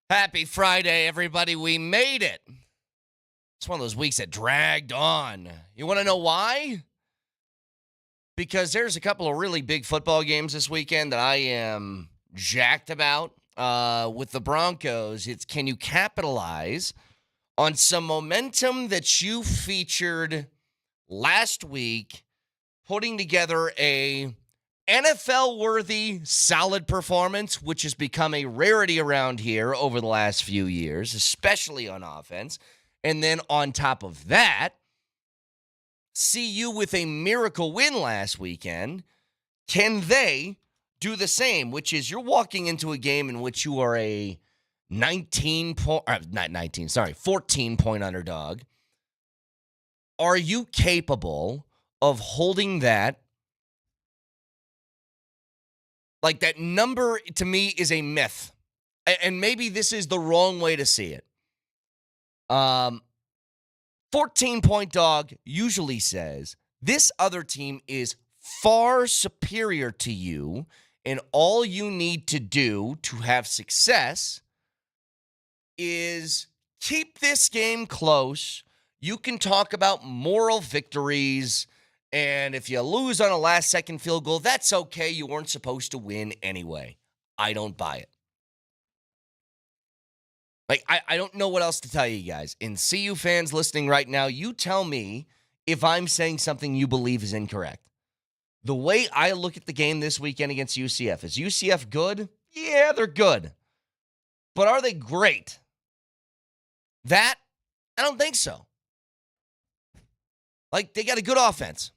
Happy Friday, everybody. We made it. It's one of those weeks that dragged on. You want to know why? Because there's a couple of really big football games this weekend that I am jacked about. With the Broncos, it's can you capitalize on some momentum that you featured last week, putting together a NFL-worthy, solid performance, which has become a rarity around here over the last few years, especially on offense. And then on top of that, see you with a miracle win last weekend. Can they do the same, which is you're walking into a game in which you are a 14-point underdog. Are you capable of holding that? Like, that number, to me, is a myth. And maybe this is the wrong way to see it. 14-point dog usually says this other team is far superior to you, and all you need to do to have success is keep this game close. You can talk about moral victories. And if you lose on a last-second field goal, that's okay. You weren't supposed to win anyway. I don't buy it. I don't know what else to tell you guys. And CU fans listening right now, you tell me if I'm saying something you believe is incorrect. The way I look at the game this weekend against UCF, is UCF good? Yeah, they're good. But are they great? That, I don't think so. They got a good offense.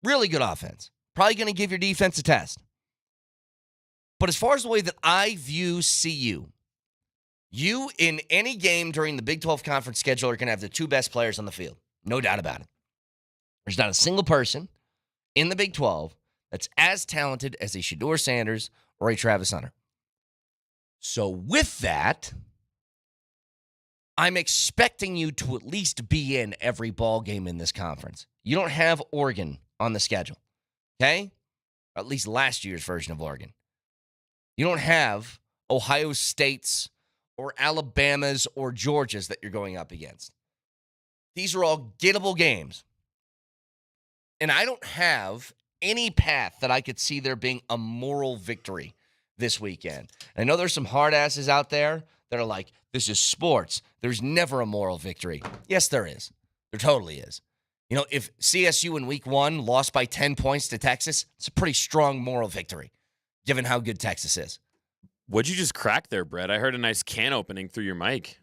Really good offense. Probably going to give your defense a test. But as far as the way that I view CU, you in any game during the Big 12 conference schedule are going to have the two best players on the field. No doubt about it. There's not a single person in the Big 12 that's as talented as a Shedeur Sanders or a Travis Hunter. So with that, I'm expecting you to at least be in every ball game in this conference. You don't have Oregon on the schedule, okay? Or at least last year's version of Oregon. You don't have Ohio State's or Alabama's or Georgia's that you're going up against. These are all gettable games. And I don't have any path that I could see there being a moral victory this weekend. I know there's some hard asses out there that are like, this is sports. There's never a moral victory. Yes, there is. There totally is. You know, if CSU in week 1 lost by 10 points to Texas, it's a pretty strong moral victory, given how good Texas is. What'd you just crack there, Brett? I heard a nice can opening through your mic.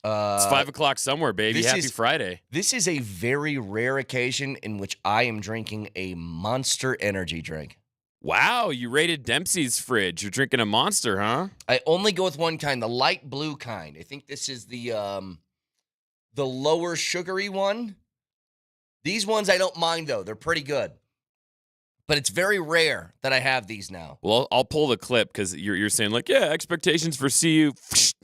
It's 5 o'clock somewhere, baby. Happy Friday. This is a very rare occasion in which I am drinking a Monster energy drink. Wow, you raided Dempsey's fridge. You're drinking a Monster, huh? I only go with one kind, the light blue kind. I think this is the lower sugary one. These ones I don't mind, though. They're pretty good. But it's very rare that I have these now. Well, I'll pull the clip because you're saying, expectations for CU.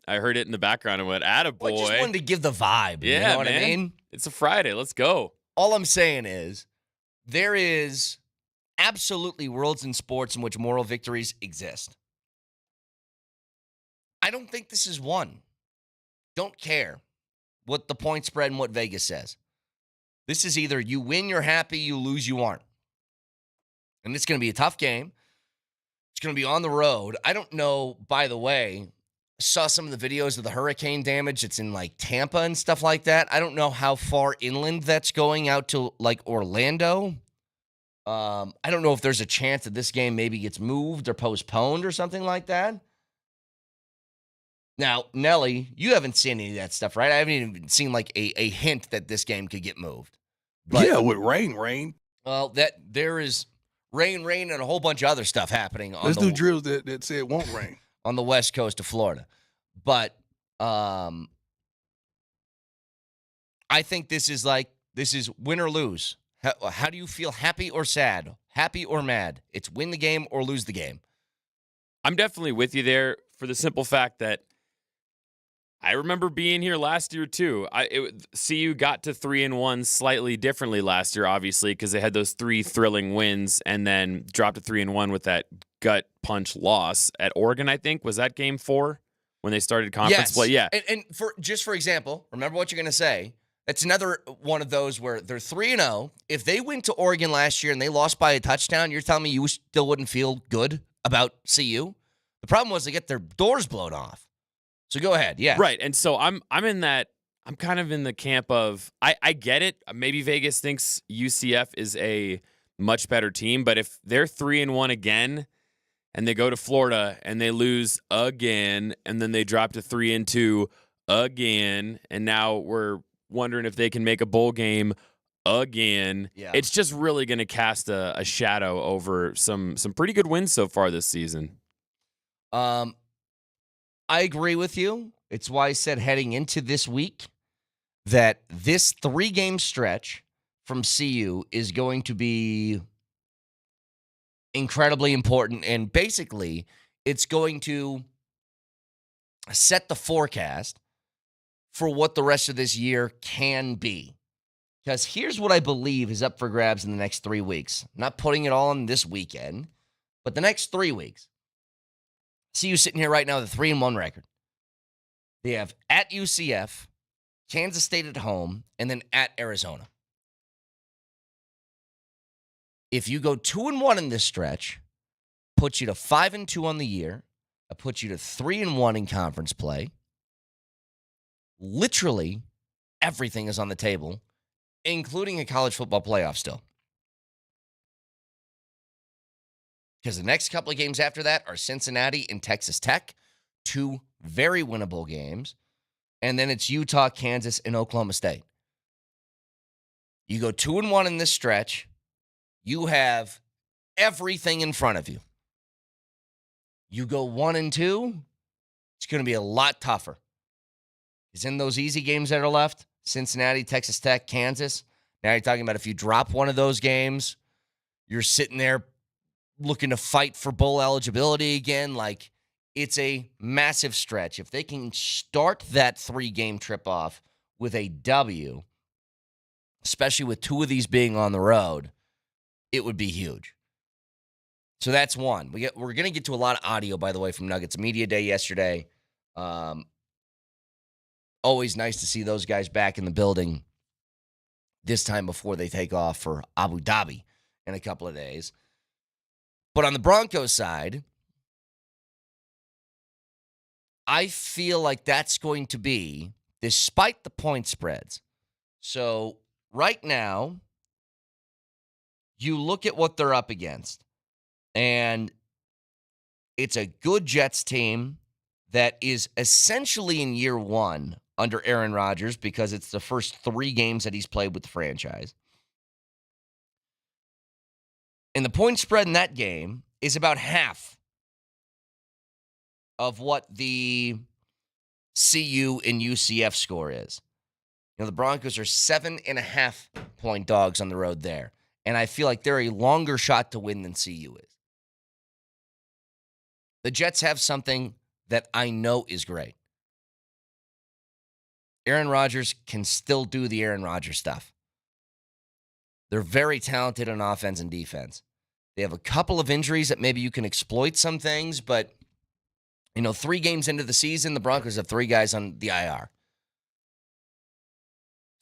I heard it in the background and went, attaboy. Well, I just wanted to give the vibe. Yeah, you know what man. I mean? It's a Friday. Let's go. All I'm saying is there is absolutely worlds in sports in which moral victories exist. I don't think this is one. Don't care what the point spread and what Vegas says. This is either you win, you're happy, you lose, you aren't. And it's going to be a tough game. It's going to be on the road. I don't know, by the way, I saw some of the videos of the hurricane damage. It's in Tampa and stuff like that. I don't know how far inland that's going out to Orlando. I don't know if there's a chance that this game maybe gets moved or postponed or something like that. Now, Nelly, you haven't seen any of that stuff, right? I haven't even seen a hint that this game could get moved. But, yeah, with rain. Well, there is rain, and a whole bunch of other stuff happening. Let's do drills that say it won't rain. On the west coast of Florida. But I think this is win or lose. How do you feel, happy or sad, happy or mad? It's win the game or lose the game. I'm definitely with you there for the simple fact that I remember being here last year too. CU got to 3-1 slightly differently last year, obviously, because they had those 3 thrilling wins and then dropped to 3-1 with that gut punch loss at Oregon. I think was that game 4. when they started conference play. Yeah. And for example, remember what you're going to say. That's another one of those where they're 3-0. If they went to Oregon last year and they lost by a touchdown, you're telling me you still wouldn't feel good about CU? The problem was they get their doors blown off. So go ahead. Yeah. Right. And so I'm in that. I'm kind of in the camp of I get it. Maybe Vegas thinks UCF is a much better team, but if they're 3-1 again and they go to Florida and they lose again and then they drop to 3-2 again, and now we're wondering if they can make a bowl game again. Yeah. It's just really going to cast a shadow over some pretty good wins so far this season. I agree with you. It's why I said heading into this week that this 3-game stretch from CU is going to be incredibly important. And basically, it's going to set the forecast for what the rest of this year can be. Because here's what I believe is up for grabs in the next 3 weeks. I'm not putting it all on this weekend, but the next 3 weeks. CU sitting here right now with a 3-1 record. They have at UCF, Kansas State at home, and then at Arizona. If you go 2-1 in this stretch, puts you to 5-2 on the year, that puts you to 3-1 in conference play. Literally everything is on the table, including a college football playoff still. Because the next couple of games after that are Cincinnati and Texas Tech, 2 very winnable games. And then it's Utah, Kansas, and Oklahoma State. You go 2-1 in this stretch, you have everything in front of you. You go 1-2, it's going to be a lot tougher. Because in those easy games that are left, Cincinnati, Texas Tech, Kansas, now you're talking about if you drop one of those games, you're sitting there looking to fight for bowl eligibility again. Like, it's a massive stretch. If they can start that 3-game trip off with a W, especially with 2 of these being on the road, it would be huge. So that's one. We're going to get to a lot of audio, by the way, from Nuggets Media Day yesterday. Always nice to see those guys back in the building this time before they take off for Abu Dhabi in a couple of days. But on the Broncos side, I feel like that's going to be, despite the point spreads. So right now, you look at what they're up against, and it's a good Jets team that is essentially in year 1 under Aaron Rodgers because it's the first 3 games that he's played with the franchise. And the point spread in that game is about half of what the CU and UCF score is. You know, the Broncos are 7.5-point dogs on the road there. And I feel like they're a longer shot to win than CU is. The Jets have something that I know is great. Aaron Rodgers can still do the Aaron Rodgers stuff. They're very talented on offense and defense. They have a couple of injuries that maybe you can exploit some things, but, 3 games into the season, the Broncos have 3 guys on the IR.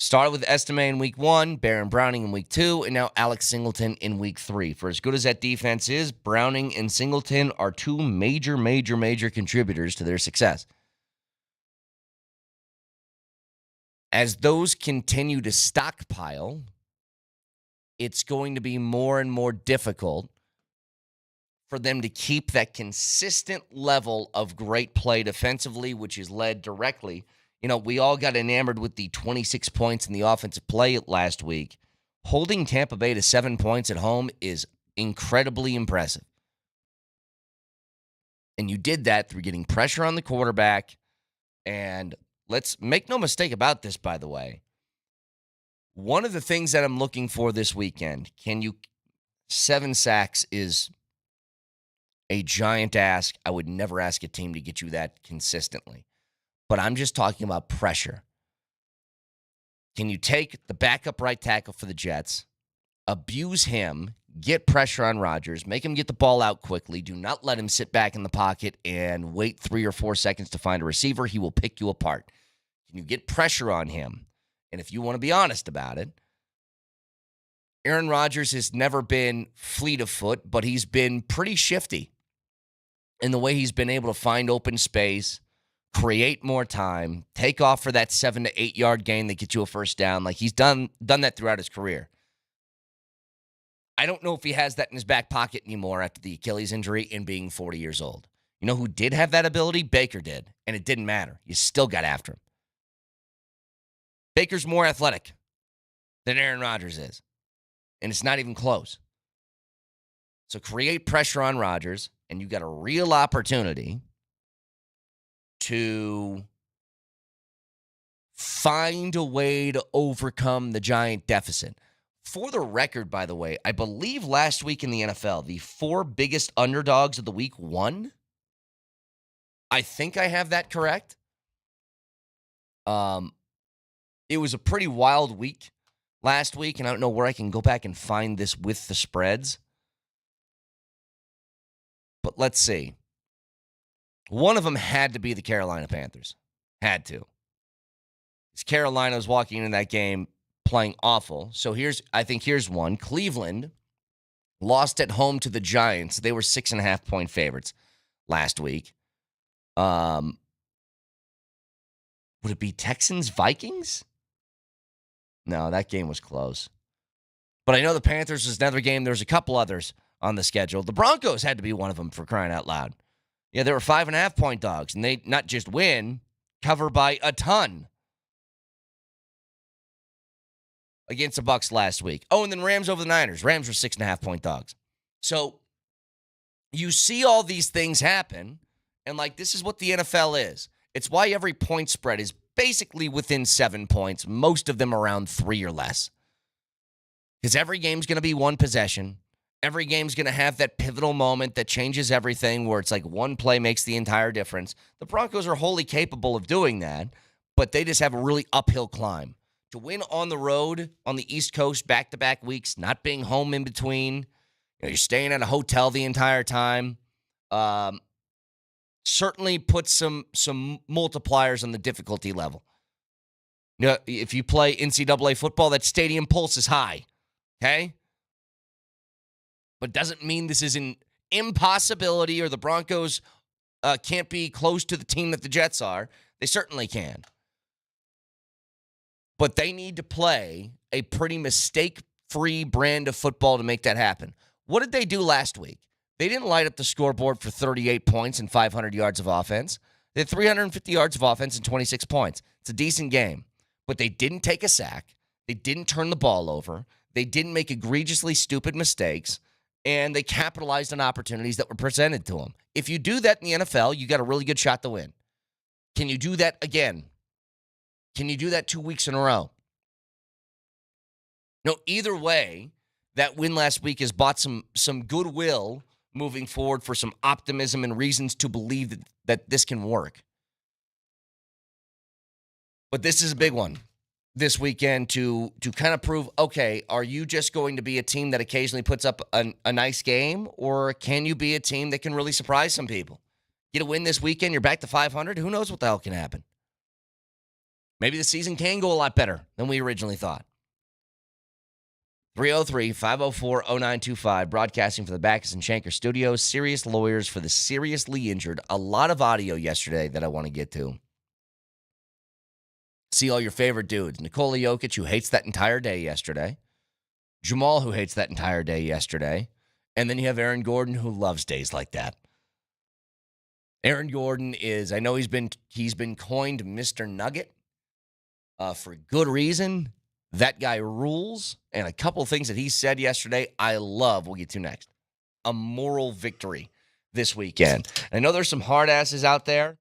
Started with Estime in week 1, Baron Browning in week 2, and now Alex Singleton in week 3. For as good as that defense is, Browning and Singleton are 2 major contributors to their success. As those continue to stockpile, it's going to be more and more difficult for them to keep that consistent level of great play defensively, which is led directly. We all got enamored with the 26 points in the offensive play last week. Holding Tampa Bay to 7 points at home is incredibly impressive. And you did that through getting pressure on the quarterback. And let's make no mistake about this, by the way. One of the things that I'm looking for this weekend, 7 sacks is a giant ask. I would never ask a team to get you that consistently. But I'm just talking about pressure. Can you take the backup right tackle for the Jets, abuse him, get pressure on Rodgers, make him get the ball out quickly. Do not let him sit back in the pocket and wait 3 or 4 seconds to find a receiver. He will pick you apart. Can you get pressure on him? And if you want to be honest about it, Aaron Rodgers has never been fleet of foot, but he's been pretty shifty in the way he's been able to find open space, create more time, take off for that 7 to 8 yard gain that gets you a first down. Like he's done that throughout his career. I don't know if he has that in his back pocket anymore after the Achilles injury and being 40 years old. You know who did have that ability? Baker did, and it didn't matter. You still got after him. Baker's more athletic than Aaron Rodgers is, and it's not even close. So create pressure on Rodgers, and you got a real opportunity to find a way to overcome the Giant deficit. For the record, by the way, I believe last week in the NFL, the 4 biggest underdogs of the week won. I think I have that correct. It was a pretty wild week last week, and I don't know where I can go back and find this with the spreads. But let's see. One of them had to be the Carolina Panthers. Had to. Because Carolina was walking into that game playing awful. So here's one. Cleveland lost at home to the Giants. They were 6.5-point favorites last week. Would it be Texans-Vikings? No, that game was close. But I know the Panthers was another game. There's a couple others on the schedule. The Broncos had to be one of them, for crying out loud. Yeah, they were 5.5-point dogs, and they not just win, cover by a ton against the Bucs last week. Oh, and then Rams over the Niners. Rams were 6.5-point dogs. So you see all these things happen, and like this is what the NFL is. It's why every point spread is basically within 7 points, most of them around 3 or less. Because every game's going to be one possession. Every game's going to have that pivotal moment that changes everything where it's like one play makes the entire difference. The Broncos are wholly capable of doing that, but they just have a really uphill climb. To win on the road on the East Coast back-to-back weeks, not being home in between, you're staying at a hotel the entire time, certainly puts some multipliers on the difficulty level. You know, if you play NCAA football, that stadium pulse is high, okay? But doesn't mean this is an impossibility or the Broncos can't be close to the team that the Jets are. They certainly can. But they need to play a pretty mistake-free brand of football to make that happen. What did they do last week? They didn't light up the scoreboard for 38 points and 500 yards of offense. They had 350 yards of offense and 26 points. It's a decent game. But they didn't take a sack. They didn't turn the ball over. They didn't make egregiously stupid mistakes. And they capitalized on opportunities that were presented to them. If you do that in the NFL, you got a really good shot to win. Can you do that again? Can you do that 2 weeks in a row? No, either way, that win last week has bought some goodwill moving forward for some optimism and reasons to believe that this can work. But this is a big one this weekend to kind of prove, okay, are you just going to be a team that occasionally puts up a nice game, or can you be a team that can really surprise some people? Get a win this weekend, you're back to 500, who knows what the hell can happen? Maybe the season can go a lot better than we originally thought. 303-504-0925, broadcasting from the Backus and Shanker Studios. Serious lawyers for the seriously injured. A lot of audio yesterday that I want to get to. See all your favorite dudes. Nikola Jokic, who hates that entire day yesterday. Jamal, who hates that entire day yesterday. And then you have Aaron Gordon, who loves days like that. Aaron Gordon is, I know he's been coined Mr. Nugget for good reason. That guy rules. And a couple of things that he said yesterday, I love. We'll get to next. A moral victory this weekend. I know there's some hard asses out there.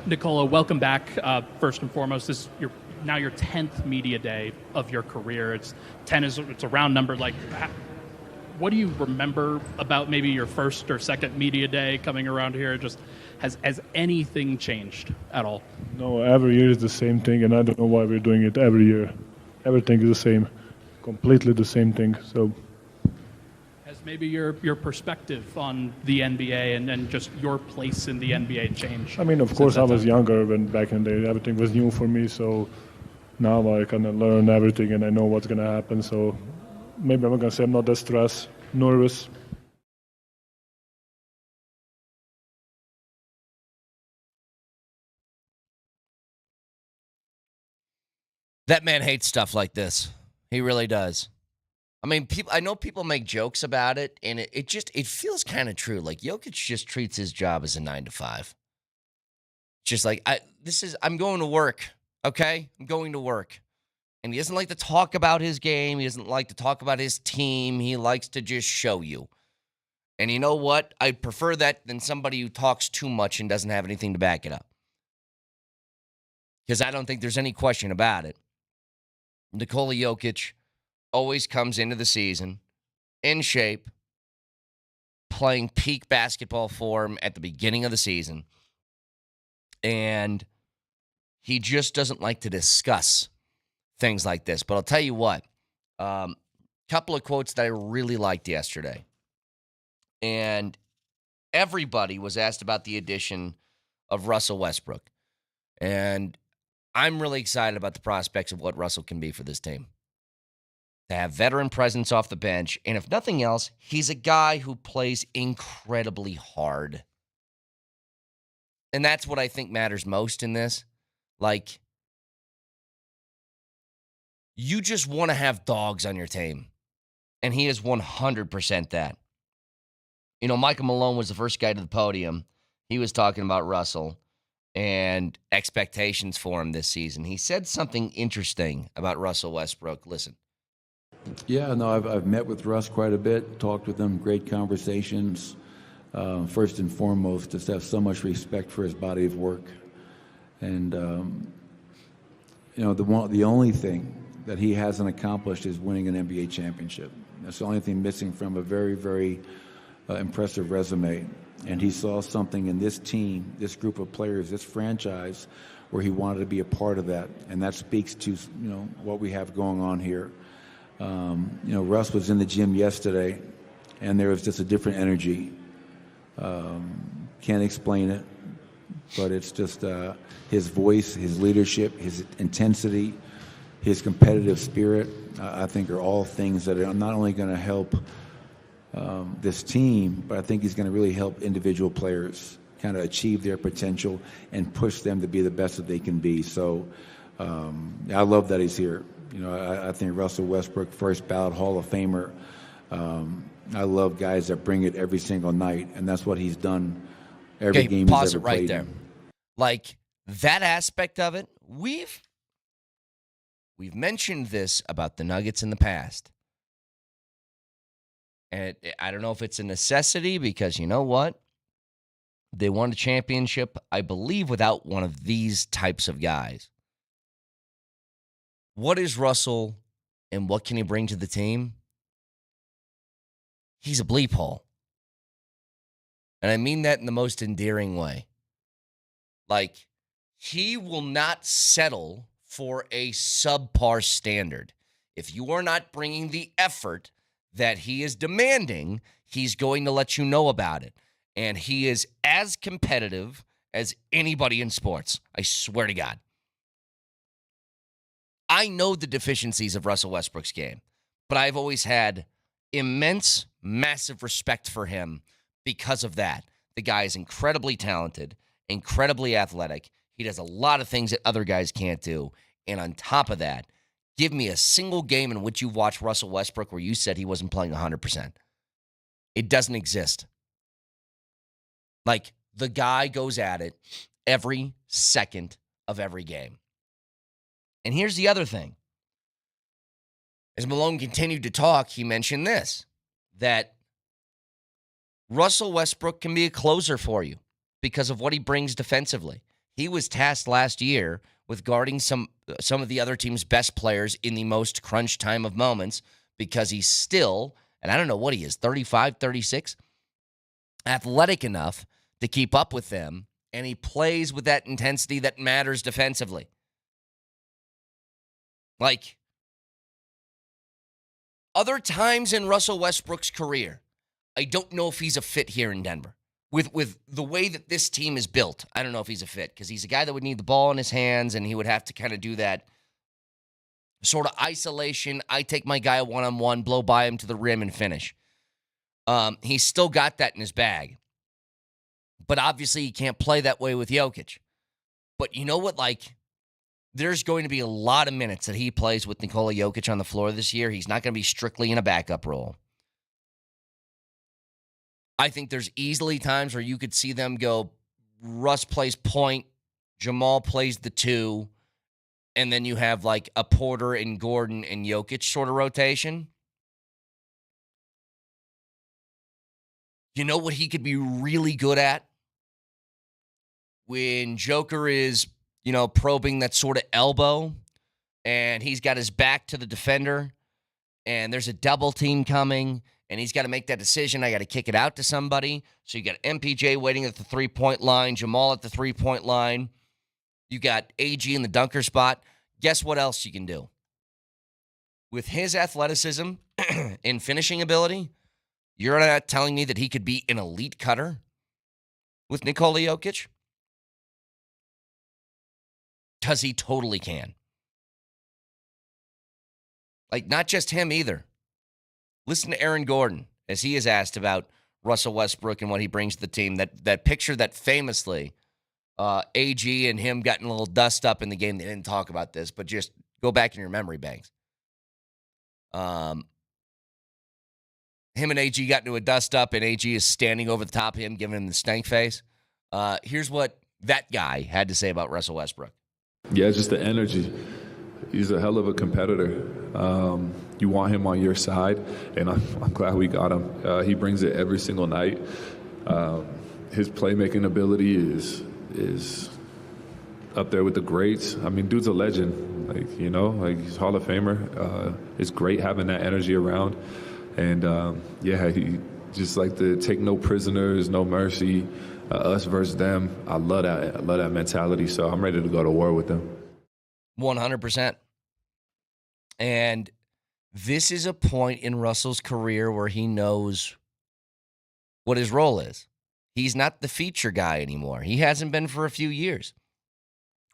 Nicola, welcome back. First and foremost, this is now your 10th media day of your career. It's a round number. Like, what do you remember about maybe your first or second media day coming around here? Just has anything changed at all? No, every year is the same thing, and I don't know why we're doing it every year. Everything is the same, completely the same thing. So, has maybe your perspective on the NBA and just your place in the NBA changed? I mean, of course, I was younger when back in the day everything was new for me. So now I kind of learn everything, and I know what's gonna happen. So maybe I'm not gonna say I'm not that stressed, nervous. That man hates stuff like this. He really does. I mean, I know people make jokes about it, and it feels kind of true. Like, Jokic just treats his job as a 9 to 5. Just like, I'm going to work, okay? I'm going to work. And he doesn't like to talk about his game. He doesn't like to talk about his team. He likes to just show you. And you know what? I prefer that than somebody who talks too much and doesn't have anything to back it up. Because I don't think there's any question about it. Nikola Jokic always comes into the season in shape, playing peak basketball form at the beginning of the season. And he just doesn't like to discuss things like this. But I'll tell you what, couple of quotes that I really liked yesterday. And everybody was asked about the addition of Russell Westbrook. And I'm really excited about the prospects of what Russell can be for this team. To have veteran presence off the bench, and if nothing else, he's a guy who plays incredibly hard. And that's what I think matters most in this. Like, you just want to have dogs on your team. And he is 100% that. You know, Michael Malone was the first guy to the podium. He was talking about Russell and expectations for him this season. He said something interesting about Russell Westbrook. Listen. Yeah, no, I've met with Russ quite a bit, talked with him, great conversations. First and foremost, just have so much respect for his body of work. And, the only thing that he hasn't accomplished is winning an NBA championship. That's the only thing missing from a very, very impressive resume. And he saw something in this team, this group of players, this franchise, where he wanted to be a part of that. And that speaks to, what we have going on here. Russ was in the gym yesterday, and there was just a different energy. Can't explain it, but it's just his voice, his leadership, his intensity, his competitive spirit, I think are all things that are not only going to help this team, but I think he's going to really help individual players kind of achieve their potential and push them to be the best that they can be. So I love that he's here. I think Russell Westbrook, first ballot Hall of Famer. I love guys that bring it every single night, and that's what he's done every game he's pause ever it right played there. in. Like, that aspect of it, we've mentioned this about the Nuggets in the past. And I don't know if it's a necessity because you know what? They won a championship, I believe, without one of these types of guys. What is Russell and what can he bring to the team? He's a bleep hole. And I mean that in the most endearing way. Like, he will not settle for a subpar standard. If you are not bringing the effort that he is demanding, he's going to let you know about it. And he is as competitive as anybody in sports. I swear to God. I know the deficiencies of Russell Westbrook's game, but I've always had immense, massive respect for him because of that. The guy is incredibly talented, incredibly athletic. He does a lot of things that other guys can't do. And on top of that, give me a single game in which you've watched Russell Westbrook where you said he wasn't playing 100%. It doesn't exist. Like, the guy goes at it every second of every game. And here's the other thing. As Malone continued to talk, he mentioned this, that Russell Westbrook can be a closer for you because of what he brings defensively. He was tasked last year with guarding some of the other team's best players in the most crunch time of moments because he's still, and I don't know what he is, 35, 36, athletic enough to keep up with them, and he plays with that intensity that matters defensively. Like, other times in Russell Westbrook's career, I don't know if he's a fit here in Denver. With the way that this team is built, I don't know if he's a fit because he's a guy that would need the ball in his hands, and he would have to kind of do that sort of isolation. I take my guy one-on-one, blow by him to the rim, and finish. He's still got that in his bag. But obviously, he can't play that way with Jokic. But you know what? Like, there's going to be a lot of minutes that he plays with Nikola Jokic on the floor this year. He's not going to be strictly in a backup role. I think there's easily times where you could see them go, Russ plays point, Jamal plays the 2, and then you have like a Porter and Gordon and Jokic sort of rotation. You know what he could be really good at? When Joker is, probing that sort of elbow, and he's got his back to the defender, and there's a double team coming, and he's got to make that decision. I got to kick it out to somebody. So you got MPJ waiting at the three-point line, Jamal at the three-point line. You got AG in the dunker spot. Guess what else you can do? With his athleticism and finishing ability, you're not telling me that he could be an elite cutter with Nikola Jokic? Because he totally can. Like, not just him either. Listen to Aaron Gordon as he is asked about Russell Westbrook and what he brings to the team. That picture that famously AG and him got in a little dust up in the game. They didn't talk about this, but just go back in your memory banks. Him and AG got into a dust up, and AG is standing over the top of him, giving him the stank face. Here's what that guy had to say about Russell Westbrook. Yeah, just the energy. He's a hell of a competitor. You want him on your side, and I'm glad we got him. He brings it every single night. His playmaking ability is up there with the greats. I mean, dude's a legend. He's Hall of Famer. It's great having that energy around. And, he just like to take no prisoners, no mercy, us versus them. I love that. I love that mentality. So I'm ready to go to war with them. 100%. And this is a point in Russell's career where he knows what his role is. He's not the feature guy anymore. He hasn't been for a few years.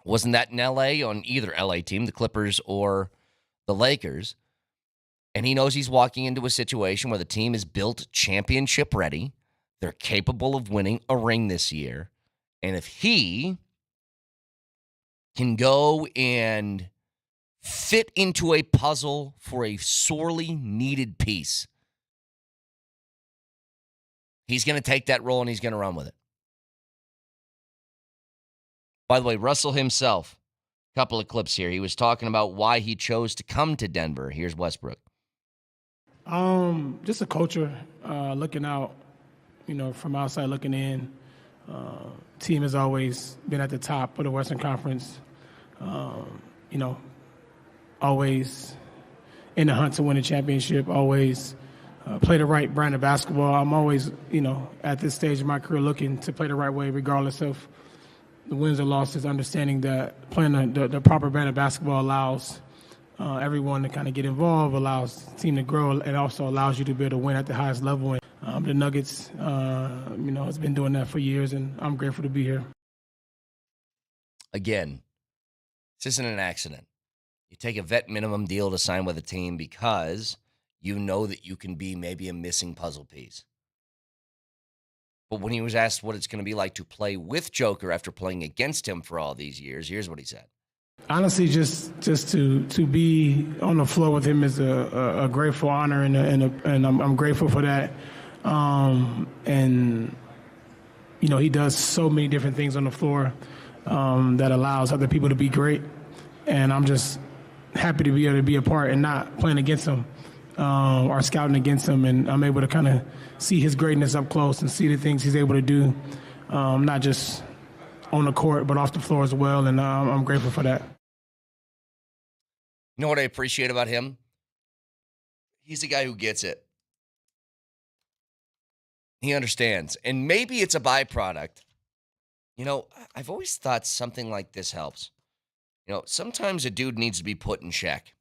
Wasn't that in L.A. on either L.A. team, the Clippers or the Lakers? And he knows he's walking into a situation where the team is built championship ready. They're capable of winning a ring this year. And if he can go and fit into a puzzle for a sorely needed piece, he's going to take that role and he's going to run with it. By the way, Russell himself, a couple of clips here. He was talking about why he chose to come to Denver. Here's Westbrook. Just a culture, looking out, from outside looking in. Team has always been at the top of the Western Conference. Always in the hunt to win a championship, always play the right brand of basketball. I'm always, at this stage of my career looking to play the right way regardless of the wins or losses, understanding that playing the proper brand of basketball allows everyone to kind of get involved, allows the team to grow, and also allows you to be able to win at the highest level. And the Nuggets, has been doing that for years, and I'm grateful to be here. Again, this isn't an accident. You take a vet minimum deal to sign with a team because you know that you can be maybe a missing puzzle piece. But when he was asked what it's going to be like to play with Joker after playing against him for all these years, here's what he said. Honestly, just to be on the floor with him is a grateful honor, and I'm grateful for that. He does so many different things on the floor that allows other people to be great, and I'm just happy to be able to be a part and not playing against him or scouting against him, and I'm able to kind of see his greatness up close and see the things he's able to do, not just on the court, but off the floor as well, and I'm grateful for that. You know what I appreciate about him? He's a guy who gets it. He understands. And maybe it's a byproduct. You know, I've always thought something like this helps. You know, sometimes a dude needs to be put in check.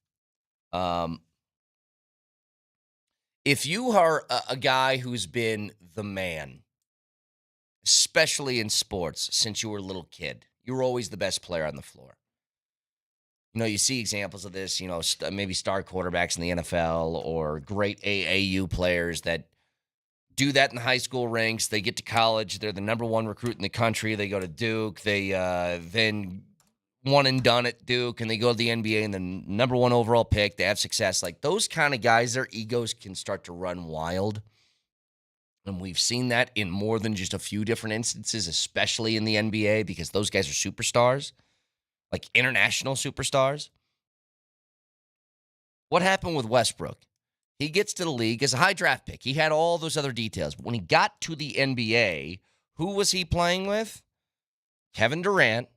If you are a guy who's been the man, especially in sports, since you were a little kid, you were always the best player on the floor. You know, you see examples of this, you know, maybe star quarterbacks in the NFL or great AAU players that do that in the high school ranks. They get to college. They're the number one recruit in the country. They go to Duke. They then one and done at Duke, and they go to the NBA and the number one overall pick. They have success. Like those kind of guys, their egos can start to run wild. And we've seen that in more than just a few different instances, especially in the NBA, because those guys are superstars, like international superstars. What happened with Westbrook? He gets to the league as a high draft pick. He had all those other details. But when he got to the NBA, who was he playing with? Kevin Durant,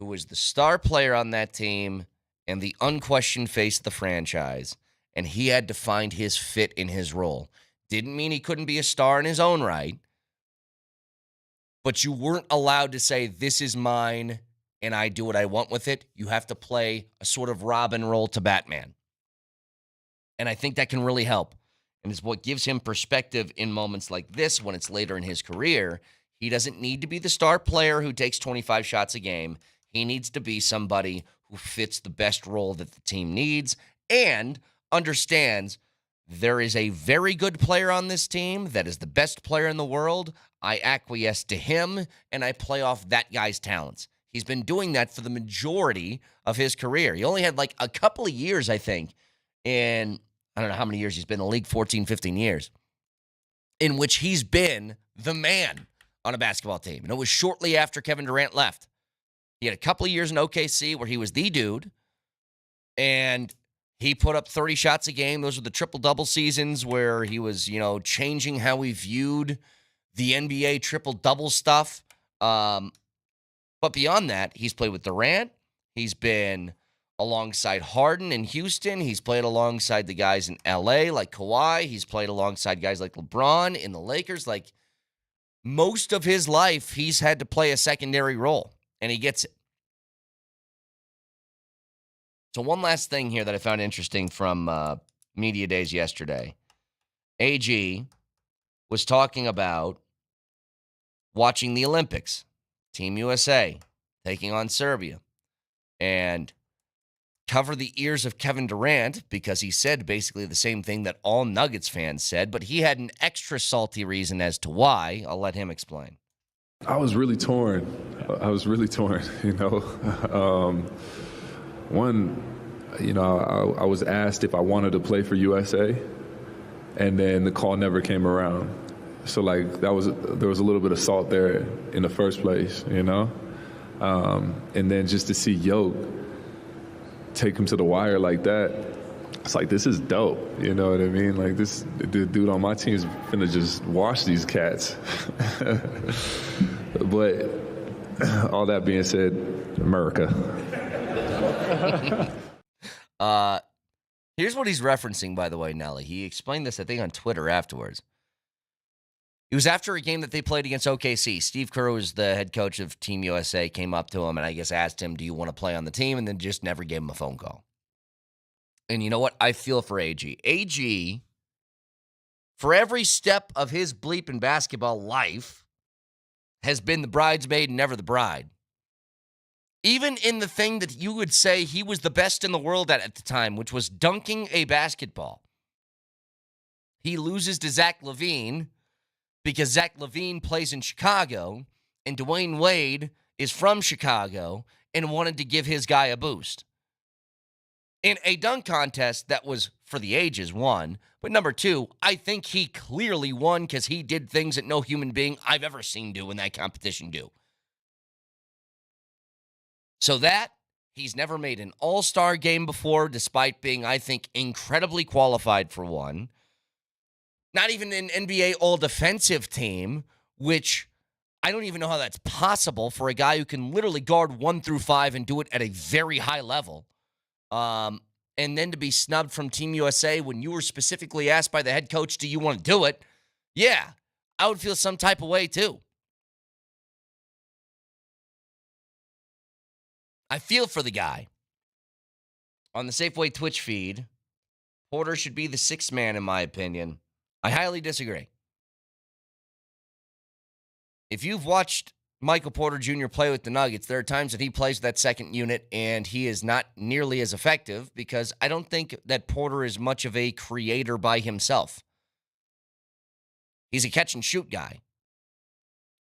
who was the star player on that team and the unquestioned face of the franchise. And he had to find his fit in his role. Didn't mean he couldn't be a star in his own right. But you weren't allowed to say, this is mine and I do what I want with it. You have to play a sort of Robin role to Batman. And I think that can really help. And it's what gives him perspective in moments like this when it's later in his career. He doesn't need to be the star player who takes 25 shots a game. He needs to be somebody who fits the best role that the team needs and understands there is a very good player on this team that is the best player in the world. I acquiesce to him, and I play off that guy's talents. He's been doing that for the majority of his career. He only had like a couple of years, I think, in, I don't know how many years he's been in the league, 14, 15 years, in which he's been the man on a basketball team. And it was shortly after Kevin Durant left. He had a couple of years in OKC where he was the dude, and he put up 30 shots a game. Those were the triple-double seasons where he was, you know, changing how we viewed the NBA triple-double stuff. But beyond that, he's played with Durant. He's been alongside Harden in Houston. He's played alongside the guys in LA like Kawhi. He's played alongside guys like LeBron in the Lakers. Like most of his life, he's had to play a secondary role, and he gets it. So one last thing here that I found interesting from Media Days yesterday. AG was talking about watching the Olympics, Team USA taking on Serbia, and cover the ears of Kevin Durant because he said basically the same thing that all Nuggets fans said, but he had an extra salty reason as to why. I'll let him explain. I was really torn. You know. One, you know, I was asked if I wanted to play for USA, and then the call never came around. So, like, there was a little bit of salt there in the first place, you know? And then just to see Yoke take him to the wire like that, it's like, this is dope, you know what I mean? Like, the dude on my team is finna just wash these cats. But all that being said, America. Here's what he's referencing, by the way, Nelly. He explained this, I think, on Twitter afterwards. It was after a game that they played against OKC. Steve Kerr, was the head coach of Team USA, came up to him and I guess asked him, do you want to play on the team? And then just never gave him a phone call. And you know what? I feel for AG. AG, for every step of his bleeping basketball life, has been the bridesmaid and never the bride. Even in the thing that you would say he was the best in the world at the time, which was dunking a basketball. He loses to Zach LaVine because Zach LaVine plays in Chicago and Dwayne Wade is from Chicago and wanted to give his guy a boost. In a dunk contest that was for the ages, one. But number two, I think he clearly won because he did things that no human being I've ever seen do in that competition do. So that, he's never made an all-star game before, despite being, I think, incredibly qualified for one. Not even an NBA all-defensive team, which I don't even know how that's possible for a guy who can literally guard 1 through 5 and do it at a very high level. And then to be snubbed from Team USA when you were specifically asked by the head coach, do you want to do it? Yeah, I would feel some type of way too. I feel for the guy. On the Safeway Twitch feed, Porter should be the 6th man, in my opinion. I highly disagree. If you've watched Michael Porter Jr. play with the Nuggets, there are times that he plays with that second unit, and he is not nearly as effective because I don't think that Porter is much of a creator by himself. He's a catch-and-shoot guy.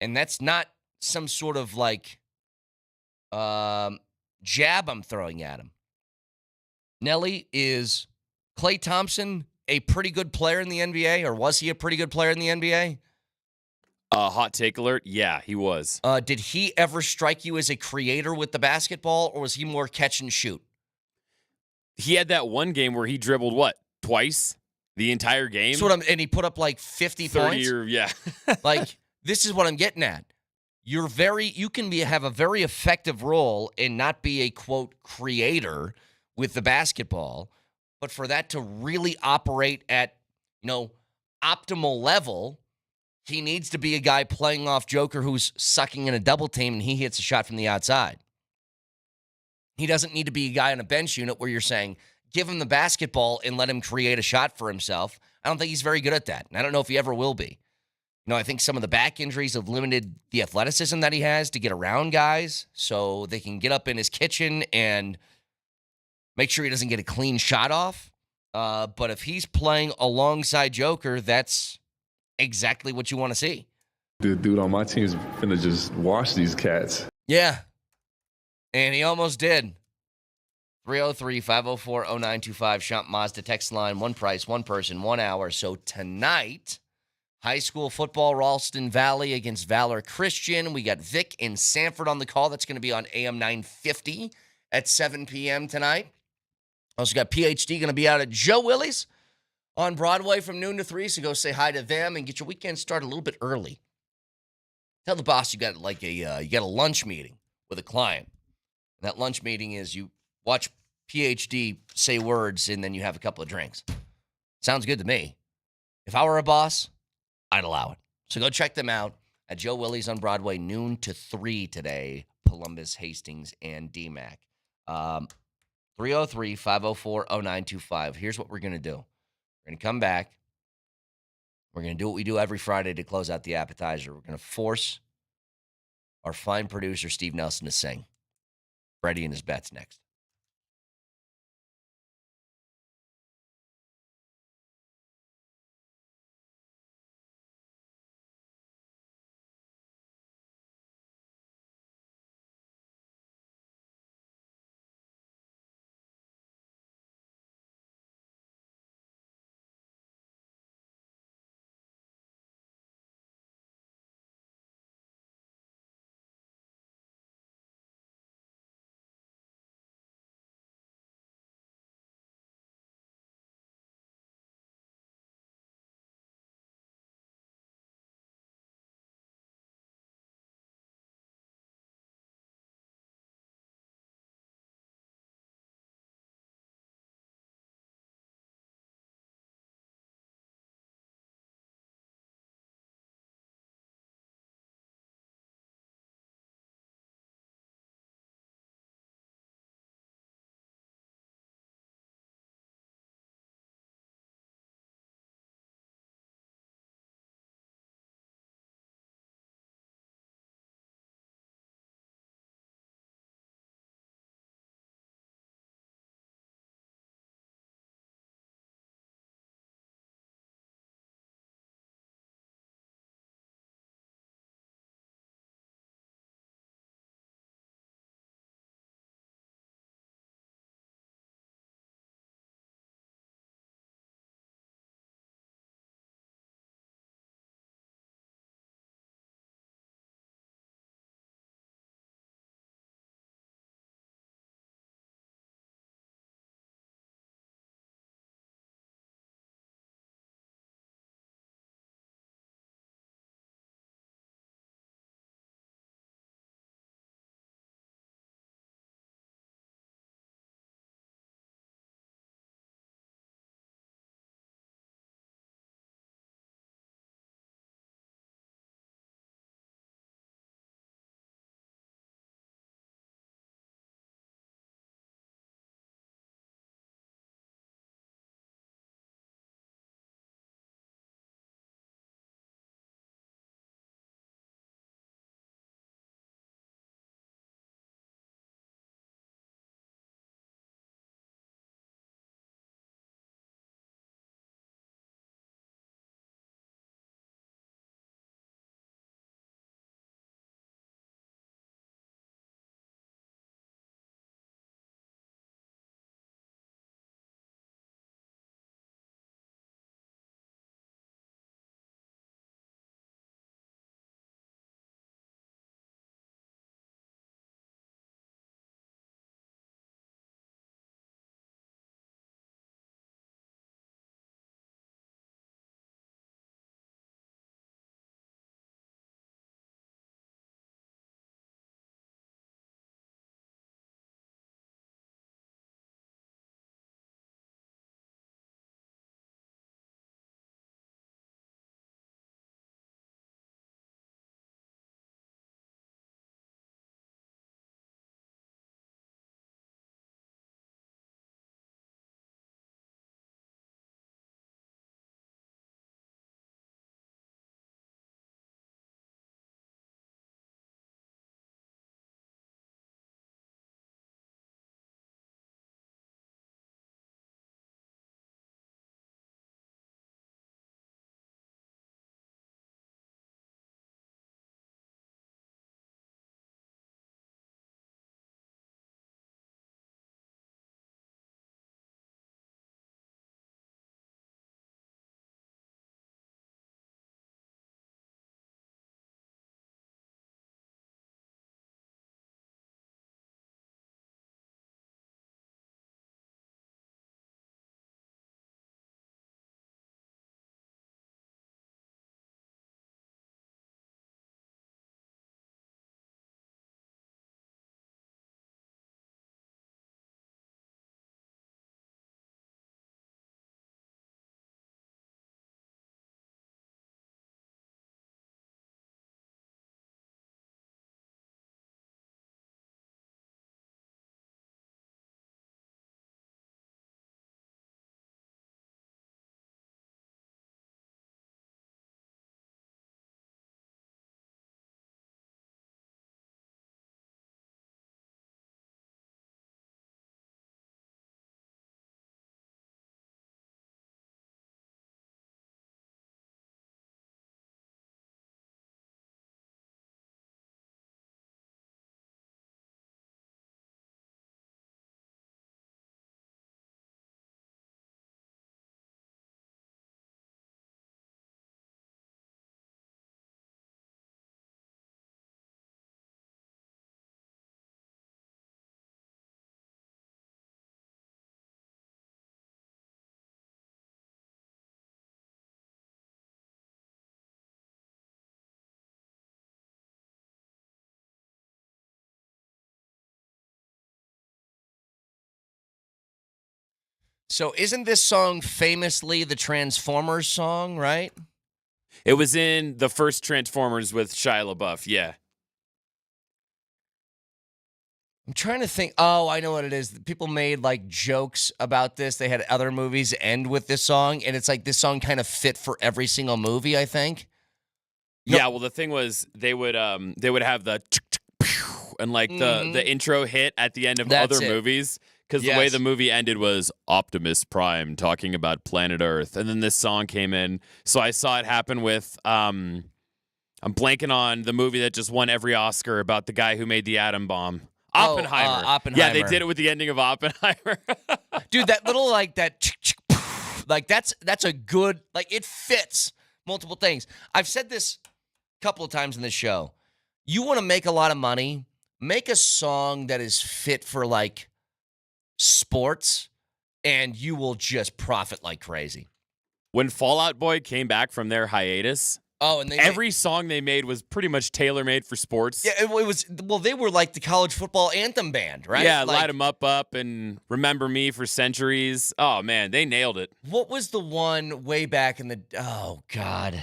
And that's not some sort of, jab I'm throwing at him. Nelly, is Klay Thompson a pretty good player in the NBA, or was he a pretty good player in the NBA? Hot take alert. Yeah, he was. Did he ever strike you as a creator with the basketball, or was he more catch and shoot? He had that one game where he dribbled, twice the entire game? And he put up 50 points? Yeah. This is what I'm getting at. You can have a very effective role and not be a, quote, creator with the basketball, but for that to really operate at, optimal level, he needs to be a guy playing off Joker who's sucking in a double team and he hits a shot from the outside. He doesn't need to be a guy on a bench unit where you're saying, give him the basketball and let him create a shot for himself. I don't think he's very good at that, and I don't know if he ever will be. I think some of the back injuries have limited the athleticism that he has to get around guys so they can get up in his kitchen and make sure he doesn't get a clean shot off. But if he's playing alongside Joker, that's exactly what you want to see. The dude on my team's finna just wash these cats. Yeah. And he almost did. 303-504-0925, Champ Mazda text line, one price, one person, 1 hour. So tonight, high school football, Ralston Valley against Valor Christian. We got Vic in Sanford on the call. That's going to be on AM 950 at 7 p.m. tonight. Also got PhD going to be out at Joe Willie's on Broadway from noon to 3, so go say hi to them and get your weekend started a little bit early. Tell the boss you got a lunch meeting with a client. And that lunch meeting is you watch PhD say words and then you have a couple of drinks. Sounds good to me. If I were a boss, I'd allow it. So go check them out at Joe Willie's on Broadway, noon to 3 today, Columbus, Hastings, and DMAC. 303-504-0925. Here's what we're going to do. We're going to come back. We're going to do what we do every Friday to close out the appetizer. We're going to force our fine producer, Steve Nelson, to sing. Freddie and his bets next. So isn't this song famously the Transformers song, right? It was in the first Transformers with Shia LaBeouf. Yeah. I'm trying to think. Oh, I know what it is. People made like jokes about this. They had other movies end with this song, and it's like this song kind of fit for every single movie, I think. No. Yeah, well, the thing was they would have the and like the intro hit at the end of That's other it. movies because the Yes. way the movie ended was Optimus Prime talking about planet Earth, and then this song came in. So I saw it happen with I'm blanking on the movie that just won every Oscar about the guy who made the atom bomb. Oppenheimer. Oppenheimer. Yeah, they did it with the ending of Oppenheimer. Dude, that little like that like that's a good, like it fits multiple things. I've said this a couple of times in this show. You want to make a lot of money, make a song that is fit for like sports, and you will just profit like crazy. When Fall Out Boy came back from their hiatus, Oh, and every song they made was pretty much tailor-made for sports. Yeah, it was. Well, they were like the college football anthem band, right? Yeah, like, Light 'em up, and Remember Me for centuries. Oh, man, they nailed it. What was the one way back in the? Oh God,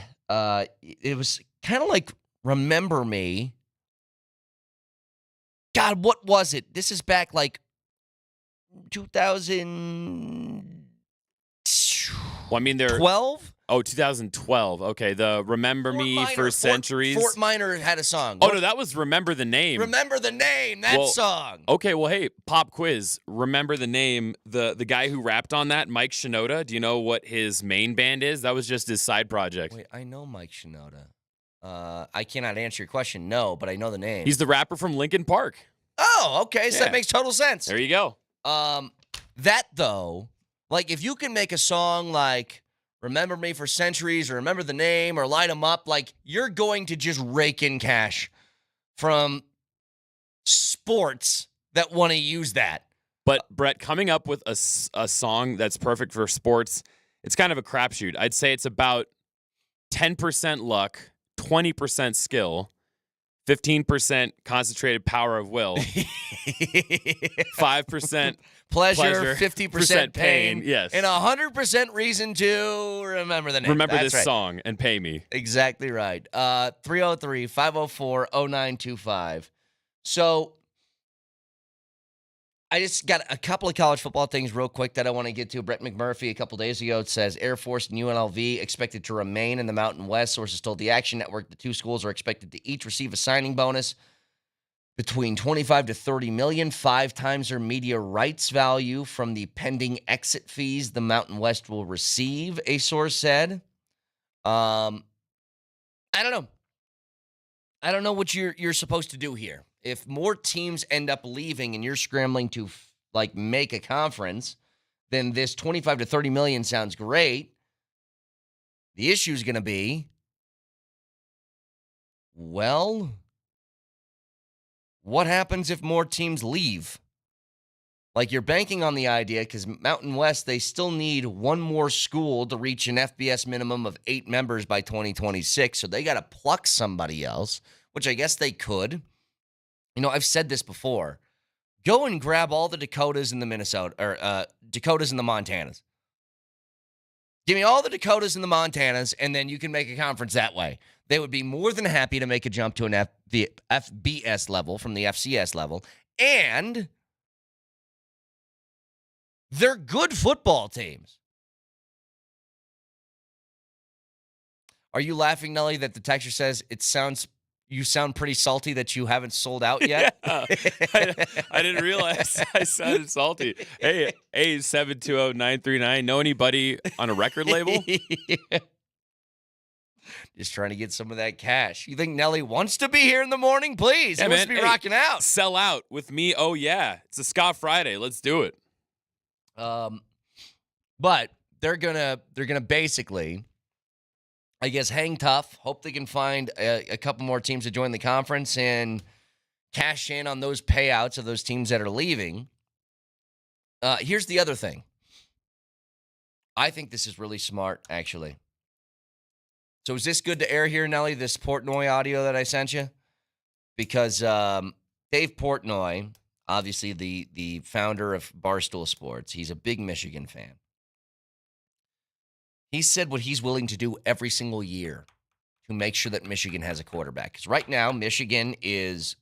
it was kind of like Remember Me. God, what was it? This is back like 2012. Well, I mean, they're 2012. Okay, the Remember Me for centuries. Fort Minor had a song. Oh, no, that was Remember the Name. Remember the Name, that song. Okay, well, hey, pop quiz. Remember the Name. The guy who rapped on that, Mike Shinoda, do you know what his main band is? That was just his side project. Wait, I know Mike Shinoda. I cannot answer your question, no, but I know the name. He's the rapper from Linkin Park. Oh, okay, so that makes total sense. There you go. That, though, like, if you can make a song like Remember Me for Centuries or Remember the Name or Light 'em Up, like, you're going to just rake in cash from sports that want to use that. But, Brett, coming up with a song that's perfect for sports, it's kind of a crapshoot. I'd say it's about 10% luck, 20% skill, 15% concentrated power of will, 5% pleasure, 50% pain, yes, and 100% reason to remember the name. Remember That's this song and pay me. Exactly right. 303-504-0925. So I just got a couple of college football things real quick that I want to get to. Brett McMurphy a couple days ago says Air Force and UNLV expected to remain in the Mountain West. Sources told the Action Network the two schools are expected to each receive a signing bonus between $25 to $30 million, 5 times their media rights value from the pending exit fees the Mountain West will receive, a source said. I don't know. I don't know what you're supposed to do here. If more teams end up leaving and you're scrambling to like make a conference, then this 25 to 30 million sounds great. The issue is going to be, well, what happens if more teams leave? Like, you're banking on the idea because Mountain West, they still need one more school to reach an FBS minimum of 8 members by 2026. So they got to pluck somebody else, which I guess they could. You know, I've said this before. Go and grab all the Dakotas and the Dakotas and the Montanas. Give me all the Dakotas and the Montanas, and then you can make a conference that way. They would be more than happy to make a jump to the FBS level from the FCS level. And they're good football teams. Are you laughing, Nelly, that the texture says you sound pretty salty that you haven't sold out yet? Yeah, I didn't realize I sounded salty. Hey, 720-939. Know anybody on a record label? Yeah. Just trying to get some of that cash. You think Nelly wants to be here in the morning? Please. He wants to be rocking out. Sell out with me. Oh, yeah. It's a Scott Friday. Let's do it. But they're gonna basically, I guess, hang tough. Hope they can find a couple more teams to join the conference and cash in on those payouts of those teams that are leaving. Here's the other thing. I think this is really smart, actually. So is this good to air here, Nelly, this Portnoy audio that I sent you? Because Dave Portnoy obviously the founder of Barstool Sports. He's a big Michigan fan. He said what he's willing to do every single year to make sure that Michigan has a quarterback. Because right now, Michigan is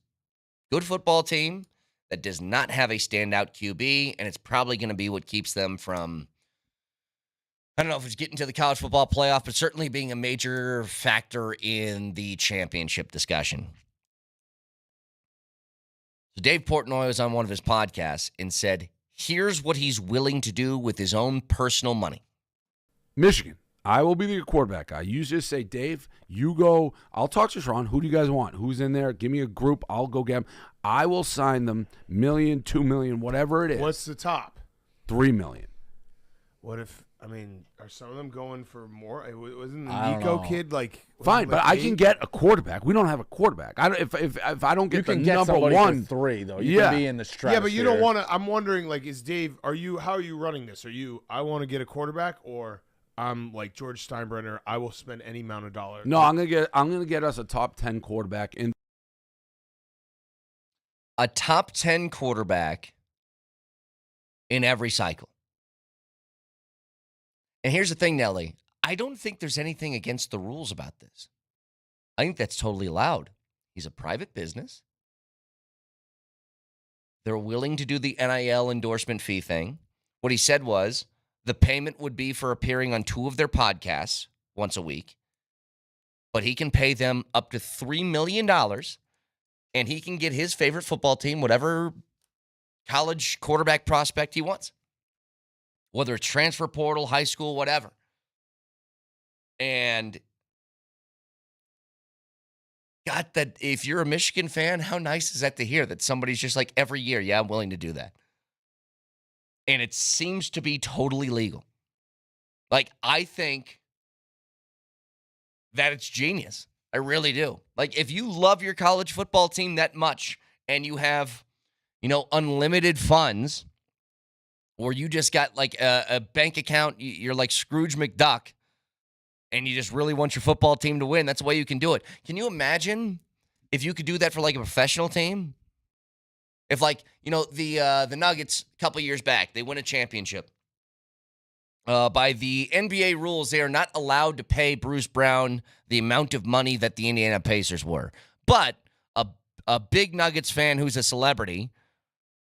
a good football team that does not have a standout QB, and it's probably going to be what keeps them from, I don't know if it's getting to the college football playoff, but certainly being a major factor in the championship discussion. So Dave Portnoy was on one of his podcasts and said, here's what he's willing to do with his own personal money. Michigan, I will be the quarterback guy. You just say, Dave, you go. I'll talk to Sharon. Who do you guys want? Who's in there? Give me a group. I'll go get them. I will sign them $1 million, $2 million, whatever it is. What's the top? $3 million. What if, I mean, are some of them going for more? Wasn't the I don't Nico know. kid like... Fine, but I can get a quarterback. We don't have a quarterback. If I don't get the number one, for 3 though. You can be in the stratosphere. Yeah, but you don't want to. I'm wondering, like, is Dave? How are you running this? I want to get a quarterback, or I'm like George Steinbrenner. I will spend any amount of dollars. No, I'm gonna get us a top 10 quarterback in. A top 10 quarterback in every cycle. And here's the thing, Nelly. I don't think there's anything against the rules about this. I think that's totally allowed. He's a private business. They're willing to do the NIL endorsement fee thing. What he said was the payment would be for appearing on 2 of their podcasts once a week. But he can pay them up to $3 million, and he can get his favorite football team, whatever college quarterback prospect he wants. Whether it's transfer portal, high school, whatever. And God, that if you're a Michigan fan, how nice is that to hear that somebody's just like every year, yeah, I'm willing to do that. And it seems to be totally legal. Like, I think that it's genius. I really do. Like, if you love your college football team that much and you have, unlimited funds, or you just got like a bank account, you're like Scrooge McDuck, and you just really want your football team to win, that's the way you can do it. Can you imagine if you could do that for like a professional team? If the Nuggets a couple years back, they win a championship. By the NBA rules, they are not allowed to pay Bruce Brown the amount of money that the Indiana Pacers were. But a big Nuggets fan who's a celebrity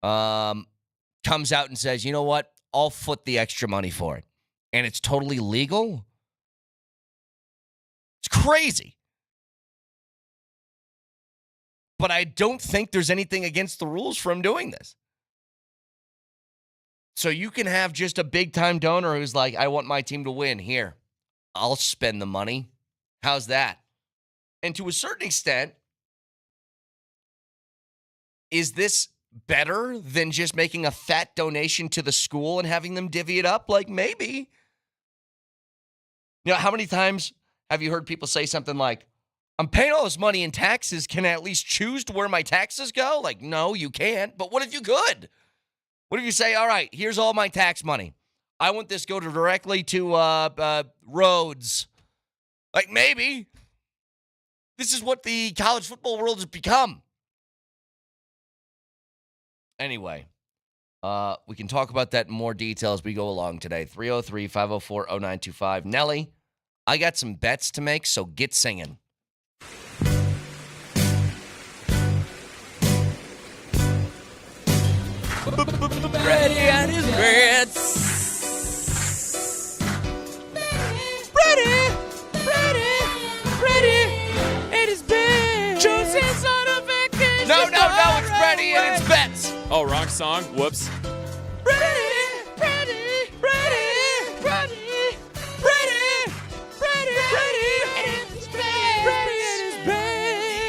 comes out and says, you know what? I'll foot the extra money for it. And it's totally legal. It's crazy. But I don't think there's anything against the rules for him doing this. So you can have just a big-time donor who's like, I want my team to win. Here, I'll spend the money. How's that? And to a certain extent, is this better than just making a fat donation to the school and having them divvy it up? Like, maybe. How many times have you heard people say something like, I'm paying all this money in taxes. Can I at least choose to where my taxes go? Like, no, you can't. But what if you could? What if you say, all right, here's all my tax money. I want this go directly to roads. Like, maybe. This is what the college football world has become. Anyway, we can talk about that in more detail as we go along today. 303-504-0925. Nelly, I got some bets to make, so get singing. Brady and his bets. Brady and his bets. Joseph's on a vacation. No, it's Brady and his bets. Oh, wrong song. Whoops.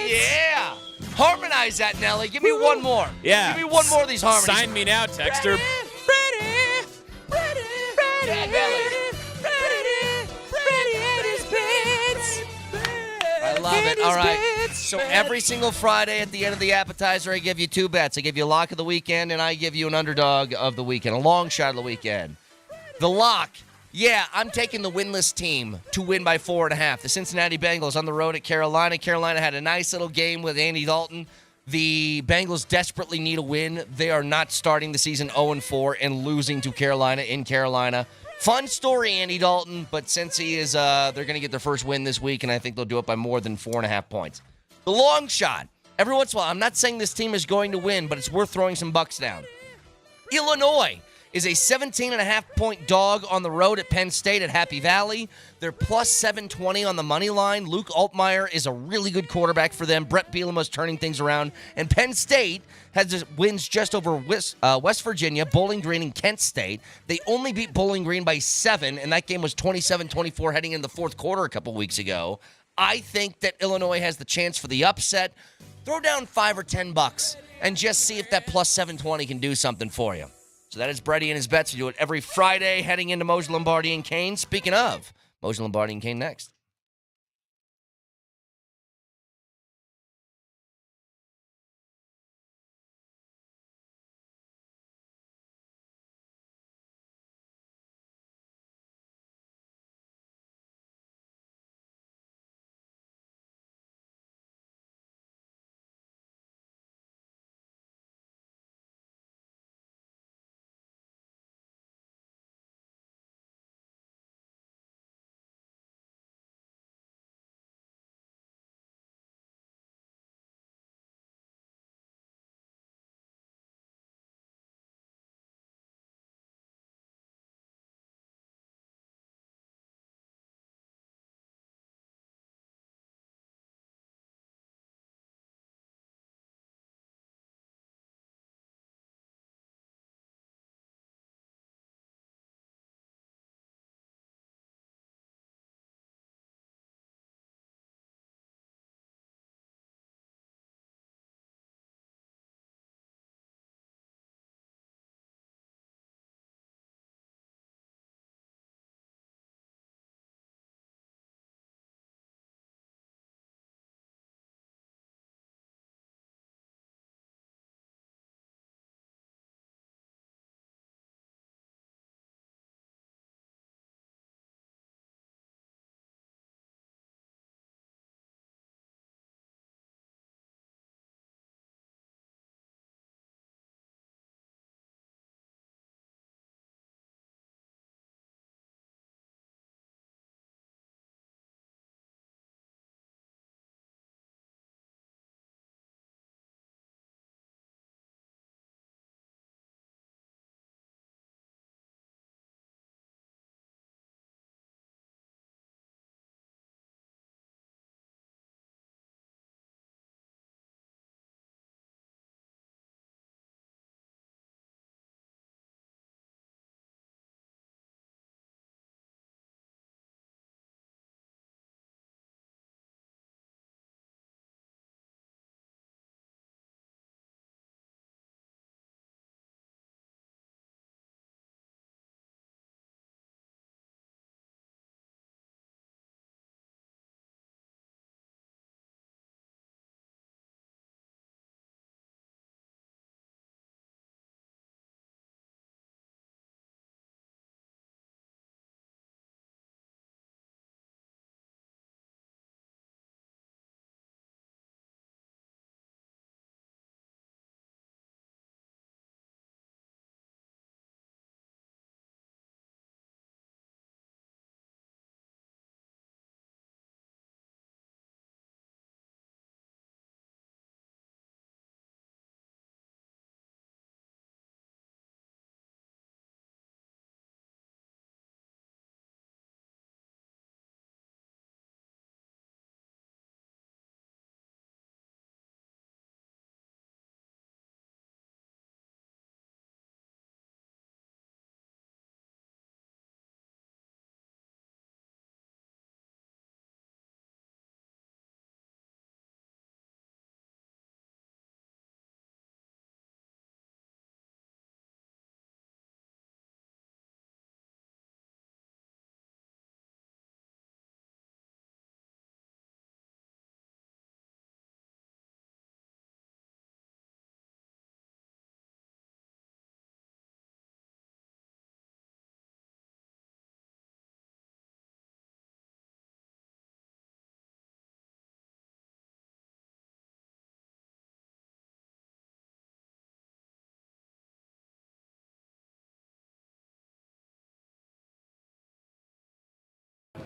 Yeah. Harmonize that, Nelly. Give me one more. Yeah. Give me one more of these harmonies. Sign me now, Texter. I love it. All right. So every single Friday at the end of the appetizer, I give you 2 bets. I give you a lock of the weekend, and I give you an underdog of the weekend, a long shot of the weekend. The lock. Yeah, I'm taking the winless team to win by 4.5. The Cincinnati Bengals on the road at Carolina. Carolina had a nice little game with Andy Dalton. The Bengals desperately need a win. They are not starting the season 0-4 and losing to Carolina in Carolina. Fun story, Andy Dalton, but since they're going to get their first win this week, and I think they'll do it by more than 4.5 points. The long shot. Every once in a while, I'm not saying this team is going to win, but it's worth throwing some bucks down. Illinois is a 17.5-point dog on the road at Penn State at Happy Valley. They're plus 720 on the money line. Luke Altmaier is a really good quarterback for them. Brett Bielema's turning things around. And Penn State wins just over West Virginia, Bowling Green, and Kent State. They only beat Bowling Green by 7, and that game was 27-24 heading into the fourth quarter a couple weeks ago. I think that Illinois has the chance for the upset. Throw down $5 or $10 and just see if that plus 720 can do something for you. So that is Brady and his bets. We do it every Friday heading into Moshe Lombardi and Kane. Speaking of, Moshe Lombardi and Kane next.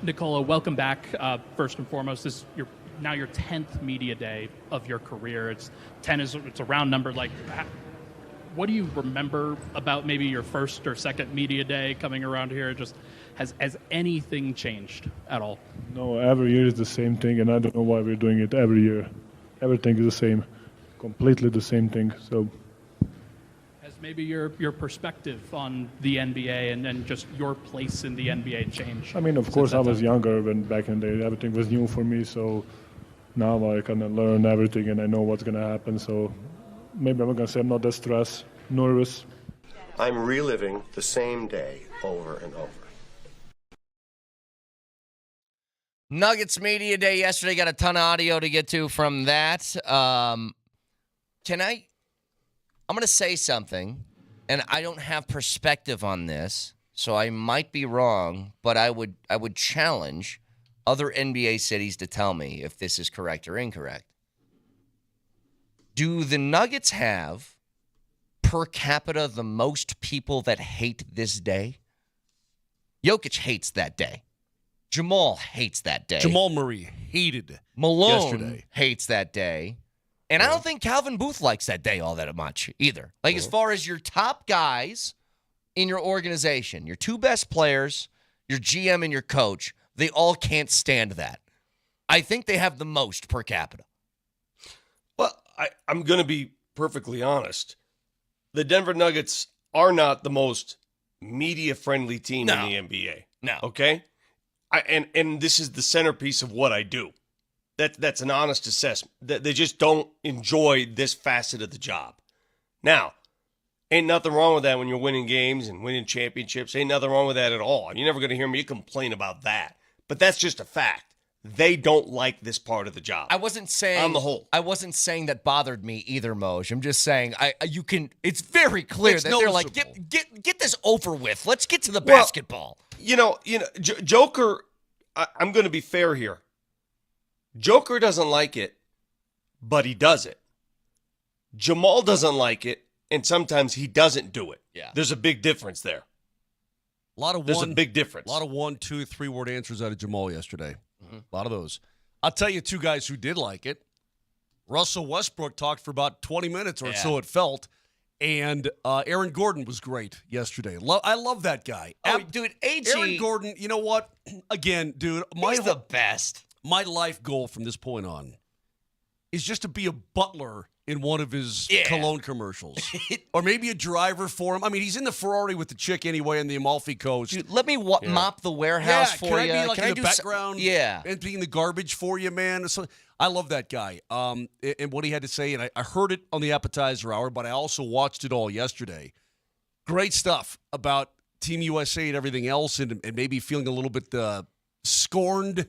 Nicola, welcome back. First and foremost, this is now your 10th media day of your career. It's a round number. Like, what do you remember about maybe your first or second media day coming around here? Just has anything changed at all? No, every year is the same thing, and I don't know why we're doing it every year. Everything is the same, completely the same thing. So, has maybe your perspective on the NBA and just your place in the NBA changed? I mean, of course, I was younger when back in the day everything was new for me. So now I kind of learn everything, and I know what's gonna happen. So maybe I'm not gonna say I'm not that stressed, nervous. I'm reliving the same day over and over. Nuggets Media Day yesterday. Got a ton of audio to get to from that. I'm going to say something, and I don't have perspective on this, so I might be wrong, but I would challenge other NBA cities to tell me if this is correct or incorrect. Do the Nuggets have, per capita, the most people that hate this day? Jokic hates that day. Jamal hates that day. Jamal Murray hated Malone yesterday. Hates that day. And I don't think Calvin Booth likes that day all that much either. Like, as far as your top guys in your organization, your two best players, your GM and your coach, they all can't stand that. I think they have the most per capita. Well, I'm going to be perfectly honest. The Denver Nuggets are not the most media-friendly team in the NBA. No. Okay? And this is the centerpiece of what I do. That's an honest assessment. They just don't enjoy this facet of the job. Now, ain't nothing wrong with that when you're winning games and winning championships. Ain't nothing wrong with that at all. You're never going to hear me complain about that. But that's just a fact. They don't like this part of the job. I wasn't saying on the whole. I wasn't saying that bothered me either, Moj. I'm just saying you can. It's very clear that they're like, get this over with. Let's get to the basketball. Joker. I'm going to be fair here. Joker doesn't like it, but he does it. Jamal doesn't like it, and sometimes he doesn't do it. Yeah, there's a big difference there. There's a big difference. A lot of 1, 2, 3 word answers out of Jamal yesterday. A lot of those. I'll tell you two guys who did like it. Russell Westbrook talked for about 20 minutes or so it felt. And Aaron Gordon was great yesterday. I love that guy. Dude, AG. Aaron Gordon, you know what? Again, dude. He's the best. My life goal from this point on is just to be a butler in one of his cologne commercials. Or maybe a driver for him. I mean, he's in the Ferrari with the chick anyway on the Amalfi Coast. Dude, let me mop the warehouse for you. Can I be like can in I the do background? Yeah. Emptying the garbage for you, man. So, I love that guy. And what he had to say, and I heard it on the appetizer hour, but I also watched it all yesterday. Great stuff about Team USA and everything else, and maybe feeling a little bit scorned.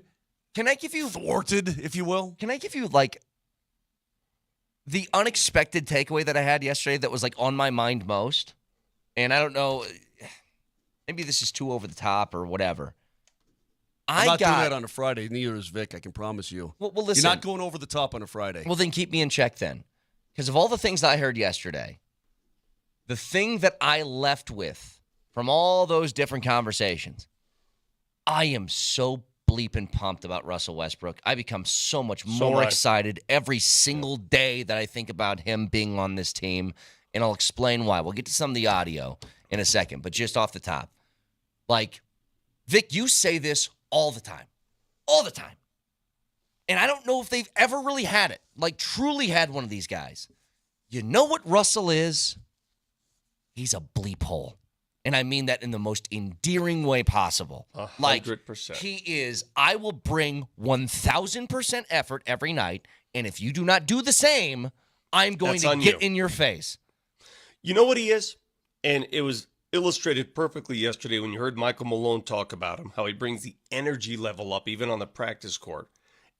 Can I give you thwarted, if you will? Can I give you like the unexpected takeaway that I had yesterday that was like on my mind most? And I don't know, maybe this is too over the top or whatever. I'm not doing that on a Friday. Neither is Vic, I can promise you. Well, listen. You're not going over the top on a Friday. Well, then keep me in check then. Because of all the things I heard yesterday, the thing that I left with from all those different conversations, I am so bleeping pumped about Russell Westbrook. I become so much more excited every single day that I think about him being on this team, and I'll explain why. We'll get to some of the audio in a second, but just off the top. Like, Vic, you say this all the time. All the time. And I don't know if they've ever really had it, like truly had one of these guys. You know what Russell is? He's a bleep hole. And I mean that in the most endearing way possible. 100%. Like, he is, I will bring 1,000% effort every night, and if you do not do the same, I'm going to get in your face. You know what he is? And it was illustrated perfectly yesterday when you heard Michael Malone talk about him, how he brings the energy level up even on the practice court.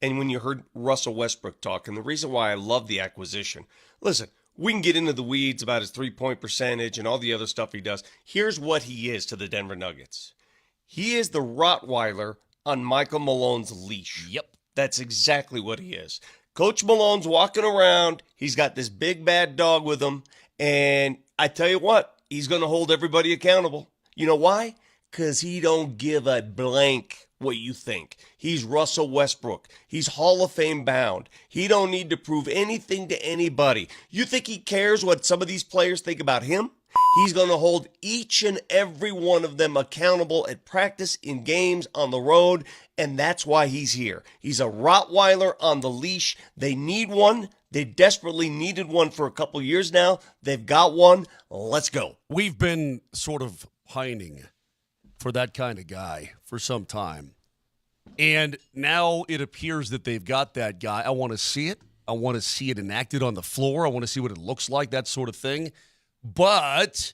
And when you heard Russell Westbrook talk, and the reason why I love the acquisition, listen, we can get into the weeds about his three-point percentage and all the other stuff he does. Here's what he is to the Denver Nuggets. He is the Rottweiler on Michael Malone's leash. Yep. That's exactly what he is. Coach Malone's walking around. He's got this big bad dog with him. And I tell you what, he's going to hold everybody accountable. You know why? Because he don't give a blank what you think. He's Russell Westbrook. He's Hall of Fame bound. He don't need to prove anything to anybody. You think he cares what some of these players think about him? He's going to hold each and every one of them accountable at practice, in games, on the road, and that's why he's here. He's a Rottweiler on the leash. They need one. They desperately needed one for a couple years now. They've got one. Let's go. We've been sort of pining for that kind of guy for some time. And now it appears that they've got that guy. I want to see it. I want to see it enacted on the floor. I want to see what it looks like, that sort of thing. But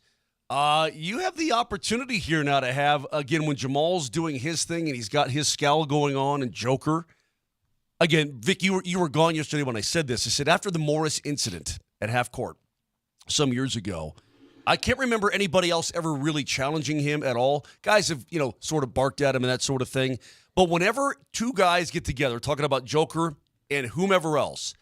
you have the opportunity here now to have, again, when Jamal's doing his thing and he's got his scowl going on and Joker. Again, Vic, you were gone yesterday when I said this. I said after the Morris incident at half court some years ago, I can't remember anybody else ever really challenging him at all. Guys have, sort of barked at him and that sort of thing. But whenever two guys get together talking about Joker and whomever else,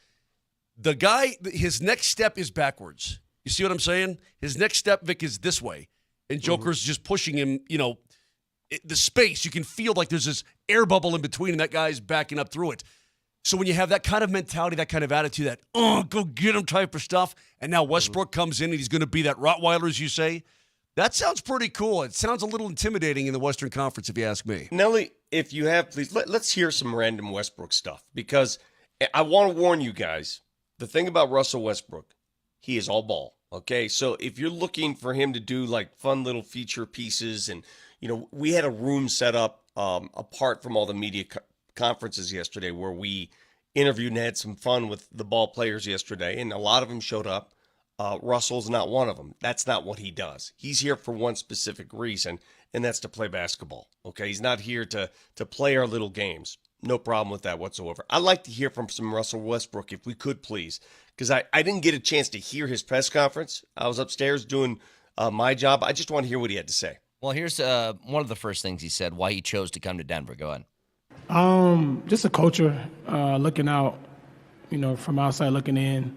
the guy, his next step is backwards. You see what I'm saying? His next step, Vic, is this way. And Joker's just pushing him, the space. You can feel like there's this air bubble in between, and that guy's backing up through it. So when you have that kind of mentality, that kind of attitude, that, go get him type of stuff, and now Westbrook comes in and he's going to be that Rottweiler, as you say, that sounds pretty cool. It sounds a little intimidating in the Western Conference, if you ask me. Nelly, if you have, please, let's hear some random Westbrook stuff, because I want to warn you guys, the thing about Russell Westbrook, he is all ball, okay? So if you're looking for him to do like fun little feature pieces, and, we had a room set up apart from all the media conferences yesterday where we interviewed and had some fun with the ball players yesterday, and a lot of them showed up. Russell's not one of them. That's not what he does. He's here for one specific reason, and that's to play basketball, okay? He's not here to play our little games. No problem with that whatsoever. I'd like to hear from some Russell Westbrook, if we could, please, because I didn't get a chance to hear his press conference. I was upstairs doing my job. I just want to hear what he had to say. Well, here's one of the first things he said, why he chose to come to Denver. Go ahead. Just a culture, looking out, from outside looking in.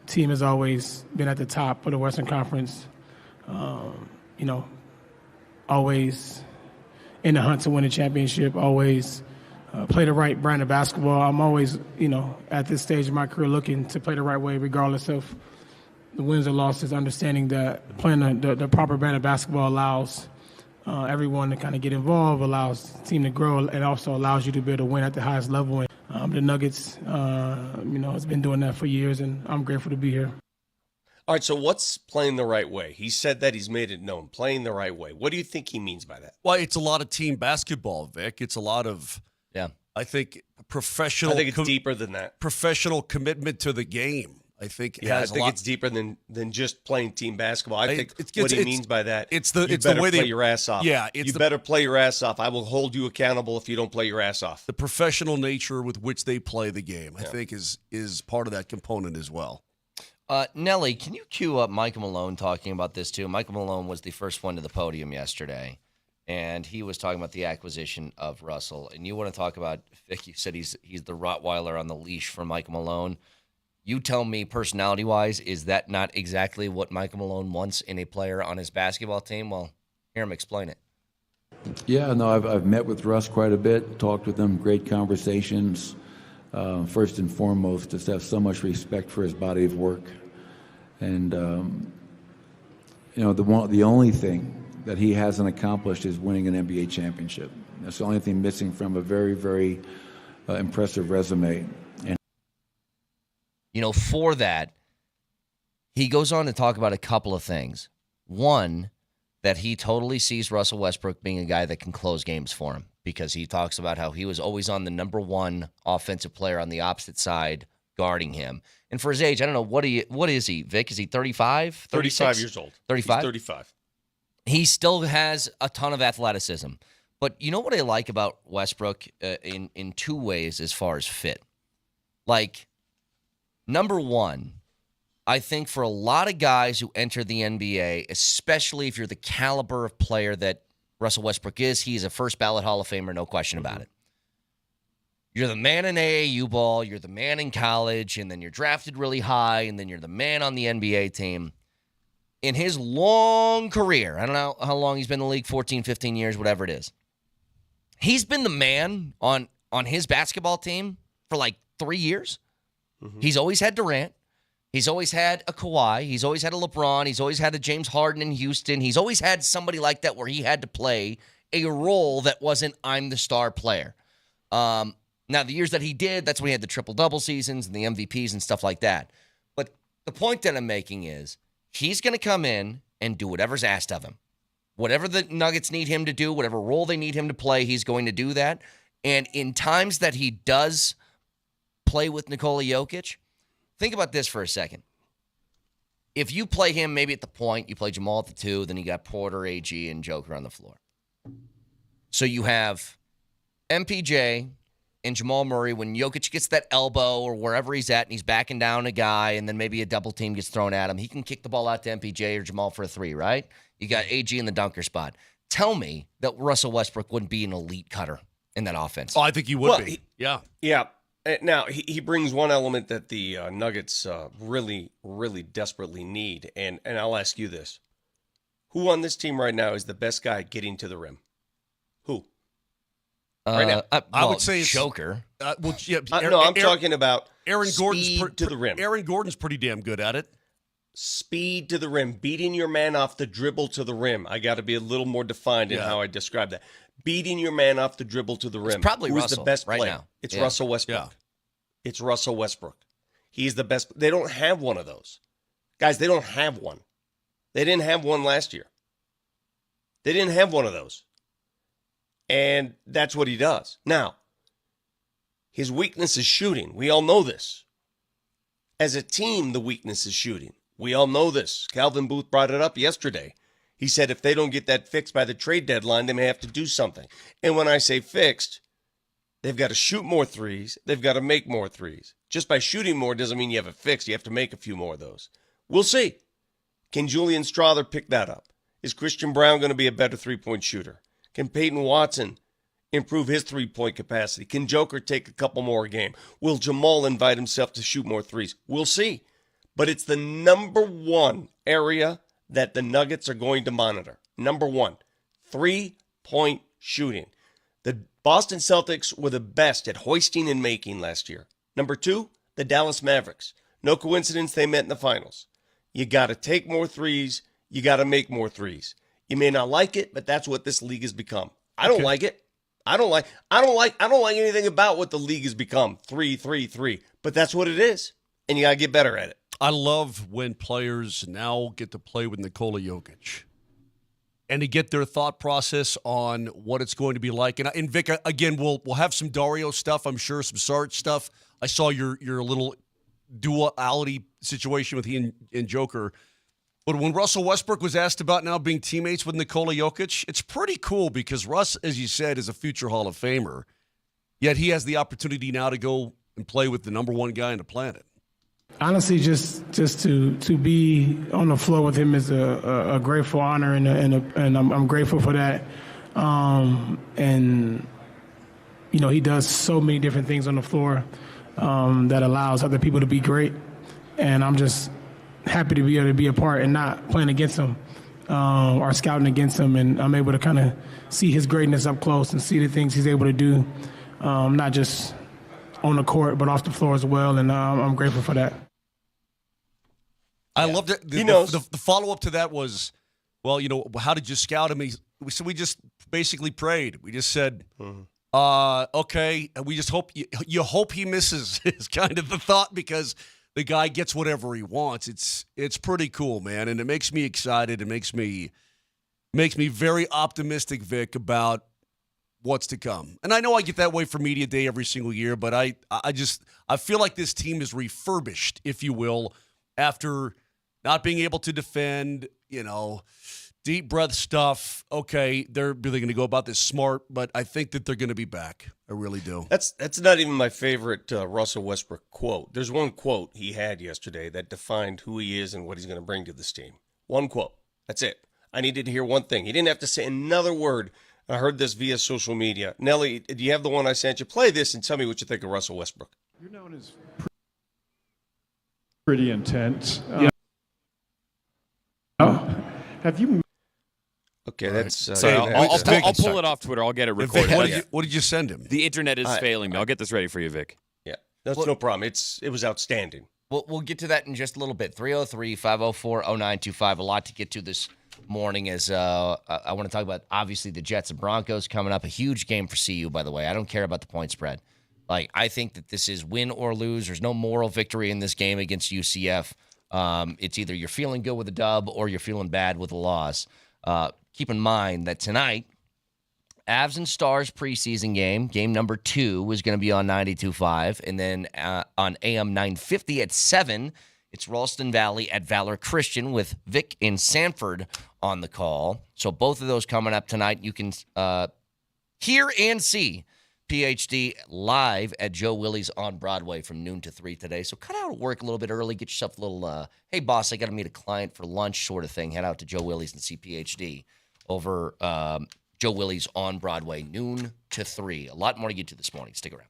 Team has always been at the top of the Western Conference. Always in the hunt to win a championship, always play the right brand of basketball. I'm always, at this stage of my career looking to play the right way regardless of the wins or losses, understanding that playing the proper brand of basketball allows everyone to kind of get involved, allows the team to grow, and also allows you to be able to win at the highest level. And the Nuggets, has been doing that for years, and I'm grateful to be here. All right, so what's playing the right way? He said that, he's made it known, playing the right way. What do you think he means by that? Well, it's a lot of team basketball, Vic. It's a lot of, I think, professional. I think it's deeper than that. Professional commitment to the game. I think it's deeper than just playing team basketball. I think what he means by that, it's the way they play your ass off. Yeah, you better play your ass off. I will hold you accountable if you don't play your ass off. The professional nature with which they play the game, I think, is part of that component as well. Nelly, can you cue up Michael Malone talking about this too? Michael Malone was the first one to the podium yesterday, and he was talking about the acquisition of Russell. And you want to talk about, Vic, you said he's the Rottweiler on the leash for Michael Malone. You tell me, personality-wise, is that not exactly what Michael Malone wants in a player on his basketball team? Well, hear him explain it. Yeah, no, I've met with Russ quite a bit, talked with him, great conversations. First and foremost, just have so much respect for his body of work. And, the only thing that he hasn't accomplished is winning an NBA championship. That's the only thing missing from a very, very impressive resume. And for that, he goes on to talk about a couple of things. One, that he totally sees Russell Westbrook being a guy that can close games for him, because he talks about how he was always on the number one offensive player on the opposite side guarding him. And for his age, I don't know, what is he, Vic? Is he 35? 35 years old. 35? He's 35. He still has a ton of athleticism. But you know what I like about Westbrook in two ways as far as fit? Like, number one, I think for a lot of guys who enter the NBA, especially if you're the caliber of player that Russell Westbrook is, he's a first ballot Hall of Famer, no question about it. You're the man in AAU ball, you're the man in college, and then you're drafted really high, and then you're the man on the NBA team. In his long career, I don't know how long he's been in the league, 14, 15 years, whatever it is, He's been the man on his basketball team for like 3 years. Mm-hmm. He's always had Durant. He's always had a Kawhi. He's always had a LeBron. He's always had a James Harden in Houston. He's always had somebody like that where he had to play a role that wasn't I'm the star player. Now, the years that he did, that's when he had the triple-double seasons and the MVPs and stuff like that. But the point that I'm making is he's going to come in and do whatever's asked of him. Whatever the Nuggets need him to do, whatever role they need him to play, he's going to do that. And in times that he does play with Nikola Jokic, think about this for a second. If you play him maybe at the point, you play Jamal at the 2, then you got Porter, AG, and Joker on the floor. So you have MPJ and Jamal Murray when Jokic gets that elbow or wherever he's at and he's backing down a guy and then maybe a double team gets thrown at him. He can kick the ball out to MPJ or Jamal for a 3, right? You got AG in the dunker spot. Tell me that Russell Westbrook wouldn't be an elite cutter in that offense. Oh, I think he would be. Yeah. Now, he brings one element that the Nuggets really, really desperately need. And I'll ask you this. Who on this team right now is the best guy getting to the rim? Who? Right now. I would say it's Joker. I'm talking about Aaron Gordon's speed to the rim. Aaron Gordon's pretty damn good at it. Speed to the rim. Beating your man off the dribble to the rim. I got to be a little more defined in how I describe that. Beating your man off the dribble to the rim. It's probably Who's Russell the best right player? now. It's Yeah. Russell Westbrook. Yeah. It's Russell Westbrook. He's the best. They don't have one of those. Guys, they don't have one. They didn't have one last year. They didn't have one of those. And that's what he does. Now, his weakness is shooting. We all know this. As a team, the weakness is shooting. We all know this. Calvin Booth brought it up yesterday. He said if they don't get that fixed by the trade deadline, they may have to do something. And when I say fixed, they've got to shoot more threes. They've got to make more threes. Just by shooting more doesn't mean you have it fixed. You have to make a few more of those. We'll see. Can Julian Strawther pick that up? Is Christian Brown going to be a better three-point shooter? Can Peyton Watson improve his three-point capacity? Can Joker take a couple more a game? Will Jamal invite himself to shoot more threes? We'll see. But it's the number one area that the Nuggets are going to monitor. Number one, three-point shooting. The Boston Celtics were the best at hoisting and making last year. Number two, the Dallas Mavericks. No coincidence they met in the finals. You got to take more threes. You got to make more threes. You may not like it, but that's what this league has become. I don't like it. I don't like anything about what the league has become. 3-3-3. But that's what it is. And you got to get better at it. I love when players now get to play with Nikola Jokic and to get their thought process on what it's going to be like. And Vic, again, we'll have some Dario stuff, I'm sure, some Saric stuff. I saw your little duality situation with he and Joker. But when Russell Westbrook was asked about now being teammates with Nikola Jokic, it's pretty cool because Russ, as you said, is a future Hall of Famer. Yet he has the opportunity now to go and play with the number one guy on the planet. Honestly, just to be on the floor with him is a grateful honor, and I'm grateful for that. And you know, he does so many different things on the floor that allows other people to be great, and I'm just happy to be able to be a part and not playing against him or scouting against him, and I'm able to kind of see his greatness up close and see the things he's able to do, not just on the court but off the floor as well, and I'm grateful for that. I loved it. The follow-up to that was, well, you know, how did you scout him? We just basically prayed. We just said, okay, and we just hope you hope he misses is kind of the thought, because the guy gets whatever he wants. It's pretty cool, man, and it makes me excited. It makes me very optimistic, Vic, about what's to come. And I know I get that way for Media Day every single year, but I feel like this team is refurbished, if you will, after not being able to defend, you know, deep breath stuff. Okay, they're really going to go about this smart, but I think that they're going to be back. I really do. That's not even my favorite Russell Westbrook quote. There's one quote he had yesterday that defined who he is and what he's going to bring to this team. One quote. That's it. I needed to hear one thing. He didn't have to say another word. I heard this via social media. Nelly, do you have the one I sent you? Play this and tell me what you think of Russell Westbrook. You're known as pretty intense. Have you? Okay, that's So I'll pull it off Twitter. I'll get it Vic, recorded. what did you send him? The internet is failing me. I'll get this ready for you, Vic. Yeah, that's no problem. It was outstanding. We'll get to that in just a little bit. 303-504-0925. A lot to get to this morning as I want to talk about, obviously, the Jets and Broncos coming up. A huge game for CU, by the way. I don't care about the point spread. Like, I think that this is win or lose. There's no moral victory in this game against UCF. It's either you're feeling good with a dub or you're feeling bad with a loss. Keep in mind that tonight, Avs and Stars preseason game number 2, is going to be on 92.5. And then on AM 950 at 7, it's Ralston Valley at Valor Christian with Vic and Sanford on the call. So both of those coming up tonight. You can hear and see PhD live at Joe Willie's on Broadway from noon to 3 today. So cut out of work a little bit early. Get yourself a little, hey, boss, I got to meet a client for lunch sort of thing. Head out to Joe Willie's and see PhD over Joe Willie's on Broadway, noon to 3. A lot more to get to this morning. Stick around.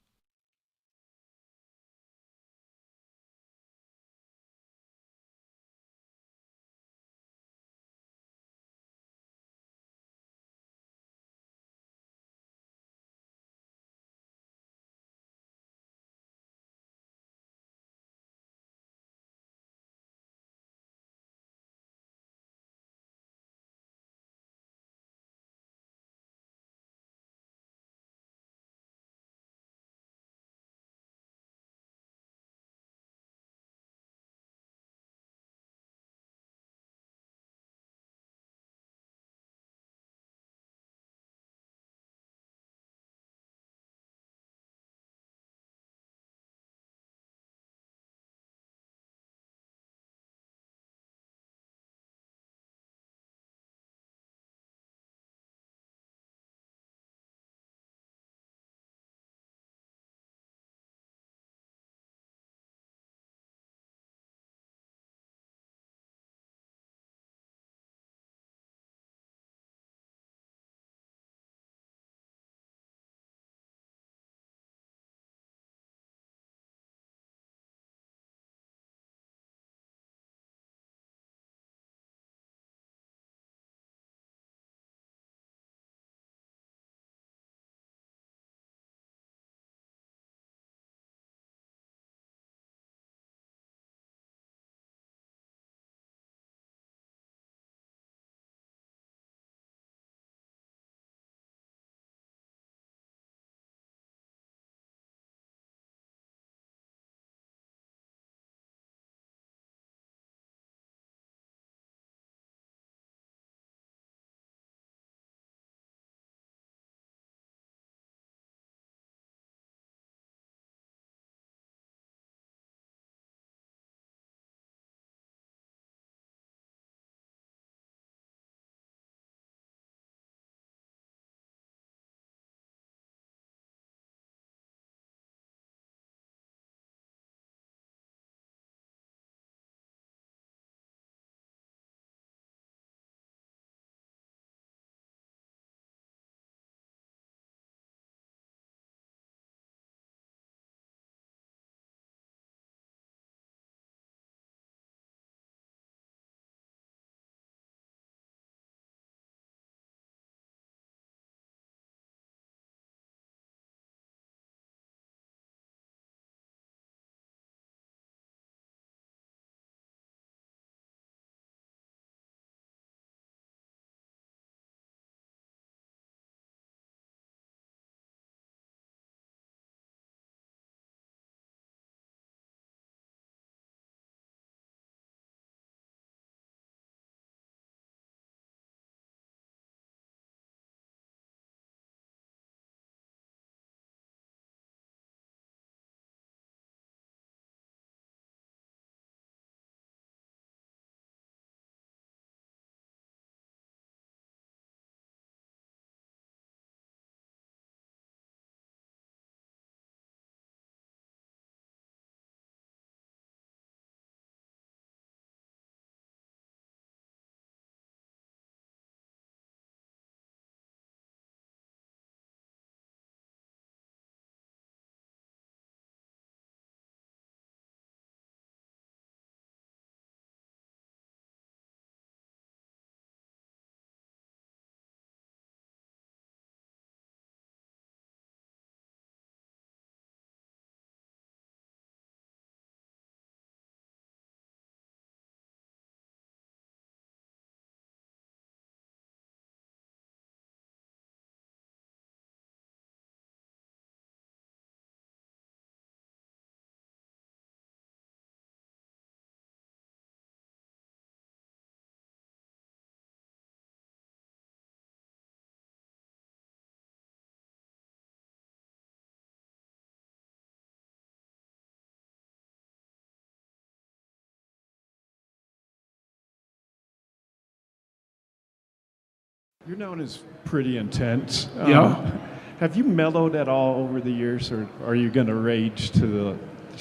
You're known as pretty intense. Yeah. Have you mellowed at all over the years, or are you going to rage to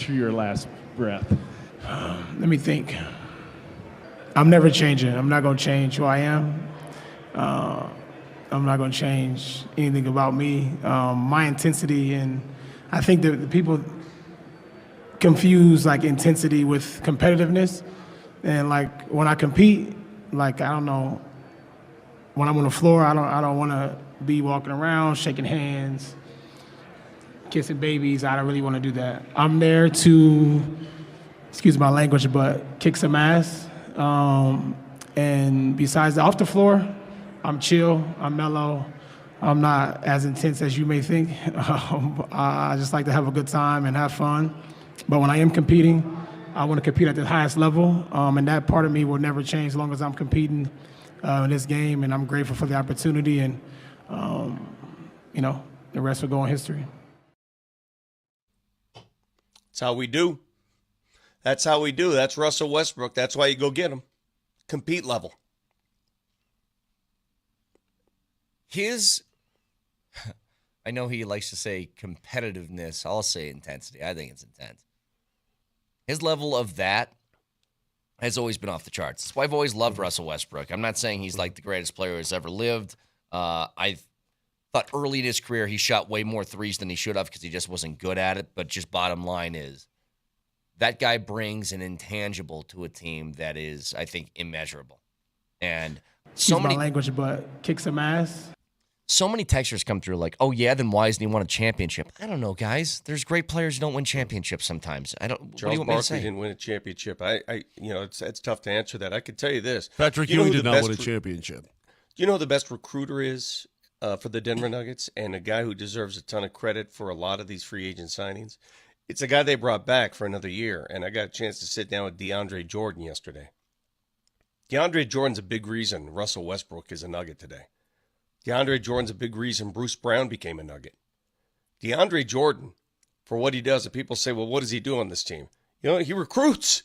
your last breath? Let me think. I'm never changing. I'm not going to change who I am. I'm not going to change anything about me. My intensity, and I think that the people confuse like intensity with competitiveness. And like when I compete, like I don't know, when I'm on the floor, I don't want to be walking around shaking hands, kissing babies. I don't really want to do that. I'm there to, excuse my language, but kick some ass. And besides that, off the floor, I'm chill, I'm mellow, I'm not as intense as you may think. I just like to have a good time and have fun. But when I am competing, I want to compete at the highest level, and that part of me will never change as long as I'm competing in this game, and I'm grateful for the opportunity, and the rest will go in history. That's how we do. That's how we do. That's Russell Westbrook. That's why you go get him. Compete level. I know he likes to say competitiveness. I'll say intensity. I think it's intense. His level of that has always been off the charts. That's why I've always loved Russell Westbrook. I'm not saying he's like the greatest player who's ever lived. I thought early in his career he shot way more threes than he should have because he just wasn't good at it. But just bottom line is that guy brings an intangible to a team that is, I think, immeasurable. And so many language, but kick some ass. So many textures come through like, oh, yeah, then why hasn't he won a championship? I don't know, guys. There's great players who don't win championships sometimes. Charles Barkley didn't win a championship. It's tough to answer that. I could tell you this. Patrick Ewing did not win a championship. Do you know who the best recruiter is for the Denver Nuggets and a guy who deserves a ton of credit for a lot of these free agent signings? It's a guy they brought back for another year, and I got a chance to sit down with DeAndre Jordan yesterday. DeAndre Jordan's a big reason Russell Westbrook is a Nugget today. DeAndre Jordan's a big reason Bruce Brown became a Nugget. DeAndre Jordan, for what he does, and people say, well, what does he do on this team? He recruits,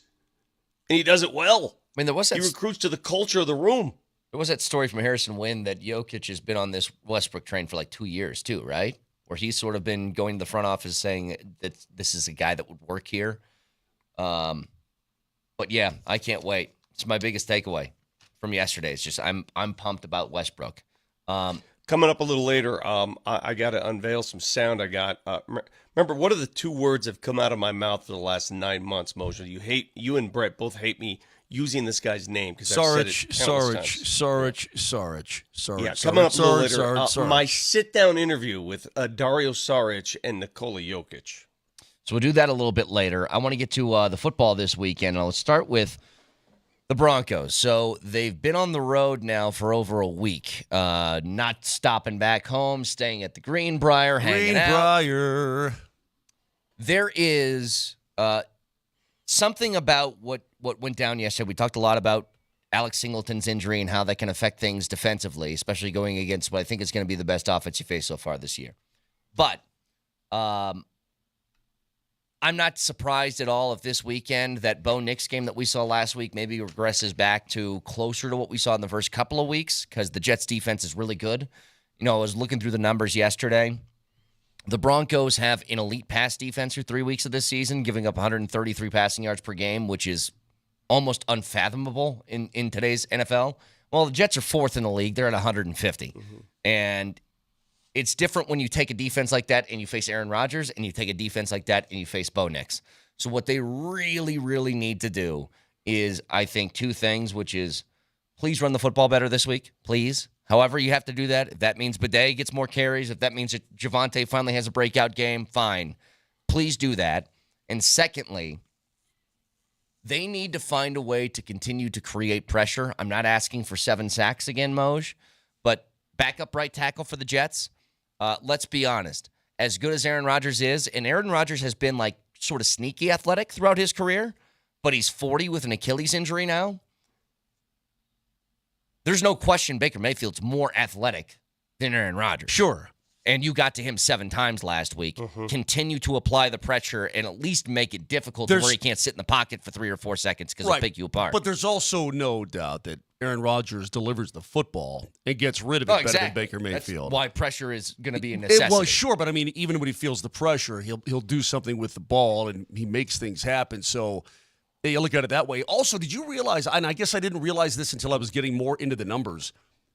and he does it well. I mean, he recruits to the culture of the room. There was that story from Harrison Wind that Jokic has been on this Westbrook train for like 2 years too, right? Where he's sort of been going to the front office saying that this is a guy that would work here. But yeah, I can't wait. It's my biggest takeaway from yesterday. It's just I'm pumped about Westbrook. Coming up a little later, I got to unveil some sound I got. Remember, what are the two words that have come out of my mouth for the last 9 months, Moshe? You and Brett both hate me using this guy's name because I've said it Saric. Yeah, coming up a little later, my sit-down interview with Dario Saric and Nikola Jokic. So we'll do that a little bit later. I want to get to the football this weekend. I'll start with the Broncos. So they've been on the road now for over a week, not stopping back home, staying at the Greenbrier, hanging out. There is something about what went down yesterday. We talked a lot about Alex Singleton's injury and how that can affect things defensively, especially going against what I think is going to be the best offense you face so far this year. But I'm not surprised at all if this weekend that Bo Nix game that we saw last week maybe regresses back to closer to what we saw in the first couple of weeks because the Jets' defense is really good. I was looking through the numbers yesterday. The Broncos have an elite pass defense through 3 weeks of this season, giving up 133 passing yards per game, which is almost unfathomable in today's NFL. Well, the Jets are fourth in the league. They're at 150. Mm-hmm. And it's different when you take a defense like that and you face Aaron Rodgers, and you take a defense like that and you face Bo Nix. So what they really, really need to do is, I think, two things, which is please run the football better this week, please. However you have to do that. If that means Bidet gets more carries, if that means that Javonte finally has a breakout game, fine. Please do that. And secondly, they need to find a way to continue to create pressure. I'm not asking for 7 sacks again, Moj, but backup right tackle for the Jets. Let's be honest. As good as Aaron Rodgers is, and Aaron Rodgers has been like sort of sneaky athletic throughout his career, but he's 40 with an Achilles injury now. There's no question Baker Mayfield's more athletic than Aaron Rodgers. Sure. and you got to him 7 times last week, continue to apply the pressure and at least make it difficult to where he can't sit in the pocket for 3 or 4 seconds because he'll pick you apart. But there's also no doubt that Aaron Rodgers delivers the football and gets rid of it better than Baker Mayfield. That's why pressure is going to be a necessity. Well, sure, but I mean, even when he feels the pressure, he'll do something with the ball, and he makes things happen. So you look at it that way. Also, did you realize, and I guess I didn't realize this until I was getting more into the numbers,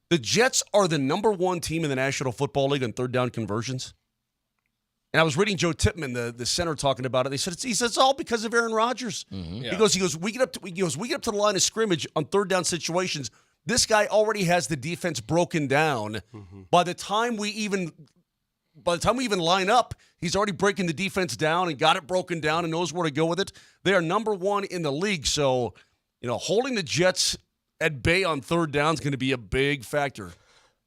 the Jets are the number 1 team in the National Football League on third down conversions? And I was reading Joe Tippmann, the center, talking about it. He said it's all because of Aaron Rodgers. Yeah. He goes, we get up to the line of scrimmage on third down situations. This guy already has the defense broken down. By the time we even line up, he's already breaking the defense down and got it broken down and knows where to go with it. They are number 1 in the league. So, holding the Jets at bay on third down is going to be a big factor.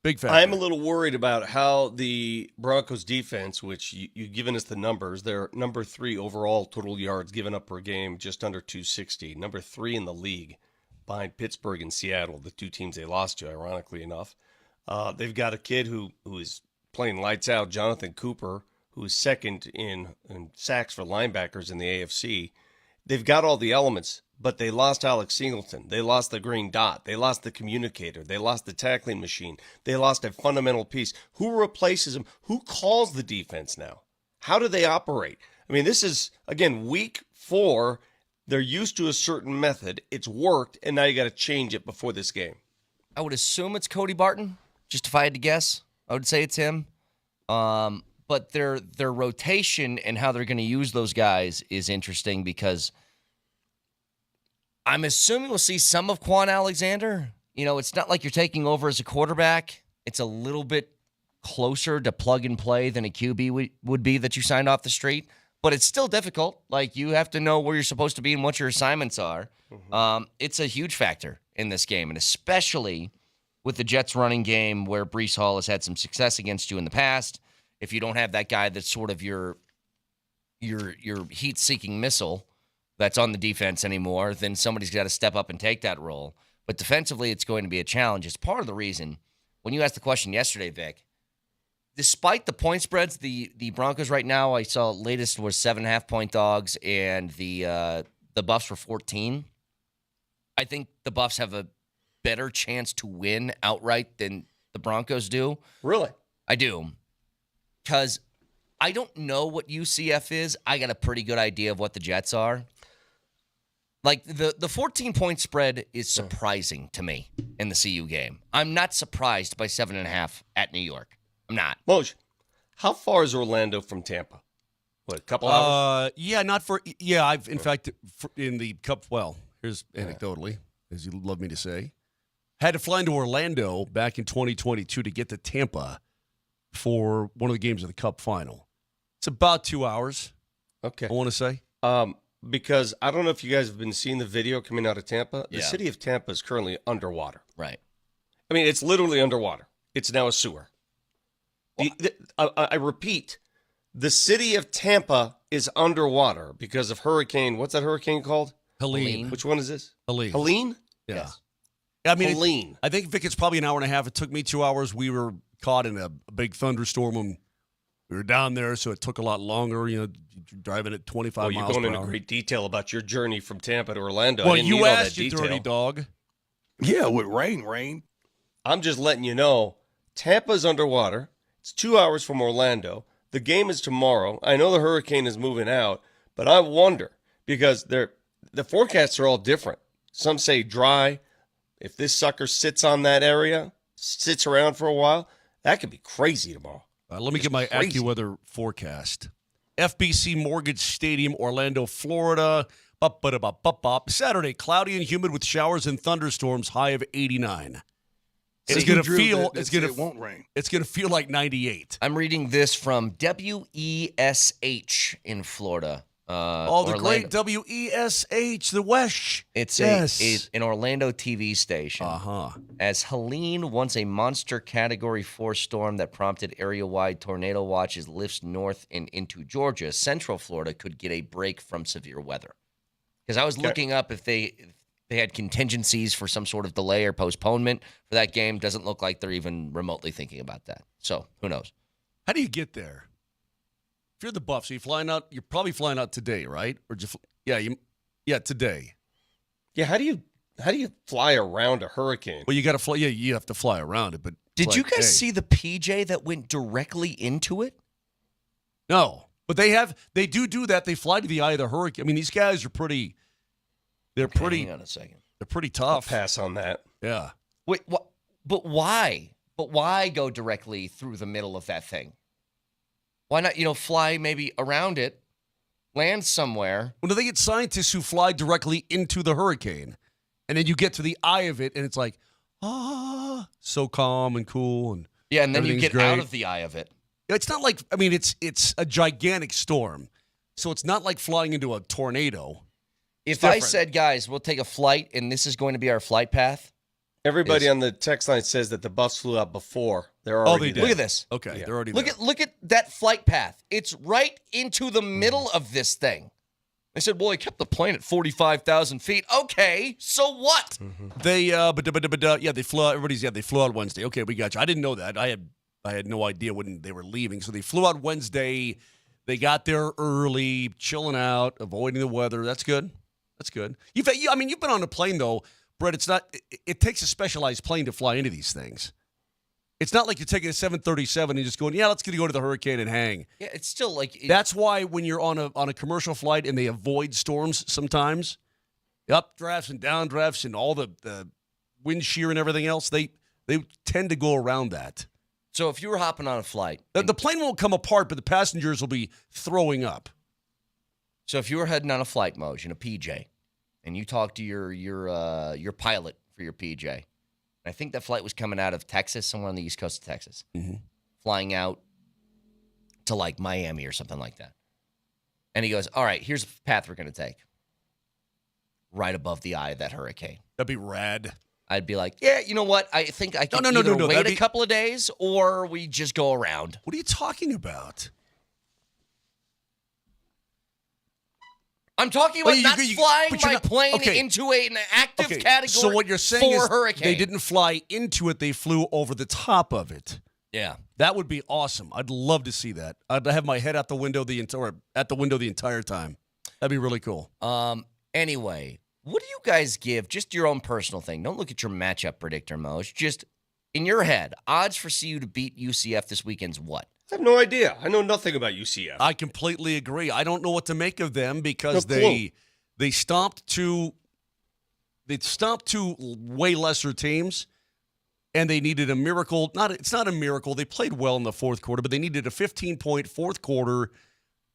Big factor. I'm a little worried about how the Broncos defense, which you've given us the numbers, they're number 3 overall total yards given up per game, just under 260. Number 3 in the league, behind Pittsburgh and Seattle, the 2 teams they lost to, ironically enough. They've got a kid who is playing lights out, Jonathan Cooper, who is second in sacks for linebackers in the AFC. They've got all the elements, but they lost Alex Singleton. They lost the green dot. They lost the communicator. They lost the tackling machine. They lost a fundamental piece. Who replaces him? Who calls the defense now? How do they operate? I mean, this is, again, week 4. They're used to a certain method. It's worked, and now you got to change it before this game. I would assume it's Cody Barton, just if I had to guess. I would say it's him. But their rotation and how they're going to use those guys is interesting because I'm assuming we'll see some of Quan Alexander. It's not like you're taking over as a quarterback. It's a little bit closer to plug and play than a QB would be that you signed off the street. But it's still difficult. Like, you have to know where you're supposed to be and what your assignments are. It's a huge factor in this game, and especially with the Jets running game where Breece Hall has had some success against you in the past. If you don't have that guy that's sort of your heat-seeking missile that's on the defense anymore, then somebody's got to step up and take that role. But defensively, it's going to be a challenge. It's part of the reason, when you asked the question yesterday, Vic, despite the point spreads, the Broncos right now, I saw latest was 7.5-point dogs, and the Buffs were 14. I think the Buffs have a better chance to win outright than the Broncos do. Really? I do. Because I don't know what UCF is. I got a pretty good idea of what the Jets are. Like, the 14-point spread is surprising to me in the CU game. I'm not surprised by 7.5 at New York. I'm not. Moj, how far is Orlando from Tampa? What, a couple hours? I've, in fact, in the Cup, here's anecdotally, as you love me to say, had to fly into Orlando back in 2022 to get to Tampa for one of the games of the Cup final. It's about 2 hours. Okay. I want to say. Because I don't know if you guys have been seeing the video coming out of Tampa. The city of Tampa is currently underwater. Right. I mean, it's literally underwater. It's now a sewer. I repeat, the city of Tampa is underwater because of hurricane. What's that hurricane called? Helene. Which one is this? Helene. Helene? Yeah. Yes. I mean, Helene. I think, Vic, it's probably an hour and a half. It took me 2 hours. We were caught in a big thunderstorm when we were down there, so it took a lot longer, driving at 25 miles per hour. You're going into great detail about your journey from Tampa to Orlando. Well, I didn't you need all asked, that you detail. dirty dog. Yeah, with rain. I'm just letting you know, Tampa's underwater. It's 2 hours from Orlando. The game is tomorrow. I know the hurricane is moving out, but I wonder, because the forecasts are all different. Some say dry. If this sucker sits on that area, sits around for a while, that could be crazy tomorrow. Let me get my AccuWeather forecast. FBC Mortgage Stadium, Orlando, Florida. Saturday, cloudy and humid with showers and thunderstorms, high of 89. It's going to feel it won't rain. It's going to feel like 98. I'm reading this from WESH in Florida. The Orlando. great WESH, the WESH. It's yes. an Orlando TV station. As Helene, once a monster Category 4 storm that prompted area-wide tornado watches, lifts north and into Georgia, Central Florida could get a break from severe weather. Because I was looking up if they had contingencies for some sort of delay or postponement for that game. Doesn't look like they're even remotely thinking about that. So, who knows? How do you get there? If you're the Buffs, are you flying out? You're probably flying out today, right? Or just today. Yeah, how do you fly around a hurricane? Well, you got to fly. Yeah, you have to fly around it. But did you guys see the PJ that went directly into it? No, but they do that. They fly to the eye of the hurricane. I mean, these guys are pretty. They're pretty. Hang on a second. They're pretty tough. I'll pass on that. Yeah. Wait, what? But why? But why go directly through the middle of that thing? Why not, fly maybe around it, land somewhere? Well, do they get scientists who fly directly into the hurricane, and then you get to the eye of it, and it's like, so calm and cool, and and then you get great. out of the eye of it. It's not like, I mean, it's a gigantic storm, so it's not like flying into a tornado. If I said, guys, we'll take a flight, and this is going to be our flight path. Everybody on the text line says that the Buffs flew out before. They're already Look at this. Okay, Yeah. they're already Look at that flight path. It's right into the middle of this thing. They said, well, they kept the plane at 45,000 feet. Okay, so what? They they flew out. They flew out Wednesday. Okay, we got you. I didn't know that. I had no idea when they were leaving. So they flew out Wednesday. They got there early, chilling out, avoiding the weather. That's good. That's good. You've been on a plane though, Brett. It's not. It takes a specialized plane to fly into these things. It's not like you're taking a 737 and just going, let's go to the hurricane and hang. Yeah, it's still like that's why when you're on a commercial flight and they avoid storms sometimes, updrafts and downdrafts and all the wind shear and everything else, they tend to go around that. So if you were hopping on a flight, the plane won't come apart, but the passengers will be throwing up. So if you were heading on a flight, Moj, in a PJ, and you talk to your pilot for your PJ. I think that flight was coming out of Texas, somewhere on the east coast of Texas, flying out to like Miami or something like that. And he goes, all right, here's the path we're going to take. Right above the eye of that hurricane. That'd be rad. I'd be like, yeah, you know what? I think I can either wait a couple of days or we just go around. What are you talking about? I'm talking about flying my plane into an active category. So what you're saying is hurricane. They didn't fly into it; they flew over the top of it. Yeah, that would be awesome. I'd love to see that. I'd have my head out the window the entire time. That'd be really cool. Anyway, what do you guys give? Just your own personal thing. Don't look at your matchup predictor, Moj. Just in your head, odds for CU to beat UCF this weekend's what? I have no idea. I know nothing about UCF. I completely agree. I don't know what to make of them because they stomped two way lesser teams, and they needed a miracle. It's not a miracle. They played well in the fourth quarter, but they needed a 15-point fourth quarter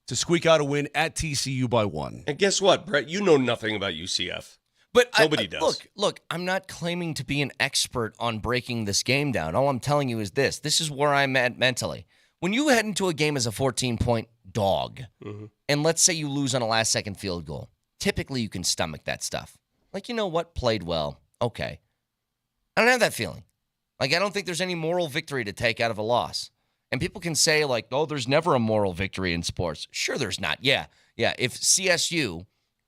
to squeak out a win at TCU by 1. And guess what, Brett? You know nothing about UCF. But nobody does. Look, I'm not claiming to be an expert on breaking this game down. All I'm telling you is this. This is where I'm at mentally. When you head into a game as a 14-point dog, and let's say you lose on a last-second field goal, typically you can stomach that stuff. Like, you know what? Played well. Okay. I don't have that feeling. Like, I don't think there's any moral victory to take out of a loss. And people can say, like, oh, there's never a moral victory in sports. Sure there's not. Yeah. If CSU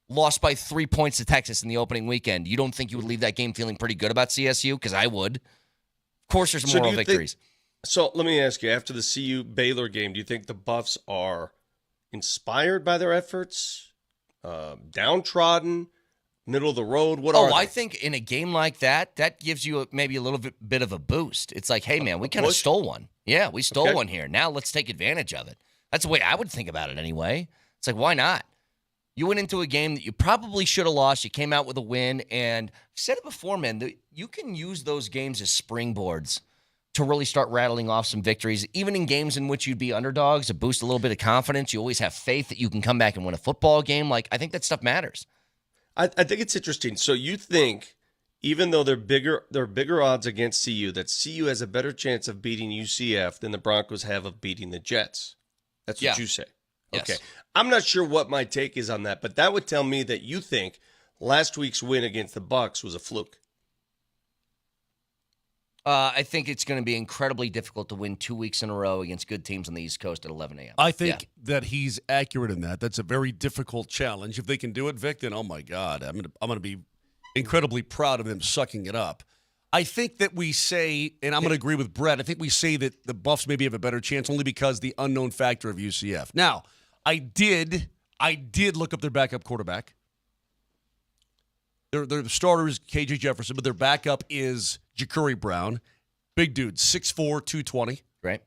lost by 3 points to Texas in the opening weekend, you don't think you would leave that game feeling pretty good about CSU? Because I would. Of course there's moral victories. So let me ask you, after the CU-Baylor game, do you think the Buffs are inspired by their efforts, downtrodden, middle of the road? What are they? I think in a game like that, that gives you maybe a little bit of a boost. It's like, hey, man, we kind of stole one. Yeah, we stole one here. Now let's take advantage of it. That's the way I would think about it anyway. It's like, why not? You went into a game that you probably should have lost. You came out with a win. And I've said it before, man, you can use those games as springboards to really start rattling off some victories. Even in games in which you'd be underdogs, to boost a little bit of confidence. You always have faith that you can come back and win a football game. Like, I think that stuff matters. I think it's interesting. So you think, even though they're bigger odds against CU, that CU has a better chance of beating UCF than the Broncos have of beating the Jets. That's what you say. Yes. Okay. I'm not sure what my take is on that, but that would tell me that you think last week's win against the Bucs was a fluke. I think it's going to be incredibly difficult to win 2 weeks in a row against good teams on the East Coast at 11 a.m. I think that he's accurate in that. That's a very difficult challenge. If they can do it, Vic, then oh my God, I'm going to be incredibly proud of them sucking it up. I think that we say, and I'm going to agree with Brett, I think we say that the Buffs maybe have a better chance only because the unknown factor of UCF. Now, I did look up their backup quarterback. Their starter is KJ Jefferson, but their backup is Ja'Cory Brown. Big dude, 6'4", 220. Right.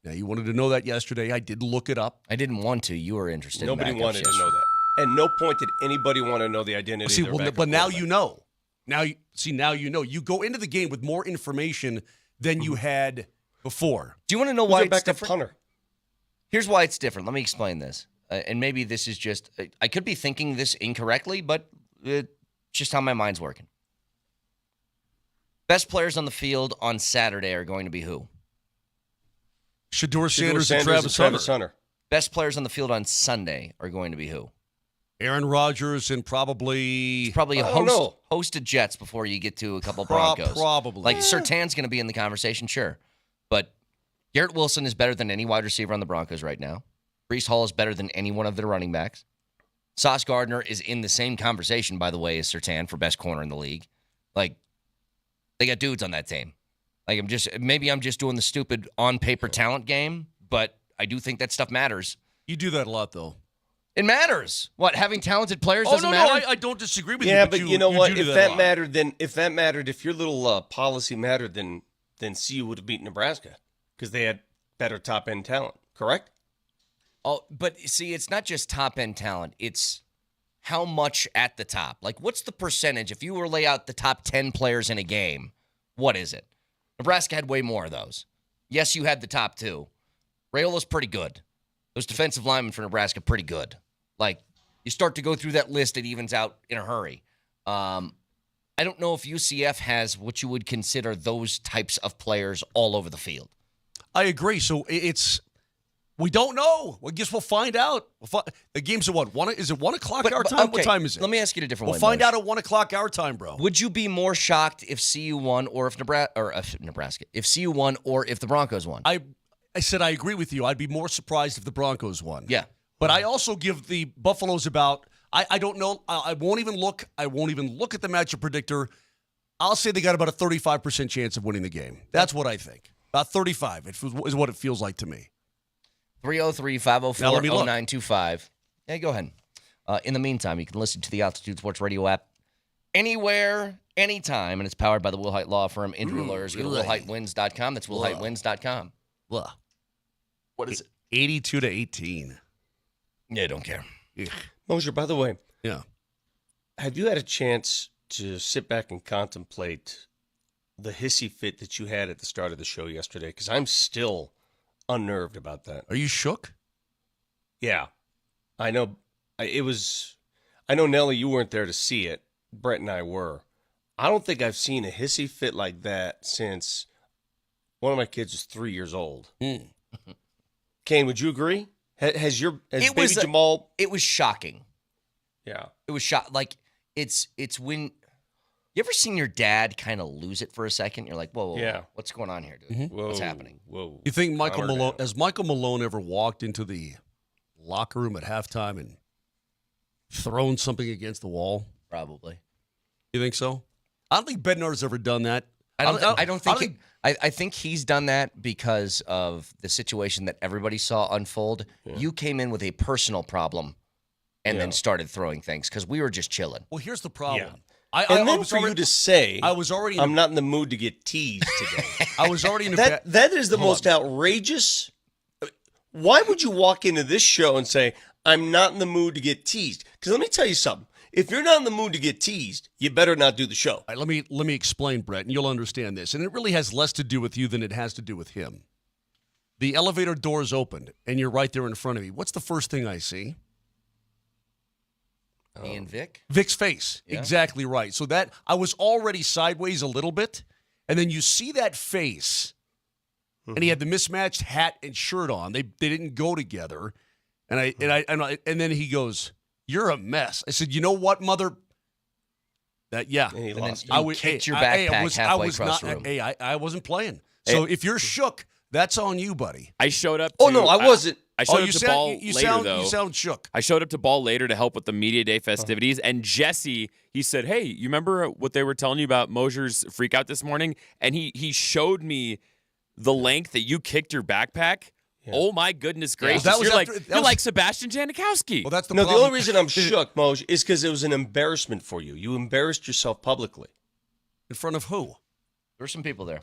Now, you wanted to know that yesterday. I did look it up. I didn't want to. You were interested. Nobody in wanted to know that. At no point did anybody want to know the identity of their backup but now quarterback. you know. Now you know. You go into the game with more information than you had before. Do you want to know Who's why their it's backup different? punter? Here's why it's different. Let me explain this. And maybe this is just, I could be thinking this incorrectly, but it's just how my mind's working. Best players on the field on Saturday are going to be who? Shedeur Sanders and Travis Hunter. Best players on the field on Sunday are going to be who? Aaron Rodgers and probably a host of Jets before you get to a couple Broncos. Probably. Like Surtain's going to be in the conversation, sure. But Garrett Wilson is better than any wide receiver on the Broncos right now. Breece Hall is better than any one of their running backs. Sauce Gardner is in the same conversation, by the way, as Surtain for best corner in the league. Like, they got dudes on that team. Like, maybe I'm just doing the stupid on-paper talent game, but I do think that stuff matters. You do that a lot, though. It matters. What, having talented players doesn't matter? No, I don't disagree with you. Yeah, but you know what? If that mattered, mattered, if your little policy mattered, then CU would have beaten Nebraska because they had better top-end talent, correct? Oh, but see, it's not just top-end talent. It's how much at the top. Like, what's the percentage? If you were to lay out the top 10 players in a game, what is it? Nebraska had way more of those. Yes, you had the top 2. Rayola's pretty good. Those defensive linemen for Nebraska, pretty good. Like, you start to go through that list, it evens out in a hurry. I don't know if UCF has what you would consider those types of players all over the field. I agree. So we don't know. I guess we'll find out. The game's at what? Is it 1 o'clock our time? Okay, what time is it? Let me ask you a different way. We'll find out at 1 o'clock our time, bro. Would you be more shocked if CU won or if Nebraska, if CU won or if the Broncos won? I said I agree with you. I'd be more surprised if the Broncos won. Yeah. But I also give the Buffaloes about, I don't know, I won't even look at the matchup predictor. I'll say they got about a 35% chance of winning the game. That's what I think. About 35 is what it feels like to me. 303-504-0925. Yeah, go ahead. In the meantime, you can listen to the Altitude Sports Radio app anywhere, anytime, and it's powered by the Will Hite Law Firm. Injury lawyers. Go to WillHiteWins.com. That's WillHiteWins.com. What is it? 82-18. Yeah, don't care. Mosier, by the way, yeah, have you had a chance to sit back and contemplate the hissy fit that you had at the start of the show yesterday? Because I'm still unnerved about that. Are you shook? Yeah, I know. I know, Nelly, you weren't there to see it. Brett and I were. I don't think I've seen a hissy fit like that since one of my kids was 3 years old. Kane, would you agree? Has baby Jamal? It was shocking. Yeah, it was like it's when you ever seen your dad kind of lose it for a second. You're like, whoa, yeah, what's going on here, dude? Whoa, what's happening? Whoa. You think Michael Malone ever walked into the locker room at halftime and thrown something against the wall? Probably. You think so? I don't think Bednar's ever done that. I think he's done that because of the situation that everybody saw unfold. Yeah. You came in with a personal problem and then started throwing things because we were just chilling. Well, here's the problem. Yeah. You to say, I'm not in the mood to get teased today. I was already in that is the most outrageous. Why would you walk into this show and say, I'm not in the mood to get teased? Because let me tell you something. If you're not in the mood to get teased, you better not do the show. All right, let me explain, Brett, and you'll understand this. And it really has less to do with you than it has to do with him. The elevator doors opened, and you're right there in front of me. What's the first thing I see? Me and Vic? Vic's face. Yeah. Exactly right. So that I was already sideways a little bit, and then you see that face, and he had the mismatched hat and shirt on. They didn't go together, and then he goes, "You're a mess." I said, "You know what, mother?" That yeah. And he lost. You kicked your backpack halfway across the room. I wasn't playing. So if you're shook, That's on you, buddy. I showed up. Oh, no, I wasn't. I showed Oh, up to ball later, though. You sound shook. I showed up to ball later to help with the media day festivities, and Jesse, he said, "Hey, you remember what they were telling you about Mosier's freak out this morning?" And he showed me the length that you kicked your backpack. Yeah. Oh my goodness gracious! Well, you're like Sebastian Janikowski. Well, that's the no. problem. The only reason I'm shook, Moj, is because it was an embarrassment for you. You embarrassed yourself publicly. In front of who? There's some people there.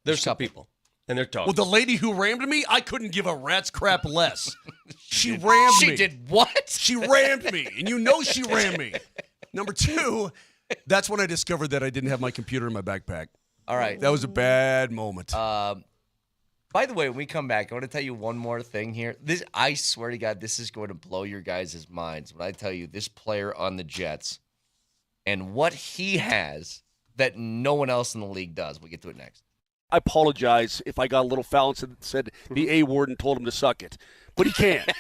There's some people. And they're talking. Well, the lady who rammed me, I couldn't give a rat's crap less. She rammed me. She did what? She rammed me, and you know she rammed me. Number two, that's when I discovered that I didn't have my computer in my backpack. All right. That was a bad moment. By the way, when we come back, I want to tell you one more thing here. I swear to God, this is going to blow your guys' minds when I tell you this player on the Jets and what he has that no one else in the league does. We'll get to it next. I apologize if I got a little foul and said the A word and told him to suck it. But he can't.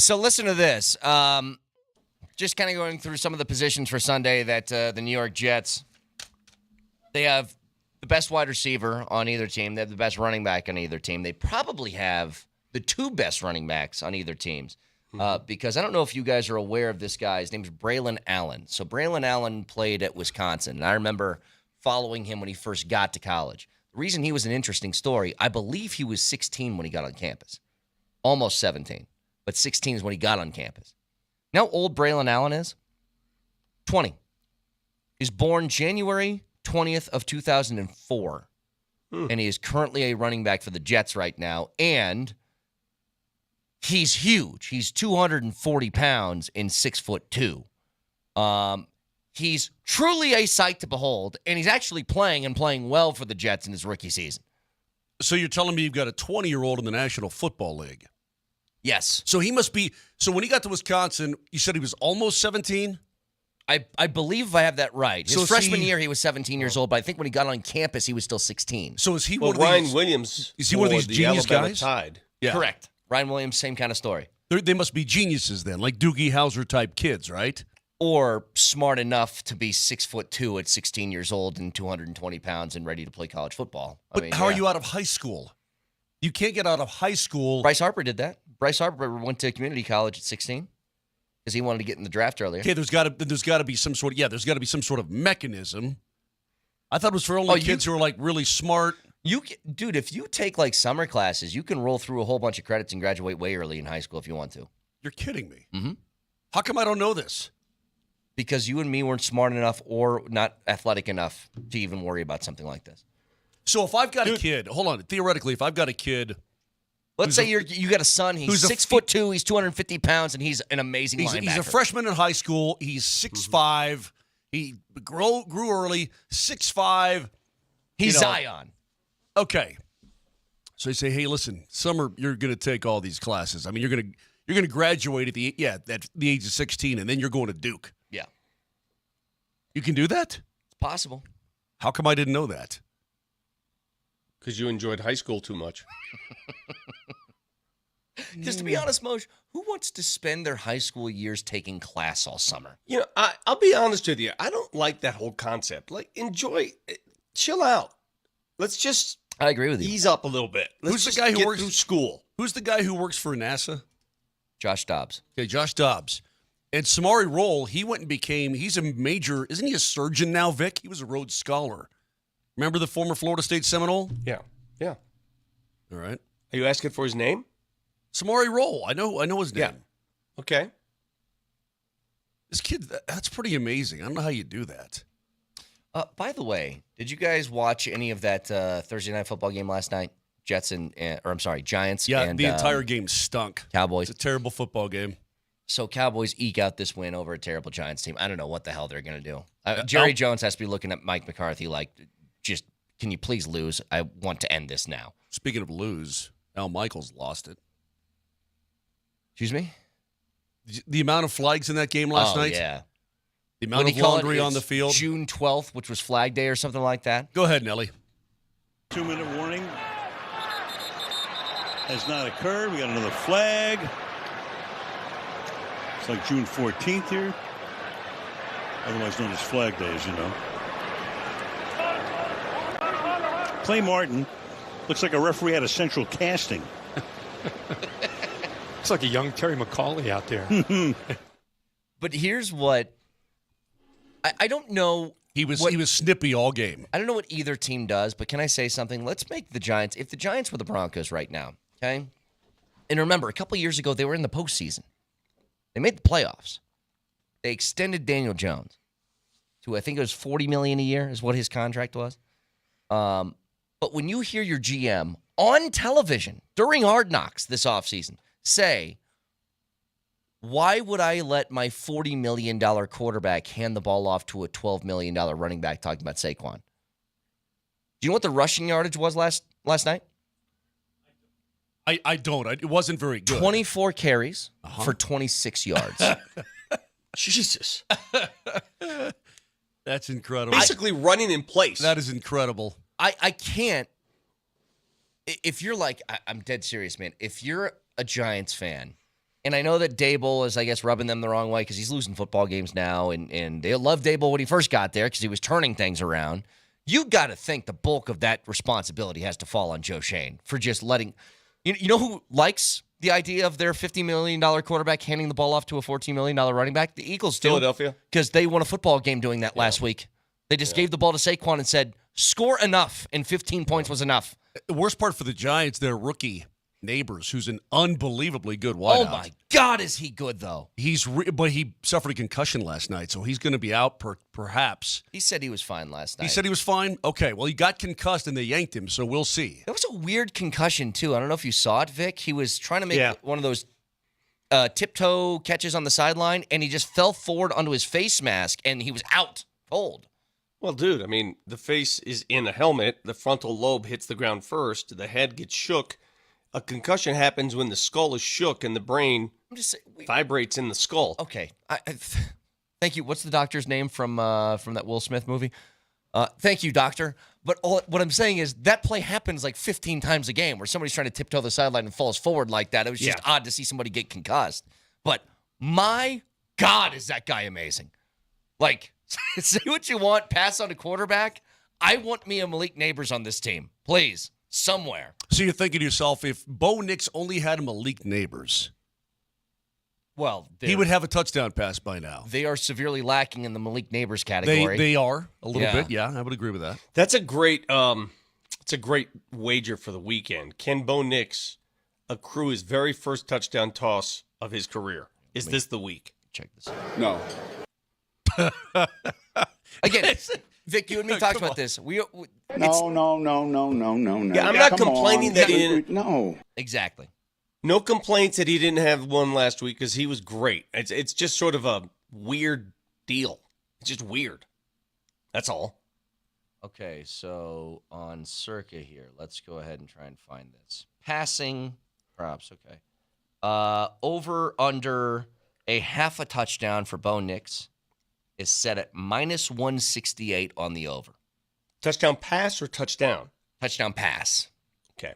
So listen to this. Just kind of going through some of the positions for Sunday that the New York Jets, they have the best wide receiver on either team. They have the best running back on either team. They probably have the two best running backs on either teams. Because I don't know if you guys are aware of this guy. His name's Braylon Allen. So Braylon Allen played at Wisconsin, and I remember following him when he first got to college. The reason he was an interesting story, I believe he was 16 when he got on campus. Almost 17, but 16 is when he got on campus. You know how old Braylon Allen is? 20. He was born January 20th of 2004, and he is currently a running back for the Jets right now, and he's huge. He's 240 pounds and 6'2". He's truly a sight to behold, and he's actually playing well for the Jets in his rookie season. So you're telling me you've got a 20-year-old in the National Football League? Yes. So he must be. So when he got to Wisconsin, you said he was almost 17? I believe I have that right. His So is freshman he- year, he was 17 years old, but I think when he got on campus, he was still 16. So is he Well, one of Ryan these? Williams. Is he one of for these the genius Alabama guys? Tide. Yeah. Correct. Ryan Williams, same kind of story. They must be geniuses then, like Doogie Howser type kids, right? Or smart enough to be 6'2" at 16 years old and 220 pounds and ready to play college football. But how are you out of high school? You can't get out of high school. Bryce Harper did that. Bryce Harper went to community college at 16 because he wanted to get in the draft earlier. Okay, there's got to be some sort of mechanism. I thought it was for only kids who are like really smart. Dude, if you take like summer classes, you can roll through a whole bunch of credits and graduate way early in high school if you want to. You're kidding me. Mm-hmm. How come I don't know this? Because you and me weren't smart enough or not athletic enough to even worry about something like this. So if I've got a kid, hold on, theoretically, if I've got a kid, let's say you got a son, he's 6'2", he's 250 pounds, and he's an amazing linebacker. He's a freshman in high school. He's 6'5". He grew early, 6'5". He's Zion. Okay. So you say, hey, listen, summer you're going to take all these classes. I mean, you're going to graduate at the age of 16, and then you're going to Duke. Yeah. You can do that? It's possible. How come I didn't know that? Because you enjoyed high school too much. Because to be honest, Moj, who wants to spend their high school years taking class all summer? You know, I'll be honest with you. I don't like that whole concept. Like, chill out. Let's just I agree with you. Ease up a little bit. Who's the guy who works through school? Who's the guy who works for NASA? Josh Dobbs. Okay, Josh Dobbs. And Samari Roll, he's a major, isn't he a surgeon now, Vic? He was a Rhodes Scholar. Remember the former Florida State Seminole? Yeah. Yeah. All right. Are you asking for his name? Samari Roll. I know his name. Yeah. Okay. This kid, that's pretty amazing. I don't know how you do that. By the way, did you guys watch any of that Thursday night football game last night? Giants Yeah, and the entire game stunk. Cowboys. It's a terrible football game. So Cowboys eke out this win over a terrible Giants team. I don't know what the hell they're going to do. Jerry Jones has to be looking at Mike McCarthy like, just, can you please lose? I want to end this now. Speaking of lose, Al Michaels lost it. Excuse me? The amount of flags in that game last night? Yeah. The amount of laundry on the field? June 12th, which was Flag Day or something like that. Go ahead, Nelly. 2-minute warning has not occurred. We got another flag. It's like June 14th here, otherwise known as Flag Day, as you know. Clay Martin looks like a referee at a central casting. It's like a young Terry McCauley out there. But here's what I don't know. He was snippy all game. I don't know what either team does, but can I say something? Let's make the Giants. If the Giants were the Broncos right now, okay? And remember, a couple years ago, they were in the postseason. They made the playoffs. They extended Daniel Jones to, I think it was $40 million a year is what his contract was. But when you hear your GM on television during Hard Knocks this offseason say, why would I let my $40 million quarterback hand the ball off to a $12 million running back, talking about Saquon? Do you know what the rushing yardage was last night? I don't. It wasn't very good. 24 carries for 26 yards. Jesus. That's incredible. Basically running in place. That is incredible. I can't. If you're like, I'm dead serious, man. If you're a Giants fan And I know that Dable is, I guess, rubbing them the wrong way because he's losing football games now, and they loved Dable when he first got there because he was turning things around. You got to think the bulk of that responsibility has to fall on Joe Shane for just letting you know who likes the idea of their $50 million quarterback handing the ball off to a $14 million running back? The Eagles do. Philadelphia. Because they won a football game doing that last week. They just gave the ball to Saquon and said, score enough, and 15 points was enough. The worst part for the Giants, their rookie Neighbors, who's an unbelievably good wideout. Oh, my God, is he good, though? But he suffered a concussion last night, so he's going to be out perhaps. He said he was fine last night. He said he was fine? Okay, well, he got concussed and they yanked him, so we'll see. That was a weird concussion, too. I don't know if you saw it, Vic. He was trying to make one of those tiptoe catches on the sideline, and he just fell forward onto his face mask, and he was out cold. Well, dude, I mean, the face is in a helmet. The frontal lobe hits the ground first. The head gets shook. A concussion happens when the skull is shook and the brain vibrates in the skull. Okay. Thank you. What's the doctor's name from that Will Smith movie? Thank you, doctor. But what I'm saying is that play happens like 15 times a game where somebody's trying to tiptoe the sideline and falls forward like that. It was just odd to see somebody get concussed. But my God, is that guy amazing. Like, say what you want, pass on a quarterback. I want me a Malik Neighbors on this team. Please. Somewhere. So you're thinking to yourself, if Bo Nix only had Malik Neighbors, well, he would have a touchdown pass by now. They are severely lacking in the Malik Neighbors category. They are a little bit, yeah. I would agree with that. That's a great it's a great wager for the weekend. Can Bo Nix accrue his very first touchdown toss of his career? Is this the week? Check this out. No. Again, Vic, you and me talked about this. No. Yeah, I'm not complaining that he didn't. No. Exactly. No complaints that he didn't have one last week because he was great. It's just sort of a weird deal. It's just weird. That's all. Okay, so on Circa here, let's go ahead and try and find this. Passing props, okay. Over under a half a touchdown for Bo Nix is set at minus 168 on the over. Touchdown pass or touchdown? Touchdown pass. Okay.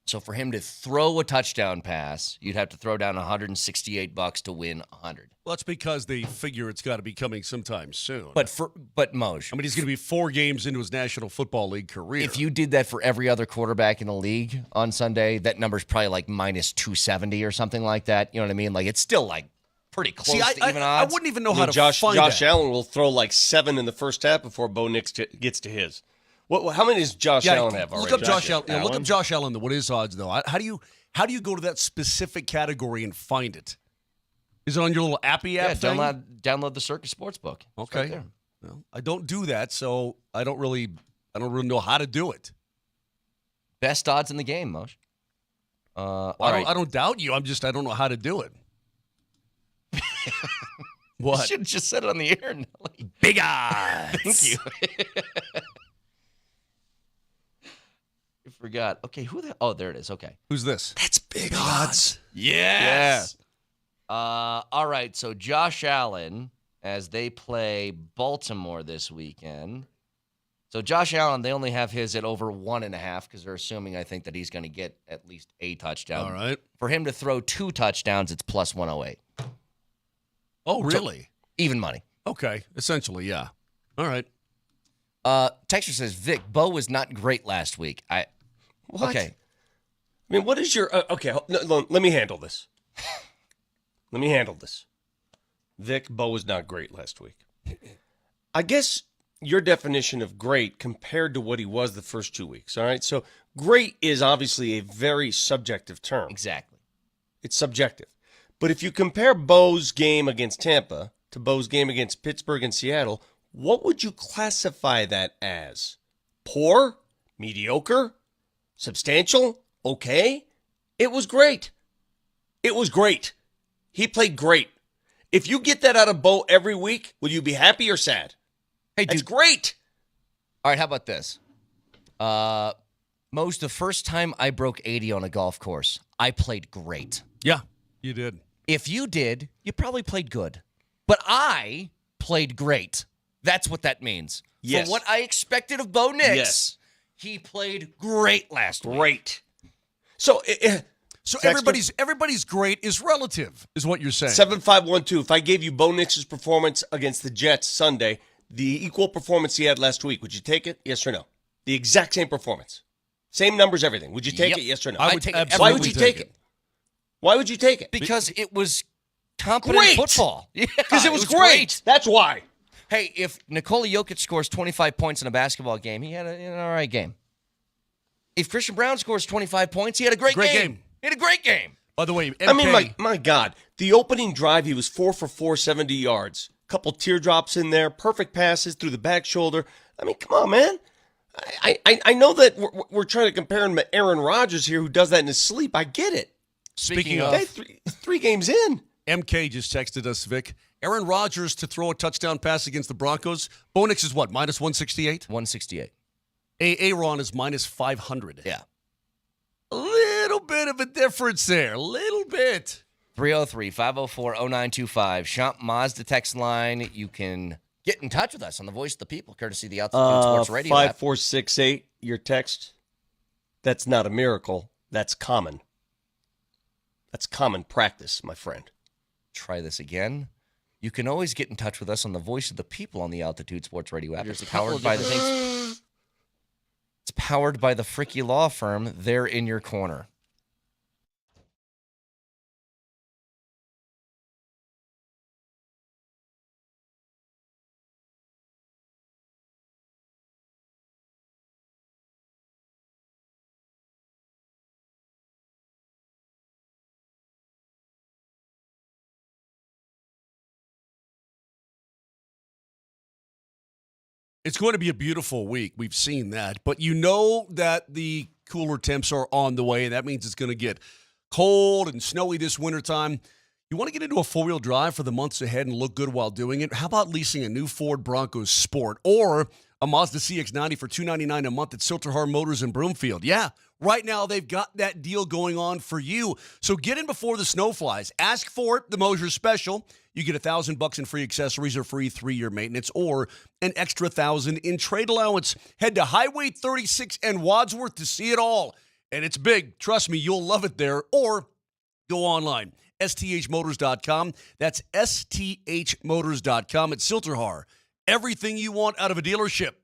So for him to throw a touchdown pass, you'd have to throw down $168 to win 100. Well, that's because they figure it's got to be coming sometime soon. But Moj, I mean, he's going to be 4 games into his National Football League career. If you did that for every other quarterback in the league on Sunday, that number's probably like minus 270 or something like that. You know what I mean? Like it's still like pretty close to even odds. I wouldn't even know how to find Josh that. Allen will throw like 7 in the first half before Bo Nix gets to his. How many does Josh Allen have already? Look up Josh Allen. Look up Josh Allen. What his odds though? How do you go to that specific category and find it? Is it on your little appy app thing? Download the Circus Sportsbook. Okay. Right there. Well, I don't do that, so I don't really know how to do it. Best odds in the game, Moshe. I don't doubt you. I don't know how to do it. What? You should have just said it on the air, Nelly. Big odds. Thank you. I forgot. Okay, Oh, there it is. Okay. Who's this? That's Big Odds. Yes. All right, so Josh Allen, as they play Baltimore this weekend. So Josh Allen, they only have his at over 1.5 because they're assuming, I think, that he's going to get at least a touchdown. All right. For him to throw 2 touchdowns, it's plus 108. Oh, really? So, even money. Okay, essentially, yeah. All right. Texture says, Vic, Bo was not great last week. What? Okay. I mean, what is your... okay, let me handle this. Vic, Bo was not great last week. I guess your definition of great compared to what he was the first 2 weeks, all right? So great is obviously a very subjective term. Exactly. It's subjective. But if you compare Bo's game against Tampa to Bo's game against Pittsburgh and Seattle, what would you classify that as? Poor? Mediocre? Substantial? Okay? It was great. It was great. He played great. If you get that out of Bo every week, will you be happy or sad? Hey, That's dude. great. All right, how about this? Most the first time I broke 80 on a golf course, I played great. Yeah, you did. If you did, you probably played good. But I played great. That's what that means. Yes. For what I expected of Bo Nix, Yes. he played great last week. Great. So So Texter? everybody's great is relative, is what you're saying. 7512. If I gave you Bo Nix's performance against the Jets Sunday, the equal performance he had last week, would you take it? Yes or no? The exact same performance. Same numbers, everything. Would you take it? Yes or no? I would take it. Why would you take it? Why would you take it? Because it was competent Great! football. Because it was great. That's why. Hey, if Nikola Jokic scores 25 points in a basketball game, he had an all right game. If Christian Brown scores 25 points, he had a great game. He had a great game. By the way, MK, I mean, my God. The opening drive, he was 4 for 4, 70 yards. Couple teardrops in there. Perfect passes through the back shoulder. I mean, come on, man. I know that we're trying to compare him to Aaron Rodgers here, who does that in his sleep. I get it. Speaking of, Hey, three games in. MK just texted us, Vic. Aaron Rodgers to throw a touchdown pass against the Broncos. Bo Nix is what, minus 168? 168. Aaron is minus 500. Yeah. A little bit of a difference there. A little bit. 303-504-0925. Champ Mazda text line. You can get in touch with us on the Voice of the People, courtesy of the Altitude Sports Radio app. 5468, your text. That's not a miracle. That's common. That's common practice, my friend. Try this again. You can always get in touch with us on the Voice of the People on the Altitude Sports Radio app. It's powered by the It's powered by the Fricky Law Firm. They're in your corner. It's going to be a beautiful week. We've seen that. But you know that the cooler temps are on the way, and that means it's going to get cold and snowy this wintertime. You want to get into a four-wheel drive for the months ahead and look good while doing it? How about leasing a new Ford Bronco Sport or a Mazda CX-90 for $299 a month at Silterhar Motors in Broomfield? Yeah, right now they've got that deal going on for you. So get in before the snow flies. Ask for it, the Mosier Special. You get $1,000 in free accessories or free 3-year maintenance or an extra $1,000 in trade allowance. Head to Highway 36 and Wadsworth to see it all. And it's big. Trust me, you'll love it there. Or go online, sthmotors.com. That's sthmotors.com at Silterhar. Everything you want out of a dealership.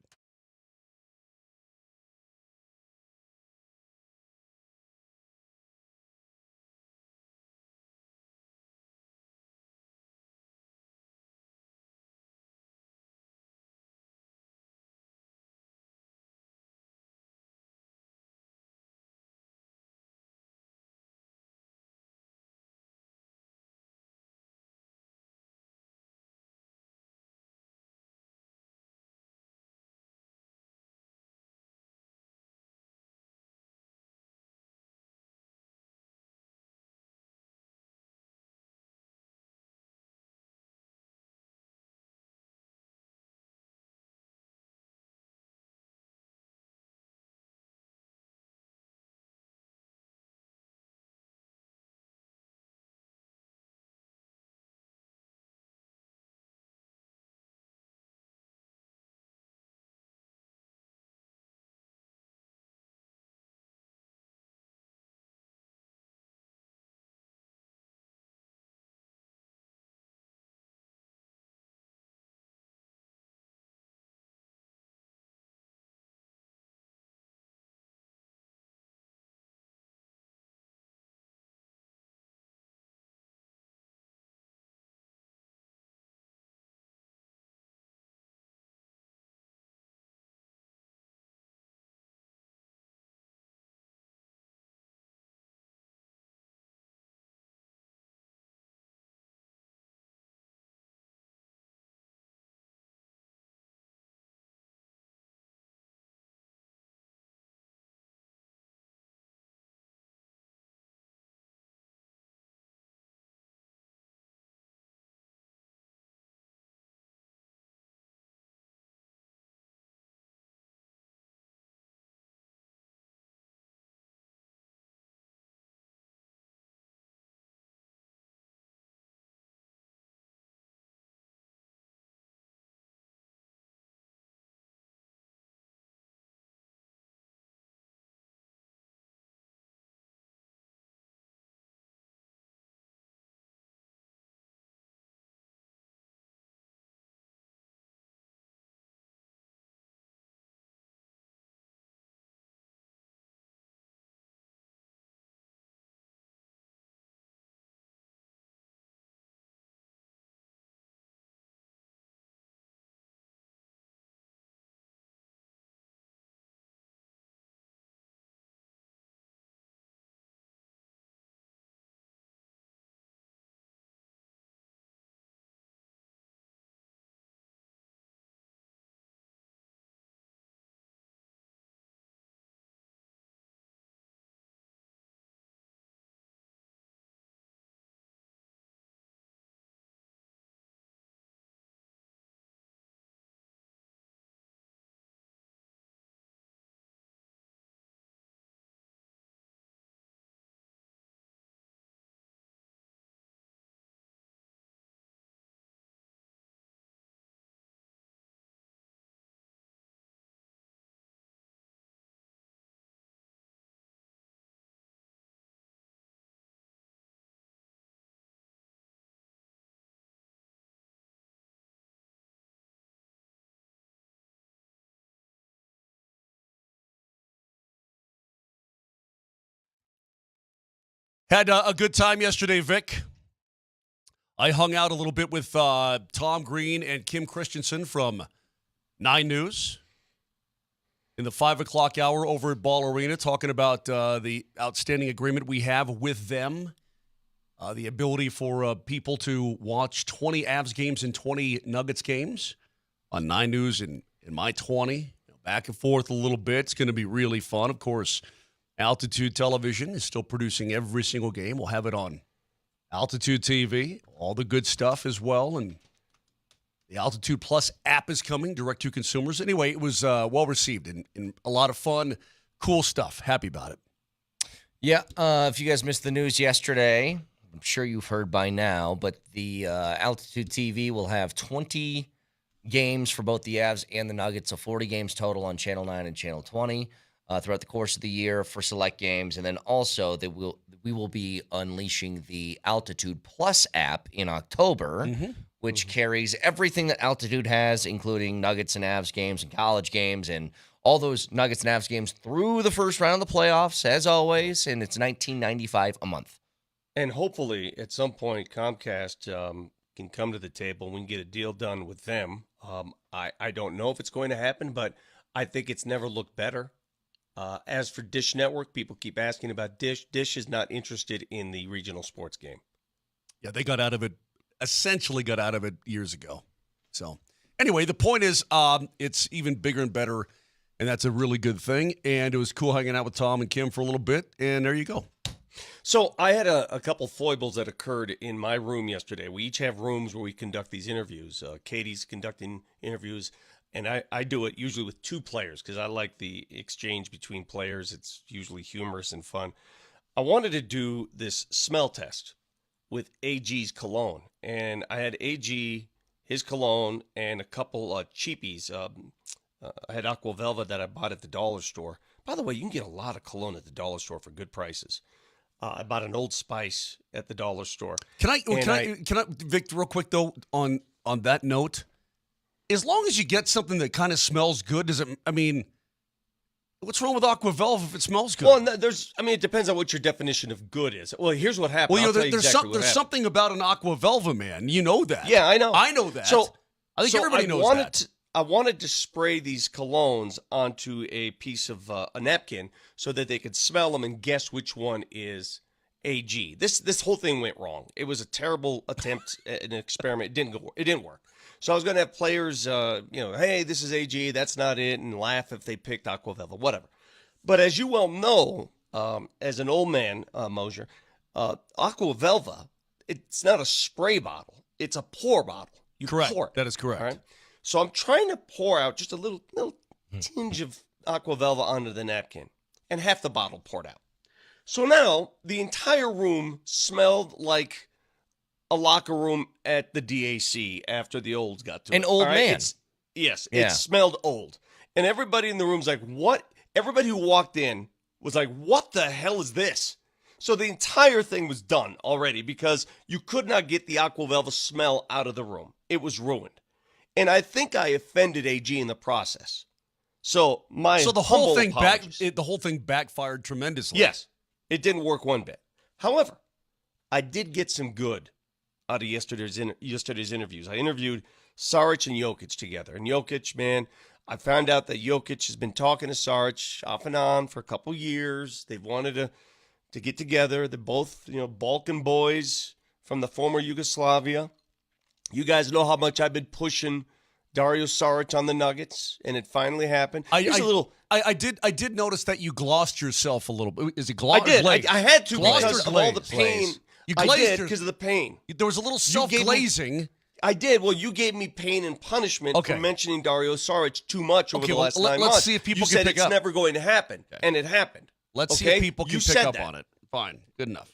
Had a good time yesterday, Vic. I hung out a little bit with Tom Green and Kim Christensen from 9 News in the 5 o'clock hour over at Ball Arena, talking about the outstanding agreement we have with them, the ability for people to watch 20 Avs games and 20 Nuggets games on 9 News in my 20, back and forth a little bit. It's going to be really fun. Of course, Altitude Television is still producing every single game. We'll have it on Altitude TV, all the good stuff as well, and the Altitude Plus app is coming direct to consumers. Anyway, it was well received and a lot of fun, cool stuff. Happy about it. Yeah, if you guys missed the news yesterday, I'm sure you've heard by now, but the Altitude TV will have 20 games for both the Avs and the Nuggets, so 40 games total on Channel 9 and Channel 20 throughout the course of the year for select games. And then also we will be unleashing the Altitude Plus app in October, which carries everything that Altitude has, including Nuggets and Avs games and college games and all those Nuggets and Avs games through the first round of the playoffs, as always, and it's $19.95 a month. And hopefully, at some point, Comcast can come to the table and we can get a deal done with them. I don't know if it's going to happen, but I think it's never looked better. As for Dish Network, people keep asking about Dish. Dish is not interested in the regional sports game. Yeah, they essentially got out of it years ago. So anyway, the point is it's even bigger and better, and that's a really good thing. And it was cool hanging out with Tom and Kim for a little bit, and there you go. So I had a couple foibles that occurred in my room yesterday. We each have rooms where we conduct these interviews. Katie's conducting interviews, and I do it usually with 2 players because I like the exchange between players. It's usually humorous and fun. I wanted to do this smell test with AG's cologne, and I had AG, his cologne, and a couple cheapies. I had Aqua Velva that I bought at the dollar store. By the way, you can get a lot of cologne at the dollar store for good prices. I bought an Old Spice at the dollar store. Can I, Vic, real quick though, on that note, as long as you get something that kind of smells good, what's wrong with Aqua Velva if it smells good? Well, it depends on what your definition of good is. Well, here's what happened. Well, there's something about an Aqua Velva, man. You know that. Yeah, I know. I know that. So I think everybody knows that. I wanted to spray these colognes onto a piece of a napkin so that they could smell them and guess which one is AG. This whole thing went wrong. It was a terrible attempt at an experiment. It didn't work. So I was going to have players, hey, this is AG, that's not it, and laugh if they picked Aqua Velva, whatever. But as you well know, as an old man, Mosier, Aqua Velva, it's not a spray bottle. It's a pour bottle. You correct. Pour it. That is correct. All right? So I'm trying to pour out just a little tinge of Aqua Velva onto the napkin, and half the bottle poured out. So now the entire room smelled like a locker room at the DAC after the olds got to it. An old man. It smelled old. And everybody in the room's like, what? Everybody who walked in was like, what the hell is this? So the entire thing was done already because you could not get the Aqua Velva smell out of the room. It was ruined. And I think I offended AG in the process. So the whole thing backfired tremendously. Yes, it didn't work one bit. However, I did get some good out of yesterday's interviews. I interviewed Saric and Jokic together. And Jokic, man, I found out that Jokic has been talking to Saric off and on for a couple years. They've wanted to get together. They're both, Balkan boys from the former Yugoslavia. You guys know how much I've been pushing Dario Saric on the Nuggets, and it finally happened. I did notice that you glossed yourself a little bit. Is it gloss? I did. Glaze? I had to glossed because of all the pain. I did because of the pain. There was a little self-glazing. I did. Well, you gave me pain and punishment for mentioning Dario Saric too much over the last 9 months. Let's see if people can pick up. You said it's never going to happen, and it happened. Let's see if people can pick up on it. Fine. Good enough.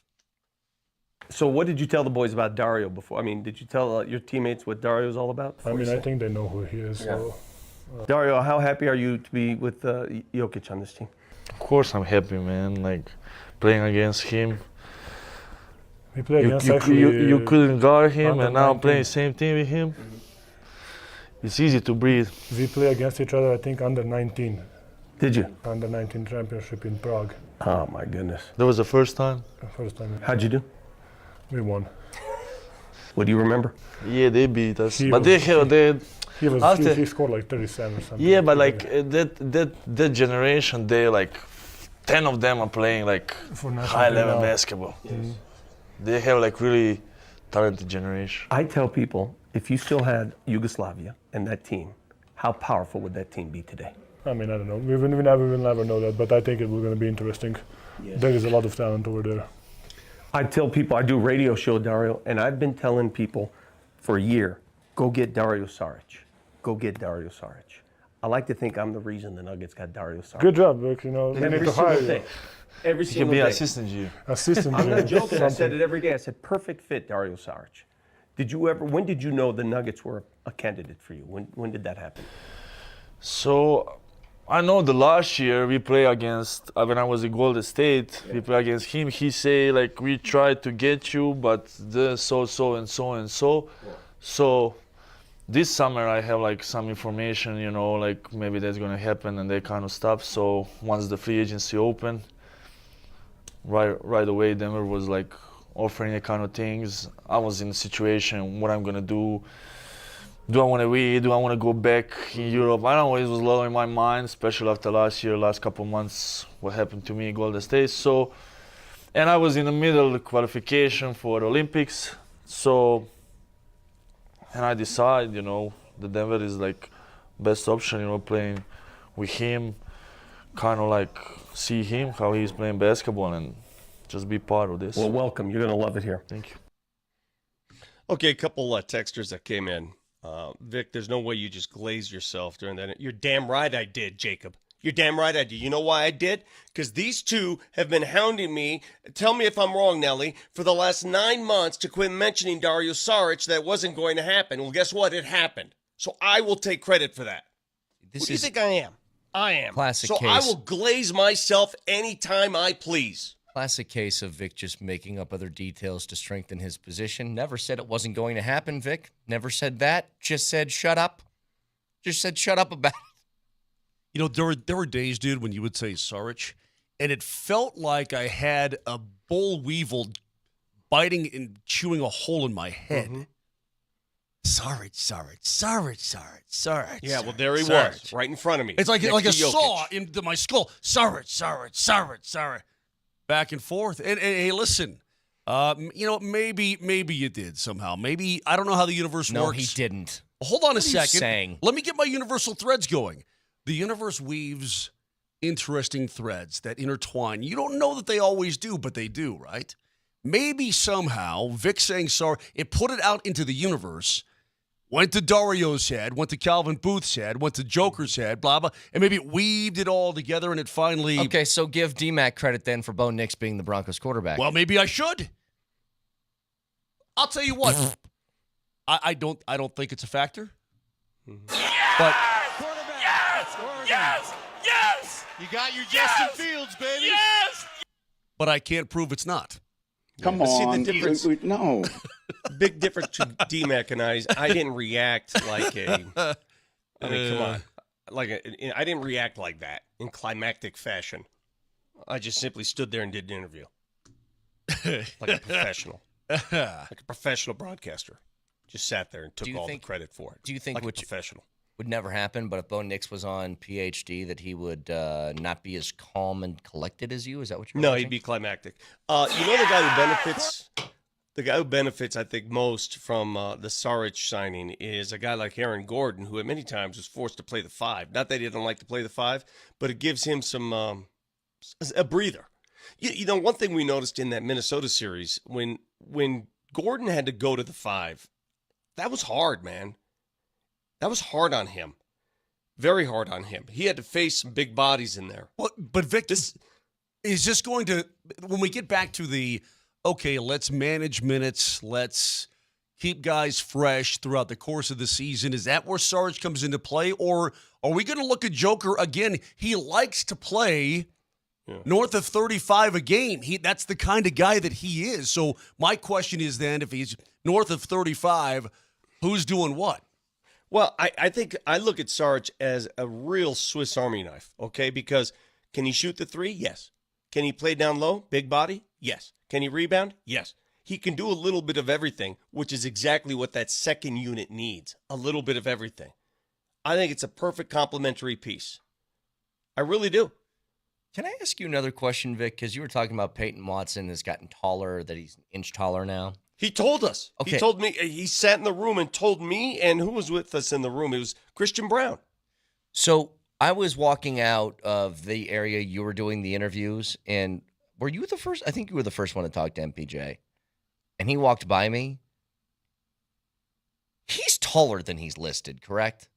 So what did you tell the boys about Dario before? Did you tell your teammates what Dario's all about? I think they know who he is. Yeah. So, Dario, how happy are you to be with Jokic on this team? Of course I'm happy, man. Playing against him. We play against you couldn't guard him, and now I'm playing the same team with him. Mm-hmm. It's easy to breathe. We play against each other, I think, under 19 Did you? Under 19 championship in Prague. Oh my goodness. That was the first time. First time. How'd you do? We won. What do you remember? Yeah, they beat us. He But was- after, he scored like 37 or something. yeah, but like that generation, they like 10 of them are playing like For national high team level now. basketball. They have like really talented generation. I tell people, if you still had Yugoslavia and that team, how powerful would that team be today? I mean, I don't know. We will never know that, but I think it will going to be interesting. There is a lot of talent over there. I tell people, I do a radio show, Dario, and I've been telling people for a year, go get Dario Saric. Go get Dario Saric. I like to think I'm the reason the Nuggets got Dario Saric. Good job, Vic. You know, we need to hire you. Every He single can be day. assistant G. Assistant I'm G. not joking. I said Something. it every day. I said, perfect fit, Dario Saric. When did you know the Nuggets were a candidate for you? When did that happen? So I know the last year we play against, when I was in Golden State, we play against him. He say like, we tried to get you, but the so and so and so. So this summer I have like some information, you know, like maybe that's gonna happen and that kind of stuff. So once the free agency opened, right away Denver was like offering that kind of things. I was in a situation, what I'm gonna do. Do I want to win? Do I want to go back in Europe? I don't know, it was low in my mind, especially after last couple months, what happened to me in Golden State. So, and I was in the middle of the qualification for the Olympics. So, and I decided, you know, the Denver is like best option, you know, playing with him, kind of like see him, how he's playing basketball and just be part of this. Well, welcome. You're going to love it here. Thank you. Okay, a couple texters that came in. Vic, there's no way you just glazed yourself during that. You're damn right I did, Jacob. You're damn right I did. You know why I did? Because these two have been hounding me. Tell me if I'm wrong, Nelly. For the last 9 months to quit mentioning Dario Saric that wasn't going to happen. Well, guess what? It happened. So I will take credit for that. Who do you think I am? I am. Classic so case. I will glaze myself anytime I please. Classic case of Vic just making up other details to strengthen his position. Never said it wasn't going to happen, Vic. Never said that. Just said shut up. Just said shut up about it. You know, there were days, dude, when you would say Saric, and it felt like I had a boll weevil biting and chewing a hole in my head. Saric. Yeah, well, there he was, right in front of me. It's like next a to Jokic. saw into my skull. Saric. Back and forth. And hey, listen, you know, maybe you did somehow. Maybe, I don't know how the universe No, works. he didn't. Hold on a What are you second. saying? Let me get my universal threads going. The universe weaves interesting threads that intertwine. You don't know that they always do, but they do, right? Maybe somehow Vic saying sorry, it put it out into the universe, went to Dario's head, went to Calvin Booth's head, went to Joker's head, blah, blah, and maybe it weaved it all together and it finally... Okay, so give D-Mac credit then for Bo Nix being the Broncos quarterback. Well, maybe I should. I'll tell you what. I don't think it's a factor. But Yes! You got your Justin Fields, baby. Yes! but I can't prove it's not. Come on. See the difference? No. Big difference between D-Mac and I didn't react like a... I mean, come on. I didn't react like that in climactic fashion. I just simply stood there and did an interview. Like a professional. Like a professional broadcaster. Just sat there and took all the credit for it. Do you think like a professional? Would never happen, but if Bo Nix was on PhD, that he would not be as calm and collected as you? Is that what you're No, watching? he'd be climactic. You know the guy who benefits... The guy who benefits, I think, most from the Saric signing is a guy like Aaron Gordon, who at many times was forced to play the 5. Not that he didn't like to play the 5, but it gives him some a breather. You know, one thing we noticed in that Minnesota series, when Gordon had to go to the 5, that was hard, man. That was hard on him. Very hard on him. He had to face some big bodies in there. Well, but Vic, is this going to, when we get back to the, okay, let's manage minutes, let's keep guys fresh throughout the course of the season, is that where Saric comes into play? Or are we going to look at Joker again? He likes to play north of 35 a game. That's the kind of guy that he is. So my question is then, if he's north of 35, who's doing what? Well, I think I look at Saric as a real Swiss Army knife, okay? Because can he shoot the three? Yes. Can he play down low? Big body? Yes. Can he rebound? Yes. He can do a little bit of everything, which is exactly what that second unit needs. A little bit of everything. I think it's a perfect complementary piece. I really do. Can I ask you another question, Vic? Because you were talking about Peyton Watson has gotten taller, that he's an inch taller now. He told us. Okay. He told me. He sat in the room and told me, and who was with us in the room? It was Christian Brown. So I was walking out of the area you were doing the interviews, and were you the first? I think you were the first one to talk to MPJ. And he walked by me. He's taller than he's listed, correct?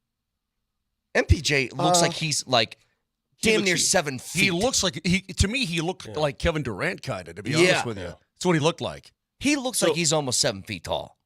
MPJ looks like he's like damn near 7 feet. He looks like to me he looked like Kevin Durant kind of, to be honest with you. That's what he looked like. He looks like he's almost 7 feet tall.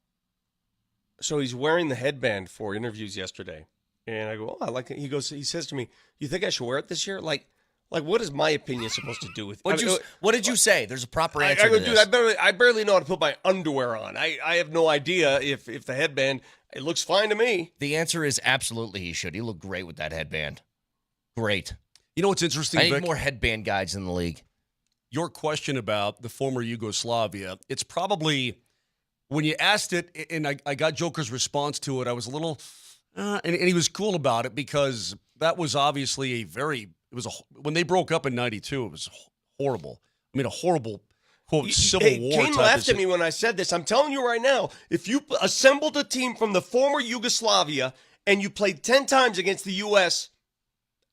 So he's wearing the headband for interviews yesterday. And I go, oh, I like it. He says to me, you think I should wear it this year? Like what is my opinion supposed to do with it? What did you say? There's a proper answer I go, to dude, this. I barely know how to put my underwear on. I have no idea if the headband, it looks fine to me. The answer is absolutely he should. He looked great with that headband. Great. You know what's interesting, I need Vic? more headband guys in the league. Your question about the former Yugoslavia, it's probably, when you asked it, and I got Joker's response to it, I was a little, and he was cool about it because that was obviously when they broke up in 92, it was horrible. I mean, a horrible, quote, civil war Kane type laughed of at me when I said this. I'm telling you right now, if you assembled a team from the former Yugoslavia and you played 10 times against the U.S.,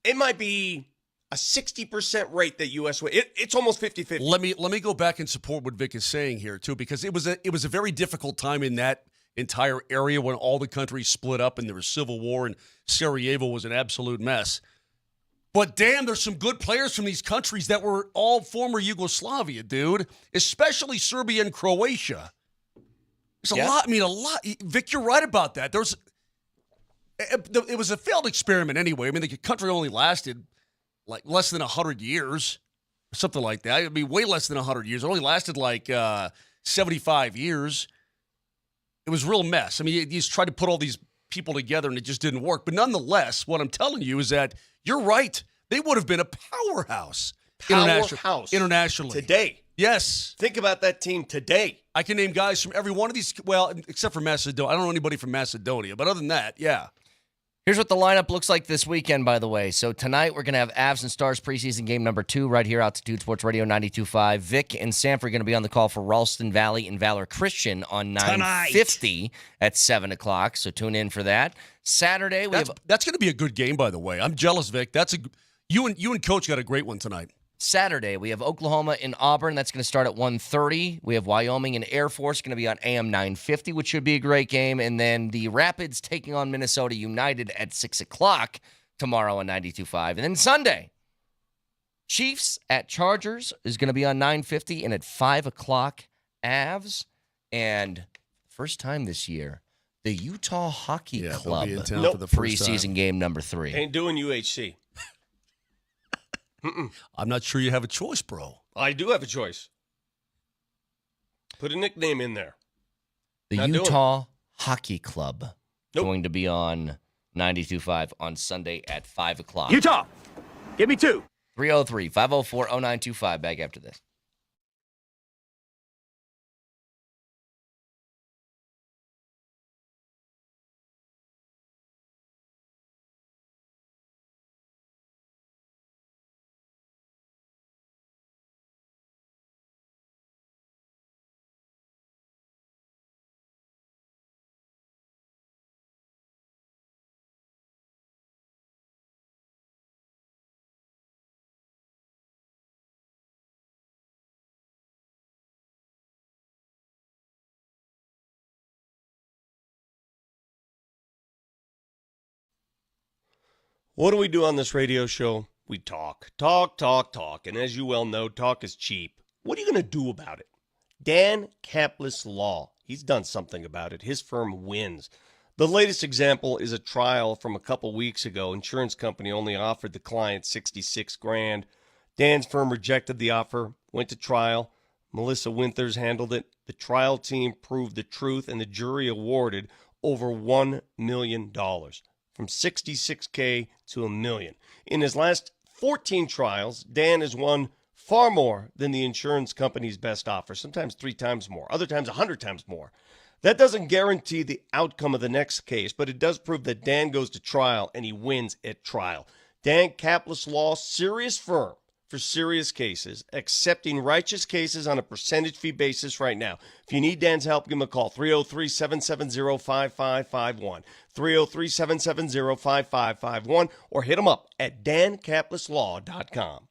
it might be a 60% rate that U.S. win. It's almost 50-50. Let me go back and support what Vic is saying here too, because it was a very difficult time in that entire area when all the countries split up and there was civil war and Sarajevo was an absolute mess. But damn, there's some good players from these countries that were all former Yugoslavia, dude. Especially Serbia and Croatia. There's a lot. I mean, a lot. Vic, you're right about that. It was a failed experiment anyway. I mean, the country only lasted like less than 100 years, or something like that. It'd be way less than 100 years. It only lasted like 75 years. It was a real mess. I mean, you just tried to put all these people together, and it just didn't work. But nonetheless, what I'm telling you is that you're right. They would have been a powerhouse. Internationally. Today. Yes. Think about that team today. I can name guys from every one of these, well, except for Macedonia. I don't know anybody from Macedonia, but other than that, yeah. Here's what the lineup looks like this weekend, by the way. So tonight we're going to have Avs and Stars preseason game number 2 right here, Altitude Sports Radio 92.5. Vic and Sanford are going to be on the call for Ralston Valley and Valor Christian on 9:50 at 7 o'clock. So tune in for that. Saturday, that's going to be a good game, by the way. I'm jealous, Vic. You and Coach got a great one tonight. Saturday, we have Oklahoma and Auburn. That's going to start at 1:30. We have Wyoming and Air Force going to be on AM 950, which should be a great game. And then the Rapids taking on Minnesota United at 6 o'clock tomorrow on 92.5. And then Sunday, Chiefs at Chargers is going to be on 950. And at 5 o'clock, Avs. And first time this year, the Utah Hockey Club be in town for the first preseason time. game number 3. Ain't doing UHC. I'm not sure you have a choice, bro. I do have a choice. Put a nickname in there. The Not doing Utah Hockey Club going to be on 92.5 on Sunday at 5 o'clock. Utah, give me 2. 303-504-0925. Back after this. What do we do on this radio show? We talk. And as you well know, talk is cheap. What are you going to do about it? Dan Caplis Law. He's done something about it. His firm wins. The latest example is a trial from a couple weeks ago. Insurance company only offered the client $66,000. Dan's firm rejected the offer, went to trial. Melissa Winters handled it. The trial team proved the truth, and the jury awarded over $1 million, from $66K to $1 million. In his last 14 trials, Dan has won far more than the insurance company's best offer, sometimes 3 times more, other times 100 times more. That doesn't guarantee the outcome of the next case, but it does prove that Dan goes to trial and he wins at trial. Dan Caplis Law, serious firm for serious cases, accepting righteous cases on a percentage fee basis right now. If you need Dan's help, give him a call, 303-770-5551, 303-770-5551, or hit him up at dancapleslaw.com.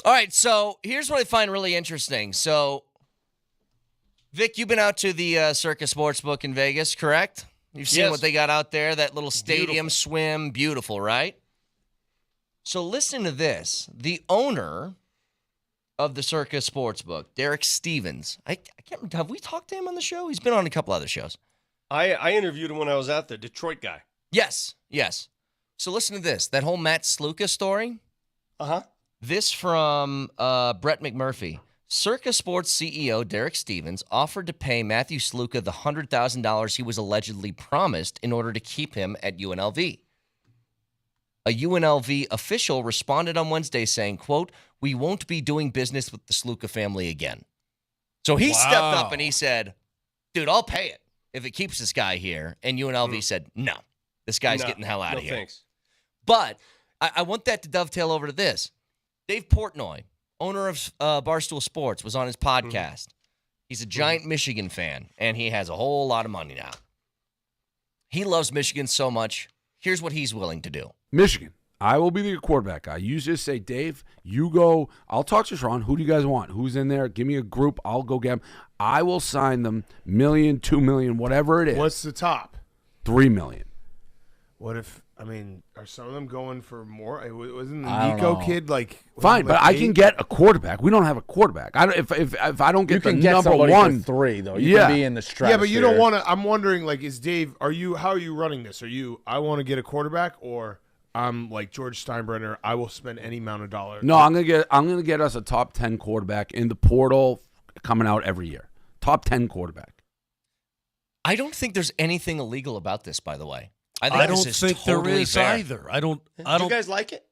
All right, so here's what I find really interesting. So, Vic, you've been out to the Circus Sportsbook in Vegas, correct? You've seen what they got out there, that little stadium swim. Beautiful, right? So listen to this. The owner of the Circus Sportsbook, Derek Stevens. I can't. Have we talked to him on the show? He's been on a couple other shows. I interviewed him when I was out there, Detroit guy. Yes. So listen to this. That whole Matt Sluka story. Uh-huh. This from Brett McMurphy. Circa Sports CEO Derek Stevens offered to pay Matthew Sluka the $100,000 he was allegedly promised in order to keep him at UNLV. A UNLV official responded on Wednesday saying, quote, "We won't be doing business with the Sluka family again." So he stepped up and he said, dude, I'll pay it if it keeps this guy here. And UNLV said, no, this guy's getting the hell out of here. Thanks. But I want that to dovetail over to this. Dave Portnoy, owner of Barstool Sports, was on his podcast. He's a giant Michigan fan, and he has a whole lot of money now. He loves Michigan so much. Here's what he's willing to do. Michigan. I will be the quarterback guy. You just say, Dave, you go. I'll talk to Sharon. Who do you guys want? Who's in there? Give me a group. I'll go get them. I will sign them $1 million, $2 million, whatever it is. What's the top? $3 million. What if, are some of them going for more? Wasn't the Nico kid like... Fine, but I can get a quarterback. We don't have a quarterback. If I don't get the number one... for 3, though. You can be in the stratosphere. Yeah, but you don't want to... I'm wondering, is Dave... how are you running this? I want to get a quarterback, or I'm like George Steinbrenner, I will spend any amount of dollars. No, I'm gonna get us a top 10 quarterback in the portal coming out every year. Top 10 quarterback. I don't think there's anything illegal about this, by the way. I don't think totally there is fair. either. I don't. Do you guys like it?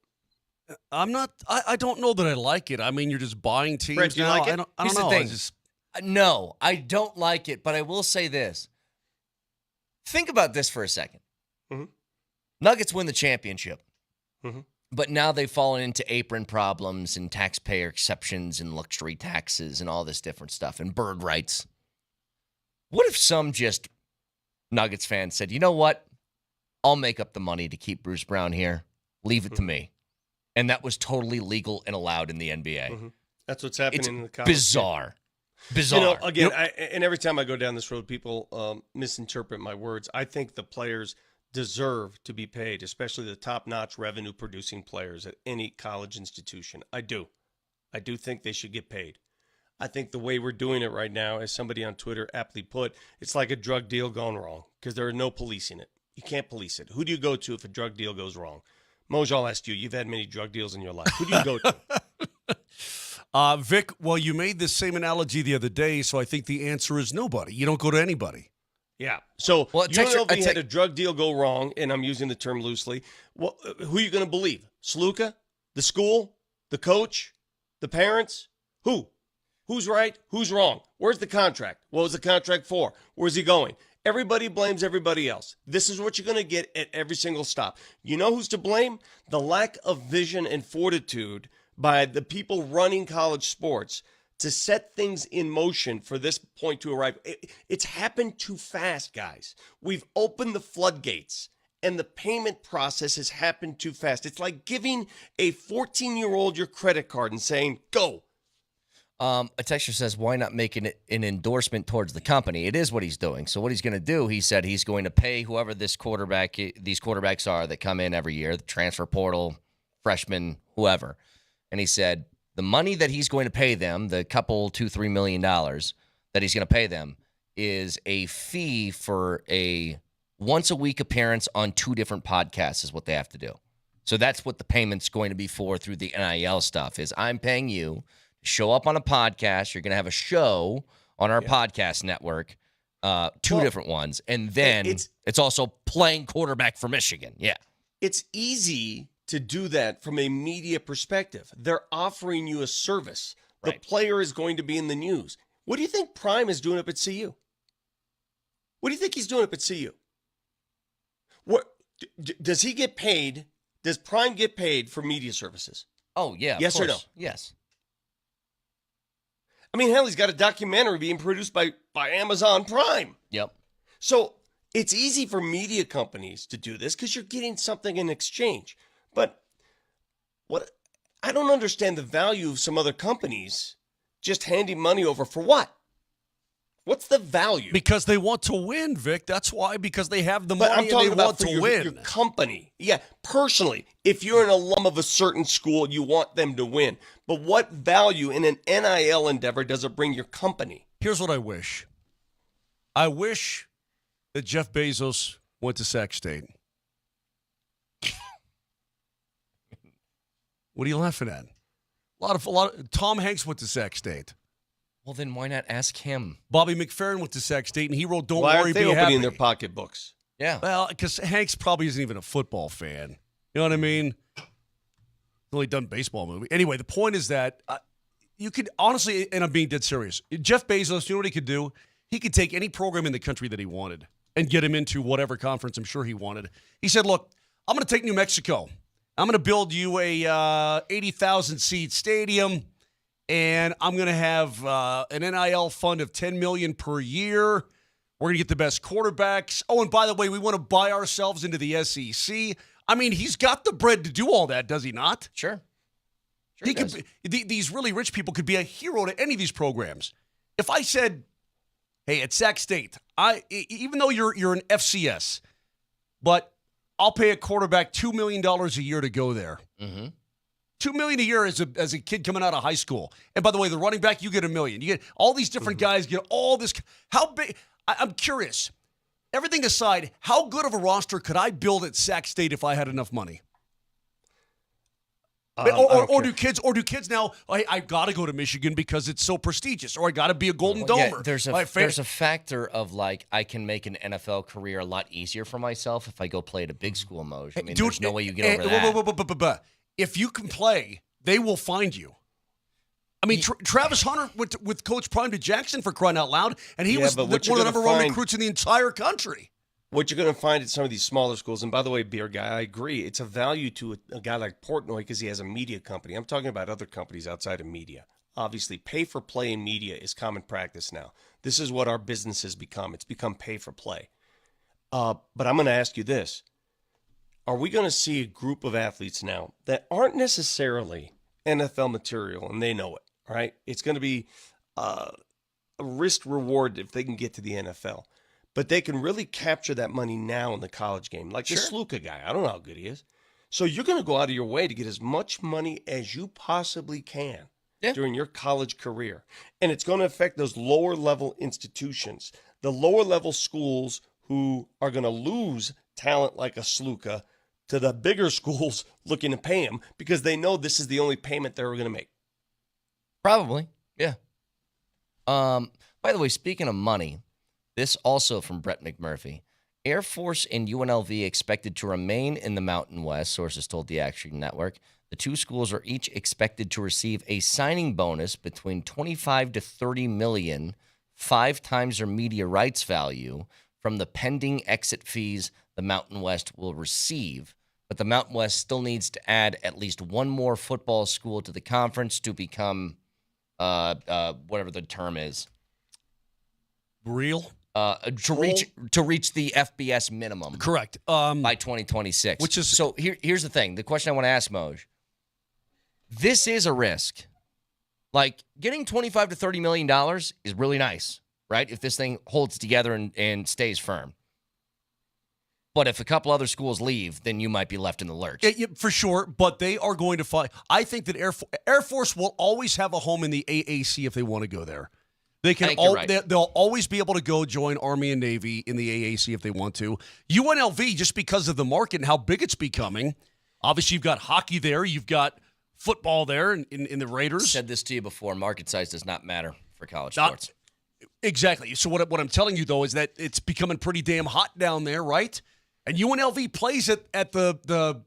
I'm not. I don't know that I like it. You're just buying teams. Brett, do you now. like it? I don't Here's know. the thing. No, I don't like it, but I will say this. Think about this for a second. Mm-hmm. Nuggets win the championship, Mm-hmm. but now they've fallen into apron problems and taxpayer exceptions and luxury taxes and all this different stuff and bird rights. What if some just Nuggets fans said, you know what? I'll make up the money to keep Bruce Brown here. Leave it to me. And that was totally legal and allowed in the NBA. Mm-hmm. That's what's happening It's in the college. bizarre. Bizarre. Again, and every time I go down this road, people misinterpret my words. I think the players deserve to be paid, especially the top-notch revenue-producing players at any college institution. I do. I do think they should get paid. I think the way we're doing it right now, as somebody on Twitter aptly put, it's like a drug deal gone wrong because there are no policing it. You can't police it. Who do you go to if a drug deal goes wrong? Moj, I'll ask you. You've had many drug deals in your life. Who do you go to? Vic, well, you made this same analogy the other day, so I think the answer is nobody. You don't go to anybody. Yeah. So UNLV had a a drug deal go wrong, and I'm using the term loosely. Well, who are you going to believe? Sluka? The school? The coach? The parents? Who? Who's right? Who's wrong? Where's the contract? What was the contract for? Where's he going? Everybody blames everybody else. This is what you're going to get at every single stop. You know who's to blame? The lack of vision and fortitude by the people running college sports to set things in motion for this point to arrive. It's happened too fast, guys. We've opened the floodgates, and the payment process has happened too fast. It's like giving a 14-year-old your credit card and saying, go. A texter says, why not make an endorsement towards the company? It is what he's doing. So what he's going to do, he said he's going to pay whoever these quarterbacks are that come in every year, the transfer portal, freshmen, whoever. And he said the money that he's going to pay them, the couple, $2-3 million that he's going to pay them, is a fee for a once-a-week appearance on 2 different podcasts is what they have to do. So that's what the payment's going to be for through the NIL stuff is I'm paying you show up on a podcast. You're going to have a show on our podcast network, 2 different ones. And then it's also playing quarterback for Michigan. Yeah. It's easy to do that from a media perspective. They're offering you a service. The player is going to be in the news. What do you think Prime is doing up at CU? What do you think he's doing up at CU? What does he get paid? Does Prime get paid for media services? Oh, yeah. Yes or no? Yes. I mean, hell, he's got a documentary being produced by Amazon Prime. Yep. So it's easy for media companies to do this because you're getting something in exchange. But what I don't understand the value of some other companies just handing money over for what? What's the value? Because they want to win, Vic. That's why, because they have the But money I'm talking and they about want for to win. your company. Yeah, personally, if you're an alum of a certain school, you want them to win. But what value in an NIL endeavor does it bring your company? Here's what I wish. I wish that Jeff Bezos went to Sac State. What are you laughing at? A lot of Tom Hanks went to Sac State. Well, then why not ask him? Bobby McFerrin went to Sac State, and he wrote, "Don't Why worry, aren't they be opening happy." their pocketbooks? Yeah. Well, because Hanks probably isn't even a football fan. You know what I mean? He's only done baseball movie. Anyway, the point is that you could honestly, and I'm being dead serious, Jeff Bezos, you know what he could do? He could take any program in the country that he wanted and get him into whatever conference I'm sure he wanted. He said, look, I'm going to take New Mexico. I'm going to build you a 80,000-seat stadium, and I'm going to have an NIL fund of $10 million per year. We're going to get the best quarterbacks. Oh, and by the way, we want to buy ourselves into the SEC. I mean, he's got the bread to do all that, does he not? Sure. He could these really rich people could be a hero to any of these programs. If I said, hey, at Sac State, even though you're an FCS, but I'll pay a quarterback $2 million a year to go there. Mm-hmm. $2 million a year as a kid coming out of high school. And by the way, the running back, you get $1 million. You get all these different guys get all this. How big? I'm curious. Everything aside, how good of a roster could I build at Sac State if I had enough money? Or do kids now? I got to go to Michigan because it's so prestigious, or I got to be a Golden Domer. Yeah, there's a factor of like I can make an NFL career a lot easier for myself if I go play at a big school. Moj. I mean, there's no way you get over that. If you can play, they will find you. I mean, Travis Hunter went with Coach Prime to Jackson for crying out loud, and he was one of the number one recruits in the entire country. What you're going to find at some of these smaller schools, and by the way, Beer Guy, I agree, it's a value to a guy like Portnoy because he has a media company. I'm talking about other companies outside of media. Obviously, pay for play in media is common practice now. This is what our business has become. It's become pay for play. But I'm going to ask you this. Are we going to see a group of athletes now that aren't necessarily NFL material, and they know it, right? It's going to be a risk reward if they can get to the NFL. But they can really capture that money now in the college game. Like this Sluka guy. I don't know how good he is. So you're going to go out of your way to get as much money as you possibly can during your college career. And it's going to affect those lower level institutions, the lower level schools who are going to lose talent like a Sluka to the bigger schools looking to pay him because they know this is the only payment they're going to make. Probably, yeah. By the way, speaking of money, this also from Brett McMurphy. Air Force and UNLV expected to remain in the Mountain West, sources told the Action Network. The two schools are each expected to receive a signing bonus between $25 to $30 million, 5 times their media rights value, from the pending exit fees the Mountain West will receive. But the Mountain West still needs to add at least one more football school to the conference to become whatever the term is. Real? To reach the FBS minimum. Correct. By 2026. Which is so here's the thing. The question I want to ask Moj. This is a risk. Like getting $25 to $30 million is really nice, right? If this thing holds together and stays firm. But if a couple other schools leave, then you might be left in the lurch. Yeah, for sure, but they are going to find. I think that Air Force will always have a home in the AAC if they want to go there. They can they'll always be able to go join Army and Navy in the AAC if they want to. UNLV, just because of the market and how big it's becoming, obviously you've got hockey there, you've got football there in the Raiders. I said this to you before, market size does not matter for college sports. Exactly. So what I'm telling you, though, is that it's becoming pretty damn hot down there, right? And UNLV plays at the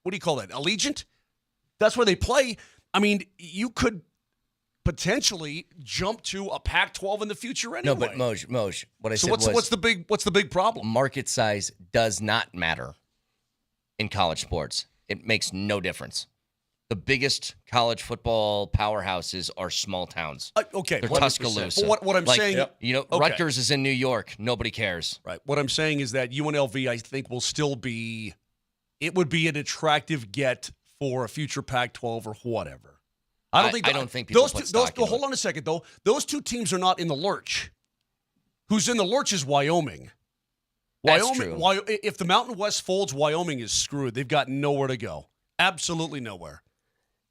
what do you call that, Allegiant? That's where they play. I mean, you could potentially jump to a Pac-12 in the future anyway. No, but Moj, what I said was... So what's the big problem? Market size does not matter in college sports. It makes no difference. The biggest college football powerhouses are small towns. Okay. They're Tuscaloosa. But what I'm saying... Rutgers is in New York. Nobody cares. Right. What I'm saying is that UNLV, I think, will still be... It would be an attractive get for a future Pac-12 or whatever. I don't think people put stock into hold on a second, though. Those two teams are not in the lurch. Who's in the lurch is Wyoming. That's true. If the Mountain West folds, Wyoming is screwed. They've got nowhere to go. Absolutely nowhere.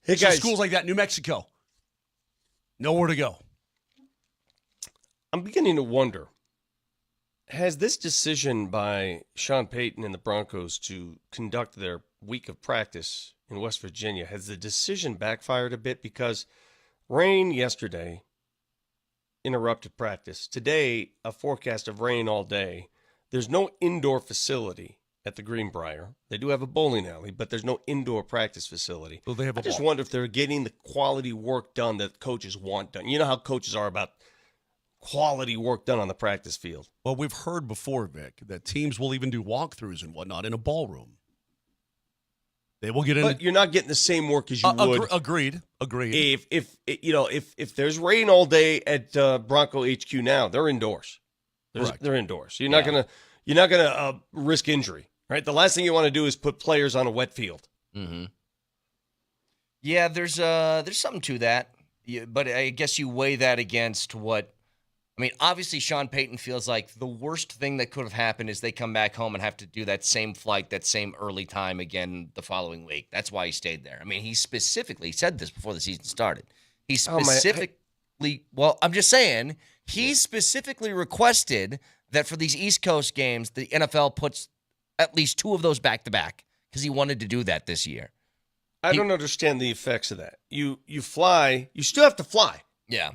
Hey, guys. Schools like that, New Mexico, nowhere to go. I'm beginning to wonder, has this decision by Sean Payton and the Broncos to conduct their week of practice in West Virginia, has the decision backfired a bit? Because rain yesterday, interrupted practice. Today, a forecast of rain all day. There's no indoor facility at the Greenbrier. They do have a bowling alley, but there's no indoor practice facility. Well, they have I just wonder if they're getting the quality work done that coaches want done. You know how coaches are about quality work done on the practice field. Well, we've heard before, Vic, that teams will even do walkthroughs and whatnot in a ballroom. They will get in. But you're not getting the same work as you would. Agreed. If there's rain all day at Bronco HQ now, they're indoors. They're indoors. You're not gonna risk injury, right? The last thing you want to do is put players on a wet field. Mm-hmm. Yeah, there's something to that, but I guess you weigh that against what. I mean, obviously, Sean Payton feels like the worst thing that could have happened is they come back home and have to do that same flight, that same early time again the following week. That's why he stayed there. I mean, he specifically said this before the season started. He specifically, I'm just saying, he specifically requested that for these East Coast games, the NFL puts at least 2 of those back-to-back because he wanted to do that this year. I don't understand the effects of that. You fly, you still have to fly. Yeah.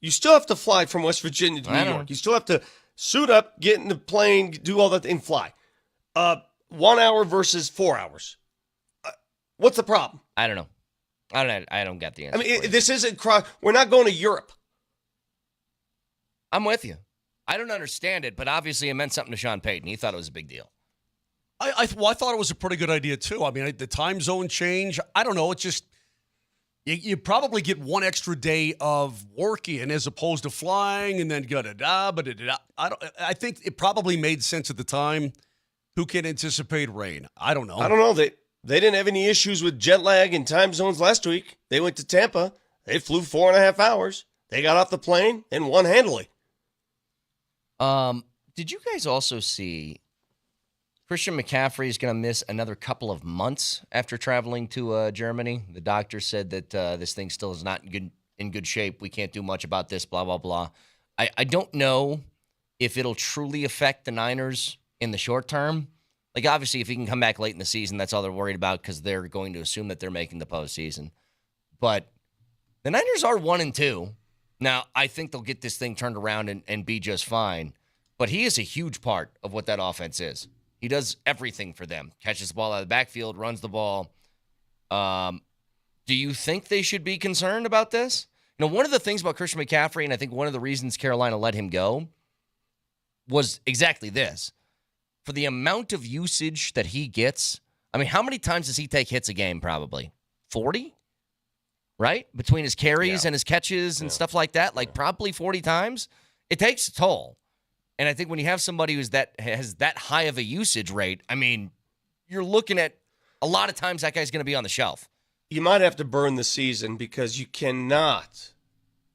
You still have to fly from West Virginia to New York. You still have to suit up, get in the plane, do all that, and fly. 1 hour versus 4 hours. What's the problem? I don't know. I don't get the answer. I mean, this isn't. We're not going to Europe. I'm with you. I don't understand it, but obviously it meant something to Sean Payton. He thought it was a big deal. I thought it was a pretty good idea, too. I mean, the time zone change, I don't know. It's just, you probably get one extra day of working as opposed to flying and then I think it probably made sense at the time. Who can anticipate rain? I don't know. I don't know. They didn't have any issues with jet lag and time zones last week. They went to Tampa. They flew 4.5 hours. They got off the plane and won handily. Did you guys also see Christian McCaffrey is going to miss another couple of months after traveling to Germany? The doctor said that this thing still is not in good shape. We can't do much about this, blah, blah, blah. I don't know if it'll truly affect the Niners in the short term. Like, obviously, if he can come back late in the season, that's all they're worried about because they're going to assume that they're making the postseason. But the Niners are 1-2. Now, I think they'll get this thing turned around and be just fine. But he is a huge part of what that offense is. He does everything for them. Catches the ball out of the backfield, runs the ball. Do you think they should be concerned about this? You know, one of the things about Christian McCaffrey, and I think one of the reasons Carolina let him go, was exactly this. For the amount of usage that he gets, I mean, how many times does he take hits a game? Probably 40, right? Between his carries and his catches and stuff like that, like probably 40 times. It takes a toll. And I think when you have somebody has that high of a usage rate, I mean, you're looking at a lot of times that guy's going to be on the shelf. You might have to burn the season because you cannot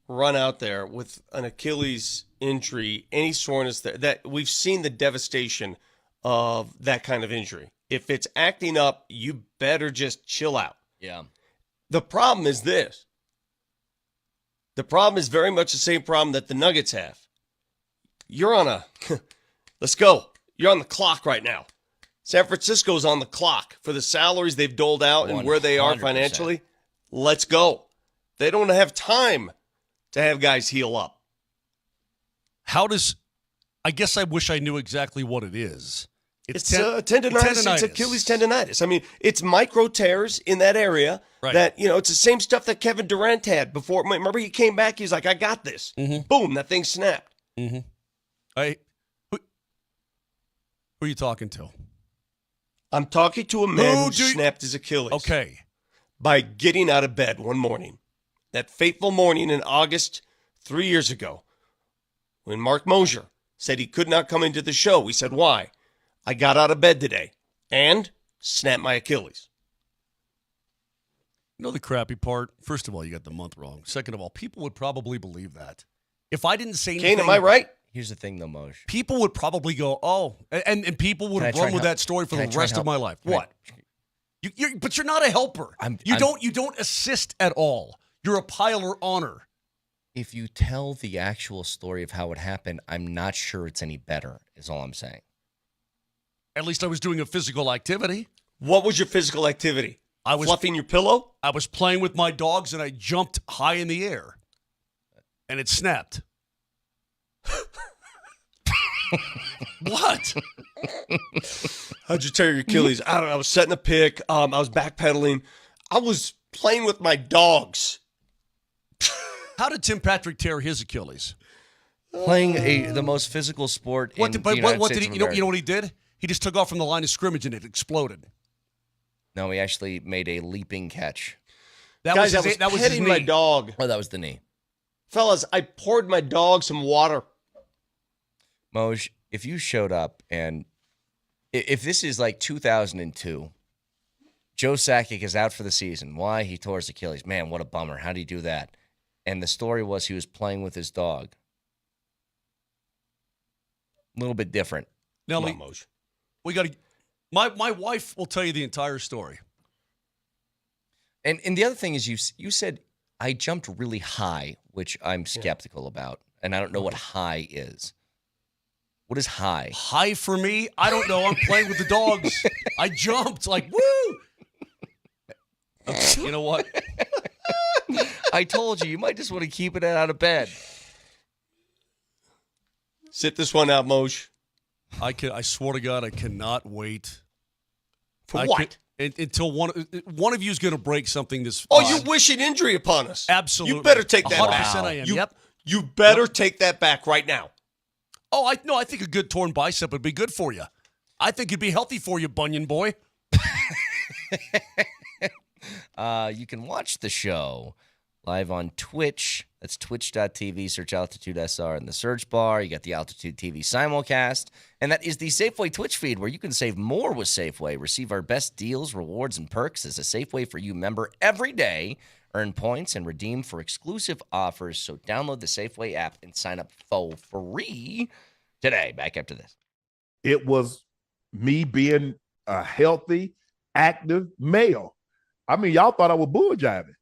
run out there with an Achilles injury, any soreness that we've seen the devastation of that kind of injury. If it's acting up, you better just chill out. Yeah. The problem is this. The problem is very much the same problem that the Nuggets have. You're on let's go. You're on the clock right now. San Francisco's on the clock for the salaries they've doled out 100%. And where they are financially. Let's go. They don't have time to have guys heal up. I guess I wish I knew exactly what it is. It's tendonitis. It's Achilles tendonitis. I mean, it's micro tears in that area that, it's the same stuff that Kevin Durant had before. Remember, he came back, he's like, I got this. Mm-hmm. Boom, that thing snapped. Mm-hmm. Who are you talking to? I'm talking to a man who snapped his Achilles. Okay. By getting out of bed one morning. That fateful morning in August 3 years ago when Mark Mosier said he could not come into the show. We said, why? I got out of bed today and snapped my Achilles. You know the crappy part? First of all, you got the month wrong. Second of all, people would probably believe that. If I didn't say anything... Kane, am I right? Here's the thing, though, Moj. People would probably go, oh, and people would run with that story for the rest of my life. What? But you're not a helper. You don't assist at all. You're a piler honor. If you tell the actual story of how it happened, I'm not sure it's any better, is all I'm saying. At least I was doing a physical activity. What was your physical activity? I was fluffing your pillow? I was playing with my dogs, and I jumped high in the air. And it snapped. What? How'd you tear your Achilles? I don't know. I was setting a pick. I was backpedaling. I was playing with my dogs. How did Tim Patrick tear his Achilles? Playing the most physical sport in the United States of you know America. what he did? He just took off from the line of scrimmage and it exploded. No, he actually made a leaping catch. That Guys, was I was his petting my knee. dog. Oh, that was the knee. Fellas, I poured my dog some water. Moj, if you showed up and if this is like 2002, Joe Sakic is out for the season. Why? He tore his Achilles. Man, what a bummer. How did he do that? And the story was he was playing with his dog. A little bit different. Nelly, we got to. My wife will tell you the entire story. And the other thing is you said I jumped really high, which I'm skeptical about, and I don't know what high is. What is high? High for me? I don't know. I'm playing with the dogs. I jumped like woo. You know what? I told you might just want to keep it out of bed. Sit this one out, Moj. I swear to God, I cannot wait. For what? Until one of you is going to break something this. Oh, you wish an injury upon us. Absolutely. You better take that 100% back. I am. You better take that back right now. Oh, I think a good torn bicep would be good for you. I think it'd be healthy for you, bunion boy. You can watch the show live on Twitch. That's twitch.tv. Search Altitude SR in the search bar. You got the Altitude TV simulcast. And that is the Safeway Twitch feed where you can save more with Safeway. Receive our best deals, rewards, and perks as a Safeway for You member every day. Earn points and redeem for exclusive offers. So download the Safeway app and sign up for free today. Back after this. It was me being a healthy, active male. I mean, y'all thought I was bull jiving.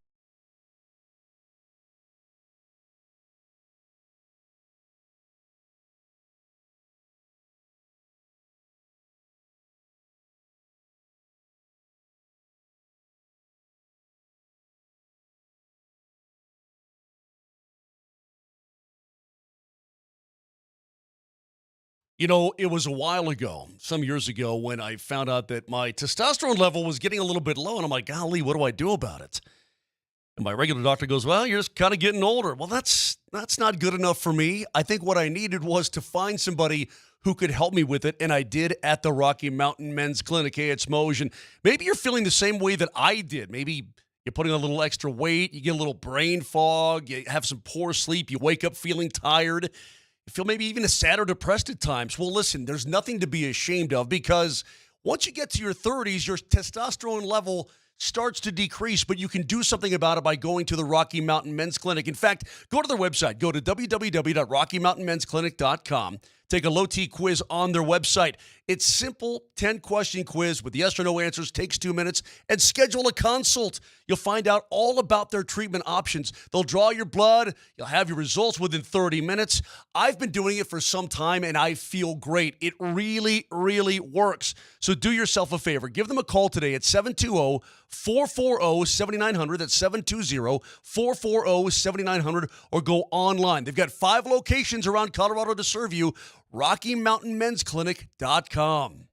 You know, it was a while ago, some years ago, when I found out that my testosterone level was getting a little bit low, and I'm like, golly, what do I do about it? And my regular doctor goes, well, you're just kind of getting older. Well, that's not good enough for me. I think what I needed was to find somebody who could help me with it, and I did at the Rocky Mountain Men's Clinic. Hey, it's Moj, and maybe you're feeling the same way that I did. Maybe you're putting on a little extra weight, you get a little brain fog, you have some poor sleep, you wake up feeling tired. You feel maybe even sad or depressed at times. Well, listen, there's nothing to be ashamed of because once you get to your 30s, your testosterone level starts to decrease, but you can do something about it by going to the Rocky Mountain Men's Clinic. In fact, go to their website. Go to www.rockymountainmensclinic.com. Take a low-T quiz on their website. It's simple, 10-question quiz with yes or no answers, takes 2 minutes, and schedule a consult. You'll find out all about their treatment options. They'll draw your blood. You'll have your results within 30 minutes. I've been doing it for some time, and I feel great. It really, really works. So do yourself a favor. Give them a call today at 720-440-7900. That's 720-440-7900, or go online. They've got 5 locations around Colorado to serve you. RockyMountainMen'sClinic.com.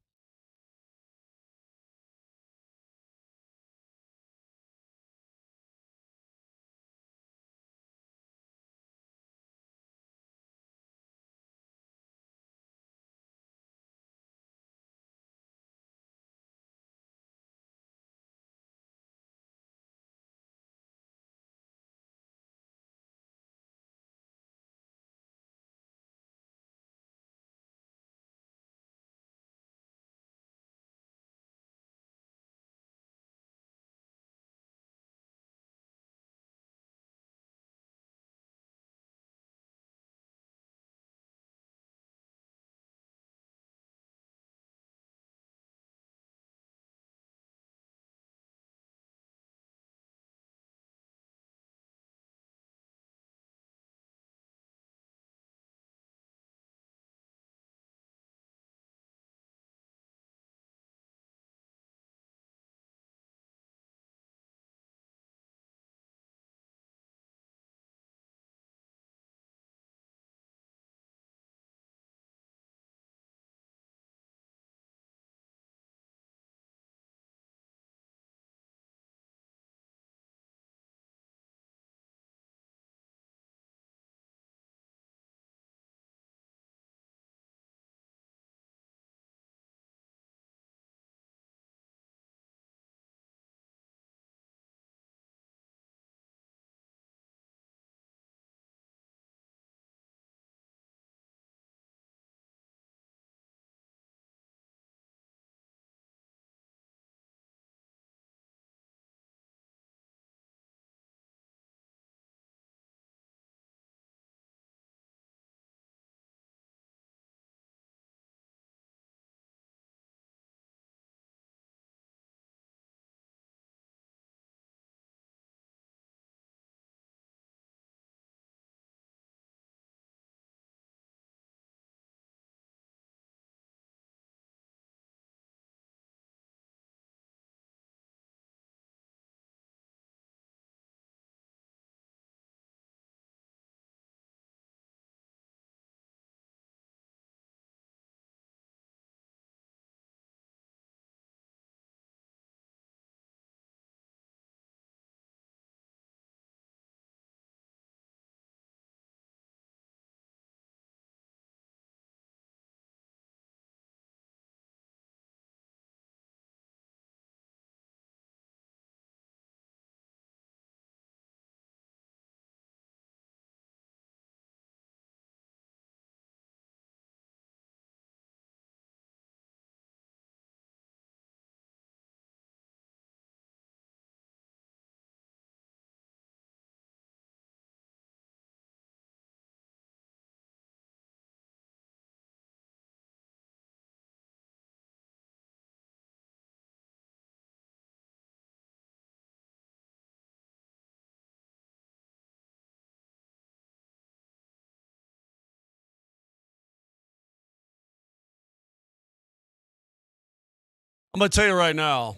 I'm going to tell you right now,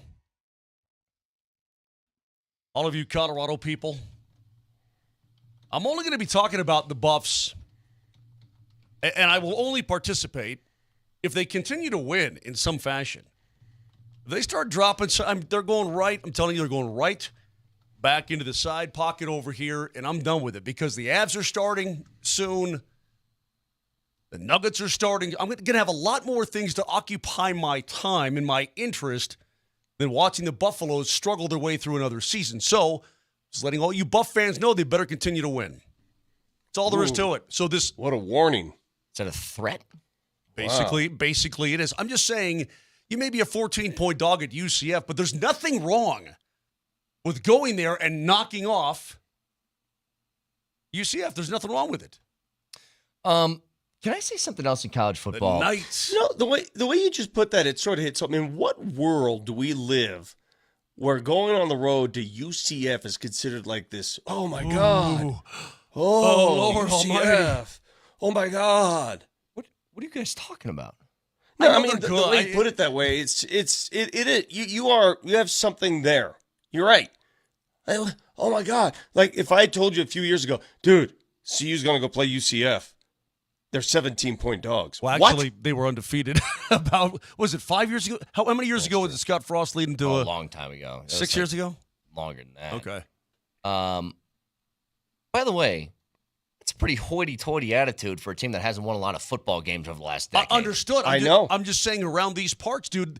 all of you Colorado people, I'm only going to be talking about the Buffs, and I will only participate if they continue to win in some fashion. If they start dropping, they're going right. I'm telling you, they're going right back into the side pocket over here, and I'm done with it because the Avs are starting soon. The Nuggets are starting. I'm going to have a lot more things to occupy my time and my interest than watching the Buffaloes struggle their way through another season. So, just letting all you Buff fans know they better continue to win. That's all there is to it. So what a warning. Is that a threat? Basically it is. I'm just saying you may be a 14-point dog at UCF, but there's nothing wrong with going there and knocking off UCF. There's nothing wrong with it. Can I say something else in college football? The Knights. You know, the way you just put that, it sort of hits something. In what world do we live where going on the road to UCF is considered like this? Oh, my God. Oh, Lord UCF. Almighty. Oh, my God. What are you guys talking about? No, I mean, the way you put it that way, it is. You have something there. You're right. Oh, my God. Like, if I had told you a few years ago, dude, CU's going to go play UCF. They're 17-point dogs. Well, actually, they were undefeated about, was it 5 years ago? How many years ago was it Scott Frost leading to a long time ago. 6 years ago? Longer than that. Okay. By the way, it's a pretty hoity-toity attitude for a team that hasn't won a lot of football games over the last decade. Understood. I know. I'm just saying around these parts, dude,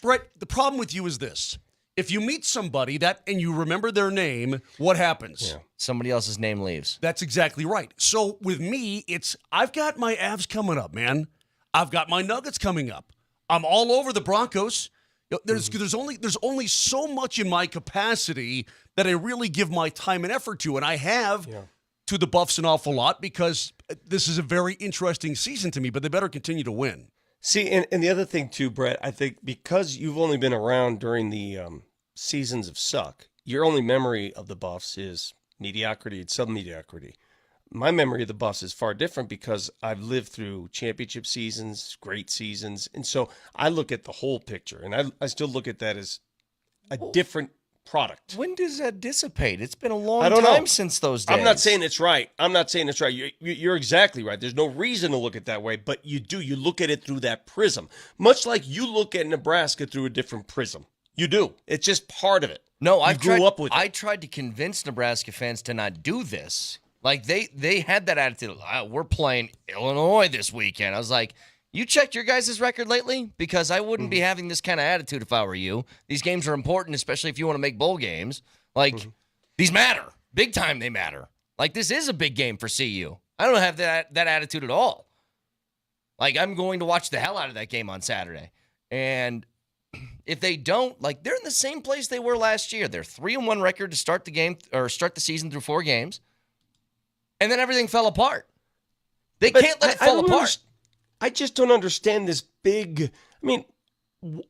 Brett, the problem with you is this. If you meet somebody and you remember their name, what happens? Yeah. Somebody else's name leaves. That's exactly right. So with me, I've got my Avs coming up, man. I've got my Nuggets coming up. I'm all over the Broncos. There's only so much in my capacity that I really give my time and effort to, and I have to the Buffs an awful lot because this is a very interesting season to me. But they better continue to win. See, and the other thing too, Brett, I think because you've only been around during the seasons of suck, your only memory of the Buffs is mediocrity and sub-mediocrity. My memory of the Buffs is far different because I've lived through championship seasons, great seasons, and so I look at the whole picture, and I still look at that as a different product. When does that dissipate? It's been a long time time since those days. I'm not saying it's right. You're exactly right. There's no reason to look at it that way, but you do. You look at it through that prism, much like you look at Nebraska through a different prism. You do. It's just part of it. No, I grew up with it. I tried to convince Nebraska fans to not do this. Like they had that attitude. We're playing Illinois this weekend. I was like, you checked your guys' record lately? Because I wouldn't be having this kind of attitude if I were you. These games are important, especially if you want to make bowl games. Like, these matter. Big time they matter. Like, this is a big game for CU. I don't have that attitude at all. Like, I'm going to watch the hell out of that game on Saturday. And if they don't, like, they're in the same place they were last year. They're 3-1 record to start the game or start the season through 4 games. And then everything fell apart. They can't let it fall apart. I just don't understand this big. I mean,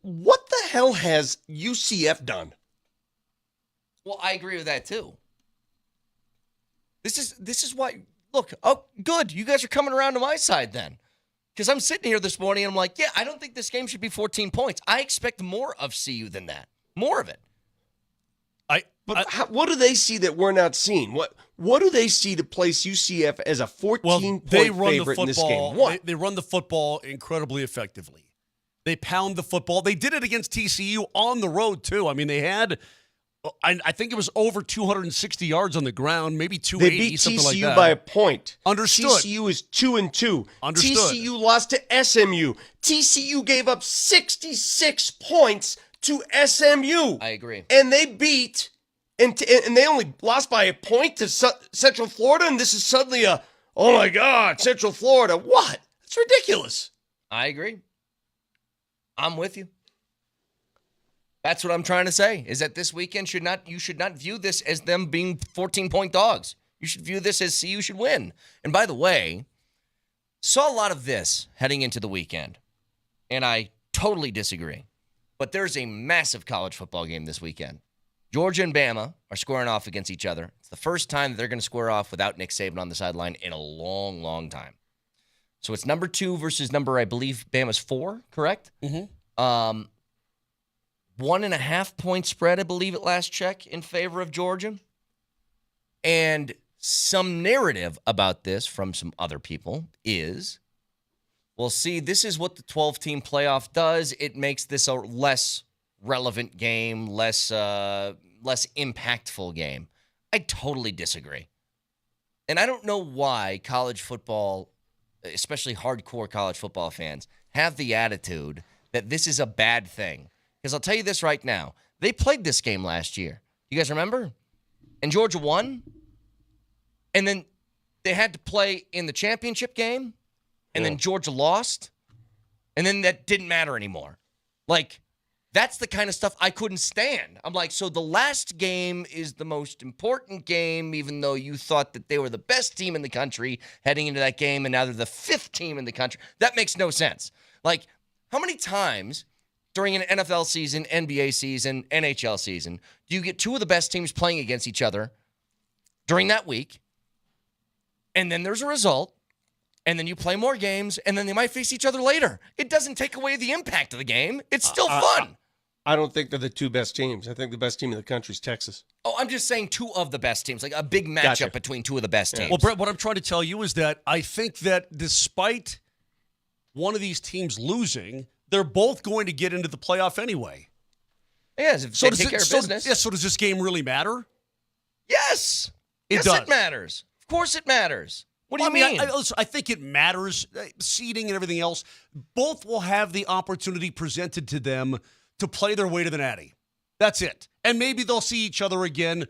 what the hell has UCF done? Well, I agree with that too. This is why. Look, oh, good. You guys are coming around to my side then, because I'm sitting here this morning and I'm like, yeah, I don't think this game should be 14 points. I expect more of CU than that. More of it. What do they see that we're not seeing? What do they see to place UCF as a 14-point favorite in this game? What? They run the football incredibly effectively. They pound the football. They did it against TCU on the road, too. I mean, they had, I think it was over 260 yards on the ground, maybe 280, they beat something like TCU that. by a point. Understood. TCU is 2-2. Understood. TCU lost to SMU. TCU gave up 66 points to SMU. I agree. And they beat... And they only lost by a point to Central Florida, and this is suddenly oh my God, Central Florida. What? It's ridiculous. I agree. I'm with you. That's what I'm trying to say, is that this weekend you should not view this as them being 14-point dogs. You should view this as CU should win. And by the way, saw a lot of this heading into the weekend, and I totally disagree. But there's a massive college football game this weekend. Georgia and Bama are squaring off against each other. It's the first time that they're going to square off without Nick Saban on the sideline in a long, long time. So it's number 2 versus number, I believe, Bama's 4, correct? Mm-hmm. 1.5 point spread, I believe, at last check in favor of Georgia. And some narrative about this from some other people is, well, see, this is what the 12-team playoff does. It makes this a less relevant game, less impactful game. I totally disagree. And I don't know why college football, especially hardcore college football fans, have the attitude that this is a bad thing. Because I'll tell you this right now. They played this game last year. You guys remember? And Georgia won. And then they had to play in the championship game. And then Georgia lost. And then that didn't matter anymore. Like, that's the kind of stuff I couldn't stand. I'm like, so the last game is the most important game, even though you thought that they were the best team in the country heading into that game, and now they're the 5th team in the country. That makes no sense. Like, how many times during an NFL season, NBA season, NHL season, do you get two of the best teams playing against each other during that week, and then there's a result, and then you play more games, and then they might face each other later? It doesn't take away the impact of the game. It's still fun. I don't think they're the two best teams. I think the best team in the country is Texas. Oh, I'm just saying two of the best teams, like a big matchup between two of the best teams. Well, Brett, what I'm trying to tell you is that I think that despite one of these teams losing, they're both going to get into the playoff anyway. Yes, if they take care of business. Yeah, so does this game really matter? Yes. It matters. Of course it matters. What do you mean? I think it matters. Seeding and everything else, both will have the opportunity presented to them to play their way to the Natty. That's it. And maybe they'll see each other again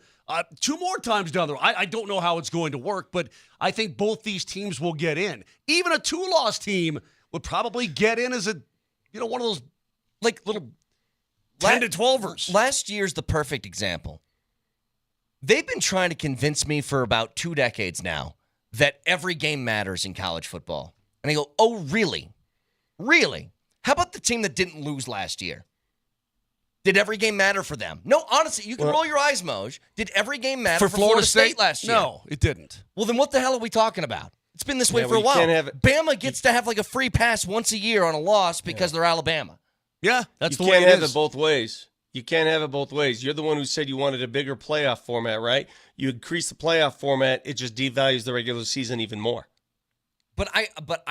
2 more times down the road. I don't know how it's going to work, but I think both these teams will get in. Even a 2-loss team would probably get in as one of those like little 10 to 12ers. Last year's the perfect example. They've been trying to convince me for about 2 decades now that every game matters in college football. And I go, oh, really? Really? How about the team that didn't lose last year? Did every game matter for them? No, honestly, you can roll your eyes, Moj. Did every game matter for Florida State last year? No, it didn't. Well, then what the hell are we talking about? It's been this way for a while. Bama gets to have like a free pass once a year on a loss because they're Alabama. Yeah, that's the way it is. You can't have it both ways. You can't have it both ways. You're the one who said you wanted a bigger playoff format, right? You increase the playoff format, it just devalues the regular season even more. But I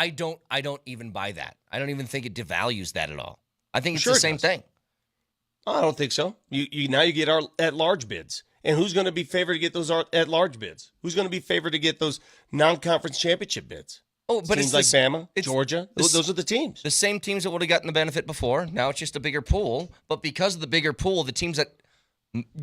don't even buy that. I don't even think it devalues that at all. I think it's the same thing. I don't think so. You now you get our at-large bids. And who's going to be favored to get those at-large bids? Who's going to be favored to get those non-conference championship bids? Oh, but teams like Bama, Georgia, those are the teams. The same teams that would have gotten the benefit before. Now it's just a bigger pool. But because of the bigger pool, the teams that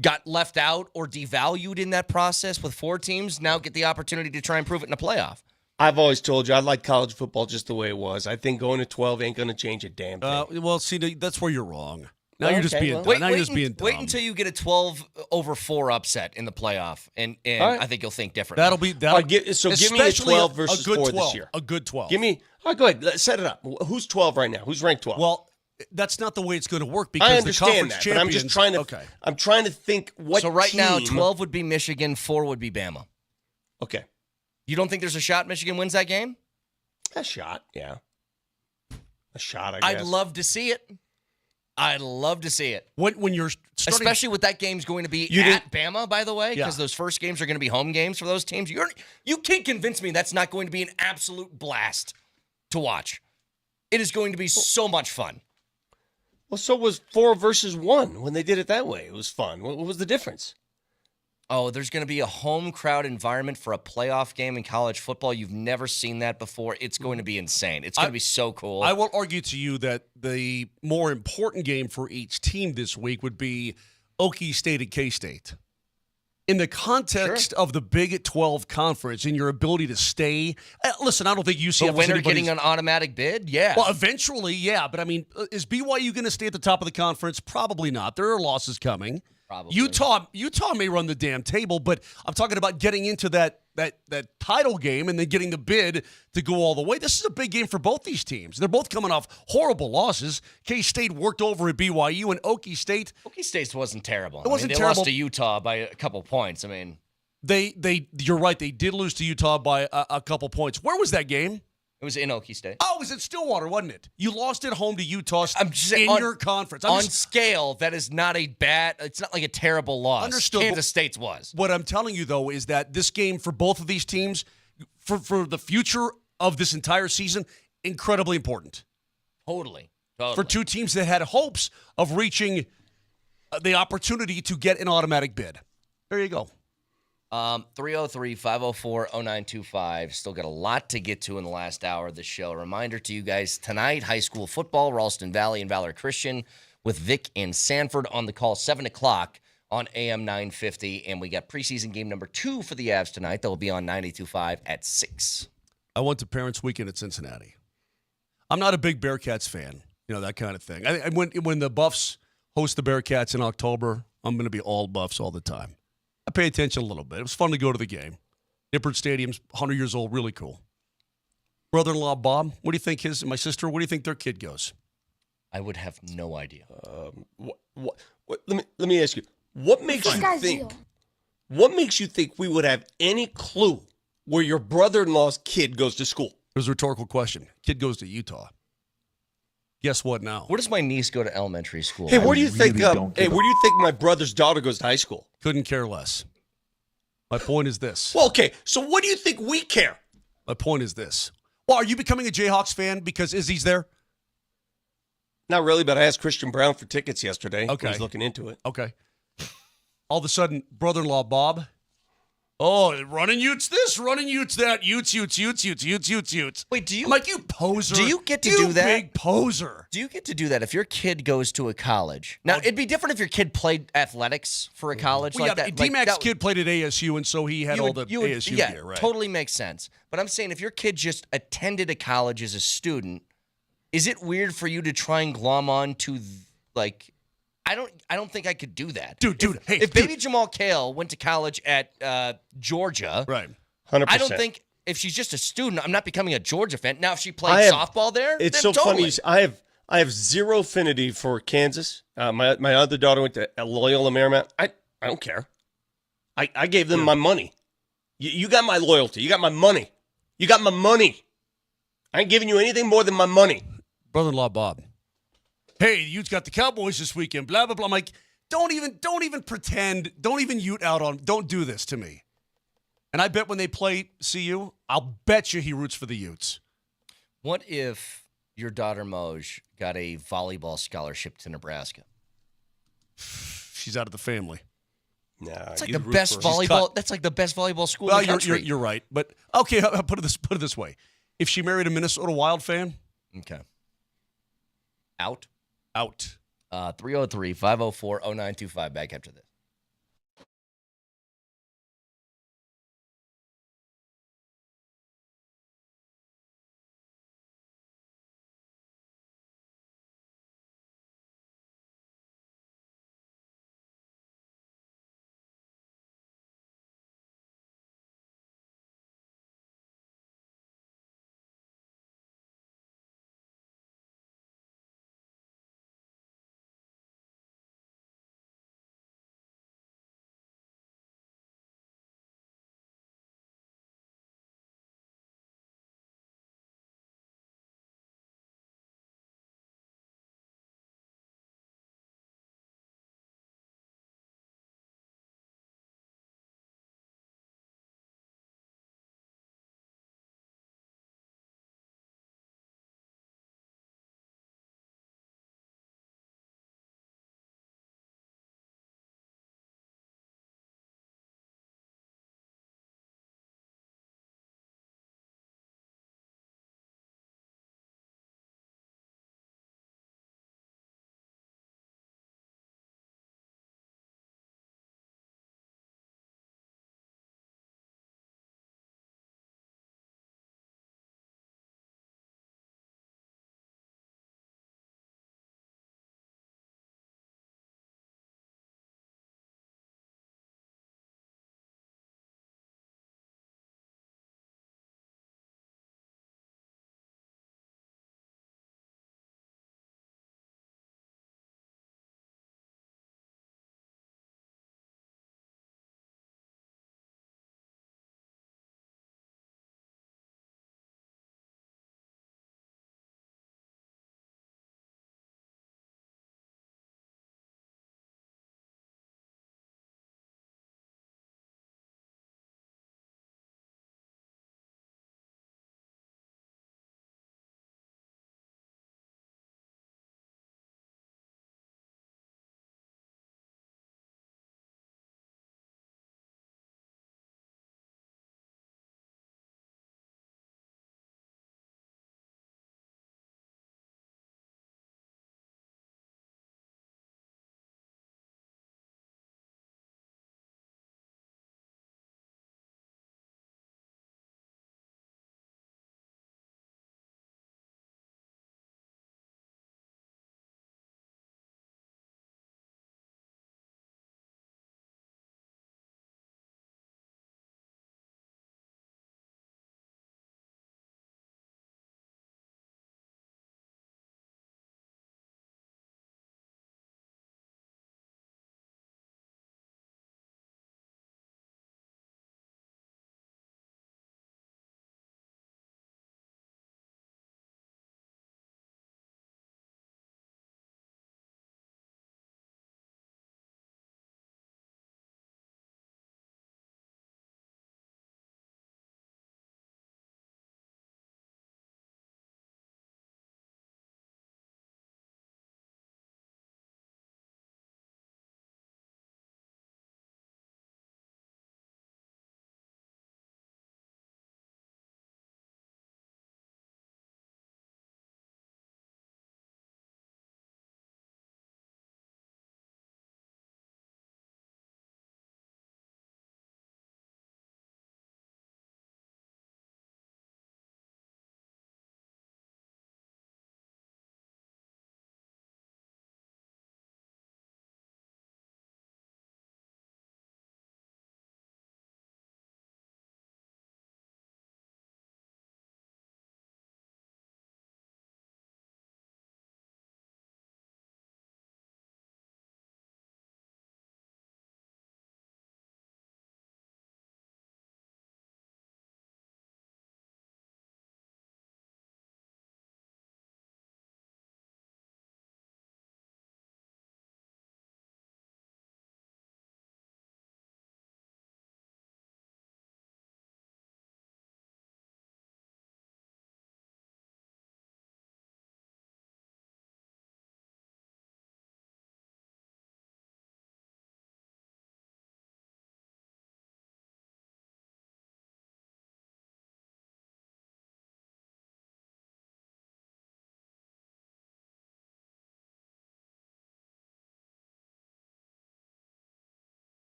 got left out or devalued in that process with 4 teams now get the opportunity to try and prove it in a playoff. I've always told you I like college football just the way it was. I think going to 12 ain't going to change a damn thing. Well, see, that's where you're wrong. Now you're just being dumb. Wait until you get a 12-over-4 upset in the playoff, and right. I think you'll think differently. Give me a 12 versus 4 this year. A good 12. Give me. All right, go ahead. Let's set it up. Who's 12 right now? Who's ranked 12? Well, that's not the way it's going to work because I understand the conference that, champions. but I'm just trying to. Okay. I'm trying to think what. So right team, now, 12 would be Michigan, 4 would be Bama. Okay. You don't think there's a shot Michigan wins that game? A shot, yeah. A shot, I guess. I'd love to see it. I'd love to see it. When you're starting, especially with that game's going to be at Bama, by the way, because those first games are going to be home games for those teams. You can't convince me that's not going to be an absolute blast to watch. It is going to be so much fun. Well, so was 4 versus 1 when they did it that way. It was fun. What was the difference? Oh, there's going to be a home crowd environment for a playoff game in college football. You've never seen that before. It's going to be insane. It's going to be so cool. I will argue to you that the more important game for each team this week would be Okie State and K-State. In the context of the Big 12 conference and your ability to stay, listen, I don't think UCF the winner getting an automatic bid. Yeah, well, eventually, yeah. But I mean, is BYU going to stay at the top of the conference? Probably not. There are losses coming. Probably. Utah may run the damn table, but I'm talking about getting into that title game and then getting the bid to go all the way. This is a big game for both these teams. They're both coming off horrible losses. K-State worked over at BYU, and Okie State wasn't terrible. It wasn't they terrible. Lost to Utah by a couple points. I mean, you're right. They did lose to Utah by a couple points. Where was that game? It was in Okie State. Oh, it was in Stillwater, wasn't it? You lost at home to Utah in your conference. On scale, that is not a bad. It's not like a terrible loss. Understood. Kansas State's was. What I'm telling you, though, is that this game for both of these teams, for the future of this entire season, incredibly important. Totally. For two teams that had hopes of reaching the opportunity to get an automatic bid. There you go. 303-504-0925. Still got a lot to get to in the last hour of the show. Reminder to you guys, tonight, high school football, Ralston Valley and Valor Christian with Vic and Sanford on the call, 7 o'clock on AM 950. And we got preseason game number 2 for the Avs tonight. That will be on 92.5 at 6. I went to Parents Weekend at Cincinnati. I'm not a big Bearcats fan, that kind of thing. When the Buffs host the Bearcats in October, I'm going to be all Buffs all the time. I pay attention a little bit. It was fun to go to the game. Nippert Stadium's 100 years old, really cool. Brother-in-law Bob, what do you think my sister, what do you think their kid goes? I would have no idea. Let me ask you. What makes you think? What makes you think we would have any clue where your brother-in-law's kid goes to school? It was a rhetorical question. Kid goes to Utah. Guess what now? Where does my niece go to elementary school? Hey, where do you think my brother's daughter goes to high school? Couldn't care less. My point is this. Well, okay, so what do you think we care? My point is this. Well, are you becoming a Jayhawks fan because Izzy's there? Not really, but I asked Christian Brown for tickets yesterday. Okay. He was looking into it. Okay. All of a sudden, brother-in-law Bob. Oh, running Utes this, running Utes that, Utes. Wait, do you? I'm like, you poser. Do you get to do that? Big poser. Do you get to do that if your kid goes to a college? Now, it'd be different if your kid played athletics for a college Well, like that. D-Mac's kid played at ASU, and so he had all the ASU gear, right? Totally makes sense. But I'm saying if your kid just attended a college as a student, is it weird for you to try and glom on to, like... I don't think I could do that. Dude, if baby Jamal Kale went to college at Georgia, right, 100%. I don't think if she's just a student, I'm not becoming a Georgia fan. Now, if she played softball there, it's then so totally. funny. I have zero affinity for Kansas. My other daughter went to Loyola Marymount. I don't care. I gave them my money. You got my loyalty. You got my money. You got my money. I ain't giving you anything more than my money. Brother-in-law Bob. Hey, the Utes got the Cowboys this weekend, blah, blah, blah. I'm like, don't even pretend, don't even Ute out on, don't do this to me. And I bet when they play CU, I'll bet you he roots for the Utes. What if your daughter Moj got a volleyball scholarship to Nebraska? She's out of the family. Nah, it's like the best volleyball. That's like the best volleyball school in the country. You're right. But, okay, I'll put it this way. If she married a Minnesota Wild fan. Okay. Out. 303-504-0925. Back after this.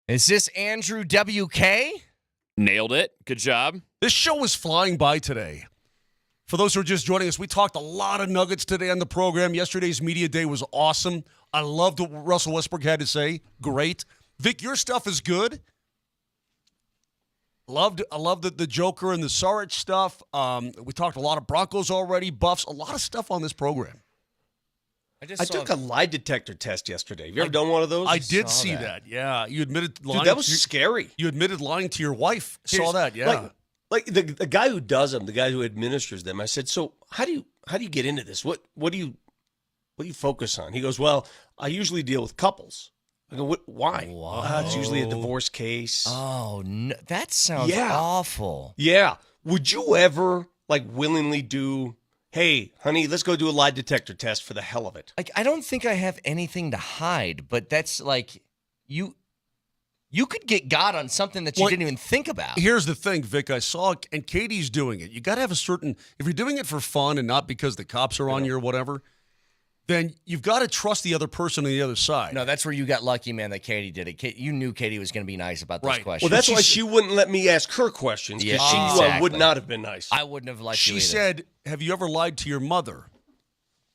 Is this Andrew WK? Nailed it. Good job. This show was flying by today. For those who are just joining us, we talked a lot of nuggets today on the program. Yesterday's media day was awesome. I loved what Russell Westbrook had to say. Great. Vic, your stuff is good. I loved the Joker and the Saric stuff. We talked a lot of Broncos already, Buffs, a lot of stuff on this program. I took a lie detector test yesterday. Have you ever done one of those? I did see that. Yeah, you admitted lying. Dude, that was scary. You admitted lying to your wife. Saw that. Yeah. Like the guy who does them, the guy who administers them. I said, so how do you get into this? What do you focus on? He goes, well, I usually deal with couples. I go, why? Wow. It's usually a divorce case. Oh, no, that sounds awful. Yeah. Would you ever willingly do? Hey, honey, let's go do a lie detector test for the hell of it. I don't think I have anything to hide, but that's you could get got on something that you didn't even think about. Here's the thing, Vic. I saw, and Katie's doing it. You got to have a certain, if you're doing it for fun and not because the cops are on you or whatever, then you've got to trust the other person on the other side. No, that's where you got lucky, man, that Katie did it. You knew Katie was going to be nice about this question. Well, that's why she wouldn't let me ask her questions, because she knew I would not have been nice. I wouldn't have liked you either. She said, have you ever lied to your mother?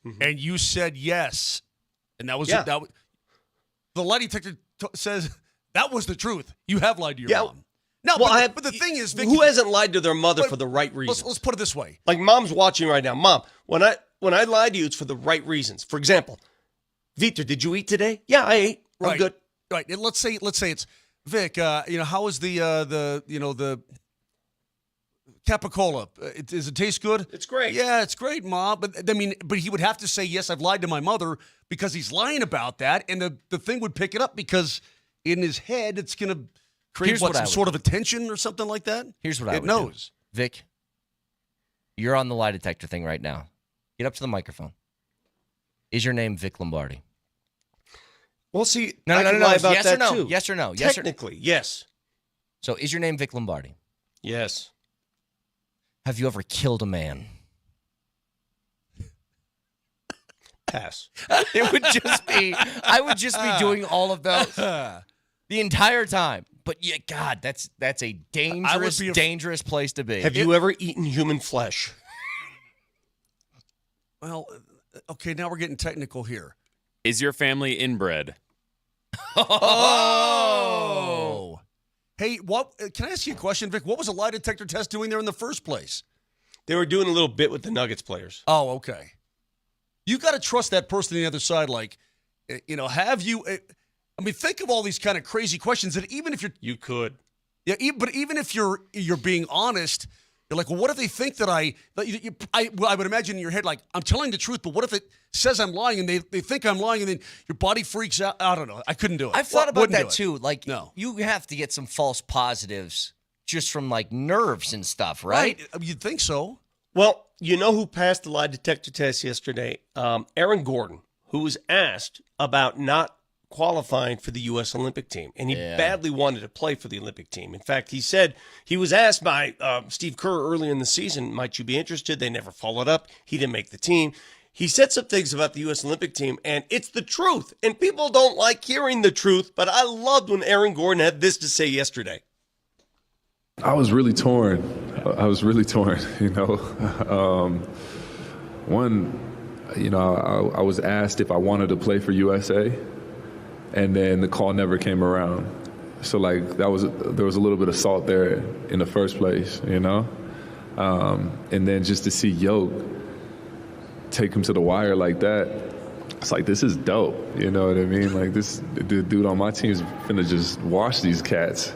Mm-hmm. And you said yes. And that was it. The lie detector says that was the truth. You have lied to your mom. No, but the thing is, Vic, who hasn't lied to their mother for the right reasons? Let's put it this way. Like mom's watching right now. Mom, when I lie to you, it's for the right reasons. For example, Victor, did you eat today? Yeah, I ate. I'm good. Right. And let's say it's Vic. How is the Capicola? Does it taste good? It's great. Yeah, it's great, Mom. But he would have to say yes. I've lied to my mother because he's lying about that, and the thing would pick it up because in his head it's going to create some sort of attention or something like that. Here's what I would do. Vic, you're on the lie detector thing right now. Get up to the microphone. Is your name Vic Lombardi? Well, see, no. Yes or no? Too. Yes or no? Technically, yes. So, is your name Vic Lombardi? Yes. Have you ever killed a man? Pass. It would just be. I would just be doing all of those the entire time. But yeah, God, that's a dangerous place to be. Have you ever eaten human flesh? Well, okay, now we're getting technical here. Is your family inbred? Oh! Hey, can I ask you a question, Vic? What was a lie detector test doing there in the first place? They were doing a little bit with the Nuggets players. Oh, okay. You got to trust that person on the other side. Have you? Think of all these kind of crazy questions that even if you could, yeah. But even if you're being honest. You're like, well, what if they think that I would imagine in your head, I'm telling the truth, but what if it says I'm lying and they think I'm lying and then your body freaks out? I don't know. I couldn't do it. I've thought about that too. You have to get some false positives just from nerves and stuff, right? You'd think so. Well, you know who passed the lie detector test yesterday? Aaron Gordon, who was asked about not qualifying for the U.S. Olympic team, and he badly wanted to play for the Olympic team. In fact, he said he was asked by Steve Kerr earlier in the season, might you be interested? They never followed up. He didn't make the team. He said some things about the U.S. Olympic team, and it's the truth, and people don't like hearing the truth, but I loved when Aaron Gordon had this to say yesterday. I was really torn. I was asked if I wanted to play for USA, and then the call never came around. So there was a little bit of salt there in the first place, and then just to see Yoke take him to the wire like that, it's this is dope. You know what I mean? The dude on my team is finna just wash these cats.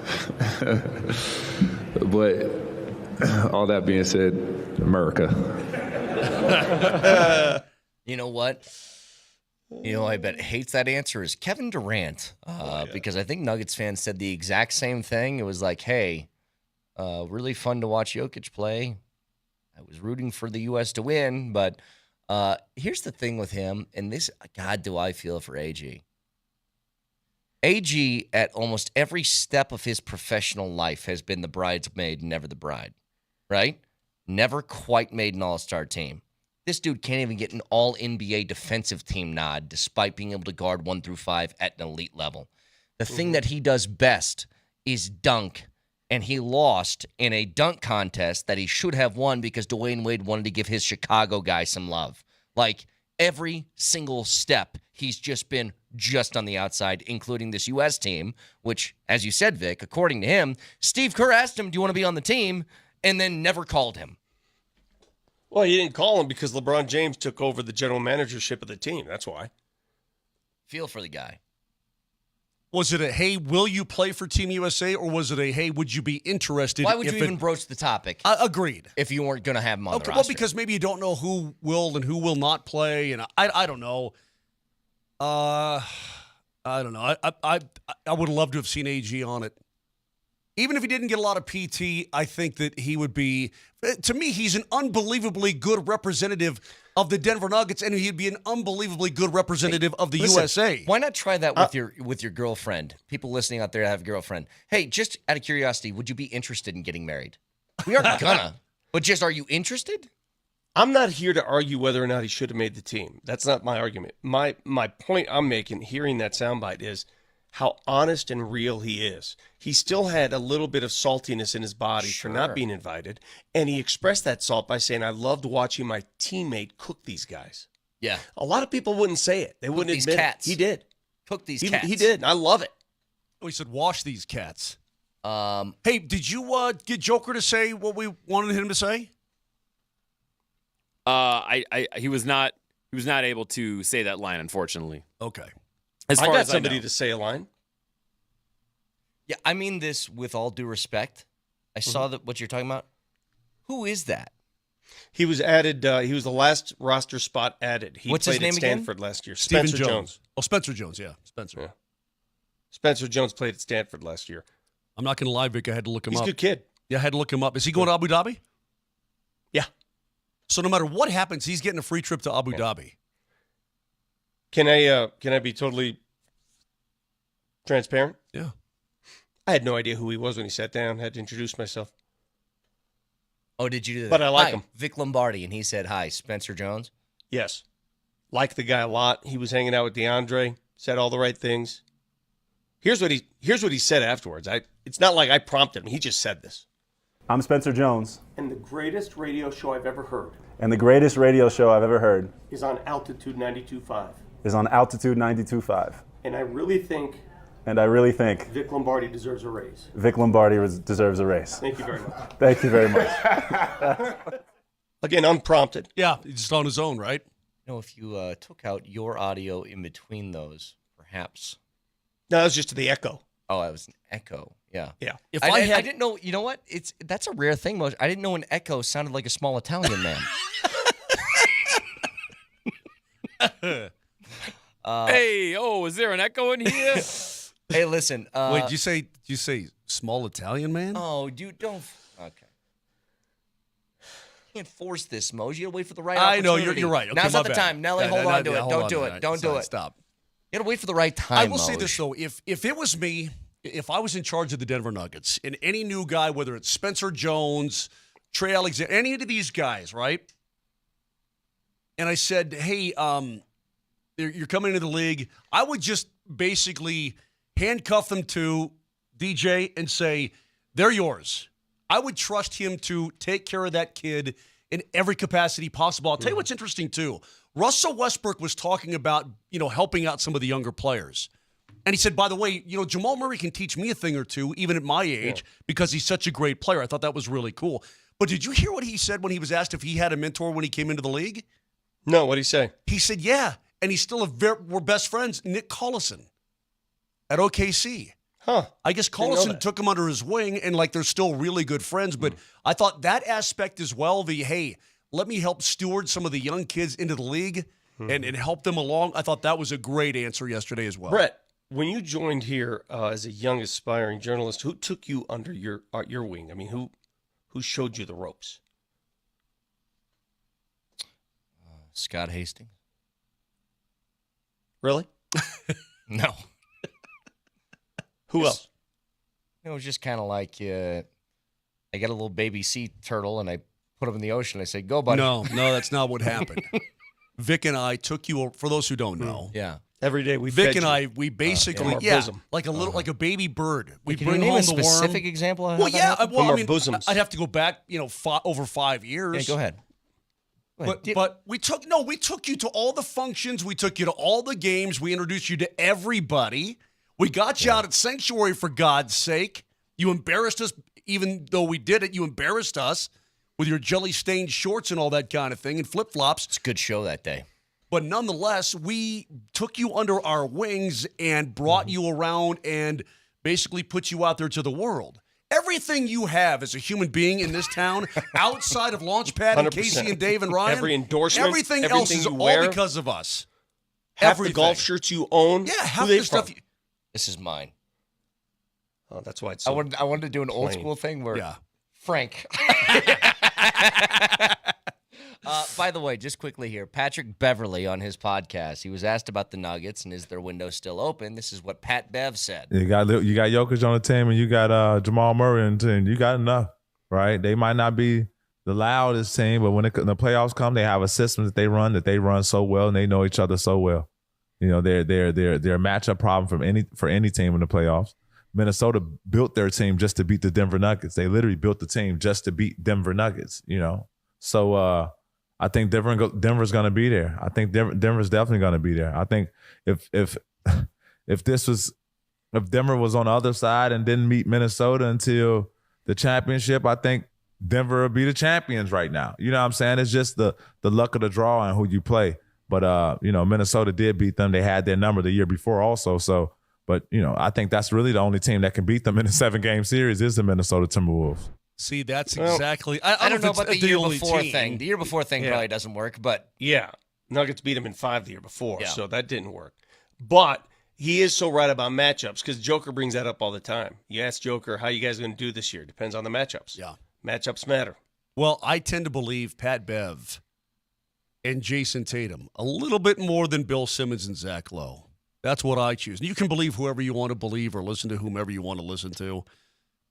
But all that being said, America. You know what? I bet hates that answer is Kevin Durant, because I think Nuggets fans said the exact same thing. It was hey, really fun to watch Jokic play. I was rooting for the U.S. to win, but here's the thing with him, and this, God, do I feel for AG. AG, at almost every step of his professional life, has been the bridesmaid, never the bride, right? Never quite made an all-star team. This dude can't even get an all-NBA defensive team nod despite being able to guard 1 through 5 at an elite level. The thing that he does best is dunk, and he lost in a dunk contest that he should have won because Dwayne Wade wanted to give his Chicago guy some love. Like, every single step, he's just been just on the outside, including this U.S. team, which, as you said, Vic, according to him, Steve Kerr asked him, do you want to be on the team, and then never called him. Well, he didn't call him because LeBron James took over the general managership of the team. That's why. Feel for the guy. Was it a, hey, will you play for Team USA, or was it a, hey, would you be interested? Why would you even broach the topic? Agreed. If you weren't going to have him on the roster. Well, because maybe you don't know who will and who will not play, and I don't know. I don't know. I would love to have seen AG on it. Even if he didn't get a lot of PT, I think that he would be, to me, he's an unbelievably good representative of the Denver Nuggets, and he'd be an unbelievably good representative of the USA. Why not try that with your girlfriend? People listening out there that have a girlfriend. Hey, just out of curiosity, would you be interested in getting married? We aren't gonna, but just, are you interested? I'm not here to argue whether or not he should have made the team. That's not my argument. My point I'm making, hearing that soundbite, is how honest and real he is. He still had a little bit of saltiness in his body for not being invited, and he expressed that salt by saying, I loved watching my teammate cook these guys. Yeah. A lot of people wouldn't say it. They wouldn't admit cats. it. He did. Cook these cats. He did. I love it. Oh, he said, wash these cats. Hey, did you get Joker to say what we wanted him to say? He was not able to say that line, unfortunately. Okay. As far I got as somebody I know. to say a line. Yeah, I mean this with all due respect. I saw that what you're talking about. Who is that? He was added. He was the last roster spot added. He What's played his name at again? Stanford last year. Stephen Spencer Jones. Oh, Spencer Jones, yeah. Spencer. Yeah. Spencer Jones played at Stanford last year. I'm not going to lie, Vic. I had to look him He's up. a good kid. Yeah, I had to look him up. Is he going to Abu Dhabi? Yeah. So no matter what happens, he's getting a free trip to Abu Dhabi. Can I be totally transparent? Yeah. I had no idea who he was when he sat down. Had to introduce myself. Oh, did you do that? But I like Hi, him. Vic Lombardi, and he said, hi, Spencer Jones. Yes. Like the guy a lot. He was hanging out with DeAndre, said all the right things. Here's what he said afterwards. It's not like I prompted him. He just said this. I'm Spencer Jones. And the greatest radio show I've ever heard And the greatest radio show I've ever heard is on Altitude 92.5. is on Altitude 92.5. And I really think Vic Lombardi deserves a raise. Deserves a raise. Thank you very much. Thank you very much. Again, unprompted. Yeah, just on his own, right? You know, if you took out your audio in between those, perhaps. No, that was just the echo. Oh, that was an echo. Yeah. Yeah. If I had- didn't know. You know what? That's a rare thing. I didn't know an echo sounded like a small Italian man. Hey, is there an echo in here? Hey, listen. Wait, did you say small Italian man? Oh, dude, don't. Okay. You can't force this, Moj. You gotta wait for the right I know, opportunity. you're right. Okay, Now's my not the bad. time. Nelly, Yeah, hold no, on to yeah, it. hold Don't on do to it. that. Don't do it. Stop. You gotta wait for the right time. I will say Moj. this, though. If it was me, if I was in charge of the Denver Nuggets, and any new guy, whether it's Spencer Jones, Trey Alexander, any of these guys, right? And I said, hey, you're coming into the league, I would just basically handcuff them to DJ and say, they're yours. I would trust him to take care of that kid in every capacity possible. I'll tell you what's interesting, too. Russell Westbrook was talking about, helping out some of the younger players. And he said, by the way, Jamal Murray can teach me a thing or two, even at my age, because he's such a great player. I thought that was really cool. But did you hear what he said when he was asked if he had a mentor when he came into the league? No, what'd he say? He said, yeah. And he's still we're best friends, Nick Collison at OKC. Huh. I guess Didn't know Collison that. took him under his wing, and they're still really good friends. But I thought that aspect as well, hey, let me help steward some of the young kids into the league and help them along. I thought that was a great answer yesterday as well. Brett, when you joined here as a young aspiring journalist, who took you under your wing? I mean, who showed you the ropes? Scott Hastings. Really? No. Who else? It was just kind of like I got a little baby sea turtle and I put him in the ocean. I said, "Go, buddy." No, that's not what happened. Vic and I took you, for those who don't know, Every day we Vic fed and you. I, we basically, From our bosom. like a little, like a baby bird. We Can you bring name home a the worm. specific example of how Well, that yeah. happened? Well, From I our mean, bosoms. I'd have to go back, over 5 years. Yeah, go ahead. But we took you to all the functions. We took you to all the games. We introduced you to everybody. We got you out at Sanctuary, for God's sake. You embarrassed us, even though we did it. You embarrassed us with your jelly-stained shorts and all that kind of thing and flip-flops. It's a good show that day. But nonetheless, we took you under our wings and brought you around and basically put you out there to the world. Everything you have as a human being in this town, outside of Launchpad and 100%. Casey and Dave and Ryan, Every endorsement, everything else is you all wear, because of us. half Everything. the golf shirts you own. Yeah, who half they the stuff. from? This is mine. Oh, that's why it's. I So wanted to do an old plain. school thing where Yeah. Frank. By the way, just quickly here, Patrick Beverly on his podcast, he was asked about the Nuggets and is their window still open? This is what Pat Bev said. You got Jokic on the team, and you got Jamal Murray on the team. You got enough, right? They might not be the loudest team, but when the playoffs come, they have a system that they run so well, and they know each other so well. You know, they're a matchup problem for any team in the playoffs. Minnesota built their team just to beat the Denver Nuggets. They literally built the team just to beat Denver Nuggets. You know, so I think Denver's going to be there. I think Denver's definitely going to be there. I think if Denver was on the other side and didn't meet Minnesota until the championship, I think Denver would be the champions right now. You know what I'm saying? It's just the luck of the draw and who you play. But Minnesota did beat them. They had their number the year before also. So, but I think that's really the only team that can beat them in a 7-game series is the Minnesota Timberwolves. See, that's exactly. I don't know if about it's the year only before team. thing. The year before thing probably doesn't work, but Yeah, Nuggets beat him in 5 the year before, so that didn't work. But he is so right about matchups because Joker brings that up all the time. You ask Joker, how you guys going to do this year? Depends on the matchups. Yeah. Matchups matter. Well, I tend to believe Pat Bev and Jason Tatum a little bit more than Bill Simmons and Zach Lowe. That's what I choose. You can believe whoever you want to believe or listen to whomever you want to listen to.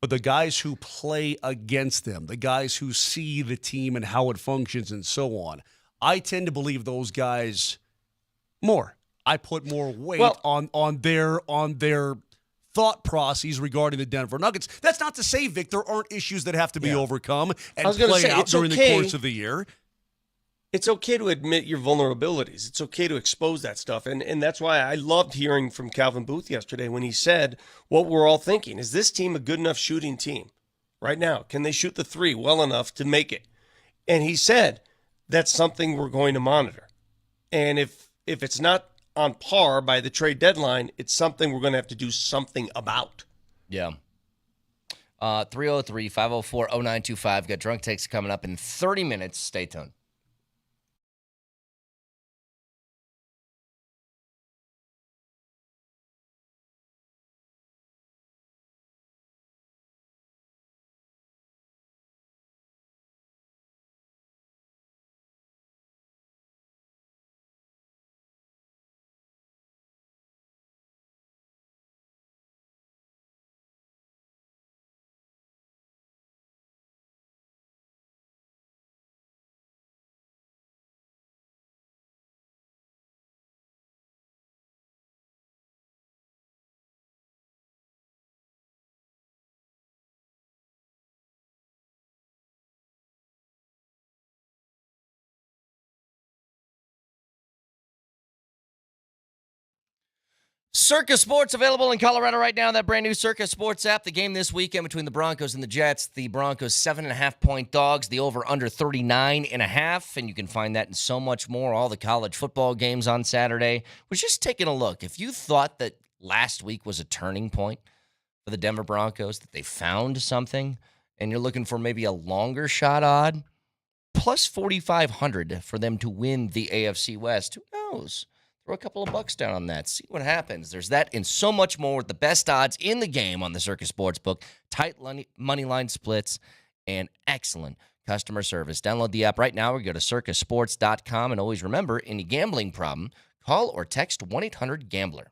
But the guys who play against them, the guys who see the team and how it functions and so on, I tend to believe those guys more. I put more weight on their thought processes regarding the Denver Nuggets. That's not to say, Vic, there aren't issues that have to be overcome and play out during the course of the year. It's okay to admit your vulnerabilities. It's okay to expose that stuff. And that's why I loved hearing from Calvin Booth yesterday when he said what we're all thinking. Is this team a good enough shooting team right now? Can they shoot the three well enough to make it? And he said that's something we're going to monitor. And if it's not on par by the trade deadline, it's something we're going to have to do something about. yeah. 303-504-0925. Got drunk takes coming up in 30 minutes. Stay tuned. Circa Sports available in Colorado right now. That brand new Circa Sports app. The game this weekend between the Broncos and the Jets. The Broncos 7.5-point dogs. The over under 39.5. And you can find that and so much more. All the college football games on Saturday. Was just taking a look. If you thought that last week was a turning point for the Denver Broncos, that they found something, and you're looking for maybe a longer shot odd, plus 4,500 for them to win the AFC West. Who knows? Throw a couple of bucks down on that. See what happens. There's that and so much more with the best odds in the game on the Circa Sportsbook. Tight money line splits and excellent customer service. Download the app right now or go to circasports.com. And always remember, any gambling problem, call or text 1-800-GAMBLER.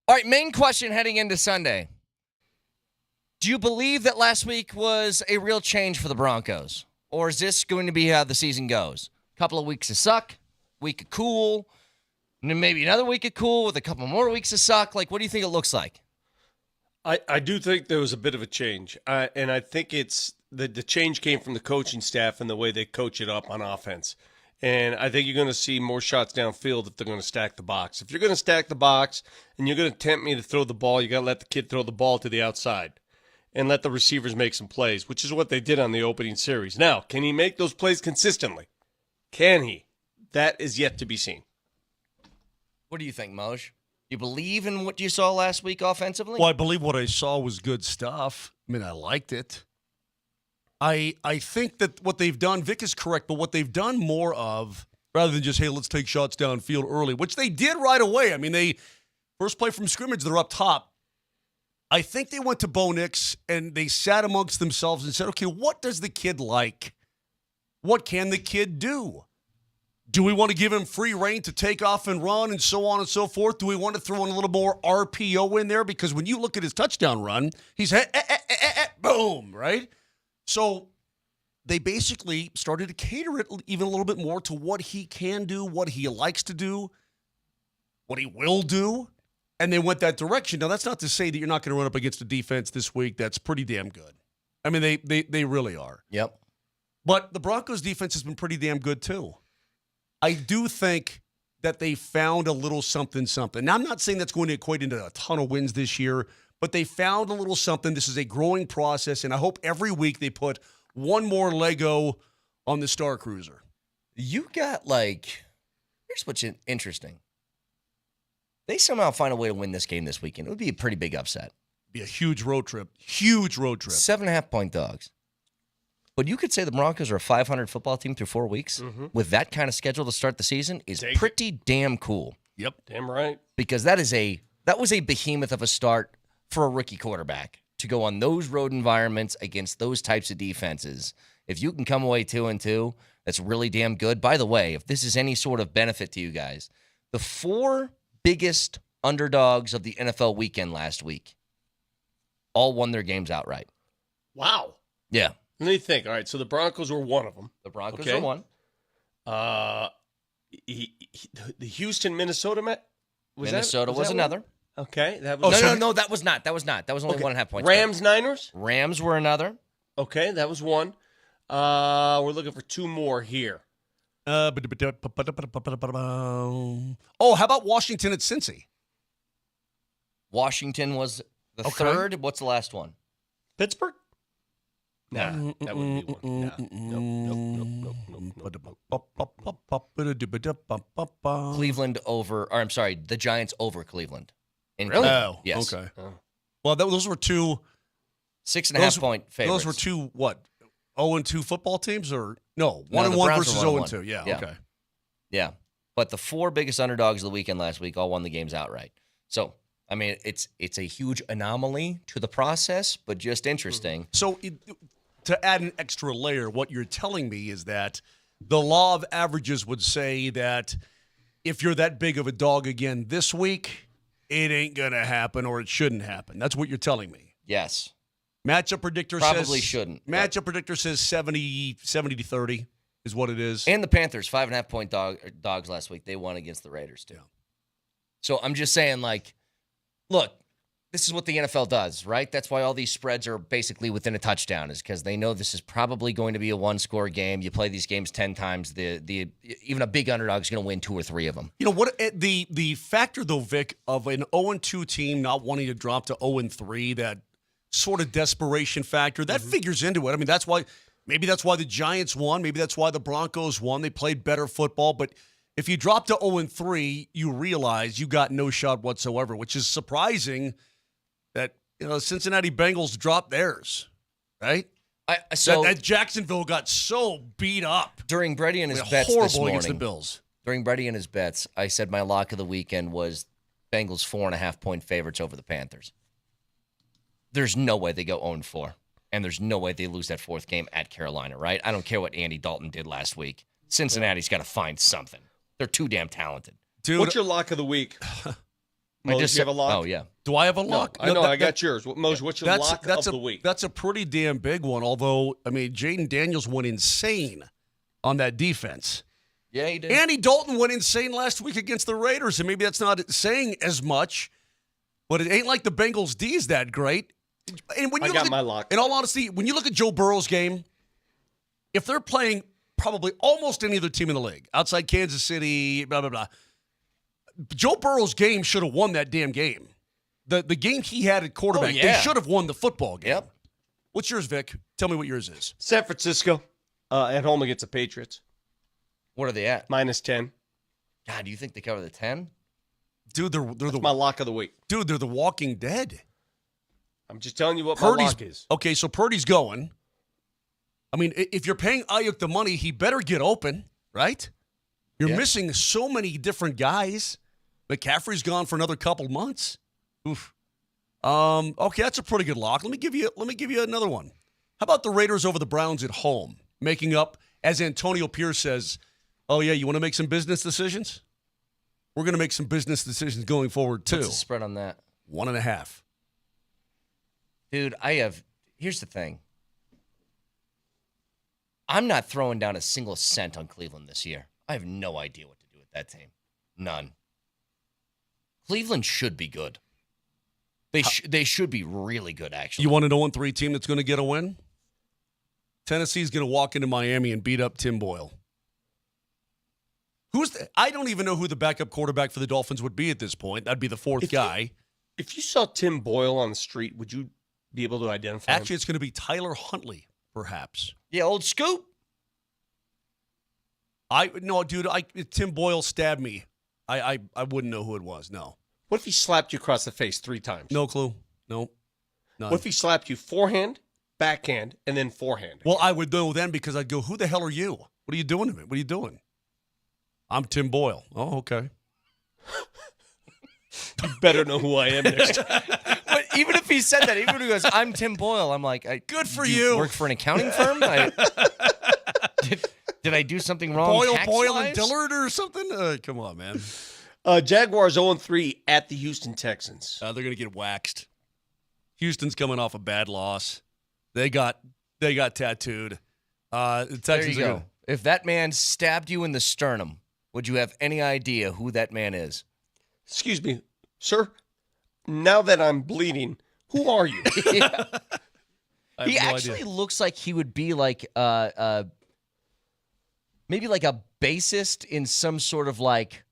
All right, main question heading into Sunday. Do you believe that last week was a real change for the Broncos? Or is this going to be how the season goes? A couple of weeks of suck, week of cool, and then maybe another week of cool with a couple more weeks of suck. Like, what do you think it looks like? I do think there was a bit of a change. And I think it's the change came from the coaching staff and the way they coach it up on offense. And I think you're going to see more shots downfield if they're going to stack the box. If you're going to stack the box and you're going to tempt me to throw the ball, you got to let the kid throw the ball to the outside and let the receivers make some plays, which is what they did on the opening series. Now, can he make those plays consistently? Can he? That is yet to be seen. What do you think, Moj? You believe in what you saw last week offensively? Well, I believe what I saw was good stuff. I mean, I liked it. I think that what they've done, Vic is correct, but what they've done more of, rather than just, hey, let's take shots downfield early, which they did right away. I mean, they first play from scrimmage, they're up top. I think they went to Bo Nix and they sat amongst themselves and said, okay, what does the kid like? What can the kid do? Do we want to give him free reign to take off and run and so on and so forth? Do we want to throw in a little more RPO in there? Because when you look at his touchdown run, he's boom, right? So they basically started to cater it even a little bit more to what he can do, what he likes to do, what he will do, and they went that direction. Now, that's not to say that you're not going to run up against a defense this week that's pretty damn good. I mean, they really are. Yep. But the Broncos' defense has been pretty damn good, too. I do think that they found a little something. Now, I'm not saying that's going to equate into a ton of wins this year, but they found a little something. This is a growing process, and I hope every week they put one more Lego on the Star Cruiser. You got, here's what's interesting. They somehow find a way to win this game this weekend. It would be a pretty big upset. Be a huge road trip. Huge road trip. 7.5-point dogs. But you could say the Broncos are a 500 football team through 4 weeks with that kind of schedule to start the season is pretty damn cool. Yep. Damn right. Because that was a behemoth of a start for a rookie quarterback to go on those road environments against those types of defenses. If you can come away 2-2, that's really damn good. By the way, if this is any sort of benefit to you guys, the 4 biggest underdogs of the NFL weekend last week all won their games outright. Wow. Yeah. Let me think. All right, so the Broncos were one of them. The Broncos are one. The Houston, Minnesota Minnesota was another. Okay. That was No, that was not. That was only 1.5 points. Rams, Niners? Rams were another. Okay, that was one. We're looking for 2 more here. Oh, how about Washington at Cincy? Washington was the third. What's the last one? Pittsburgh? Nah, that wouldn't be one. Nope. Cleveland over, or I'm sorry, the Giants over Cleveland. Really? Oh, yes. Okay. Well, those were 2 6.5-point favorites. Those were 2 what? 0-2 football teams, or no? 1-1 versus 0-2. Yeah. Okay. Yeah, but the 4 biggest underdogs of the weekend last week all won the games outright. So, I mean, it's a huge anomaly to the process, but just interesting. So, to add an extra layer, what you're telling me is that the law of averages would say that if you're that big of a dog again this week, it ain't going to happen, or it shouldn't happen. That's what you're telling me. Yes. Matchup predictor probably shouldn't. Matchup predictor says 70-30 is what it is. And the Panthers, 5.5-point dogs last week. They won against the Raiders, too. So I'm just saying, look, this is what the NFL does, right? That's why all these spreads are basically within a touchdown, is because they know this is probably going to be a 1-score game. You play these games 10 times. Even a big underdog is going to win 2 or 3 of them. You know what? The factor, though, Vic, of an 0-2 team not wanting to drop to 0-3, that sort of desperation factor, that figures into it. I mean, maybe that's why the Giants won. Maybe that's why the Broncos won. They played better football. But if you drop to 0-3, you realize you got no shot whatsoever, which is surprising that, Cincinnati Bengals dropped theirs, right? That Jacksonville got so beat up. During Brady and his bets this morning, against the Bills. During Brady and his bets, I said my lock of the weekend was Bengals 4.5-point favorites over the Panthers. There's no way they go 0-4, and there's no way they lose that 4th game at Carolina, right? I don't care what Andy Dalton did last week. Cincinnati's got to find something. They're too damn talented. Dude, what's your lock of the week? Mose, just you have a said- lock? oh, yeah. Do I have a lock? I know. I got yours. Mose, what's your lock of the week? That's a pretty damn big one. Although, I mean, Jaden Daniels went insane on that defense. Yeah, he did. Andy Dalton went insane last week against the Raiders, and maybe that's not saying as much, but it ain't like the Bengals D is that great. And when you I got my lock. In all honesty, when you look at Joe Burrow's game, if they're playing probably almost any other team in the league, outside Kansas City, blah, blah, blah, Joe Burrow's game should have won that damn game. The game he had at quarterback, they should have won the football game. Yep. What's yours, Vic? Tell me what yours is. San Francisco at home against the Patriots. What are they at? -10. God, do you think they cover the 10? Dude, they're That's my lock of the week. Dude, they're the Walking Dead. I'm just telling you what my lock is. Okay, so Purdy's going. I mean, if you're paying Ayuk the money, he better get open, right? You're missing so many different guys. McCaffrey's gone for another couple months. Oof. Okay, that's a pretty good lock. Let me give you another one. How about the Raiders over the Browns at home, making up, as Antonio Pierce says, oh yeah, you want to make some business decisions? We're going to make some business decisions going forward too. What's the spread on that? 1.5. Dude, here's the thing. I'm not throwing down a single cent on Cleveland this year. I have no idea what to do with that team. None. Cleveland should be good. They should be really good, actually. You want an 0-3 team that's going to get a win? Tennessee's going to walk into Miami and beat up Tim Boyle. I don't even know who the backup quarterback for the Dolphins would be at this point. That'd be the fourth guy. If you saw Tim Boyle on the street, would you be able to identify him? Actually, it's going to be Tyler Huntley, perhaps. Yeah, old Scoop. Tim Boyle stabbed me. I wouldn't know who it was. No. What if he slapped you across the face 3 times? No clue. No. None. What if he slapped you forehand, backhand, and then forehand? Well, I would know then because I'd go, who the hell are you? What are you doing to me? What are you doing? I'm Tim Boyle. Oh, okay. You better know who I am next time. But even if he said that, even if he goes, I'm Tim Boyle, I'm like, good for do you. Work for an accounting firm? Did I do something wrong? Boyle and Dillard or something? Come on, man. Jaguars 0-3 at the Houston Texans. They're going to get waxed. Houston's coming off a bad loss. They got tattooed. The Texans there you go. If that man stabbed you in the sternum, would you have any idea who that man is? Excuse me, sir. Now that I'm bleeding, who are you? Yeah. He no actually idea. looks like he would be like maybe like a bassist in some sort of like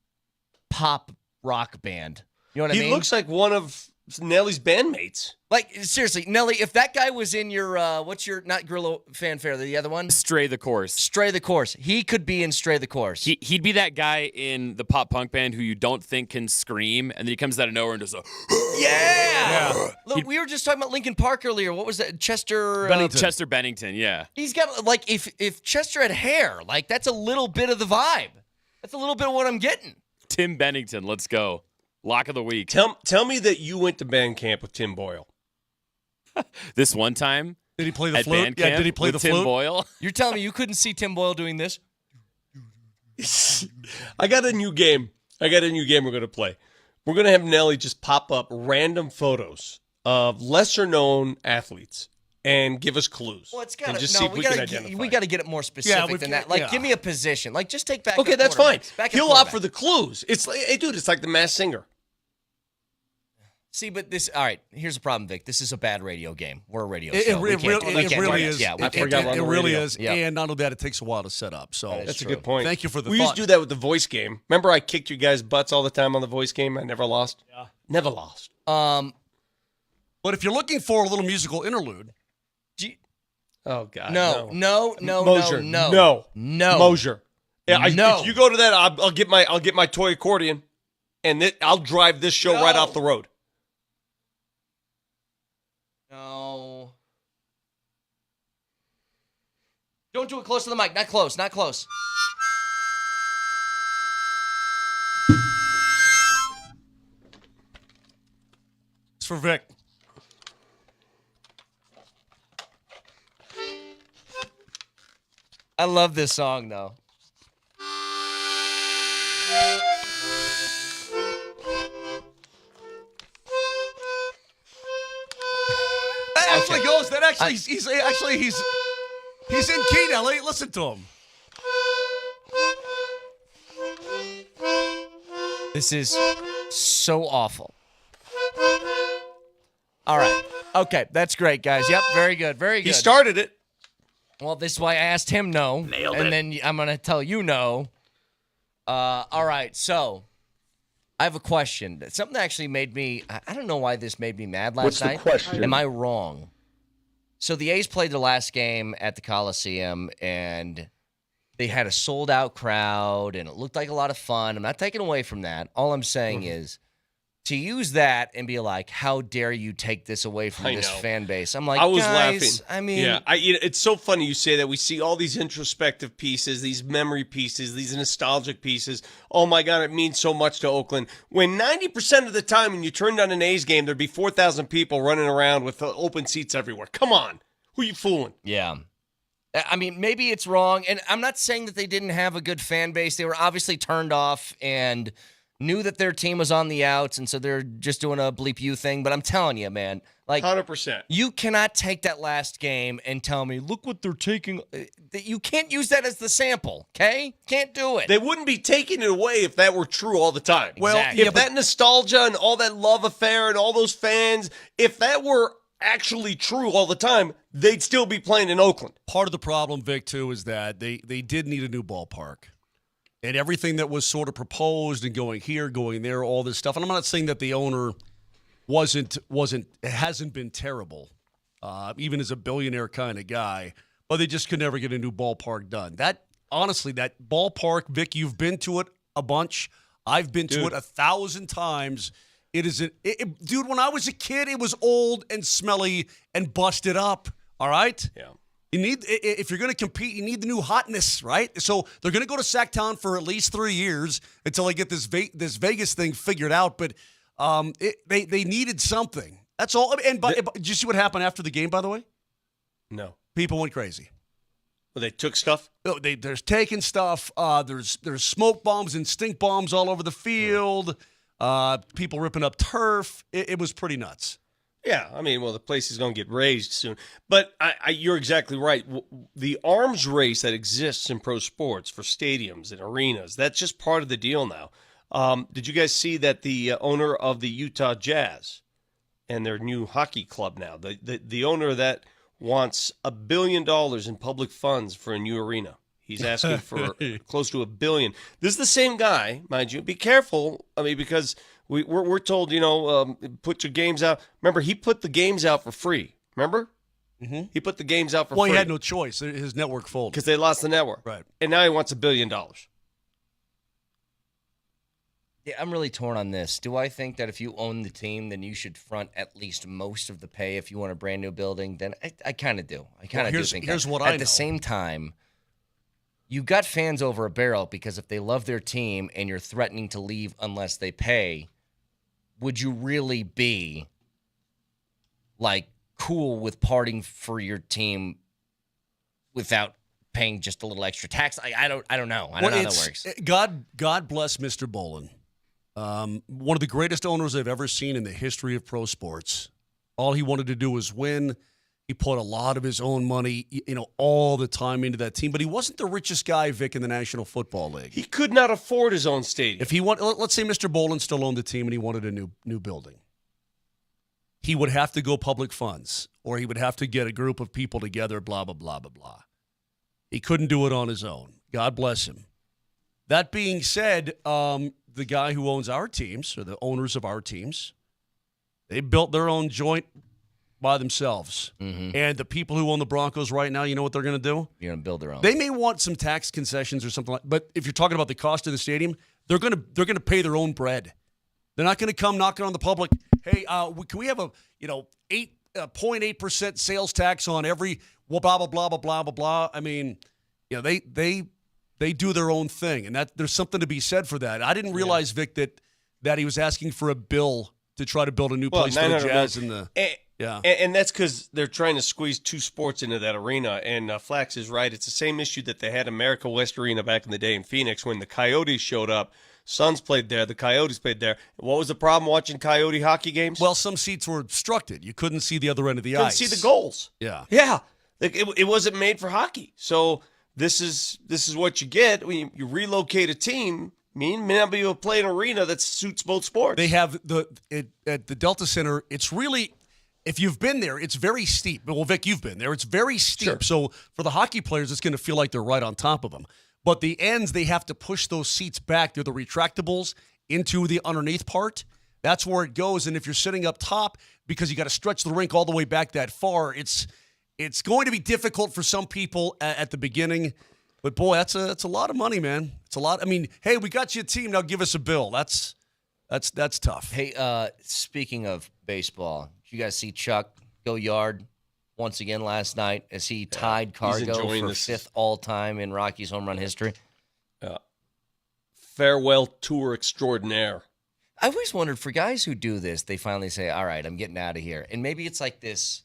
pop rock band. You know what I mean? He looks like one of Nelly's bandmates. Like, seriously, Nelly, if that guy was in your, what's your, not Grillo Fanfare, the other one? Stray the Course. Stray the Course. He could be in Stray the Course. He'd be that guy in the pop punk band who you don't think can scream, and then he comes out of nowhere and does a yeah. Look, we were just talking about Linkin Park earlier. What was that? Chester Bennington, yeah. He's got, like, if Chester had hair, like, that's a little bit of the vibe. That's a little bit of what I'm getting. Tim Bennington, let's go. Lock of the week. Tell me that you went to band camp with Tim Boyle. This one time, did he play the at flute? band Yeah, camp did he play with the Tim flute? Boyle? You're telling me you couldn't see Tim Boyle doing this? I got a new game. We're going to play. We're going to have Nelly just pop up random photos of lesser-known athletes and give us clues. Well, it's and got to, just see if we can identify. we got to get it more specific than that. Like, give me a position. Like, just take back. Okay, that's fine. He'll opt for the. the clues. It's like, hey, dude, it's like the Masked Singer. See, but this. All right, here's the problem, Vic. This is a bad radio game. We're a radio It show. We can't do really is. Yeah, I forgot we're on It the really radio. is. Yeah. And not only that, it takes a while to set up. So That's a good point. Thank you for the We thought. used to do that with the voice game. Remember I kicked you guys' butts all the time on the voice game? I never lost? Yeah. Never lost. But if you're looking for a little musical interlude. Oh, God. No. Mosier. No. Mosier. Yeah, No. if you go to that, I'll get my toy accordion, and I'll drive this show right off the road. No. Don't do it close to the mic. Not close. Not close. It's for Vic. I love this song, though. knows that actually he's in key, Nelly. Listen to him. This is so awful. All right. Okay, that's great, guys. Yep, very good. Very good. He started it. Well, this is why I asked him no. Nailed and it. then I'm going to tell you no. All right, so I have a question. Something actually made me, I don't know why this made me mad last What's the night. question? Am I wrong? So the A's played the last game at the Coliseum, and they had a sold-out crowd, and it looked like a lot of fun. I'm not taking away from that. All I'm saying is to use that and be like, how dare you take this away from I this know. fan base? I'm like, I was guys, laughing. I mean, yeah, it's so funny you say that. We see all these introspective pieces, these memory pieces, these nostalgic pieces. Oh my God, it means so much to Oakland. When 90% of the time when you turned on an A's game, there'd be 4,000 people running around with open seats everywhere. Come on, who you fooling? yeah. I mean, maybe it's wrong, and I'm not saying that they didn't have a good fan base. They were obviously turned off and knew that their team was on the outs, and so they're just doing a bleep you thing. But I'm telling you, man, like 100%. You cannot take that last game and tell me, look what they're taking. You can't use that as the sample, okay? Can't do it. They wouldn't be taking it away if that were true all the time. Well, if that nostalgia and all that love affair and all those fans, if that were actually true all the time, they'd still be playing in Oakland. Part of the problem, Vic, too, is that they did need a new ballpark. And everything that was sort of proposed and going here, going there, all this stuff. And I'm not saying that the owner hasn't been terrible, even as a billionaire kind of guy, but they just could never get a new ballpark done. Honestly, that ballpark, Vic, you've been to it a bunch. I've been to it 1,000 times. Dude, when I was a kid, it was old and smelly and busted up. All right? Yeah. If you're going to compete, you need the new hotness, right? So they're going to go to Sacktown for at least 3 years until they get this Vegas thing figured out. But they needed something. That's all. And did you see what happened after the game, by the way? No. People went crazy. Well, they took stuff? No, there's taking stuff. There's smoke bombs and stink bombs all over the field. People ripping up turf. It was pretty nuts. Yeah, I mean, well, the place is going to get raised soon. But you're exactly right. The arms race that exists in pro sports for stadiums and arenas, that's just part of the deal now. Did you guys see that the owner of the Utah Jazz and their new hockey club now, the owner of that wants $1 billion in public funds for a new arena? He's asking for close to $1 billion. This is the same guy, mind you. Be careful. I mean, because we're told, put your games out. Remember, he put the games out for free. Remember? Mm-hmm. He put the games out for free. Well, he had no choice. His network folded. Because they lost the network. Right. And now he wants $1 billion. Yeah, I'm really torn on this. Do I think that if you own the team, then you should front at least most of the pay if you want a brand new building? Then I kind of do. I kind of do think here's that. what I know. At the same time, you've got fans over a barrel because if they love their team and you're threatening to leave unless they pay, would you really be like cool with parting for your team without paying just a little extra tax? I don't know. I don't know how that works. God bless Mr. Bolin. One of the greatest owners I've ever seen in the history of pro sports. All he wanted to do was win. He put a lot of his own money, all the time into that team. But he wasn't the richest guy, Vic, in the National Football League. He could not afford his own stadium. If he let's say Mr. Bolin still owned the team and he wanted a new building, he would have to go public funds, or he would have to get a group of people together. Blah blah blah blah blah. He couldn't do it on his own. God bless him. That being said, the guy who owns our teams, or the owners of our teams, they built their own joint by themselves. Mm-hmm. And the people who own the Broncos right now, you know what they're going to do? You're going to build their own. They may want some tax concessions or something like, but if you're talking about the cost of the stadium, they're going to pay their own bread. They're not going to come knocking on the public. Hey, can we have a 0.8% sales tax on every blah blah blah blah blah blah blah? I mean, they do their own thing, and that there's something to be said for that. I didn't realize, Vic, that he was asking for a bill to try to build a new place for the Jazz in the. Yeah, and that's because they're trying to squeeze two sports into that arena. And Flax is right; it's the same issue that they had America West Arena back in the day in Phoenix when the Coyotes showed up. Suns played there. The Coyotes played there. What was the problem watching Coyote hockey games? Well, some seats were obstructed. You couldn't see the other end of the couldn't ice. see the goals. Yeah. Yeah. Like it wasn't made for hockey. So this is what you get when you relocate a team. May not be able to play an arena that suits both sports. They have at the Delta Center. It's really, if you've been there, it's very steep. Well, Vic, you've been there. It's very steep. Sure. So for the hockey players, it's going to feel like they're right on top of them. But the ends, they have to push those seats back. They're the retractables into the underneath part. That's where it goes. And if you're sitting up top, because you got to stretch the rink all the way back that far, it's going to be difficult for some people at the beginning. But boy, that's a lot of money, man. It's a lot. I mean, hey, we got you a team. Now give us a bill. That's tough. Hey, speaking of baseball, did you guys see Chuck go yard once again last night as he tied Cargo for fifth all-time in Rockies home run history? Farewell tour extraordinaire. I always wondered, for guys who do this, they finally say, all right, I'm getting out of here. And maybe it's like this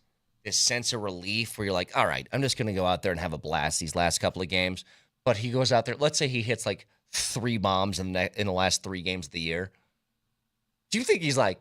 sense of relief where you're like, all right, I'm just going to go out there and have a blast these last couple of games. But he goes out there. Let's say he hits like 3 bombs in the last 3 games of the year. Do you think he's like,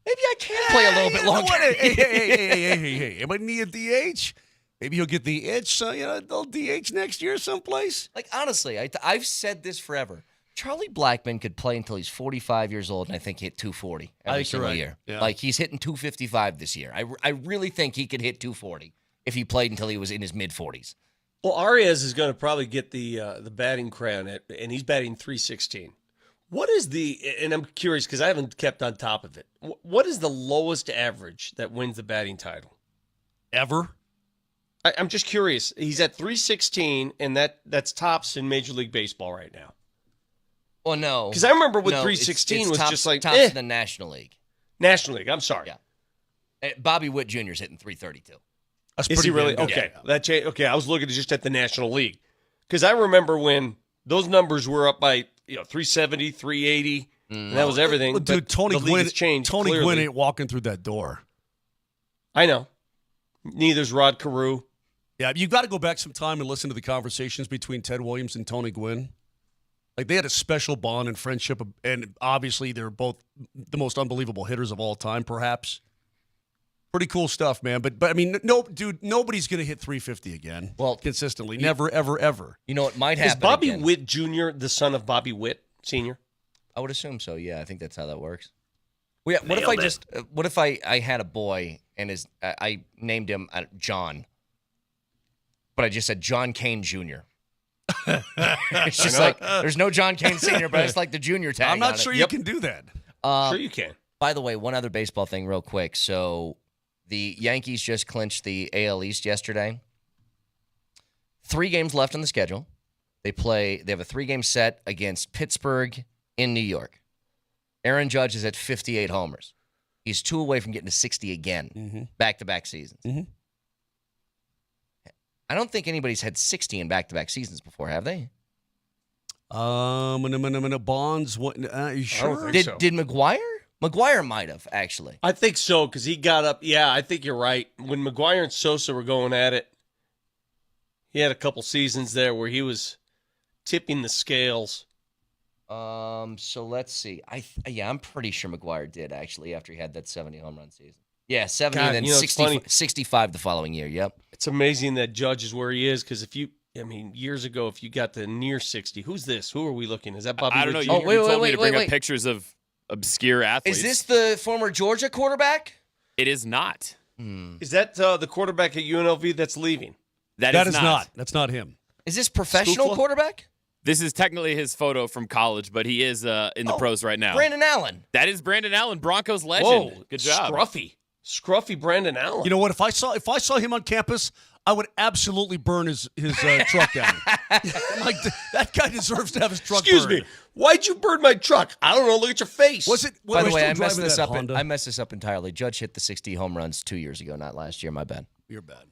maybe I can play a little bit longer? Hey, am I near DH? Maybe he'll get the itch, so they'll DH next year someplace. Like, honestly, I've said this forever. Charlie Blackmon could play until he's 45 years old and I think hit 240 every single year. Yeah. Like, he's hitting 255 this year. I really think he could hit 240 if he played until he was in his mid-40s. Well, Arias is going to probably get the batting crown, and he's batting .316. What is and I'm curious because I haven't kept on top of it. What is the lowest average that wins the batting title? Ever? I'm just curious. He's at .316, and that's tops in Major League Baseball right now. Well, no. Because I remember with .316 was tops, just like, tops in the National League. National League, I'm sorry. Yeah. Bobby Witt Jr. is hitting .332. Is he really? Okay. Yeah. Okay, I was looking just at the National League. Because I remember when those numbers were up by 370, 380, and that was everything. Well, dude, Tony Gwynn ain't walking through that door. I know. Neither's Rod Carew. Yeah, you got to go back some time and listen to the conversations between Ted Williams and Tony Gwynn. Like, they had a special bond and friendship, and obviously they're both the most unbelievable hitters of all time, perhaps. Pretty cool stuff, man. But I mean, nobody's going to hit 350 again. Well, consistently, never, ever, ever. You know, it might happen. Is Bobby again. Witt Jr. the son of Bobby Witt Sr.? I would assume so. Yeah, I think that's how that works. Well, yeah, what if I had a boy and I named him John, but I just said John Kane Jr. It's just like there's no John Kane Sr., but it's like the junior tag. I'm not sure you can do that. Sure you can. By the way, one other baseball thing real quick. So the Yankees just clinched the AL East yesterday. 3 games left on the schedule. They have a 3-game set against Pittsburgh in New York. Aaron Judge is at 58 homers. He's 2 away from getting to 60 again, back-to-back seasons. Mm-hmm. I don't think anybody's had 60 in back-to-back seasons before, have they? Bonds. What? You sure? I don't think so. Did McGuire? McGuire might have, actually. I think so, because he got up. Yeah, I think you're right. When McGuire and Sosa were going at it, he had a couple seasons there where he was tipping the scales. So let's see. I'm pretty sure McGuire did, actually, after he had that 70 home run season. Yeah, 70 God, and then 65 the following year. Yep. It's amazing that Judge is where he is, because years ago, if you got to near 60, who's this? Who are we looking? Is that Bobby? I don't know. Witt You Jr.? told me to bring up pictures of obscure athletes. Is this the former Georgia quarterback? It is not. Is that the quarterback at UNLV that's leaving? That is not. That's not him. Is this professional Scoopla? quarterback? This is technically his photo from college, but he is in the pros right now. Brandon Allen. That is Brandon Allen, Broncos legend. Whoa, good job. Scruffy Brandon Allen. You know what? If I saw him on campus, I would absolutely burn his truck down. Like, that guy deserves to have his truck Excuse burned. me. Why'd you burn my truck? I don't know. Look at your face. Was it? By the way, I messed Honda? I messed this up entirely. Judge hit the 60 home runs 2 years ago, not last year. My bad. You're bad.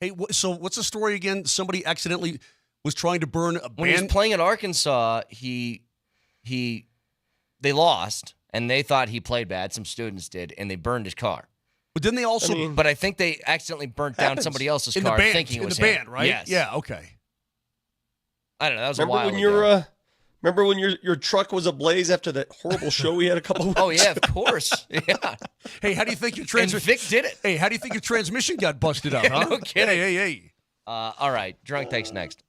Hey, so what's the story again? Somebody accidentally was trying to burn a When he was playing at Arkansas, they lost, and they thought he played bad. Some students did, and they burned his car. But didn't they also? But I think they accidentally burnt down somebody else's in car, the band, thinking it was in the him. band, right? Yes. Yeah. Okay. I don't know. That was Remember a while when ago. Remember when your truck was ablaze after that horrible show we had a couple weeks Oh, yeah, of course. Yeah. Hey, how do you think your And transmission? Vic did it. Hey, how do you think your transmission got busted out? Huh? No kidding. Hey. All right. Drunk takes next.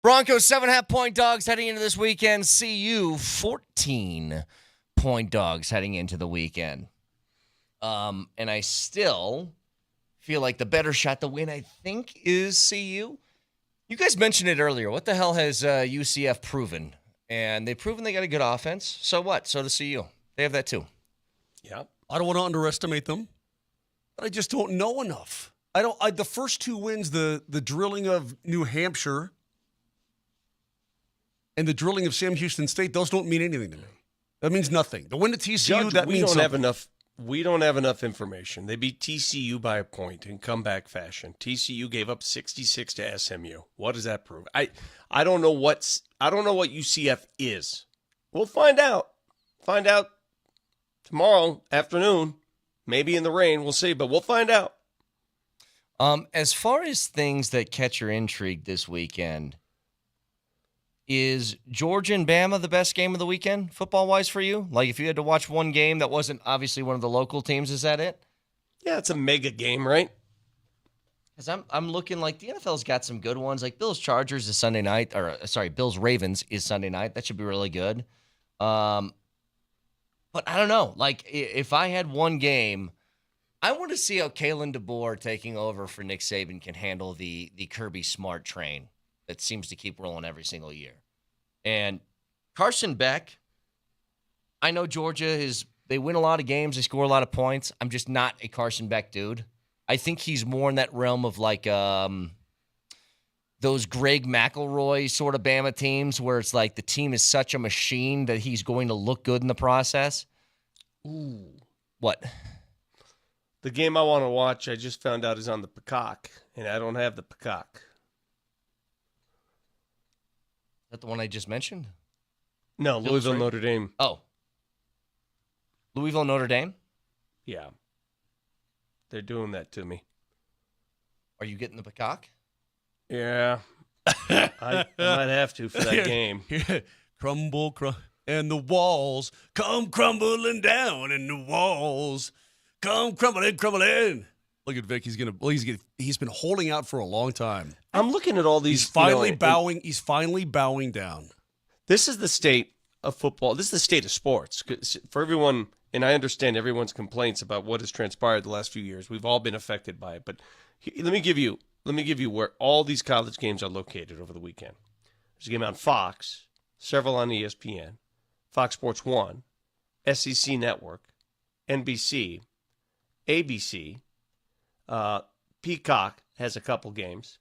Broncos 7.5-point dogs heading into this weekend. CU 14-point dogs heading into the weekend. And I still feel like the better shot to win, I think, is CU. You guys mentioned it earlier. What the hell has UCF proven? And they've proven they got a good offense. So what? So does CU. They have that too. Yeah. I don't want to underestimate them, but I just don't know enough. The first two wins, the drilling of New Hampshire and the drilling of Sam Houston State, those don't mean anything to me. That means nothing. The win to TCU, Judge, that means something. We don't have enough information. They beat TCU by a point in comeback fashion. TCU gave up 66 to SMU. What does that prove? I don't know what UCF is. We'll find out. Find out tomorrow afternoon. Maybe in the rain. We'll see, but we'll find out. As far as things that catch your intrigue this weekend, is Georgia and Bama the best game of the weekend, football-wise, for you? Like, if you had to watch one game that wasn't obviously one of the local teams, is that it? Yeah, it's a mega game, right? Because I'm looking like the NFL's got some good ones. Like Bills-Chargers is Sunday night. Bills-Ravens is Sunday night. That should be really good. But I don't know. Like, if I had one game, I want to see how Kalen DeBoer taking over for Nick Saban can handle the Kirby Smart train that seems to keep rolling every single year. And Carson Beck, I know Georgia they win a lot of games, they score a lot of points. I'm just not a Carson Beck dude. I think he's more in that realm of like those Greg McElroy sort of Bama teams where it's like the team is such a machine that he's going to look good in the process. Ooh. What? The game I want to watch, I just found out, is on the Peacock, and I don't have the Peacock. Is that the one I just mentioned? No, Louisville, Notre Dame. Oh. Louisville, Notre Dame? Yeah. They're doing that to me. Are you getting the Peacock? Yeah. I might have to for that game. Crumble, and the walls come crumbling down, and the walls come crumbling. Look at Vic. He's been holding out for a long time. I'm looking at all these. He's finally bowing. He's finally bowing down. This is the state of football. This is the state of sports. For everyone, and I understand everyone's complaints about what has transpired the last few years. We've all been affected by it. But let me give you where all these college games are located over the weekend. There's a game on Fox, several on ESPN, Fox Sports 1, SEC Network, NBC, ABC. Peacock has a couple games.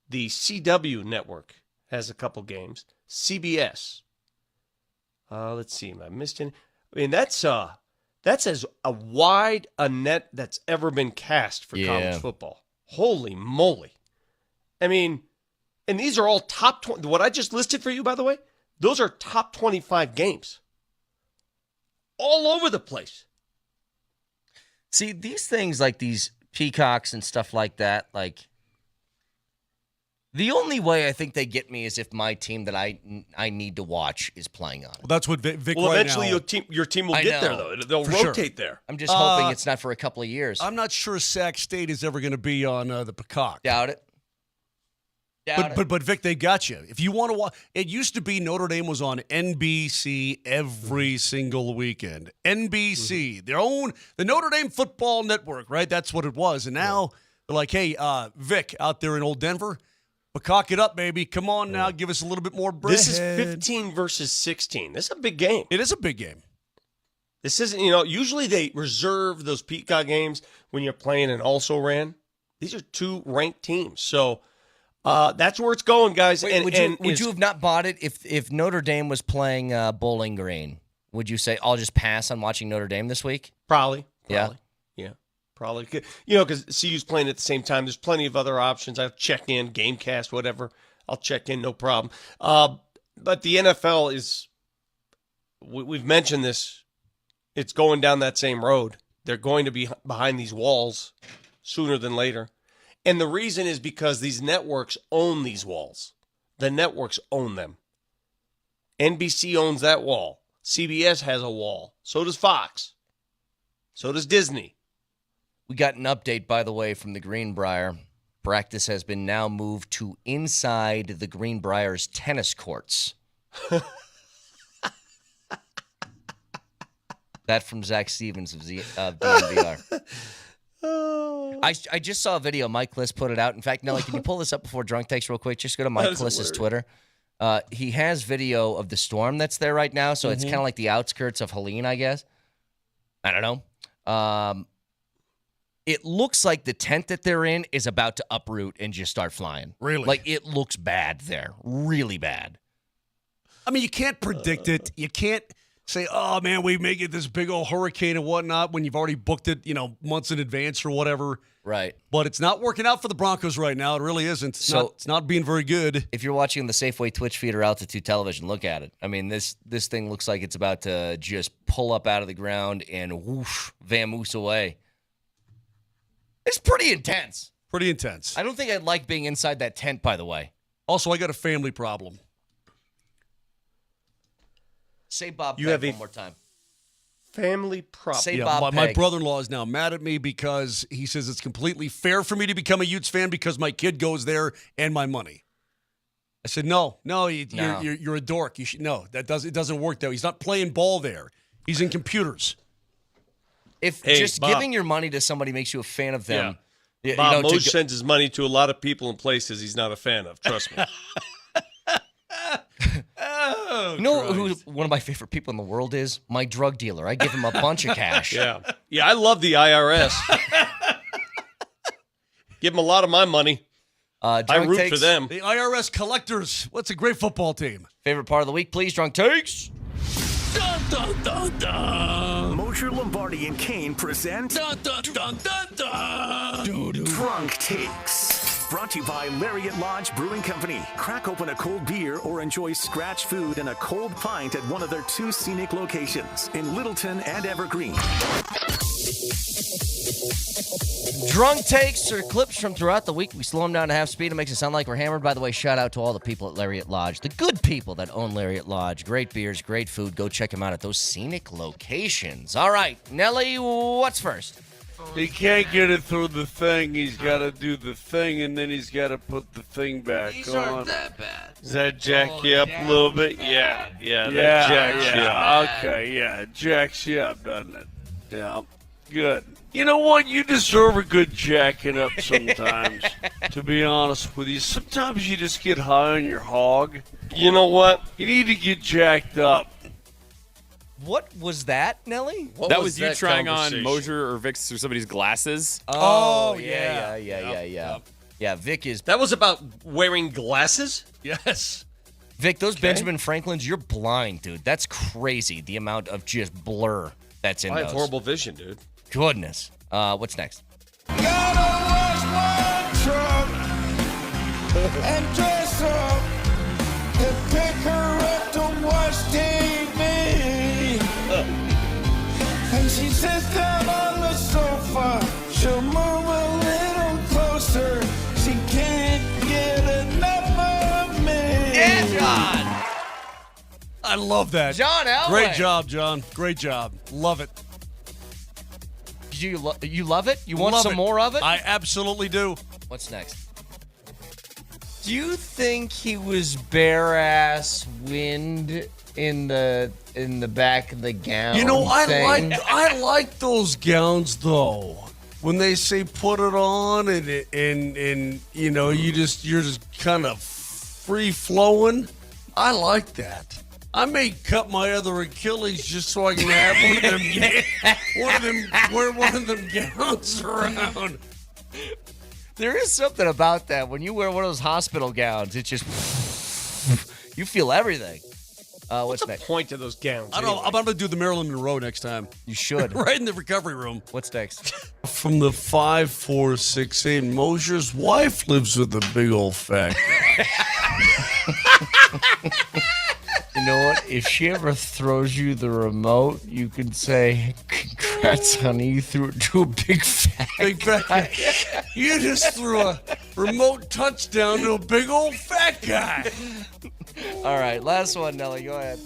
The CW network has a couple games. CBS. Let's see. Have I missed any? I mean, that's as a wide a net that's ever been cast for college football. Holy moly. I mean, and these are all top 20. What I just listed for you, by the way, those are top 25 games. All over the place. See, these things like these Peacocks and stuff like that, like the only way I think they get me is if my team that I need to watch is playing on. Well, that's what Vic well, right eventually now. your team will get there, though. They'll rotate there. I'm just hoping it's not for a couple of years. I'm not sure Sac State is ever going to be on the Peacock. Doubt it. But Vic, they got you. If you want to watch, it used to be Notre Dame was on NBC every single weekend. NBC, the Notre Dame Football Network, right? That's what it was. And now they're like, hey, Vic, out there in old Denver, Peacock it up, baby. Come on now, give us a little bit more bread. This is 15 versus 16. This is a big game. It is a big game. This isn't, usually they reserve those Peacock games when you're playing an also-ran. These are two ranked teams. So that's where it's going, guys. Wait, would you have not bought it if Notre Dame was playing Bowling Green? Would you say, I'll just pass on watching Notre Dame this week? Probably. Yeah. Probably. Because CU's playing at the same time. There's plenty of other options. I'll check in, Gamecast, whatever. I'll check in, no problem. But the NFL is, we've mentioned this, it's going down that same road. They're going to be behind these walls sooner than later. And the reason is because these networks own these walls. The networks own them. NBC owns that wall. CBS has a wall. So does Fox. So does Disney. We got an update, by the way, from the Greenbrier. Practice has been now moved to inside the Greenbriers tennis courts. That from Zach Stevens of DNVR. I just saw a video. Mike Kliss put it out. In fact, Nelly, can you pull this up before Drunk Takes real quick? Just go to Mike Kliss's Twitter. He has video of the storm that's there right now, so it's kind of like the outskirts of Helene, I guess. I don't know. It looks like the tent that they're in is about to uproot and just start flying. Really? Like, it looks bad there. Really bad. I mean, you can't predict it. You can't say, oh, man, we may get this big old hurricane and whatnot when you've already booked it, months in advance or whatever. Right. But it's not working out for the Broncos right now. It really isn't. It's not being very good. If you're watching the Safeway Twitch feed or Altitude Television, look at it. I mean, this thing looks like it's about to just pull up out of the ground and whoosh, vamoose away. It's pretty intense. Pretty intense. I don't think I'd like being inside that tent, by the way. Also, I got a family problem. Say Bob You Pegg have a one more time. Family problem. Say Bob my Pegg. brother-in-law is now mad at me because he says it's completely fair for me to become a Utes fan because my kid goes there and my money. I said, no, you're a dork. You should it doesn't work though. He's not playing ball there. He's in computers. If Bob, giving your money to somebody makes you a fan of them. Yeah. Bob Moj sends his money to a lot of people and places he's not a fan of. Trust me. You know who one of my favorite people in the world is? My drug dealer. I give him a bunch of cash. Yeah, I love the IRS. Give them a lot of my money. I root for them. The IRS collectors. What's a great football team? Favorite part of the week, please, Drunk Takes. Dun, dun, dun, dun. Mosher, Lombardi, and Kane present dun, dun, dun, dun, dun. Drunk Takes. Brought to you by Lariat Lodge Brewing Company. Crack open a cold beer or enjoy scratch food and a cold pint at one of their 2 scenic locations in Littleton and Evergreen. Drunk Takes are clips from throughout the week. We slow them down to half speed. It makes it sound like we're hammered. By the way, shout out to all the people at Lariat Lodge. The good people that own Lariat Lodge. Great beers, great food. Go check them out at those scenic locations. All right, Nelly, what's first? He can't get it through the thing. He's got to do the thing, and then he's got to put the thing back These on. aren't that bad. Does that jack you up a little bit? Yeah, that jacks you up. Okay, yeah, it jacks you up, doesn't it? Yeah, good. You know what? You deserve a good jacking up sometimes, to be honest with you. Sometimes you just get high on your hog. You know what? You need to get jacked up. What was that, Nelly? That was you trying on Mosier or Vic's or somebody's glasses? Oh, yeah. Yeah, Vic is... That was about wearing glasses? Yes. Vic, those Benjamin Franklins, you're blind, dude. That's crazy, the amount of just blur that's in I those. have horrible vision, dude. Goodness. What's next? And dress up and pick her up to watch TV. And she sits down on the sofa. She'll move a little closer. She can't get enough of me. Yeah, John. I love that. John Elway. Great job, John. Great job. Love it. You love it? You want Love some it. more of it? I absolutely do. What's next? Do you think he was bare-ass wind in the back of the gown? You know, thing? I like those gowns though. When they say put it on and you know you're just kind of free flowing. I like that. I may cut my other Achilles just so I can have wear one of them gowns around. There is something about that. When you wear one of those hospital gowns, it's just you feel everything. What's next? Point to those gowns. I don't know. I'm going to do the Marilyn Monroe next time. You should. Right in the recovery room. What's next? From the 5468, Mosier's wife lives with a big old fat. You know what? If she ever throws you the remote, you can say, "Congrats, honey! You threw it to a big fat guy." You just threw a remote touchdown to a big old fat guy. All right, last one, Nelly. Go ahead.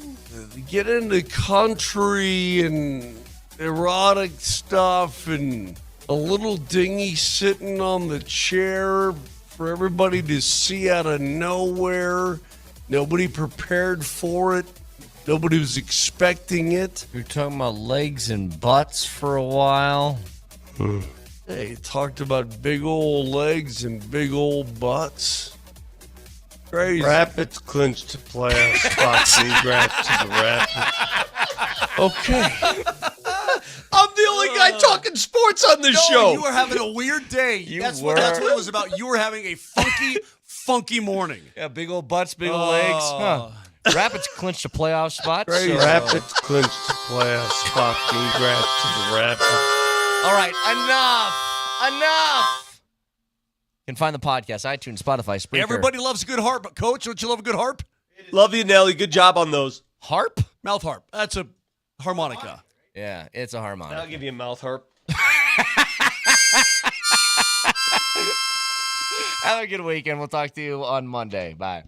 Get into country and erotic stuff and A little dinghy sitting on the chair for everybody to see out of nowhere. Nobody prepared for it. Nobody was expecting it. We were talking about legs and butts for a while. Hey, talked about big old legs and big old butts. Crazy. Rapids clinched to playoff spots. Congrats to the Rapids. Okay. I'm the only guy talking sports on this show. You were having a weird day. That's what it was about. You were having a funky morning. Yeah, big old butts, big old legs. Huh. Rapids clinched a playoff spot. Crazy. Rapids clinched to playoff spot. Congrats to the Rapids. All right, enough. You can find the podcast, iTunes, Spotify, Spreaker. Everybody loves a good harp, but Coach, don't you love a good harp? Love you, Nelly. Good job on those. Harp? Mouth harp. That's a harmonica. Yeah, it's a harmonica. I'll give you a mouth harp. Have a good weekend. We'll talk to you on Monday. Bye.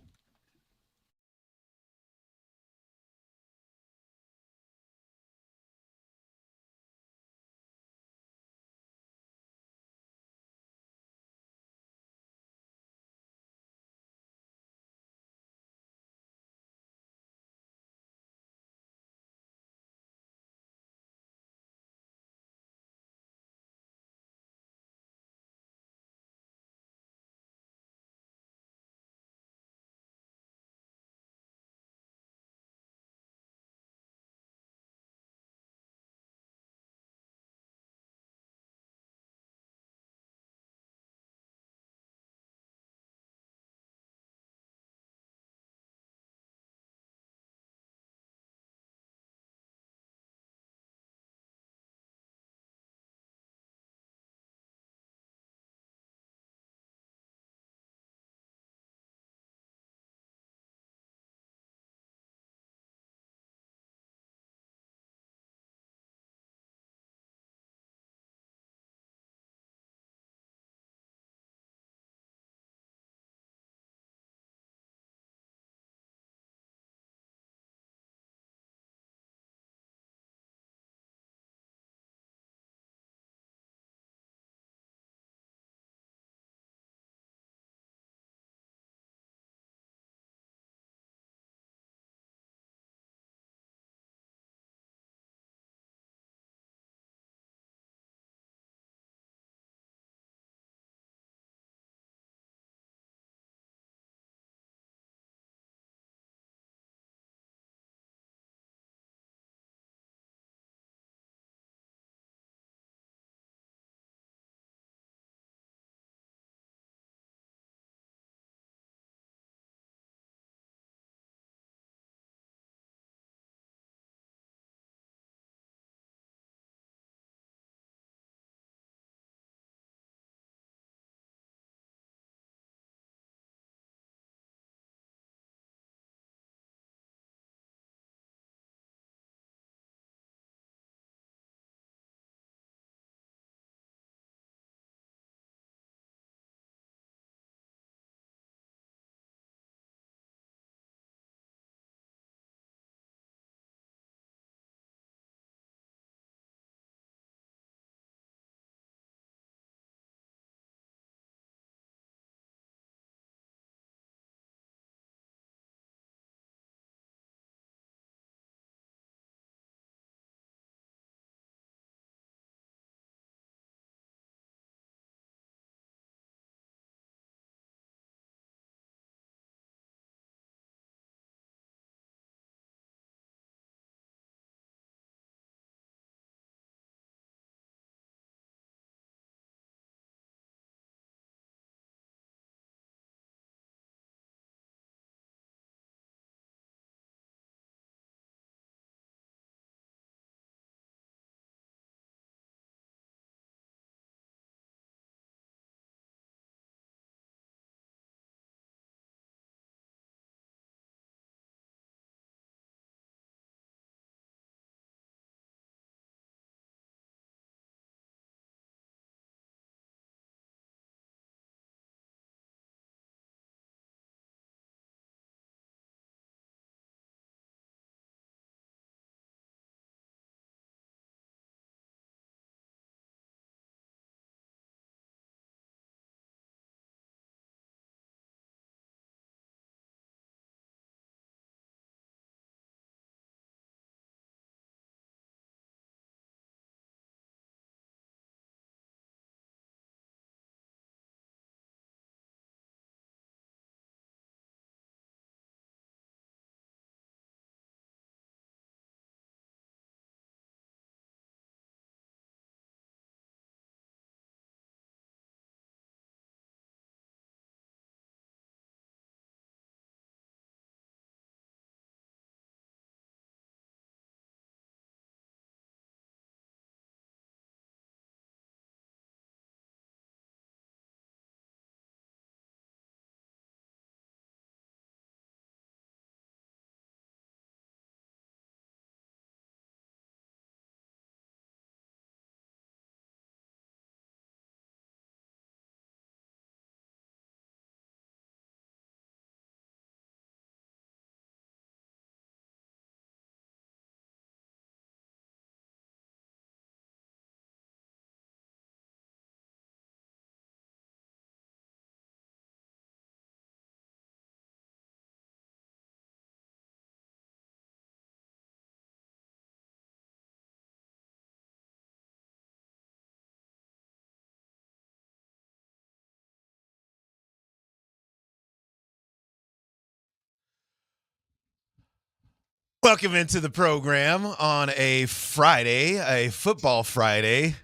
Welcome into the program on a Friday, a football Friday,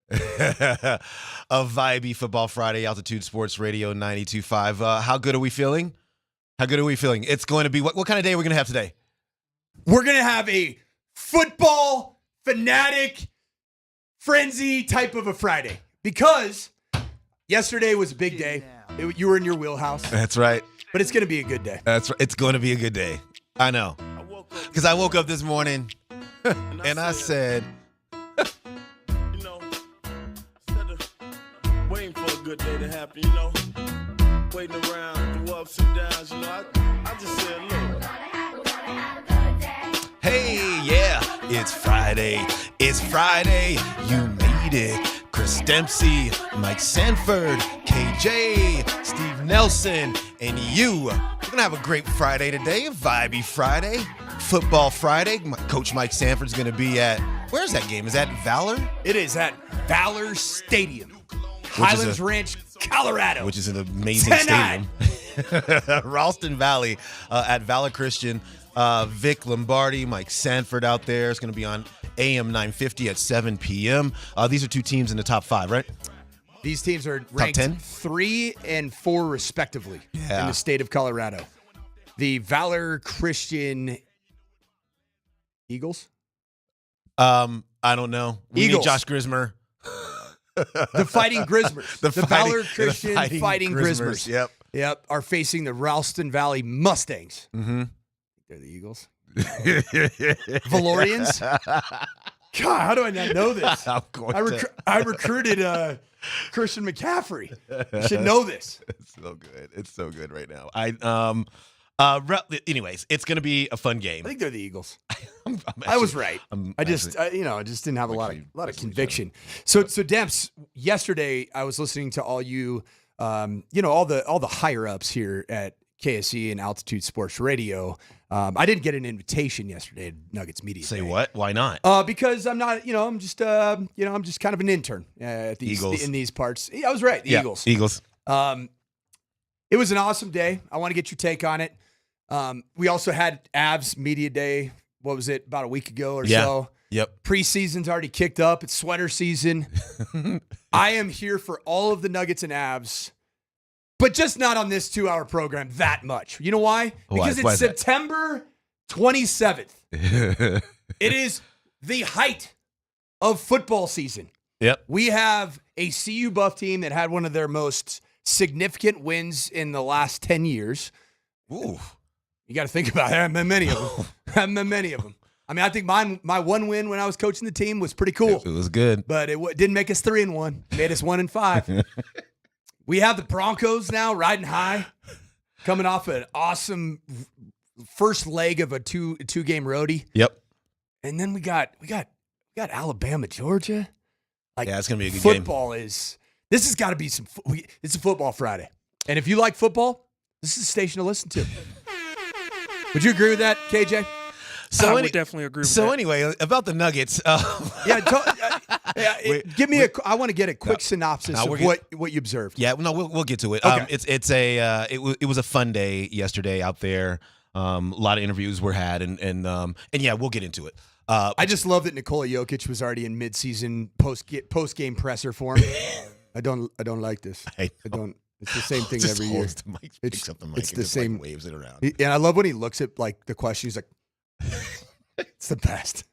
a vibey football Friday, Altitude Sports Radio 92.5. How good are we feeling? How good are we feeling? It's going to be, what kind of day are we going to have today? We're going to have a football fanatic frenzy type of a Friday because yesterday was a big day. You were in your wheelhouse. That's right. But it's going to be a good day. That's right. It's going to be a good day. I know. Because I woke up this morning and I said, waiting for a good day to happen, waiting around through ups and downs, I just said, look. hey, yeah, it's Friday. It's Friday. You made it. Chris Dempsey, Mike Sanford, KJ, Steve Nelson, and you. We're going to have a great Friday today, a vibey Friday, football Friday. Coach Mike Sanford's going to be at, where's that game? Is that Valor? It is at Valor Stadium, Highlands Ranch, Colorado. Which is an amazing stadium. Ralston Valley at Valor Christian. Vic Lombardi, Mike Sanford out there. It's going to be on AM 950 at 7 p.m. These are two teams in the top 5, right? These teams are ranked 10? 3 and 4 respectively in the state of Colorado. The Valor Christian Eagles? I don't know. We need Josh Grismer. The Fighting Grismers. The Valor Christian Fighting Grismers. Yep. Are facing the Ralston Valley Mustangs. Mm-hmm. They're the Eagles. Valorians? God, how do I not know this? I recruited Christian McCaffrey. I should know this. It's so good. It's so good right now. Anyways, it's going to be a fun game. I think they're the Eagles. I was right. I just didn't have a lot of conviction. So Demps, yesterday I was listening to all you, all the higher ups here at KSE and Altitude Sports Radio. I didn't get an invitation yesterday to Nuggets Media Say Day. what? Why not? Because I'm not, I'm just kind of an intern at these Eagles. in these parts. Yeah, I was right. The Eagles. Eagles. It was an awesome day. I want to get your take on it. We also had Avs Media Day. What was it? About a week ago or so. Yep. Preseason's already kicked up. It's sweater season. I am here for all of the Nuggets and Avs. But just not on this 2-hour program that much. You know why? Because it's September 27th. It is the height of football season. Yep. We have a CU Buff team that had one of their most significant wins in the last 10 years. Ooh. You got to think about it. There haven't been many of them. I mean, I think my one win when I was coaching the team was pretty cool. It was good. But it didn't make us 3-1. It made us 1-5. We have the Broncos now riding high, coming off an awesome first leg of a two-game roadie. Yep. And then we got Alabama, Georgia. It's gonna be a good game. Football this has got to be it's a football Friday. And if you like football, this is the station to listen to. Would you agree with that, KJ? I would definitely agree with that. So anyway, about the Nuggets. Give me I want to get a quick synopsis of what you observed. Yeah, no, we'll get to it. Okay. It was a fun day yesterday out there. A lot of interviews were had, and yeah, we'll get into it. I just love that Nikola Jokic was already in midseason post game presser form. I don't like this. I don't. It's the same thing every year. It's the same. Waves it around. And I love when he looks at the question. He's like, "It's the best."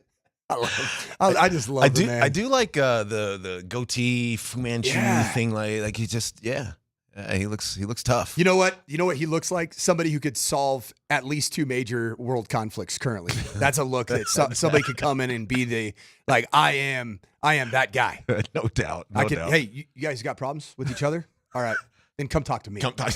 I love him. I just love him, man. I do like the goatee Fu Manchu thing. Like he just he looks tough. You know what? He looks like? Somebody who could solve at least 2 major world conflicts currently. That's a look that somebody could come in and be the I am that guy. No doubt. Hey, you guys got problems with each other? All right. Then come talk to me. Come talk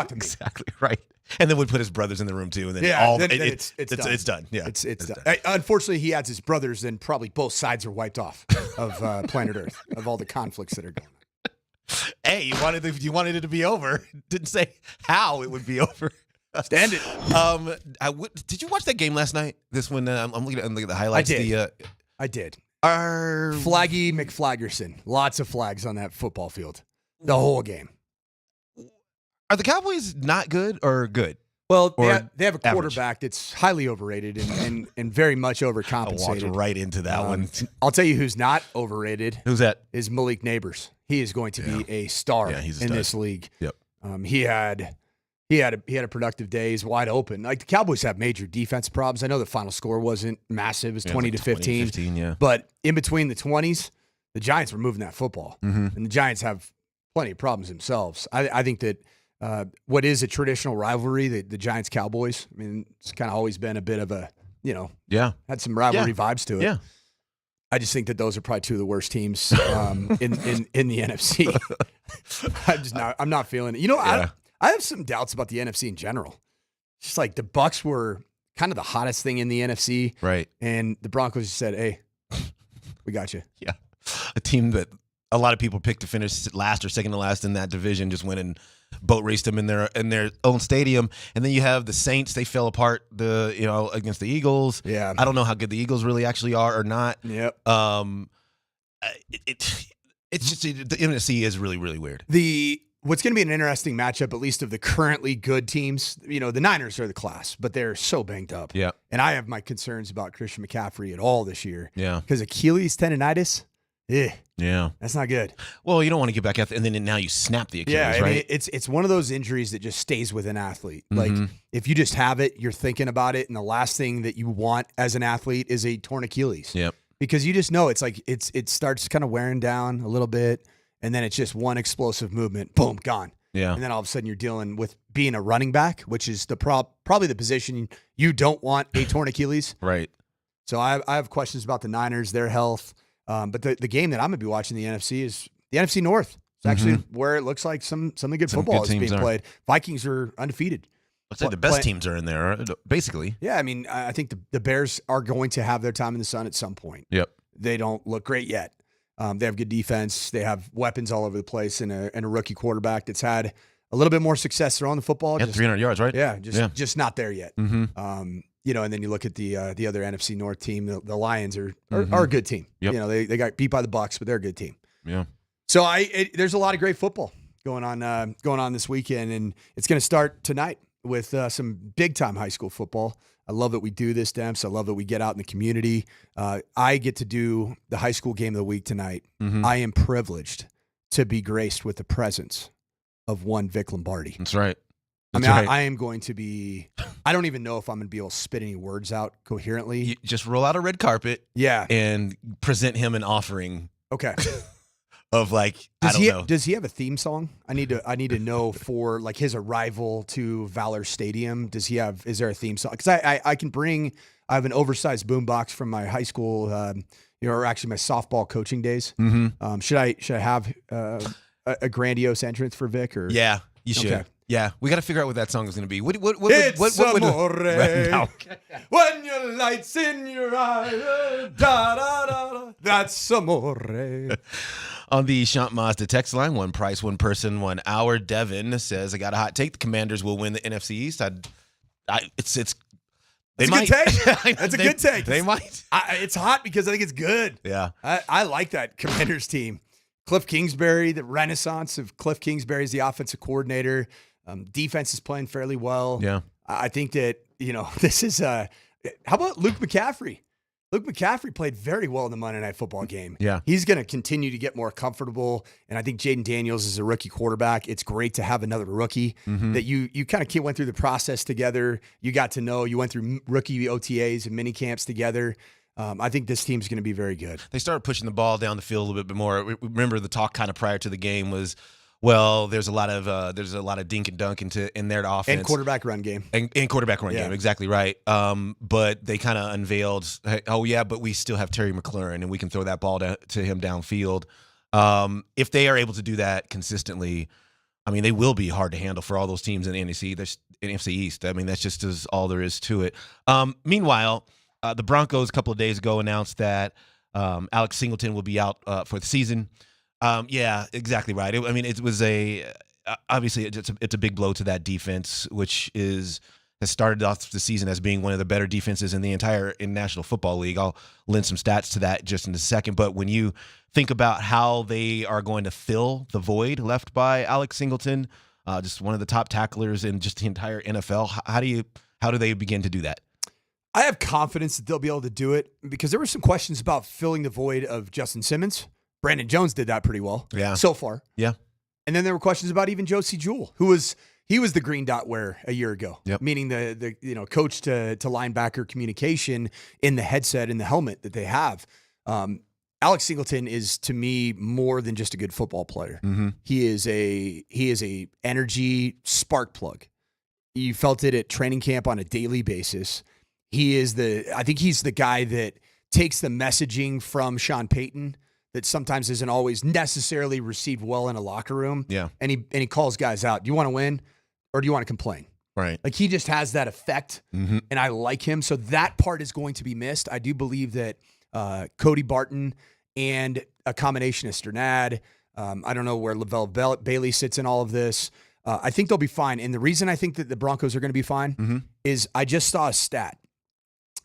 to me. Exactly right. And then we'd put his brothers in the room too, and then it's done. Yeah, it's done. Unfortunately, he adds his brothers, then probably both sides are wiped off of planet Earth of all the conflicts that are going on. Hey, you wanted it to be over. Didn't say how it would be over. Stand it. Did you watch that game last night? This one, I'm looking at the highlights. I did. Flaggy McFlaggerson. Lots of flags on that football field. The whole game. Are the Cowboys not good or good? Well, Or they have a average? quarterback that's highly overrated and very much overcompensated. I walked right into that one. I'll tell you who's not overrated. Who's that? Is Malik Neighbors. He is going to be a star he's a in stud. this league. Yep. He had a productive day. He's wide open. Like the Cowboys have major defensive problems. I know the final score wasn't massive. It was 20 to 15. Yeah. But in between the 20s, the Giants were moving that football. Mhm. And the Giants have plenty of problems themselves. I think that what is a traditional rivalry, the Giants-Cowboys, I mean, it's kind of always been a bit of a, had some rivalry vibes to it. Yeah. I just think that those are probably two of the worst teams in the NFC. I'm not feeling it. I have some doubts about the NFC in general. Just like the Bucs were kind of the hottest thing in the NFC. Right. And the Broncos just said, hey, we got you. Yeah. A team that a lot of people picked to finish last or second to last in that division just went and boat raced them in their own stadium. And then you have the Saints. They fell apart against the Eagles. Yeah. I don't know how good the Eagles really actually are or not. Yep. It's just the NFC is really, really weird. What's going to be an interesting matchup, at least of the currently good teams, the Niners are the class, but they're so banged up. Yeah. And I have my concerns about Christian McCaffrey at all this year. Yeah. Because Achilles tendonitis, yeah, that's not good. Well, you don't want to get back out, and then now you snap the Achilles, Yeah, I right? mean, it's one of those injuries that just stays with an athlete. Like Mhm. if you just have it, you're thinking about it, and the last thing that you want as an athlete is a torn Achilles. Yep. Because you just know it's like it starts kind of wearing down a little bit, and then it's just one explosive movement, boom, gone. Yeah. And then all of a sudden you're dealing with being a running back, which is probably the position you don't want a torn Achilles. Right. So I have questions about the Niners, their health. But the game that I'm going to be watching in the NFC is the NFC North. It's actually where it looks like some of the good football is being played. Vikings are undefeated. Let's say the best teams are in there, basically. Yeah, I mean, I think the Bears are going to have their time in the sun at some point. Yep. They don't look great yet. They have good defense. They have weapons all over the place, and a rookie quarterback that's had a little bit more success throwing the football. Yeah, 300 yards, right? Yeah, just not there yet. Mhm. And then you look at the other NFC North team. The Lions are a good team. Yep. They got beat by the Bucs, but they're a good team. Yeah. So there's a lot of great football going on this weekend, and it's going to start tonight with some big time high school football. I love that we do this, Demps. I love that we get out in the community. I get to do the high school game of the week tonight. Mhm. I am privileged to be graced with the presence of one Vic Lombardi. That's right. I am going to be – I don't even know if I'm going to be able to spit any words out coherently. You just roll out a red carpet and present him an offering. Okay. Of I don't know. Does he have a theme song? I need to know for like his arrival to Valor Stadium. Is there a theme song? Because I have an oversized boombox from my high school, or actually my softball coaching days. Mhm. Should I have a grandiose entrance for Vic? Or Yeah, you should. Okay. Yeah, we got to figure out what that song is going to be. What It's amore Right now. when your light's in your eye. Da, da, da, da. That's amore. On the Shant Mazda text line, one price, one person, 1 hour. Devin says, I got a hot take. The Commanders will win the NFC East. It's That's a good take. That's a good take. They might. It's hot because I think it's good. Yeah. I like that Commanders team. Cliff Kingsbury, the renaissance of Cliff Kingsbury as the offensive coordinator. Defense is playing fairly well. Yeah. I think that, this is how about Luke McCaffrey? Luke McCaffrey played very well in the Monday Night Football game. Yeah. He's going to continue to get more comfortable. And I think Jaden Daniels is a rookie quarterback. It's great to have another rookie that you kind of went through the process together. You got to know. You went through rookie OTAs and mini camps together. I think this team's going to be very good. They started pushing the ball down the field a little bit more. Remember the talk kind of prior to the game was, well, there's a lot of dink and dunk in their offense And quarterback run game. And quarterback run game, exactly right. But they kind of unveiled, but we still have Terry McLaurin, and we can throw that ball to him downfield. If they are able to do that consistently, I mean, they will be hard to handle for all those teams in the NFC East. I mean, that's just all there is to it. Meanwhile, the Broncos a couple of days ago announced that Alex Singleton will be out for the season. Yeah, exactly right. It was obviously it's a big blow to that defense, which has started off the season as being one of the better defenses in the entire National Football League. I'll lend some stats to that just in a second. But when you think about how they are going to fill the void left by Alex Singleton, just one of the top tacklers in just the entire NFL. How do they begin to do that? I have confidence that they'll be able to do it because there were some questions about filling the void of Justin Simmons. Brandon Jones did that pretty well so far. Yeah. And then there were questions about even Josie Jewell, who was the green dot wearer a year ago, meaning the coach to linebacker communication in the headset and the helmet that they have. Alex Singleton is, to me, more than just a good football player. Mm-hmm. He is a energy spark plug. You felt it at training camp on a daily basis. I think he's the guy that takes the messaging from Sean Payton that sometimes isn't always necessarily received well in a locker room. Yeah. And he calls guys out. Do you want to win or do you want to complain? Right. Like, he just has that effect, and I like him. So that part is going to be missed. I do believe that Cody Barton and a combination of Sternad, I don't know where Lavelle Bailey sits in all of this. I think they'll be fine. And the reason I think that the Broncos are going to be fine is I just saw a stat.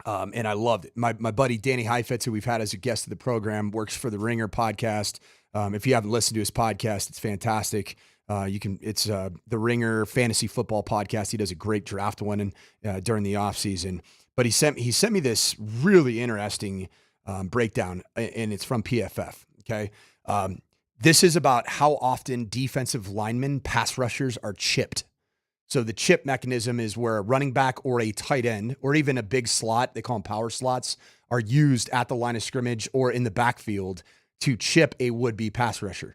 And I loved it. My buddy Danny Heifetz, who we've had as a guest of the program, works for the Ringer podcast. If you haven't listened to his podcast, it's fantastic. It's the Ringer Fantasy Football podcast. He does a great draft one during the offseason. But he sent me this really interesting breakdown, and it's from PFF. Okay, this is about how often defensive linemen, pass rushers, are chipped. So the chip mechanism is where a running back or a tight end or even a big slot, they call them power slots, are used at the line of scrimmage or in the backfield to chip a would-be pass rusher.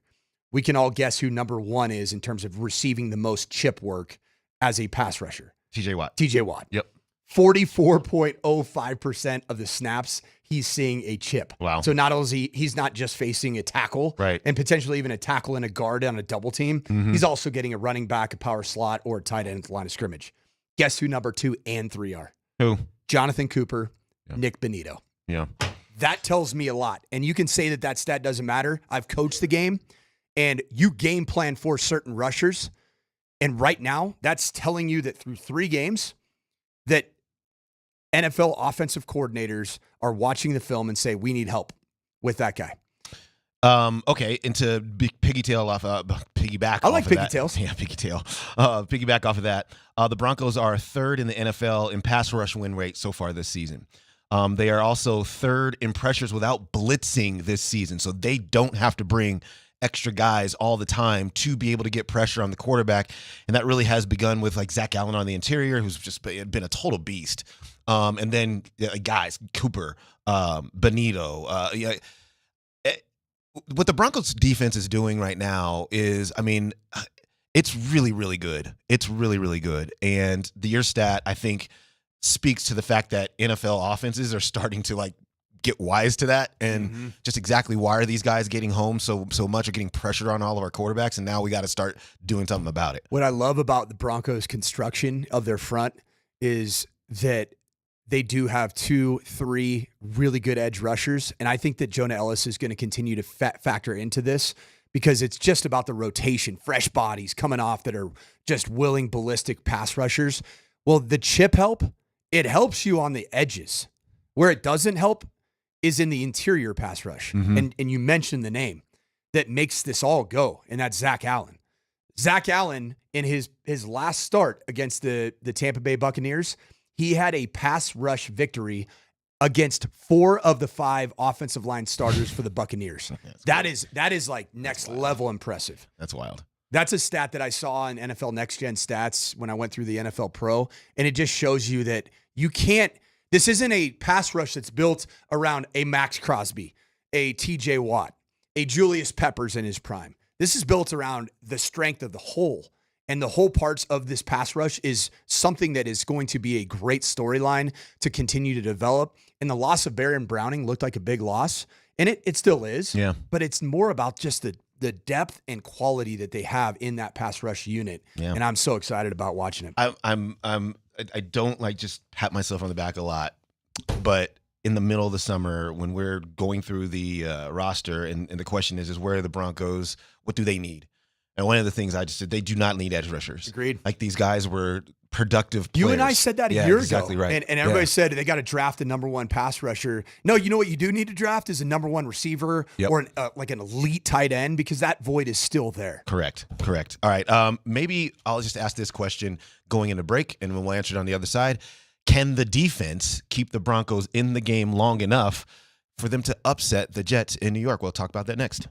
We can all guess who number one is in terms of receiving the most chip work as a pass rusher. TJ Watt. TJ Watt. Yep. 44.05% of the snaps, he's seeing a chip. Wow. So not only he's not just facing a tackle, right, and potentially even a tackle and a guard on a double team, he's also getting a running back, a power slot, or a tight end at the line of scrimmage. Guess who number 2 and 3 are? Who? Jonathan Cooper, Nick Benito. Yeah. That tells me a lot. And you can say that stat doesn't matter. I've coached the game, and you game plan for certain rushers. And right now, that's telling you that through 3 games, that NFL offensive coordinators are watching the film and say, we need help with that guy. Okay, and to piggyback. I like off piggy of that, tails. Yeah, piggy tail. Piggyback off of that. The Broncos are 3rd in the NFL in pass rush win rate so far this season. They are also 3rd in pressures without blitzing this season, so they don't have to bring extra guys all the time to be able to get pressure on the quarterback. And that really has begun with like Zach Allen on the interior, who's just been a total beast. And then guys, Cooper, Benito. What the Broncos defense is doing right now is, it's really, really good. It's really, really good. And your stat, I think, speaks to the fact that NFL offenses are starting to get wise to that and just exactly why are these guys getting home so much or getting pressured on all of our quarterbacks, and now we got to start doing something about it. What I love about the Broncos' construction of their front is that they do have 2-3 really good edge rushers, and I think that Jonah Ellis is going to continue to factor into this because it's just about the rotation, fresh bodies coming off that are just willing ballistic pass rushers. Well, the chip it helps you on the edges. Where it doesn't help is in the interior pass rush. And you mentioned the name that makes this all go, and that's Zach Allen. Zach Allen, in his last start against the Tampa Bay Buccaneers, he had a pass rush victory against 4 of the 5 offensive line starters for the Buccaneers. That is like next level impressive. That's wild. That's a stat that I saw in NFL Next Gen Stats when I went through the NFL Pro, and it just shows you that you can't. This isn't a pass rush that's built around a Max Crosby, a TJ Watt, a Julius Peppers in his prime. This is built around the strength of the whole. And the whole parts of this pass rush is something that is going to be a great storyline to continue to develop. And the loss of Baron Browning looked like a big loss. And it still is. Yeah. But it's more about just the depth and quality that they have in that pass rush unit. Yeah. And I'm so excited about watching it. I don't just pat myself on the back a lot, but in the middle of the summer when we're going through the roster and the question is where are the Broncos? What do they need? And one of the things I just said, they do not need edge rushers. Agreed. These guys were productive players. You and I said that a Yeah, year exactly ago. right. And everybody Yeah. said they got to draft a number one pass rusher. No, you know what you do need to draft is a number one receiver or like an elite tight end because that void is still there. Correct. All right. Maybe I'll just ask this question going into break, and we'll answer it on the other side. Can the defense keep the Broncos in the game long enough for them to upset the Jets in New York? We'll talk about that next.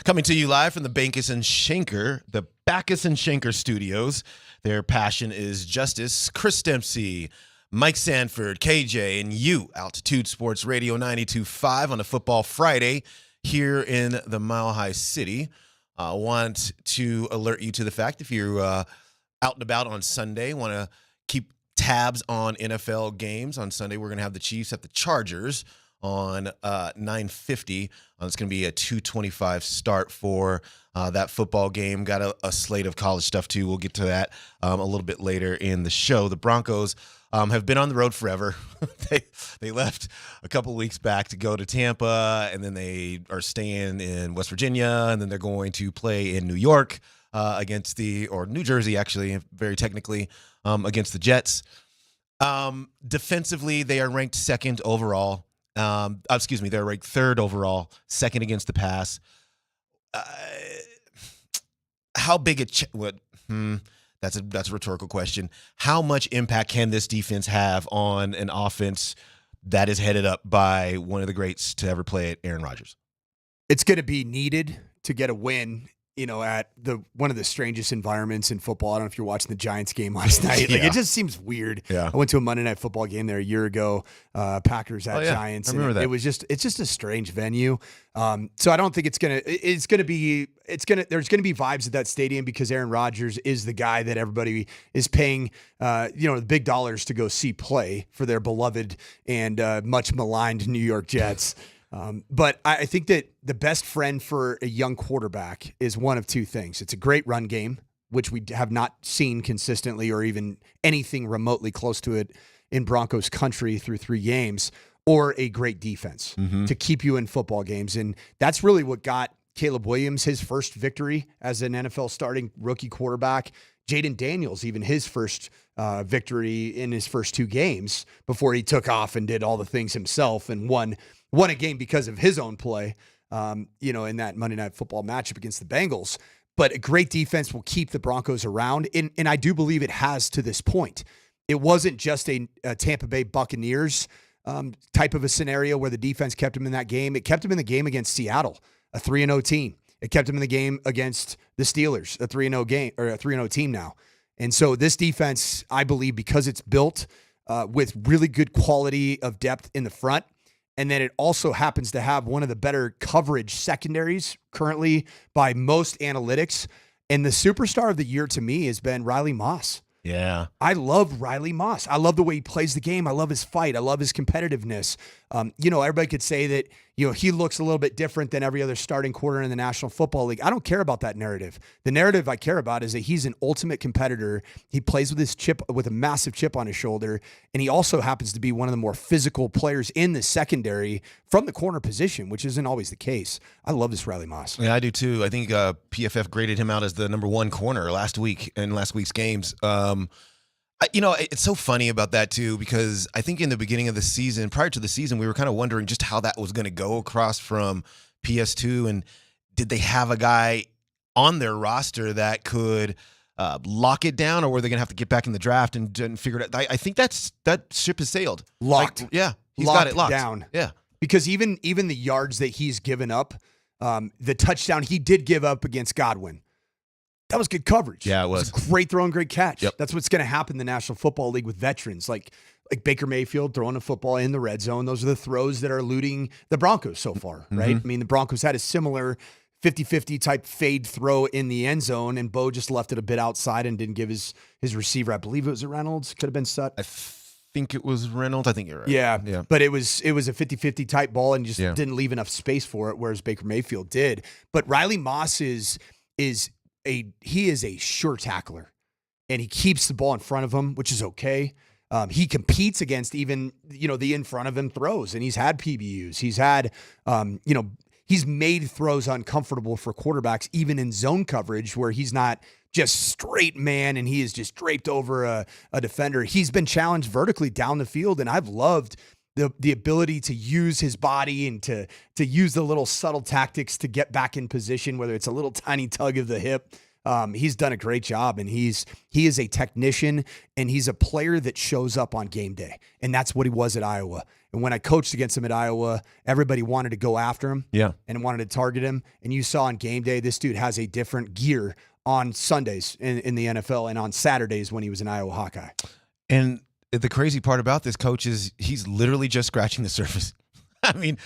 Coming to you live from the Backus and Schenker studios. Their passion is justice. Chris Dempsey, Mike Sanford, KJ, and you, Altitude Sports Radio 92.5 on a Football Friday here in the Mile High City. I want to alert you to the fact if you're out and about on Sunday, want to keep tabs on NFL games. On Sunday, we're going to have the Chiefs at the Chargers on 9:50. It's going to be a 2:25 start for that football game. Got a slate of college stuff, too. We'll get to that a little bit later in the show. The Broncos have been on the road forever. They left a couple weeks back to go to Tampa, and then they are staying in West Virginia, and then they're going to play in New York against or New Jersey, actually, very technically, against the Jets. Defensively, they are ranked second overall. They're ranked third overall, second against the pass. How big that's a rhetorical question. How much impact can this defense have on an offense that is headed up by one of the greats to ever play it, Aaron Rodgers? It's going to be needed to get a win, at one of the strangest environments in football. I don't know if you're watching the Giants game last night. Like, it just seems weird. Yeah. I went to a Monday Night Football game there a year ago, Packers at Giants. I remember that. It's just a strange venue. So I don't think there's going to be vibes at that stadium because Aaron Rodgers is the guy that everybody is paying, the big dollars to go see play for their beloved and much maligned New York Jets. But I think that the best friend for a young quarterback is one of two things. It's a great run game, which we have not seen consistently or even anything remotely close to it in Broncos country through 3 games, or a great defense to keep you in football games. And that's really what got Caleb Williams his first victory as an NFL starting rookie quarterback. Jaden Daniels, even his first victory in his first 2 games before he took off and did all the things himself and won a game because of his own play, in that Monday Night Football matchup against the Bengals. But a great defense will keep the Broncos around, and I do believe it has to this point. It wasn't just a Tampa Bay Buccaneers type of a scenario where the defense kept him in that game. It kept him in the game against Seattle, a 3-0 team. It kept him in the game against the Steelers, a 3-0 game or a 3-0 team now. And so this defense, I believe, because it's built with really good quality of depth in the front, and then it also happens to have one of the better coverage secondaries currently by most analytics. And the superstar of the year to me has been Riley Moss. Yeah. I love Riley Moss. I love the way he plays the game. I love his fight. I love his competitiveness. Everybody could say that, he looks a little bit different than every other starting quarter in the National Football League. I don't care about that narrative. The narrative I care about is that he's an ultimate competitor. He plays with a massive chip on his shoulder. And he also happens to be one of the more physical players in the secondary from the corner position, which isn't always the case. I love this Riley Moss. Yeah, I do too. I think PFF graded him out as the number 1 corner last week in last week's games. It's so funny about that too, because I think in the beginning of the season, prior to the season, we were kind of wondering just how that was going to go across from PS2, and did they have a guy on their roster that could lock it down, or were they going to have to get back in the draft and figure it out? I think that ship has sailed. Locked. He's got it locked down. Yeah. Because even the yards that he's given up, the touchdown he did give up against Godwin, that was good coverage. Yeah, it was. A great throw and great catch. Yep. That's what's going to happen in the National Football League with veterans like Baker Mayfield throwing a football in the red zone. Those are the throws that are eluding the Broncos so far, right? I mean, the Broncos had a similar 50-50 type fade throw in the end zone, and Bo just left it a bit outside and didn't give his receiver, I believe it was Reynolds, could have been Sut. I think it was Reynolds. I think you're right. Yeah. But it was a 50-50 type ball and just didn't leave enough space for it, whereas Baker Mayfield did. But Riley Moss is a sure tackler, and he keeps the ball in front of him, which is okay. He competes against even, the in front of him throws, and he's had PBUs. He's had, he's made throws uncomfortable for quarterbacks, even in zone coverage where he's not just straight man and he is just draped over a defender. He's been challenged vertically down the field, and I've loved the ability to use his body and to use the little subtle tactics to get back in position, whether it's a little tiny tug of the hip He's done a great job, and he is a technician, and he's a player that shows up on game day, and that's what he was at Iowa. And when I coached against him at Iowa, everybody wanted to go after him, and wanted to target him. And you saw on game day, this dude has a different gear on Sundays in the NFL and on Saturdays when he was an Iowa Hawkeye. And the crazy part about this, coach, is he's literally just scratching the surface. I mean,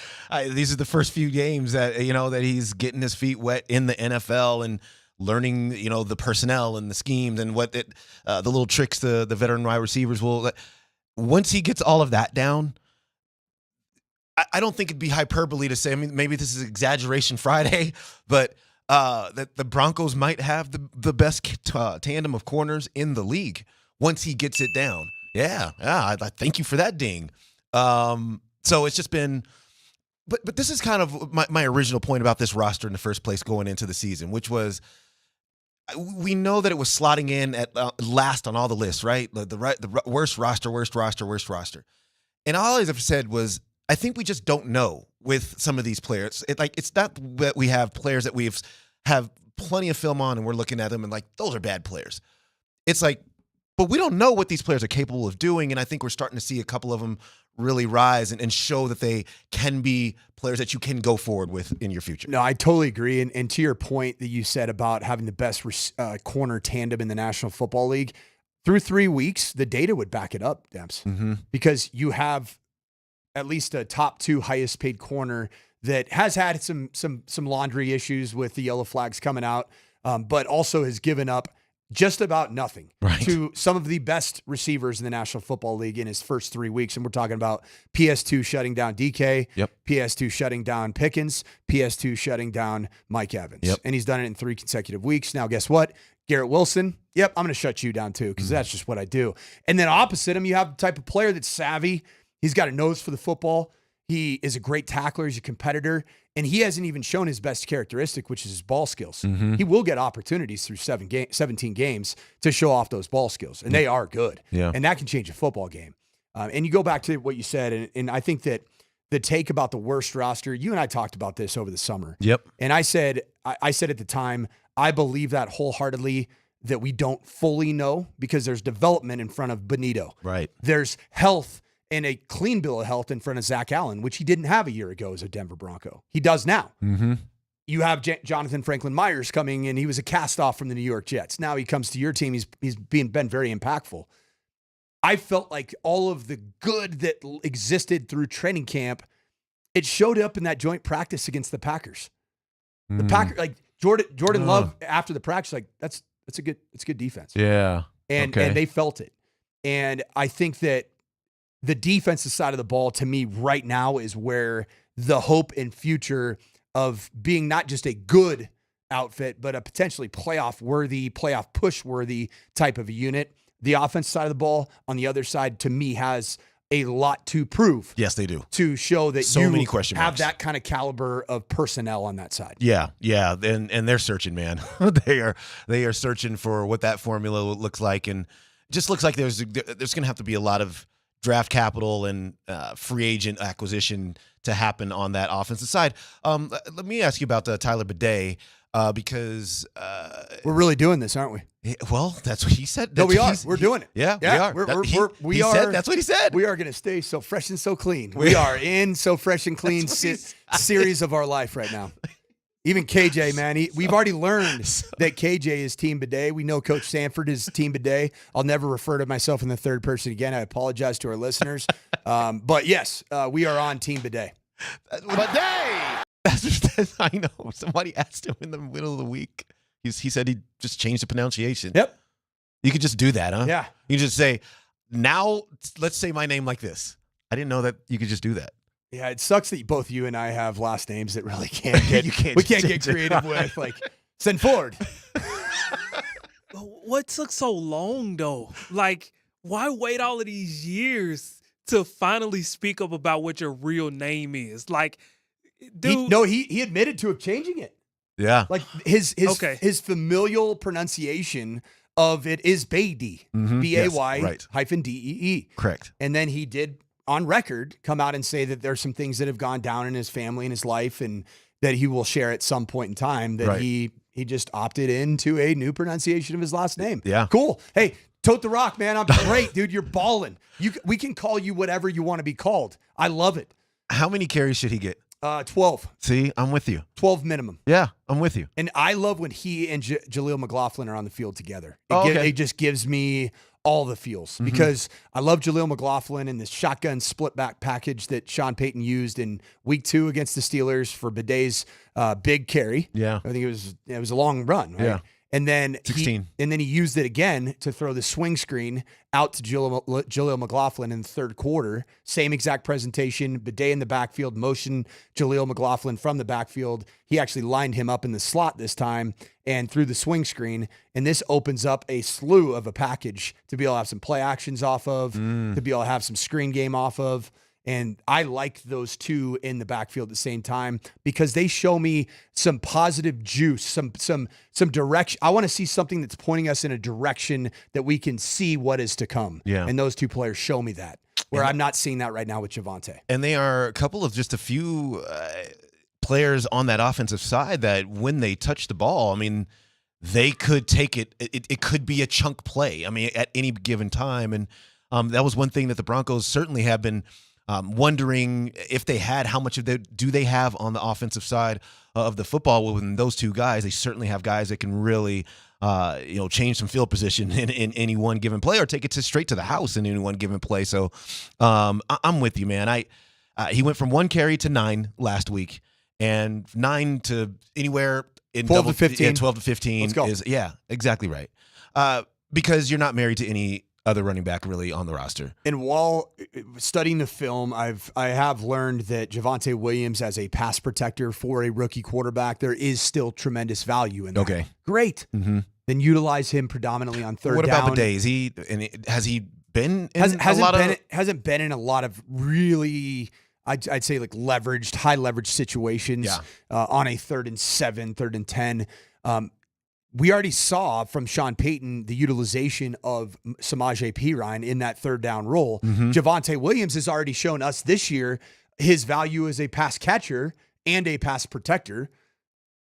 these are the first few games that that he's getting his feet wet in the NFL and learning, the personnel and the schemes and what the little tricks the veteran wide receivers will. Once he gets all of that down, I don't think it'd be hyperbole to say. I mean, maybe this is exaggeration Friday, but that the Broncos might have the best tandem of corners in the league once he gets it down. Yeah. I thank you for that ding. So it's just been, but this is kind of my original point about this roster in the first place going into the season, which was we know that it was slotting in at last on all the lists, right? The worst roster. And all I've said was, I think we just don't know with some of these players. It's not that we have players that we have plenty of film on and we're looking at them and like, those are bad players. It's like, but we don't know what these players are capable of doing, and I think we're starting to see a couple of them really rise and show that they can be players that you can go forward with in your future. No, I totally agree. And to your point that you said about having the best corner tandem in the National Football League, through 3 weeks, the data would back it up, Demps, because you have at least a top 2 highest paid corner that has had some laundry issues with the yellow flags coming out, but also has given up just about nothing to some of the best receivers in the National Football League in his first 3 weeks. And we're talking about PS2 shutting down DK, PS2 shutting down Pickens, PS2 shutting down Mike Evans. And he's done it in 3 consecutive weeks. Now, guess what? Garrett Wilson, I'm going to shut you down too, because that's just what I do. And then opposite him, you have the type of player that's savvy. He's got a nose for the football. He is a great tackler. He's a competitor. And he hasn't even shown his best characteristic, which is his ball skills. He will get opportunities through 17 games to show off those ball skills, and they are good. And that can change a football game. And you go back to what you said, and I think that the take about the worst roster, you and I talked about this over the summer. And I said at the time, I believe that wholeheartedly, that we don't fully know because there's development in front of Benito. There's health and a clean bill of health in front of Zach Allen, which he didn't have a year ago as a Denver Bronco. He does now. You have Jonathan Franklin Myers coming in. He was a cast-off from the New York Jets. Now he comes to your team. He's been very impactful. I felt like all of the good that existed through training camp, it showed up in that joint practice against the Packers. The Packers, like Jordan Love after the practice, like it's a good defense. And they felt it. And I think that the defensive side of the ball, to me, right now is where the hope and future of being not just a good outfit, but a potentially playoff-worthy, playoff push-worthy type of a unit. The offensive side of the ball, on the other side, to me, has a lot to prove. Yes, they do. To show that so you many question marks. Have that kind of caliber of personnel on that side. Yeah. And they're searching, man. they are searching for what that formula looks like. And it just looks like there's going to have to be a lot of draft capital and free agent acquisition to happen on that offensive side. Let me ask you about Tyler Bidet because we're really doing this, aren't we? Well, that's what he said. No, we are. We're doing it. Yeah, we are. We are. That's what he said. We are going to stay so fresh and so clean. We are in so fresh and clean series of our life right now. Even KJ, man, we've already learned that KJ is Team Bidet. We know Coach Sanford is Team Bidet. I'll never refer to myself in the third person again. I apologize to our listeners. But yes, we are on Team Bidet. Bidet! I know. Somebody asked him in the middle of the week. He said he just changed the pronunciation. Yep. You could just do that, huh? Yeah. You just say, now let's say my name like this. I didn't know that you could just do that. Yeah, it sucks that both you and I have last names that really can't get we can't get creative with. Like, send forward. What took so long though? Like, why wait all of these years to finally speak up about what your real name is? Like, dude, he admitted to changing it. Yeah, like his familial pronunciation of it is Baydee, BAY -DEE. Correct. And then he did on record come out and say that there's some things that have gone down in his family and his life, and that he will share at some point in time that Right. he just opted into a new pronunciation of his last name. Yeah. Cool. Hey, tote the rock, man. I'm great, dude. You're balling. We can call you whatever you want to be called. I love it. How many carries should he get? 12. See, I'm with you. 12 minimum. Yeah, I'm with you. And I love when he and Jaleel McLaughlin are on the field together. Okay. It just gives me all the feels because I love Jaleel McLaughlin and this shotgun split back package that Sean Payton used in week 2 against the Steelers for Bidet's big carry. Yeah. I think it was a long run. Right? Yeah. And then 16. He used it again to throw the swing screen out to Jaleel McLaughlin in the third quarter. Same exact presentation. Bidet in the backfield, motion Jaleel McLaughlin from the backfield. He actually lined him up in the slot this time and threw the swing screen. And this opens up a slew of a package to be able to have some play actions off of, to be able to have some screen game off of. And I like those two in the backfield at the same time because they show me some positive juice, some direction. I want to see something that's pointing us in a direction that we can see what is to come. Yeah. And those two players show me that, where I'm not seeing that right now with Javonte. And they are a couple of just a few players on that offensive side that when they touch the ball, I mean, they could take it. It could be a chunk play. I mean, at any given time. And that was one thing that the Broncos certainly have been wondering if they had, how much of do they have on the offensive side of the football. With those two guys, they certainly have guys that can really change some field position in any one given play or take it straight to the house in any one given play. So I'm with you, man. He went from 1 carry to 9 last week, and 9 to anywhere in 12 to 15. Yeah, 12 to 15 Let's go. is exactly right. Because you're not married to any other running back really on the roster. And while studying the film, I have learned that Javonte Williams as a pass protector for a rookie quarterback, there is still tremendous value in that. Okay. Great. Mm-hmm. Then utilize him predominantly on third down. What about Bidet? Has he been in hasn't been in a lot of really, I'd say, like high leverage situations on a 3rd and 7, 3rd and 10. We already saw from Sean Payton the utilization of Samaje Perine in that 3rd down role. Mm-hmm. Javonte Williams has already shown us this year his value as a pass catcher and a pass protector.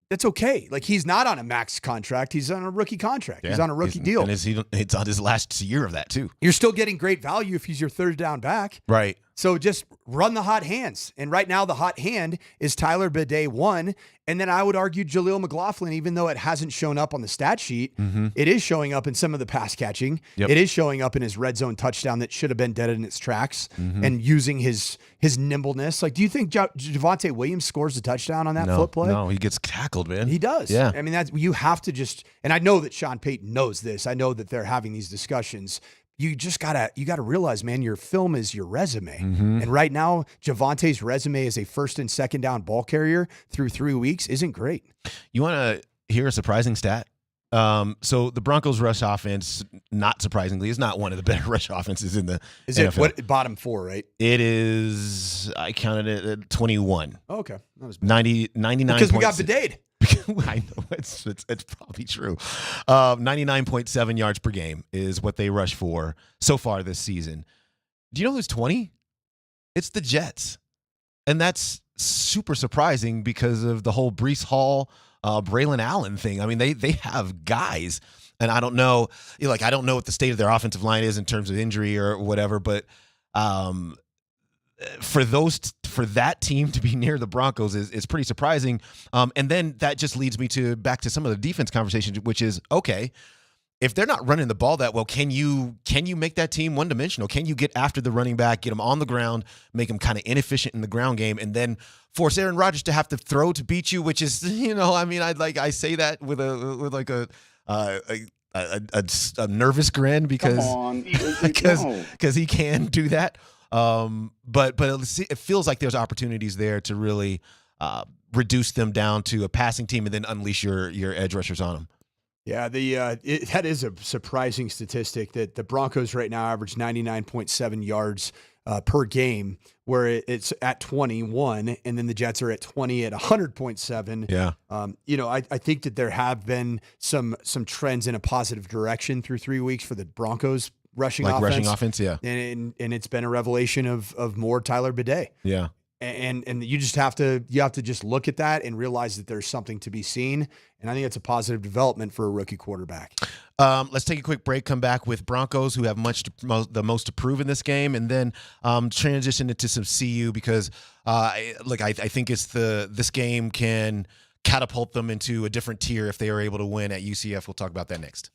That's okay. Like, he's not on a max contract. He's on a rookie contract. He's on a rookie deal. And it's on his last year of that too. You're still getting great value if he's your 3rd down back. Right. So just run the hot hands. And right now the hot hand is Tyler Bidet 1. And then I would argue Jaleel McLaughlin, even though it hasn't shown up on the stat sheet, it is showing up in some of the pass catching. Yep. It is showing up in his red zone touchdown that should have been dead in its tracks and using his nimbleness. Like, do you think Javonte Williams scores a touchdown on that flip play? No, he gets tackled, man. He does. Yeah. I mean, you have to just, and I know that Sean Payton knows this. I know that they're having these discussions. You just gotta realize, man, your film is your resume. And right now, Javonte's resume as a 1st and 2nd down ball carrier through 3 weeks isn't great. You want to hear a surprising stat? So the Broncos rush offense, not surprisingly, is not one of the better rush offenses in the Is NFL. it what bottom 4, right? It is, I counted it at 21. Oh, okay. That was 99. Because we got Bidet. I know it's probably true. 99.7 yards per game is what they rush for so far this season. Do you know who's 20? It's the Jets. And that's super surprising because of the whole Breece Hall, Braylon Allen thing. I mean, they have guys, and I don't know, I don't know what the state of their offensive line is in terms of injury or whatever, but for that team to be near the Broncos is pretty surprising. And then that just leads me back to some of the defense conversations, which is, okay, if they're not running the ball that well, can you make that team one-dimensional? Can you get after the running back, get them on the ground, make them kind of inefficient in the ground game, and then force Aaron Rodgers to have to throw to beat you? Which is, I mean, I say that with a nervous grin because he can do that. But it feels like there's opportunities there to really reduce them down to a passing team and then unleash your edge rushers on them. Yeah, that is a surprising statistic that the Broncos right now average 99.7 yards per game, where it's at 21, and then the Jets are at 20 at 100.7. Yeah. I think that there have been some trends in a positive direction through 3 weeks for the Broncos rushing offense. Yeah. And it's been a revelation of more Tyler Bidet. Yeah. And you just have to just look at that and realize that there's something to be seen. And I think it's a positive development for a rookie quarterback. Let's take a quick break, come back with Broncos, who have the most to prove in this game, and then transition into some CU because, I think this game can catapult them into a different tier if they are able to win at UCF. We'll talk about that next.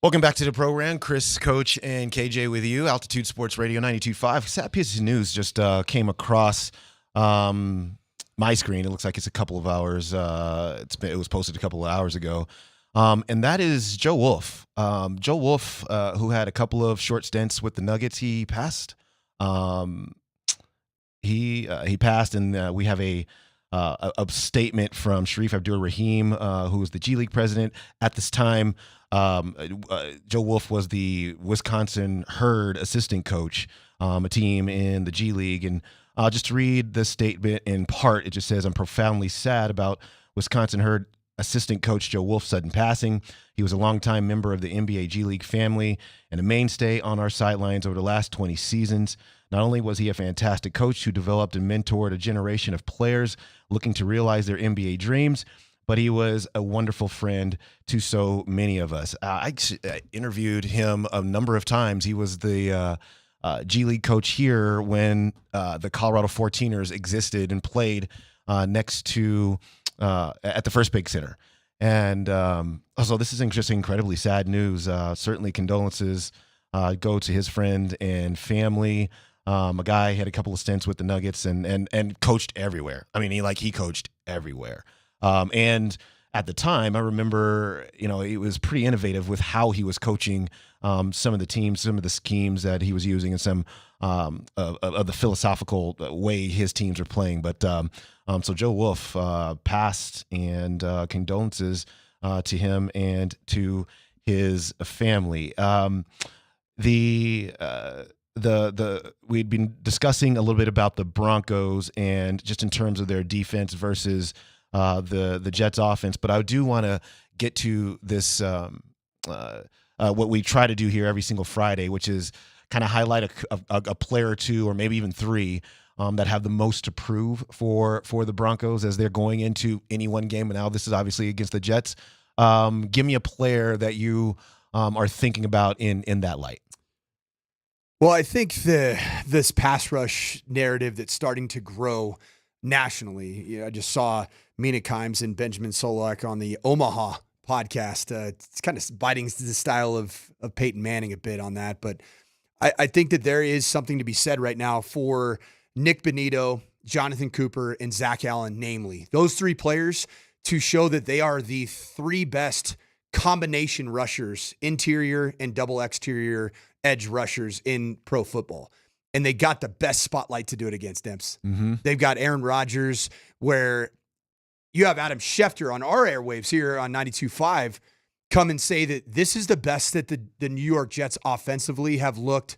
Welcome back to the program. Chris, Coach, and KJ with you. Altitude Sports Radio 92.5. Sad piece of news just came across my screen. It looks like it's a couple of hours. It was posted a couple of hours ago. And that is Joe Wolf. Joe Wolf, who had a couple of short stints with the Nuggets, he passed. He passed, and we have a statement from Sharif Abdur-Rahim, who was the G League president at this time. Joe Wolf was the Wisconsin Herd assistant coach, a team in the G League. And just to read the statement in part, it just says, "I'm profoundly sad about Wisconsin Herd assistant coach Joe Wolf's sudden passing. He was a longtime member of the NBA G League family and a mainstay on our sidelines over the last 20 seasons. Not only was he a fantastic coach who developed and mentored a generation of players looking to realize their NBA dreams, but he was a wonderful friend to so many of us." I interviewed him a number of times. He was the G League coach here when the Colorado 14ers existed and played next to at the First Bank Center. And so this is just incredibly sad news. Certainly condolences go to his friend and family. A guy had a couple of stints with the Nuggets and coached everywhere. I mean, he coached everywhere. And at the time, I remember, it was pretty innovative with how he was coaching some of the teams, some of the schemes that he was using, and some of the philosophical way his teams were playing. But so Joe Wolf passed, and condolences to him and to his family. We'd been discussing a little bit about the Broncos and just in terms of their defense versus the Jets offense, but I do want to get to this what we try to do here every single Friday, which is kind of highlight a player or two or maybe even three that have the most to prove for the Broncos as they're going into any one game. And now this is obviously against the Jets. Give me a player that you are thinking about in that light. Well, I think this pass rush narrative that's starting to grow nationally. I just saw Mina Kimes and Benjamin Solak on the Omaha podcast. It's kind of biting the style of Peyton Manning a bit on that. But I think that there is something to be said right now for Nick Bonito, Jonathan Cooper, and Zach Allen, namely. Those three players to show that they are the three best combination rushers, interior and double exterior edge rushers in pro football. And they got the best spotlight to do it against Demps. Mm-hmm. They've got Aaron Rodgers, where you have Adam Schefter on our airwaves here on 92.5 come and say that this is the best that the New York Jets offensively have looked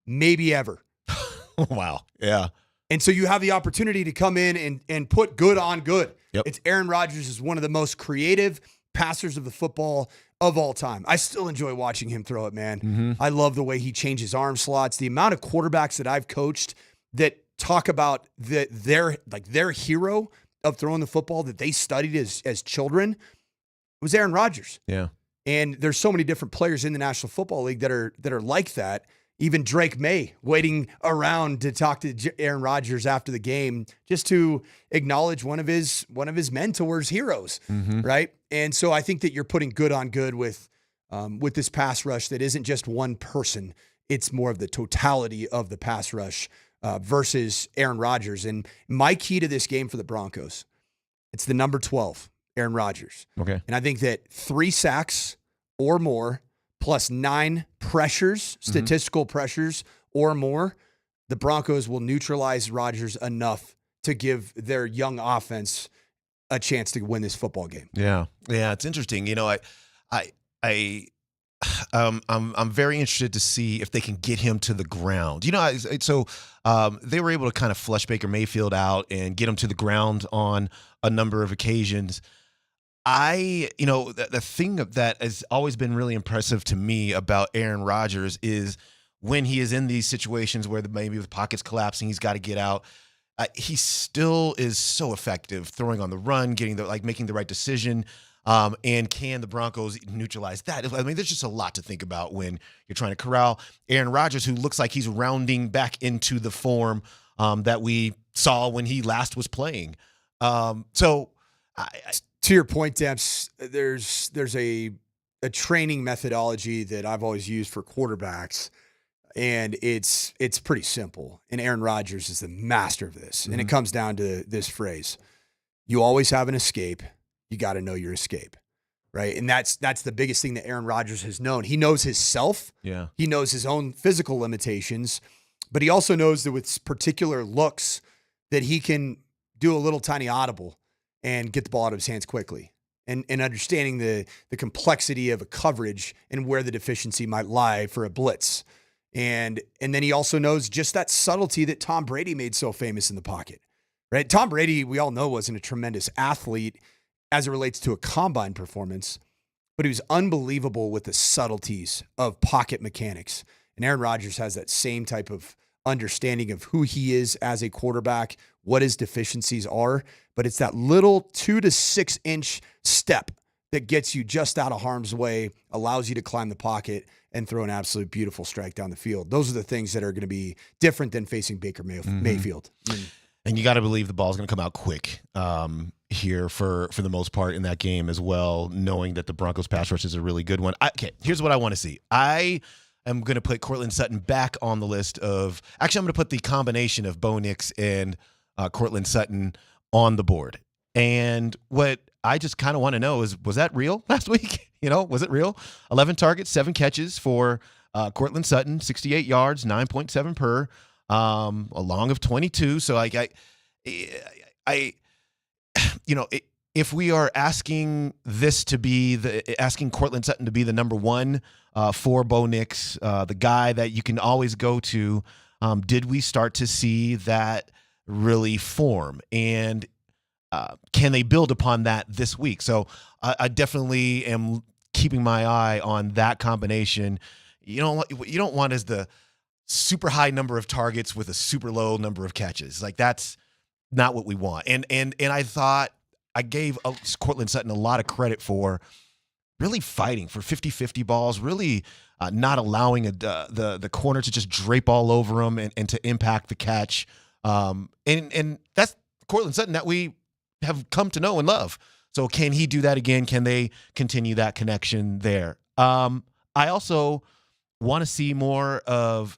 maybe ever. Wow. Yeah. And so you have the opportunity to come in and put good on good. Yep. It's Aaron Rodgers is one of the most creative passers of the football of all time. I still enjoy watching him throw it, man. Mm-hmm. I love the way he changes arm slots. The amount of quarterbacks that I've coached that talk about their hero of throwing the football that they studied as children was Aaron Rodgers. Yeah. And there's so many different players in the National Football League that are like that. Even Drake May waiting around to talk to Aaron Rodgers after the game just to acknowledge one of his mentors, heroes, Mm-hmm. right? And so I think that you're putting good on good with this pass rush that isn't just one person. It's more of the totality of the pass rush versus Aaron Rodgers. And my key to this game for the Broncos, it's the number 12, Aaron Rodgers. Okay. And I think that 3 sacks or more plus 9 pressures, statistical pressures or more, the Broncos will neutralize Rodgers enough to give their young offense a chance to win this football game. Yeah. Yeah. It's interesting. I'm very interested to see if they can get him to the ground. So they were able to kind of flush Baker Mayfield out and get him to the ground on a number of occasions. The thing that has always been really impressive to me about Aaron Rodgers is when he is in these situations where maybe the pocket's collapsing, he's got to get out. He still is so effective throwing on the run, making the right decision. And can the Broncos neutralize that? I mean, there's just a lot to think about when you're trying to corral Aaron Rodgers, who looks like he's rounding back into the form that we saw when he last was playing. To your point, Demps, there's a a training methodology that I've always used for quarterbacks, and it's pretty simple. And Aaron Rodgers is the master of this. And it comes down to this phrase: you always have an escape. You got to know your escape, right? And that's the biggest thing that Aaron Rodgers has known. He knows himself. Yeah. He knows his own physical limitations, but he also knows that with particular looks that he can do a little tiny audible and get the ball out of his hands quickly. And understanding the complexity of a coverage and where the deficiency might lie for a blitz. And then he also knows just that subtlety that Tom Brady made so famous in the pocket, right? Tom Brady, we all know, wasn't a tremendous athlete as it relates to a combine performance, but he was unbelievable with the subtleties of pocket mechanics. And Aaron Rodgers has that same type of understanding of who he is as a quarterback, what his deficiencies are, but it's that little 2 to 6 inch step that gets you just out of harm's way, allows you to climb the pocket and throw an absolute beautiful strike down the field. Those are the things that are going to be different than facing Baker Mayfield. And you got to believe the ball's going to come out quick here for the most part in that game as well, knowing that the Broncos pass rush is a really good one. Okay, here's what I want to see. I am going to put Courtland Sutton back on the list of – actually, I'm going to put the combination of Bo Nix and Courtland Sutton on the board. And what I just kind of want to know is, was that real last week? Was it real? 11 targets, 7 catches for Courtland Sutton, 68 yards, 9.7 per, a long of 22. So if we are asking asking Courtland Sutton to be the number one for Bo Nix, the guy that you can always go to, did we start to see that really form? And can they build upon that this week? So I definitely am keeping my eye on that combination. You don't want is the super high number of targets with a super low number of catches. Like, that's not what we want. And I thought I gave Courtland Sutton a lot of credit for really fighting for 50-50 balls, really not allowing the corner to just drape all over him and to impact the catch. And that's Courtland Sutton that we have come to know and love. So can he do that again? Can they continue that connection there? I also want to see more of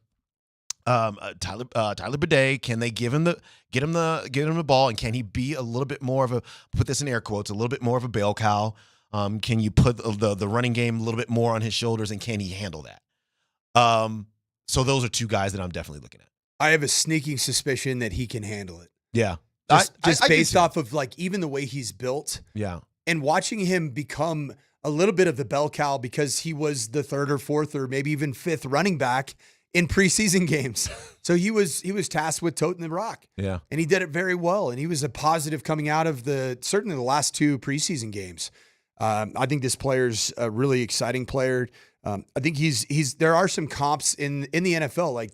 Tyler Bidet. Can they get him the ball, and can he be a little bit more of a, put this in air quotes, a little bit more of a bell cow? Can you put the running game a little bit more on his shoulders, and can he handle that? So those are two guys that I'm definitely looking at. I have a sneaking suspicion that he can handle it. Yeah. Just based off of even the way he's built. Yeah. And watching him become a little bit of the bell cow because he was the third or fourth or maybe even fifth running back in preseason games. So he was tasked with toting the rock. Yeah. And he did it very well. And he was a positive coming out of certainly the last 2 preseason games. I think this player's a really exciting player. I think there are some comps in the NFL, like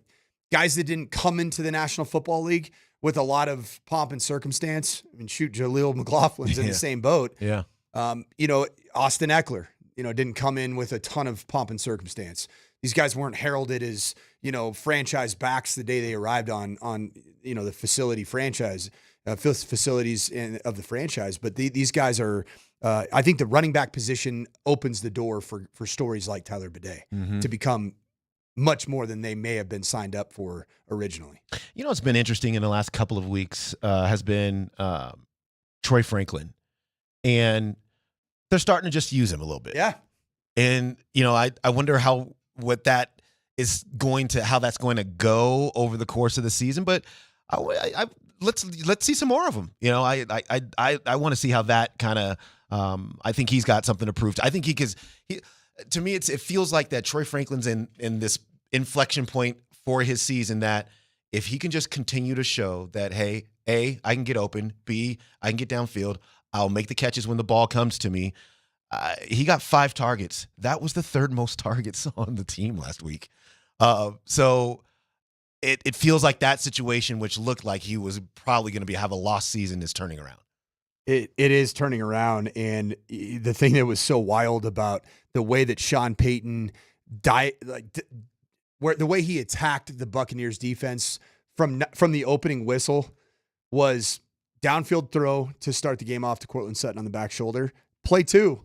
guys that didn't come into the National Football League with a lot of pomp and circumstance. I mean, shoot, Jaleel McLaughlin's in the same boat. Yeah. Austin Eckler, didn't come in with a ton of pomp and circumstance. These guys weren't heralded as, franchise backs the day they arrived on the facilities of the franchise. But these guys are, I think the running back position opens the door for stories like Tyler Bidet to become much more than they may have been signed up for originally. What's been interesting in the last couple of weeks has been Troy Franklin. And they're starting to just use him a little bit. Yeah. And, I wonder how that's going to go over the course of the season. But let's see some more of him. I want to see how that kind of, I think he's got something to prove. I think to me, it feels like that Troy Franklin's in this inflection point for his season, that if he can just continue to show that, hey, A, I can get open, B, I can get downfield, I'll make the catches when the ball comes to me. He got 5 targets. That was the 3rd most targets on the team last week. So it feels like that situation, which looked like he was probably going to have a lost season, is turning around. It is turning around, and the thing that was so wild about the way that Sean Payton the way he attacked the Buccaneers defense from the opening whistle was downfield throw to start the game off to Courtland Sutton on the back shoulder. Play 2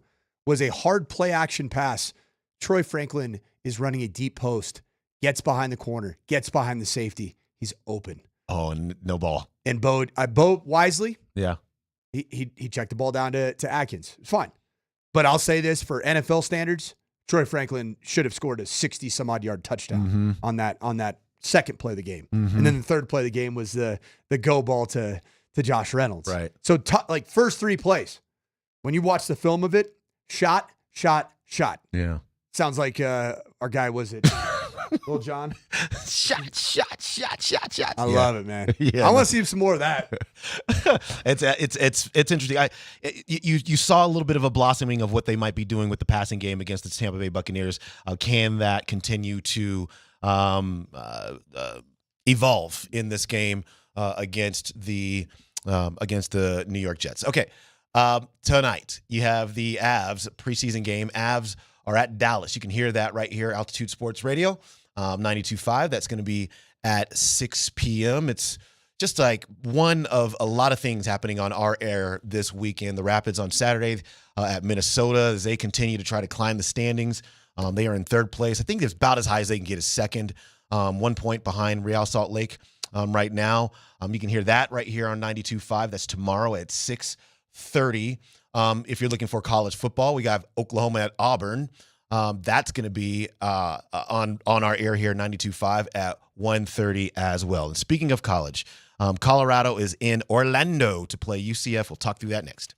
was a hard play action pass. Troy Franklin is running a deep post, gets behind the corner, gets behind the safety. He's open. Oh, no ball. And Bo wisely, Yeah. he checked the ball down to Atkins. It's fine. But I'll say this, for NFL standards, Troy Franklin should have scored a 60-some-odd yard touchdown on that second play of the game. And then the third play of the game was the go ball to Josh Reynolds. Right. So first 3 plays, when you watch the film of it, shot. Yeah. Sounds like our guy, was it Lil John? Shot. I love it, man. Yeah, I want to see some more of that. It's interesting. You saw a little bit of a blossoming of what they might be doing with the passing game against the Tampa Bay Buccaneers. Can that continue to evolve in this game against the New York Jets? Okay, tonight you have the Avs preseason game. Avs are at Dallas. You can hear that right here, Altitude Sports Radio, 92.5. That's going to be at 6 p.m. It's just like one of a lot of things happening on our air this weekend. The Rapids on Saturday at Minnesota as they continue to try to climb the standings. They are in third place. I think it's about as high as they can get as second, 1 point behind Real Salt Lake right now. You can hear that right here on 92.5. That's tomorrow at 6:30. If you're looking for college football, we got Oklahoma at Auburn. That's going to be on our air here, 92.5 at 1:30 as well. And speaking of college, Colorado is in Orlando to play UCF. We'll talk through that next.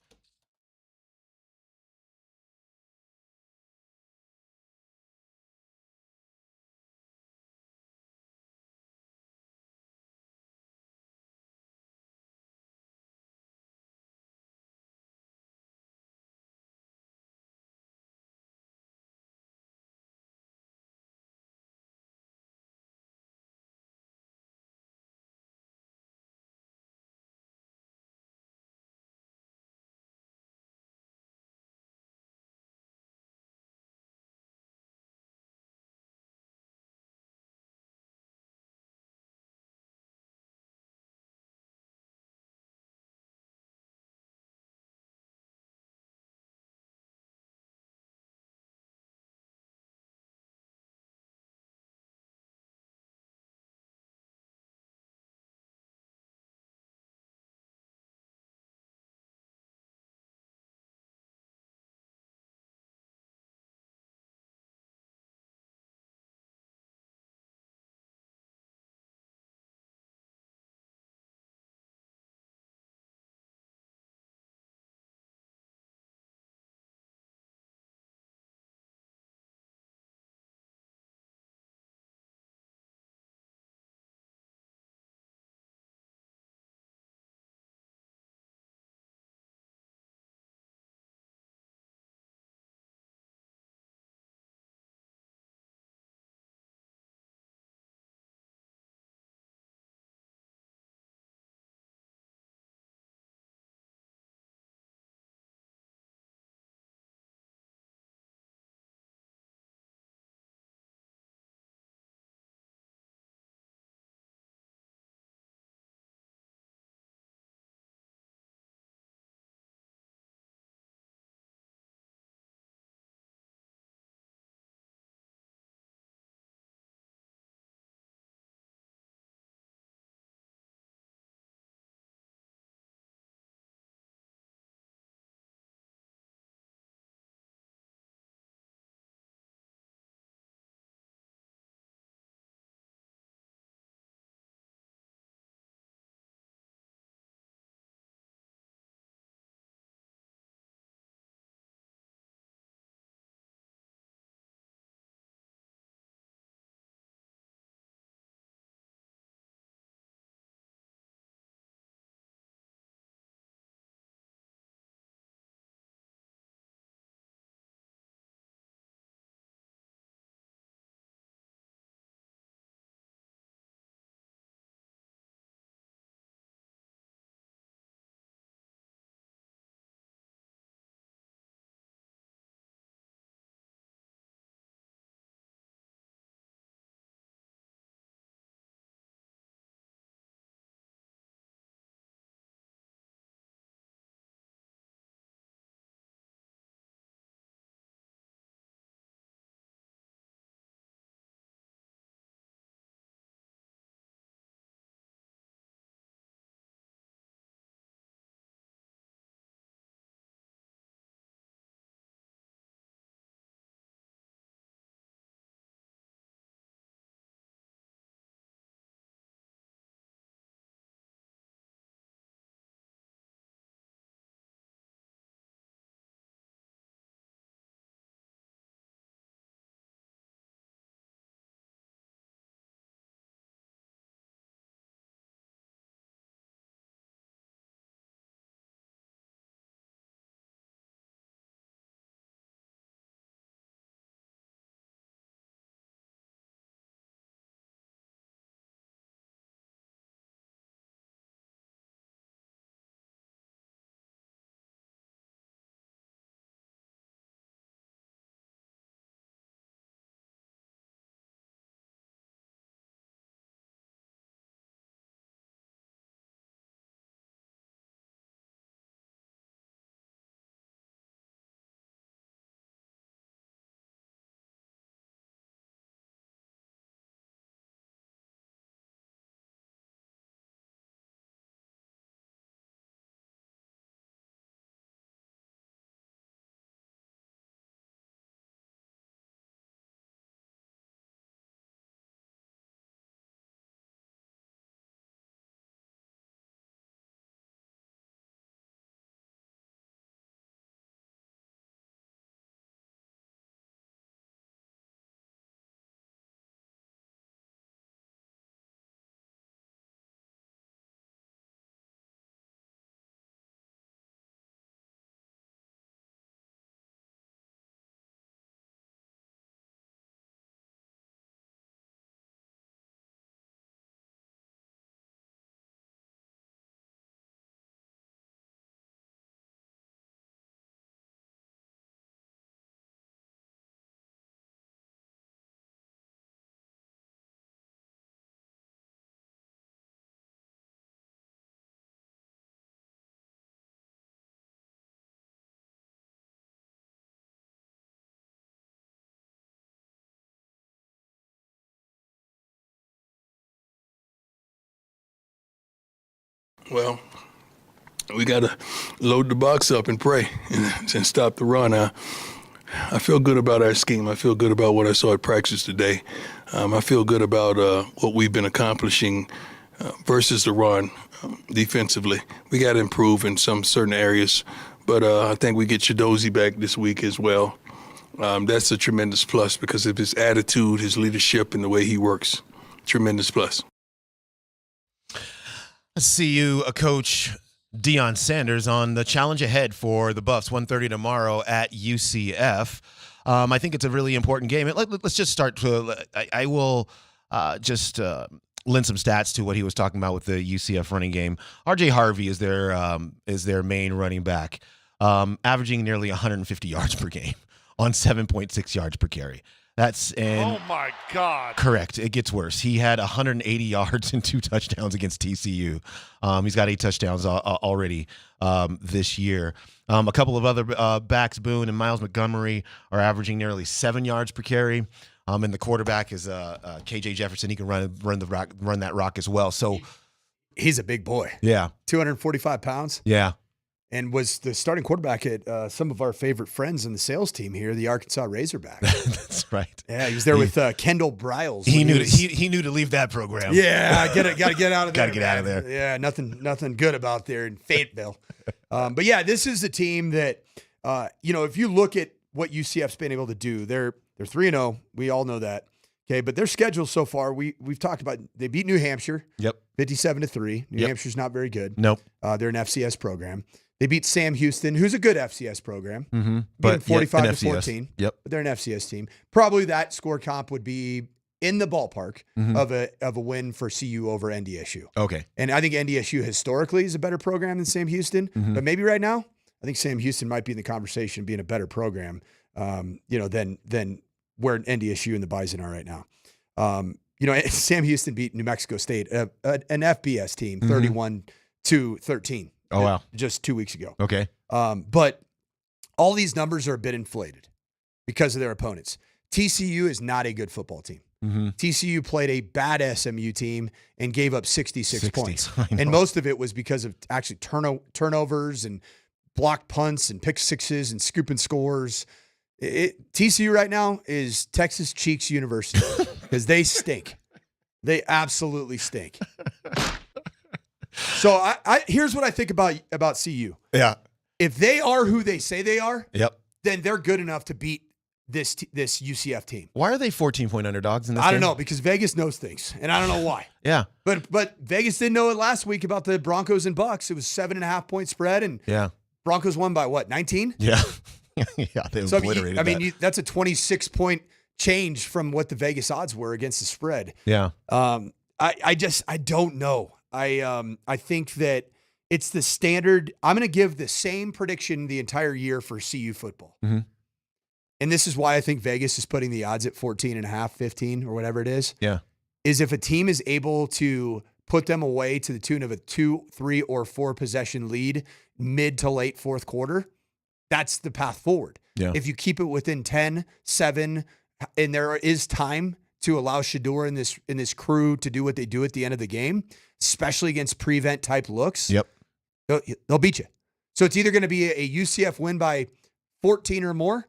Well, we got to load the box up and pray and stop the run. I feel good about our scheme. I feel good about what I saw at practice today. I feel good about what we've been accomplishing versus the run defensively. We got to improve in some certain areas, but I think we get Chidozie back this week as well. That's a tremendous plus because of his attitude, his leadership, and the way he works. Tremendous plus. Let's see you, Coach Dion Sanders, on the challenge ahead for the Buffs, 1:30 tomorrow at UCF. I think it's a really important game. Let's just start. I will just lend some stats to what he was talking about with the UCF running game. R.J. Harvey is their main running back, averaging nearly 150 yards per game on 7.6 yards per carry. Oh my God. Correct. It gets worse. He had 180 yards and 2 touchdowns against TCU. He's got 8 touchdowns already this year. A couple of other backs, Boone and Miles Montgomery, are averaging nearly 7 yards per carry. And the quarterback is KJ Jefferson. He can run that rock as well. So he's a big boy. Yeah, 245 pounds. Yeah. And was the starting quarterback at some of our favorite friends in the sales team here, the Arkansas Razorbacks. That's right. Yeah, he was there with Kendall Briles. He knew to leave that program. Yeah, got to get out of there. Got to get out of there. Yeah, nothing good about there in Fayetteville. But yeah, this is a team that if you look at what UCF's been able to do, they're 3-0. We all know that. Okay, but their schedule so far, we've talked about. They beat New Hampshire. Yep. 57-3. New Hampshire's not very good. Nope. They're an FCS program. They beat Sam Houston, who's a good FCS program. Mm-hmm. But 45-14. Yep. But they're an FCS team. Probably that score comp would be in the ballpark of a win for CU over NDSU. Okay. And I think NDSU historically is a better program than Sam Houston. Mm-hmm. But maybe right now, I think Sam Houston might be in the conversation being a better program, than where NDSU and the Bison are right now. Sam Houston beat New Mexico State, an FBS team, 31-13. Oh, wow. Just 2 weeks ago. Okay. But all these numbers are a bit inflated because of their opponents. TCU is not a good football team. Mm-hmm. TCU played a bad SMU team and gave up 66 points. And most of it was because of actually turnovers and blocked punts and pick sixes and scooping scores. TCU right now is Texas Cheeks University because they stink. They absolutely stink. So I here's what I think about CU. Yeah. If they are who they say they are, Yep. then they're good enough to beat this UCF team. Why are they 14-point underdogs in this I don't game? know, because Vegas knows things, and I don't know why. Yeah. But Vegas didn't know it last week about the Broncos and Bucks. It was 7.5-point spread, and Broncos won by what, 19? Yeah. Yeah, they obliterated that. That's a 26-point change from what the Vegas odds were against the spread. Yeah. I don't know. I think that it's the standard. I'm going to give the same prediction the entire year for CU football. Mm-hmm. And this is why I think Vegas is putting the odds at 14.5, 15, or whatever it is. Yeah. Is if a team is able to put them away to the tune of a 2, 3, or 4 possession lead mid to late fourth quarter, that's the path forward. Yeah. If you keep it within 10, 7, and there is time to allow Shedeur and this crew to do what they do at the end of the game, especially against prevent type looks. Yep. They'll beat you. So it's either going to be a UCF win by 14 or more,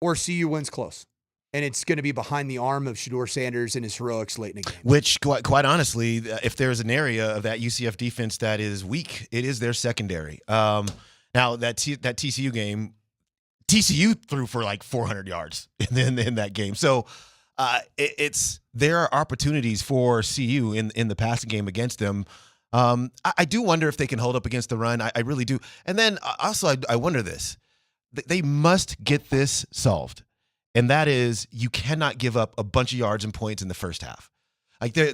or CU wins close. And it's going to be behind the arm of Shedeur Sanders and his heroics late in the game. Which, quite honestly, if there's an area of that UCF defense that is weak, it is their secondary. Now, that TCU game, TCU threw for like 400 yards in that game. So there are opportunities for CU in the passing game against them. I do wonder if they can hold up against the run. I really do. And then also, I wonder this. They must get this solved. And that is, you cannot give up a bunch of yards and points in the first half. Like the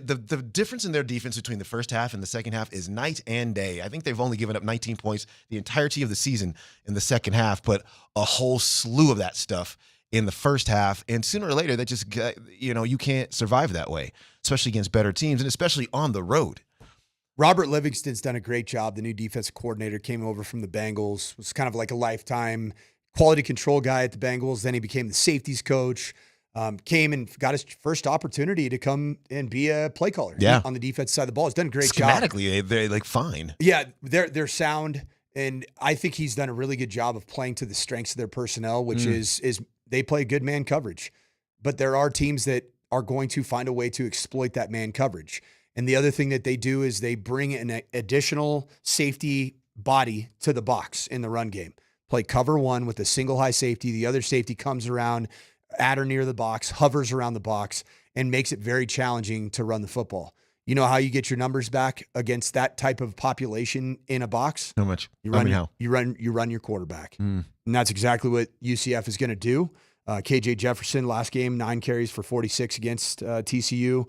difference in their defense between the first half and the second half is night and day. I think they've only given up 19 points the entirety of the season in the second half, but a whole slew of that stuff in the first half. And sooner or later, that just, you can't survive that way, especially against better teams and especially on the road. Robert Livingston's done a great job. The new defensive coordinator came over from the Bengals, was kind of like a lifetime quality control guy at the Bengals. Then he became the safeties coach. came and got his first opportunity to come and be a play caller on the defense side of the ball. He's done a great job. Schematically, they're like fine. Yeah, they're sound, and I think he's done a really good job of playing to the strengths of their personnel, which is they play good man coverage. But there are teams that are going to find a way to exploit that man coverage. And the other thing that they do is they bring an additional safety body to the box in the run game. Play cover one with a single high safety. The other safety comes around at or near the box, hovers around the box, and makes it very challenging to run the football. You know how you get your numbers back against that type of population in a box? How much? You run, how? You run your quarterback. And that's exactly what UCF is going to do. KJ Jefferson, last game, 9 carries for 46 against TCU.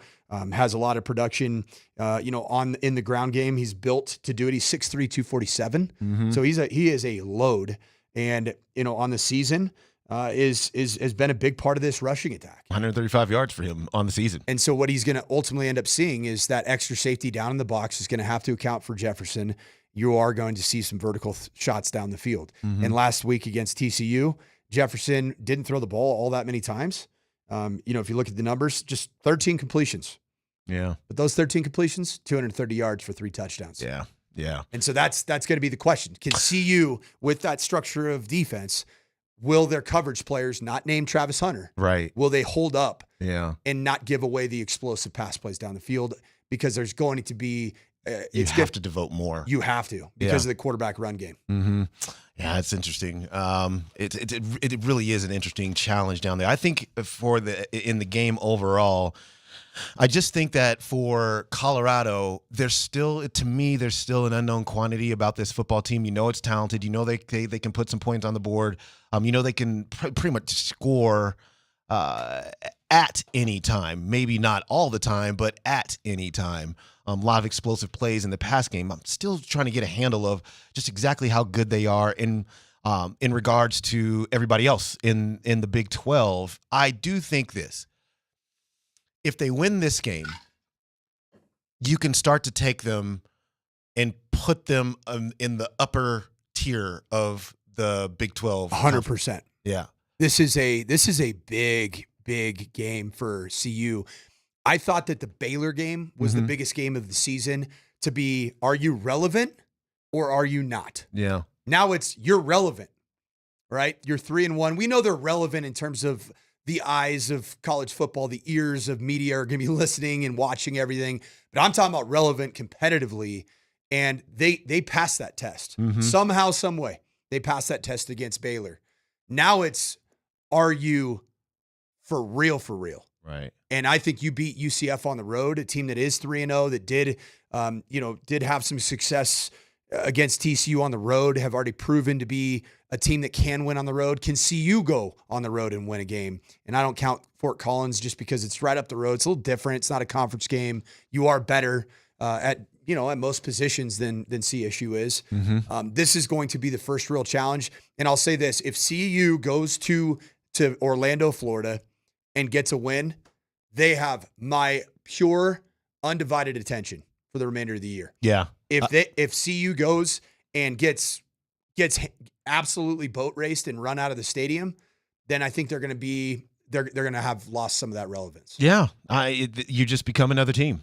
Has a lot of production, in the ground game. He's built to do it. He's 6'3", 247. So he is a load. And, on the season, has been a big part of this rushing attack. 135 yards for him on the season. And so what he's going to ultimately end up seeing is that extra safety down in the box is going to have to account for Jefferson. You are going to see some vertical shots down the field. And last week against TCU, Jefferson didn't throw the ball all that many times. If you look at the numbers, just 13 completions. Yeah. But those 13 completions, 230 yards for 3 touchdowns. Yeah. Yeah. And so that's going to be the question. Can CU, with that structure of defense, will their coverage players, not named Travis Hunter, right? Will they hold up and not give away the explosive pass plays down the field? Because there's going to be you have to devote more. You have to because of the quarterback run game. Yeah, it's interesting. It really is an interesting challenge down there. I think in the game overall, I just think that for Colorado, there's still an unknown quantity about this football team. It's talented. They can put some points on the board. They can pretty much score at any time. Maybe not all the time, but at any time. A lot of explosive plays in the pass game. I'm still trying to get a handle of just exactly how good they are in regards to everybody else in the Big 12. I do think this. If they win this game, you can start to take them and put them in the upper tier of the Big 12. 100%. Yeah. This is a big game for CU. I thought that the Baylor game was the biggest game of the season to be, are you relevant or are you not? Yeah. Now you're relevant, right? You're 3-1. We know they're relevant in terms of the eyes of college football. The ears of media are going to be listening and watching everything. But I'm talking about relevant competitively, and they passed that test. Somehow, some way, they passed that test against Baylor. Now are you for real? Right. And I think you beat UCF on the road, a team that is 3-0, that did have some success against TCU on the road, have already proven to be a team that can win on the road. Can CU go on the road and win a game? And I don't count Fort Collins just because it's right up the road. It's a little different. It's not a conference game. You are better at most positions than CSU is. This is going to be the first real challenge. And I'll say this: if CU goes to Orlando, Florida, and gets a win, they have my pure, undivided attention for the remainder of the year. Yeah. If CU goes and gets absolutely boat raced and run out of the stadium, then I think they're going to have lost some of that relevance. Yeah. You just become another team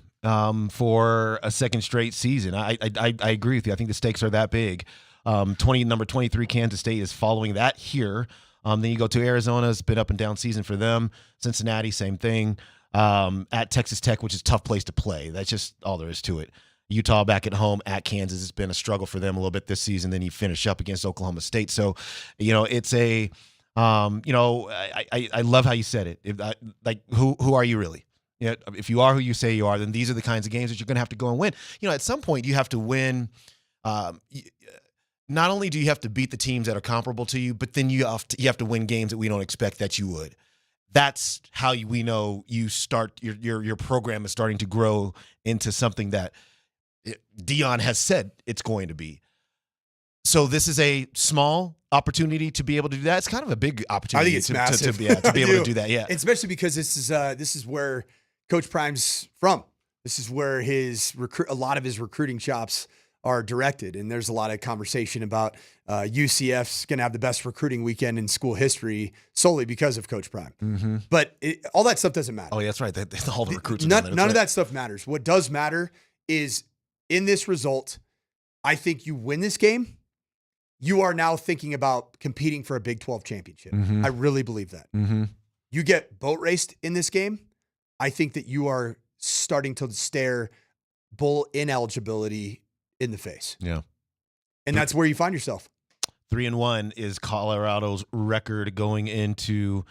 for a second straight season. I agree with you. I think the stakes are that big. Number 23 Kansas State is following that here. Then you go to Arizona. It's been up and down season for them. Cincinnati, same thing. At Texas Tech, which is a tough place to play. That's just all there is to it. Utah back at home at Kansas. It's been a struggle for them a little bit this season. Then you finish up against Oklahoma State. So, it's a, I love how you said it. Who are you really? If you are who you say you are, then these are the kinds of games that you're going to have to go and win. At some point you have to win. Not only do you have to beat the teams that are comparable to you, but then you have to win games that we don't expect that you would. That's how we know you start your program is starting to grow into something that Dion has said it's going to be. So this is a small opportunity to be able to do that. It's kind of a big opportunity. I think it's massive. to be able to do that. Yeah, especially because this is where Coach Prime's from. This is where a lot of his recruiting chops are directed. And there's a lot of conversation about UCF's going to have the best recruiting weekend in school history solely because of Coach Prime. Mm-hmm. But all that stuff doesn't matter. Oh, yeah, that's right. All the recruits. None of that stuff matters. What does matter is in this result, I think you win this game, you are now thinking about competing for a Big 12 championship. Mm-hmm. I really believe that. Mm-hmm. You get boat raced in this game, I think that you are starting to stare bowl ineligibility in the face. Yeah. And that's where you find yourself. 3-1 is Colorado's record going into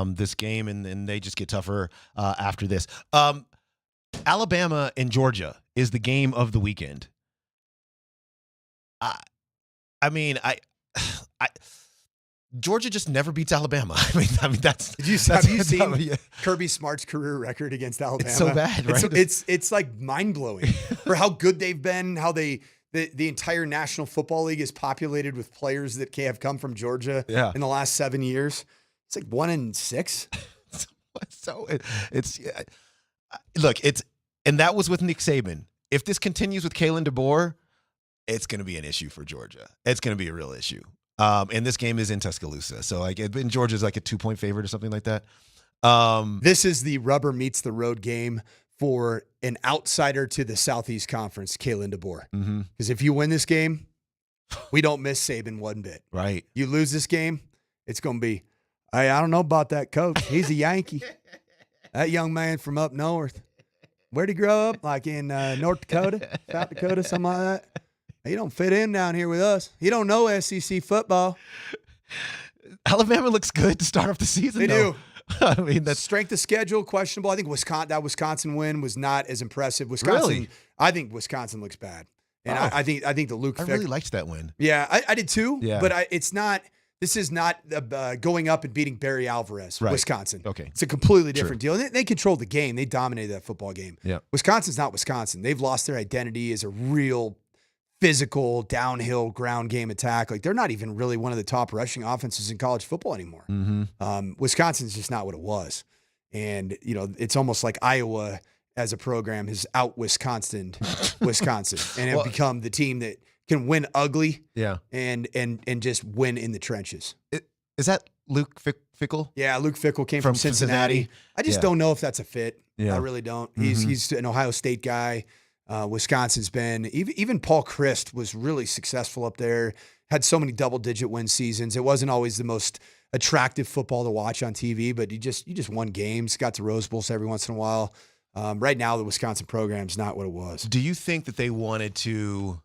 this game, and then they just get tougher after this. Alabama and Georgia is the game of the weekend. Georgia just never beats Alabama. I mean that's. Have you seen Kirby Smart's career record against Alabama? It's so bad, right? It's like mind blowing for how good they've been. How the entire National Football League is populated with players that have come from Georgia in the last 7 years. It's like 1-6. And that was with Nick Saban. If this continues with Kalen DeBoer, it's going to be an issue for Georgia. It's going to be a real issue. And this game is in Tuscaloosa. So in Georgia's like a 2-point favorite or something like that. This is the rubber meets the road game for an outsider to the Southeast Conference, Kalen DeBoer. Because if you win this game, we don't miss Saban one bit. Right. You lose this game, it's going to be, I don't know about that coach. He's a Yankee. That young man from up north. Where'd he grow up? Like in North Dakota, South Dakota, something like that. He don't fit in down here with us. He don't know SEC football. Alabama looks good to start off the season. They do. I mean, that's strength of schedule questionable. I think that Wisconsin win was not as impressive. Wisconsin, really? I think Wisconsin looks bad, and I think the Luke. I really liked that win. Yeah, I did too. Yeah, but it's not. This is not going up and beating Barry Alvarez, right. Wisconsin. Okay, it's a completely different deal. And they controlled the game. They dominated that football game. Yeah, Wisconsin's not Wisconsin. They've lost their identity as a real physical downhill ground game attack. Like they're not even really one of the top rushing offenses in college football anymore. Wisconsin's just not what it was. And, it's almost like Iowa as a program has out Wisconsin and have become the team that can win ugly and just win in the trenches. Is that Luke Fickell? Yeah, Luke Fickell came from Cincinnati. I just don't know if that's a fit. Yeah. I really don't. He's an Ohio State guy. Wisconsin's been, even Paul Christ was really successful up there, had so many double-digit win seasons. It wasn't always the most attractive football to watch on TV, but you just won games, got to Rose Bowls every once in a while. Right now, the Wisconsin program's not what it was. Do you think that they wanted to,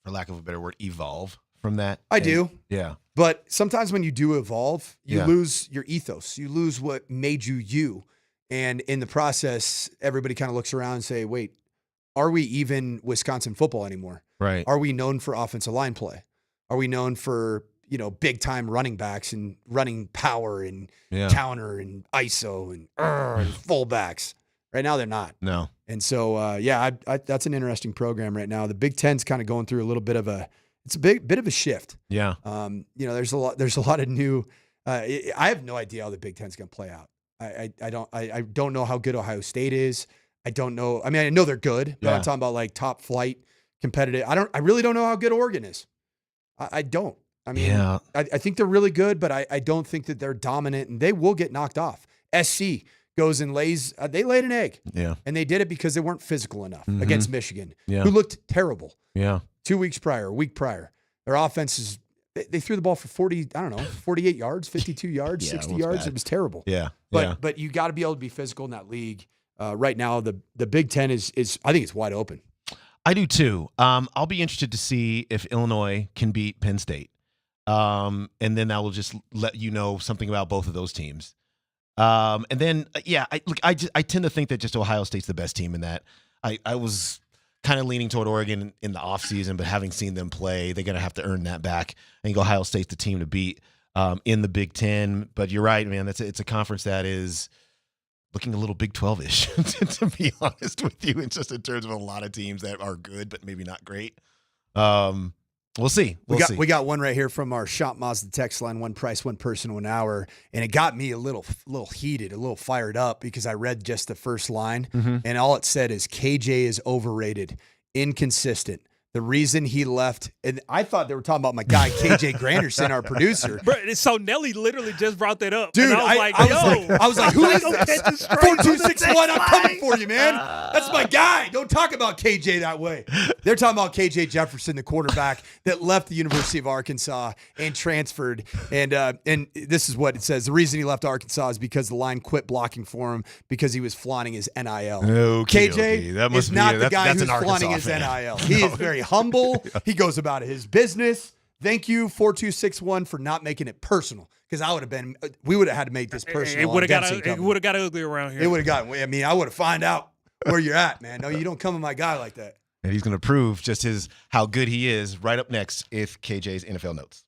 for lack of a better word, evolve from that? I do. Yeah. But sometimes when you do evolve, you lose your ethos. You lose what made you you. And in the process, everybody kind of looks around and say, wait, are we even Wisconsin football anymore? Right. Are we known for offensive line play? Are we known for, big time running backs and running power and counter and ISO and fullbacks? Right now, they're not. No. And so, that's an interesting program right now. The Big Ten's kind of going through a little bit of a bit of a shift. Yeah. There's a lot of new, I have no idea how the Big Ten's going to play out. I don't know how good Ohio State is. I don't know. I mean, I know they're good, but I'm talking about like top flight competitive. I really don't know how good Oregon is. I don't. I mean, I think they're really good, but I don't think that they're dominant, and they will get knocked off. SC goes and they laid an egg. Yeah. And they did it because they weren't physical enough against Michigan, who looked terrible. Yeah. 2 weeks prior, a week prior. Their offense is, they threw the ball for 48 yards, 52 yards, 60 yards. It was terrible. Yeah. But you got to be able to be physical in that league. Right now, the Big Ten is I think it's wide open. I do too. I'll be interested to see if Illinois can beat Penn State. And then I will just let you know something about both of those teams. And then, I tend to think that just Ohio State's the best team in that. I was kind of leaning toward Oregon in the offseason, but having seen them play, they're going to have to earn that back. I think Ohio State's the team to beat in the Big Ten. But you're right, man. It's a conference that is looking a little Big 12-ish, to be honest with you. It's just in terms of a lot of teams that are good, but maybe not great. We'll see. We got one right here from our Shop Mazda text line, one price, one person, 1 hour. And it got me a little heated, a little fired up because I read just the first line. And all it said is KJ is overrated. inconsistent. The reason he left, and I thought they were talking about my guy KJ Granderson, our producer. Bro, so Nelly literally just brought that up. Dude, and I was like, who is this? 4261, I'm coming for you, man. That's my guy. Don't talk about KJ that way. They're talking about KJ Jefferson, the quarterback that left the University of Arkansas and transferred. And this is what it says. The reason he left Arkansas is because the line quit blocking for him because he was flaunting his NIL. Okay, KJ that must is be not it. the guy That's who's an Arkansas flaunting his fan. NIL. He is very humble. He goes about his business. Thank you, 4261, for not making it personal. Because we would have had to make this personal. It would have got ugly around here. It would have gotten. I mean, I would have find out where you're at, man. No, you don't come with my guy like that. And he's going to prove just how good he is right up next if KJ's NFL notes.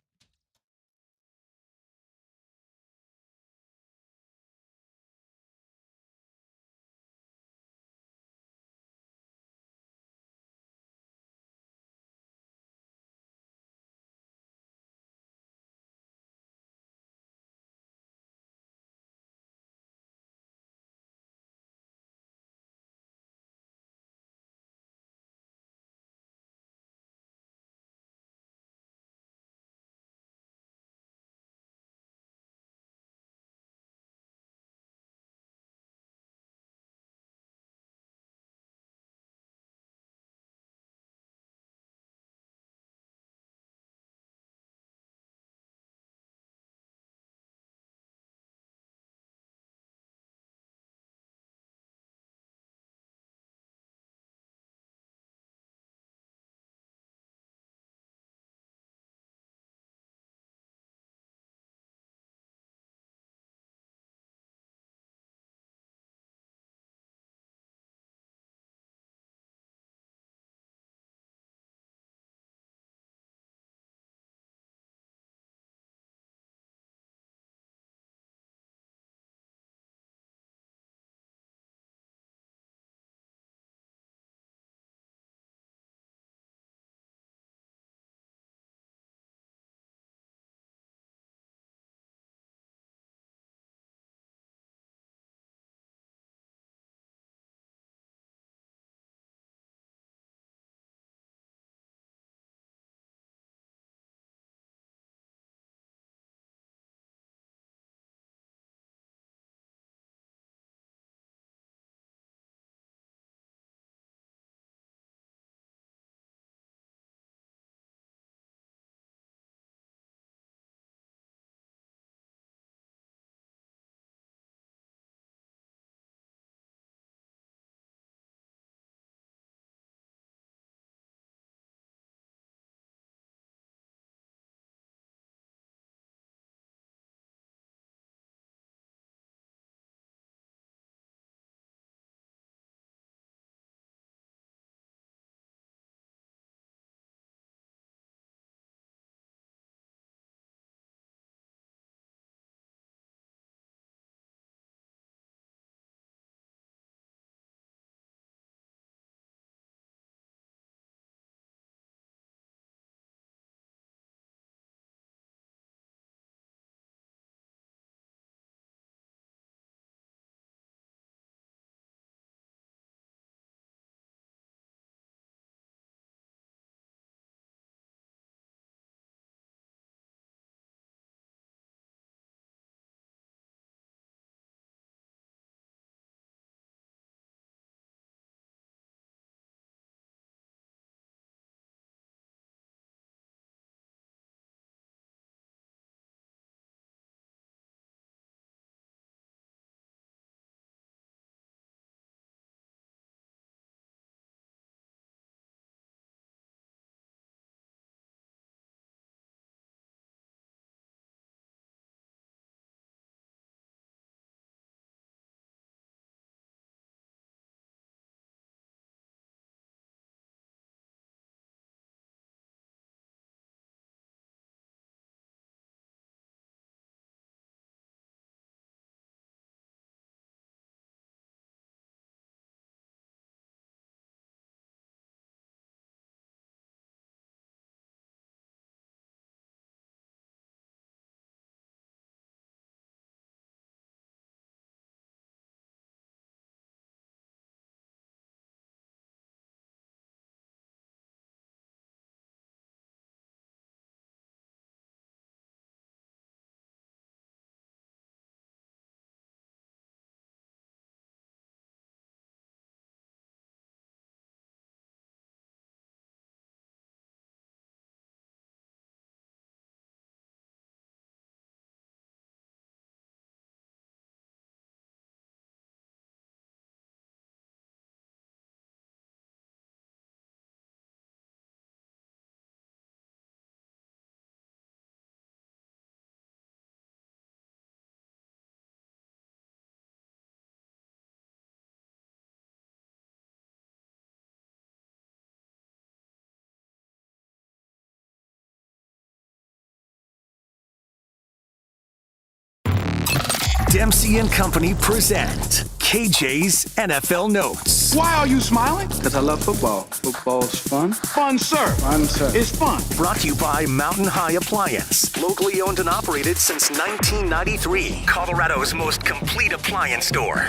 Dempsey and Company present KJ's NFL Notes. Why are you smiling? Because I love football. Football's fun. Fun, sir. Fun, sir. It's fun. Brought to you by Mountain High Appliance. Locally owned and operated since 1993. Colorado's most complete appliance store.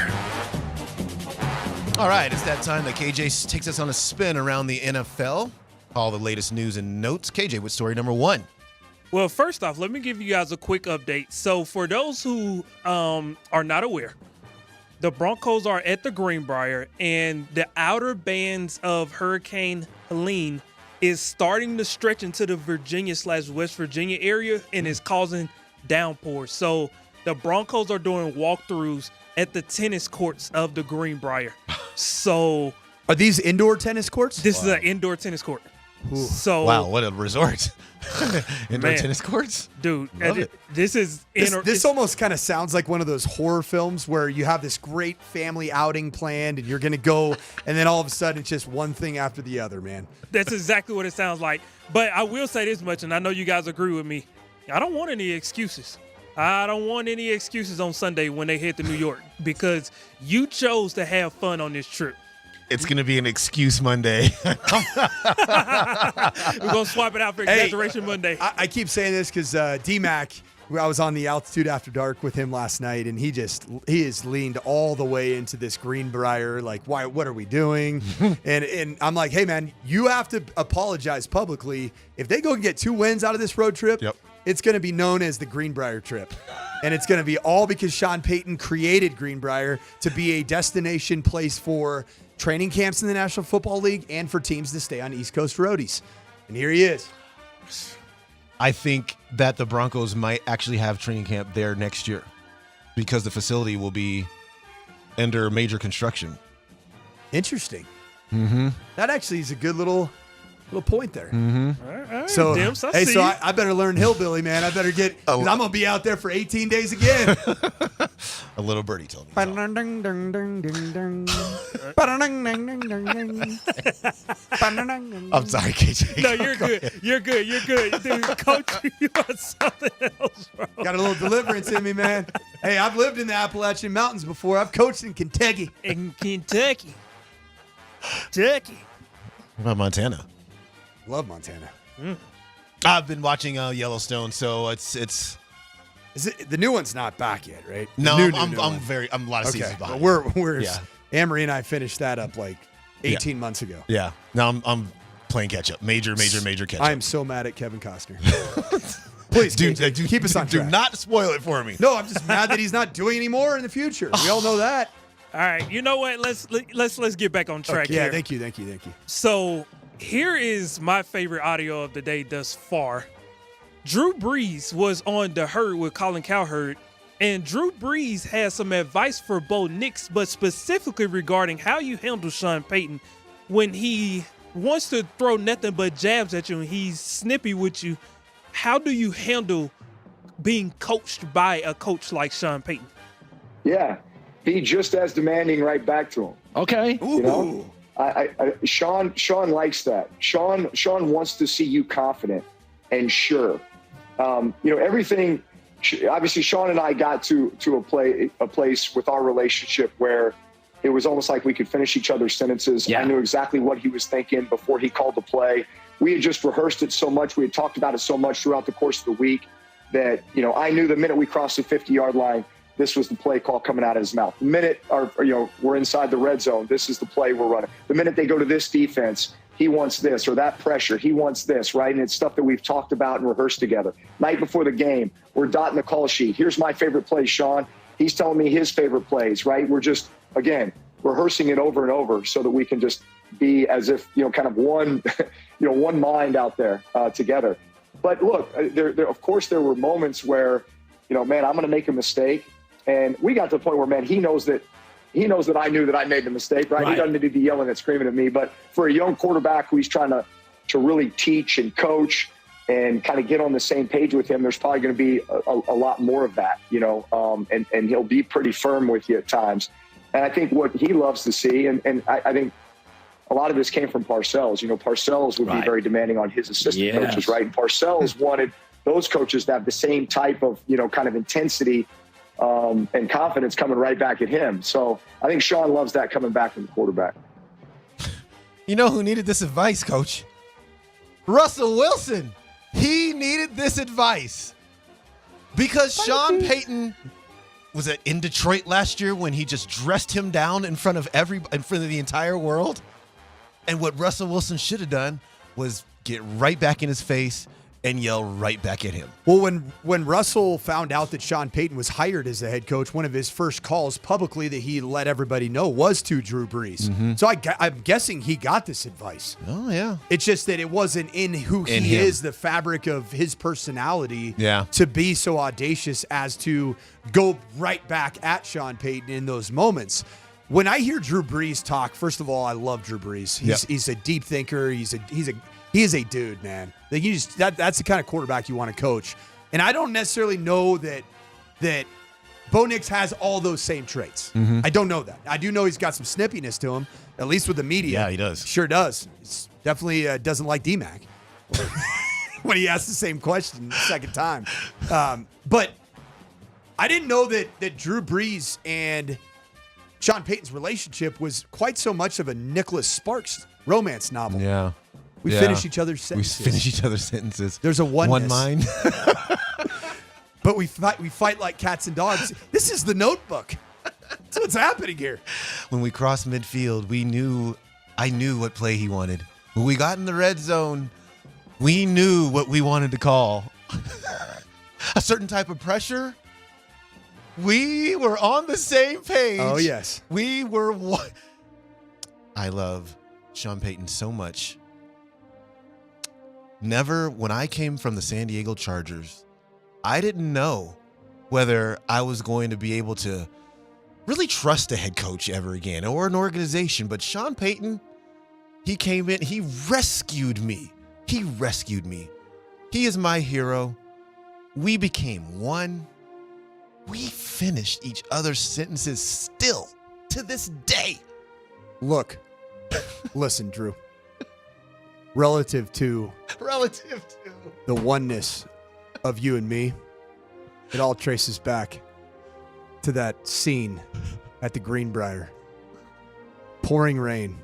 All right, it's that time that KJ takes us on a spin around the NFL. All the latest news and notes. KJ, what's story number one? Well, first off, let me give you guys a quick update. So for those who are not aware, the Broncos are at the Greenbrier, and the outer bands of Hurricane Helene is starting to stretch into the Virginia/West Virginia area and is causing downpours. So the Broncos are doing walkthroughs at the tennis courts of the Greenbrier. So are these indoor tennis courts? This is an indoor tennis court. Ooh. So wow, what a resort. Indoor tennis courts? Dude, Love it. This is this almost kind of sounds like one of those horror films where you have this great family outing planned and you're going to go, and then all of a sudden it's just one thing after the other, man. That's exactly what it sounds like. But I will say this much, and I know you guys agree with me. I don't want any excuses. I don't want any excuses on Sunday when they head to New York, because you chose to have fun on this trip. It's going to be an excuse Monday. We're going to swap it out for Exaggeration Monday. I keep saying this because D-Mac, I was on the Altitude After Dark with him last night, and he has leaned all the way into this Greenbrier, like, why? What are we doing? and I'm like, hey, man, you have to apologize publicly. If they go and get 2 wins out of this road trip, it's going to be known as the Greenbrier trip. And it's going to be all because Sean Payton created Greenbrier to be a destination place for training camps in the National Football League and for teams to stay on East Coast roadies. And here he is. I think that the Broncos might actually have training camp there next year because the facility will be under major construction. Interesting. Mm-hmm. That actually is a good little point there. Mm-hmm. All right, So, Dimps, I hey, see so you. I better learn Hillbilly, man. I better get, 'cause I'm going to be out there for 18 days again. A little birdie told me. I'm sorry, KJ. No, you're good. You're good. You're good. Dude, Coach, you are something else, bro. Got a little deliverance in me, man. Hey, I've lived in the Appalachian Mountains before. I've coached in Kentucky. In Kentucky. Kentucky. What about Montana? Love Montana. I've been watching Yellowstone, so it's. Is it the new one's not back yet, right? The No, new I'm one. a lot of seasons behind. We're Yeah. Amory and I finished that up like 18 months ago. Yeah. Now I'm playing catch up. Major catch up. I am so mad at Kevin Costner. Please, keep us on track. Do not spoil it for me. No, I'm just mad that he's not doing any more in the future. We all know that. All right, you know what? Let's get back on track Yeah, here. thank you. So here is my favorite audio of the day thus far. Drew Brees was on The Herd with Colin Cowherd, and Drew Brees has some advice for Bo Nix, but specifically regarding how you handle Sean Payton when he wants to throw nothing but jabs at you and he's snippy with you. How do you handle being coached by a coach like Sean Payton? Yeah, be just as demanding right back to him. Okay. You know, Sean likes that. Sean wants to see you confident and sure. Everything. Obviously, Sean and I got to a place with our relationship where it was almost like we could finish each other's sentences. Yeah. I knew exactly what he was thinking before he called the play. We had just rehearsed it so much. We had talked about it so much throughout the course of the week that, I knew the minute we crossed the 50-yard line, this was the play call coming out of his mouth. The minute we're inside the red zone, this is the play we're running. The minute they go to this defense, he wants this, or that pressure, he wants this, right? And it's stuff that we've talked about and rehearsed together. Night before the game, we're dotting the call sheet. Here's my favorite play, Sean. He's telling me his favorite plays, right? We're just, again, rehearsing it over and over so that we can just be as if, kind of one, one mind out there together. But look, there of course there were moments where, man, I'm going to make a mistake. And we got to the point where, man, he knows that I knew that I made the mistake, right? He doesn't need to be yelling and screaming at me. But for a young quarterback who he's trying to really teach and coach and kind of get on the same page with him, there's probably going to be a lot more of that, and he'll be pretty firm with you at times. And I think what he loves to see, and I think a lot of this came from Parcells. Parcells would be very demanding on his assistant coaches, right? And Parcells wanted those coaches to have the same type of, kind of intensity and confidence coming right back at him. So I think Sean loves that coming back from the quarterback. You know who needed this advice, Coach? Russell Wilson. He needed this advice because Sean Payton was it in Detroit last year when he just dressed him down in front of the entire world. And what Russell Wilson should have done was get right back in his face and yell right back at him. Well, when Russell found out that Sean Payton was hired as the head coach, one of his first calls publicly that he let everybody know was to Drew Brees. Mm-hmm. So I'm guessing he got this advice. Oh, yeah. It's just that it wasn't in who In he him. is, the fabric of his personality, Yeah. to be so audacious as to go right back at Sean Payton in those moments. When I hear Drew Brees talk, first of all, I love Drew Brees. He's a deep thinker. He is a dude, man. Like that's the kind of quarterback you want to coach. And I don't necessarily know that Bo Nix has all those same traits. Mm-hmm. I don't know that. I do know he's got some snippiness to him, at least with the media. Yeah, he does. Sure does. He's definitely doesn't like D-Mac when he asks the same question the second time. But I didn't know that Drew Brees and Sean Payton's relationship was quite so much of a Nicholas Sparks romance novel. Yeah. We Yeah. finish each other's sentences. We finish each other's sentences. There's a oneness. One mind. But we fight like cats and dogs. This is the Notebook. That's what's happening here. When we crossed midfield, I knew what play he wanted. When we got in the red zone, we knew what we wanted to call. A certain type of pressure. We were on the same page. Oh, yes. We were one. I love Sean Payton so much. When I came from the San Diego Chargers, I didn't know whether I was going to be able to really trust a head coach ever again or an organization. But Sean Payton, he came in, he rescued me. He is my hero. We became one. We finished each other's sentences still to this day. Look, listen, Drew. Relative to the oneness of you and me, it all traces back to that scene at the Greenbrier. Pouring rain.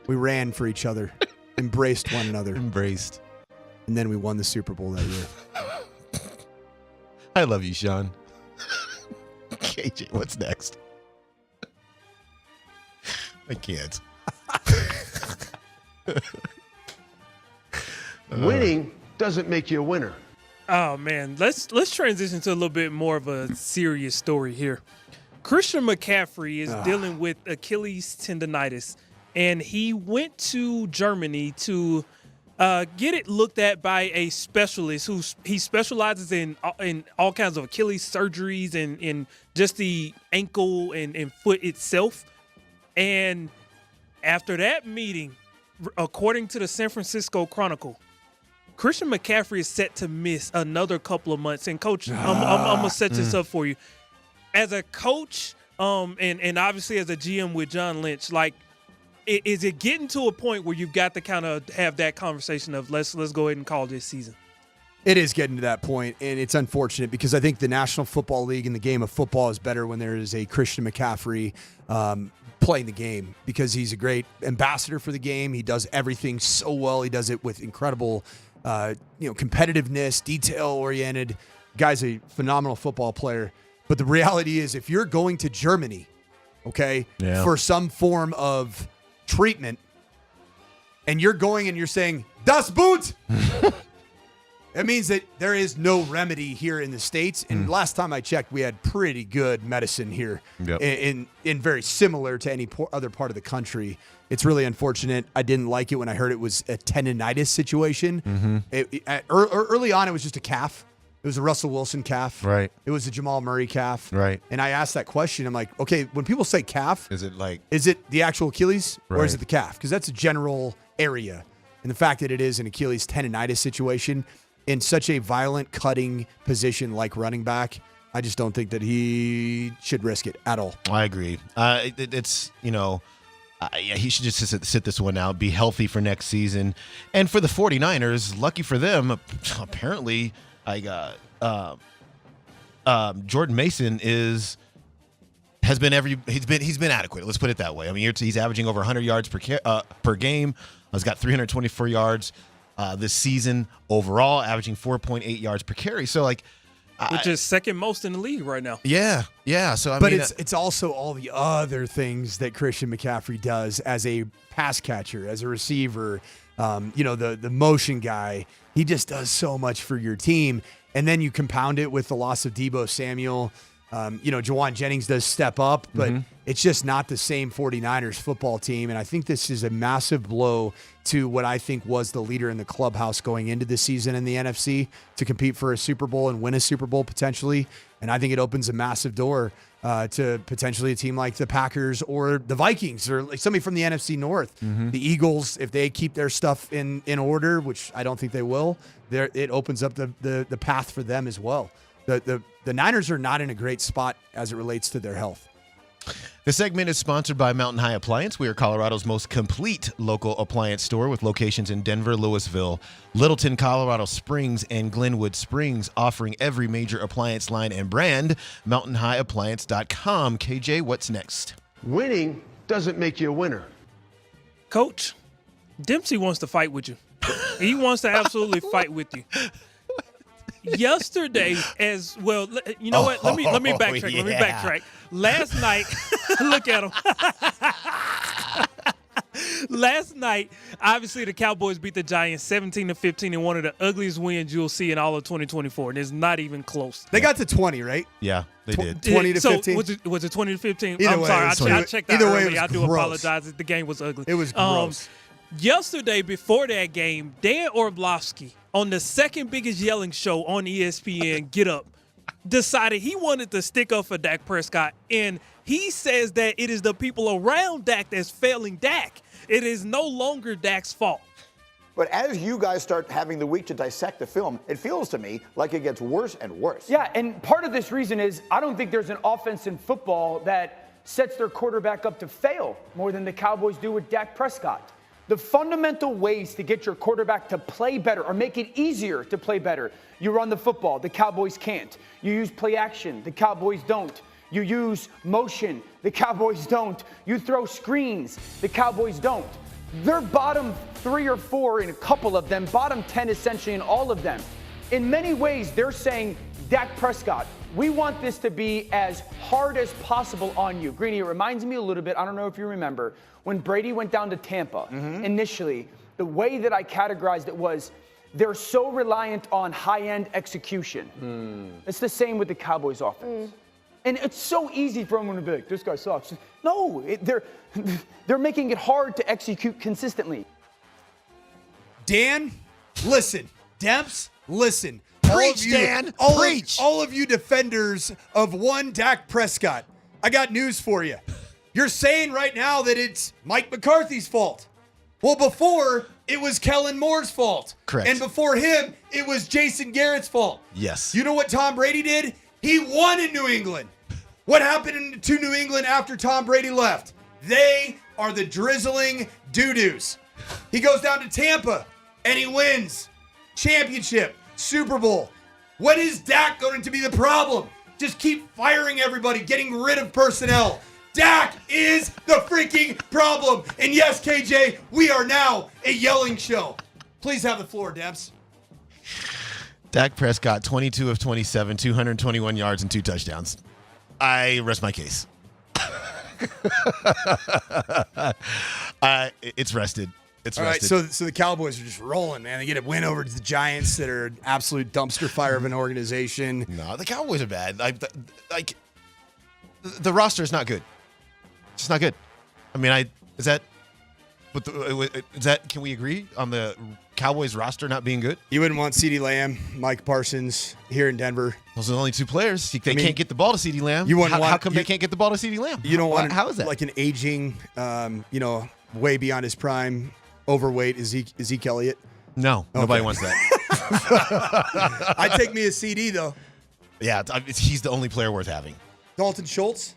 We ran for each other, embraced one another. And then we won the Super Bowl that year. I love you, Sean. KJ, what's next? I can't. Winning doesn't make you a winner. Oh man, let's transition to a little bit more of a serious story here. Christian McCaffrey is dealing with Achilles tendonitis, and he went to Germany to get it looked at by a specialist he specializes in all kinds of Achilles surgeries and in just the ankle and foot itself. And after that meeting, according to the San Francisco Chronicle, Christian McCaffrey is set to miss another couple of months. And Coach, I'm gonna set this up for you. As a coach, and obviously as a GM with John Lynch, like, is it getting to a point where you've got to kind of have that conversation of let's go ahead and call this season? It is getting to that point, and it's unfortunate because I think the National Football League and the game of football is better when there is a Christian McCaffrey playing the game, because he's a great ambassador for the game. He does everything so well. He does it with incredible competitiveness, detail-oriented. Guy's a phenomenal football player. But the reality is, if you're going to Germany, for some form of treatment, and you're going and you're saying, Das Boot! That means that there is no remedy here in the States. And last time I checked, we had pretty good medicine here in very similar to any other part of the country. It's really unfortunate. I didn't like it when I heard it was a tendonitis situation. Early on, it was just a calf. It was a Russell Wilson calf. Right. It was a Jamal Murray calf. Right. And I asked that question. I'm like, okay, when people say calf, is it the actual Achilles or is Right. it the calf? Because that's a general area. And the fact that it is an Achilles tendonitis situation in such a violent cutting position like running back, I just don't think that he should risk it at all. I agree. He should just sit this one out, be healthy for next season. And for the 49ers, lucky for them, apparently Jordan Mason has been he's been adequate. Let's put it that way. I mean, he's averaging over 100 yards per game. He's got 324 yards this season overall, averaging 4.8 yards per carry. So which is second most in the league right now. Yeah. So I mean, it's also all the other things that Christian McCaffrey does as a pass catcher, as a receiver. The motion guy. He just does so much for your team. And then you compound it with the loss of Deebo Samuel. Jawan Jennings does step up, but it's just not the same 49ers football team. And I think this is a massive blow to what I think was the leader in the clubhouse going into the season in the NFC to compete for a Super Bowl and win a Super Bowl potentially. And I think it opens a massive door to potentially a team like the Packers or the Vikings or like somebody from the NFC North. The Eagles, if they keep their stuff in order, which I don't think they will, it opens up the path for them as well. The Niners are not in a great spot as it relates to their health. This segment is sponsored by Mountain High Appliance. We are Colorado's most complete local appliance store with locations in Denver, Louisville, Littleton, Colorado Springs, and Glenwood Springs, offering every major appliance line and brand. MountainHighAppliance.com. KJ, what's next? Winning doesn't make you a winner. Coach, Dempsey wants to fight with you. He wants to absolutely fight with you. Yesterday, as well, you know what? Let me backtrack. Yeah. Let me backtrack. Last night, look at him. Last night, obviously, the Cowboys beat the Giants 17-15 in one of the ugliest wins you'll see in all of 2024, and it's not even close. They got to 20, right? Yeah, they did. 20 to 15. Was it 20-15? I'm sorry, I checked out early. I do gross. Apologize. The game was ugly. It was gross. Yesterday, before that game, Dan Orlovsky, on the second biggest yelling show on ESPN, Get Up, decided he wanted to stick up for Dak Prescott. And he says that it is the people around Dak that's failing Dak. It is no longer Dak's fault. But as you guys start having the week to dissect the film, it feels to me like it gets worse and worse. Yeah, and part of this reason is I don't think there's an offense in football that sets their quarterback up to fail more than the Cowboys do with Dak Prescott. The fundamental ways to get your quarterback to play better or make it easier to play better. You run the football, the Cowboys can't. You use play action, the Cowboys don't. You use motion, the Cowboys don't. You throw screens, the Cowboys don't. They're bottom 3 or 4 in a couple of them, bottom 10 essentially in all of them. In many ways, they're saying, Dak Prescott, we want this to be as hard as possible on you. Greeny, it reminds me a little bit, I don't know if you remember, when Brady went down to Tampa, initially, the way that I categorized it was they're so reliant on high-end execution. It's the same with the Cowboys offense. And it's so easy for them to be like, this guy sucks. No, they're making it hard to execute consistently. Dan, listen. Demps, listen. Preach, Dan. Preach. All of you defenders of one Dak Prescott, I got news for you. You're saying right now that it's Mike McCarthy's fault. Well, before, it was Kellen Moore's fault. Correct. And before him, it was Jason Garrett's fault. Yes. You know what Tom Brady did? He won in New England. What happened to New England after Tom Brady left? They are the drizzling doo-doos. He goes down to Tampa, and he wins. Championship, Super Bowl. What is Dak going to be the problem? Just keep firing everybody, getting rid of personnel. Dak is the freaking problem. And yes, KJ, we are now a yelling show. Please have the floor, Debs. Dak Prescott, 22 of 27, 221 yards and 2 touchdowns. I rest my case. It's rested. It's all rested. right, so the Cowboys are just rolling, man. They get a win over the Giants that are an absolute dumpster fire of an organization. No, the Cowboys are bad. The roster is not good. It's just not good. I mean, can we agree on the Cowboys roster not being good? You wouldn't want CeeDee Lamb, Mike Parsons here in Denver. Those are the only 2 players. They can't get the ball to CeeDee Lamb. How come they can't get the ball to CeeDee Lamb? You don't want how is that? Like an aging, way beyond his prime, overweight Zeke Elliott? No, nobody wants that. I'd take me a CD though. Yeah, he's the only player worth having. Dalton Schultz?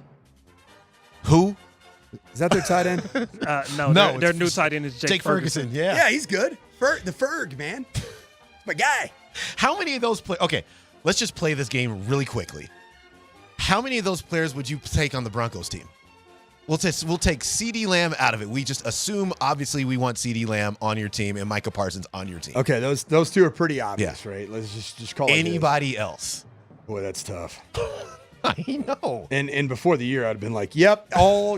Who? Is that their tight end? No, their new tight end is Jake Ferguson. Yeah, he's good. The Ferg, man. It's my guy. How many of those play? Okay, let's just play this game really quickly. How many of those players would you take on the Broncos team? We'll take CeeDee Lamb out of it. We just assume, obviously, we want CeeDee Lamb on your team and Micah Parsons on your team. Okay, those two are pretty obvious, right? Let's just call it anybody else. Boy, that's tough. I know. And before the year, I'd have been like, "Yep,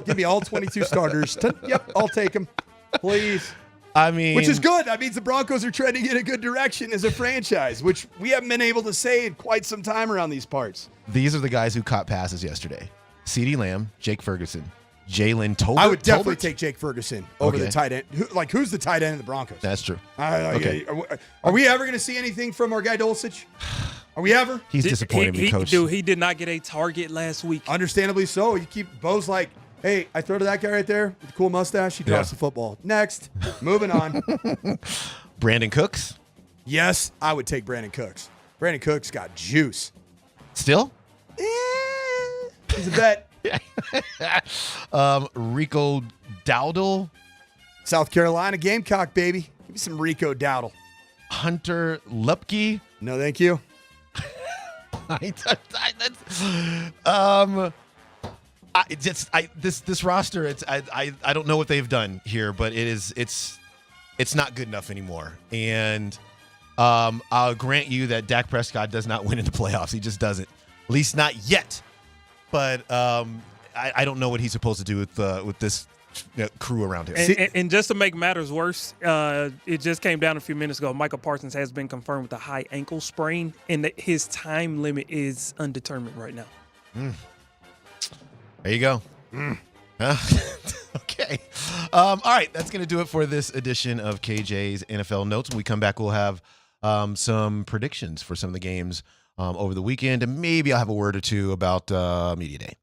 give me all 22 starters. Yep, I'll take them, please." I mean, which is good. That means the Broncos are trending in a good direction as a franchise, which we haven't been able to say in quite some time around these parts. These are the guys who caught passes yesterday: CeeDee Lamb, Jake Ferguson, Jalen Tolbert. I would definitely take Jake Ferguson over the tight end. Who's the tight end of the Broncos? That's true. Okay. Are we ever going to see anything from our guy Dulcich? Are we ever? He's disappointed me, Coach. Dude, he did not get a target last week. Understandably so. You keep Bo's like, hey, I throw to that guy right there with the cool mustache. He drops the football. Next. Moving on. Brandon Cooks? Yes, I would take Brandon Cooks. Brandon Cooks got juice. Still? He's a bet. Rico Dowdle? South Carolina Gamecock, baby. Give me some Rico Dowdle. Hunter Lupke? No, thank you. This roster, I don't know what they've done here, but it's not good enough anymore. And I'll grant you that Dak Prescott does not win in the playoffs. He just doesn't, at least not yet. But I don't know what he's supposed to do with this crew around him. And just to make matters worse, it just came down a few minutes ago. Michael Parsons has been confirmed with a high ankle sprain, and that his time limit is undetermined right now. There you go. Okay. All right. That's going to do it for this edition of KJ's NFL Notes. When we come back, we'll have some predictions for some of the games over the weekend, and maybe I'll have a word or two about Media Day.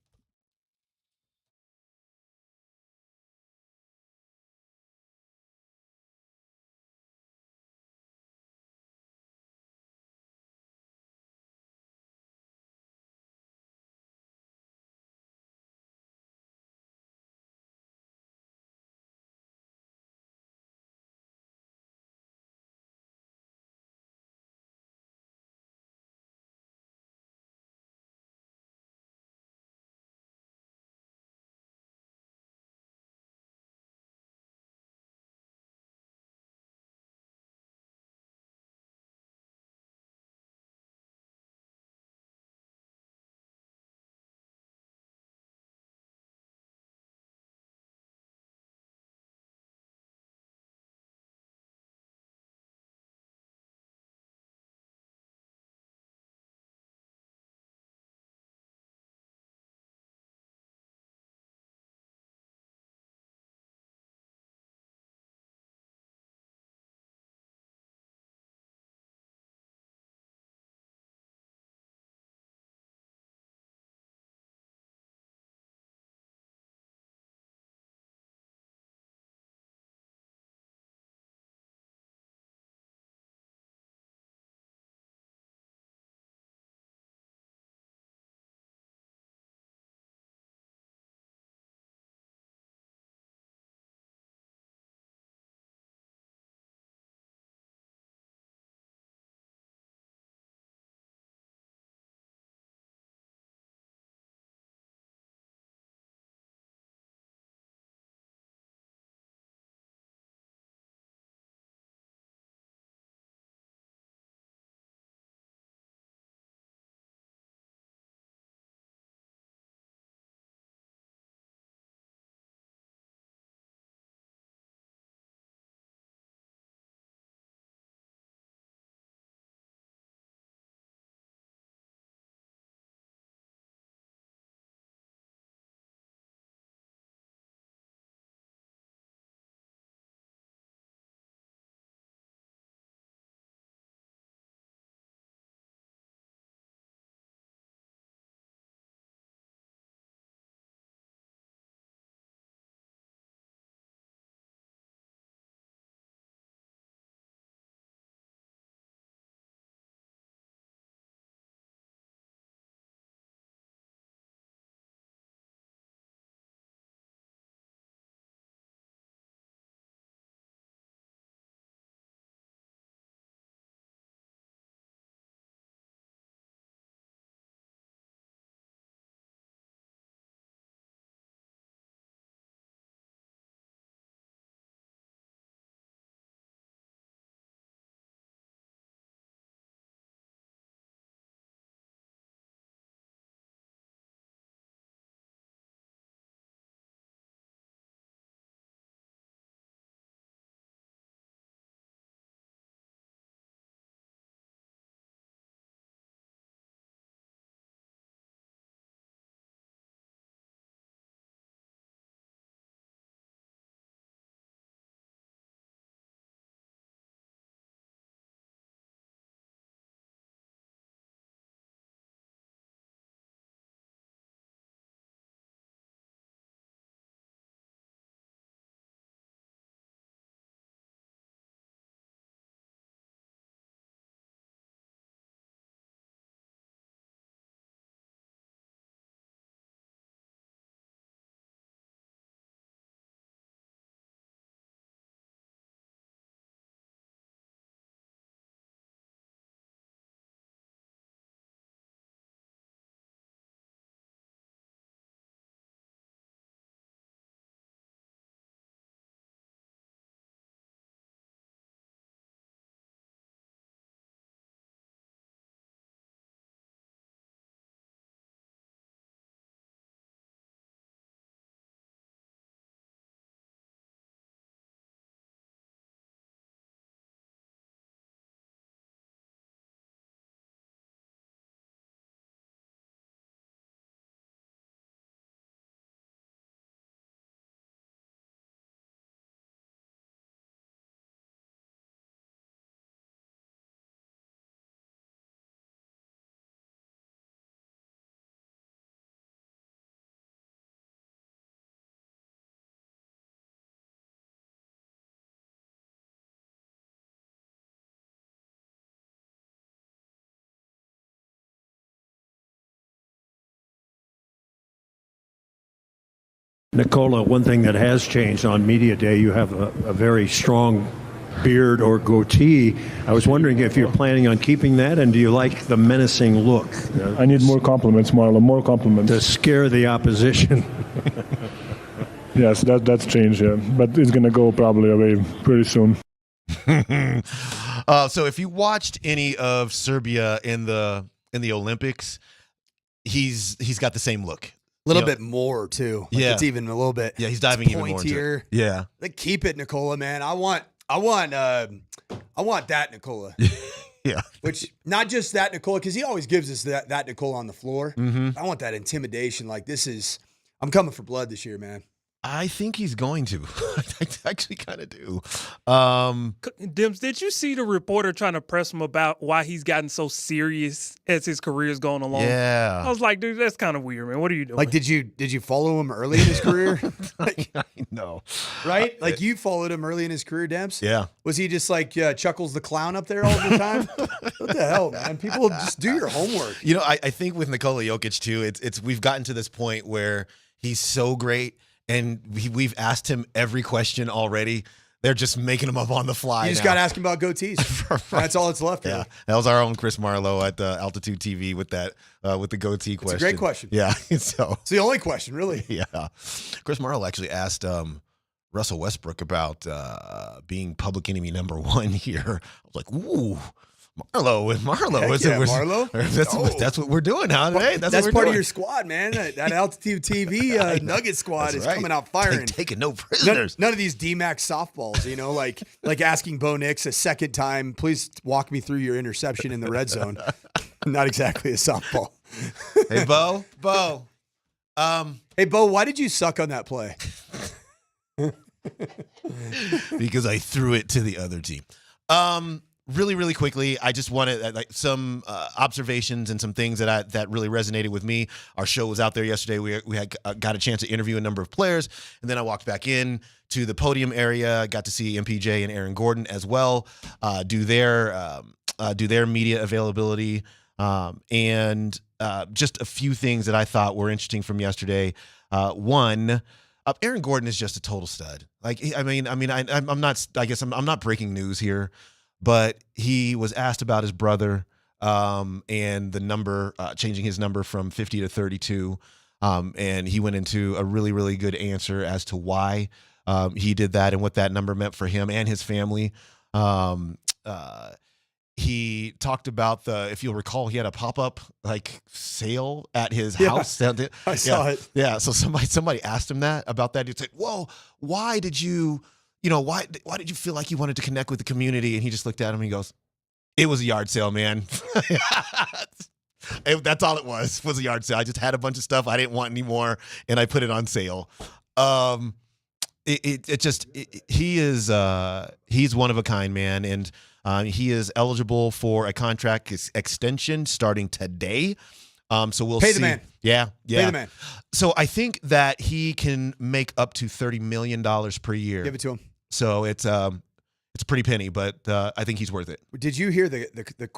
Nicola, one thing that has changed on Media Day, you have a very strong beard or goatee. I was wondering if you're planning on keeping that, and do you like the menacing look? I need more compliments, Marlon, more compliments. To scare the opposition. Yes, that's changed, yeah. But it's going to go probably away pretty soon. So if you watched any of Serbia in the Olympics, he's got the same look. A little bit more too. Like it's even a little bit. Yeah, he's diving even more into it. Yeah. Like, keep it, Nicola, man. I want that, Nicola. Yeah. Which, not just that, Nicola, because he always gives us that Nicola on the floor. Mhm. I want that intimidation. Like, I'm coming for blood this year, man. I think he's going to. I actually kind of do. Dims, did you see the reporter trying to press him about why he's gotten so serious as his career is going along? Yeah. I was like, dude, that's kind of weird, man. What are you doing? Like, did you follow him early in his career? I know. Right? Like, you followed him early in his career, Demps? Yeah. Was he just like Chuckles the Clown up there all the time? What the hell, man? People just do your homework. You know, I think with Nikola Jokic too, it's we've gotten to this point where he's so great, and we've asked him every question already. They're just making him up on the fly. You just got to ask him about goatees. That's all that's left. Yeah, really. that was our own Chris Marlowe at Altitude TV with that with the goatee question. It's a great question. Yeah, so it's the only question, really. Yeah, Chris Marlowe actually asked Russell Westbrook about being public enemy number 1 here. I was like, ooh. Marlo. Marlo. That's what we're doing now today. That's part of your squad, man. That Altitude TV Nugget squad is coming out firing. Taking no prisoners. None of these D-Max softballs, you know, like asking Bo Nix a second time, please walk me through your interception in the red zone. Not exactly a softball. Hey, Bo. Hey, Bo, why did you suck on that play? Because I threw it to the other team. Really, really quickly, I just wanted some observations and some things that really resonated with me. Our show was out there yesterday. We had got a chance to interview a number of players, and then I walked back in to the podium area. Got to see MPJ and Aaron Gordon as well do their media availability, and just a few things that I thought were interesting from yesterday. One. Aaron Gordon is just a total stud. I'm not breaking news here, but he was asked about his brother and the number, changing his number from 50 to 32. And he went into a really, really good answer as to why he did that and what that number meant for him and his family. He talked about if you'll recall, he had a pop-up sale at his house. I saw it. Yeah. So somebody asked him about that. He said, "Whoa, why did you feel like you wanted to connect with the community?" And he just looked at him and he goes, "It was a yard sale, man." That's all it was a yard sale. I just had a bunch of stuff I didn't want anymore, and I put it on sale. He's one of a kind, man, and he is eligible for a contract extension starting today. So we'll pay see. the man. Yeah. Pay the man. So I think that he can make up to $30 million per year. Give it to him. So it's a pretty penny, but I think he's worth it. Did you hear the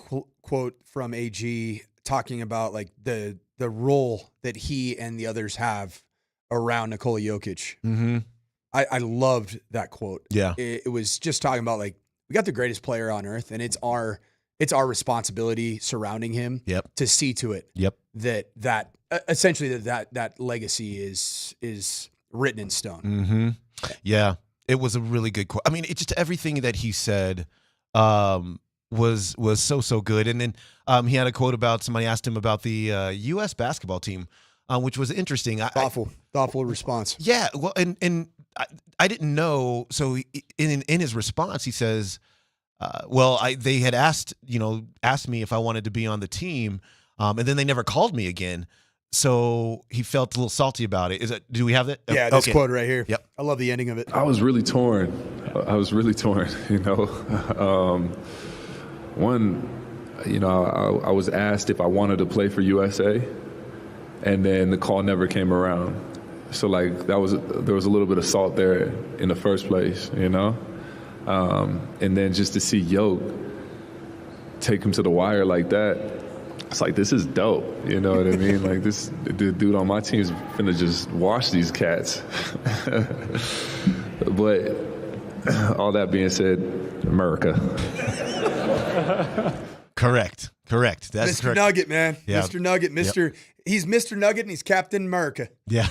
quote from AG talking about the role that he and the others have around Nikola Jokic? Mm-hmm. I loved that quote. Yeah. It was just talking about we got the greatest player on earth, and it's our responsibility surrounding him. Yep. To see to it. Yep. That essentially that legacy is written in stone. Mm-hmm. Yeah. It was a really good quote. I mean, it's just everything that he said was so good. And then he had a quote about somebody asked him about the U.S. basketball team, which was interesting. Thoughtful response. Yeah. Well, and I didn't know. So in his response, he says, they had asked me if I wanted to be on the team, and then they never called me again. So he felt a little salty about it. Do we have that? Yeah, this quote right here. Yep. I love the ending of it. I was really torn. I was asked if I wanted to play for USA, and then the call never came around. So there was a little bit of salt there in the first place, and then just to see Yoke take him to the wire like that, it's like, this is dope. You know what I mean? Like, the dude on my team is gonna just wash these cats. But all that being said, America. Correct. That's Mr. correct. Nugget, man. Yeah. Mr. Nugget. He's Mr. Nugget and he's Captain America. Yeah.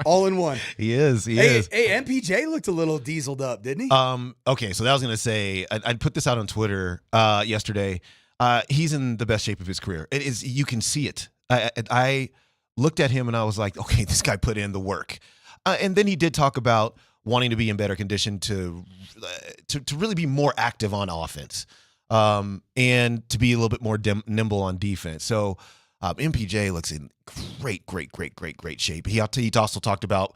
All in one. He is. Hey, MPJ looked a little dieseled up, didn't he? Okay, so that was going to say, I'd put this out on Twitter yesterday. He's in the best shape of his career. It is. You can see it. I looked at him and I was like, okay, this guy put in the work. And then he did talk about wanting to be in better condition to really be more active on offense, and to be a little bit more nimble on defense. So MPJ looks in great shape. He also talked about,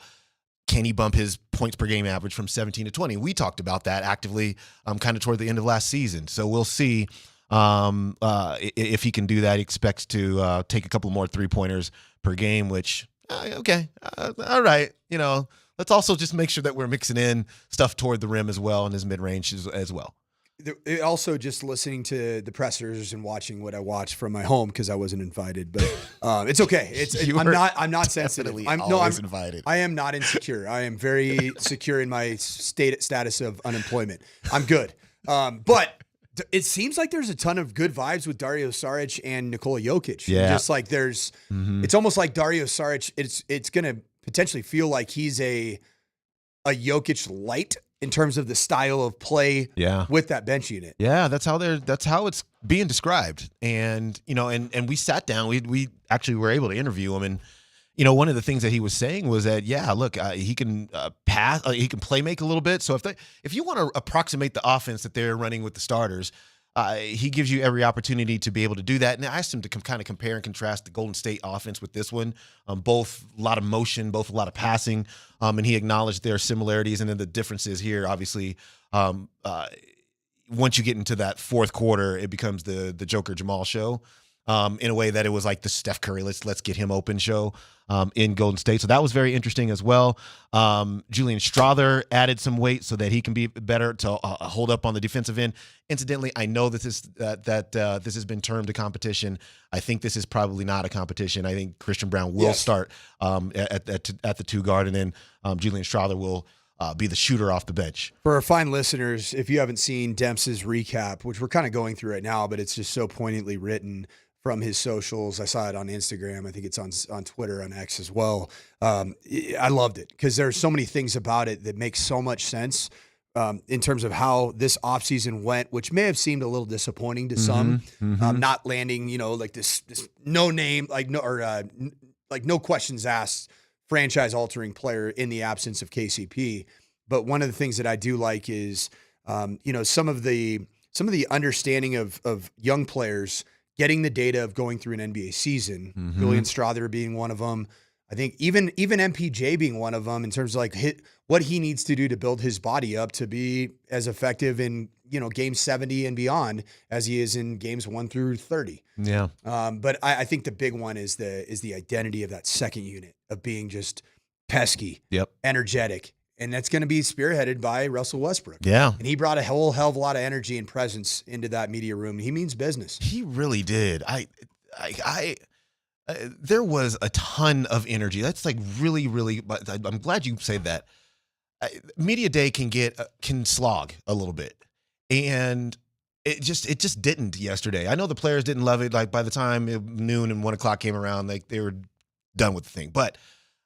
can he bump his points per game average from 17 to 20? We talked about that actively kind of toward the end of last season. So we'll see if he can do that. He expects to take a couple more 3-pointers per game, which, okay, all right. You know, let's also just make sure that we're mixing in stuff toward the rim as well, and his mid-range as well. Also, just listening to the pressers and watching what I watched from my home, because I wasn't invited, but it's okay. I'm not sensitive. I'm invited. I am not insecure. I am very secure in my status of unemployment. I'm good. But it seems like there's a ton of good vibes with Dario Saric and Nikola Jokic. Yeah. Just like it's almost like Dario Saric, it's going to potentially feel like he's a Jokic light in terms of the style of play with that bench unit. Yeah, that's how it's being described. And, you know, and we sat down, we actually were able to interview him. And, you know, one of the things that he was saying was that, look, he can pass, he can play make a little bit. So if you want to approximate the offense that they're running with the starters, he gives you every opportunity to be able to do that. And I asked him to kind of compare and contrast the Golden State offense with this one. Both a lot of motion, both a lot of passing. And he acknowledged their similarities, and then the differences here, obviously, once you get into that fourth quarter, it becomes the Joker Jamal show. In a way that it was like the Steph Curry, let's get him open show in Golden State. So that was very interesting as well. Julian Strawther added some weight so that he can be better to hold up on the defensive end. Incidentally, I know that this has been termed a competition. I think this is probably not a competition. I think Christian Brown will start at the 2 guard, and then Julian Strawther will be the shooter off the bench. For our fine listeners, if you haven't seen Demps' recap, which we're kind of going through right now, but it's just so poignantly written from his socials. I saw it on Instagram. I think it's on Twitter, on X as well. I loved it because there's so many things about it that make so much sense in terms of how this offseason went, which may have seemed a little disappointing to some, not landing, you know, like this no name, like no questions asked, franchise altering player in the absence of KCP. But one of the things that I do like is, you know, some of the understanding of young players getting the data of going through an NBA season. Julian Strawther being one of them. I think even MPJ being one of them in terms of like what he needs to do to build his body up to be as effective in, you know, game 70 and beyond as he is in games 1 through 30. Yeah. But I think the big one is the identity of that second unit of being just pesky, energetic. And that's going to be spearheaded by Russell Westbrook. Yeah. And he brought a whole hell of a lot of energy and presence into that media room. He means business. He really did. There was a ton of energy. That's like really, really, I'm glad you said that. Media day can slog a little bit. And it just didn't yesterday. I know the players didn't love it. Like by the time noon and 1 o'clock came around, like they were done with the thing. But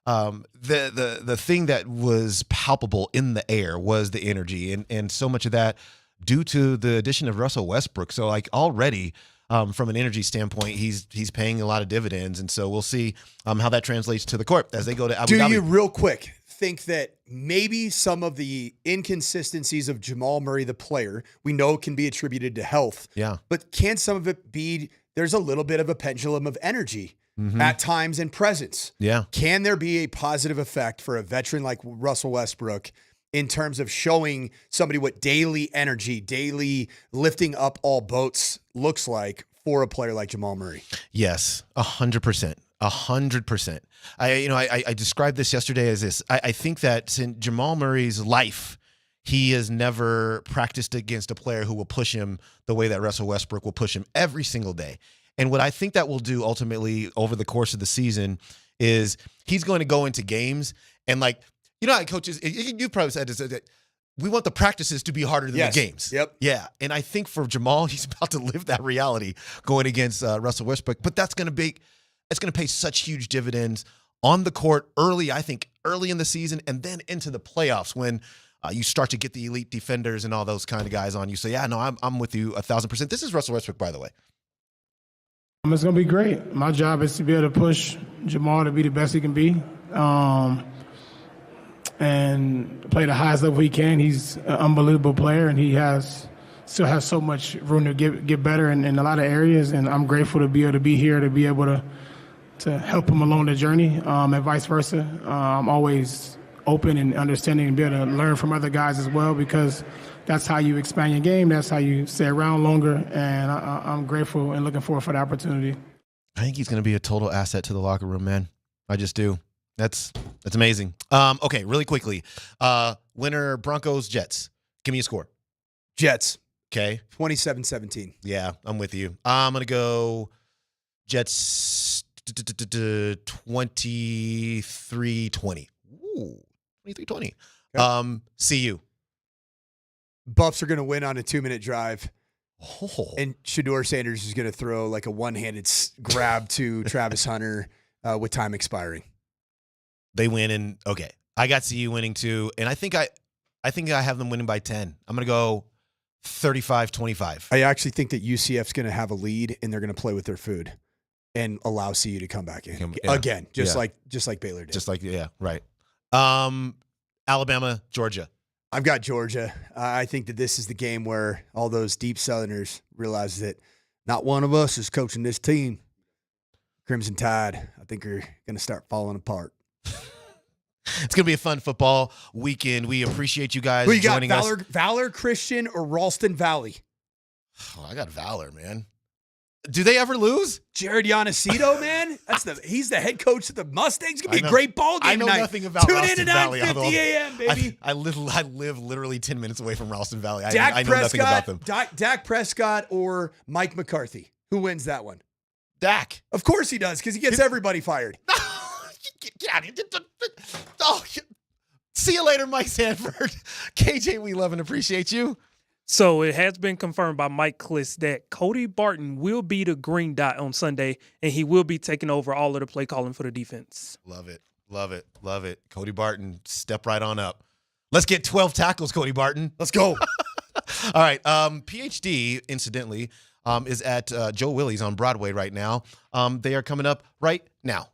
the thing that was palpable in the air was the energy, and so much of that due to the addition of Russell Westbrook. So like already from an energy standpoint, he's paying a lot of dividends, and so we'll see how that translates to the court as they go to Abu Dhabi. Do you real quick think that maybe some of the inconsistencies of Jamal Murray, the player, we know can be attributed to health? Yeah, but can some of it be there's a little bit of a pendulum of energy? At times and presence. Yeah. Can there be a positive effect for a veteran like Russell Westbrook in terms of showing somebody what daily energy, daily lifting up all boats looks like for a player like Jamal Murray? Yes, 100%. 100%. I described this yesterday as this. I think that in Jamal Murray's life, he has never practiced against a player who will push him the way that Russell Westbrook will push him every single day. And what I think that will do ultimately over the course of the season is he's going to go into games and like, how coaches, you probably said this, that we want the practices to be harder than the games. Yep. Yeah. And I think for Jamal, he's about to live that reality going against Russell Westbrook. But it's going to pay such huge dividends on the court early in the season and then into the playoffs when you start to get the elite defenders and all those kind of guys on you. So, yeah, no, I'm with you 1,000%. This is Russell Westbrook, by the way. It's going to be great. My job is to be able to push Jamal to be the best he can be and play the highest level he can. He's an unbelievable player, and he still has so much room to get better in a lot of areas, and I'm grateful to be able to be here, to be able to help him along the journey and vice versa. I'm always open and understanding and be able to learn from other guys as well because that's how you expand your game. That's how you stay around longer, and I'm grateful and looking forward for the opportunity. I think he's going to be a total asset to the locker room, man. I just do. That's amazing. Okay, really quickly. Winner Broncos Jets. Give me a score. Jets. Okay. 27-17. Yeah, I'm with you. I'm going to go Jets 23-20. Ooh, 23-20. Okay. See you. Buffs are going to win on a 2-minute drive. Oh. And Shedeur Sanders is going to throw like a one-handed grab to Travis Hunter with time expiring. They win, and okay, I got CU winning too, and I think I have them winning by 10. I'm going to go 35-25. I actually think that UCF's going to have a lead, and they're going to play with their food and allow CU to come back in again, just like Baylor did. Just like right. Alabama, Georgia. I've got Georgia. I think that this is the game where all those deep Southerners realize that not one of us is coaching this team. Crimson Tide, I think, are going to start falling apart. It's going to be a fun football weekend. We appreciate you guys joining us. Valor Christian or Ralston Valley? Oh, I got Valor, man. Do they ever lose? Jared Ionesito, man. He's the head coach of the Mustangs. It's going to be a great ball game I know tonight. Nothing about Tune Ralston in at Valley. 9:50 a.m., baby. I live literally 10 minutes away from Ralston Valley. I know nothing about them. Dak Prescott or Mike McCarthy? Who wins that one? Dak. Of course he does, because he gets everybody fired. Get out of here. Oh, see you later, Mike Sanford. KJ, we love and appreciate you. So it has been confirmed by Mike Kliss that Cody Barton will be the green dot on Sunday, and he will be taking over all of the play calling for the defense. Love it. Love it. Love it. Cody Barton, step right on up. Let's get 12 tackles, Cody Barton. Let's go. All right. PhD, incidentally, is at Joe Willie's on Broadway right now. They are coming up right now.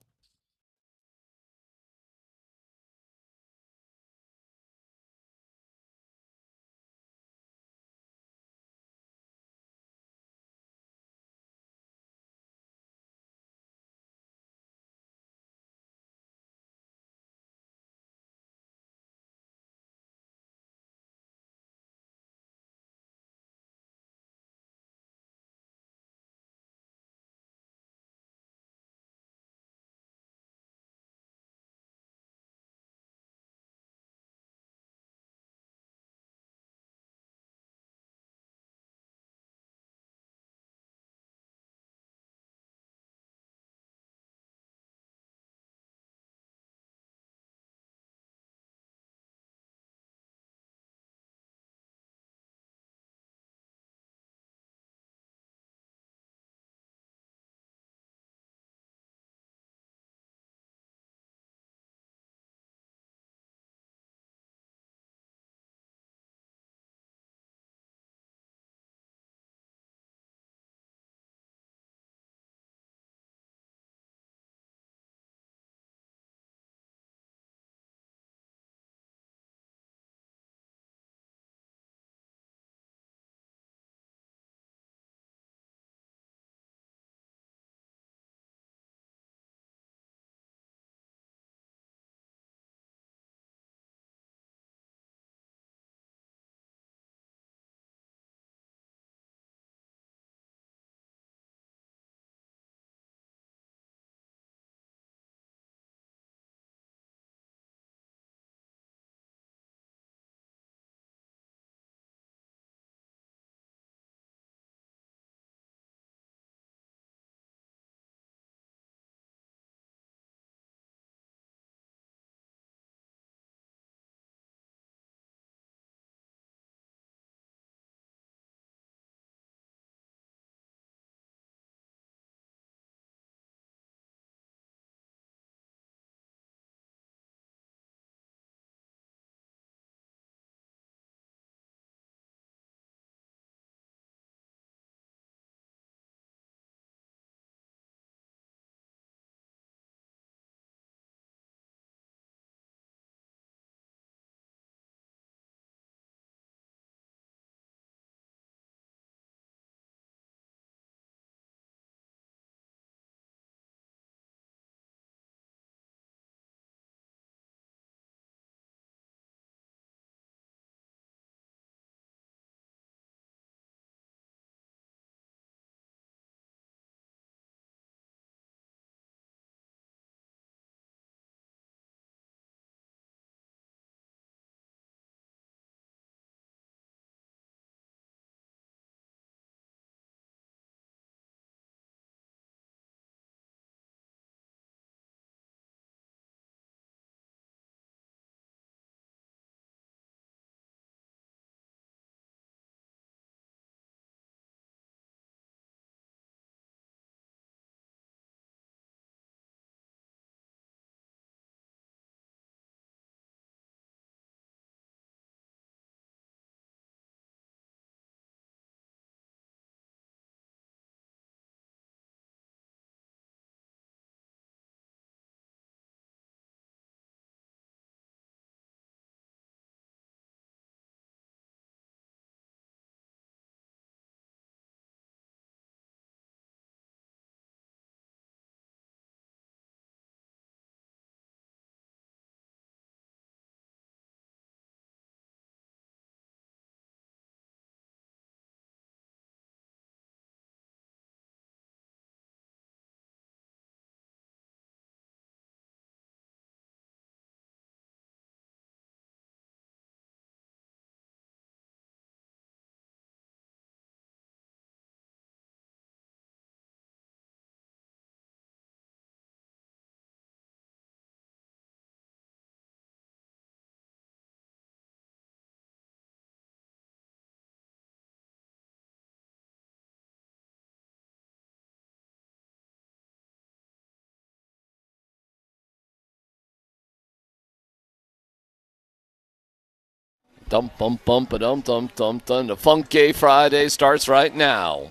Dum bum bum ba dum dum dum dum. The Funky Friday starts right now.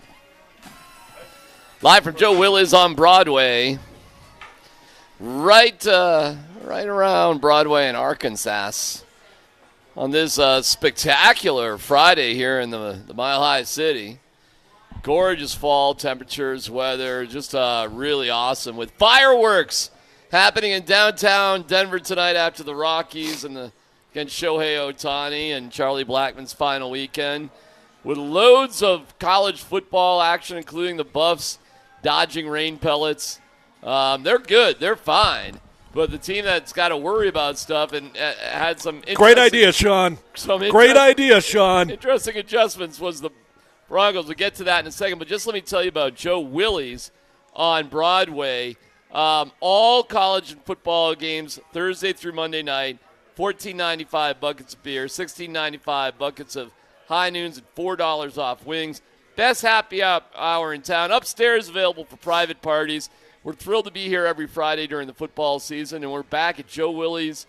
Live from Joe Willis on Broadway. Right around Broadway in Arkansas. On this spectacular Friday here in the Mile High City. Gorgeous fall temperatures, weather, just really awesome with fireworks happening in downtown Denver tonight after the Rockies and against Shohei Ohtani and Charlie Blackmon's final weekend, with loads of college football action, including the Buffs dodging rain pellets. They're good. They're fine. But the team that's got to worry about stuff and had some great idea, Sean. Great idea, Sean. Interesting adjustments was the Broncos. We'll get to that in a second. But just let me tell you about Joe Willie's on Broadway. All college and football games Thursday through Monday night. $14.95 buckets of beer, $16.95 buckets of high noons, and $4 off wings. Best happy hour in town. Upstairs available for private parties. We're thrilled to be here every Friday during the football season, and we're back at Joe Willie's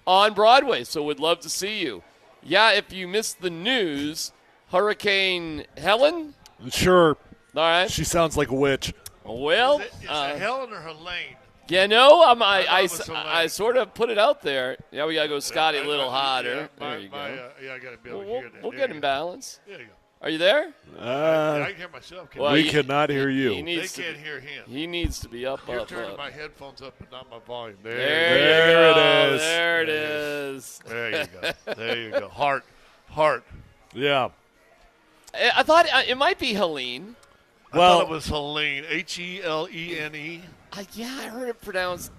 on Broadway, so we'd love to see you. Yeah, if you missed the news, Hurricane Helen? Sure. All right. She sounds like a witch. Well, is it Helen or Helene? Yeah, no, I sort of put it out there. Yeah, we got to go Scotty a little hotter. There you go. I got to be able to hear that. We'll get in balance. There you go. Are you there? I can hear myself. We cannot hear you. They can't hear him. He needs to be up. You're turning my headphones up, but not my volume. There it is. There it is. There you go. There you go. Heart. Yeah. I thought it might be Helene. I thought it was Helene. Helene. Yeah, I heard it pronounced.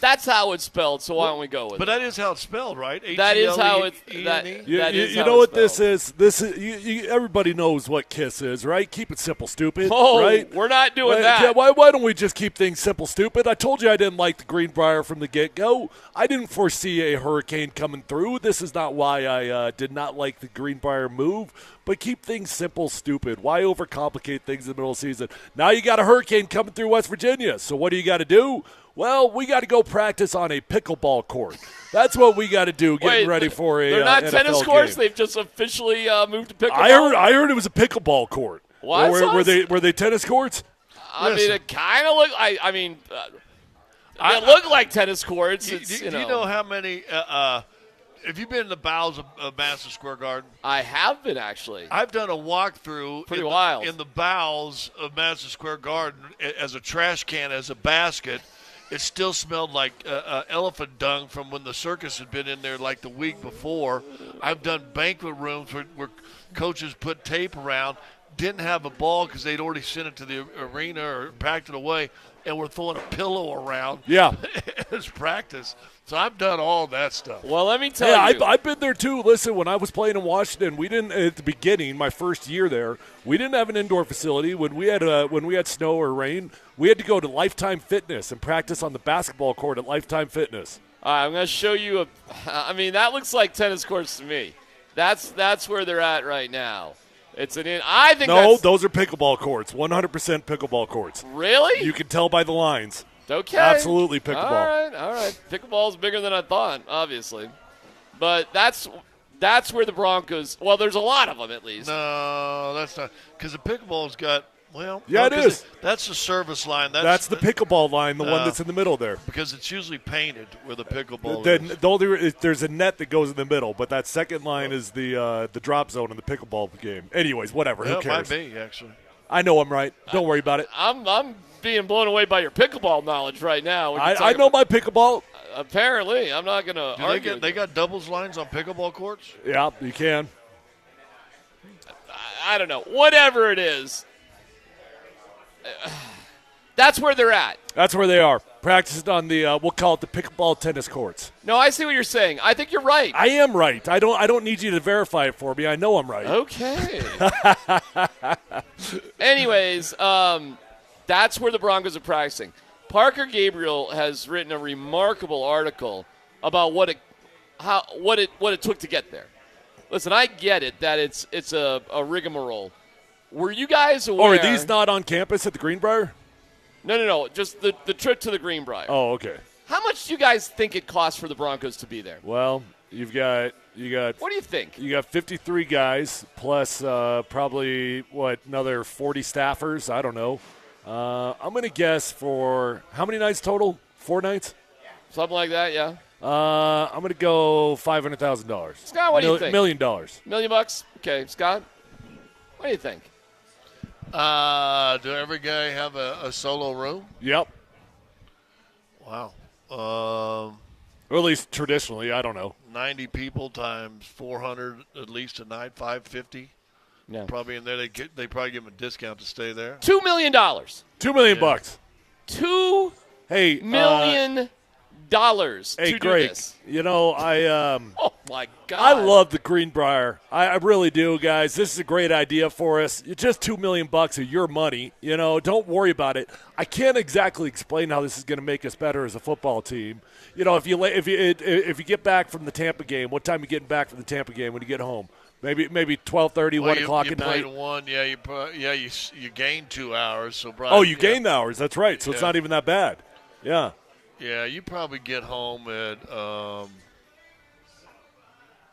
That's how it's spelled, so why don't we go with it? But that is how it's spelled, right? That is how it's. You know what this is? This is everybody knows what KISS is, right? Keep it simple, stupid. Oh, right? We're not doing that. Yeah, why don't we just keep things simple, stupid? I told you I didn't like the Greenbrier from the get-go. I didn't foresee a hurricane coming through. This is not why I did not like the Greenbrier move. But keep things simple, stupid. Why overcomplicate things in the middle of the season? Now you got a hurricane coming through West Virginia. So what do you got to do? Well, we got to go practice on a pickleball court. That's what we got to do, getting ready for a They're not NFL tennis courts. game. They've just officially moved to pickleball. I heard it was a pickleball court. What? Were they tennis courts? I mean, it kind of look. I mean, they look like tennis courts. Do you know how many? Have you been in the bowels of Madison Square Garden? I have been, actually. I've done a walkthrough in the bowels of Madison Square Garden as a trash can, as a basket. It still smelled like elephant dung from when the circus had been in there like the week before. I've done banquet rooms where coaches put tape around, didn't have a ball because they'd already sent it to the arena or packed it away, and were throwing a pillow around as practice. So I've done all that stuff. Well, let me tell you. I've been there too. Listen, when I was playing in Washington, we didn't at the beginning, my first year there, we didn't have an indoor facility. When we had snow or rain, we had to go to Lifetime Fitness and practice on the basketball court at Lifetime Fitness. All right, I'm going to show you I mean, that looks like tennis courts to me. That's where they're at right now. It's I think those are pickleball courts. 100% pickleball courts. Really? You can tell by the lines. Okay. Absolutely pickleball. All right. Pickleball's bigger than I thought, obviously. But that's where the Broncos – well, there's a lot of them at least. No, that's not – because the pickleball's got – well, yeah, it is. That's the service line. That's the pickleball line, the one that's in the middle there. Because it's usually painted where the pickleball is. There's a net that goes in the middle, but that second line is the drop zone in the pickleball game. Anyways, whatever. Who cares? It might be, actually. I know I'm right. Don't worry about it. I'm being blown away by your pickleball knowledge right now. I know my pickleball. Apparently. I'm not going to argue. They got doubles lines on pickleball courts? Yeah, you can. I don't know. Whatever it is. That's where they're at. That's where they are. Practicing on the we'll call it the pickleball tennis courts. No, I see what you're saying. I think you're right. I am right. I don't need you to verify it for me. I know I'm right. Okay. Anyways, that's where the Broncos are practicing. Parker Gabriel has written a remarkable article about what it took to get there. Listen, I get it that it's a rigmarole. Were you guys aware? Oh, are these not on campus at the Greenbrier? No. Just the trip to the Greenbrier. Oh, okay. How much do you guys think it costs for the Broncos to be there? Well, you've got What do you think? You got 53 guys plus probably, another 40 staffers? I don't know. I'm going to guess for how many nights total? 4 nights? Something like that, yeah. I'm going to go $500,000. Scott, what do you think? $1 million. $1 million? Okay, Scott, what do you think? Do every guy have a solo room? Yep. Wow. Or at least traditionally, I don't know. 90 people times 400 at least a night, 550. Yeah. Probably in there. They probably give them a discount to stay there. $2 million. $2 million bucks. $2 million Hey, to Greg, do this. oh my God. I love the Greenbrier. I really do, guys. This is a great idea for us. It's just $2 million of your money. Don't worry about it. I can't exactly explain how this is going to make us better as a football team. If you get back from the Tampa game, what time are you getting back from the Tampa game when you get home? Maybe 12:30, 1 o'clock at night. You played 1, you gained 2 hours. So probably, oh, you gained the hours. That's right. So it's not even that bad. Yeah. Yeah, you probably get home at But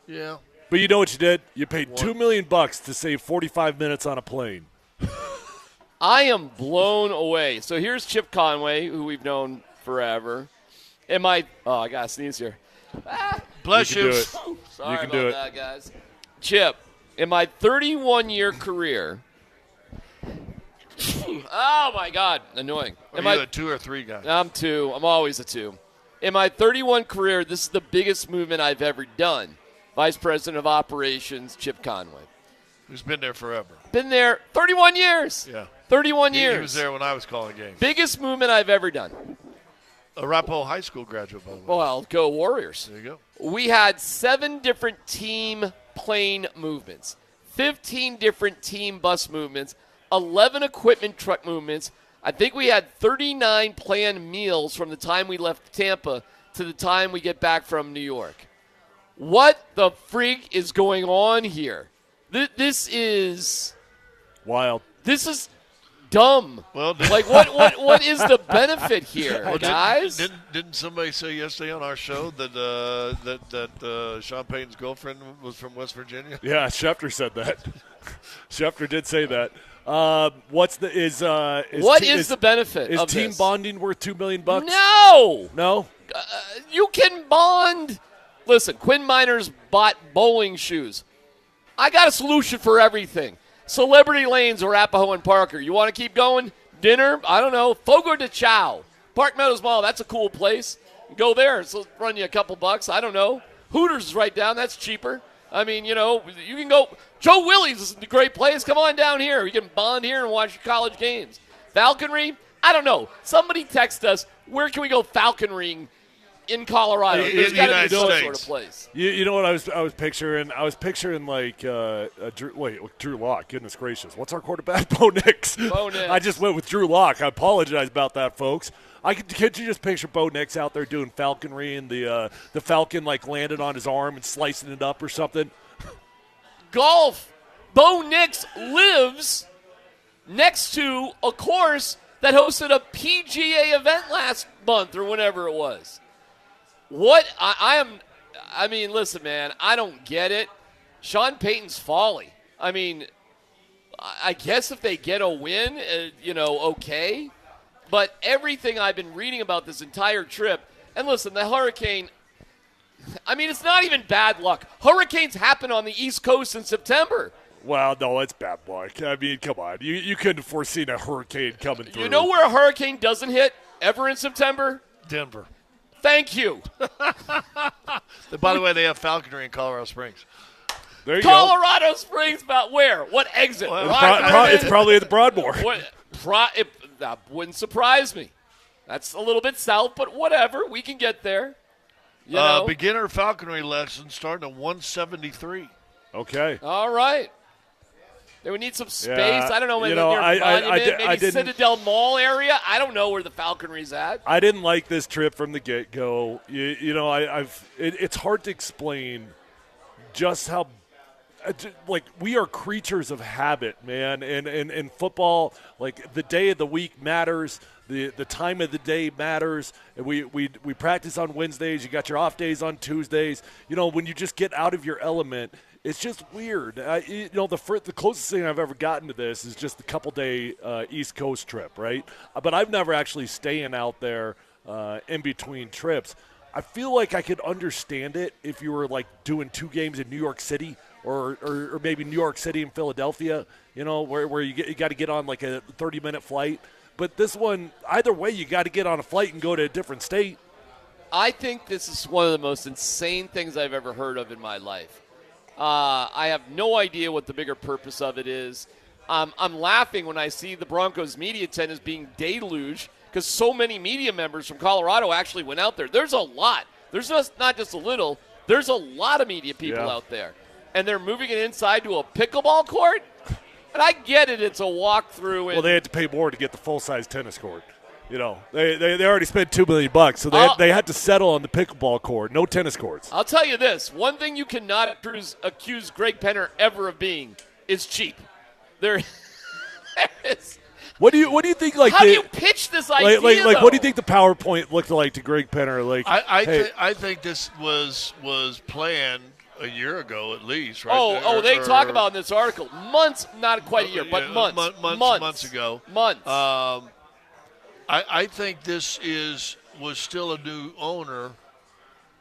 you know what you did? You paid $2 million to save 45 minutes on a plane. I am blown away. So here's Chip Conway, who we've known forever. I gotta sneeze here. Bless you. Sorry You can about do it. that, guys. Chip, in my 31-year career. Oh my God, annoying. Are you a 2 or 3 guy? I'm 2. I'm always a 2. In my 31 career, this is the biggest movement I've ever done. Vice President of Operations, Chip Conway. Who's been there forever. Been there 31 years. Yeah. 31 years. He was there when I was calling games. Biggest movement I've ever done. Arapahoe High School graduate, by the way. Well, go Warriors. There you go. We had 7 different team plane movements, 15 different team bus movements, 11 equipment truck movements. I think we had 39 planned meals from the time we left Tampa to the time we get back from New York. What the freak is going on here? This is wild. This is dumb. Well, what is the benefit here, guys? Didn't somebody say yesterday on our show that Sean Payton's girlfriend was from West Virginia? Yeah, Schefter said that. Schefter did say that. What is the benefit is of team this? bonding worth $2 million? No. You can bond. Listen, Quinn Miners bought bowling shoes. I got a solution for everything. Celebrity Lanes, Arapahoe and Parker. You want to keep going? Dinner? I don't know. Fogo de Chao. Park Meadows Mall, that's a cool place. Go there. It'll run you a couple bucks. I don't know. Hooters is right down. That's cheaper. I mean, you can go. Joe Willie's is a great place. Come on down here. You can bond here and watch your college games. Falconry? I don't know. Somebody text us. Where can we go falconrying in Colorado? There's got to be some sort of place. You know what I was picturing? I was picturing like Drew Lock. Goodness gracious, what's our quarterback? Bo Nix. Bo Nix. I just went with Drew Lock. I apologize about that, folks. Could you just picture Bo Nix out there doing falconry and the falcon like landed on his arm and slicing it up or something? Golf. Bo Nix lives next to a course that hosted a PGA event last month or whenever it was. I mean, listen, man, I don't get it. Sean Payton's folly. I mean, I guess if they get a win, okay. But everything I've been reading about this entire trip, and listen, the hurricane, I mean, it's not even bad luck. Hurricanes happen on the East Coast in September. Well, no, it's bad luck. I mean, come on. You couldn't have foreseen a hurricane coming through. You know where a hurricane doesn't hit ever in September? Denver. Thank you. By the way, they have falconry in Colorado Springs. There you Colorado Springs, about where? What exit? It's probably at the Broadmoor. That wouldn't surprise me. That's a little bit south, but whatever. We can get there. Beginner falconry lessons starting at 173. Okay. All right. They would need some space. Yeah, I don't know, maybe near Monument, maybe Citadel Mall area. I don't know where the falconry's at. I didn't like this trip from the get-go. It's hard to explain just how like we are creatures of habit, man. And in football, like the day of the week matters. The time of the day matters. And we practice on Wednesdays. You got your off days on Tuesdays. When you just get out of your element, it's just weird. The closest thing I've ever gotten to this is just the couple-day East Coast trip, right? But I've never actually staying out there in between trips. I feel like I could understand it if you were, like, doing 2 games in New York City or maybe New York City and Philadelphia, where you got to get on, like, a 30-minute flight. But this one, either way, you got to get on a flight and go to a different state. I think this is one of the most insane things I've ever heard of in my life. I have no idea what the bigger purpose of it is. I'm laughing when I see the Broncos media attendance being deluged because so many media members from Colorado actually went out there. There's a lot. There's not just a little. There's a lot of media people out there. And they're moving it inside to a pickleball court? And I get it. It's a walkthrough. Well, they had to pay more to get the full-size tennis court. They already spent $2 million, so they had to settle on the pickleball court, no tennis courts. I'll tell you this: one thing you cannot accuse Greg Penner ever of being is cheap. There is. What do you think? Like, how do you pitch this idea? Like, what do you think the PowerPoint looked like to Greg Penner? Like, I think this was planned a year ago at least, right? They talk about in this article months, not quite a year, but months ago. Months. I think this was still a new owner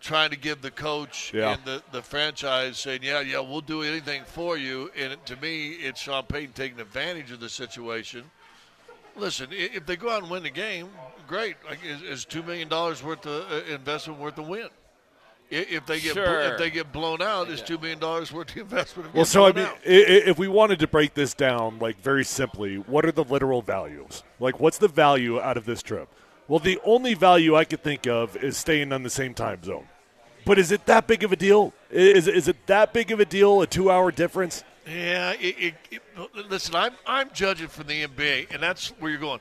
trying to give the coach and the franchise saying, yeah, we'll do anything for you. And to me, it's Sean Payton taking advantage of the situation. Listen, if they go out and win the game, great. Like, is $2 million worth of investment worth the win? If they get blown out, is $2 million worth of investment? Well, so I mean, if we wanted to break this down, like, very simply, what are the literal values? Like, what's the value out of this trip? Well, the only value I could think of is staying on the same time zone. But is it that big of a deal? Is it that big of a deal? A 2-hour difference? Yeah. Listen, I'm judging from the NBA, and that's where you're going.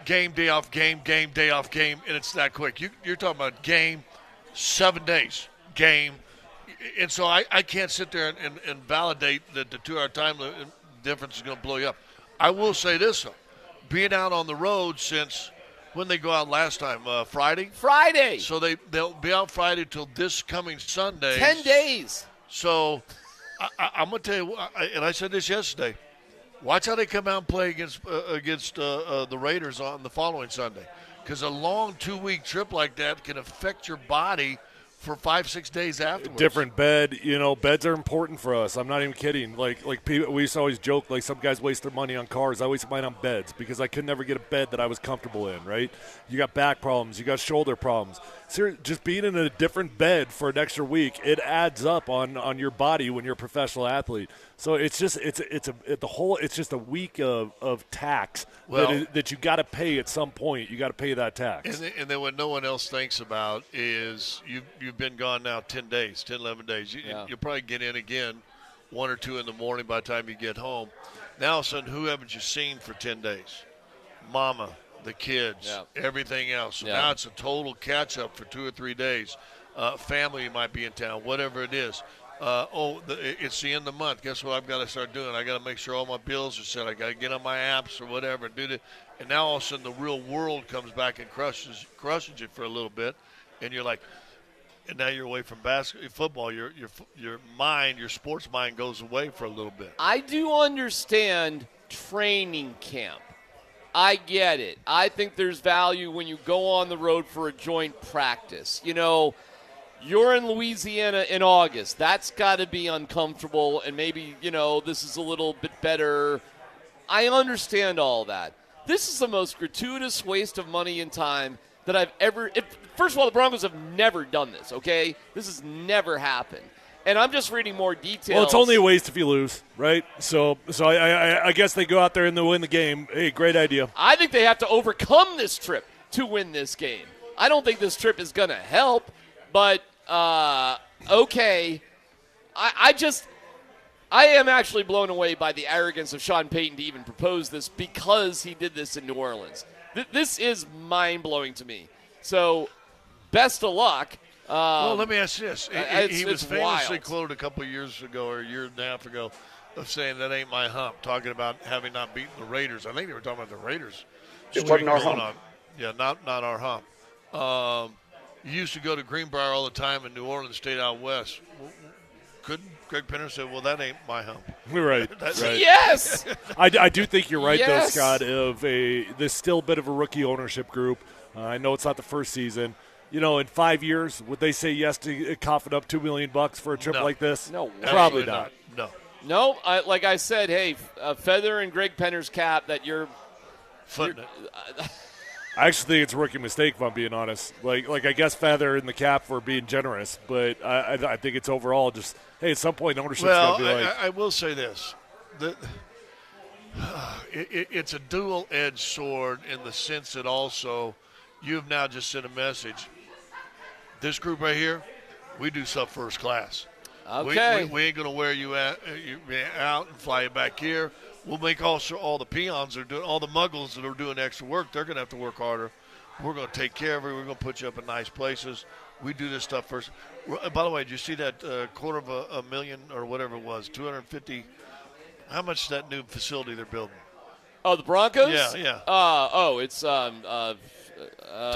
Game, day off, game, day off, game, and it's that quick. You're talking about game. 7 days, game. And so I can't sit there and validate that the 2-hour time difference is going to blow you up. I will say this, though. Being out on the road since when they go out last time, Friday? Friday. So they'll be out Friday till this coming Sunday. 10 days. So I'm going to tell you, and I said this yesterday, watch how they come out and play against the Raiders on the following Sunday. Because a long 2-week trip like that can affect your body for 5-6 days afterwards. Different bed, beds are important for us. I'm not even kidding. Like people, we used to always joke, like, some guys waste their money on cars. I waste mine on beds because I could never get a bed that I was comfortable in, right? You got back problems, you got shoulder problems. Seriously, just being in a different bed for an extra week, it adds up on your body when you're a professional athlete. So it's just it's just a week of tax that you got to pay at some point. You got to pay that tax. And then what no one else thinks about is you've been gone now 10 days, 10, 11 days. You'll probably get in again 1 or 2 in the morning by the time you get home. Now, all of a sudden, who haven't you seen for 10 days? Mama, the kids, everything else. So now it's a total catch-up for 2 or 3 days. Family might be in town, whatever it is. It's the end of the month. Guess what I've got to start doing? I got to make sure all my bills are set. I got to get on my apps or whatever and do that. And now all of a sudden the real world comes back and crushes you for a little bit, and you're like, and now you're away from football. Your mind, your sports mind goes away for a little bit. I do understand training camp. I get it. I think there's value when you go on the road for a joint practice. You're in Louisiana in August. That's got to be uncomfortable, and maybe, this is a little bit better. I understand all that. This is the most gratuitous waste of money and time that I've ever – first of all, the Broncos have never done this, okay? This has never happened. And I'm just reading more details. Well, it's only a waste if you lose, right? So I guess they go out there and they win the game. Hey, great idea. I think they have to overcome this trip to win this game. I don't think this trip is going to help. But, okay, I am actually blown away by the arrogance of Sean Payton to even propose this because he did this in New Orleans. This is mind-blowing to me. So, best of luck. Well, let me ask you this. He was famously wild. quoted a couple of years ago or a year and a half ago of saying that ain't my hump, talking about having not beaten the Raiders. I think they were talking about the Raiders. It wasn't our hump. Yeah, not our hump. You used to go to Greenbrier all the time in New Orleans, stayed out west. Couldn't Greg Penner say, well, that ain't my hump? Right. Right. Yes! I do think you're right, Yes! though, Scott, there's still a bit of a rookie ownership group. I know it's not the first season. You know, in 5 years, would they say yes to coughing up $2 million for a trip like this? No, probably not. No. Like I said, hey, feather in Greg Penner's cap that you're footing it. I actually think it's a rookie mistake, if I'm being honest. Like I guess feather in the cap for being generous, but I think it's overall just, hey, at some point ownership's going to be like. I will say this. It's a dual-edged sword in the sense that also you've now just sent a message. This group right here, we do stuff first class. Okay. We ain't going to wear you out and fly you back here. We'll make also all the peons that are doing, all the muggles that are doing extra work, they're going to have to work harder. We're going to take care of it. We're going to put you up in nice places. We do this stuff first. By the way, did you see that $250,000 or whatever it was, 250? How much is that new facility they're building? Oh, the Broncos? Yeah. It's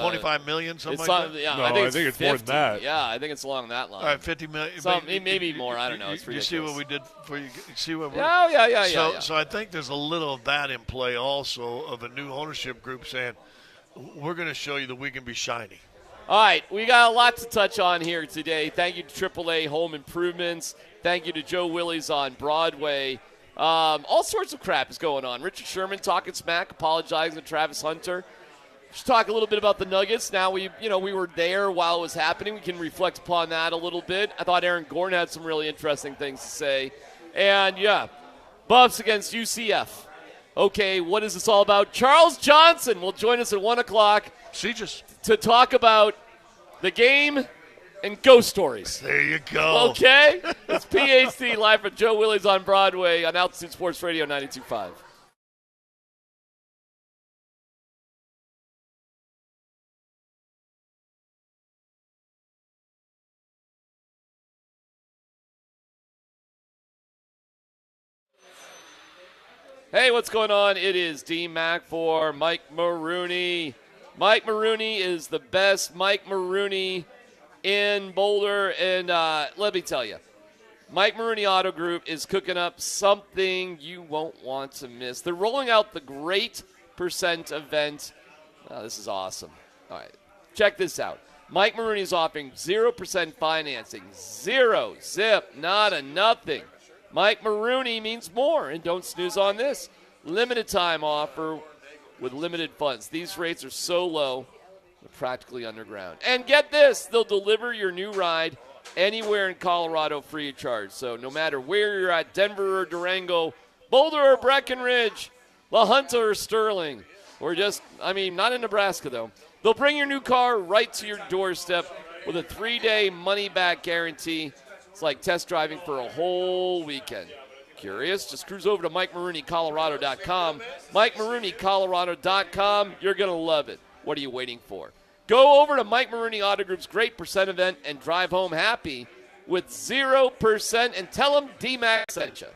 25 million, something like that. Yeah, No, I think it's 50. More than that. Yeah, I think it's along that line. All right, 50 million. Maybe more. I don't know. It's ridiculous. You see what we did for you? See what? Yeah. So I think there's a little of that in play also of a new ownership group saying, we're going to show you that we can be shiny. All right, we got a lot to touch on here today. Thank you to AAA Home Improvements. Thank you to Joe Willie's on Broadway. All sorts of crap is going on. Richard Sherman talking smack, apologizing to Travis Hunter. Just talk a little bit about the Nuggets. Now we were there while it was happening. We can reflect upon that a little bit. I thought Aaron Gordon had some really interesting things to say. And Buffs against UCF. Okay, what is this all about? Charles Johnson will join us at 1 o'clock to talk about the game and ghost stories. There you go. Okay? It's PhD live from Joe Willie's on Broadway on Altitude Sports Radio 92.5. Hey, what's going on? It is D-Mac for Mike Marooney. Mike Marooney is the best Mike Marooney in Boulder. And let me tell you, Mike Marooney Auto Group is cooking up something you won't want to miss. They're rolling out the Great Percent event. Oh, this is awesome. All right, check this out. Mike Marooney is offering 0% financing. Zero, zip, nada, nothing. Mike Marooney means more, and don't snooze on this. Limited time offer with limited funds. These rates are so low, they're practically underground. And get this, they'll deliver your new ride anywhere in Colorado free of charge. So no matter where you're at, Denver or Durango, Boulder or Breckenridge, La Junta or Sterling, or just, not in Nebraska though. They'll bring your new car right to your doorstep with a 3-day money-back guarantee. It's like test driving for a whole weekend. Curious? Just cruise over to MikeMarooneyColorado.com. MikeMarooneyColorado.com. You're going to love it. What are you waiting for? Go over to Mike Marooney Auto Group's Great Percent event and drive home happy with 0% and tell them D-Mac sent you.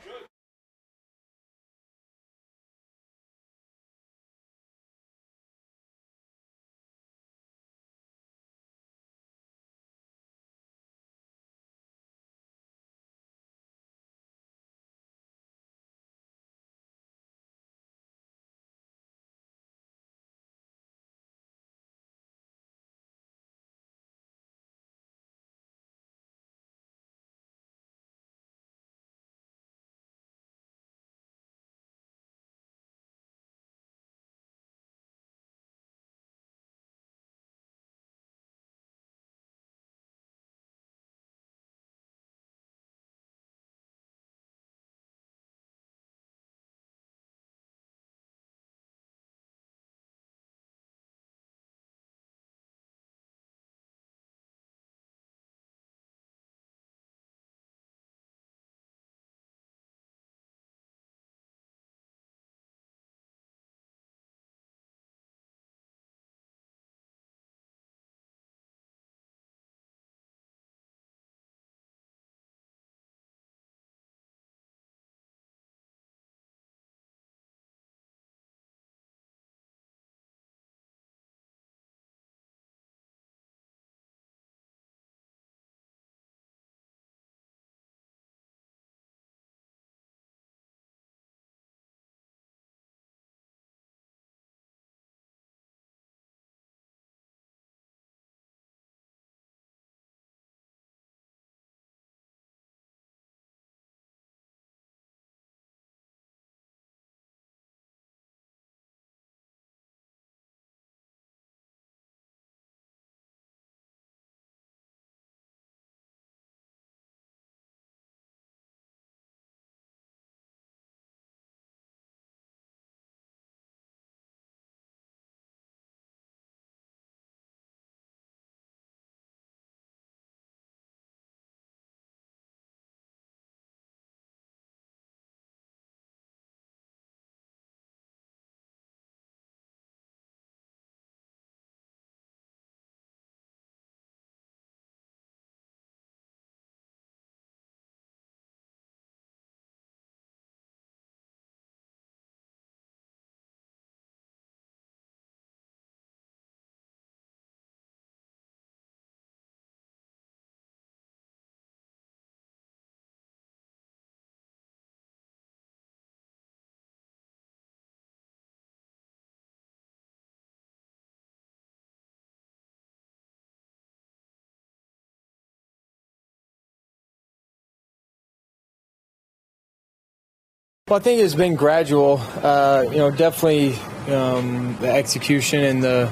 Well, I think it's been gradual. Definitely the execution and the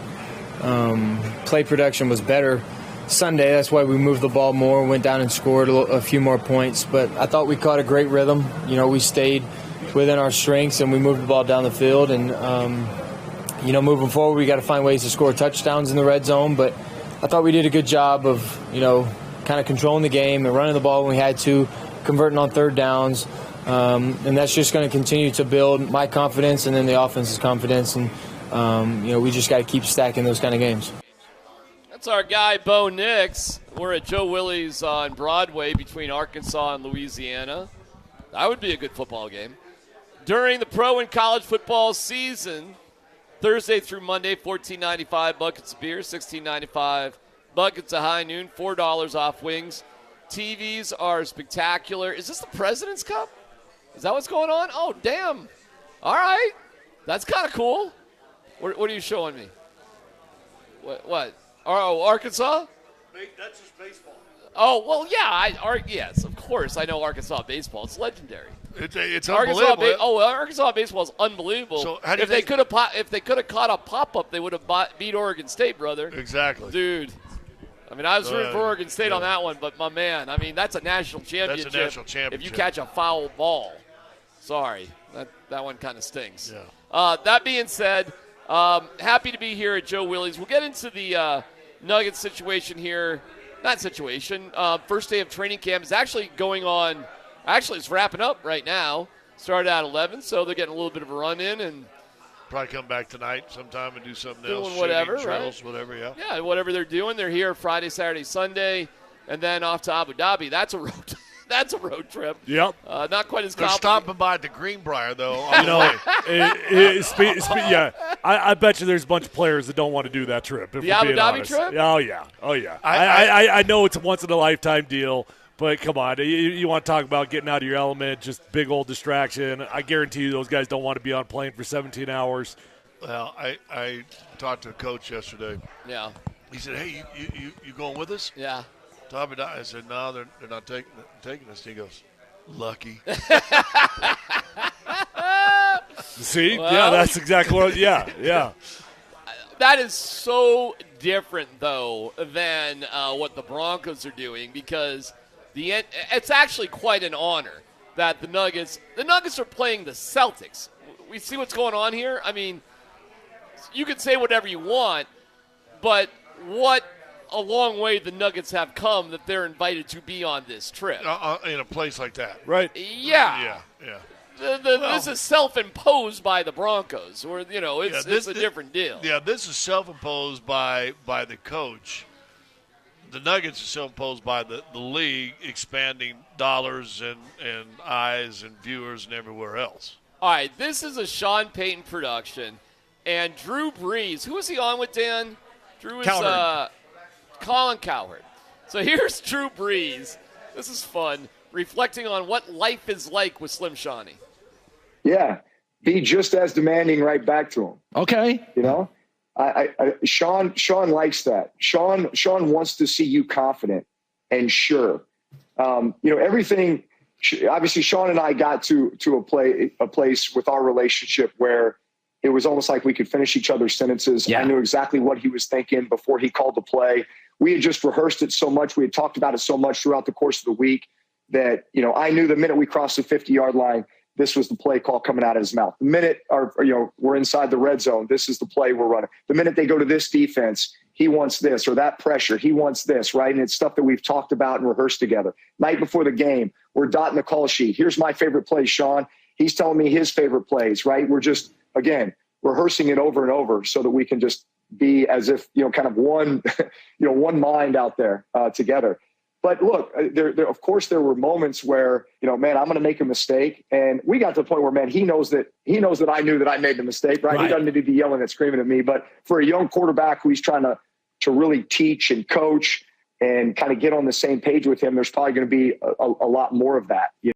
play production was better Sunday. That's why we moved the ball more, went down and scored a few more points. But I thought we caught a great rhythm. We stayed within our strengths and we moved the ball down the field. And, moving forward, we got to find ways to score touchdowns in the red zone. But I thought we did a good job of, kind of controlling the game and running the ball when we had to, converting on third downs. And that's just going to continue to build my confidence and then the offense's confidence. And, we just got to keep stacking those kind of games. That's our guy, Bo Nix. We're at Joe Willie's on Broadway between Arkansas and Louisiana. That would be a good football game. During the pro and college football season, Thursday through Monday, $14.95 buckets of beer, $16.95 buckets of high noon, $4 off wings. TVs are spectacular. Is this the President's Cup? Is that what's going on? Oh, damn. All right. That's kind of cool. What are you showing me? What? Oh, Arkansas? That's just baseball. Oh, well, yeah. Yes, of course. I know Arkansas baseball. It's legendary. It's unbelievable. Arkansas baseball is unbelievable. So if they could have caught a pop-up, they would have beat Oregon State, brother. Exactly. Dude. I was rooting for Oregon State on that one, but my man, that's a national championship. That's a national championship. If you catch a foul ball. Sorry. That one kind of stings. Yeah. That being said, happy to be here at Joe Willie's. We'll get into the Nuggets situation here. Not situation. First day of training camp is actually going on. Actually, it's wrapping up right now. Started at 11, so they're getting a little bit of a run in and probably come back tonight sometime and do something doing else. Whatever, drills, right? Whatever, yeah. Yeah, whatever they're doing. They're here Friday, Saturday, Sunday, and then off to Abu Dhabi. That's a road. That's a road trip. Yep. Not quite as They're complicated. stopping by at the Greenbrier, though. I bet you there's a bunch of players that don't want to do that trip. The Abu Dhabi trip? Oh, yeah. I know it's a once-in-a-lifetime deal, but come on. You want to talk about getting out of your element, just big old distraction. I guarantee you those guys don't want to be on a plane for 17 hours. Well, I talked to a coach yesterday. Yeah. He said, hey, you going with us? Yeah. I said, no, they're not taking us. He goes, lucky. See? Well, that's exactly what, yeah. That is so different, though, than what the Broncos are doing because it's actually quite an honor that the Nuggets are playing the Celtics. We see what's going on here. You can say whatever you want, but what a long way the Nuggets have come that they're invited to be on this trip. In a place like that. Right. Yeah. This is self-imposed by the Broncos, or it's a different deal. Yeah, this is self-imposed by the coach. The Nuggets are self-imposed by the league expanding dollars and eyes and viewers and everywhere else. All right, this is a Sean Payton production, and Drew Brees. Who is he on with, Dan? Drew is Colin Cowherd. So here's Drew Brees. This is fun. Reflecting on what life is like with Slim Shawnee. Yeah, be just as demanding right back to him. Okay. Sean likes that. Sean wants to see you confident and sure. Everything. Obviously, Sean and I got to a place with our relationship where it was almost like we could finish each other's sentences. Yeah. I knew exactly what he was thinking before he called the play. We had just rehearsed it so much. We had talked about it so much throughout the course of the week that, I knew the minute we crossed the 50-yard line, this was the play call coming out of his mouth. The minute we're inside the red zone, this is the play we're running. The minute they go to this defense, he wants this, or that pressure, he wants this, right? And it's stuff that we've talked about and rehearsed together. Night before the game, we're dotting the call sheet. Here's my favorite play, Sean. He's telling me his favorite plays, right? We're just, again, rehearsing it over and over so that we can just be as if, kind of one, one mind out there together. But look, there, of course, there were moments where, man, I'm going to make a mistake. And we got to the point where, man, he knows that I knew that I made the mistake, right? He doesn't need to be yelling and screaming at me. But for a young quarterback who he's trying to really teach and coach and kind of get on the same page with him, there's probably going to be a lot more of that. You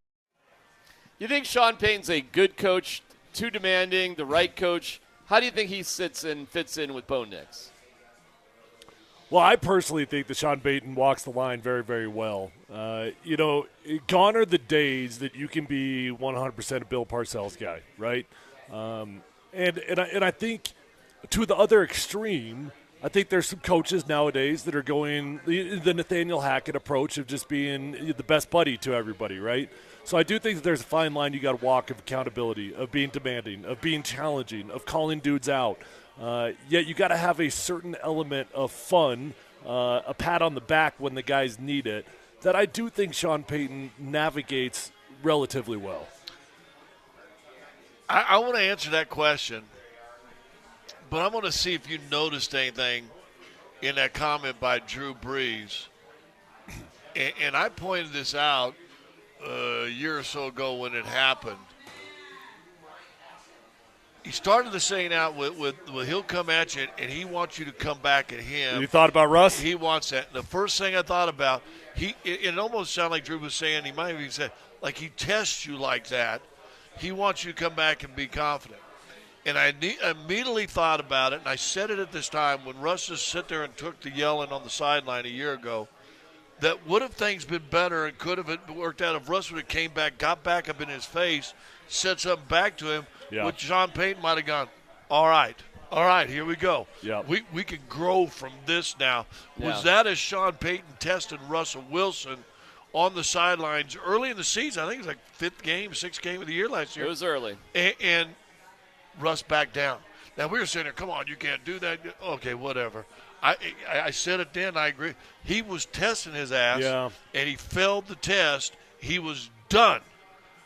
think Sean Payton's a good coach, too demanding, the right coach? How do you think he fits in with Bo Nix? Well, I personally think that Sean Payton walks the line very, very well. Gone are the days that you can be 100% a Bill Parcells guy, right? And I think to the other extreme, I think there's some coaches nowadays that are going the Nathaniel Hackett approach of just being the best buddy to everybody, right? So I do think that there's a fine line you got to walk of accountability, of being demanding, of being challenging, of calling dudes out. Yet you got to have a certain element of fun, a pat on the back when the guys need it, that I do think Sean Payton navigates relatively well. I want to answer that question, but I want to see if you noticed anything in that comment by Drew Brees. And I pointed this out a year or so ago when it happened. He started the saying out with he'll come at you and he wants you to come back at him. You thought about Russ? He wants that. And the first thing I thought about, it almost sounded like Drew was saying, he might have even said, like he tests you like that. He wants you to come back and be confident. And I immediately thought about it, and I said it at this time when Russ just sit there and took the yelling on the sideline a year ago, that would have things been better and could have it worked out if Russ would have came back, got back up in his face, said something back to him, which Sean Payton might have gone, all right, here we go. Yeah. We can grow from this now. Yeah. Was that as Sean Payton tested Russell Wilson on the sidelines early in the season? I think it was like 6th game of the year last year. It was early. And Russ backed down. Now, we were saying, come on, you can't do that. Okay, whatever. I said it then. I agree. He was testing his ass, and he failed the test. He was done.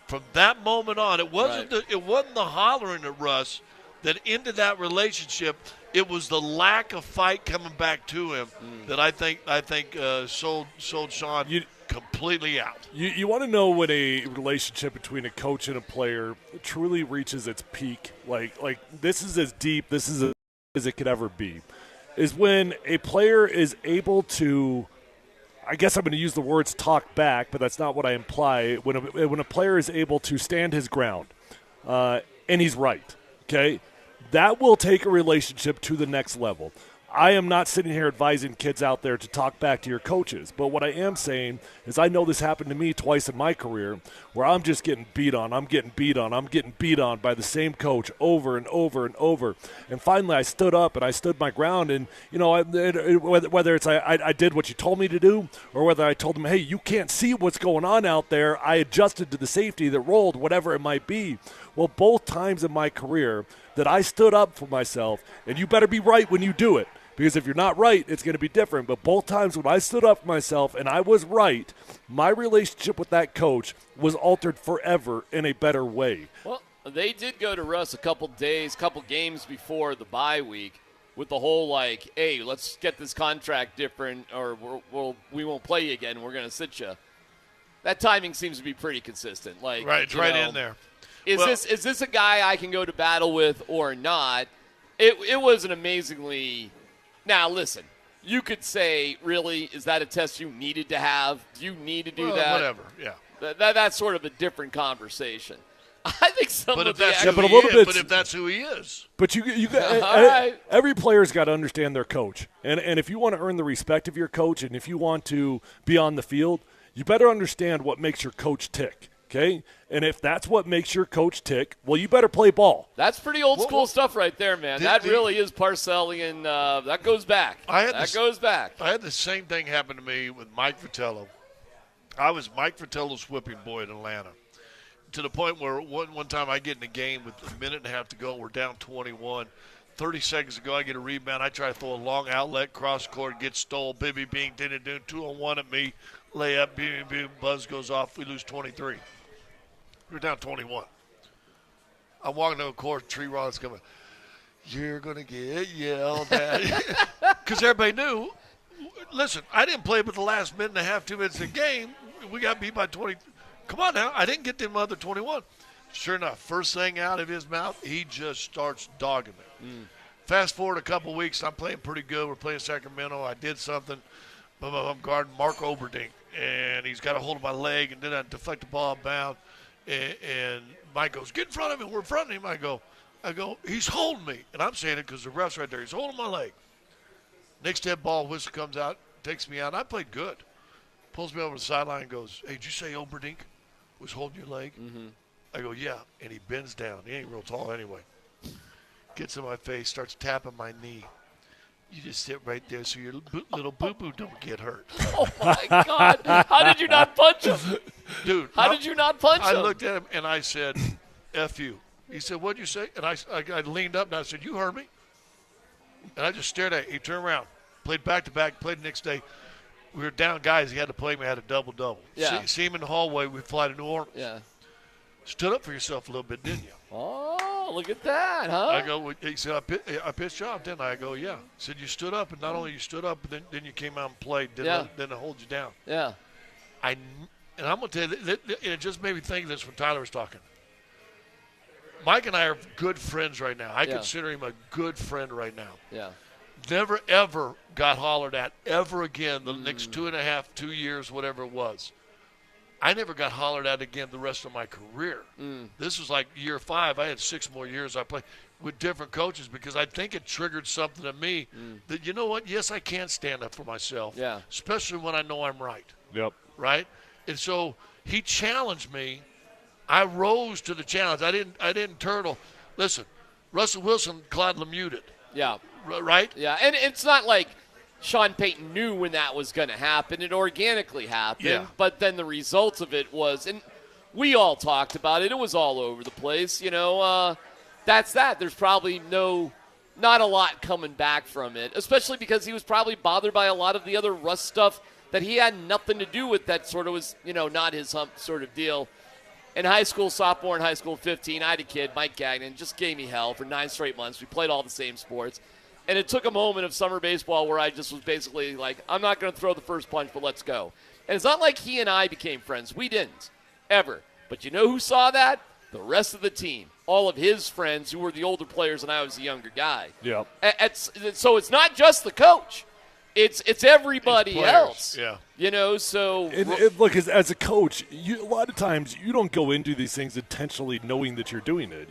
From that moment on, it wasn't the hollering at Russ that ended that relationship. It was the lack of fight coming back to him that I think sold Sean completely out. You want to know when a relationship between a coach and a player truly reaches its peak? Like this is as deep, this is as it could ever be, is when a player is able to, I guess I'm going to use the words talk back, but that's not what I imply. When a player is able to stand his ground, and he's right, okay, that will take a relationship to the next level. I am not sitting here advising kids out there to talk back to your coaches, but what I am saying is I know this happened to me twice in my career where I'm just getting beat on. I'm getting beat on by the same coach over and over and over. And finally I stood up and I stood my ground, and, whether it's I did what you told me to do or whether I told them, hey, you can't see what's going on out there, I adjusted to the safety that rolled, whatever it might be. Well, both times in my career that I stood up for myself, and you better be right when you do it. Because if you're not right, it's going to be different. But both times when I stood up for myself and I was right, my relationship with that coach was altered forever in a better way. Well, they did go to Russ a couple games before the bye week with the whole hey, let's get this contract different or we won't play you again. We're going to sit you. That timing seems to be pretty consistent. It's right in there. Is this a guy I can go to battle with or not? It was an amazingly. Now, listen, you could say, really, is that a test you needed to have? Do you need to do that? Whatever, yeah. That's sort of a different conversation. I think but if that's who he is. But every player's got to understand their coach. And if you want to earn the respect of your coach and if you want to be on the field, you better understand what makes your coach tick. Okay? And if that's what makes your coach tick, well, you better play ball. That's pretty old school stuff right there, man. That really is Parcellian. That goes back. Goes back. I had the same thing happen to me with Mike Fratello. I was Mike Fratello's whipping boy in Atlanta, to the point where one time I get in a game with a minute and a half to go. We're down 21. 30 seconds ago, I get a rebound. I try to throw a long outlet, cross court, get stole. Bibby Bing, 2-on-1 at me. Layup, boom, boom, buzz goes off. We lose 23. We're down 21. I'm walking to the court, Tree Rod's coming. You're going to get yelled at. Because everybody knew. Listen, I didn't play but the last minute and a half, 2 minutes of the game. We got beat by 20. Come on now. I didn't get them other 21. Sure enough, first thing out of his mouth, he just starts dogging me. Fast forward a couple weeks, I'm playing pretty good. We're playing Sacramento. I did something. I'm guarding Mark Oberdink, and he's got a hold of my leg, and then I deflect the ball bound. And Mike goes, get in front of him. We're in front of him. I go, he's holding me. And I'm saying it because the ref's right there. He's holding my leg. Next dead ball, whistle comes out, takes me out. I played good. Pulls me over the sideline and goes, "Hey, did you say Oberdink was holding your leg?" Mm-hmm. I go, "Yeah." And he bends down. He ain't real tall anyway. Gets in my face, starts tapping my knee. "You just sit right there so your little boo-boo don't get hurt." Oh, my God. How did you not punch him? Dude. How did you not punch him? I looked at him, and I said, "F you." He said, "What'd you say?" And I leaned up, and I said, "You heard me?" And I just stared at him. He turned around, played back-to-back, played the next day. We were down guys. He had to play me. I had a double-double. Yeah. See him in the hallway. We fly to New Orleans. Yeah. Stood up for yourself a little bit, didn't you? Oh, look at that, huh? I go, he said, I pitched you off, didn't I? I go, yeah. He said, you stood up, and not only you stood up, but then you came out and played. Didn't I hold you down. Yeah. And I'm going to tell you, it just made me think of this when Tyler was talking. Mike and I are good friends right now. I consider him a good friend right now. Yeah. Never, ever got hollered at ever again the next 2 years, whatever it was. I never got hollered at again the rest of my career. This was like year 5. I had 6 more years I played with different coaches because I think it triggered something in me that, you know what, yes, I can stand up for myself, especially when I know I'm right. Yep. Right? And so he challenged me. I rose to the challenge. I didn't turtle. Listen, Russell Wilson, Claude Lemieux it. Yeah. Right? Yeah, and it's not like Sean Payton knew when that was going to happen. It organically happened. Yeah. But then the result of it was, and we all talked about it, it was all over the place. That's that. There's probably not a lot coming back from it, especially because he was probably bothered by a lot of the other Russ stuff that he had nothing to do with that sort of was, not his hump sort of deal. In high school, sophomore in high school, 15, I had a kid, Mike Gagnon, just gave me hell for 9 straight months. We played all the same sports. And it took a moment of summer baseball where I just was basically like, I'm not going to throw the first punch, but let's go. And it's not like he and I became friends. We didn't, ever. But you know who saw that? The rest of the team. All of his friends who were the older players and I was the younger guy. Yeah. So it's not just the coach. It's everybody else. Yeah. So. And look, as a coach, a lot of times you don't go into these things intentionally knowing that you're doing it.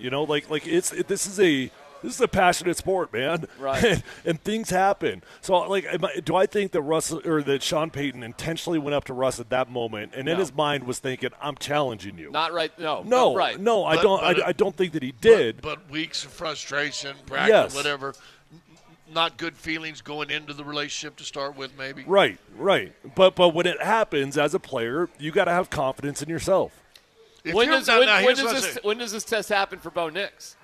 This is a passionate sport, man. Right. and things happen. So, do I think that Russ or that Sean Payton intentionally went up to Russ at that moment and in his mind was thinking, "I'm challenging you"? Not right. No. No. Not right. No. I don't think that he did. But weeks of frustration, practice, whatever. Not good feelings going into the relationship to start with, maybe. Right. But when it happens as a player, you got to have confidence in yourself. When does this test happen for Bo Nix?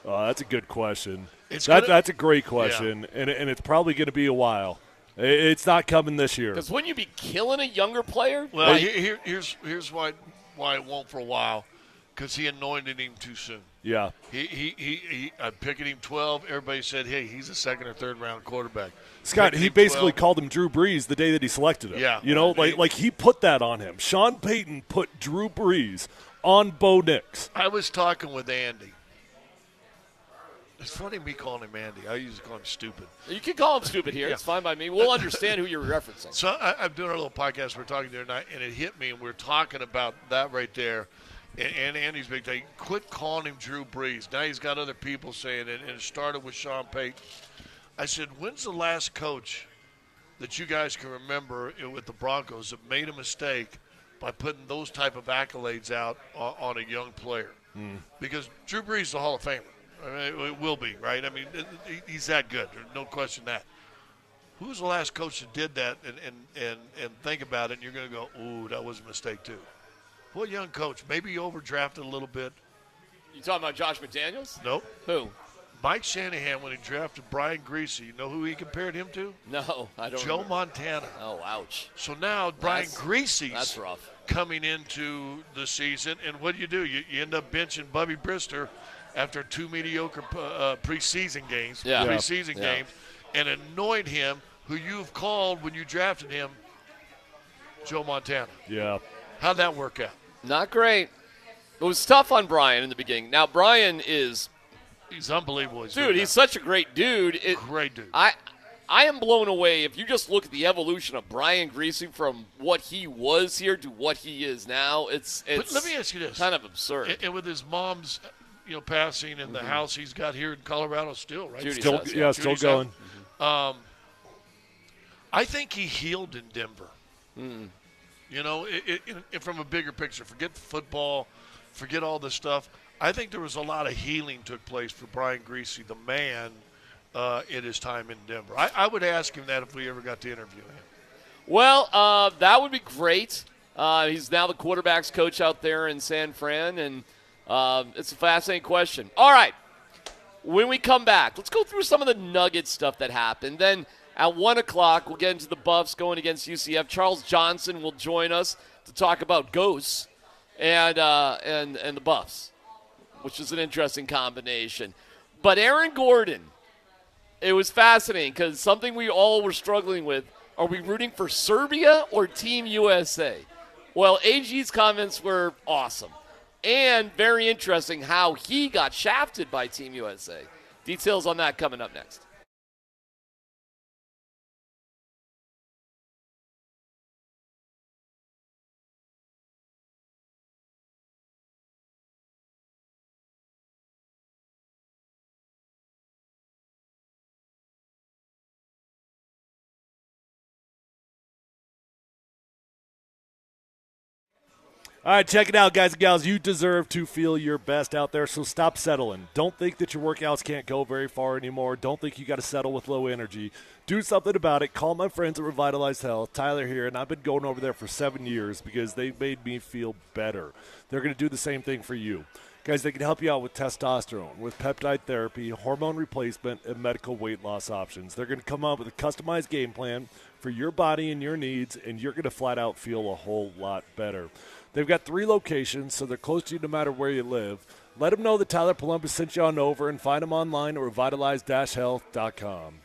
That's a good question. That's a great question, and it's probably going to be a while. It's not coming this year. Because wouldn't you be killing a younger player? Well, here's why it won't for a while. Because he anointed him too soon. Yeah. He I'm picking him 12. Everybody said, hey, he's a second or third round quarterback. Scott, he basically called him Drew Brees the day that he selected him. Yeah. Like he put that on him. Sean Payton put Drew Brees on Bo Nix. I was talking with Andy. It's funny me calling him Andy. I usually call him stupid. You can call him stupid here. It's fine by me. We'll understand who you're referencing. So I'm doing our little podcast. We're talking there tonight, and it hit me, and we're talking about that right there. And Andy's big thing. Quit calling him Drew Brees. Now he's got other people saying it, and it started with Sean Payton. I said, when's the last coach that you guys can remember with the Broncos that made a mistake by putting those type of accolades out on a young player? Because Drew Brees is a Hall of Famer. I mean, it will be, right? I mean, he's that good. There's no question that. Who was the last coach that did that and think about it, and you're going to go, ooh, that was a mistake too? What young coach? Maybe he overdrafted a little bit. You talking about Josh McDaniels? Nope. Who? Mike Shanahan, when he drafted Brian Griese, you know who he compared him to? No, I don't Joe Montana. Oh, ouch. So now Brian Griese's that's rough. Coming into the season, and what do? You end up benching Bubby Brister after 2 mediocre preseason games, games, and anoint him, who you've called when you drafted him, Joe Montana. Yeah. How'd that work out? Not great. It was tough on Brian in the beginning. Now, Brian is... He's unbelievable. He's such a great dude. Great dude. I am blown away. If you just look at the evolution of Brian Griese from what he was here to what he is now, it's but let me ask you this. Kind of absurd. And with his mom's passing and the house he's got here in Colorado still, right? Judy still going. I think he healed in Denver. Mm. You know, from a bigger picture, forget football, forget all this stuff. I think there was a lot of healing took place for Brian Griese, the man, in his time in Denver. I would ask him that if we ever got to interview him. Well, that would be great. He's now the quarterback's coach out there in San Fran, and it's a fascinating question. All right, when we come back, let's go through some of the Nuggets stuff that happened. Then at 1 o'clock, we'll get into the Buffs going against UCF. Charles Johnson will join us to talk about ghosts and the Buffs, which is an interesting combination. But Aaron Gordon, it was fascinating because something we all were struggling with. Are we rooting for Serbia or Team USA? Well, AG's comments were awesome and very interesting how he got shafted by Team USA. Details on that coming up next. All right, check it out, guys and gals. You deserve to feel your best out there, so stop settling. Don't think that your workouts can't go very far anymore. Don't think you got to settle with low energy. Do something about it. Call my friends at Revitalized Health. Tyler here, and I've been going over there for 7 years because they made me feel better. They're going to do the same thing for you. Guys, they can help you out with testosterone, with peptide therapy, hormone replacement, and medical weight loss options. They're going to come up with a customized game plan for your body and your needs, and you're going to flat out feel a whole lot better. They've got 3 locations, so they're close to you no matter where you live. Let them know that Tyler Polumbus sent you on over, and find them online at revitalized-health.com.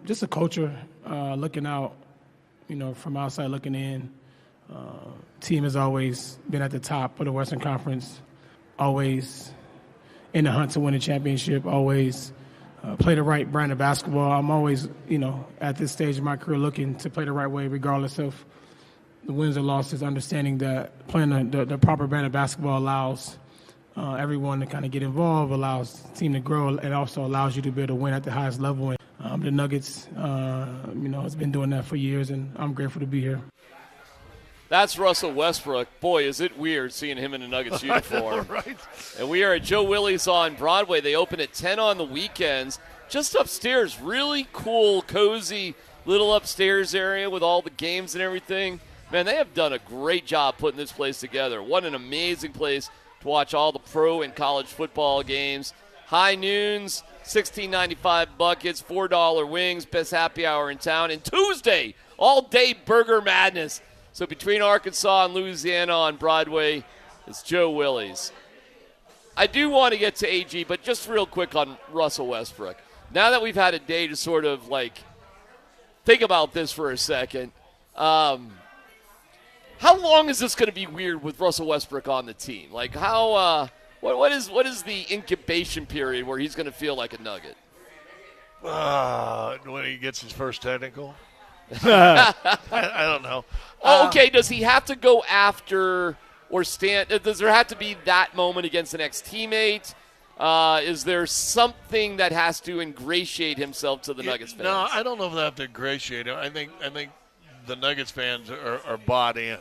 Just a culture, looking out, from outside looking in. Team has always been at the top of the Western Conference, always in the hunt to win a championship, always play the right brand of basketball. I'm always, at this stage of my career looking to play the right way regardless of the wins or losses, understanding that playing the proper brand of basketball allows everyone to kind of get involved, allows the team to grow, and also allows you to be able to win at the highest level. And the Nuggets, has been doing that for years, and I'm grateful to be here. That's Russell Westbrook. Boy, is it weird seeing him in a Nuggets uniform. Right. And we are at Joe Willie's on Broadway. They open at 10 on the weekends. Just upstairs, really cool, cozy little upstairs area with all the games and everything. Man, they have done a great job putting this place together. What an amazing place to watch all the pro and college football games. High noons, $16.95 buckets, $4 wings, best happy hour in town. And Tuesday, all-day burger madness. So between Arkansas and Louisiana on Broadway, it's Joe Willie's. I do want to get to AG, but just real quick on Russell Westbrook. Now that we've had a day to sort of, think about this for a second, how long is this going to be weird with Russell Westbrook on the team? What is the incubation period where he's going to feel like a Nugget? When he gets his first technical? I don't know. Okay, does he have to go after or stand? Does there have to be that moment against the next teammate? Is there something that has to ingratiate himself to the Nuggets fans? No, I don't know if they have to ingratiate him. I think the Nuggets fans are bought in.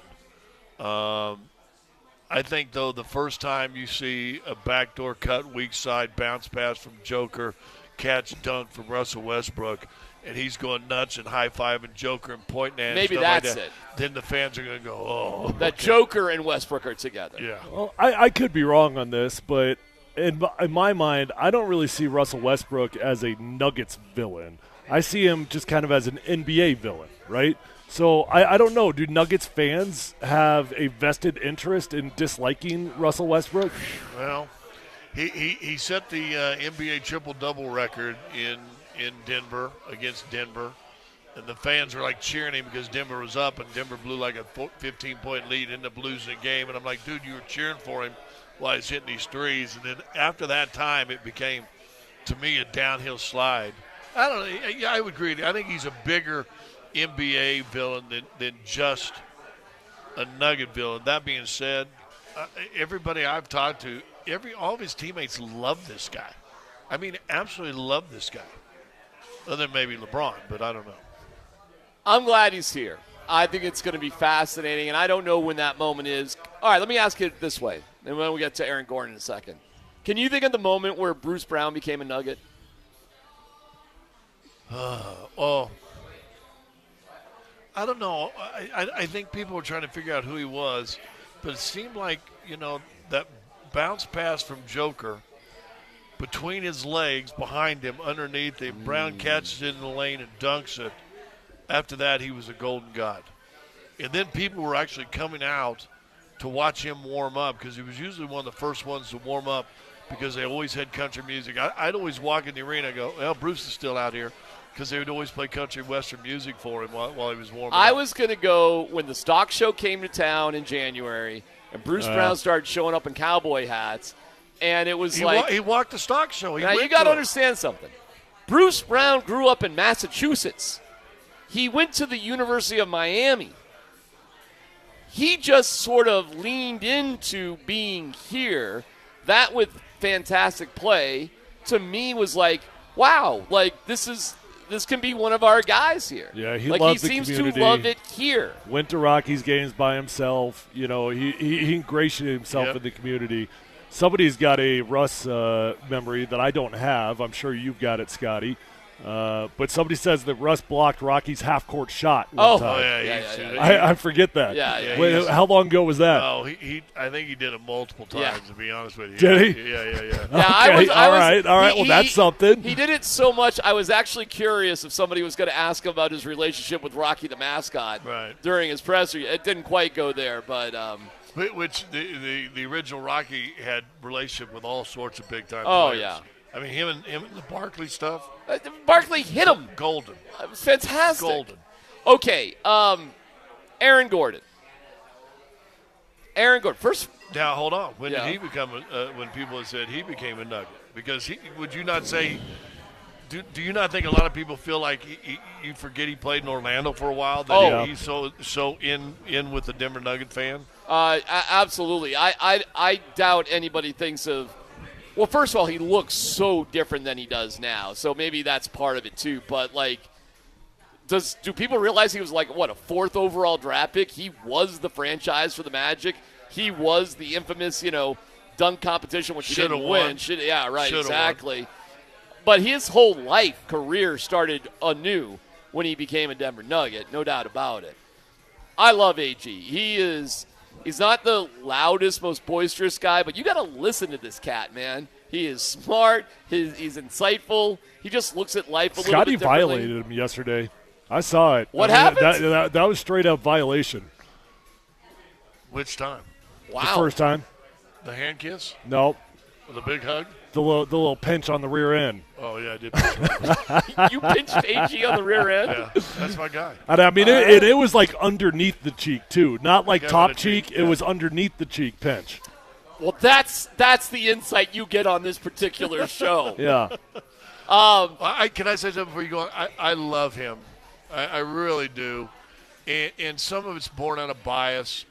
I think, though, the first time you see a backdoor cut, weak side, bounce pass from Joker, catch dunk from Russell Westbrook, and he's going nuts and high-fiving Joker and pointing at him. Maybe that's it. Then the fans are going to go, oh. That Joker and Westbrook are together. Yeah. Well, I could be wrong on this, but in my mind, I don't really see Russell Westbrook as a Nuggets villain. I see him just kind of as an NBA villain, right? So I don't know. Do Nuggets fans have a vested interest in disliking Russell Westbrook? Well, he set the NBA triple-double record in Denver against Denver. And the fans were cheering him because Denver was up, and Denver blew a 15-point lead, ended up losing the game. And I'm like, dude, you were cheering for him while he's hitting these threes. And then after that time, it became, to me, a downhill slide. I don't know. Yeah, I would agree. I think he's a bigger NBA villain than just a Nugget villain. That being said, everybody I've talked to, all of his teammates love this guy. I mean, absolutely love this guy. Other than maybe LeBron, but I don't know. I'm glad he's here. I think it's going to be fascinating, and I don't know when that moment is. All right, let me ask it this way, and then we'll get to Aaron Gordon in a second. Can you think of the moment where Bruce Brown became a Nugget? I don't know. I think people were trying to figure out who he was, but it seemed like, that bounce pass from Joker between his legs, behind him, underneath him. Brown catches it in the lane and dunks it. After that, he was a golden god. And then people were actually coming out to watch him warm up because he was usually one of the first ones to warm up because they always had country music. I'd always walk in the arena and go, well, Bruce is still out here, because they would always play country western music for him while he was warming up. I was going to go when the stock show came to town in January and Bruce Brown started showing up in cowboy hats. And it was he walked the stock show. Now, you got to understand something. Bruce Brown grew up in Massachusetts. He went to the University of Miami. He just sort of leaned into being here. That with fantastic play, to me, was wow, this can be one of our guys here. Yeah, he loves the seems community. to love it here. Went to Rockies games by himself. He ingratiated himself in the community. Somebody's got a Russ memory that I don't have. I'm sure you've got it, Scotty. But somebody says that Russ blocked Rocky's half-court shot one time. I forget that. Yeah. How long ago was that? Oh, I think he did it multiple times, to be honest with you. Did he? Yeah. Okay, all right. Well, that's something. He did it so much, I was actually curious if somebody was going to ask him about his relationship with Rocky the mascot during his presser. It didn't quite go there, but Which the original Rocky had relationship with all sorts of big-time players. Yeah. I mean, him and the Barkley stuff. Barkley hit him. Golden. It was fantastic. Golden. Okay, Aaron Gordon. First. Now, hold on. When did he become when people have said he became a Nugget? Because would you not say, do you not think a lot of people feel like you forget he played in Orlando for a while, that he's so in with the Denver Nugget fan? Absolutely. I doubt anybody thinks of, well, first of all, he looks so different than he does now, so maybe that's part of it too. But, like, do people realize he was like, what, a 4th overall draft pick? He was the franchise for the Magic. He was the infamous, dunk competition, which he didn't win. Yeah, right, exactly. Won. But his whole career started anew when he became a Denver Nugget, no doubt about it. I love AG. He's not the loudest, most boisterous guy, but you got to listen to this cat, man. He is smart. He's insightful. He just looks at life a little bit differently. Scotty violated him yesterday. I saw it. What happened? That was straight up violation. Which time? Wow. The first time. The hand kiss? Nope. The big hug? The little pinch on the rear end. Oh, yeah, I did pinch You pinched AG on the rear end? Yeah, that's my guy. I mean, it was like underneath the cheek, too. Not like top cheek. It was underneath the cheek pinch. Well, that's the insight you get on this particular show. Yeah. Can I say something before you go on? I love him. I really do. And some of it's born out of bias.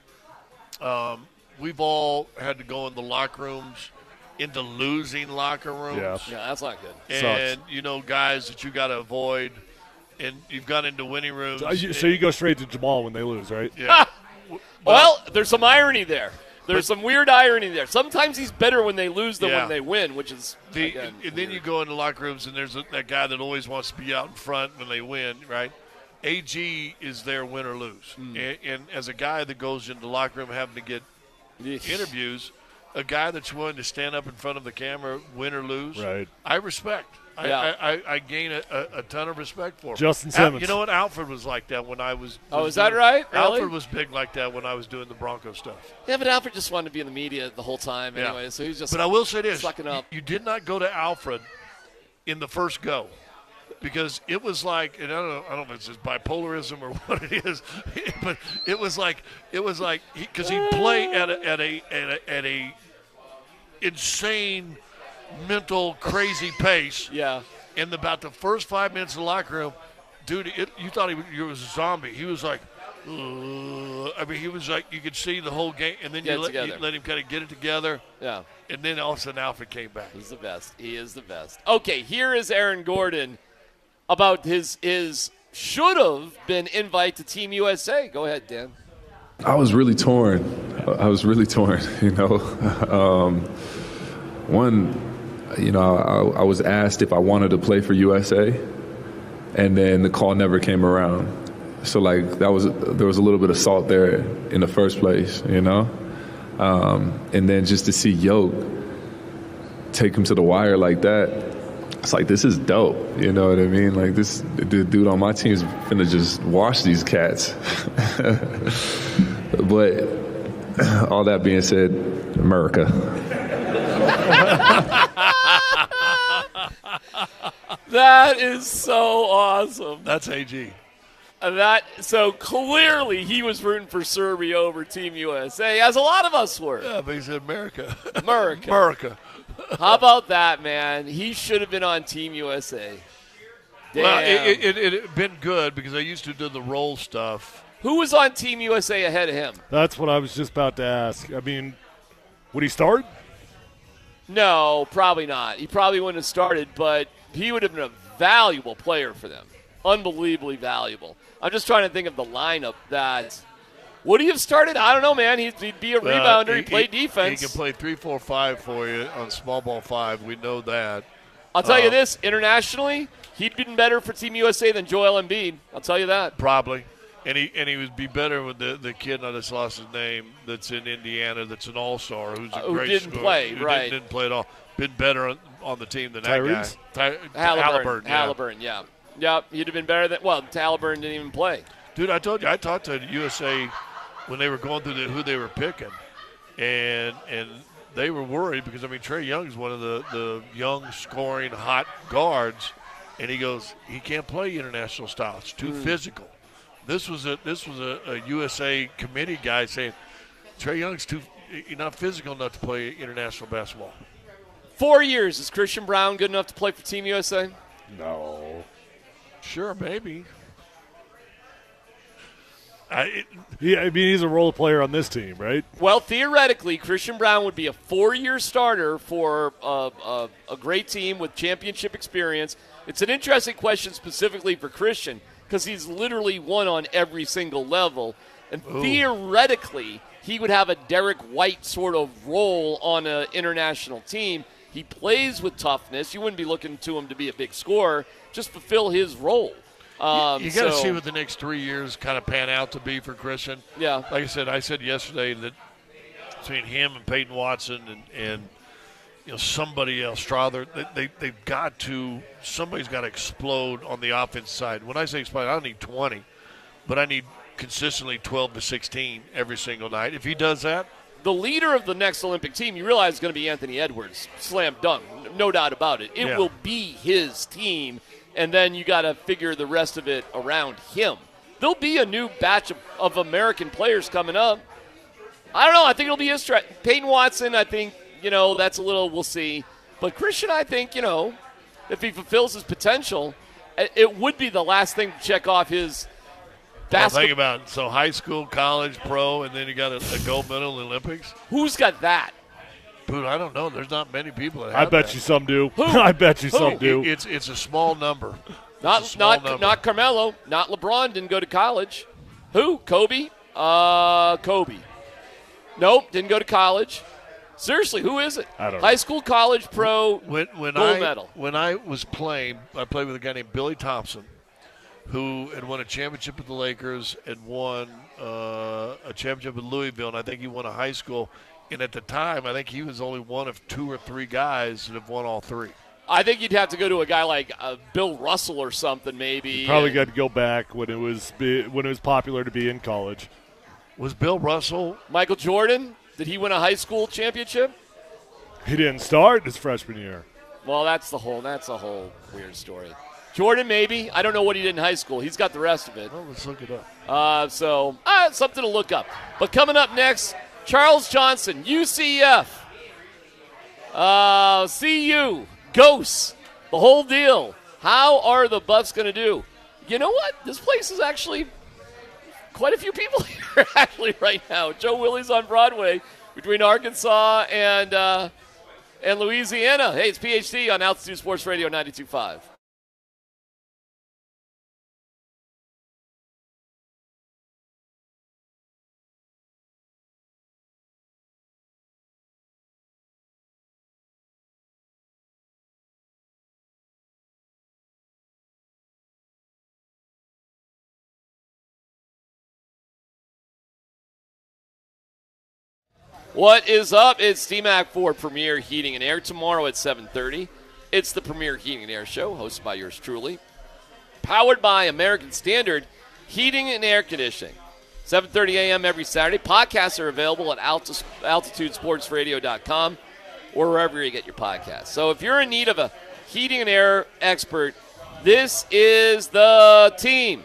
We've all had to go in the locker rooms, into losing locker rooms. Yeah, that's not good. And, guys that you got to avoid. And you've got into winning rooms. So you go straight to Jamal when they lose, right? Yeah. Well, there's some irony there. There's some weird irony there. Sometimes he's better when they lose than when they win, which is and then you go into locker rooms, and there's that guy that always wants to be out in front when they win, right? AG is there win or lose. And as a guy that goes into the locker room having to get interviews, a guy that's willing to stand up in front of the camera, win or lose, right? I respect. I gain a ton of respect for him. Justin Simmons. You know what? Alfred was like that when I was. Is that right? Really? Alfred was big like that when I was doing the Bronco stuff. Yeah, but Alfred just wanted to be in the media the whole time anyway, so he's just. But I will say this: sucking up. You did not go to Alfred in the first go, because it was like, and I don't know if it's just bipolarism or what it is, but it was like because he'd play at a insane, mental, crazy pace. Yeah. And about the first 5 minutes in the locker room, dude, you thought he was a zombie. He was like, he was like, you could see the whole game, and then you let him kind of get it together. Yeah. And then all of a sudden Alfred came back. He's the best. He is the best. Okay, here is Aaron Gordon about his should have been invite to Team USA. Go ahead, Dan. I was really torn. I was asked if I wanted to play for USA, and then the call never came around. So there was a little bit of salt there in the first place, and then just to see Yoke take him to the wire like that, it's like, this is dope. You know what I mean? Like, the dude on my team is finna just wash these cats. But all that being said, America. That is so awesome. That's AG. So clearly he was rooting for Serbia over Team USA, as a lot of us were. Yeah, but he said America. America. How about that, man? He should have been on Team USA. Damn. Well, it had been good because I used to do the role stuff. Who was on Team USA ahead of him? That's what I was just about to ask. I mean, would he start? No, probably not. He probably wouldn't have started, but he would have been a valuable player for them. Unbelievably valuable. I'm just trying to think of the lineup that would he have started? I don't know, man. He'd be a rebounder. He'd play defense. He can play 3-4-5 for you on small ball 5. We know that. I'll tell you this, internationally, he'd been better for Team USA than Joel Embiid. I'll tell you that. Probably. And he would be better with the kid, I just lost his name, that's in Indiana, that's an all-star, who's a great didn't scorer. play, right. Didn't play at all. Been better on the team than Tyrese? that guy. Halliburton, yeah. Yeah, he'd have been better than – well, Halliburton didn't even play. Dude, I told you, I talked to USA when they were going through who they were picking, and they were worried because, I mean, Trae Young's one of the young, scoring, hot guards, and he goes, he can't play international style. It's too physical. This was a USA committee guy saying, Trae Young's you're not physical enough to play international basketball. 4 years. Is Christian Braun good enough to play for Team USA? No. Sure, maybe. He's a role player on this team, right? Well, theoretically, Christian Braun would be a 4-year starter for a great team with championship experience. It's an interesting question specifically for Christian because he's literally won on every single level. And theoretically, he would have a Derek White sort of role on an international team. He plays with toughness. You wouldn't be looking to him to be a big scorer. Just fulfill his role. You got to see what the next 3 years kind of pan out to be for Christian. Yeah. Like I said yesterday that between him and Peyton Watson and somebody else, Strother, somebody's got to explode on the offense side. When I say explode, I don't need 20, but I need consistently 12 to 16 every single night. If he does that, the leader of the next Olympic team, you realize is going to be Anthony Edwards. Slam dunk. No doubt about it. It will be his team. And then you got to figure the rest of it around him. There'll be a new batch of American players coming up. I don't know. I think it'll be his Peyton Watson, I think, that's a little, we'll see. But Christian, I think, if he fulfills his potential, it would be the last thing to check off his basketball. Think about it. So high school, college, pro, and then you got a gold medal in the Olympics. Who's got that? Dude, I don't know. There's not many people that have I bet that. you some do. Who? I bet you some do. It's a small number. Not Carmelo. Not LeBron didn't go to college. Who? Kobe? Kobe. Nope, didn't go to college. Seriously, who is it? I don't know. High school, college, pro, gold medal. When I was playing, I played with a guy named Billy Thompson, who had won a championship with the Lakers and won a championship with Louisville, and I think he won a high school. And at the time, I think he was only one of 2 or 3 guys that have won all 3. I think you'd have to go to a guy like Bill Russell or something, maybe. You probably got to go back when it was popular to be in college. Was Bill Russell? Michael Jordan? Did he win a high school championship? He didn't start his freshman year. Well, that's a whole weird story. Jordan, maybe. I don't know what he did in high school. He's got the rest of it. Well, let's look it up. Something to look up. But coming up next, Charles Johnson, UCF. CU, Ghosts, the whole deal. How are the Buffs going to do? You know what? This place is actually quite a few people here actually right now. Joe Willie's on Broadway between Arkansas and Louisiana. Hey, it's PhD on Altitude Sports Radio 92.5. What is up? It's DMAC for Premier Heating and Air. Tomorrow at 7:30, it's the Premier Heating and Air Show, hosted by yours truly. Powered by American Standard Heating and Air Conditioning. 7:30 a.m. every Saturday. Podcasts are available at altitudesportsradio.com or wherever you get your podcasts. So if you're in need of a heating and air expert, this is the team.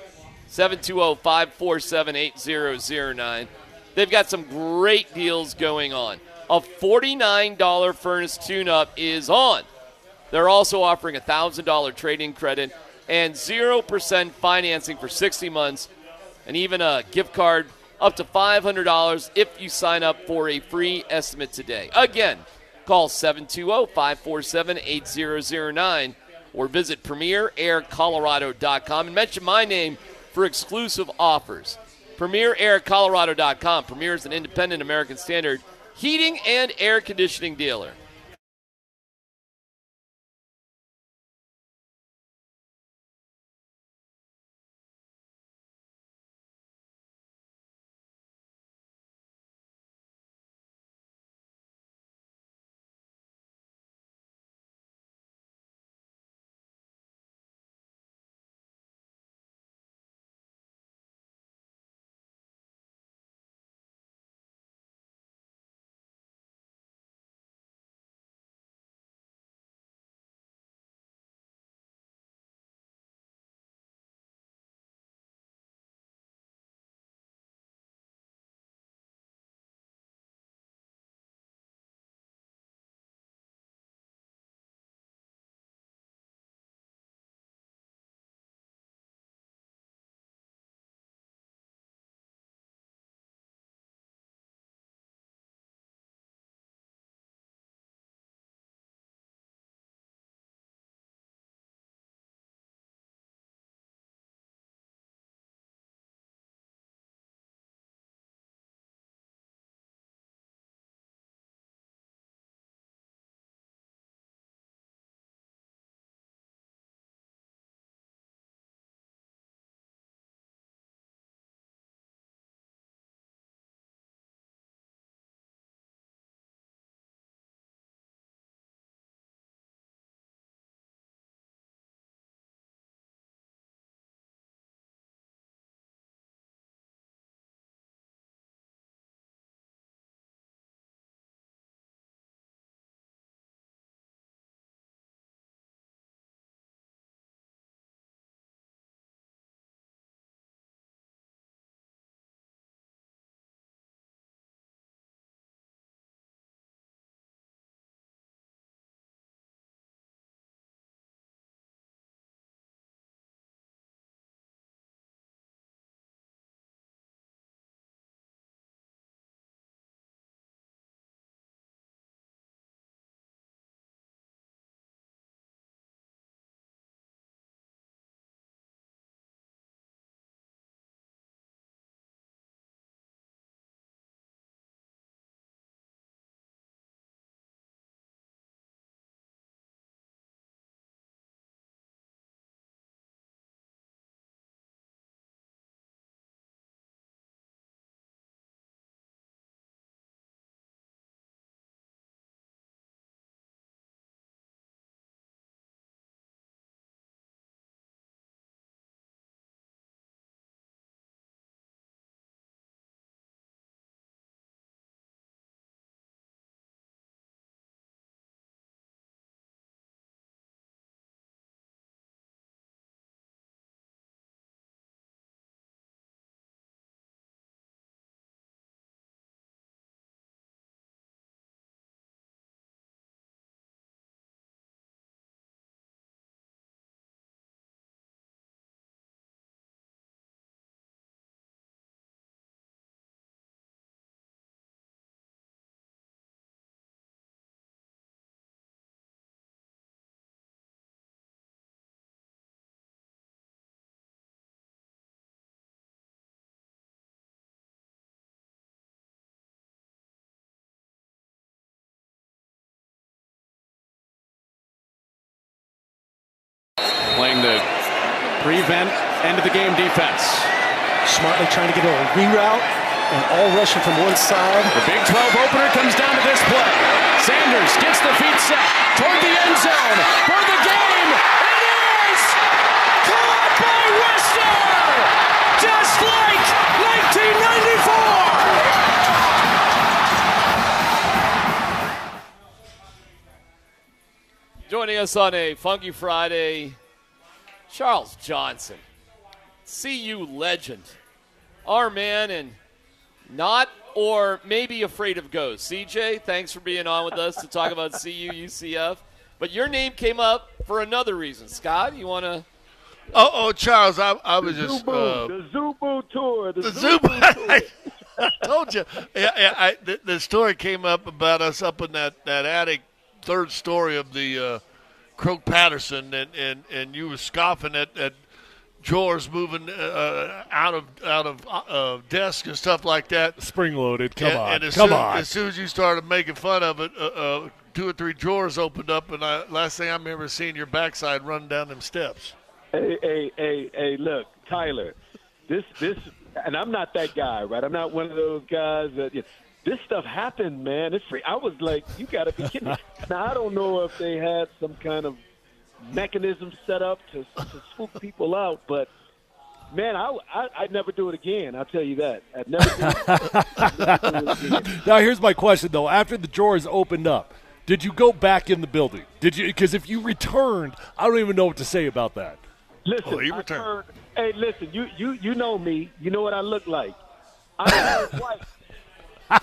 720-547-8009. They've got some great deals going on. A $49 furnace tune-up is on. They're also offering a $1,000 trade-in credit and 0% financing for 60 months and even a gift card up to $500 if you sign up for a free estimate today. Again, call 720-547-8009 or visit premieraircolorado.com and mention my name for exclusive offers. PremierAirColorado.com. Premier is an independent American Standard heating and air conditioning dealer. trying to prevent end of the game defense. Smartly trying to get a reroute and all rushing from one side. The Big 12 opener comes down to this play. Sanders gets the feet set toward the end zone for the game. It is caught by Worcester, just like 1994. Joining us on a Funky Friday, Charles Johnson, CU legend, our man, and not or maybe afraid of ghosts. CJ, thanks for being on with us to talk about CU UCF. But your name came up for another reason. Scott, you want to? Oh, Charles, I was just the Zubu tour. The Zubu tour. I told you. Yeah, the story came up about us up in that attic, third story of the Croak Patterson, and you were scoffing at drawers moving out of desks and stuff like that. Spring loaded. Come on. As soon as you started making fun of it, 2 or 3 drawers opened up, and last thing I remember seeing your backside run down them steps. Hey, look, Tyler, this, and I'm not that guy, right? I'm not one of those guys that, this stuff happened, man. It's free. I was like, you got to be kidding me. Now, I don't know if they had some kind of mechanism set up to swoop people out, but, man, I'd never do it again. I'll tell you that. I'd never do it again. Now, here's my question, though. After the drawers opened up, did you go back in the building? Did you? Because if you returned, I don't even know what to say about that. Listen, he returned. Hey, listen, you know me. You know what I look like. I'm not white. It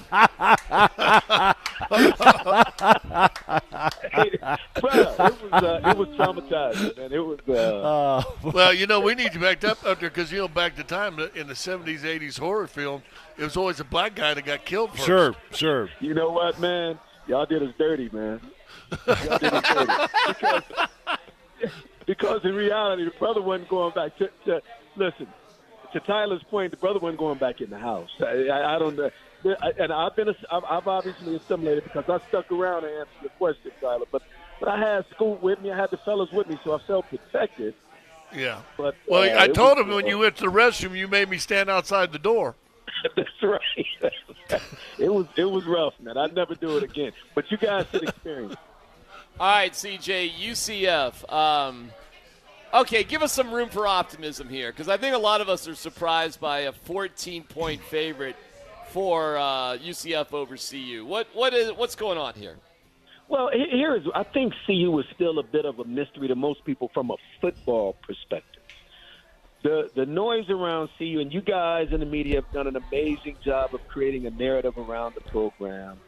was traumatizing, man. It was. Well, we need you backed up there because back to time in the 70s, 80s horror film, it was always a black guy that got killed first. Sure. You know what, man? Y'all did us dirty, man. Y'all did us dirty because in reality, the brother wasn't going back to listen. To Tyler's point, the brother wasn't going back in the house. I don't know. And I've obviously assimilated because I stuck around to answer your question, Tyler. But I had school with me. I had the fellas with me, so I felt protected. Yeah. But I told him when you went to the restroom, you made me stand outside the door. That's right. It was rough, man. I'd never do it again. But you guys should experience it. All right, CJ, UCF. Okay, give us some room for optimism here because I think a lot of us are surprised by a 14-point favorite for UCF over CU. What's going on here? Well, I think CU is still a bit of a mystery to most people from a football perspective. The noise around CU, and you guys in the media have done an amazing job of creating a narrative around the program.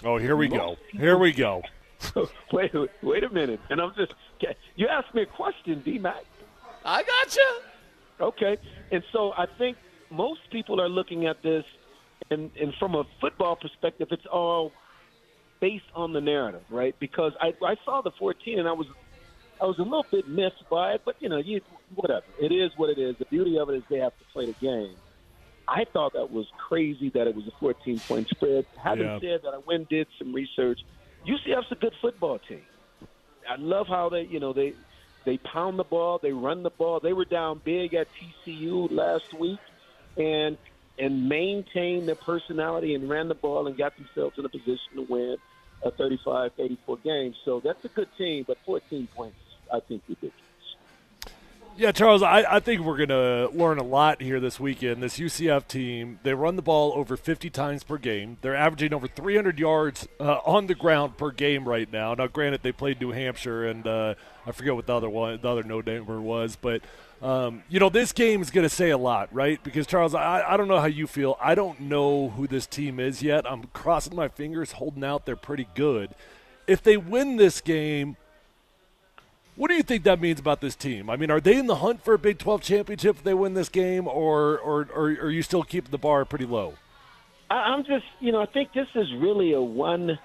Oh, here we go. Here we go. Wait a minute. And you asked me a question, D-Mac. I gotcha. Okay. And so I think most people are looking at this, and from a football perspective, it's all based on the narrative, right? Because I saw the 14, and I was a little bit miffed by it, but, whatever. It is what it is. The beauty of it is they have to play the game. I thought that was crazy that it was a 14-point spread. Having said that, I went and did some research. UCF's a good football team. I love how they pound the ball, they run the ball. They were down big at TCU last week and maintained their personality and ran the ball and got themselves in a position to win a 35-34 game. So that's a good team, but 14 points, I think, ridiculous. Yeah, Charles, I think we're going to learn a lot here this weekend. This UCF team, they run the ball over 50 times per game. They're averaging over 300 yards on the ground per game right now. Now, granted, they played New Hampshire, and I forget what the other no-namer was. But, this game is going to say a lot, right? Because, Charles, I don't know how you feel. I don't know who this team is yet. I'm crossing my fingers, holding out. They're pretty good. If they win this game, what do you think that means about this team? I mean, are they in the hunt for a Big 12 championship if they win this game, or are you still keeping the bar pretty low? I'm just, I think this is really a 1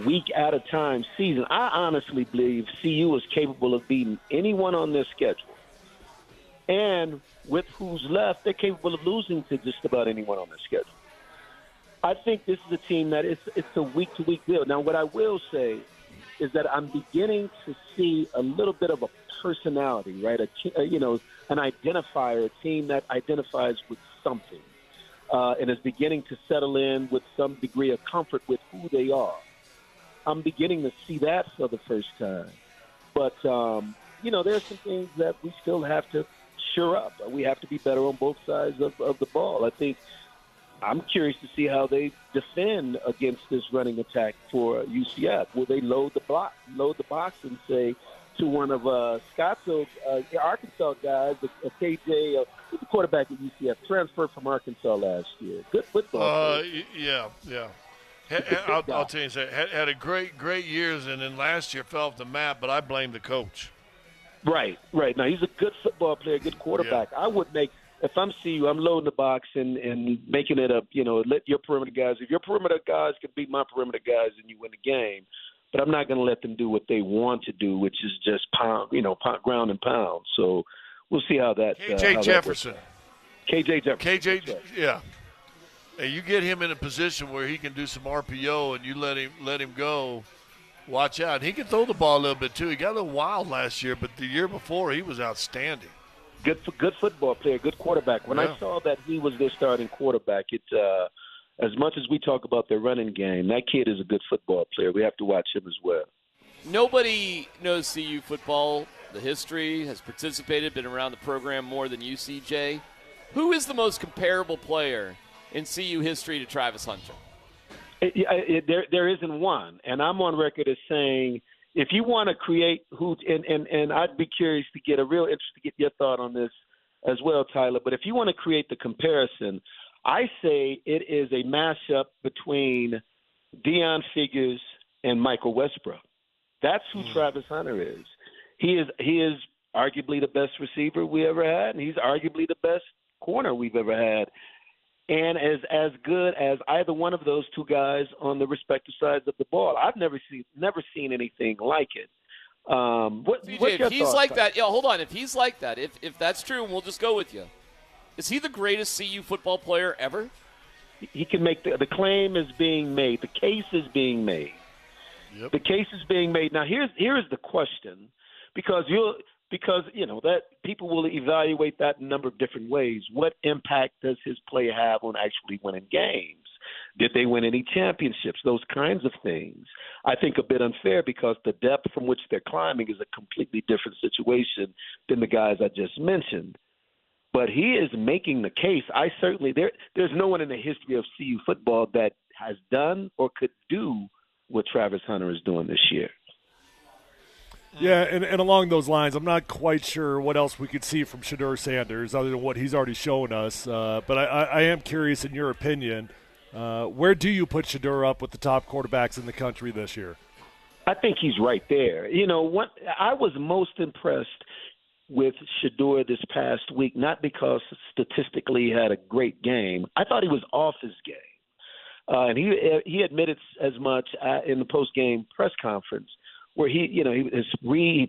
week at a time season. I honestly believe CU is capable of beating anyone on their schedule. And with who's left, they're capable of losing to just about anyone on their schedule. I think this is a team that it's a week-to-week deal. Now, what I will say is that I'm beginning to see a little bit of a personality, right? An identifier, a team that identifies with something, and is beginning to settle in with some degree of comfort with who they are. I'm beginning to see that for the first time. But, there are some things that we still have to shore up. We have to be better on both sides of the ball. I think I'm curious to see how they defend against this running attack for UCF. Will they load the box and say to one of Scott's Arkansas guys, KJ, who's the quarterback at UCF, transferred from Arkansas last year. Good football. Yeah. I'll tell you something. Had a great years, and then last year fell off the map, but I blame the coach. Right. Now, he's a good football player, good quarterback. Yeah. I would make – if I'm CU, I'm loading the box and making it let your perimeter guys – if your perimeter guys can beat my perimeter guys, then you win the game. But I'm not going to let them do what they want to do, which is just ground and pound. So we'll see how that KJ Jefferson. KJ Jefferson. Yeah. Hey, you get him in a position where he can do some RPO and you let him go, watch out. He can throw the ball a little bit too. He got a little wild last year, but the year before he was outstanding. Good football player, good quarterback. When I saw that he was their starting quarterback, as much as we talk about their running game, that kid is a good football player. We have to watch him as well. Nobody knows CU football, the history, has participated, been around the program more than you, CJ. Who is the most comparable player in CU history to Travis Hunter? There isn't one, and I'm on record as saying if you want to create and I'd be curious to get your thought on this as well, Tyler. But if you want to create the comparison, I say it is a mashup between Deion Figures and Michael Westbrook. That's who Travis Hunter is. He is arguably the best receiver we ever had, and he's arguably the best corner we've ever had. And as good as either one of those two guys on the respective sides of the ball. I've never seen anything like it. What's CJ, your if he's thoughts, like that, hold on. If he's like that, if that's true, and we'll just go with you, is he the greatest CU football player ever? He can make the claim is being made. The case is being made. Yep. The case is being made. Now here is the question, because that people will evaluate that in a number of different ways. What impact does his play have on actually winning games? Did they win any championships? Those kinds of things. I think a bit unfair because the depth from which they're climbing is a completely different situation than the guys I just mentioned. But he is making the case. There's no one in the history of CU football that has done or could do what Travis Hunter is doing this year. Yeah, and along those lines, I'm not quite sure what else we could see from Shedeur Sanders other than what he's already shown us. But I am curious, in your opinion, where do you put Shedeur up with the top quarterbacks in the country this year? I think he's right there. What I was most impressed with Shedeur this past week, not because statistically he had a great game. I thought he was off his game. And he admitted as much in the post-game press conference, where he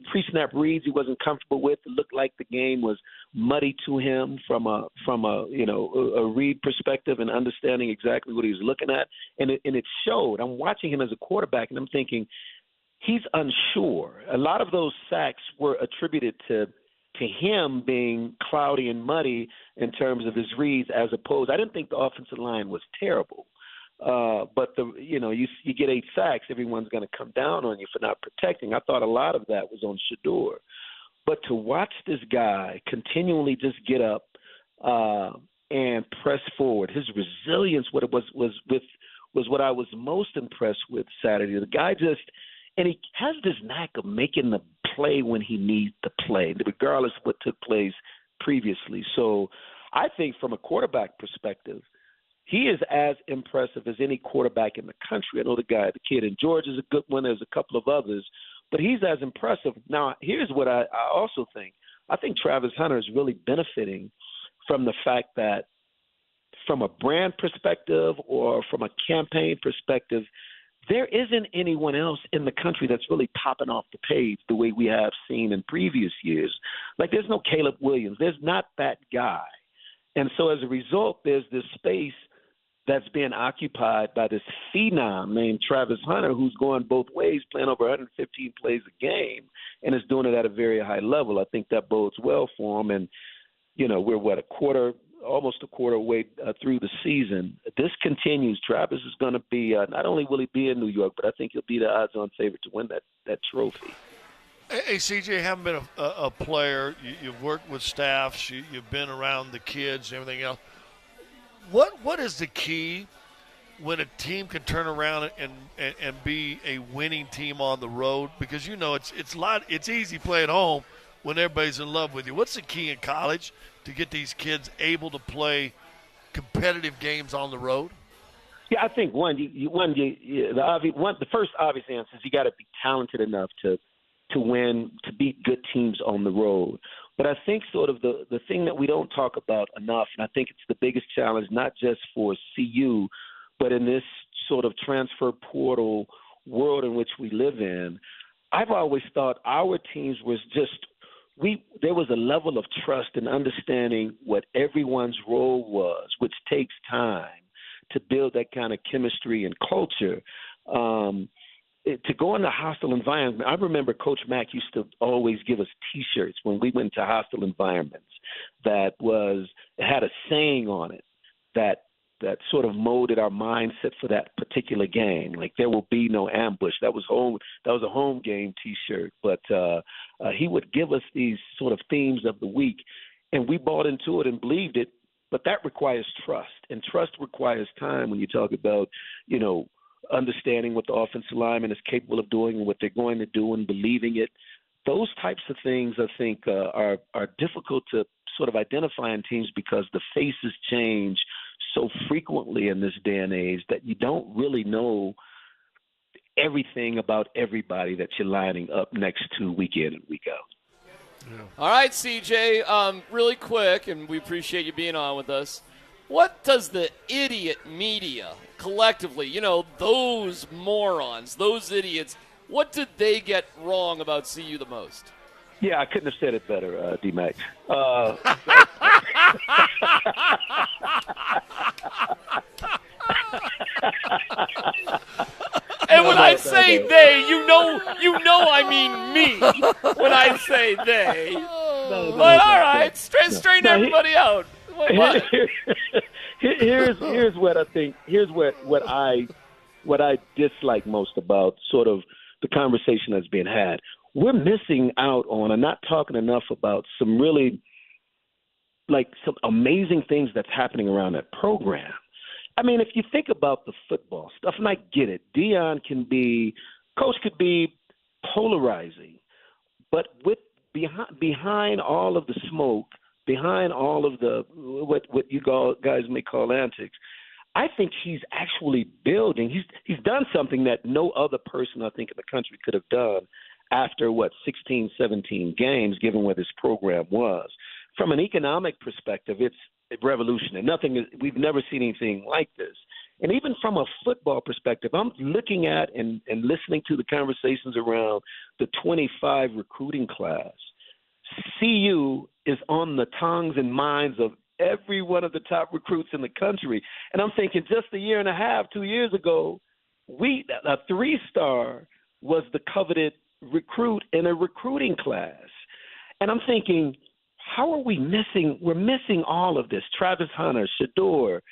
pre-snap reads he wasn't comfortable with. It looked like the game was muddy to him from a read perspective and understanding exactly what he was looking at, and it showed. I'm watching him as a quarterback, and I'm thinking he's unsure. A lot of those sacks were attributed to him being cloudy and muddy in terms of his reads, as opposed. I didn't think the offensive line was terrible. But you get 8 sacks, everyone's going to come down on you for not protecting. I thought a lot of that was on Shedeur. But to watch this guy continually just get up and press forward, his resilience, what it was what I was most impressed with Saturday. The guy and he has this knack of making the play when he needs to play, regardless of what took place previously. So I think from a quarterback perspective, he is as impressive as any quarterback in the country. I know the kid in Georgia is a good one. There's a couple of others, but he's as impressive. Now, here's what I also think. I think Travis Hunter is really benefiting from the fact that from a brand perspective or from a campaign perspective, there isn't anyone else in the country that's really popping off the page the way we have seen in previous years. Like, there's no Caleb Williams. There's not that guy. And so as a result, there's this space that's being occupied by this phenom named Travis Hunter, who's going both ways, playing over 115 plays a game. and is doing it at a very high level. I think that bodes well for him. And, you know, we're, almost a quarter way through the season. This continues. Travis is going to be, not only will he be in New York, but I think he'll be the odds-on favorite to win that trophy. Hey, CJ, haven't been a player. You've worked with staffs. You've been around the kids and everything else. What is the key when a team can turn around and be a winning team on the road? Because, you know, it's easy to play at home when everybody's in love with you. What's the key in college to get these kids able to play competitive games on the road? Yeah, I think the first obvious answer is you got to be talented enough to win, to beat good teams on the road. But I think sort of the thing that we don't talk about enough, and I think it's the biggest challenge, not just for CU, but in this sort of transfer portal world in which we live in, I've always thought our teams was just there was a level of trust and understanding what everyone's role was, which takes time to build that kind of chemistry and culture. To go in a hostile environment, I remember Coach Mack used to always give us T-shirts when we went to hostile environments that had a saying on it that sort of molded our mindset for that particular game. Like, there will be no ambush. That was a home game T-shirt. But he would give us these sort of themes of the week, and we bought into it and believed it. But that requires trust, and trust requires time when you talk about, you know, understanding what the offensive lineman is capable of doing and what they're going to do and believing it. Those types of things, I think, are difficult to sort of identify in teams because the faces change so frequently in this day and age that you don't really know everything about everybody that you're lining up next to week in and week out. Yeah. All right, CJ, really quick, and we appreciate you being on with us. What does the idiot media collectively, you know, those morons, those idiots, what did they get wrong about CU the most? Yeah, I couldn't have said it better, D-Mac. And when I say they, you know I mean me when I say they. But all right, straighten everybody out. What? Here's what I think. Here's what I dislike most about sort of the conversation that's being had. We're missing out on and not talking enough about some really, like, some amazing things that's happening around that program. I mean, if you think about the football stuff, and I get it, Coach could be polarizing, but behind all of the smoke, behind all of the what you guys may call antics, I think he's actually building. He's done something that no other person, I think, in the country could have done after, 16, 17 games, given where this program was. From an economic perspective, it's revolutionary. We've never seen anything like this. And even from a football perspective, I'm looking at and listening to the conversations around the 25 recruiting class. CU is on the tongues and minds of every one of the top recruits in the country. And I'm thinking, just a year and a half, 2 years ago, a 3-star was the coveted recruit in a recruiting class. And I'm thinking, how are we missing? We're missing all of this. Travis Hunter, Shador.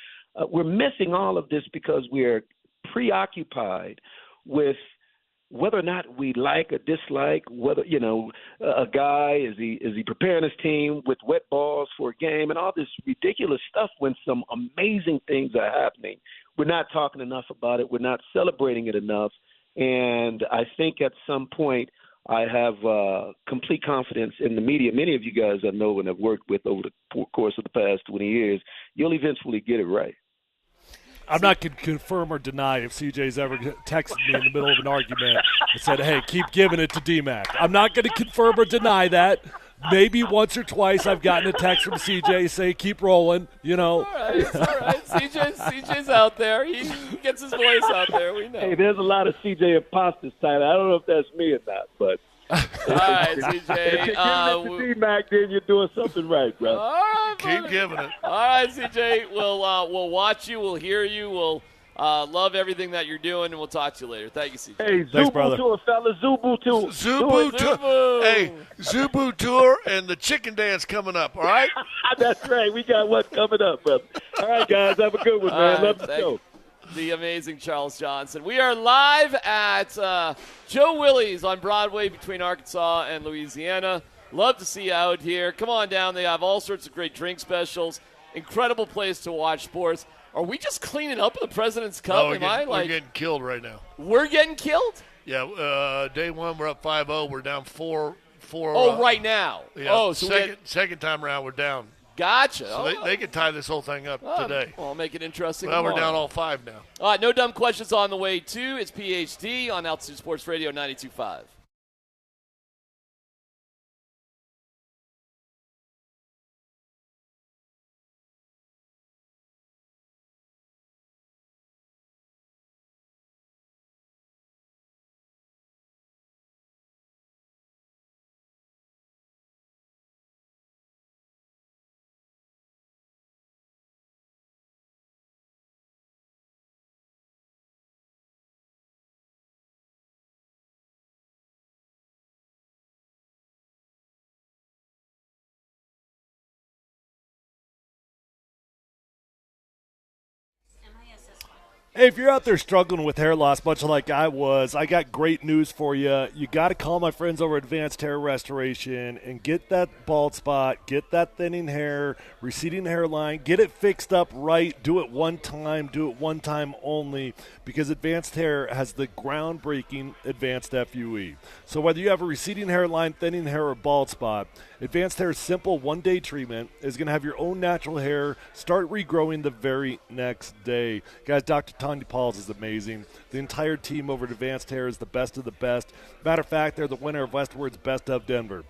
We're missing all of this because we're preoccupied with whether or not we like or dislike, whether, a guy, is he preparing his team with wet balls for a game and all this ridiculous stuff when some amazing things are happening. We're not talking enough about it. We're not celebrating it enough. And I think at some point I have complete confidence in the media. Many of you guys I know and have worked with over the course of the past 20 years, you'll eventually get it right. I'm not going to confirm or deny if CJ's ever texted me in the middle of an argument and said, hey, keep giving it to D-Mac. I'm not going to confirm or deny that. Maybe once or twice I've gotten a text from CJ say, keep rolling, All right, it's all right. CJ's out there. He gets his voice out there. We know. Hey, there's a lot of CJ imposters, Tyler. I don't know if that's me or not, but. All right, CJ. If you're giving it to D-Mac, then you're doing something right, brother. All right, keep giving it. All right, CJ. We'll watch you. We'll hear you. We'll Love everything that you're doing, and we'll talk to you later. Thank you, CJ. Hey, Thanks, Zubu tour, fellas. Zubu tour. Zubu tour. Hey, Zubu tour and the chicken dance coming up, all right? That's right. We got one coming up, brother. All right, guys. Have a good one, man. Love the show. The amazing Charles Johnson. We are live at Joe Willie's on Broadway between Arkansas and Louisiana. Love to see you out here. Come on down. They have all sorts of great drink specials. Incredible place to watch sports. Are we just cleaning up the President's Cup? No, we're getting killed right now. We're getting killed? Yeah, day one we're up 5-0. We're down 4. Right now. Yeah, second time around we're down. Gotcha. So they could tie this whole thing up today. Well, I'll make it interesting. Well, tomorrow. we're down all 5 now. All right, no dumb questions on the way, too. It's PhD on Altitude Sports Radio 92.5. Hey, if you're out there struggling with hair loss, much like I was, I got great news for you. You got to call my friends over at Advanced Hair Restoration and get that bald spot, get that thinning hair, receding hairline, get it fixed up right. Do it one time only, because Advanced Hair has the groundbreaking Advanced FUE. So whether you have a receding hairline, thinning hair, or bald spot, Advanced Hair's simple one-day treatment is going to have your own natural hair start regrowing the very next day. Guys, Dr. Tanya Pauls is amazing. The entire team over at Advanced Hair is the best of the best. Matter of fact, they're the winner of Westward's Best of Denver.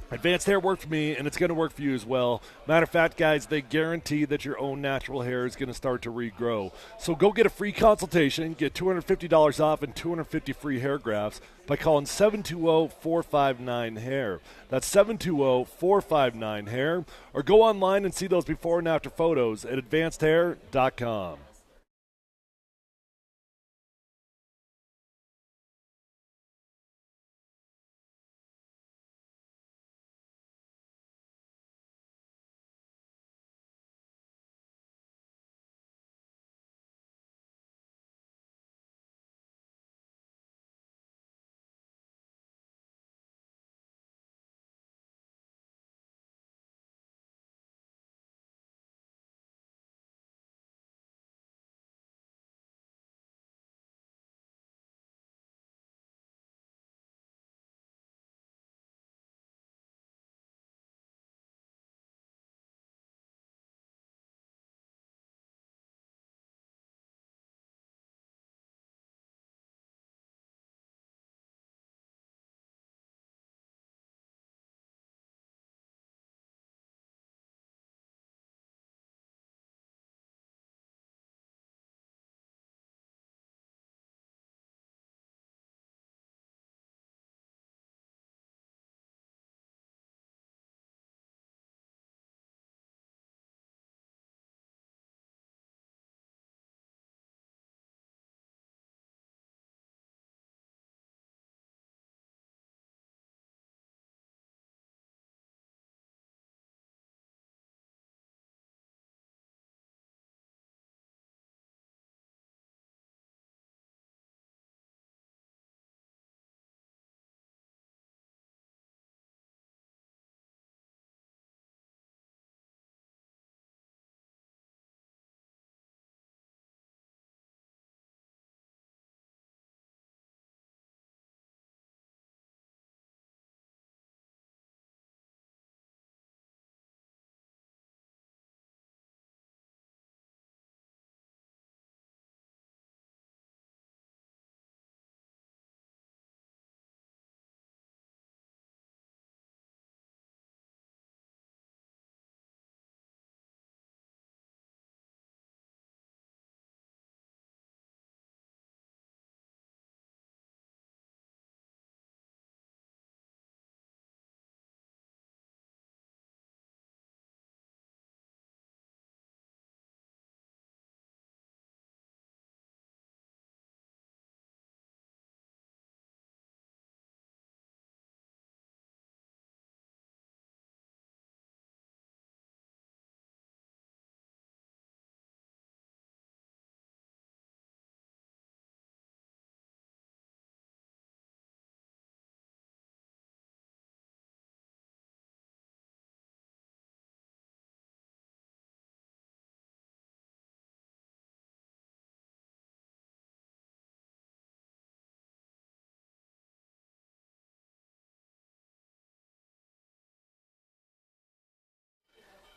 Advanced Hair worked for me, and it's going to work for you as well. Matter of fact, guys, they guarantee that your own natural hair is going to start to regrow. So go get a free consultation, get $250 off and 250 free hair grafts by calling 720-459-HAIR. That's 720-459-HAIR. Or go online and see those before and after photos at advancedhair.com.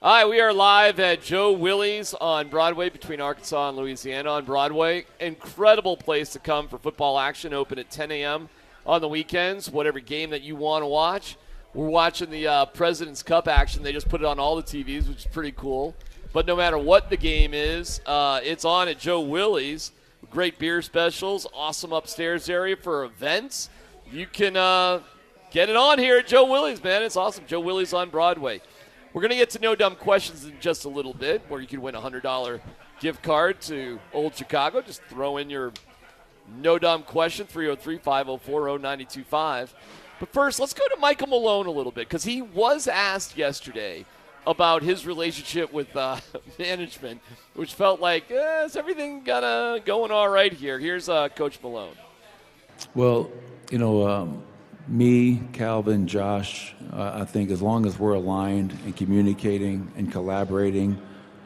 All right, we are live at Joe Willie's on Broadway between Arkansas and Louisiana on Broadway. Incredible place to come for football action, open at 10 a.m. on the weekends, whatever game that you want to watch. We're watching the President's Cup action. They just put it on all the TVs, which is pretty cool. But no matter what the game is, it's on at Joe Willie's. Great beer specials, awesome upstairs area for events. You can get it on here at Joe Willie's, man. It's awesome. Joe Willie's on Broadway. We're going to get to No Dumb Questions in just a little bit, where you can win a $100 gift card to Old Chicago. Just throw in your No Dumb Question, 303-504-0925. But first, let's go to Michael Malone a little bit, because he was asked yesterday about his relationship with management, which felt like, is everything going all right here? Here's Coach Malone. Well, me, Calvin, Josh, I think as long as we're aligned and communicating and collaborating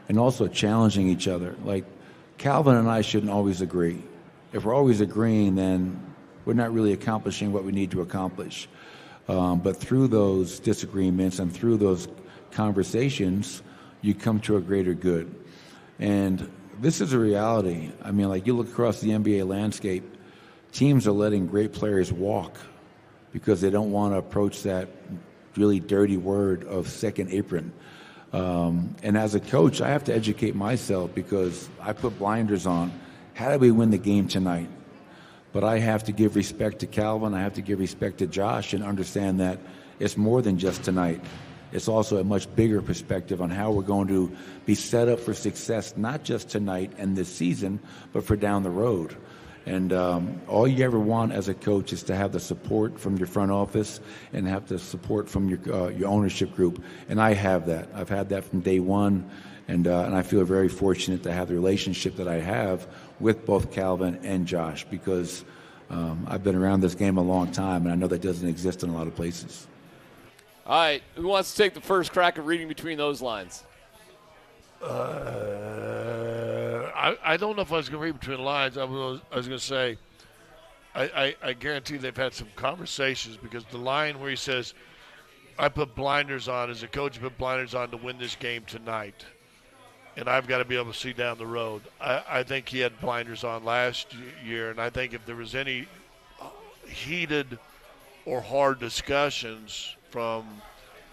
and also challenging each other, like Calvin and I shouldn't always agree. If we're always agreeing, then we're not really accomplishing what we need to accomplish. But through those disagreements and through those conversations, you come to a greater good. And this is a reality. I mean, like, you look across the NBA landscape, teams are letting great players walk because they don't want to approach that really dirty word of second apron. And as a coach, I have to educate myself because I put blinders on. How do we win the game tonight? But I have to give respect to Calvin. I have to give respect to Josh and understand that it's more than just tonight. It's also a much bigger perspective on how we're going to be set up for success, not just tonight and this season, but for down the road. And all you ever want as a coach is to have the support from your front office and have the support from your ownership group. And I have that. I've had that from day one. And I feel very fortunate to have the relationship that I have with both Calvin and Josh, because I've been around this game a long time, and I know that doesn't exist in a lot of places. All right, who wants to take the first crack at reading between those lines? I don't know if I was going to read between the lines. I was going to say, I guarantee they've had some conversations, because the line where he says, I put blinders on, as a coach, I put blinders on to win this game tonight, and I've got to be able to see down the road. I think he had blinders on last year, and I think if there was any heated or hard discussions from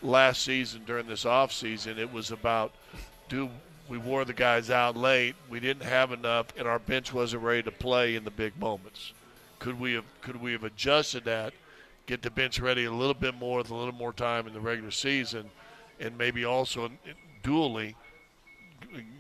last season during this offseason, it was about, we wore the guys out late, we didn't have enough, and our bench wasn't ready to play in the big moments. Could we have adjusted that, get the bench ready a little bit more with a little more time in the regular season, and maybe also dually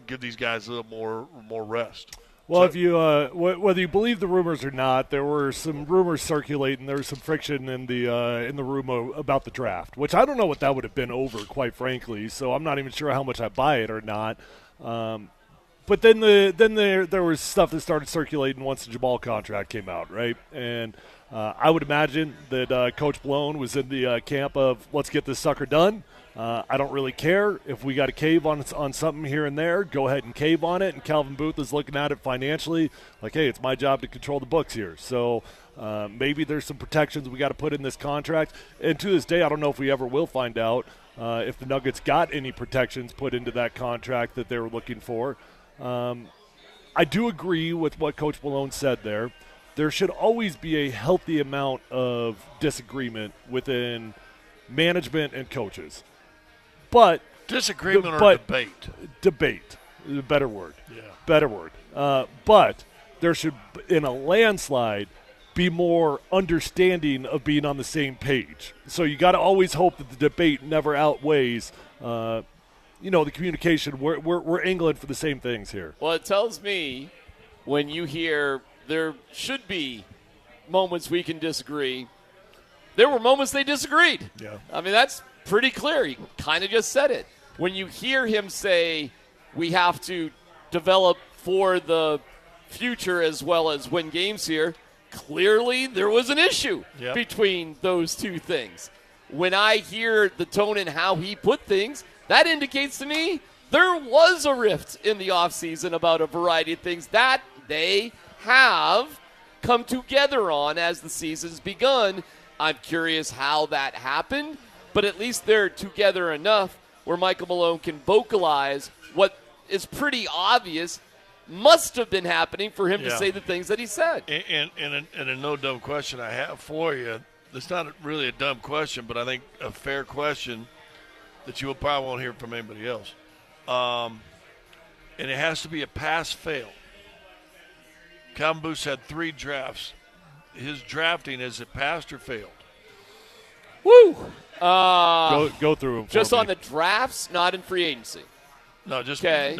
give these guys a little more rest? Well, if you whether you believe the rumors or not, there were some rumors circulating. There was some friction in the room about the draft, which I don't know what that would have been over, quite frankly. So I'm not even sure how much I buy it or not. But then there was stuff that started circulating once the Jamal contract came out, right? And I would imagine that Coach Malone was in the camp of, let's get this sucker done. I don't really care if we got to cave on something here and there. Go ahead and cave on it. And Calvin Booth is looking at it financially like, hey, it's my job to control the books here. So maybe there's some protections we got to put in this contract. And to this day, I don't know if we ever will find out if the Nuggets got any protections put into that contract that they were looking for. I do agree with what Coach Malone said there. There should always be a healthy amount of disagreement within management and coaches. But disagreement or debate? Debate. Better word. Yeah. Better word. But there should, in a landslide, be more understanding of being on the same page. So you got to always hope that the debate never outweighs, the communication. We're angling for the same things here. Well, it tells me when you hear there should be moments we can disagree, there were moments they disagreed. Yeah. I mean, that's pretty clear. He kind of just said it. When you hear him say we have to develop for the future as well as win games here, clearly there was an issue between those two things. When I hear the tone and how he put things, that indicates to me there was a rift in the offseason about a variety of things that they have come together on as the season's begun. I'm curious how that happened, but at least they're together enough where Michael Malone can vocalize what is pretty obvious must have been happening for him to say the things that he said. And a no dumb question I have for you. It's not really a dumb question, but I think a fair question that you will probably won't hear from anybody else. And it has to be a pass-fail. Calvin Booth had 3 drafts. His drafting, is it passed or failed? Woo! Go through them. Just on the drafts, not in free agency. No, just okay.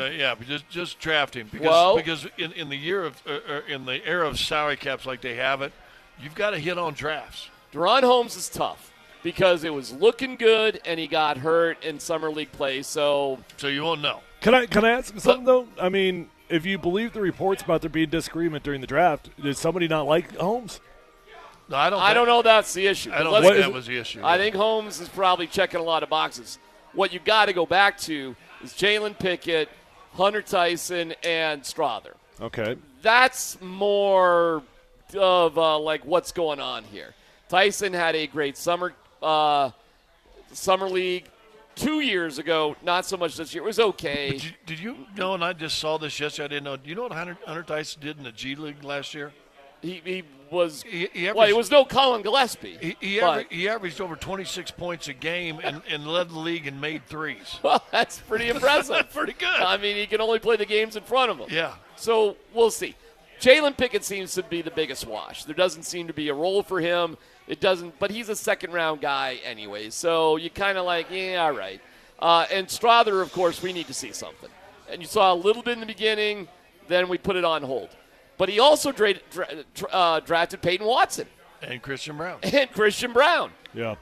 Just drafting because in the year of in the era of salary caps like they have it, you've got to hit on drafts. Deron Holmes is tough because it was looking good and he got hurt in summer league play. So you won't know. Can I ask something though? I mean, if you believe the reports about there being disagreement during the draft, did somebody not like Holmes? No, I don't know that's the issue. I don't think that was the issue. I think Holmes is probably checking a lot of boxes. What you got to go back to is Jalen Pickett, Hunter Tyson, and Strother. Okay. That's more of like what's going on here. Tyson had a great summer league 2 years ago, not so much this year. It was okay. Did you know, and I just saw this yesterday, I didn't know, do you know what Hunter Tyson did in the G League last year? He was it was no Colin Gillespie. He averaged over 26 points a game and led the league in made threes. Well, that's pretty impressive. Pretty good. I mean, he can only play the games in front of him. Yeah. So we'll see. Jalen Pickett seems to be the biggest wash. There doesn't seem to be a role for him. It doesn't, but he's a second-round guy anyway. So you kind of like, yeah, all right. And Strother, of course, we need to see something. And you saw a little bit in the beginning, then we put it on hold. But he also drafted Peyton Watson. And Christian Brown. Yeah.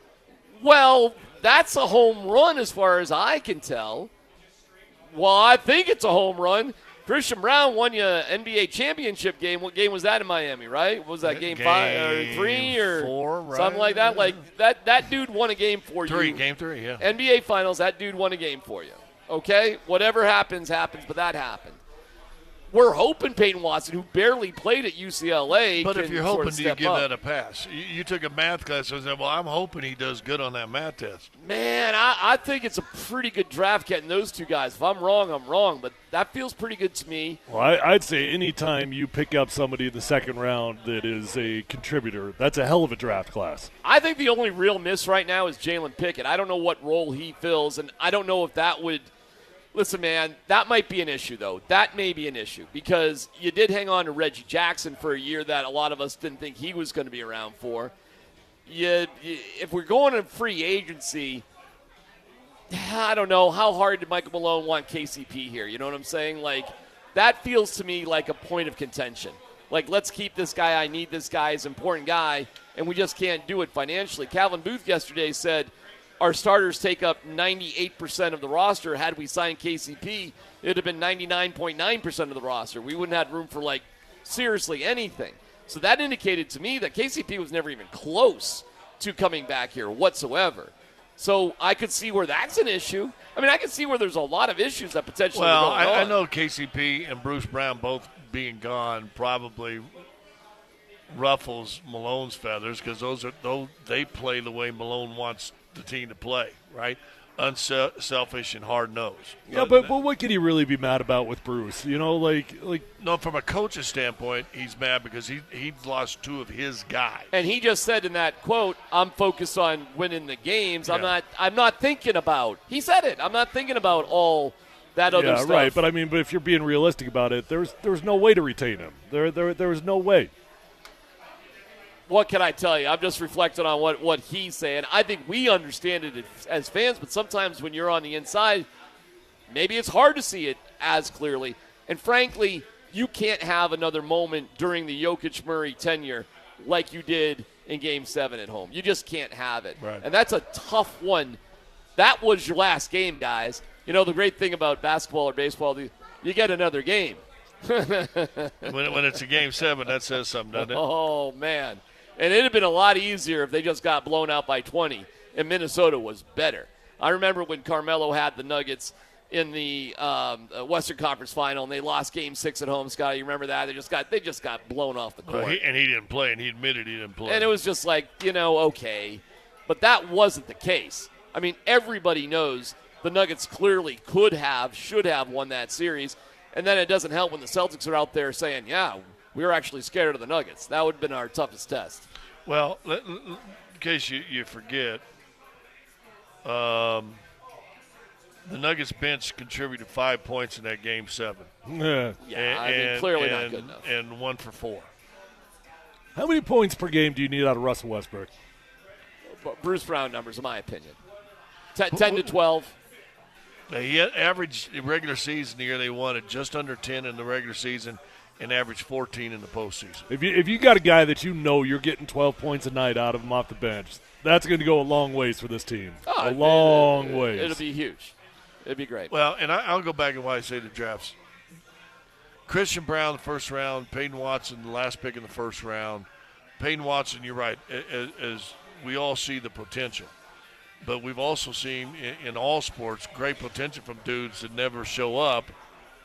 Well, that's a home run as far as I can tell. Well, I think it's a home run. Christian Brown won you an NBA championship game. What game was that in Miami, right? What was that, game 5 or 3 or 4, right? something like that? Like that dude won a game for you. Game 3, yeah. NBA Finals, that dude won a game for you. Okay? Whatever happens, but that happened. We're hoping Peyton Watson, who barely played at UCLA, but can if you're sort hoping, of do you step give up. that a pass? You took a math class and said, well, I'm hoping he does good on that math test. Man, I think it's a pretty good draft getting those two guys. If I'm wrong, I'm wrong, but that feels pretty good to me. Well, I'd say anytime you pick up somebody in the second round that is a contributor, that's a hell of a draft class. I think the only real miss right now is Jalen Pickett. I don't know what role he fills, and I don't know if that would – listen, man, that might be an issue, though. That may be an issue because you did hang on to Reggie Jackson for a year that a lot of us didn't think he was going to be around for. If we're going to free agency, I don't know. How hard did Michael Malone want KCP here? You know what I'm saying? Like, that feels to me like a point of contention. Like, let's keep this guy. I need this guy. He's an important guy, and we just can't do it financially. Calvin Booth yesterday said, our starters take up 98% of the roster. Had we signed KCP, it would have been 99.9% of the roster. We wouldn't have had room for, like, seriously anything. So that indicated to me that KCP was never even close to coming back here whatsoever. So I could see where that's an issue. I mean, I can see where there's a lot of issues that potentially are going on. I know KCP and Bruce Brown both being gone probably ruffles Malone's feathers because they play the way Malone wants the team to play, right? Unselfish and hard-nosed. Yeah, but what could he really be mad about with Bruce? You know, like no, from a coach's standpoint, he's mad because he lost 2 of his guys. And he just said in that quote, "I'm focused on winning the games. Yeah. I'm not thinking about." He said it. I'm not thinking about all that other stuff. Yeah, right. But I mean, if you're being realistic about it, there's no way to retain him. There was no way. What can I tell you? I'm just reflecting on what he's saying. I think we understand it as fans, but sometimes when you're on the inside, maybe it's hard to see it as clearly. And frankly, you can't have another moment during the Jokic-Murray tenure like you did in Game 7 at home. You just can't have it. Right. And that's a tough one. That was your last game, guys. You know, the great thing about basketball or baseball, you get another game. when it's a Game 7, that says something, doesn't it? Oh, man. And it would have been a lot easier if they just got blown out by 20, and Minnesota was better. I remember when Carmelo had the Nuggets in the Western Conference Final, and they lost Game 6 at home. Scott, you remember that? They just got blown off the court. And he didn't play, and he admitted he didn't play. And it was just like, okay. But that wasn't the case. I mean, everybody knows the Nuggets clearly should have won that series. And then it doesn't help when the Celtics are out there saying, yeah, we were actually scared of the Nuggets. That would have been our toughest test. Well, in case you forget, the Nuggets bench contributed 5 points in that Game 7. Yeah, clearly not good enough. And 1 for 4. How many points per game do you need out of Russell Westbrook? Bruce Brown numbers, in my opinion. 10 to 12. He had averaged in regular season the year they won it just under 10 in the regular season and averaged 14 in the postseason. If you got a guy that you know you're getting 12 points a night out of him off the bench, that's going to go a long ways for this team. A long ways. It'll be huge. It'd be great. Well, and I'll go back and why I say the drafts. Christian Brown, the first round. Peyton Watson, the last pick in the first round. Peyton Watson, you're right, as we all see the potential. But we've also seen in all sports great potential from dudes that never show up,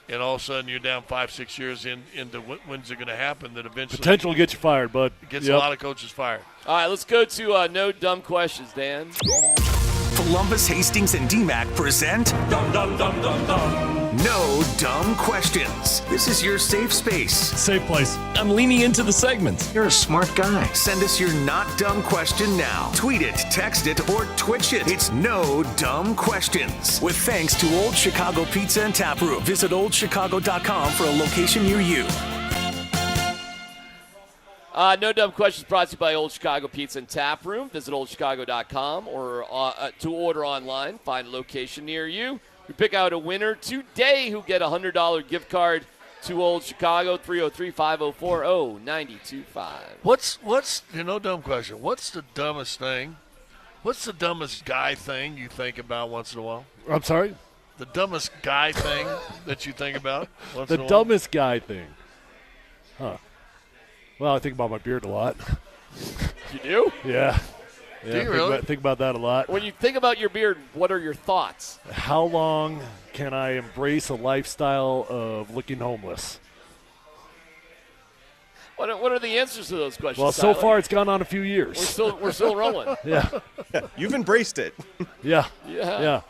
and all of a sudden you're down 5-6 years into when's it going to happen that eventually potential will get you fired, bud. Gets a lot of coaches fired. All right, let's go to no dumb questions, Dan. Columbus, Hastings, and DMAC present No Dumb Questions. This is your safe space. Safe place. I'm leaning into the segment. You're a smart guy. Send us your not dumb question now. Tweet it, text it, or Twitch it. It's No Dumb Questions. With thanks to Old Chicago Pizza and Tap Room. Visit oldchicago.com for a location near you. No Dumb Questions brought to you by Old Chicago Pizza and Tap Room. Visit oldchicago.com or to order online. Find a location near you. We pick out a winner today who get a $100 gift card to Old Chicago, 303-504-0925. What's no dumb question. What's the dumbest thing? What's the dumbest guy thing you think about once in a while? I'm sorry? The dumbest guy thing that you think about once in a while? The dumbest guy thing. Huh. Well, I think about my beard a lot. You do? Yeah. Do you really? Think about that a lot. When you think about your beard, what are your thoughts? How long can I embrace a lifestyle of looking homeless? What are the answers to those questions? Well, so Tyler? far it's gone on a few years. We're still rolling. Yeah. You've embraced it. Yeah. Yeah.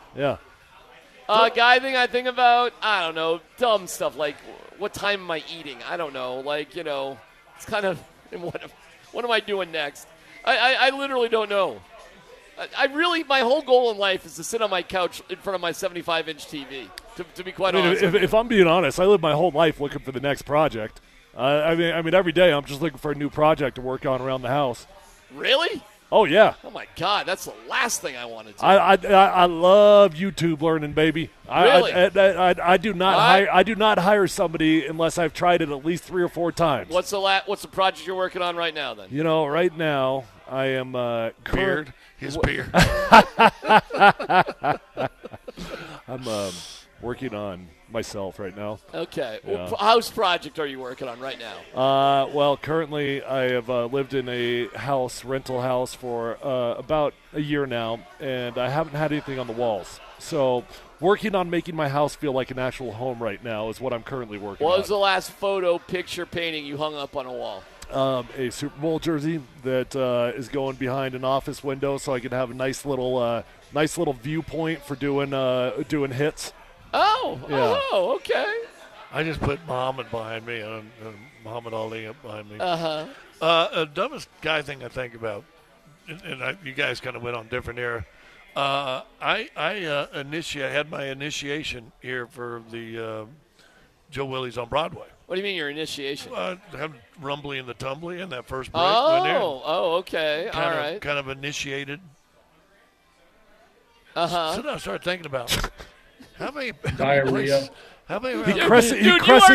Guy thing I think about, I don't know, dumb stuff like what time am I eating? I don't know. Like, it's kind of what am I doing next? I literally don't know. My whole goal in life is to sit on my couch in front of my 75-inch TV, to be quite honest. If I'm being honest, I live my whole life looking for the next project. I mean, every day I'm just looking for a new project to work on around the house. Really? Oh, yeah. Oh, my God. That's the last thing I want to do. I love YouTube learning, baby. Really? I do not hire somebody unless I've tried it at least 3 or 4 times. What's the project you're working on right now, then? Right now I am beard. His beard. I'm working on myself right now. Okay. Yeah. What house project are you working on right now? Well, currently I have lived in a rental house for about a year now, and I haven't had anything on the walls. So working on making my house feel like an actual home right now is what I'm currently working on. What was the last picture painting you hung up on a wall? A Super Bowl jersey that is going behind an office window so I can have a nice little viewpoint for doing hits. Oh, yeah. Oh, okay. I just put Muhammad behind me and Muhammad Ali up behind me. Dumbest guy thing I think about, and you guys kind of went on different era. I had my initiation here for the Joe Willie's on Broadway. What do you mean your initiation? Have Rumbly and the Tumbly in that first break. Okay. All right. Kind of initiated. Uh-huh. So I started thinking about how many diarrhea. How many? Dude,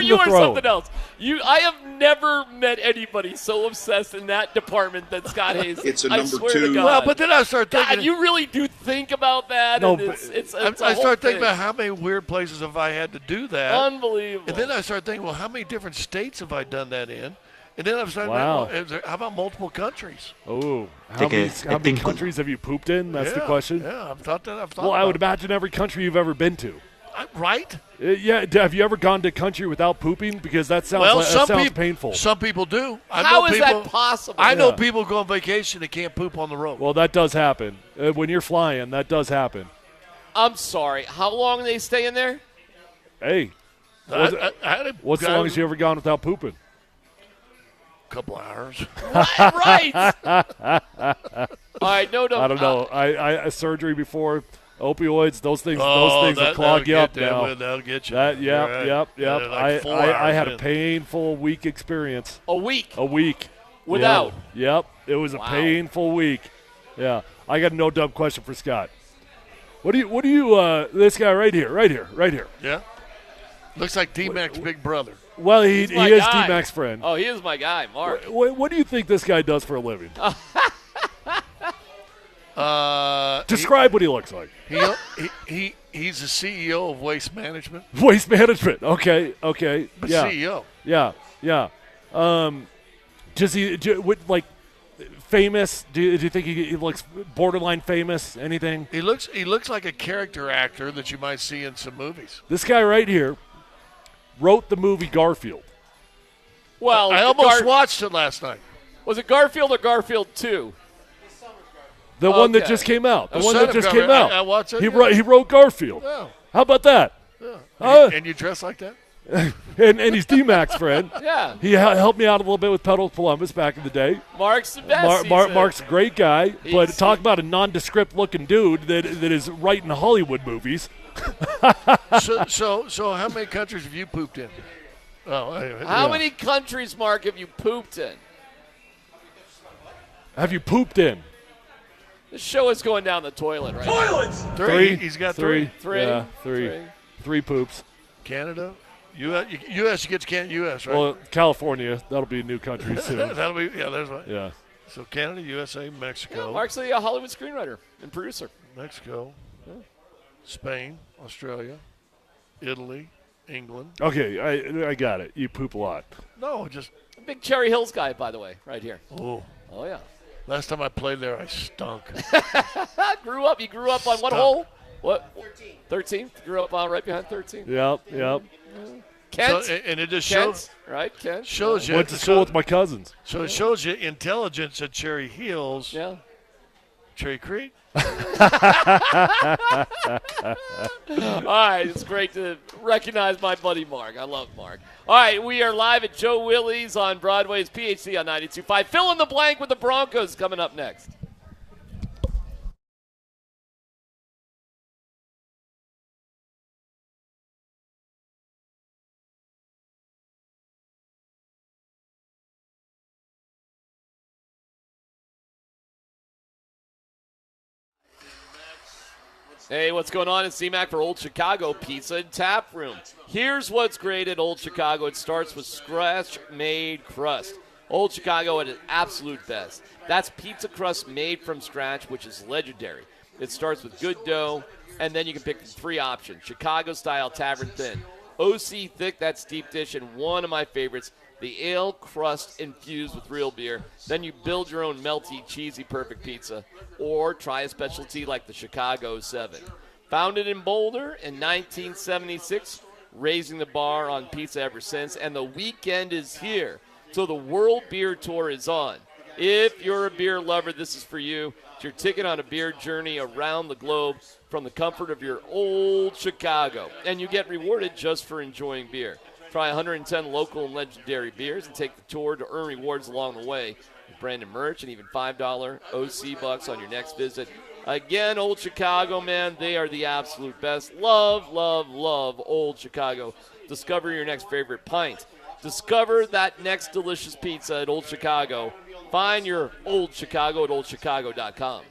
you are something else. I have never met anybody so obsessed in that department than Scott Hayes. It's a I number swear 2. To God. Well, but then I started thinking. God, you really do think about that. No, and I started thinking about how many weird places have I had to do that. Unbelievable. And then I started thinking, well, how many different states have I done that in? And then I was starting wow. how about multiple countries? Oh, how many countries have you pooped in? That's the question. Yeah, I've thought Well, I would imagine every country you've ever been to. Right? Yeah. Have you ever gone to a country without pooping? Because that sounds painful. Some people do. How is that possible? I know people go on vacation and can't poop on the road. Well, that does happen. When you're flying, that does happen. I'm sorry. How long are they staying there? Hey, what's the longest you ever gone without pooping? Couple hours. Right. All right, no. I don't know. I surgery before opioids. Those things will clog you up now. That'll get you. Yep. Like I had a painful week experience. A week. Without. Yep. It was a painful week. Yeah. I got a no dumb question for Scott. What do you this guy right here. Yeah. Looks like D-Mac's big brother. Well, he is D-Mac's friend. Oh, he is my guy, Mark. What do you think this guy does for a living? Describe what he looks like. He's the CEO of Waste Management. Waste Management. Okay. But Yeah. CEO. Yeah. Does he famous? Do you think he looks borderline famous? Anything? He looks like a character actor that you might see in some movies. This guy right here wrote the movie Garfield. Well, I almost watched it last night. Was it Garfield or Garfield 2? The one that just came out. I watched it. He wrote Garfield. Yeah. How about that? Yeah. And you dress like that? and he's D-Mac's friend. Yeah. He helped me out a little bit with Pedal Columbus back in the day. Mark's the best. Mark's a great guy, but talk about a nondescript looking dude that is writing Hollywood movies. So how many countries have you pooped in? Oh, anyway. How many countries, Mark, have you pooped in? Have you pooped in? This show is going down the toilet right Toilets! now. Three. He's got three. Yeah, three poops. Canada, U.S. gets Canada, U.S. right? Well, California, that'll be a new country soon. That'll be there's one. Yeah. So Canada, USA, Mexico. Yeah, Mark's a Hollywood screenwriter and producer. Mexico, Spain, Australia, Italy, England. Okay, I got it. You poop a lot. No, just a big Cherry Hills guy, by the way, right here. Oh yeah. Last time I played there, I stunk. You grew up on what hole? What? 13. Grew up on right behind 13. Yep. Kent. So, and it just shows, right? Kent shows you. Went to school with my cousins. So it shows you intelligence at Cherry Hills. Yeah. Cherry Creek. All right, it's great to recognize my buddy Mark. I love Mark. All right, we are live at Joe Willie's on Broadway's PHC on 92.5. Fill in the blank with the Broncos coming up next. Hey, what's going on? It's C-Mac for Old Chicago Pizza and Tap Room. Here's what's great at Old Chicago. It starts with scratch-made crust. Old Chicago at its absolute best. That's pizza crust made from scratch, which is legendary. It starts with good dough, and then you can pick 3 options. Chicago-style tavern thin, OC thick, that's deep dish, and one of my favorites, the ale crust infused with real beer. Then you build your own melty, cheesy, perfect pizza. Or try a specialty like the Chicago 7. Founded in Boulder in 1976, raising the bar on pizza ever since. And the weekend is here, so the World Beer Tour is on. If you're a beer lover, this is for you. It's your ticket on a beer journey around the globe from the comfort of your Old Chicago. And you get rewarded just for enjoying beer. Try 110 local and legendary beers and take the tour to earn rewards along the way with branded merch and even $5 OC bucks on your next visit. Again, Old Chicago, man, they are the absolute best. Love, love, love Old Chicago. Discover your next favorite pint. Discover that next delicious pizza at Old Chicago. Find your Old Chicago at oldchicago.com.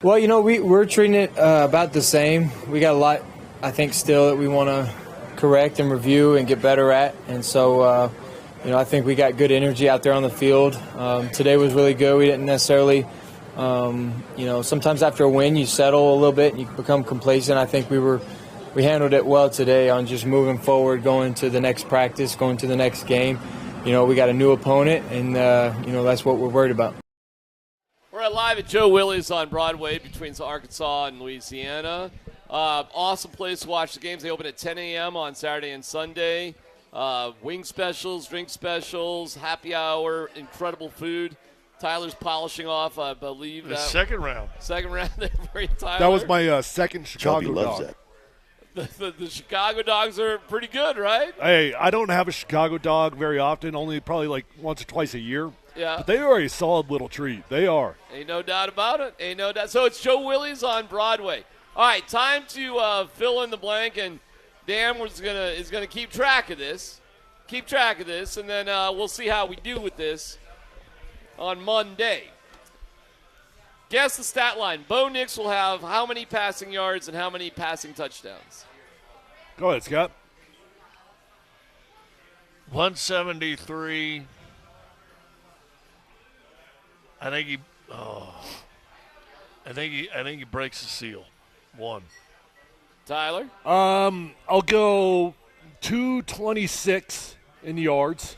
Well, we're treating it about the same. We got a lot, I think, still that we want to correct and review and get better at. And so, I think we got good energy out there on the field. Today was really good. We didn't necessarily, sometimes after a win you settle a little bit and you become complacent. I think we handled it well today on just moving forward, going to the next practice, going to the next game. We got a new opponent, and, that's what we're worried about. We're live at Joe Willie's on Broadway between Arkansas and Louisiana. Awesome place to watch the games. They open at 10 a.m. on Saturday and Sunday. Wing specials, drink specials, happy hour, incredible food. Tyler's polishing off, I believe. The second round. Second round there for you, Tyler. That was my second Chicago Shelby loves dog. The Chicago dogs are pretty good, right? Hey, I don't have a Chicago dog very often, only probably like once or twice a year. Yeah. But they are a solid little treat. They are. Ain't no doubt about it. Ain't no doubt. So it's Joe Willie's on Broadway. All right, time to fill in the blank, and Dan is gonna keep track of this. Keep track of this, and then we'll see how we do with this on Monday. Guess the stat line. Bo Nix will have how many passing yards and how many passing touchdowns? Go ahead, Scott. 173. I think he breaks the seal. 1. Tyler? I'll go 226 in yards.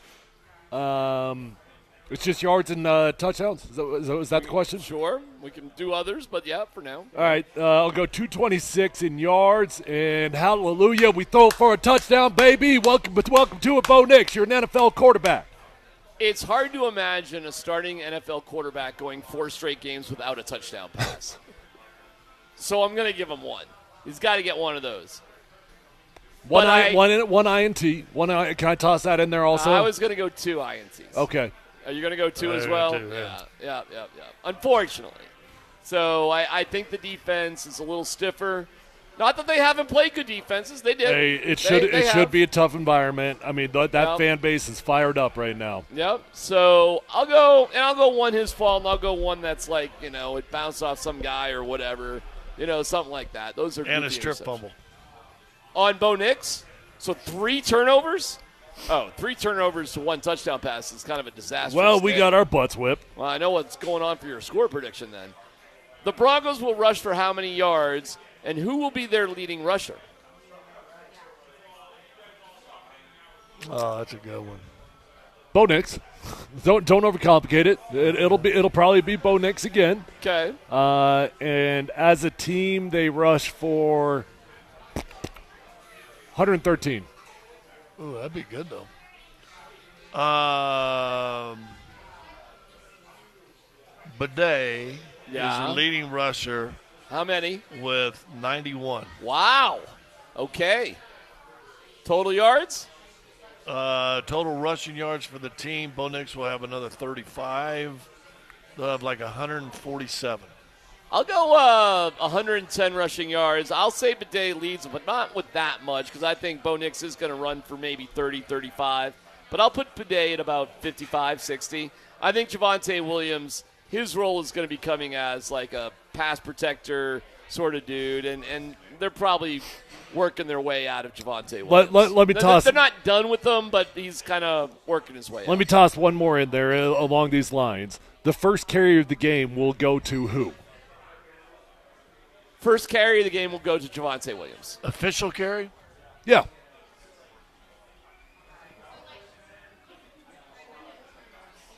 It's just yards and touchdowns. Is that the question? Sure. We can do others, but yeah, for now. All right. I'll go 226 in yards, and hallelujah, we throw for a touchdown, baby. Welcome to it, Bo Nix. You're an NFL quarterback. It's hard to imagine a starting NFL quarterback going 4 straight games without a touchdown pass. So I'm going to give him 1. He's got to get one of those. One INT. Can I toss that in there also? I was going to go 2 INTs. Okay. Are you going to go 2 as well? 2, yeah. Yeah. Unfortunately. So I think the defense is a little stiffer. Not that they haven't played good defenses. They did. Hey, it should be a tough environment. I mean, that fan base is fired up right now. Yep. So I'll go 1 his fault, and I'll go 1 that's like, it bounced off some guy or whatever. Something like that. Those are and a strip fumble. On Bo Nix? So 3 turnovers? Oh, 3 turnovers to 1 touchdown pass is kind of a disaster. Well, we got our butts whipped. Well, I know what's going on for your score prediction then. The Broncos will rush for how many yards, and who will be their leading rusher? Oh, that's a good one. Bo Nix. Don't overcomplicate it. It'll probably be Bo Nix again. Okay. And as a team, they rush for 113. Ooh, that'd be good though. Bidet is the leading rusher. How many? With 91. Wow. Okay. Total yards? Total rushing yards for the team. Bo Nix will have another 35. They'll have like 147. I'll go 110 rushing yards. I'll say Bidet leads, but not with that much because I think Bo Nix is going to run for maybe 30, 35. But I'll put Bidet at about 55, 60. I think Javonte Williams, his role is going to be coming as like a pass protector sort of dude, and they're probably working their way out of Javonte Williams. Let me toss. They're not done with him, but he's kind of working his way out. Let me toss one more in there along these lines. The first carry of the game will go to who? First carry of the game will go to Javonte Williams. Official carry? Yeah.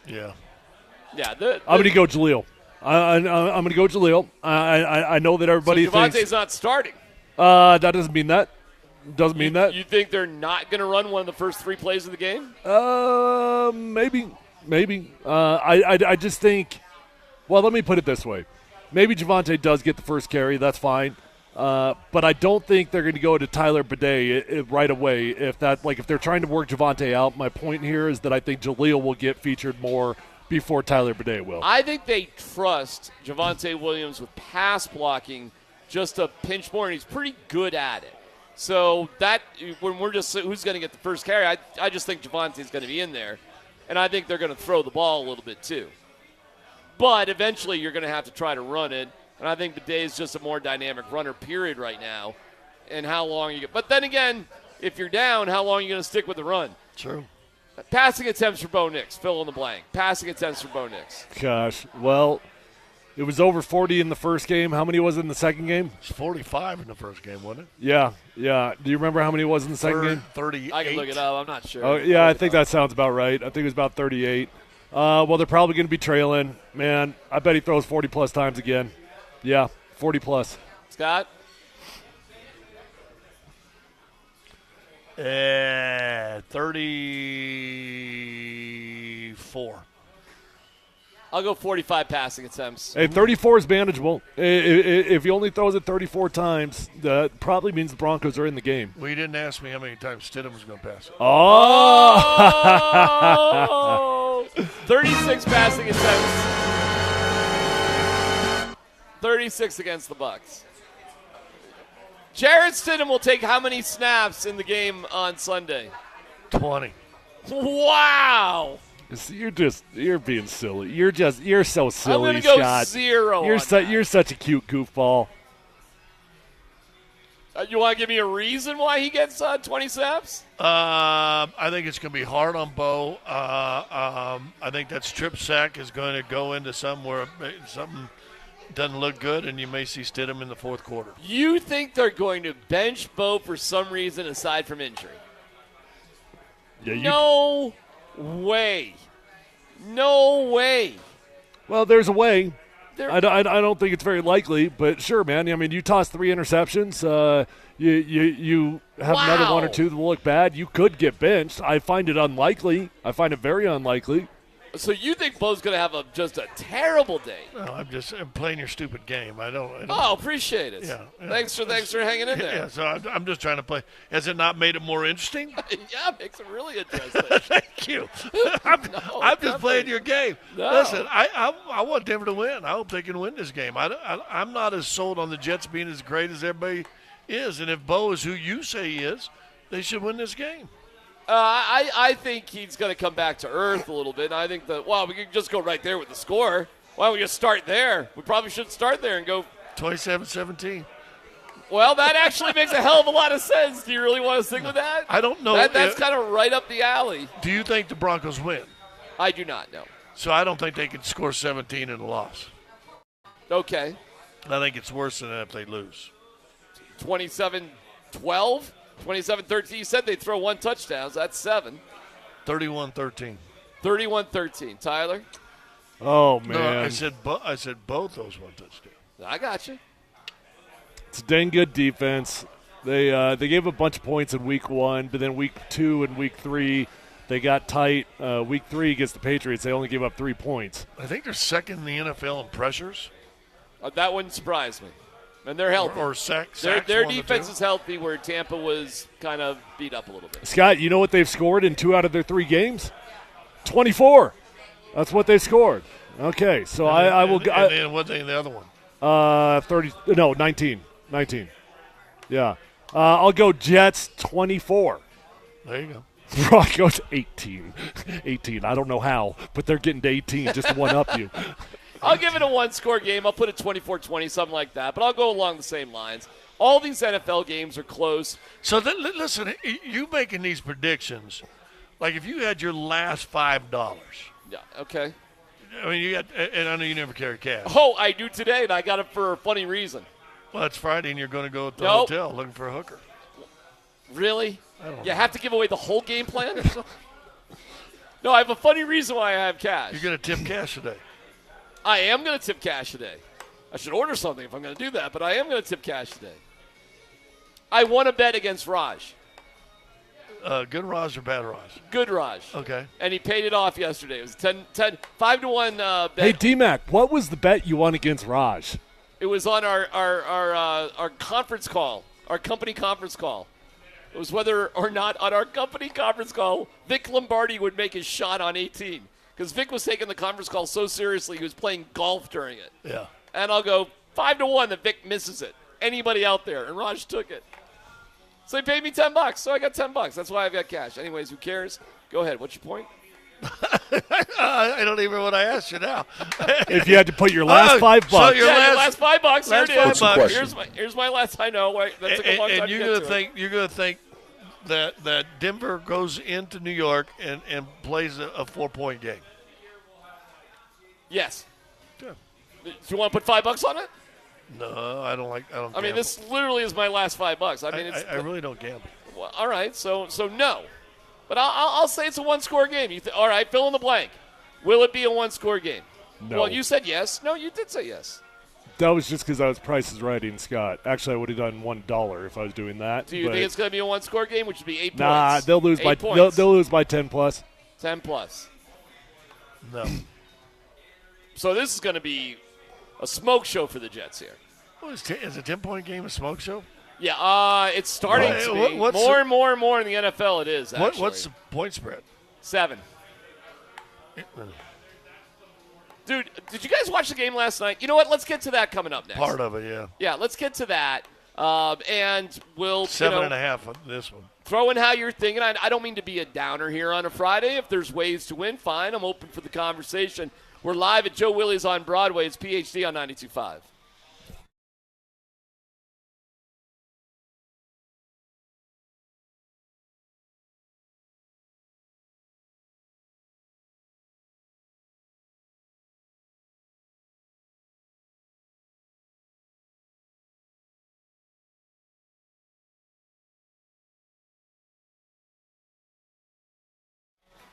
Yeah. Yeah. I'm going to go Jaleel. I'm going to go Jaleel. I know that everybody thinks thinks. Javonte's not starting. That doesn't mean that. Doesn't mean that. You think they're not going to run one of the first 3 plays of the game? Maybe. I just think. Well, let me put it this way. Maybe Javonte does get the first carry. That's fine. But I don't think they're going to go to Tyler Bidet right away. If they're trying to work Javonte out, my point here is that I think Jaleel will get featured more before Tyler Bidet will. I think they trust Javonte Williams with pass blocking just a pinch more, and he's pretty good at it. So that when we're just who's going to get the first carry, I just think Javonte's going to be in there, and I think they're going to throw the ball a little bit too. But eventually you're going to have to try to run it. And I think Bidet is just a more dynamic runner, period, right now. And how long you get. But then again, if you're down, how long are you going to stick with the run? True. Passing attempts for Bo Nix. Fill in the blank. Passing attempts for Bo Nix. Gosh. Well, it was over 40 in the first game. How many was it in the second game? It's 45 in the first game, wasn't it? Yeah. Do you remember how many it was in the second game? 38. I can look it up. I'm not sure. Oh, yeah, I think that sounds about right. I think it was about 38. Well, they're probably going to be trailing. Man, I bet he throws 40-plus times again. Yeah, 40-plus. Scott? 34. I'll go 45 passing attempts. Hey, 34 is manageable. If he only throws it 34 times, that probably means the Broncos are in the game. Well, you didn't ask me how many times Stidham was going to pass it. Oh! 36 passing attempts. 36 against the Bucs. Jarrett Stidham will take how many snaps in the game on Sunday? 20. Wow. You're being silly. You're so silly, I'm going to go Scott. 0. You're such a cute goofball. You want to give me a reason why he gets 20 snaps? I think it's going to be hard on Bo. I think that strip sack is going to go into somewhere something doesn't look good, and you may see Stidham in the fourth quarter. You think they're going to bench Bo for some reason aside from injury? Yeah, No way. No way. Well, there's a way. There- I don't think it's very likely, but sure, man. I mean, you toss 3 interceptions. You have another 1 or 2 that will look bad. You could get benched. I find it unlikely. I find it very unlikely. So you think Bo's going to have just a terrible day? No, I'm playing your stupid game. I don't appreciate it. Yeah. Thanks for hanging in there. Yeah, so I'm just trying to play. Has it not made it more interesting? Yeah, it makes it really interesting. Thank you. I'm just playing your game. No. Listen, I want Denver to win. I hope they can win this game. I'm not as sold on the Jets being as great as everybody is, and if Bo is who you say he is, they should win this game. I think he's going to come back to earth a little bit. And I think we can just go right there with the score. Why don't we just start there? We probably should start there and go 27-17. Well, that actually makes a hell of a lot of sense. Do you really want to stick with that? I don't know. That's kind of right up the alley. Do you think the Broncos win? I do not know. So I don't think they can score 17 in a loss. Okay. I think it's worse than that if they lose. 27-12? 27-13. You said they'd throw 1 touchdown, so that's 7. 31-13. 31-13. Tyler? Oh, man. No, I said both those 1 touchdown. I got you. It's dang good defense. They gave a bunch of points in week 1, but then week 2 and week 3 they got tight. Week 3 against the Patriots, they only gave up 3 points. I think they're second in the NFL in pressures. That wouldn't surprise me. And they're healthy. Or sacks. Their defense is healthy, where Tampa was kind of beat up a little bit. Scott, you know what they've scored in 2 out of their 3 games? 24. That's what they scored. Okay, so I will. And then what's in the other one? 19. Yeah. I'll go Jets 24. There you go. Broncos 18. I don't know how, but they're getting to 18 just to one-up you. I'll give it a 1-score game. I'll put it 24-20, something like that. But I'll go along the same lines. All these NFL games are close. So listen, you making these predictions, like if you had your last $5. Yeah, okay. I mean, you got, and I know you never carry cash. Oh, I do today, and I got it for a funny reason. Well, it's Friday, and you're going to go to the hotel looking for a hooker. Really? I don't know. You have to give away the whole game plan? No, I have a funny reason why I have cash. You're going to tip cash today. I am going to tip cash today. I should order something if I'm going to do that, but I am going to tip cash today. I won a bet against Raj. Good Raj or bad Raj? Good Raj. Okay. And he paid it off yesterday. It was 5-1 bet. Hey, D-Mac, what was the bet you won against Raj? It was on our conference call, our company conference call. It was whether or not on our company conference call, Vic Lombardi would make his shot on 18. Because Vic was taking the conference call so seriously, he was playing golf during it. Yeah. And I'll go 5-1 that Vic misses it. Anybody out there? And Raj took it. So he paid me $10, so I got $10. That's why I've got cash. Anyways, who cares? Go ahead. What's your point? I don't even know what I asked you now. If you had to put your last $5. So your last $5. Last $5. Here's my last. I know. That took a long time and to you're gonna think that Denver goes into New York and plays a 4-point game. Yes. Yeah. Do you want to put $5 on it? No, I don't. I mean, this literally is my last $5. I mean, I really don't gamble. Well, all right, so no, but I'll say it's a one-score game. All right, fill in the blank. Will it be a one-score game? No. Well, you said yes. No, you did say yes. That was just because I was Price is Righting Scott. Actually, I would have done $1 if I was doing that. Do you think it's going to be a one-score game, which would be 8 points? Nah, they'll lose by 10 plus. 10 plus. No. So this is going to be a smoke show for the Jets here. Well, is a 10-point game a smoke show? Yeah, it's starting to be. More and more in the NFL it is, actually. What's the point spread? 7. Dude, did you guys watch the game last night? You know what? Let's get to that coming up next. Part of it, yeah. Yeah, let's get to that. And we'll 7.5 on this one. Throw in how you're thinking. I don't mean to be a downer here on a Friday. If there's ways to win, fine. I'm open for the conversation. We're live at Joe Willie's on Broadway. It's PhD on 92.5.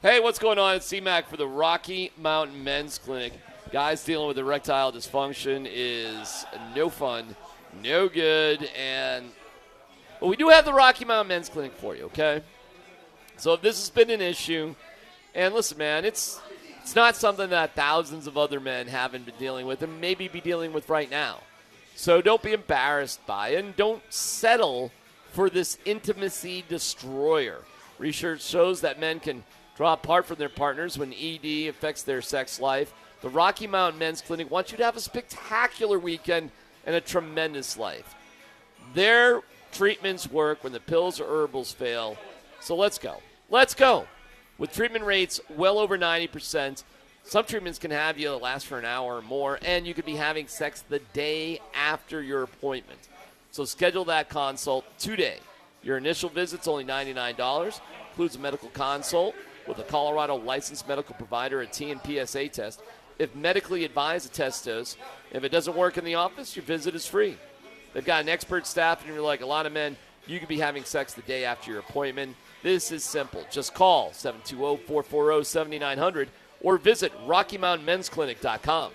Hey, what's going on? It's C-Mac for the Rocky Mountain Men's Clinic. Guys dealing with erectile dysfunction is no fun, no good, but we do have the Rocky Mountain Men's Clinic for you, okay? So if this has been an issue, and listen, man, it's not something that thousands of other men haven't been dealing with and maybe be dealing with right now. So don't be embarrassed by it, and don't settle for this intimacy destroyer. Research shows that men can draw apart from their partners when ED affects their sex life. The Rocky Mountain Men's Clinic wants you to have a spectacular weekend and a tremendous life. Their treatments work when the pills or herbals fail. So let's go. Let's go. With treatment rates well over 90%, some treatments can have you last for an hour or more, and you could be having sex the day after your appointment. So schedule that consult today. Your initial visit's only $99. Includes a medical consult with a Colorado licensed medical provider, a TNPSA test. If medically advised, a test dose. If it doesn't work in the office, your visit is free. They've got an expert staff, and you're like a lot of men, you could be having sex the day after your appointment. This is simple. Just call 720-440-7900 or visit RockyMountainMen'sClinic.com.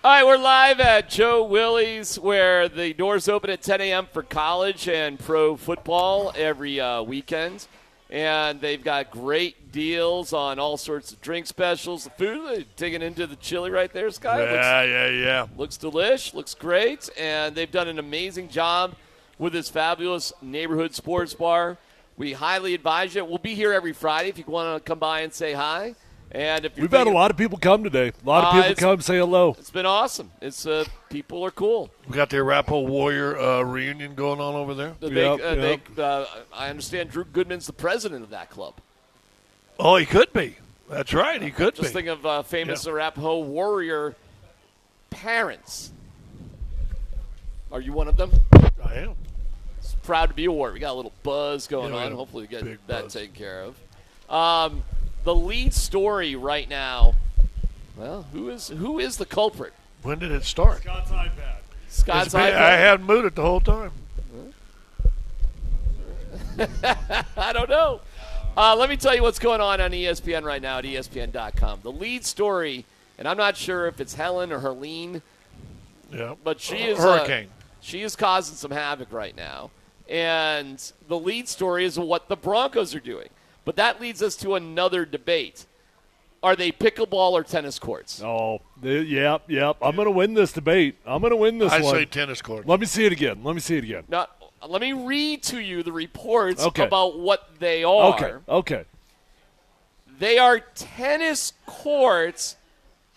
All right, we're live at Joe Willie's, where the doors open at 10 a.m. for college and pro football every weekend. And they've got great deals on all sorts of drink specials. The food, digging into the chili right there, Sky. Yeah. Looks delish, looks great. And they've done an amazing job with this fabulous neighborhood sports bar. We highly advise you. We'll be here every Friday if you want to come by and say hi. And if we've had a lot of people come today. A lot of people come say hello. It's been awesome. It's people are cool. We got the Arapahoe Warrior reunion going on over there. I understand Drew Goodman's the president of that club. Oh, he could be. That's right. He could Just think of famous Arapahoe Warrior parents. Are you one of them? I am. It's proud to be a Warrior. We got a little buzz going on. Hopefully we get that taken care of. The lead story right now, well, who is the culprit? When did it start? Scott's iPad. Scott's iPad? I hadn't moved it the whole time. I don't know. Let me tell you what's going on ESPN right now at ESPN.com. The lead story, and I'm not sure if it's Helen or Herline, but she is Hurricane. She is causing some havoc right now. And the lead story is what the Broncos are doing. But that leads us to another debate. Are they pickleball or tennis courts? Oh, yep. I'm going to win this debate. I'm going to win this one. I say tennis court. Let me see it again. Now, let me read to you the reports about what they are. Okay. They are tennis courts.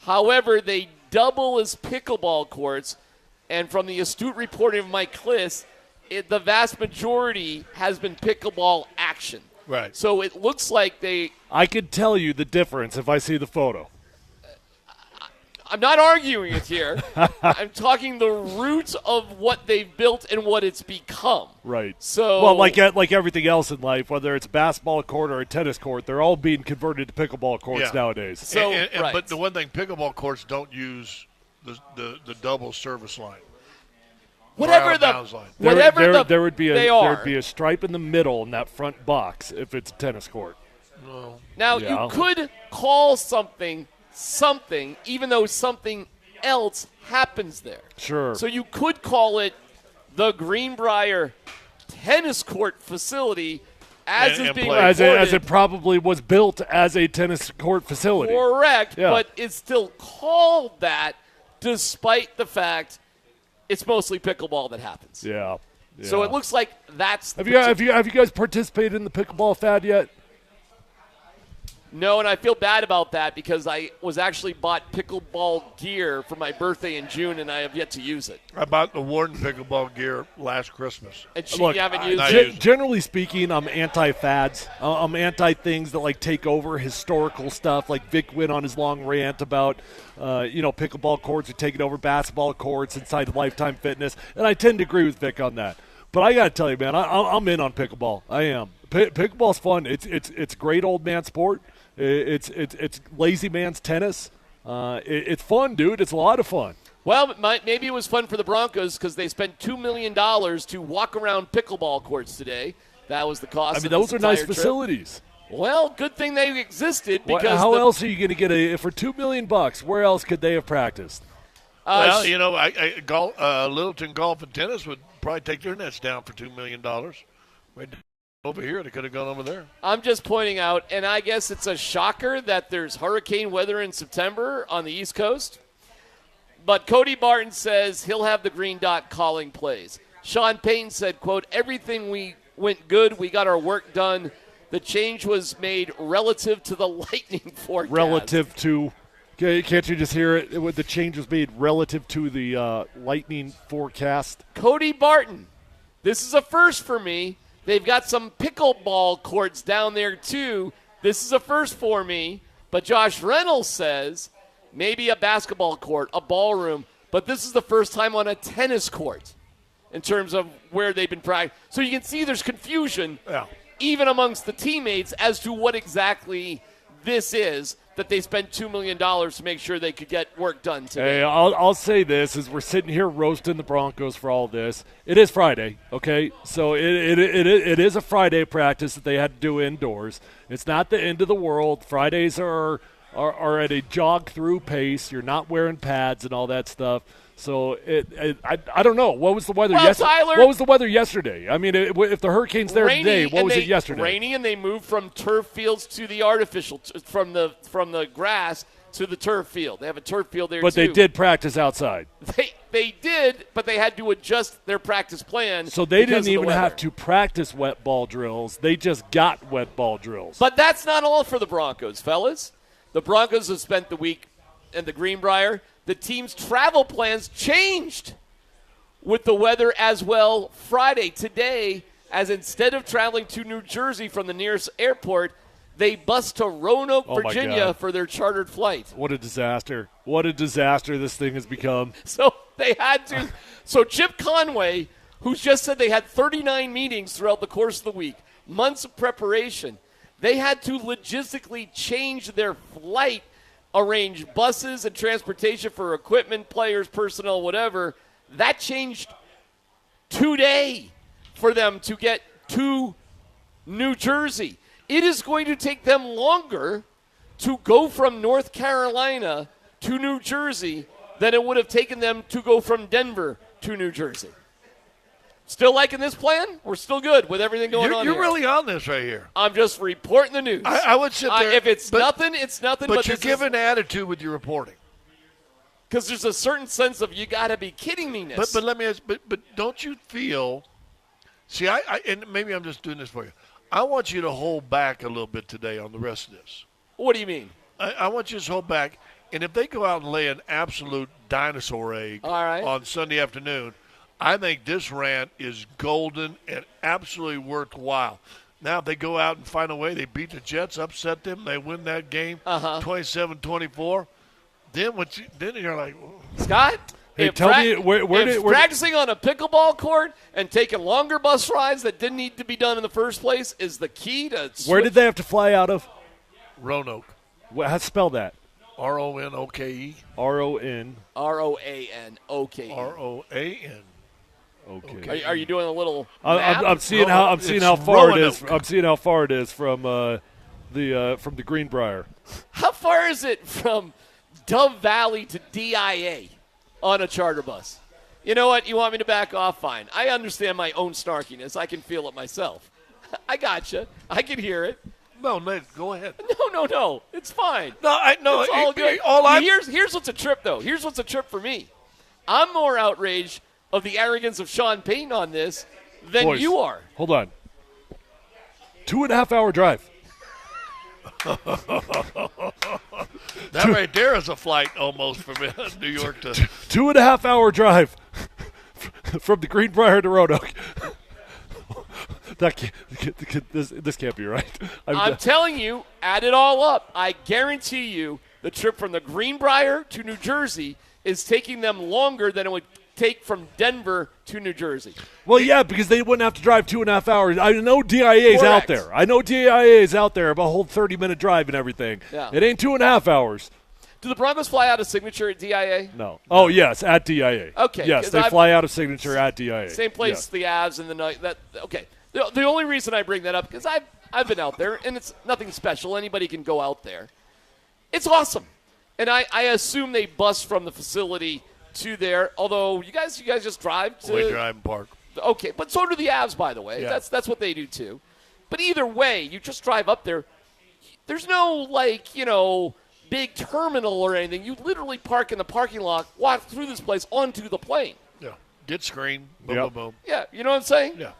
However, they double as pickleball courts. And from the astute reporting of Mike Kliss, the vast majority has been pickleball action. Right. So it looks like I could tell you the difference if I see the photo. I'm not arguing it here. I'm talking the roots of what they've built and what it's become. Right. So, well, like everything else in life, whether it's a basketball court or a tennis court, they're all being converted to pickleball courts nowadays. So, but the one thing, pickleball courts don't use the double service line. There would be a stripe in the middle in that front box if it's a tennis court. No. Now you could call something, even though something else happens there. Sure. So you could call it the Greenbrier Tennis Court Facility, as it probably was built as a tennis court facility. Correct, but it's still called that, despite the fact it's mostly pickleball that happens. Yeah. So it looks like that's. Have you guys participated in the pickleball fad yet? No, and I feel bad about that because I was actually bought pickleball gear for my birthday in June, and I have yet to use it. I bought the Warden pickleball gear last Christmas. And you haven't used it? Generally speaking, I'm anti-fads. I'm anti-things that take over historical stuff. Like Vic went on his long rant about, pickleball courts are taking over basketball courts inside Lifetime Fitness, and I tend to agree with Vic on that. But I got to tell you, man, I'm in on pickleball. I am. Pickleball's fun. It's great old man sport. It's lazy man's tennis. It's fun, dude. It's a lot of fun. Well, maybe it was fun for the Broncos because they spent $2 million to walk around pickleball courts today. That was the cost. I mean, those are nice facilities. Well, good thing they existed because how else are you going to get for $2 million? Where else could they have practiced? Littleton Golf and Tennis would probably take their nets down for $2 million. Right over here, they could have gone over there. I'm just pointing out, and I guess it's a shocker that there's hurricane weather in September on the East Coast. But Cody Barton says he'll have the green dot calling plays. Sean Payton said, quote, everything went good. We got our work done. The change was made relative to the lightning forecast. Relative to, can't you just hear it? The change was made relative to the lightning forecast. Cody Barton, this is a first for me. They've got some pickleball courts down there, too. This is a first for me. But Josh Reynolds says maybe a basketball court, a ballroom, but this is the first time on a tennis court in terms of where they've been practicing. So you can see there's confusion even amongst the teammates as to what exactly this is that they spent $2 million to make sure they could get work done today. Hey, I'll say this as we're sitting here roasting the Broncos for all this. It is Friday, okay? So it is a Friday practice that they had to do indoors. It's not the end of the world. Fridays are are at a jog-through pace. You're not wearing pads and all that stuff. So I don't know. What was the weather yesterday? Tyler, what was the weather yesterday? I mean, if the hurricane's there today, what was it yesterday? Rainy, and they moved from turf fields to the artificial, from the grass to the turf field. They have a turf field there, but too. They did practice outside. They did, but they had to adjust their practice plan. So they didn't even have to practice wet ball drills. They just got wet ball drills. But that's not all for the Broncos, fellas. The Broncos have spent the week in the Greenbrier. The team's travel plans changed with the weather as well Friday. Today, as instead of traveling to New Jersey from the nearest airport, they bus to Roanoke, Virginia for their chartered flight. What a disaster. What a disaster this thing has become. So they had to. So Chip Conway, who's just said they had 39 meetings throughout the course of the week, months of preparation, they had to logistically change their flight, arrange buses and transportation for equipment, players, personnel, whatever. That changed today for them to get to New Jersey. It is going to take them longer to go from North Carolina to New Jersey than it would have taken them to go from Denver to New Jersey. Still liking this plan? We're still good with everything going on here. You're really on this right here. I'm just reporting the news. I would sit there. If it's nothing, it's nothing. But you're giving attitude with your reporting. Because there's a certain sense of you got to be kidding me-ness. But let me ask, but don't you feel – see, and maybe I'm just doing this for you. I want you to hold back a little bit today on the rest of this. What do you mean? I want you to hold back. And if they go out and lay an absolute dinosaur egg on Sunday afternoon – I think this rant is golden and absolutely worthwhile. Now, if they go out and find a way, they beat the Jets, upset them, they win that game 27-24, then you're like, Scott, hey, tell me, where practicing on a pickleball court and taking longer bus rides that didn't need to be done in the first place is the key to switch. Where did they have to fly out of? Roanoke. How spell that? R-O-N-O-K-E. R-O-N. R-O-A-N-O-K-E. R-O-A-N. Okay. Are you doing a little? I'm seeing how far it is. I'm seeing how far it is from the Greenbrier. How far is it from Dove Valley to DIA on a charter bus? You know what? You want me to back off? Fine. I understand my own snarkiness. I can feel it myself. I gotcha. I can hear it. No, Nate, go ahead. No. It's fine. No, it's all good. Here's what's a trip, though. Here's what's a trip for me. I'm more outraged of the arrogance of Sean Payton on this than Boys, you are. Hold on. 2.5 hour drive. That right there is a flight almost from New York to 2.5 hour drive from the Greenbrier to Roanoke. This can't be right. I'm telling you, add it all up. I guarantee you the trip from the Greenbrier to New Jersey is taking them longer than it would take from Denver to New Jersey. Well, yeah, because they wouldn't have to drive 2.5 hours. I know DIA is out there. I know DIA is out there, about a whole 30-minute drive and everything. Yeah. It ain't 2.5 hours. Do the Broncos fly out of Signature at DIA? No. Oh, yes, at DIA. Okay. Yes, they fly out of Signature at DIA. Same place the Avs and the night. Okay. The only reason I bring that up because I've been out there and it's nothing special. Anybody can go out there. It's awesome, and I assume they bus from the facility to there. Although you guys just drive to. We drive and park. Okay, but so do the Avs, by the way. Yeah. That's what they do too. But either way, you just drive up there. There's no big terminal or anything. You literally park in the parking lot, walk through this place onto the plane. Yeah. Get screened. Boom, boom, boom. Yeah, you know what I'm saying? Yeah.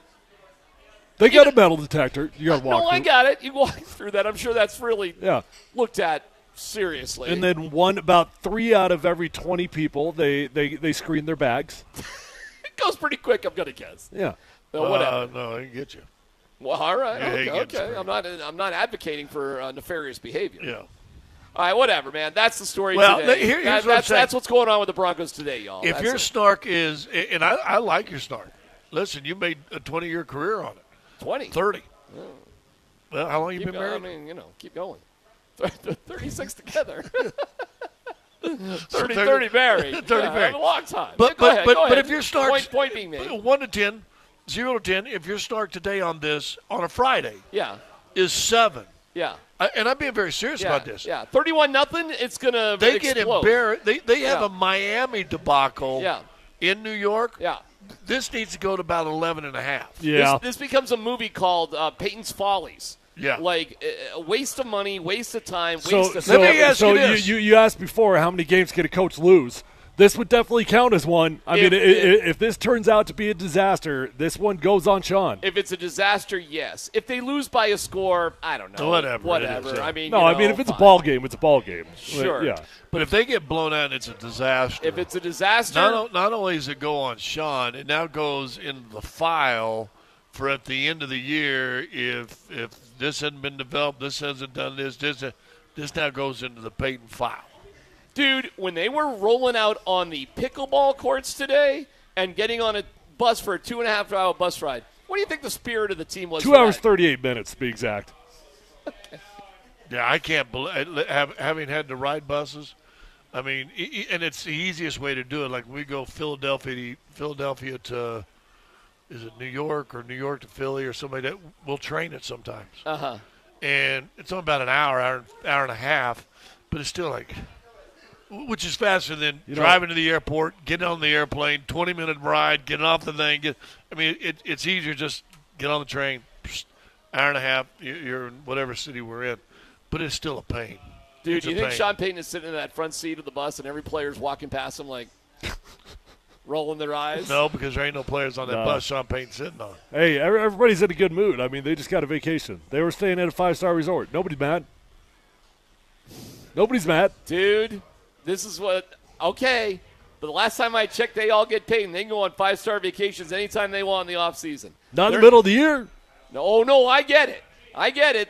They got a metal detector. You got to walk through. I got it. You walk through that. I'm sure that's really looked at seriously. And then about 3 out of every 20 people, they screen their bags. It goes pretty quick, I'm going to guess. Yeah. Whatever. No, I can get you. Well, all right. Yeah, okay. I'm not advocating for nefarious behavior. Yeah. All right, whatever, man. That's the story today. Here's what I'm saying. That's what's going on with the Broncos today, y'all. If your snark is, and I like your snark. Listen, you made a 20-year career on it. 20? 30. Oh. Well, how long you been married? I mean, keep going. 36 together. 30 married. 30 married. A long time. But go ahead. if your snark point being made. 1 to 10, 0 to 10, if your snark today on this on a Friday is 7. Yeah. And I'm being very serious about this. Yeah, 31-0. It's gonna. They explode. get embarrassed. They have a Miami debacle. Yeah. In New York. Yeah. This needs to go to about 11.5. Yeah. This becomes a movie called Peyton's Follies. Yeah. Like a waste of money, waste of time, waste of. Let me ask you this. You asked before how many games can a coach lose? This would definitely count as one. I mean, if this turns out to be a disaster, this one goes on Sean. If it's a disaster, yes. If they lose by a score, I don't know. Whatever. I mean, I mean, if it's a ball game, it's a ball game. Sure. Yeah. But if they get blown out, it's a disaster. If it's a disaster, not only does it go on Sean, it now goes in the file for at the end of the year. If this hasn't been developed, this hasn't done this now goes into the Peyton file. Dude, when they were rolling out on the pickleball courts today and getting on a bus for a 2.5-hour bus ride, what do you think the spirit of the team was? 2 hours, 38 minutes, to be exact. Yeah, I can't believe having had to ride buses. I mean, and it's the easiest way to do it. Like we go Philadelphia to, is it New York or New York to Philly or somebody that will train it sometimes. Uh-huh. And it's only about an hour and a half, but it's still like, which is faster than driving to the airport, getting on the airplane, 20-minute ride, getting off the thing. It's easier just get on the train, hour and a half, you're in whatever city we're in. But it's still a pain. Dude, it's you a think pain. Sean Payton is sitting in that front seat of the bus and every player's walking past him like rolling their eyes? No, because there ain't no players on that bus Sean Payton's sitting on. Hey, everybody's in a good mood. I mean, they just got a vacation. They were staying at a 5-star resort. Nobody's mad. Nobody's mad. Dude, this is what – okay. But the last time I checked, they all get paid, and they can go on 5-star vacations anytime they want in the offseason. Not in the middle of the year. No, I get it.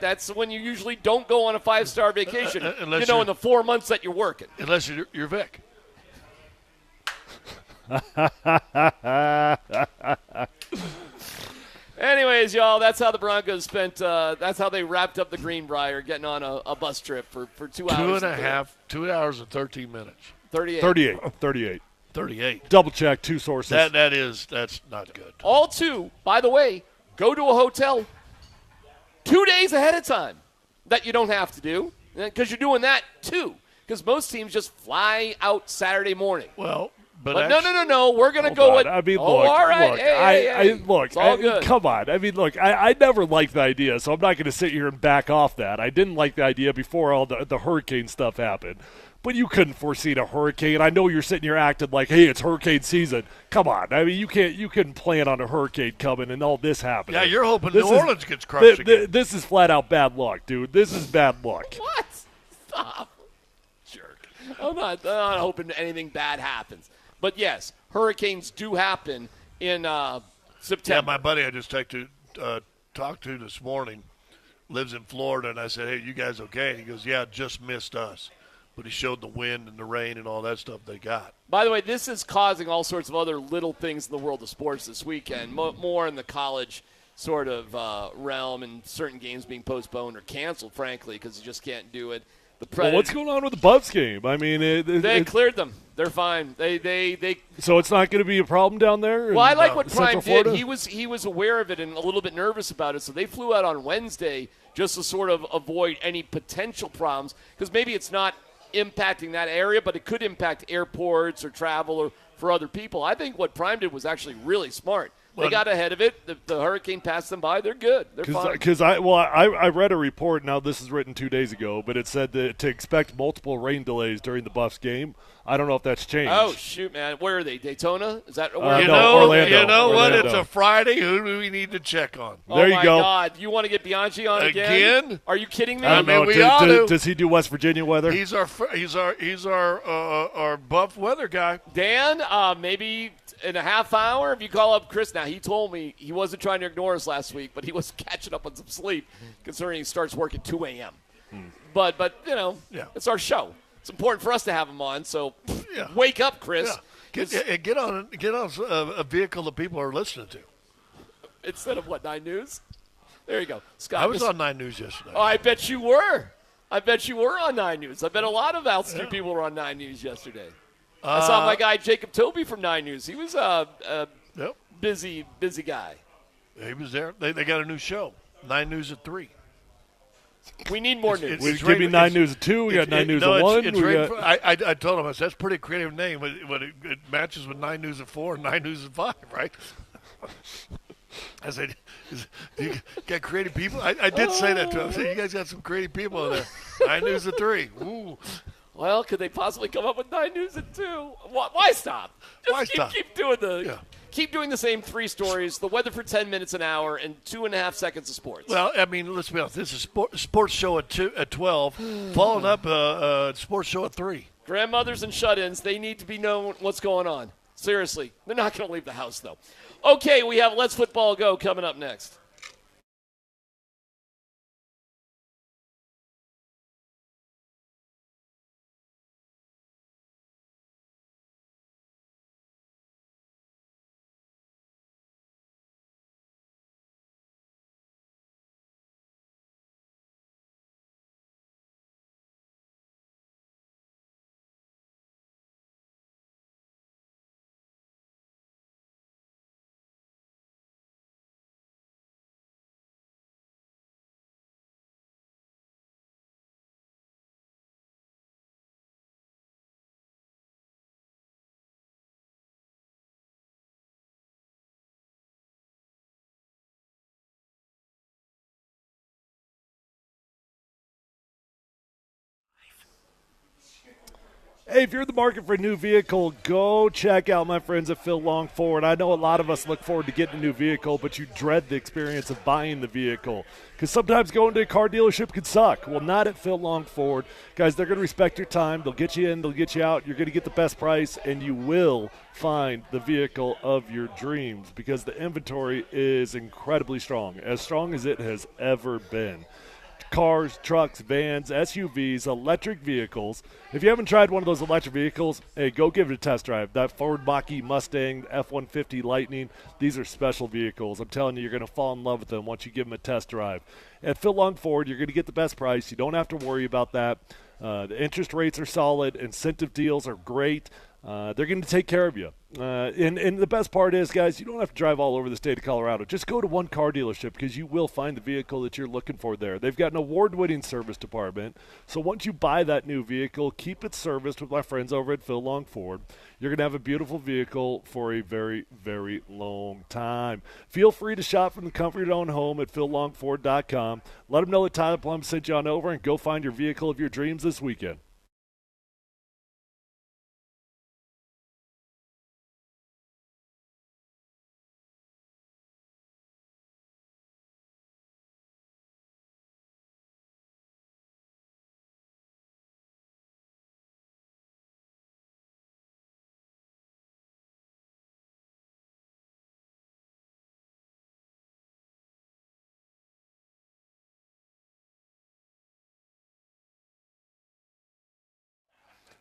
That's when you usually don't go on a 5-star vacation, in the 4 months that you're working. Unless you're Vic. Anyways, y'all, that's how the Broncos spent that's how they wrapped up the Greenbrier, getting on a bus trip for 2 hours. 2 hours and 13 minutes. 38. Double check, 2 sources. That's not good. All 2, by the way, go to a hotel 2 days ahead of time that you don't have to do, because you're doing that too. Because most teams just fly out Saturday morning. Well, but no, we're going to go with. I mean, all right. Look, hey. It's all good. Come on. I mean, look, I never liked the idea, so I'm not going to sit here and back off that. I didn't like the idea before all the hurricane stuff happened. But you couldn't foresee a hurricane. I know you're sitting here acting like, hey, it's hurricane season. Come on. I mean, you couldn't plan on a hurricane coming and all this happening. Yeah, you're hoping New Orleans gets crushed again. This is flat out bad luck, dude. This is bad luck. What? Stop. Jerk. I'm not hoping anything bad happens. But, yes, hurricanes do happen in September. Yeah, my buddy I just talked to this morning lives in Florida, and I said, hey, you guys okay? And he goes, yeah, just missed us. But he showed the wind and the rain and all that stuff they got. By the way, this is causing all sorts of other little things in the world of sports this weekend, more in the college sort of realm, and certain games being postponed or canceled, frankly, because you just can't do it. Well, what's going on with the Buffs game? I mean, they cleared them. They're fine. They. So it's not going to be a problem down there. Well, I like what Prime Florida? did. He was aware of it and a little bit nervous about it. So they flew out on Wednesday just to sort of avoid any potential problems, because maybe it's not impacting that area, but it could impact airports or travel or for other people. I think what Prime did was actually really smart. They got ahead of it. The hurricane passed them by. They're good. They're fine. Because I read a report. Now this is written 2 days ago, but it said that to expect multiple rain delays during the Buffs game. I don't know if that's changed. Oh shoot, man! Where are they? Daytona? Is that? Orlando. You know what? Orlando. It's a Friday. Who do we need to check on? There you go. Oh my God! You want to get Bianchi on again? Are you kidding me? I mean, we ought to. Does he do West Virginia weather? He's our Buff weather guy. Dan, maybe in a half hour if you call up Chris. Now he told me he wasn't trying to ignore us last week, but he was catching up on some sleep, considering he starts work at 2 a.m. But it's our show. It's important for us to have him on. So wake up, Chris. Yeah. Get on a vehicle that people are listening to. Instead of 9 News? There you go. Scott, I was on 9 News yesterday. Oh, I bet you were. On 9 News. I bet a lot of altitude people were on 9 News yesterday. I saw my guy Jacob Toby from 9 News. He was a busy guy. He was there. They got a new show, 9 News at 3. We need more news. We give you 9 news of 2. We got 9 news of 1. I told him, I said, that's a pretty creative name, but it matches with 9 news of 4 and 9 news of 5, right? I said, you got creative people? I did say that to him. I said, you guys got some creative people in there. 9 news of 3. Ooh. Well, could they possibly come up with 9 news of 2? Why stop? Just keep doing Keep doing the same 3 stories, the weather for 10 minutes an hour, and 2.5 seconds of sports. Well, I mean, let's be honest. This is sports show at 12, following up sports show at 3. Grandmothers and shut-ins, they need to be known what's going on. Seriously. They're not going to leave the house, though. Okay, we have Let's Football Go coming up next. Hey, if you're in the market for a new vehicle, go check out my friends at Phil Long Ford. I know a lot of us look forward to getting a new vehicle, but you dread the experience of buying the vehicle because sometimes going to a car dealership can suck. Well, not at Phil Long Ford. Guys, they're going to respect your time. They'll get you in. They'll get you out. You're going to get the best price, and you will find the vehicle of your dreams because the inventory is incredibly strong as it has ever been. Cars, trucks, vans, SUVs, electric vehicles. If you haven't tried one of those electric vehicles, hey, go give it a test drive. That Ford Mach-E Mustang, F-150 Lightning, these are special vehicles. I'm telling you, you're going to fall in love with them once you give them a test drive. At Phil Long Ford, you're going to get the best price. You don't have to worry about that. The interest rates are solid. Incentive deals are great. They're going to take care of you. And the best part is, guys, you don't have to drive all over the state of Colorado. Just go to one car dealership because you will find the vehicle that you're looking for there. They've got an award-winning service department. So once you buy that new vehicle, keep it serviced with my friends over at Phil Long Ford. You're going to have a beautiful vehicle for a very, very long time. Feel free to shop from the comfort of your own home at phillongford.com. Let them know that Tyler Plum sent you on over and go find your vehicle of your dreams this weekend.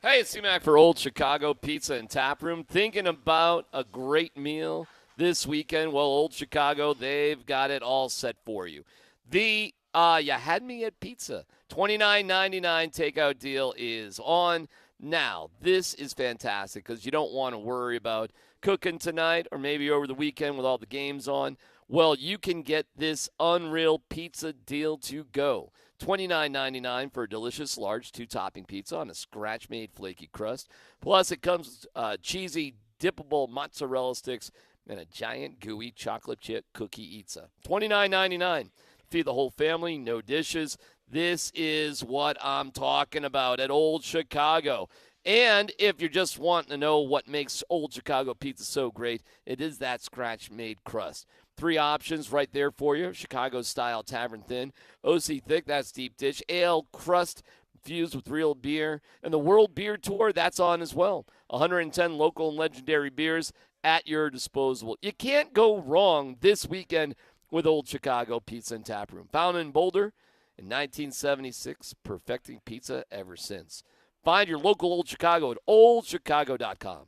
Hey, it's C-Mac for Old Chicago Pizza and Tap Room. Thinking about a great meal this weekend? Well, Old Chicago, they've got it all set for you. The You Had Me at Pizza, $29.99 takeout deal is on now. This is fantastic because you don't want to worry about cooking tonight or maybe over the weekend with all the games on. Well, you can get this unreal pizza deal to go. $29.99 for a delicious large 2-topping pizza on a scratch-made flaky crust. Plus, it comes cheesy, dippable mozzarella sticks and a giant gooey chocolate chip cookie pizza. $29.99. Feed the whole family, no dishes. This is what I'm talking about at Old Chicago. And if you're just wanting to know what makes Old Chicago pizza so great, it is that scratch-made crust. 3 options right there for you. Chicago-style tavern thin, OC thick, that's deep dish, ale crust fused with real beer, and the World Beer Tour, that's on as well. 110 local and legendary beers at your disposal. You can't go wrong this weekend with Old Chicago Pizza and Tap Room. Founded in Boulder in 1976, perfecting pizza ever since. Find your local Old Chicago at oldchicago.com.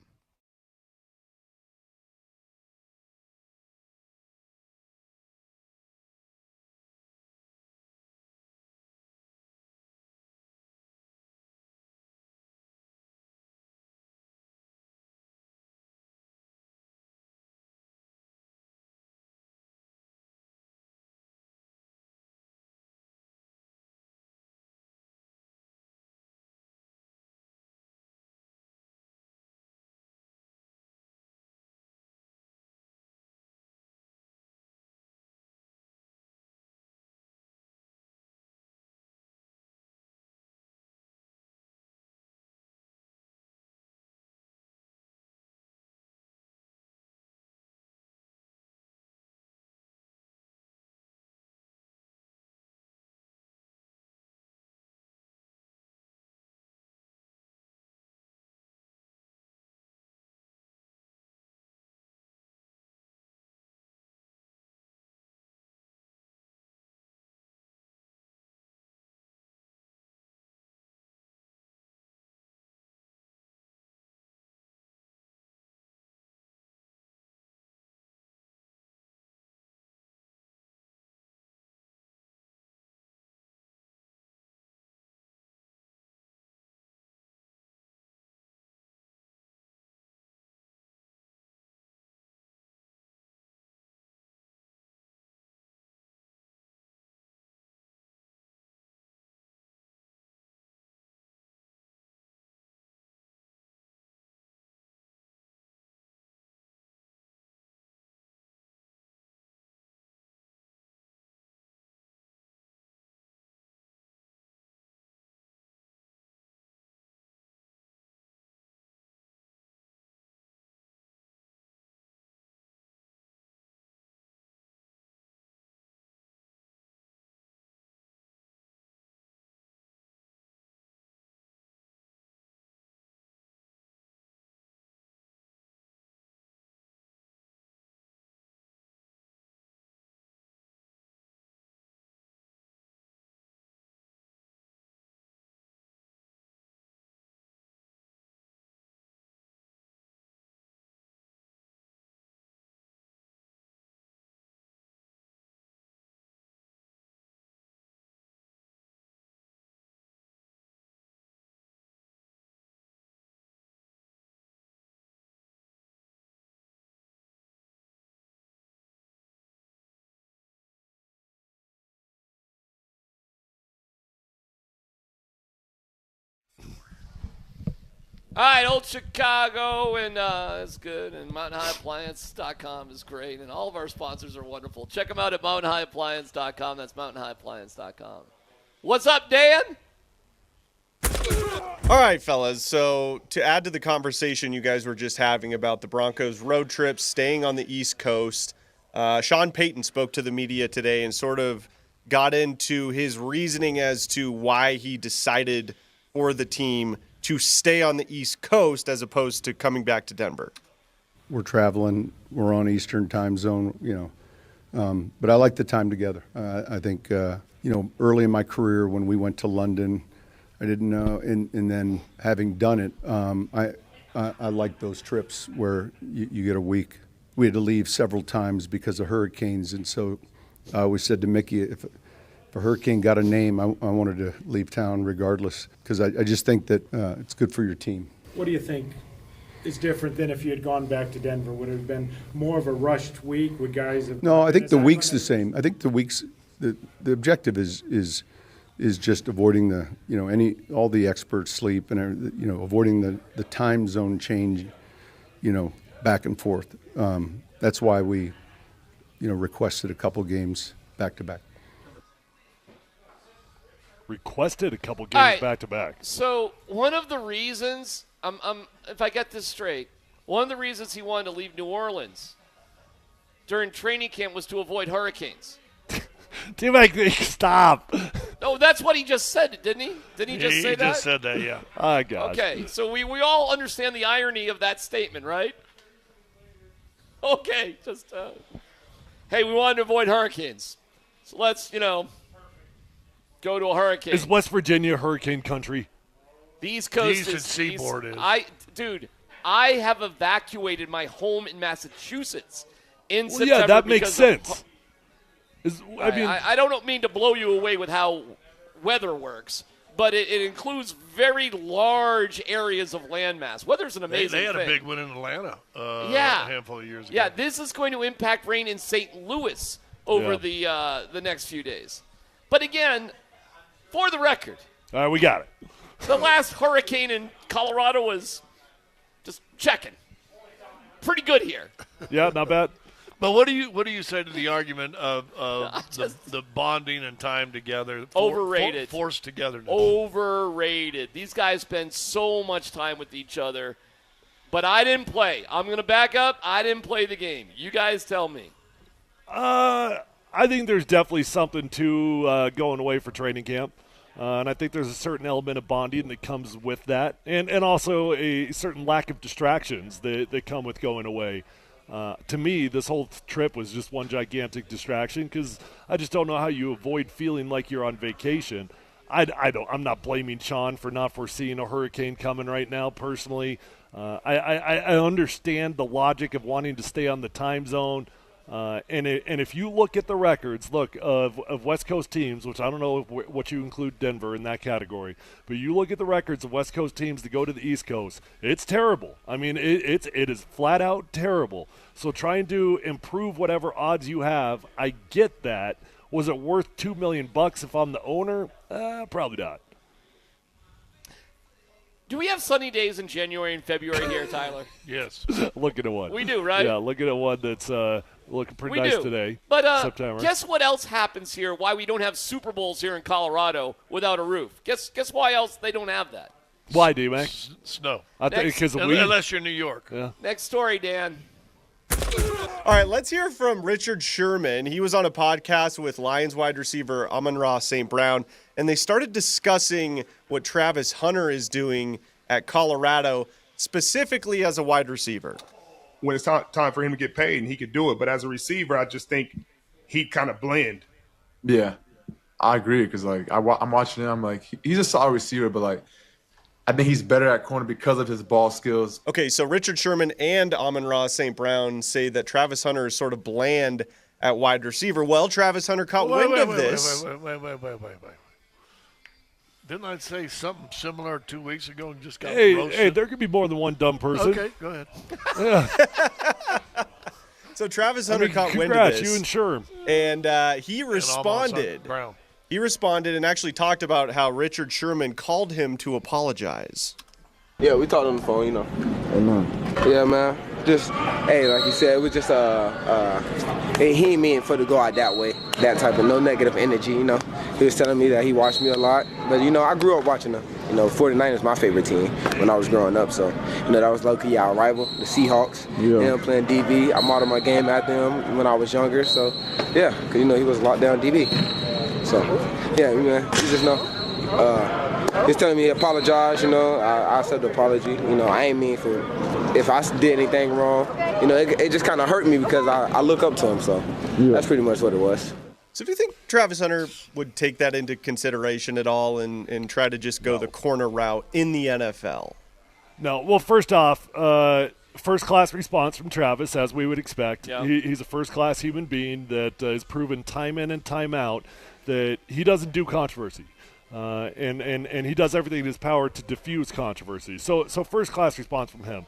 All right, Old Chicago, and it's good, and MountainHighAppliance.com is great, and all of our sponsors are wonderful. Check them out at MountainHighAppliance.com. That's MountainHighAppliance.com. What's up, Dan? All right, fellas. So to add to the conversation you guys were just having about the Broncos road trips, staying on the East Coast, Sean Payton spoke to the media today and sort of got into his reasoning as to why he decided for the team to stay on the East Coast as opposed to coming back to Denver. We're traveling. We're on Eastern time zone, but I like the time together. I think, early in my career when we went to London, I didn't know, and then having done it, I like those trips where you get a week. We had to leave several times because of hurricanes, and so I always said to Mickey, if a hurricane got a name, I wanted to leave town regardless, because I just think that it's good for your team. What do you think is different than if you had gone back to Denver? Would it have been more of a rushed week? Would guys have? No, I think the week's the same. I think the week's the objective is just avoiding all the experts sleep and avoiding the time zone change, back and forth. That's why we requested a couple games back to back. Requested a couple games back to back. So one of the reasons, if I get this straight, one of the reasons he wanted to leave New Orleans during training camp was to avoid hurricanes. Stop. No, that's what he just said, didn't he? Didn't he just say that? He just said that, yeah. Oh, gosh. Okay, so we all understand the irony of that statement, right? Okay, hey, we wanted to avoid hurricanes. So let's, go to a hurricane. Is West Virginia hurricane country? The East Coast the Eastern Seaboard is. I have evacuated my home in Massachusetts in September. Yeah, that makes sense. I don't mean to blow you away with how weather works, but it includes very large areas of landmass. Weather's an amazing thing. They had a big one in Atlanta a handful of years ago. Yeah, this is going to impact rain in St. Louis over the next few days. But again, for the record. All right, we got it. The last hurricane in Colorado was just checking. Pretty good here. Yeah, not bad. But what do you say to the argument of the bonding and time together? Overrated. Forced togetherness. Overrated. These guys spend so much time with each other. But I didn't play. I'm going to back up. I didn't play the game. You guys tell me. I think there's definitely something to going away for training camp. And I think there's a certain element of bonding that comes with that. And also a certain lack of distractions that come with going away. To me, this whole trip was just one gigantic distraction because I just don't know how you avoid feeling like you're on vacation. I'm not blaming Sean for not foreseeing a hurricane coming right now personally. I understand the logic of wanting to stay on the time zone. And if you look at the records, of West Coast teams, which I don't know what you include Denver in that category, but you look at the records of West Coast teams that go to the East Coast, it's terrible. I mean, it is flat out terrible. So trying to improve whatever odds you have, I get that. Was it worth $2 million if I'm the owner? Probably not. Do we have sunny days in January and February here, Tyler? Yes. Looking at one. We do, right? Yeah, looking at one that's looking pretty nice today. But September. Guess what else happens here, why we don't have Super Bowls here in Colorado without a roof? Guess why else they don't have that? Why, D-Mac? Snow. I think because of weed. Unless you're New York. Yeah. Next story, Dan. All right, let's hear from Richard Sherman. He was on a podcast with Lions wide receiver Amon-Ra St. Brown, and they started discussing what Travis Hunter is doing at Colorado, specifically as a wide receiver. When it's time for him to get paid, and he could do it. But as a receiver, I just think he'd kind of blend. Yeah, I agree because, I'm watching him. I'm like, he's a solid receiver, but, I think he's better at corner because of his ball skills. Okay, so Richard Sherman and Amon-Ra St. Brown say that Travis Hunter is sort of bland at wide receiver. Well, Travis Hunter caught wind of this. Wait. Didn't I say something similar 2 weeks ago and just got roasted? Hey, there could be more than one dumb person. Okay, go ahead. Yeah. So Travis Hunter caught wind of this. You and Sherm. And he responded. Brown. He responded and actually talked about how Richard Sherman called him to apologize. Yeah, we talked on the phone, you know. Yeah, man. Just, hey, like you said, it was just he ain't mean for to go out that way, that type of no negative energy, you know. He was telling me that he watched me a lot, but you know, I grew up watching them. You know, 49ers my favorite team when I was growing up, so you know that was low-key our rival, the Seahawks. Yeah. Them playing DB. I modeled my game after him when I was younger, so yeah, cause you know he was locked down DB. So yeah, man, you just know. He's telling me he apologize, you know. I accept the apology. You know, I ain't mean for if I did anything wrong. You know, it just kind of hurt me because I look up to him. So that's pretty much what it was. So do you think Travis Hunter would take that into consideration at all and try to just go the corner route in the NFL? No. Well, first off, first-class response from Travis, as we would expect. Yeah. He's a first-class human being that has proven time in and time out that he doesn't do controversy. And he does everything in his power to diffuse controversy. So first-class response from him.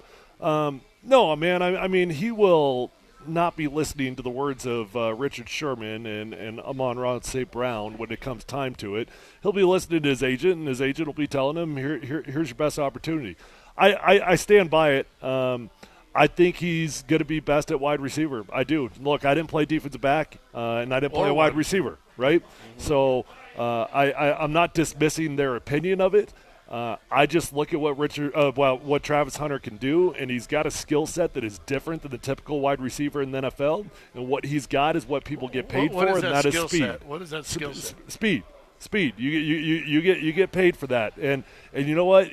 No, man, I mean, he will not be listening to the words of Richard Sherman and Amon-Ra St. Brown when it comes time to it. He'll be listening to his agent, and his agent will be telling him, here's your best opportunity. I stand by it. I think he's going to be best at wide receiver. I do. Look, I didn't play defensive back, and I didn't play wide receiver, right? Mm-hmm. So I'm not dismissing their opinion of it. I just look at what Travis Hunter can do, and he's got a skill set that is different than the typical wide receiver in the NFL. And what he's got is what people get paid for, and that is speed. What is that skill set? Speed. You get paid for that. And you know what?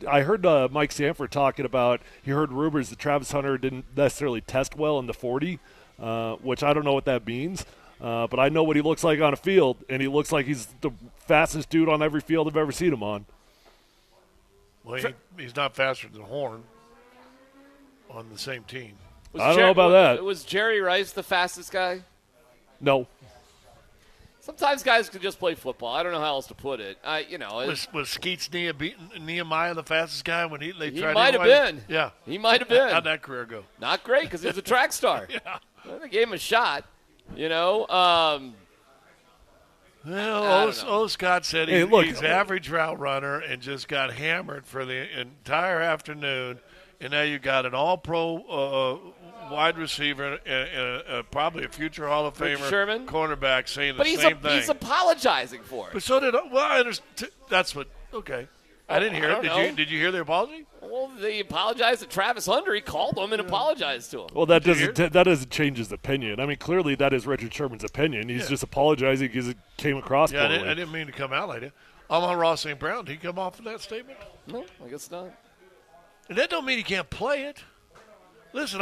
I heard Mike Sanford talking about. He heard rumors that Travis Hunter didn't necessarily test well in the 40, which I don't know what that means. But I know what he looks like on a field, and he looks like he's the fastest dude on every field I've ever seen him on. Well, he's not faster than Horn on the same team. I don't know about that. Was Jerry Rice the fastest guy? No. Sometimes guys can just play football. I don't know how else to put it. Was Skeets Nehemiah the fastest guy when they tried? He might have been. Yeah, he might have been. How'd that career go? Not great because he was a track star. Yeah, they gave him a shot. You know. Well, Scott said he's average route runner and just got hammered for the entire afternoon, and now you got an all-pro wide receiver and probably a future Hall of Famer Sherman? Cornerback saying the same thing. But he's apologizing for it. But so did I understand. That's what. Okay, I didn't hear it. Did you hear the apology? Well, they apologized to Travis Hunter. He called him and apologized to him. Well, that doesn't change his opinion. I mean, clearly that is Richard Sherman's opinion. He's just apologizing because it came across poorly. I didn't mean to come out like that. Amon-Ra St. Brown, did he come off of that statement? No, I guess not. And that don't mean he can't play it. Listen,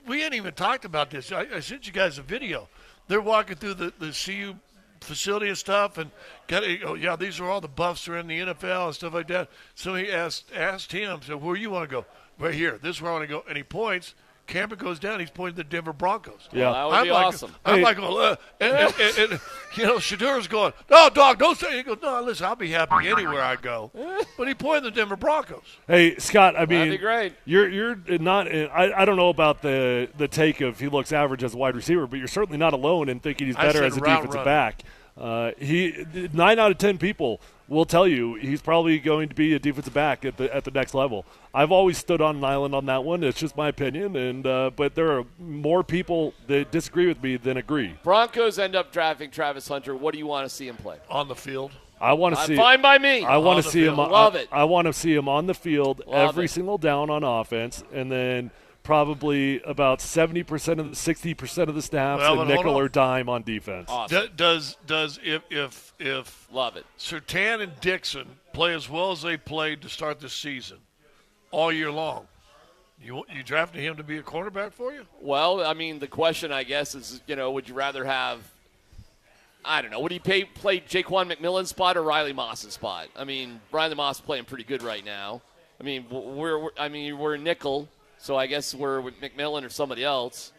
we ain't even talked about this. I sent you guys a video. They're walking through the CU facility and stuff, and these are all the buffs that are in the NFL and stuff like that. So he asked him, so where you want to go? Right here. This is where I want to go. And he points. Camera goes down. He's pointing to the Denver Broncos. Yeah, that would be awesome. I'm like, and Shadur's going, no, dog, don't say. He goes, no, listen, I'll be happy anywhere I go. But he pointed to the Denver Broncos. Hey, Scott, I mean, that'd be great. You're not. I don't know about the take of he looks average as a wide receiver, but you're certainly not alone in thinking he's better as a defensive back. 9 out of 10 people will tell you he's probably going to be a defensive back at the next level. I've always stood on an island on that one. It's just my opinion, and but there are more people that disagree with me than agree. Broncos end up drafting Travis Hunter. What do you want to see him play? On the field. I want to see. Fine by me. I want to see him. Love it. I want to see him on the field every single down on offense, and then probably about 60% of the snaps and nickel or dime on defense. Awesome. Does if love it. Surtain and Dixon play as well as they played to start the season all year long, you drafting him to be a cornerback for you? Well, I mean, the question I guess is, would you rather have? I don't know. Would he play Jaquan McMillan's spot or Riley Moss's spot? I mean, Riley Moss is playing pretty good right now. I mean, we're nickel. So I guess we're with McMillan or somebody else.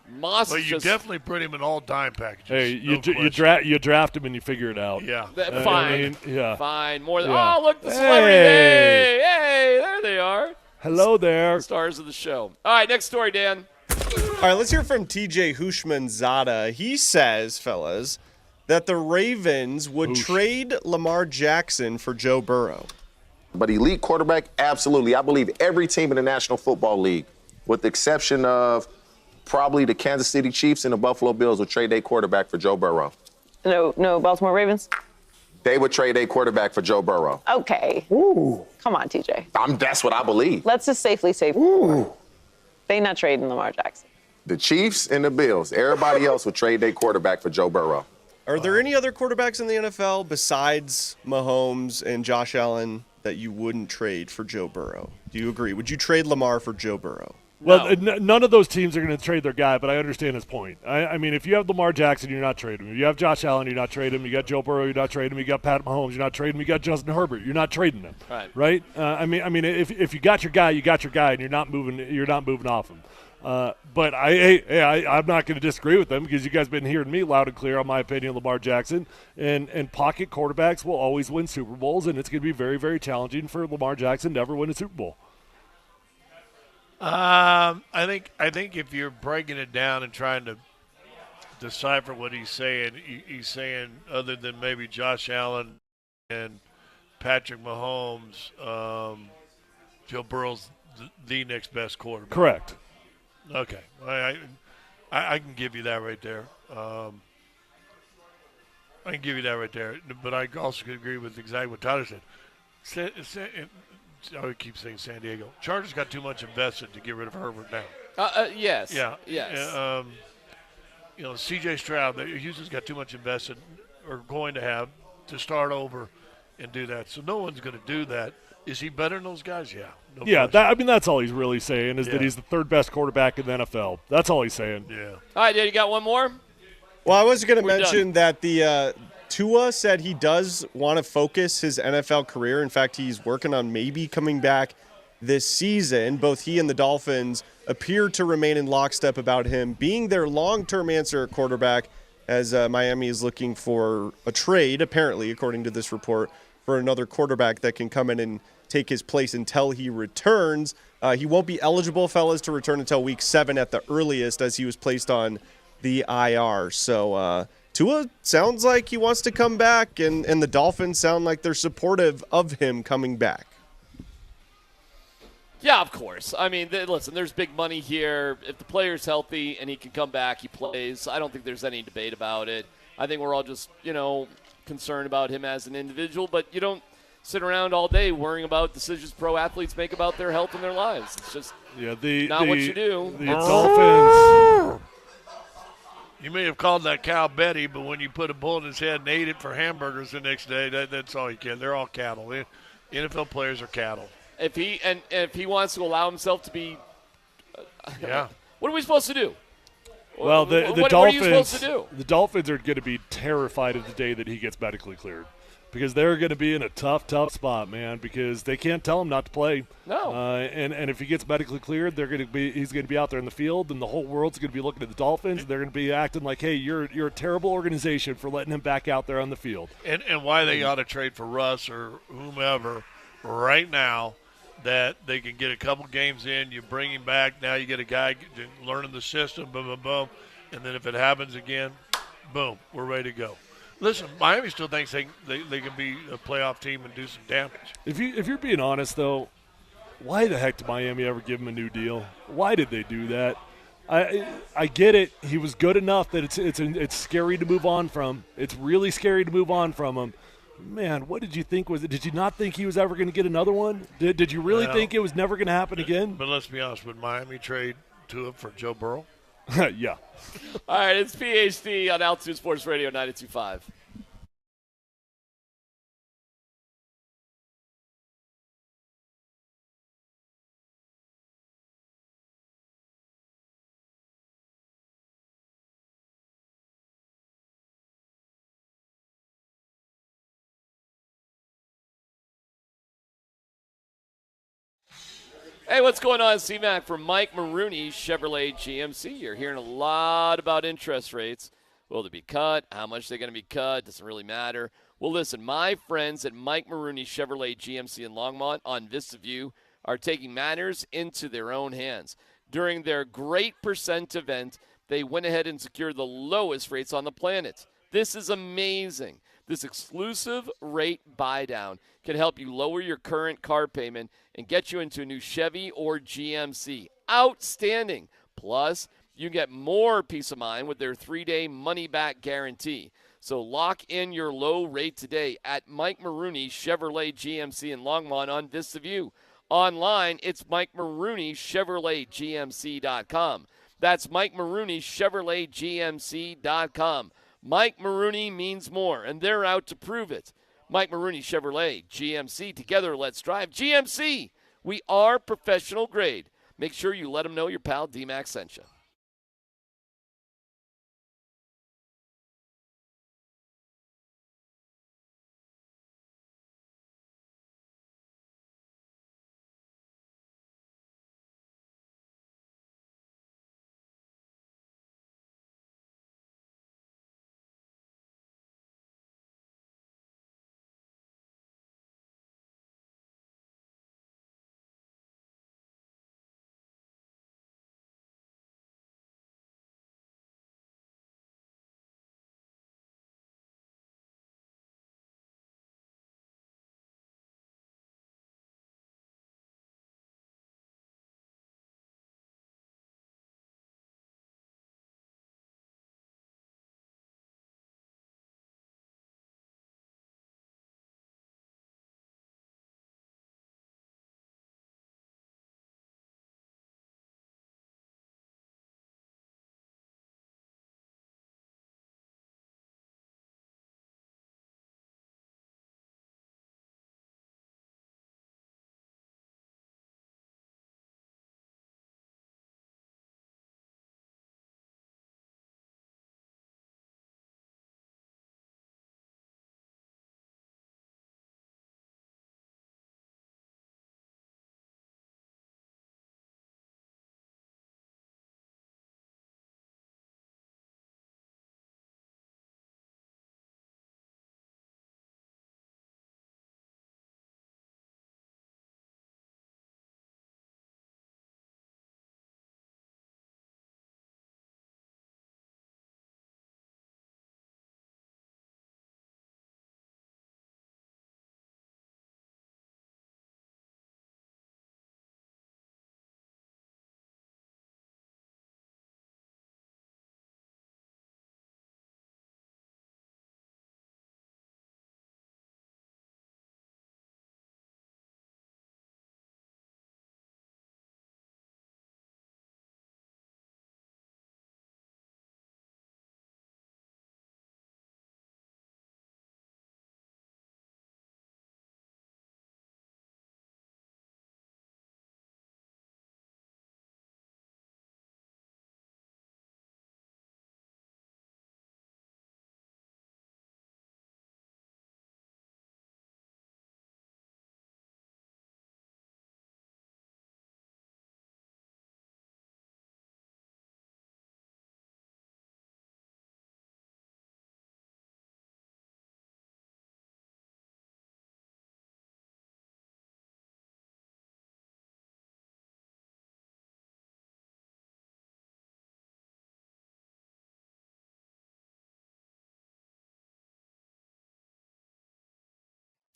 Moss. Well, you definitely put him in all dime packages. Hey, you draft him and you figure it out. Yeah, fine. Yeah, fine. More than look, the celebrity. Hey, there they are. Hello there, stars of the show. All right, next story, Dan. All right, let's hear from TJ Hushmanzada. He says, fellas, that the Ravens would trade Lamar Jackson for Joe Burrow. But elite quarterback, absolutely. I believe every team in the National Football League, with the exception of probably the Kansas City Chiefs and the Buffalo Bills, would trade their quarterback for Joe Burrow. No Baltimore Ravens? They would trade their quarterback for Joe Burrow. Okay. Ooh. Come on, TJ. That's what I believe. Let's just safely say they not trading Lamar Jackson. The Chiefs and the Bills, everybody else would trade their quarterback for Joe Burrow. Are there any other quarterbacks in the NFL besides Mahomes and Josh Allen that you wouldn't trade for Joe Burrow? Do you agree? Would you trade Lamar for Joe Burrow? Well, none of those teams are going to trade their guy, but I understand his point. I mean, if you have Lamar Jackson, you're not trading him. If you have Josh Allen, you're not trading him. You got Joe Burrow, you're not trading him. You got Pat Mahomes, you're not trading him. You got Justin Herbert, you're not trading him. Right? I mean, if you got your guy, you got your guy, and you're not moving off him. But I'm not going to disagree with them because you guys have been hearing me loud and clear on my opinion of Lamar Jackson. And pocket quarterbacks will always win Super Bowls, and it's going to be very, very challenging for Lamar Jackson to ever win a Super Bowl. I think if you're breaking it down and trying to decipher what he's saying other than maybe Josh Allen and Patrick Mahomes, Joe Burrow's the next best quarterback. Correct. Okay, I can give you that right there. I can give you that right there. But I also could agree with exactly what Tyler said. I keep saying San Diego. Chargers got too much invested to get rid of Herbert now. Yes. Yeah. Yes. C.J. Stroud, Houston's got too much invested or going to have to start over and do that. So no one's going to do that. Is he better than those guys? Yeah. No that's all he's really saying is that he's the third best quarterback in the NFL. That's all he's saying. Yeah. All right, you got one more? Well, I was going to mention that the Tua said he does want to focus his NFL career. In fact, he's working on maybe coming back this season. Both he and the Dolphins appear to remain in lockstep about him being their long-term answer at quarterback, as Miami is looking for a trade, apparently, according to this report, for another quarterback that can come in and take his place until he returns. He won't be eligible, fellas, to return until week 7 at the earliest, as he was placed on the IR. So Tua sounds like he wants to come back, and the Dolphins sound like they're supportive of him coming back. Yeah, of course. I mean, listen, there's big money here. If the player's healthy and he can come back, he plays. I don't think there's any debate about it. I think we're all just, concerned about him as an individual, but you don't sit around all day worrying about decisions pro athletes make about their health and their lives. It's just not what you do. The Dolphins. You may have called that cow Betty, but when you put a bull in his head and ate it for hamburgers the next day, that's all you can. They're all cattle. NFL players are cattle. If he wants to allow himself to be, yeah. What are we supposed to do? Well, the Dolphins. What are you supposed to do? The Dolphins are going to be terrified of the day that he gets medically cleared, because they're going to be in a tough spot, man. Because they can't tell him not to play. No. And if he gets medically cleared, he's going to be out there in the field, and the whole world's going to be looking at the Dolphins. And they're going to be acting like, hey, you're a terrible organization for letting him back out there on the field. And why they ought to trade for Russ or whomever right now. That they can get a couple games in, you bring him back, now you get a guy learning the system, boom, boom, boom, and then if it happens again, boom, we're ready to go. Listen, Miami still thinks they can be a playoff team and do some damage. If you're being honest, though, why the heck did Miami ever give him a new deal? Why did they do that? I get it. He was good enough that it's scary to move on from. It's really scary to move on from him. Man, what did you think was it? Did you not think he was ever going to get another one? Did you really think it was never going to happen again? But let's be honest, would Miami trade Tua for Joe Burrow? Yeah. All right, it's PhD on Altitude Sports Radio 92.5. Hey, what's going on? C-Mac from Mike Maroney, Chevrolet GMC. You're hearing a lot about interest rates. Will they be cut? How much they're going to be cut? Doesn't really matter. Well, listen, my friends at Mike Maroney, Chevrolet GMC in Longmont on Vista View are taking matters into their own hands. During their Great Percent event, they went ahead and secured the lowest rates on the planet. This is amazing. This exclusive rate buydown can help you lower your current car payment and get you into a new Chevy or GMC. Outstanding. Plus, you get more peace of mind with their 3-day money-back guarantee. So lock in your low rate today at Mike Maroney Chevrolet GMC in Longmont on Vista View. Online, it's Mike Maroney Chevrolet GMC.com. That's Mike Maroney Chevrolet GMC.com. Mike Maroney means more, and they're out to prove it. Mike Maroney Chevrolet GMC. Together, let's drive. GMC, we are professional grade. Make sure you let them know your pal D-Max sent you.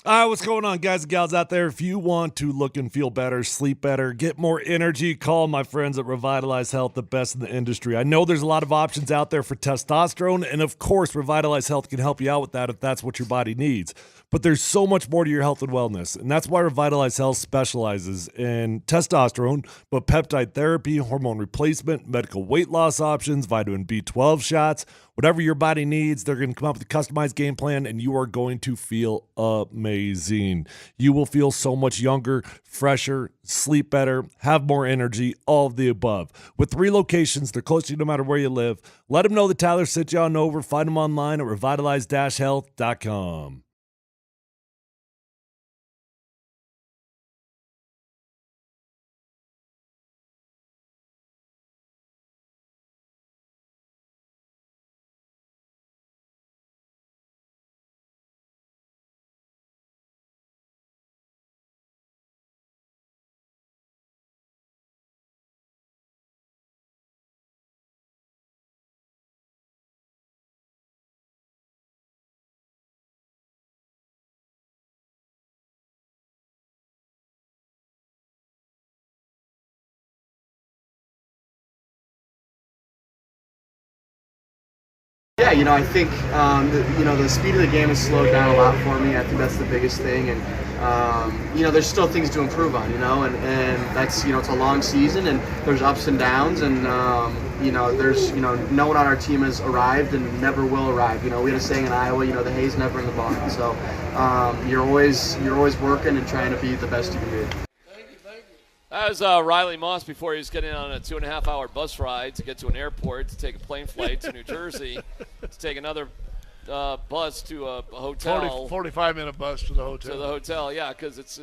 All right, what's going on, guys and gals out there? If you want to look and feel better, sleep better, get more energy, call my friends at Revitalize Health, the best in the industry. I know there's a lot of options out there for testosterone, and of course, Revitalize Health can help you out with that if that's what your body needs. But there's so much more to your health and wellness, and that's why Revitalize Health specializes in testosterone, but peptide therapy, hormone replacement, medical weight loss options, vitamin B12 shots, whatever your body needs. They're going to come up with a customized game plan, and you are going to feel amazing. You will feel so much younger, fresher, sleep better, have more energy, all of the above. With 3 locations, they're close to you no matter where you live. Let them know that Tyler sent you on over. Find them online at revitalize-health.com. I think the speed of the game has slowed down a lot for me. I think that's the biggest thing, and there's still things to improve on, and that's it's a long season, and there's ups and downs, and there's no one on our team has arrived and never will arrive. We had a saying in Iowa, the hay's never in the barn. So you're always working and trying to be the best you can be. That was Riley Moss before he was getting on a 2.5-hour bus ride to get to an airport, to take a plane flight to New Jersey, to take another bus to a hotel. 45-minute bus to the hotel. To the hotel, yeah, because it's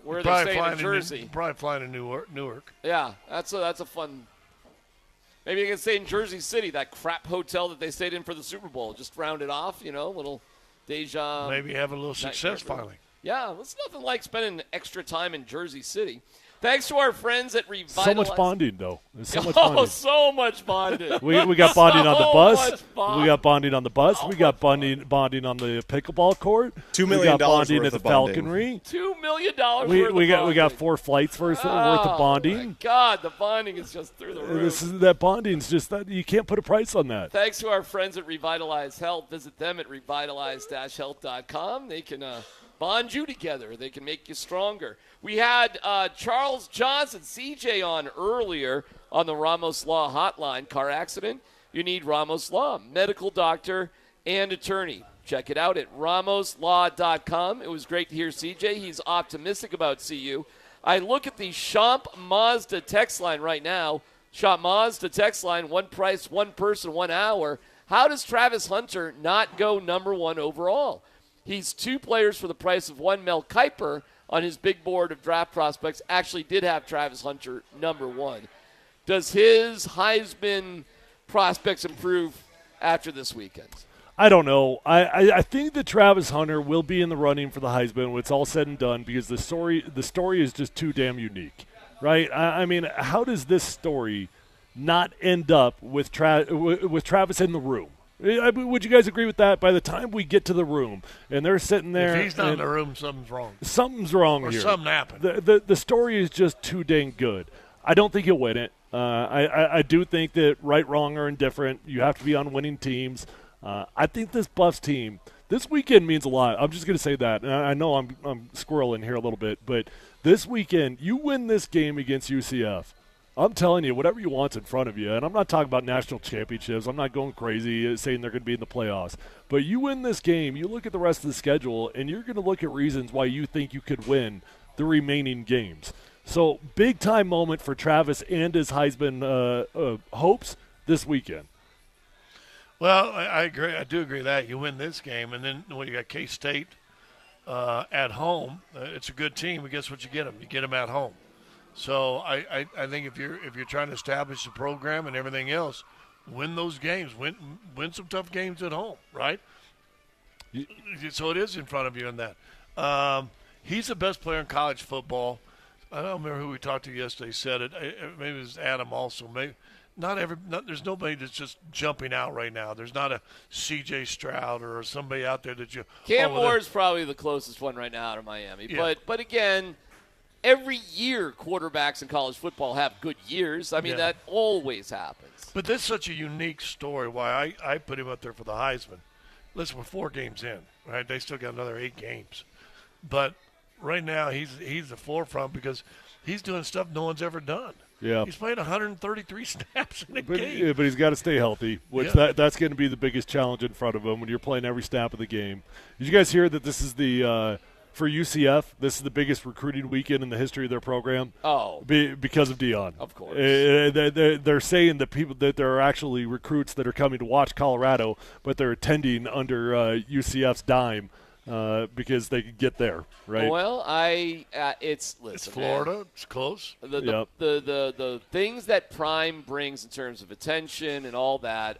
where You're they're staying in Jersey. Probably flying to Newark. Yeah, that's a fun. Maybe you can stay in Jersey City, that crap hotel that they stayed in for the Super Bowl. Just round it off, little deja. Maybe have a little success filing. Yeah, it's nothing like spending extra time in Jersey City. Thanks to our friends at Revitalize. So much bonding, though. There's so much bonding. So much bonding. We got bonding on the bus. Bond. We got bonding on the bus. We got bonding on the pickleball court. $2 million we got bonding worth at the of bonding. Falconry. $2 million worth we of got 4 flights worth of bonding. My God, the bonding is just through the roof. That bonding's just that you can't put a price on that. Thanks to our friends at Revitalize Health. Visit them at revitalize-health.com. They can bond you together. They can make you stronger. We had Charles Johnson, CJ, on earlier on the Ramos Law Hotline. Car accident? You need Ramos Law, medical doctor and attorney. Check it out at ramoslaw.com. It was great to hear CJ. He's optimistic about CU. I look at the Champ Mazda text line right now. Champ Mazda text line, one price, one person, 1 hour. How does Travis Hunter not go number 1 overall? He's 2 players for the price of 1. Mel Kiper on his big board of draft prospects actually did have Travis Hunter number 1. Does his Heisman prospects improve after this weekend? I don't know. I think that Travis Hunter will be in the running for the Heisman when it's all said and done because the story is just too damn unique, right? I mean, how does this story not end up with Travis in the room? Would you guys agree with that? By the time we get to the room and they're sitting there, if he's not in the room, something's wrong. Something's wrong or here. Or something happened. The story is just too dang good. I don't think he'll win it. I do think that right, wrong, or indifferent, you have to be on winning teams. I think this Buffs team this weekend means a lot. I'm just going to say that. And I know I'm squirreling here a little bit, but this weekend, you win this game against UCF. I'm telling you, whatever you want's in front of you. And I'm not talking about national championships. I'm not going crazy saying they're going to be in the playoffs. But you win this game, you look at the rest of the schedule, and you're going to look at reasons why you think you could win the remaining games. So big-time moment for Travis and his Heisman hopes this weekend. Well, I agree. I do agree that you win this game, and then when you got K-State at home, it's a good team. But guess what? You get them. You get them at home. So I think if you're trying to establish the program and everything else, win those games. Win some tough games at home, right? So it is in front of you in that. He's the best player in college football. I don't remember who we talked to yesterday said it. Maybe it was Adam also. Maybe there's nobody that's just jumping out right now. There's not a C.J. Stroud or somebody out there that you. Cam Moore's probably the closest one right now out of Miami. Yeah. But again, every year quarterbacks in college football have good years. I mean, that always happens. But this is such a unique story why I put him up there for the Heisman. Listen, we're 4 games in, right? They still got another 8 games. But right now he's the forefront because he's doing stuff no one's ever done. Yeah. He's played 133 snaps in a game. Yeah, but he's got to stay healthy, which that's going to be the biggest challenge in front of him when you're playing every snap of the game. Did you guys hear that this is the for UCF, this is the biggest recruiting weekend in the history of their program? Oh. Because of Dion. Of course. They're saying that there are actually recruits that are coming to watch Colorado, but they're attending under UCF's dime. Because they could get there, right? Well, it's Florida. Man, it's close. The things that Prime brings in terms of attention and all that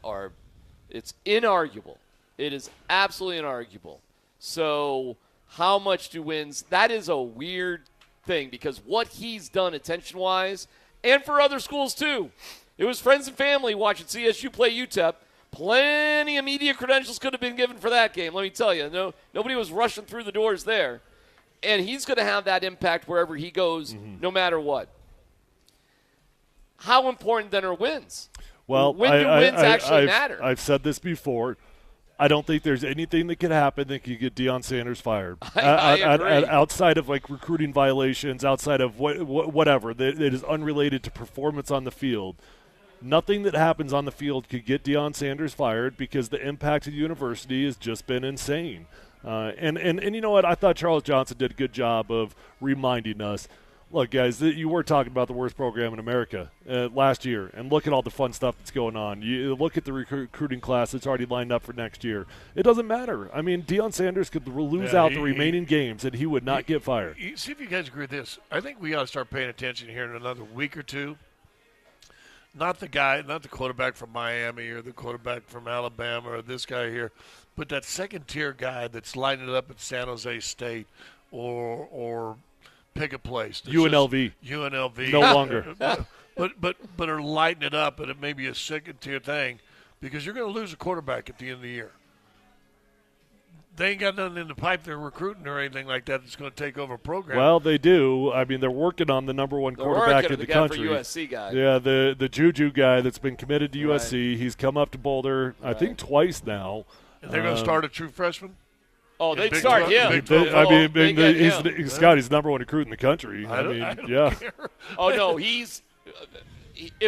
it's inarguable. It is absolutely inarguable. So how much do wins? That is a weird thing because what he's done attention-wise, and for other schools too, it was friends and family watching CSU play UTEP. Plenty of media credentials could have been given for that game, let me tell you. Nobody was rushing through the doors there. And he's going to have that impact wherever he goes, no matter what. How important then are wins? Well, wins actually matter. I've said this before. I don't think there's anything that could happen that could get Dion Sanders fired. I agree. Outside of like recruiting violations, outside of whatever that is unrelated to performance on the field. Nothing that happens on the field could get Dion Sanders fired because the impact of the university has just been insane. And you know what? I thought Charles Johnson did a good job of reminding us, look, guys, you were talking about the worst program in America last year, and look at all the fun stuff that's going on. You look at the recruiting class that's already lined up for next year. It doesn't matter. I mean, Dion Sanders could lose out the remaining games, and he would not get fired. See if you guys agree with this. I think we ought to start paying attention here in another week or two. Not the quarterback from Miami or the quarterback from Alabama or this guy here, but that second-tier guy that's lining it up at San Jose State or pick a place. UNLV. No longer. but are lighting it up, and it may be a second-tier thing because you're going to lose a quarterback at the end of the year. They ain't got nothing in the pipe they're recruiting or anything like that that's going to take over a program. Well, they do. I mean, they're working on the number one quarterback in the country. For USC guy. Yeah, the Juju guy that's been committed to USC. He's come up to Boulder, I think, twice now. And they're going to start a true freshman? Oh, they'd start him. He's number one recruit in the country. I don't care. Oh, no, if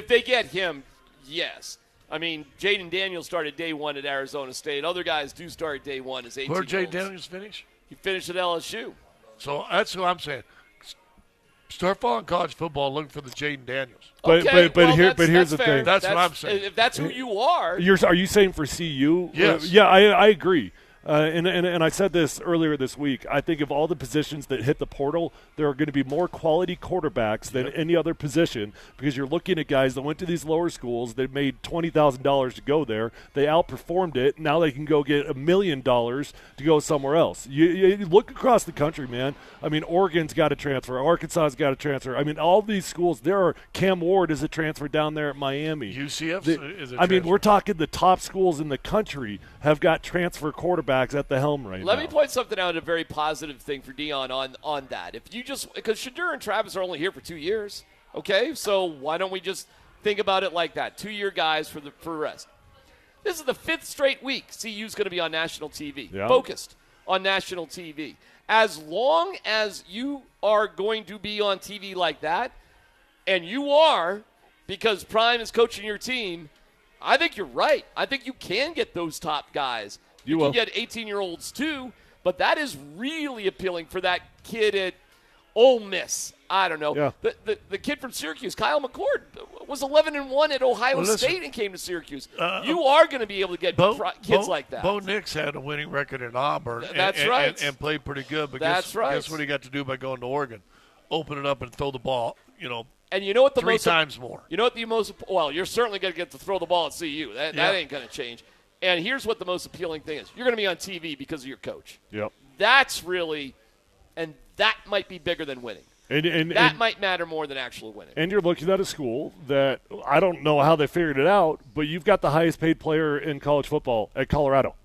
they get him, yes. I mean, Jaden Daniels started day one at Arizona State. Other guys do start day one as 18 Where did Jaden Daniels finish? He finished at LSU. So that's who I'm saying. Start following college football, looking for the Jaden Daniels. But here's the thing. That's what I'm saying. If that's who you are. Are you saying for CU? Yes. Yeah, I agree. And I said this earlier this week. I think of all the positions that hit the portal, there are going to be more quality quarterbacks than any other position because you're looking at guys that went to these lower schools that made $20,000 to go there. They outperformed it. Now they can go get $1 million to go somewhere else. You look across the country, man. I mean, Oregon's got to transfer. Arkansas's got to transfer. I mean, all these schools, Cam Ward is a transfer down there at Miami. UCF is a transfer. I mean, we're talking the top schools in the country have got transfer quarterbacks at the helm right now. Let me point something out, a very positive thing for Dion on that. If you because Shadur and Travis are only here for 2 years, okay? So why don't we just think about it like that? 2-year guys for the rest. This is the 5th straight week CU's going to be on national TV, focused on national TV. As long as you are going to be on TV like that, and you are, because Prime is coaching your team, I think you're right. I think you can get those top guys. You can get 18-year-olds too, but that is really appealing for that kid at Ole Miss. I don't know. Yeah. The kid from Syracuse, Kyle McCord, was 11-1 at Ohio State and came to Syracuse. You are going to be able to get kids like that. Bo Nix had a winning record in Auburn. That's right. And played pretty good. But That's right. Guess what he got to do by going to Oregon? Open it up and throw the ball, And you know what three times more. You know what well, you're certainly going to get to throw the ball at CU. That ain't going to change. And here's what the most appealing thing is. You're going to be on TV because of your coach. Yep. That's really – and that might be bigger than winning. And that might matter more than actually winning. And you're looking at a school that I don't know how they figured it out, but you've got the highest paid player in college football at Colorado.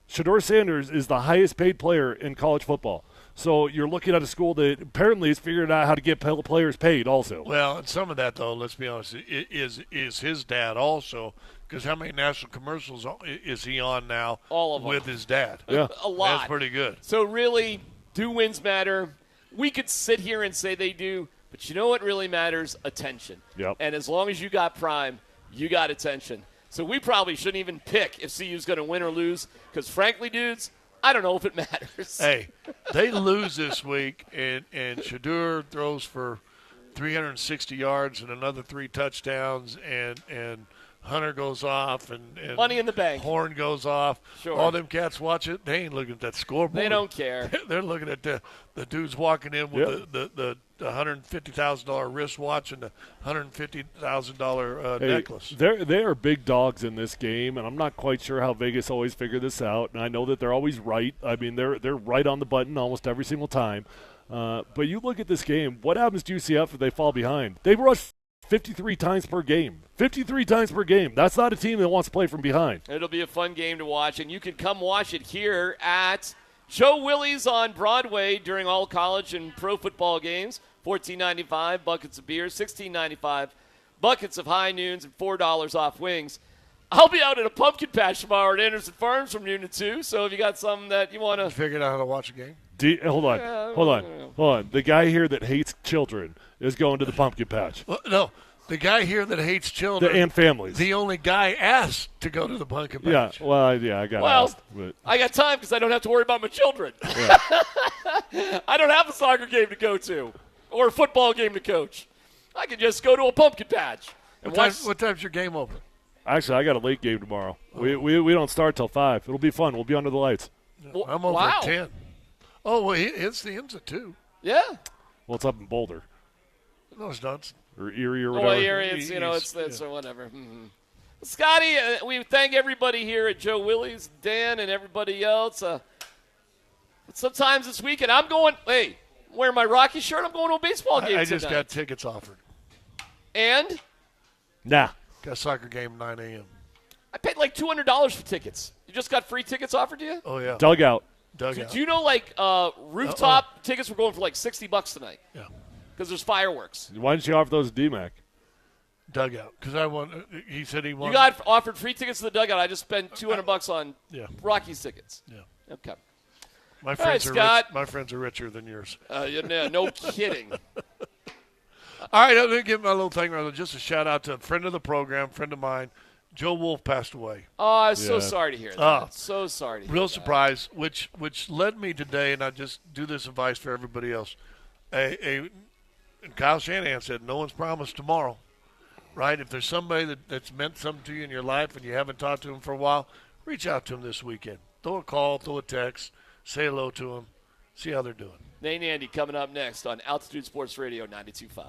Shedeur Sanders is the highest paid player in college football. So you're looking at a school that apparently has figured out how to get players paid also. Well, and some of that, though, let's be honest, is his dad also. Because how many national commercials is he on now All of them. with his dad? Yeah. A lot. That's pretty good. So really, do wins matter? We could sit here and say they do, but you know what really matters? Attention. Yep. And as long as you got Prime, you got attention. So we probably shouldn't even pick if CU's going to win or lose because, frankly, dudes, I don't know if it matters. Hey, they lose this week, and Shedeur throws for 360 yards and another 3 touchdowns, and Hunter goes off, and Money in the bank. Horn goes off. Sure. All them cats watch it. They ain't looking at that scoreboard. They don't care. They're looking at the dudes walking in with the $150,000 wristwatch and the $150,000 necklace. They are big dogs in this game, and I'm not quite sure how Vegas always figured this out. And I know that they're always right. I mean, they're right on the button almost every single time. But you look at this game. What happens to UCF if they fall behind? They rush 53 times per game. 53 times per game. That's not a team that wants to play from behind. It'll be a fun game to watch, and you can come watch it here at Joe Willie's on Broadway during all college and pro football games. $14.95 buckets of beer, $16.95 buckets of high noons, and $4 off wings. I'll be out at a pumpkin patch tomorrow at Anderson Farms from noon to 2. So if you got something that you want to figure out how to watch a game. Hold on. The guy here that hates children is going to the pumpkin patch. Well, no, the guy here that hates children and families. The only guy asked to go to the pumpkin patch. I got asked. But. I got time because I don't have to worry about my children. Yeah. I don't have a soccer game to go to or a football game to coach. I can just go to a pumpkin patch. And What time's your game open? Actually, I got a late game tomorrow. We don't start till 5. It'll be fun. We'll be under the lights. I'm over at 10. Oh, well, it's at 2. Yeah. Well, it's up in Boulder. No, it's not. Or Erie or whatever. Oh, Erie, it's or whatever. Mm-hmm. Scotty, we thank everybody here at Joe Willie's, Dan, and everybody else. But sometimes this weekend, I'm wearing my Rocky shirt. I'm going to a baseball game I just tonight. got tickets offered. And? Nah. Got a soccer game 9 a.m. I paid like $200 for tickets. You just got free tickets offered to you? Oh, yeah. Dugout. Do you know, rooftop tickets were going for like $60 tonight? Yeah. Because there's fireworks. Why didn't you offer those to D-Mac? Dugout. Because he said he wanted. You got offered free tickets to the dugout. I just spent $200 on Rockies tickets. Yeah. Okay. My friends are richer than yours. No kidding. All right, I'm going to give my little thing. Just a shout out to a friend of the program, friend of mine. Joe Wolf passed away. Oh, I'm so sorry to hear that. So sorry to hear real that. surprise, which led me today, and I just do this advice for everybody else. Kyle Shanahan said, no one's promised tomorrow, right? If there's somebody that's meant something to you in your life and you haven't talked to him for a while, reach out to him this weekend. Throw a call, throw a text, say hello to him, see how they're doing. Nate and Andy coming up next on Altitude Sports Radio 92.5.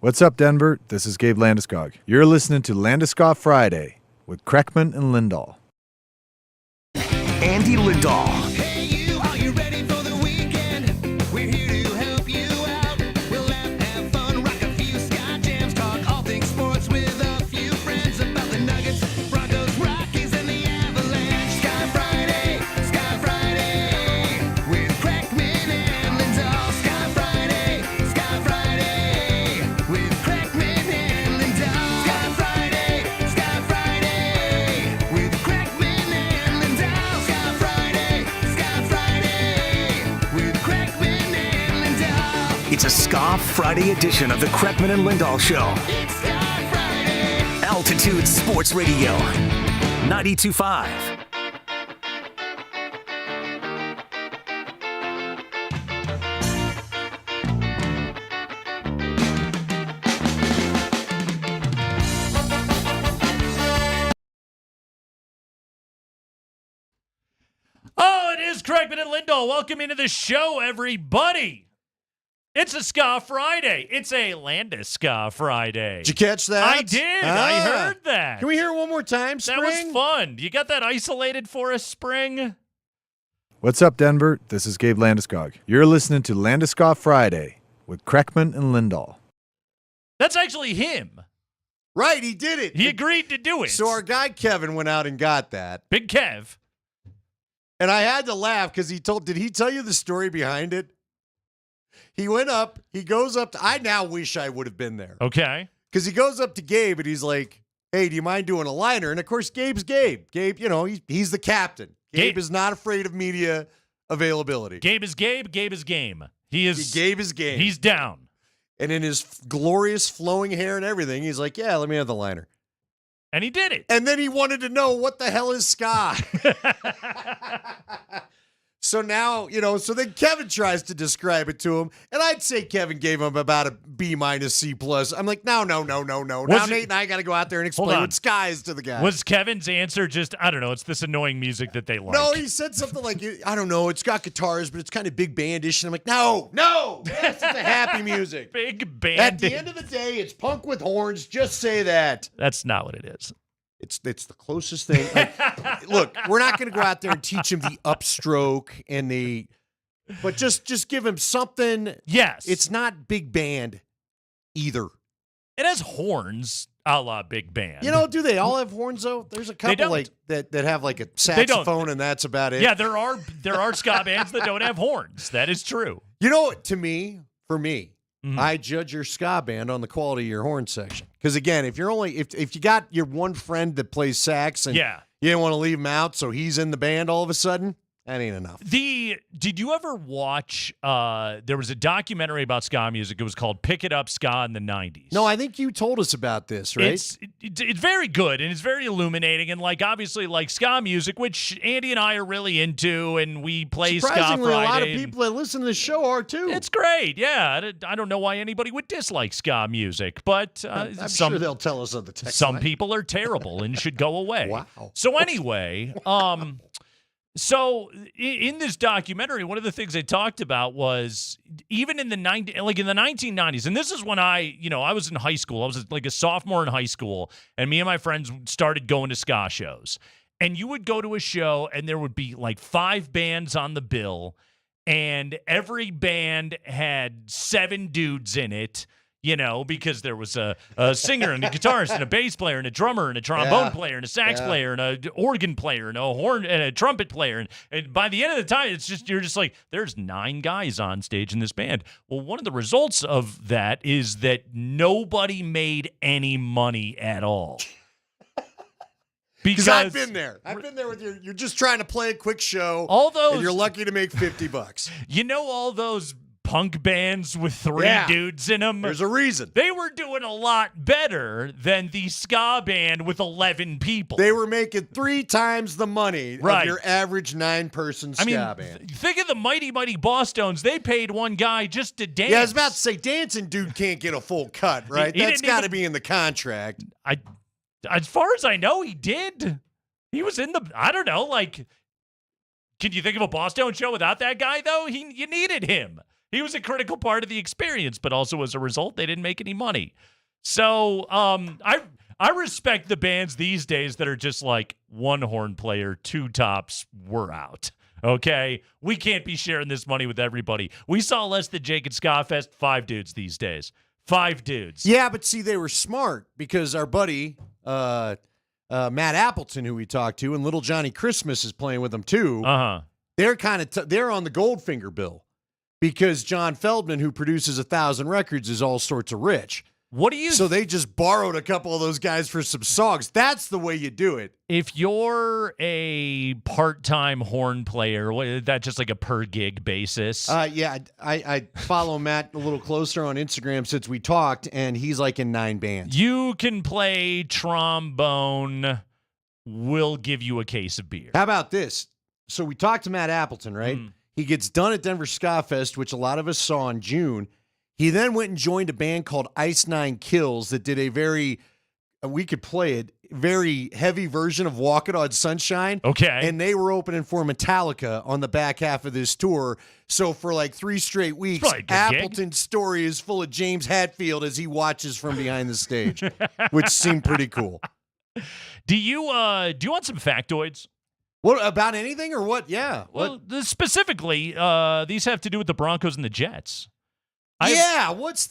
What's up, Denver? This is Gabe Landeskog. You're listening to Landeskog Friday with Kreckman and Lindahl. Andy Lindahl. It's a Ska Friday edition of the Kreckman and Lindahl Show. Altitude Sports Radio, 92.5. Oh, it is Kreckman and Lindahl. Welcome into the show, everybody. It's a Ska Friday. It's a Landeskog Friday. Did you catch that? I did. I heard that. Can we hear it one more time, Spring? That was fun. You got that isolated for us, Spring? What's up, Denver? This is Gabe Landeskog. You're listening to Landeskog Friday with Kreckman and Lindahl. That's actually him. Right, he did it. He agreed to do it. So our guy Kevin went out and got that. Big Kev. And I had to laugh because did he tell you the story behind it? He went up, he goes up to, I now wish I would have been there. Okay. Because he goes up to Gabe and he's like, hey, do you mind doing a liner? And of course, Gabe's Gabe. Gabe, he's the captain. Gabe is not afraid of media availability. Gabe is Gabe. Gabe is game. Gabe is game. He's down. And in his glorious flowing hair and everything, he's like, yeah, let me have the liner. And he did it. And then he wanted to know what the hell is ska. So now, so then Kevin tries to describe it to him, and I'd say Kevin gave him about a B- C+. I'm like, no. Now Nate and I got to go out there and explain what ska is to the guy. Was Kevin's answer just, I don't know, it's this annoying music that they like? No, he said something like, I don't know, it's got guitars, but it's kind of big bandish. And I'm like, no, it's the happy music. Big band. At the end of the day, it's punk with horns. Just say that. That's not what it is. It's the closest thing. Look, we're not going to go out there and teach him the upstroke and but just give him something. Yes. It's not big band either. It has horns, a la big band. Do they all have horns though? There's a couple like that have like a saxophone and that's about it. Yeah, there are ska bands that don't have horns. That is true. For me, I judge your ska band on the quality of your horn section. Because again, if you got your one friend that plays sax and you didn't want to leave him out, so he's in the band all of a sudden, that ain't enough. Did you ever watch? There was a documentary about ska music. It was called "Pick It Up Ska in the '90s." No, I think you told us about this, right? It's very good and it's very illuminating and obviously ska music, which Andy and I are really into, and we play ska Friday. Surprisingly, a lot of people that listen to the show are too. It's great, yeah. I don't know why anybody would dislike ska music, but I'm sure they'll tell us on the text. Some people are terrible and should go away. Wow. So anyway, So in this documentary, one of the things they talked about was even in the 1990s, and this is when I was in high school. I was like a sophomore in high school, and me and my friends started going to ska shows. And you would go to a show, and there would be 5 bands on the bill, and every band had 7 dudes in it. Because there was a singer and a guitarist and a bass player and a drummer and a trombone player and a sax player and an organ player and a horn and a trumpet player. And by the end of the time, you're just like, there's 9 guys on stage in this band. Well, one of the results of that is that nobody made any money at all. Because I've been there. I've been there with you're just trying to play a quick show. And you're lucky to make $50. All those punk bands with 3 dudes in them. There's a reason. They were doing a lot better than the ska band with 11 people. They were making 3 times the money of your average 9-person ska band. Think of the Mighty Mighty Bosstones. They paid one guy just to dance. Yeah, I was about to say, dancing dude can't get a full cut, right? That's got to be in the contract. As far as I know, he did. He was in the, I don't know, can you think of a Boston show without that guy, though? You needed him. He was a critical part of the experience, but also as a result, they didn't make any money. So I respect the bands these days that are just like one horn player, two tops, we're out. Okay? We can't be sharing this money with everybody. We saw less than Jake and Ska Fest, 5 dudes these days. 5 dudes. Yeah, but see, they were smart because our buddy Matt Appleton, who we talked to, and Little Johnny Christmas is playing with them too. They're kind of they're on the Goldfinger bill because John Feldman, who produces 1,000 records, is all sorts of rich. What do you? So they just borrowed a couple of those guys for some songs. That's the way you do it. If you're a part-time horn player, is that just like a per gig basis? Yeah, I follow Matt a little closer on Instagram since we talked, and he's like in 9 bands. You can play trombone. We'll give you a case of beer. How about this? So we talked to Matt Appleton, right? He gets done at Denver Ska Fest, which a lot of us saw in June. He then went and joined a band called Ice Nine Kills that did a very, we could play it, very heavy version of Walk It on Sunshine. Okay. And they were opening for Metallica on the back half of this tour. So for like 3 straight weeks, Appleton's story is full of James Hetfield as he watches from behind the stage, which seemed pretty cool. Do you want some factoids? What, about anything or what? Yeah. Well, specifically, these have to do with the Broncos and the Jets. What's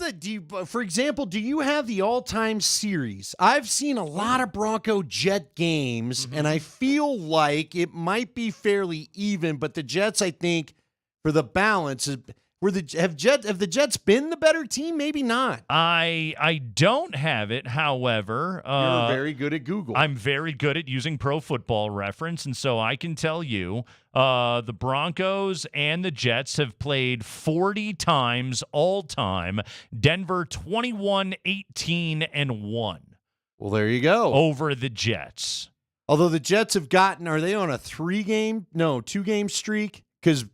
for example, do you have the all-time series? I've seen a lot of Bronco Jet games, and I feel like it might be fairly even, but the Jets, I think, for the balance, have the Jets been the better team? Maybe not. I don't have it, however. You're very good at Google. I'm very good at using Pro Football Reference, and so I can tell you the Broncos and the Jets have played 40 times all-time. Denver 21-18-1. Well, there you go. Over the Jets. Although the Jets have are they on a 2-game streak? Because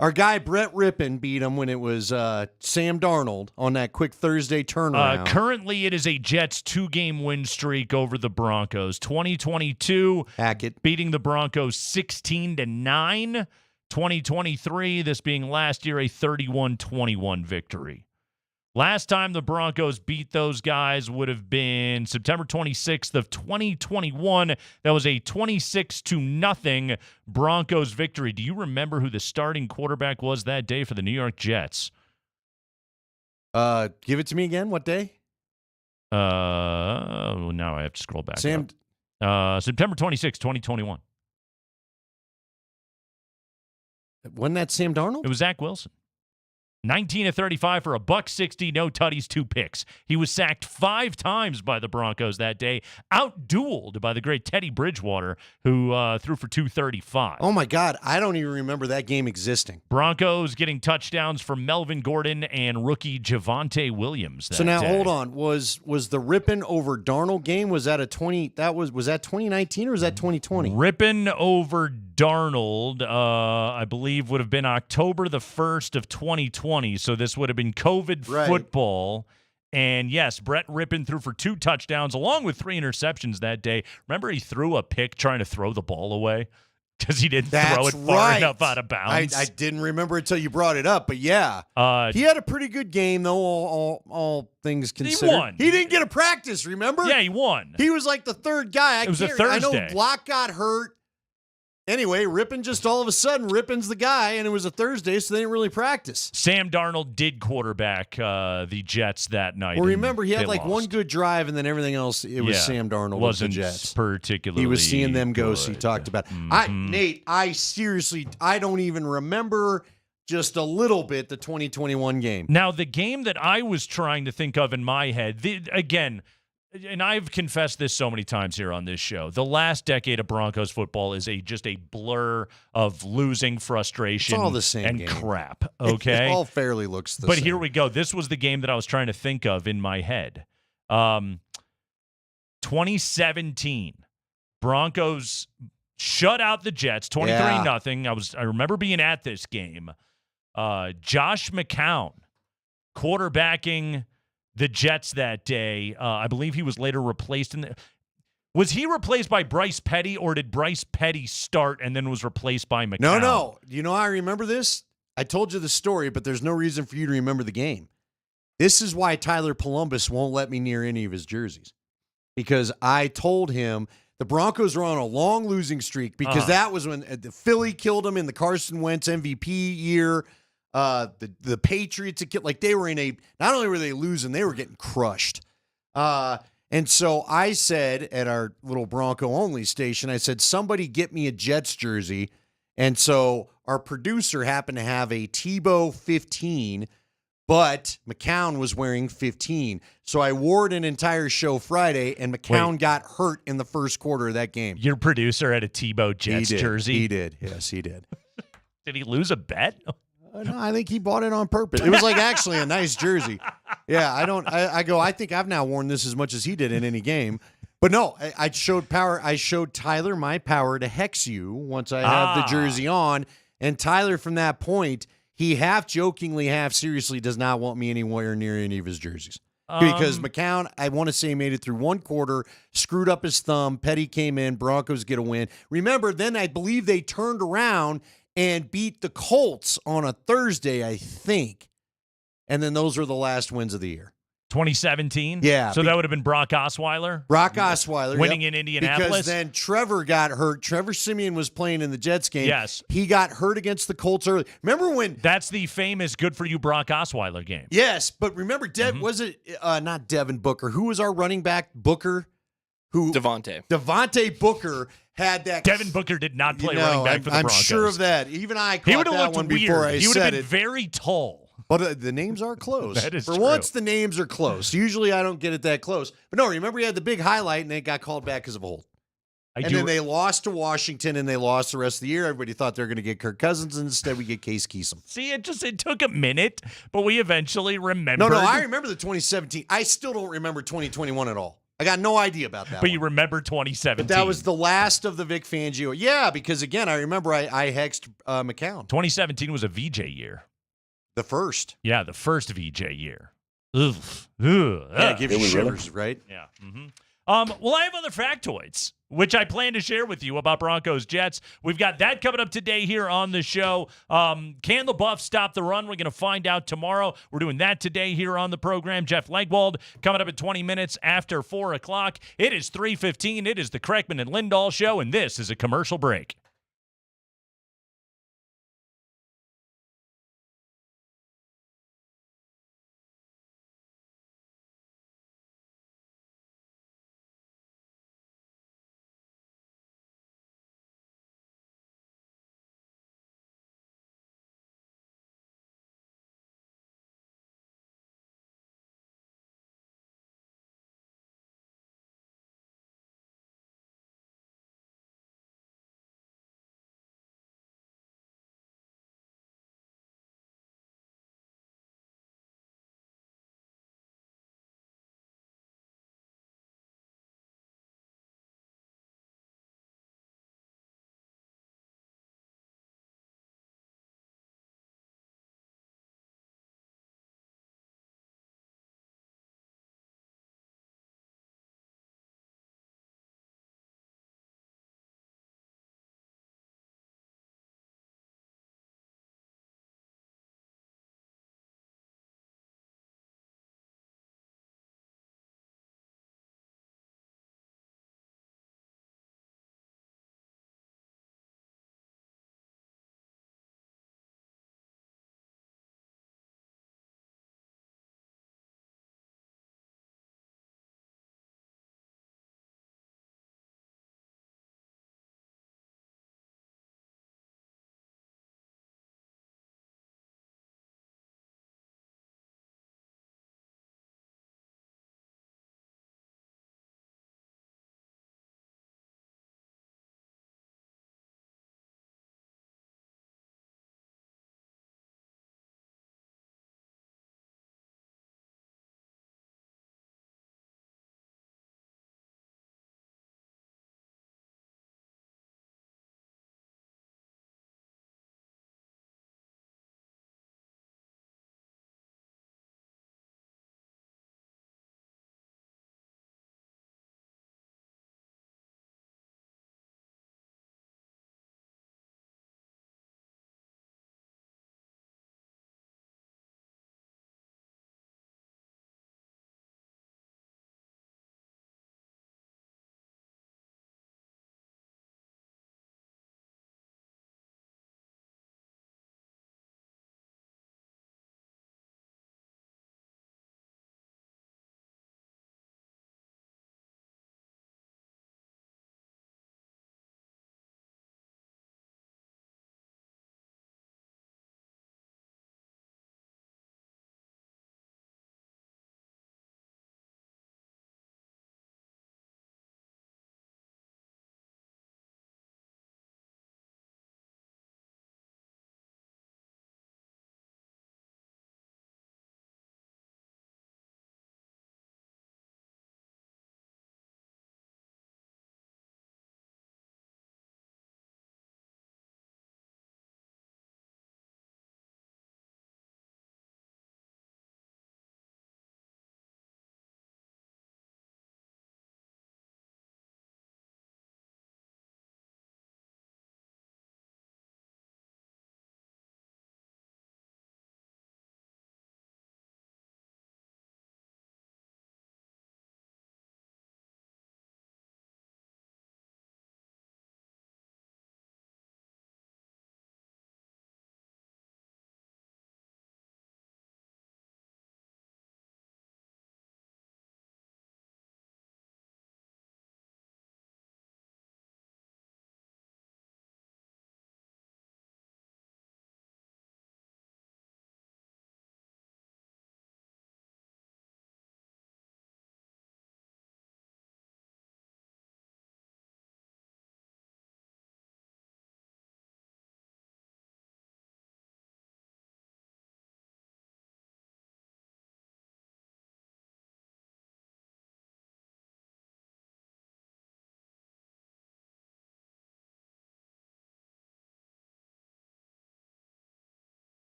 our guy Brett Rippon beat him when it was Sam Darnold on that quick Thursday turnaround. Currently, it is a Jets 2-game win streak over the Broncos. 2022, beating the Broncos 16-9. 2023, this being last year, a 31-21 victory. Last time the Broncos beat those guys would have been September 26th of 2021. That was a 26-0 Broncos victory. Do you remember who the starting quarterback was that day for the New York Jets? Give it to me again. What day? Now I have to scroll back. September 26th, 2021. Wasn't that Sam Darnold? It was Zach Wilson. 19-35 for $160, no tutties, 2 picks. He was sacked 5 times by the Broncos that day, outdueled by the great Teddy Bridgewater, who threw for 235. Oh, my God. I don't even remember that game existing. Broncos getting touchdowns from Melvin Gordon and rookie Javonte Williams that day. Hold on. Was the Rippon over Darnold game, was that was that 2019 or was that 2020? Rippon over Darnold, I believe, would have been October the 1st of 2020. So this would have been COVID football. And yes, Brett Rippon threw for 2 touchdowns along with 3 interceptions that day. Remember he threw a pick trying to throw the ball away because he didn't throw it far enough out of bounds. I didn't remember until you brought it up, but yeah. He had a pretty good game, though, all things considered. He won. He didn't get a practice, remember? Yeah, he won. He was like the 3rd guy. It was a Thursday. I know Block got hurt. Anyway, Rippon just all of a sudden, Rippon's the guy, and it was a Thursday, so they didn't really practice. Sam Darnold did quarterback the Jets that night. Well, remember, he had like lost. one good drive, and then everything else, it was Sam Darnold with the Jets. Particularly he was seeing them go, good. so he talked about Mm-hmm. Nate, I don't even remember just a little bit the 2021 game. Now, the game that I was trying to think of in my head, again, and I've confessed this so many times here on this show, the last decade of Broncos football is just a blur of losing, frustration, it's all the same and game. Crap. Okay, it all fairly looks the same. But here we go. This was the game that I was trying to think of in my head. 2017, Broncos shut out the Jets, 23-0. I remember being at this game. Josh McCown quarterbacking the Jets that day. I believe he was later replaced was he replaced by Bryce Petty, or did Bryce Petty start and then was replaced by McCown? No. You know how I remember this? I told you the story, but there's no reason for you to remember the game. This is why Tyler Columbus won't let me near any of his jerseys. Because I told him the Broncos were on a long losing streak because that was when the Philly killed him in the Carson Wentz MVP year. The Patriots, like they were not only were they losing, they were getting crushed. And so I said at our little Bronco only station, I said, somebody get me a Jets jersey. And so our producer happened to have a Tebow 15, but McCown was wearing 15. So I wore it an entire show Friday, and McCown got hurt in the first quarter of that game. Your producer had a Tebow Jets jersey? He did. Yes, he did. Did he lose a bet? No, I think he bought it on purpose. It was like actually a nice jersey. Yeah, I think I've now worn this as much as he did in any game. But no, I showed power. I showed Tyler my power to hex you once I have the jersey on. And Tyler, from that point, he half jokingly, half seriously does not want me anywhere near any of his jerseys. Because McCown, I want to say, made it through one quarter, screwed up his thumb. Petty came in. Broncos get a win. Remember, then I believe they turned around and beat the Colts on a Thursday, I think. And then those were the last wins of the year. 2017? Yeah. So that would have been Brock Osweiler? Brock Osweiler. Winning in Indianapolis? Because then Trevor got hurt. Trevor Siemian was playing in the Jets game. Yes. He got hurt against the Colts early. Remember when... That's the famous good for you Brock Osweiler game. Yes, but remember, was it not Devin Booker? Who was our running back? Booker? Devontae Booker had that... Devin Booker did not play running back for the Broncos. I'm sure of that. Even I caught that one before I said it. He would have been very tall. But the names are close. That is For true. once, the names are close. Usually, I don't get it that close. But no, remember, he had the big highlight, and they got called back because of a hold. Then they lost to Washington, and they lost the rest of the year. Everybody thought they were going to get Kirk Cousins, and instead we get Case Keenum. See, it took a minute, but we eventually remembered. No, I remember the 2017. I still don't remember 2021 at all. I got no idea about that. But you remember 2017. But that was the last of the Vic Fangio. Yeah, because again, I remember I hexed McCown. 2017 was a VJ year. The first. Yeah, the first VJ year. Ugh. Yeah, give you shivers, right? Yeah. Well, I have other factoids, which I plan to share with you about Broncos Jets. We've got that coming up today here on the show. Can the Buffs stop the run? We're going to find out tomorrow. We're doing that today here on the program. Jeff Legwold coming up at 20 minutes after 4 o'clock. It is 3:15. It is the Kreckman and Lindahl Show, and this is a commercial break.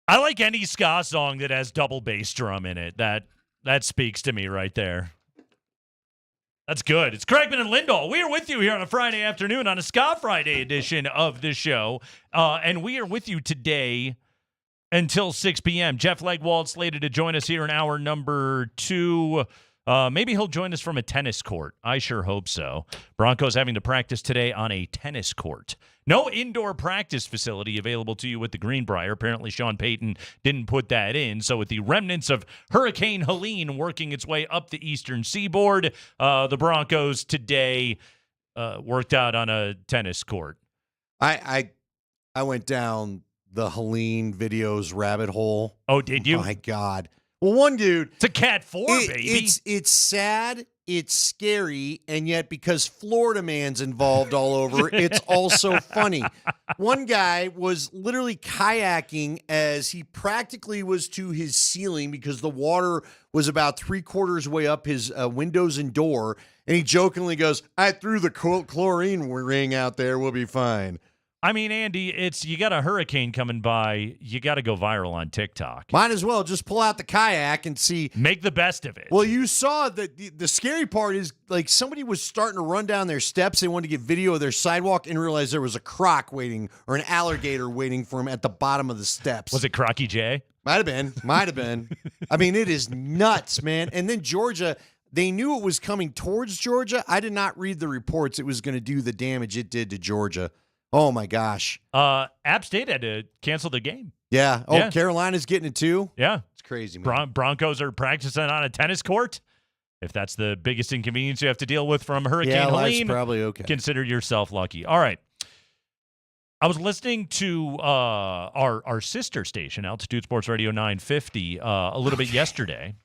I like any ska song that has double bass drum in it. That speaks to me right there. That's good. It's Craigman and Lindahl. We are with you here on a Friday afternoon on a Ska Friday edition of the show. And we are with you today until 6 p.m. Jeff Legwold slated to join us here in hour number 2. Maybe he'll join us from a tennis court. I sure hope so. Broncos having to practice today on a tennis court. No indoor practice facility available to you with the Greenbrier. Apparently, Sean Payton didn't put that in. So with the remnants of Hurricane Helene working its way up the eastern seaboard, the Broncos today worked out on a tennis court. I went down the Helene videos rabbit hole. Oh, did you? My God. Well, one dude. It's a Cat 4, baby. It's sad, it's scary, and yet because Florida man's involved all over, it's also funny. One guy was literally kayaking as he practically was to his ceiling because the water was about 3/4 way up his windows and door, and he jokingly goes, "I threw the chlorine ring out there, we'll be fine." I mean, Andy, you got a hurricane coming by. You got to go viral on TikTok. Might as well just pull out the kayak and see. Make the best of it. Well, you saw that the scary part is like somebody was starting to run down their steps. They wanted to get video of their sidewalk and realized there was a croc waiting or an alligator waiting for him at the bottom of the steps. Was it Crocky J? Might have been. I mean, it is nuts, man. And then Georgia, they knew it was coming towards Georgia. I did not read the reports it was going to do the damage it did to Georgia. Oh, my gosh. App State had to cancel the game. Yeah. Oh, yeah. Carolina's getting it too? Yeah. It's crazy, man. Broncos are practicing on a tennis court. If that's the biggest inconvenience you have to deal with from Hurricane Helene, probably okay. Consider yourself lucky. All right. I was listening to our sister station, Altitude Sports Radio 950, a little bit yesterday.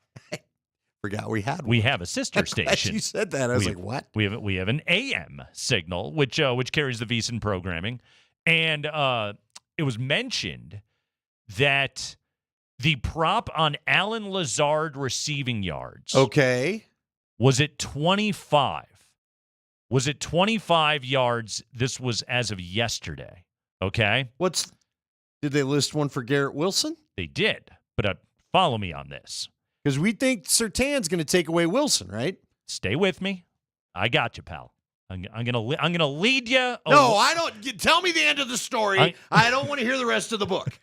Forgot we had one. We have a sister station. You said that. I was like, what? We have an AM signal, which carries the VEASAN programming. And it was mentioned that the prop on Allen Lazard receiving yards. Okay. Was it 25? Was it 25 yards? This was as of yesterday. Okay. Did they list one for Garrett Wilson? They did. But follow me on this. Because we think Surtain's going to take away Wilson, right? Stay with me. I got you, pal. I'm gonna lead you. No, I don't. Tell me the end of the story. I don't want to hear the rest of the book.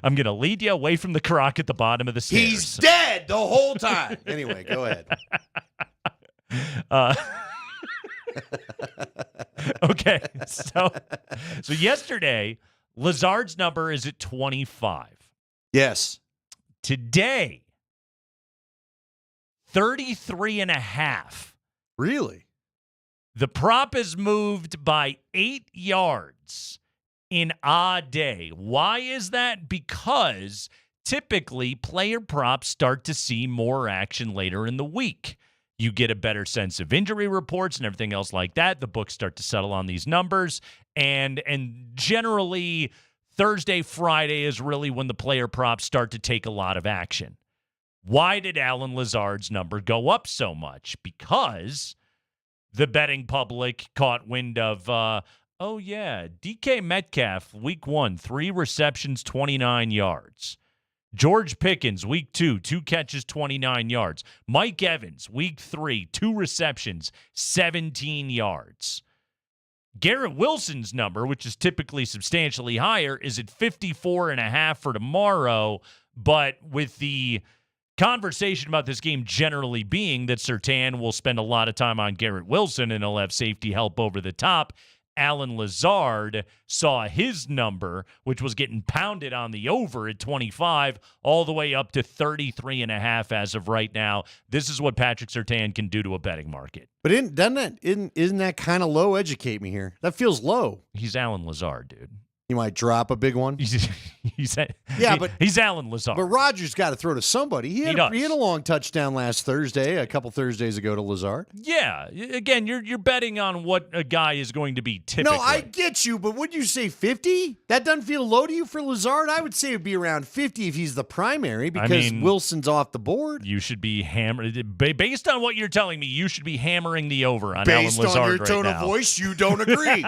I'm gonna lead you away from the croc at the bottom of the stairs. He's dead the whole time. Anyway, go ahead. Okay, so yesterday, Lazard's number is at 25. Yes. Today, 33.5. Really? The prop is moved by 8 yards in a day. Why is that? Because typically player props start to see more action later in the week. You get a better sense of injury reports and everything else like that. The books start to settle on these numbers. And generally, Thursday, Friday is really when the player props start to take a lot of action. Why did Allen Lazard's number go up so much? Because the betting public caught wind of, DK Metcalf, week 1, 3 receptions, 29 yards. George Pickens, week 2, 2 catches, 29 yards. Mike Evans, week 3, 2 receptions, 17 yards. Garrett Wilson's number, which is typically substantially higher, is at 54.5 for tomorrow, but with the conversation about this game generally being that Surtain will spend a lot of time on Garrett Wilson and he'll have safety help over the top, Allen Lazard saw his number, which was getting pounded on the over at 25, all the way up to 33.5 as of right now. This is what Patrick Surtain can do to a betting market. But isn't that kind of low? Educate me here. That feels low. He's Allen Lazard, dude. He might drop a big one. He's Allen Lazard. But Rodgers got to throw to somebody. He had a long touchdown last Thursday, a couple Thursdays ago to Lazard. Yeah. Again, you're betting on what a guy is going to be typically. No, I get you, but would you say 50? That doesn't feel low to you for Lazard? I would say it would be around 50 if he's the primary because Wilson's off the board. You should be hammering. Based on what you're telling me, you should be hammering the over on Allen Lazard right now. Based on your tone of voice, you don't agree.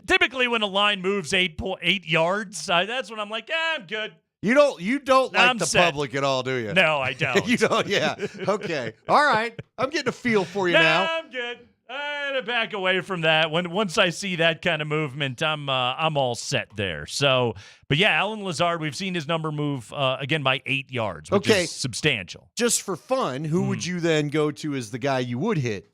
Typically, when a line moves 8 yards, that's when I'm like, I'm good. You don't like I'm the set. public at all, do you? No, I don't. You don't. Yeah. Okay. All right. I'm getting a feel for you now. I'm good. I'm gonna back away from that. Once I see that kind of movement, I'm all set there. So, but yeah, Alan Lazard, we've seen his number move again by 8 yards, which is substantial. Just for fun, who would you then go to as the guy you would hit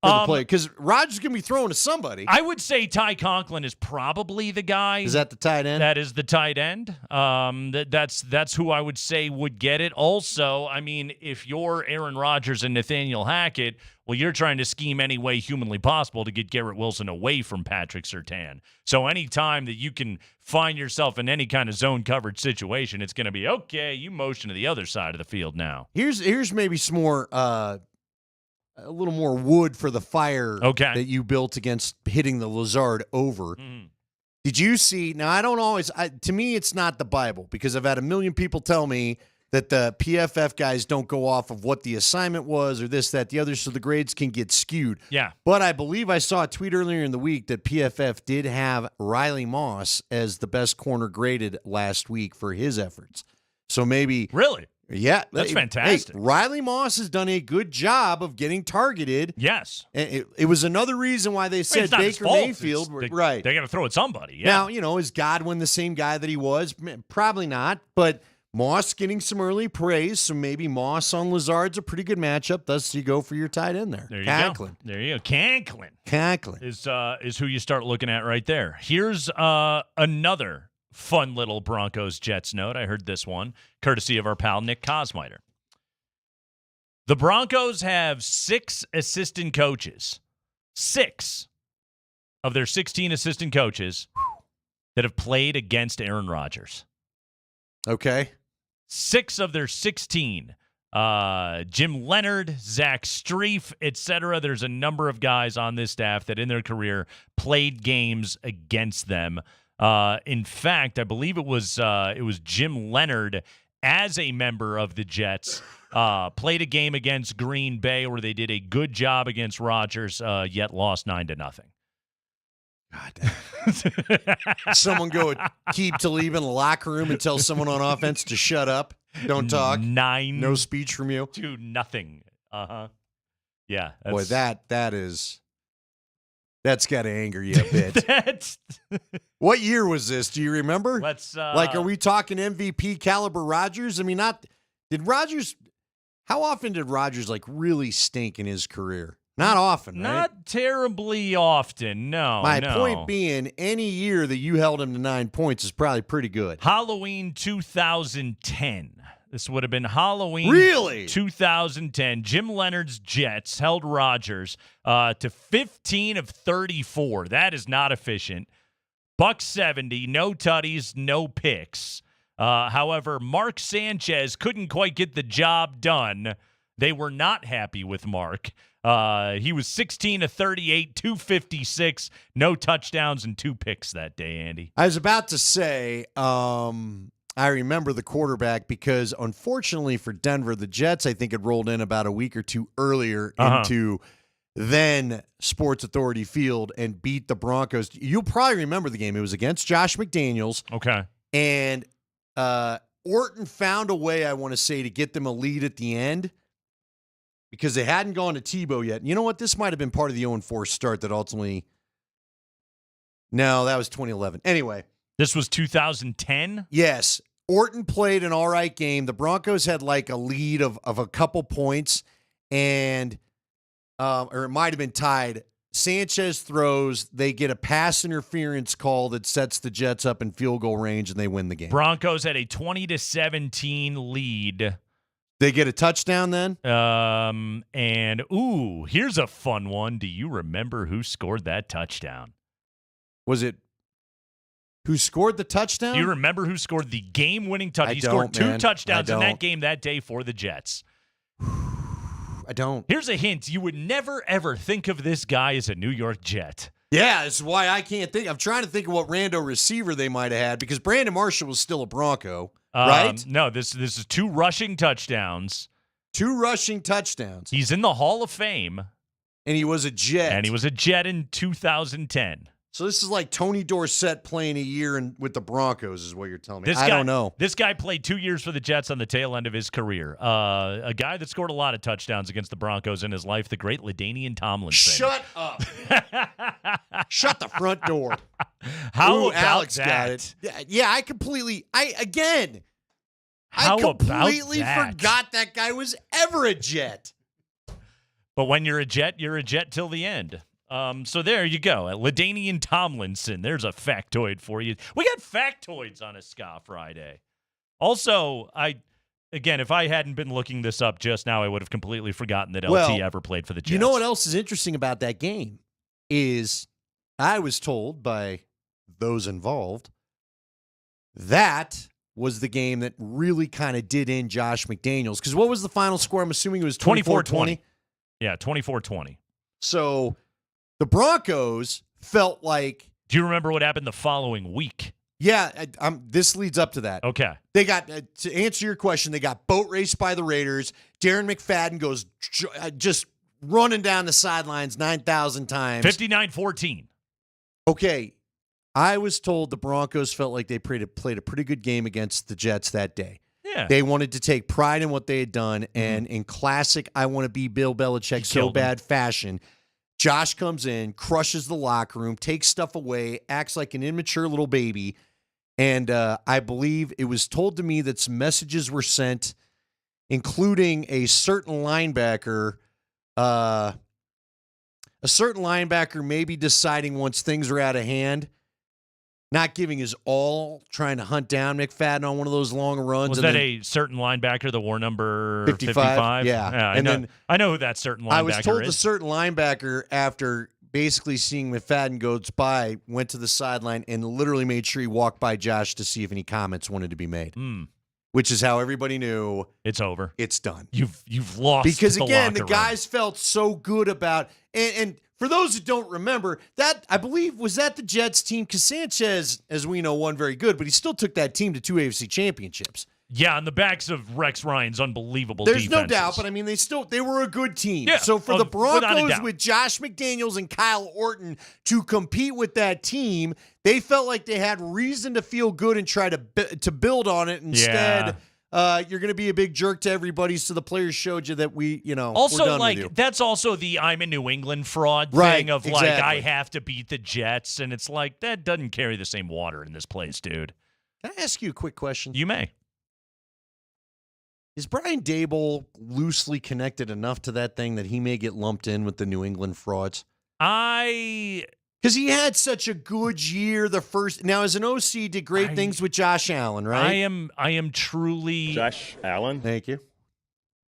for the play? Because Rodgers going to be throwing to somebody. I would say Ty Conklin is probably the guy. Is that the tight end? That is the tight end. That's who I would say would get it. Also, I mean, if you're Aaron Rodgers and Nathaniel Hackett, well, you're trying to scheme any way humanly possible to get Garrett Wilson away from Patrick Surtain. So any time that you can find yourself in any kind of zone coverage situation, it's going to be, okay, you motion to the other side of the field now. Here's maybe some more a little more wood for the fire that you built against hitting the Lazard over. Did you see? Now, I don't always to me, it's not the Bible, because I've had a million people tell me that the PFF guys don't go off of what the assignment was or this, that, the other, so the grades can get skewed. Yeah. But I believe I saw a tweet earlier in the week that PFF did have Riley Moss as the best corner graded last week for his efforts. So maybe... Really? Yeah. That's fantastic. Hey, Riley Moss has done a good job of getting targeted. Yes. And it was another reason why they said Baker Mayfield. Right. They got to throw at somebody. Yeah. Now, is Godwin the same guy that he was? Probably not, but... Moss getting some early praise, so maybe Moss on Lazard's a pretty good matchup. Thus, you go for your tight end there. There you Conklin. go. There you go. Conklin is who you start looking at right there. Here's another fun little Broncos Jets note. I heard this one, courtesy of our pal Nick Kosmiter. The Broncos have 6 assistant coaches. 6 of their 16 assistant coaches that have played against Aaron Rodgers. Okay. 6 of their 16. Jim Leonard, Zach Strief, etc. There's a number of guys on this staff that in their career played games against them. In fact, I believe it was Jim Leonard as a member of the Jets played a game against Green Bay where they did a good job against Rodgers, yet lost 9-0. Someone go keep to leave in the locker room and tell someone on offense to shut up. Don't talk. 9. No speech from you. 2-0. Yeah. Boy, that's got to anger you a bit. What year was this? Do you remember? Are we talking MVP caliber Rodgers? I mean, how often did Rodgers really stink in his career? Not often, right? Not terribly often, no. My point being, any year that you held him to 9 points is probably pretty good. Halloween 2010. This would have been Halloween 2010. Jim Leonard's Jets held Rodgers to 15 of 34. That is not efficient. $170, no tutties, no picks. However, Mark Sanchez couldn't quite get the job done. They were not happy with Mark. He was 16 of 38, 256, no touchdowns and 2 picks that day, Andy. I was about to say, I remember the quarterback because, unfortunately for Denver, the Jets, I think, had rolled in about a week or two earlier into then Sports Authority Field and beat the Broncos. You'll probably remember the game. It was against Josh McDaniels. Okay. And Orton found a way, I want to say, to get them a lead at the end, because they hadn't gone to Tebow yet. You know what? This might have been part of the 0-4 start that ultimately... No, that was 2011. Anyway. This was 2010? Yes. Orton played an all right game. The Broncos had a lead of a couple points, and or it might have been tied. Sanchez throws. They get a pass interference call that sets the Jets up in field goal range, and they win the game. Broncos had a 20-17 lead. They get a touchdown then? And here's a fun one. Do you remember who scored that touchdown? Was it who scored the touchdown? Do you remember who scored the game-winning touchdown? He scored 2 touchdowns in that game that day for the Jets. I don't. Here's a hint. You would never, ever think of this guy as a New York Jet. Yeah, that's why I can't think. I'm trying to think of what rando receiver they might have had, because Brandon Marshall was still a Bronco, right? No, this is 2 rushing touchdowns. 2 rushing touchdowns. He's in the Hall of Fame. And he was a Jet. And he was a Jet in 2010. So this is like Tony Dorsett playing a year with the Broncos is what you're telling me. I don't know. This guy played 2 years for the Jets on the tail end of his career. A guy that scored a lot of touchdowns against the Broncos in his life, the great LaDainian Tomlinson. Shut up. Shut the front door. How about Alex that? got it. Yeah, I completely forgot that guy was ever a Jet. But when you're a Jet till the end. So there you go. LaDainian Tomlinson. There's a factoid for you. We got factoids on a Ska Friday. Also, if I hadn't been looking this up just now, I would have completely forgotten that LT ever played for the Jets. You know what else is interesting about that game is I was told by those involved that was the game that really kind of did in Josh McDaniels. Because what was the final score? I'm assuming it was 24-20. Yeah, 24-20. So the Broncos felt like. Do you remember what happened the following week? Yeah, this leads up to that. Okay. They got, to answer your question, they got boat raced by the Raiders. Darren McFadden goes just running down the sidelines 9,000 times. 59-14. Okay. I was told the Broncos felt like they played a pretty good game against the Jets that day. Yeah. They wanted to take pride in what they had done, and in classic I want to be Bill Belichick so bad fashion, Josh comes in, crushes the locker room, takes stuff away, acts like an immature little baby, and I believe it was told to me that some messages were sent, including a certain linebacker maybe deciding once things are out of hand, not giving his all, trying to hunt down McFadden on one of those long runs. Was that a certain linebacker that wore number 55? Yeah. I know who that certain linebacker is. I was told the certain linebacker, after basically seeing McFadden goes by, went to the sideline and literally made sure he walked by Josh to see if any comments wanted to be made. Which is how everybody knew it's over. It's done. You've lost because the again, locker the guys felt so good about and for those who don't remember, that I believe was that the Jets team, because Sanchez, as we know, won very good, but he still took that team to 2 AFC championships. Yeah, on the backs of Rex Ryan's unbelievable There's defenses. no doubt, but I mean, they were a good team. Yeah, so for the without a Broncos doubt. with Josh McDaniels and Kyle Orton to compete with that team, they felt like they had reason to feel good and try to build on it. Instead, you're going to be a big jerk to everybody, so the players showed you that we're done with you. That's also the I'm a New England fraud Right, thing of exactly. like, I have to beat the Jets, and it's like, that doesn't carry the same water in this place, dude. Can I ask you a quick question? You may. Is Brian Dable loosely connected enough to that thing that he may get lumped in with the New England frauds? Because he had such a good year the first. Now, as an OC, did great things with Josh Allen, right? I am truly Josh Allen. Thank you.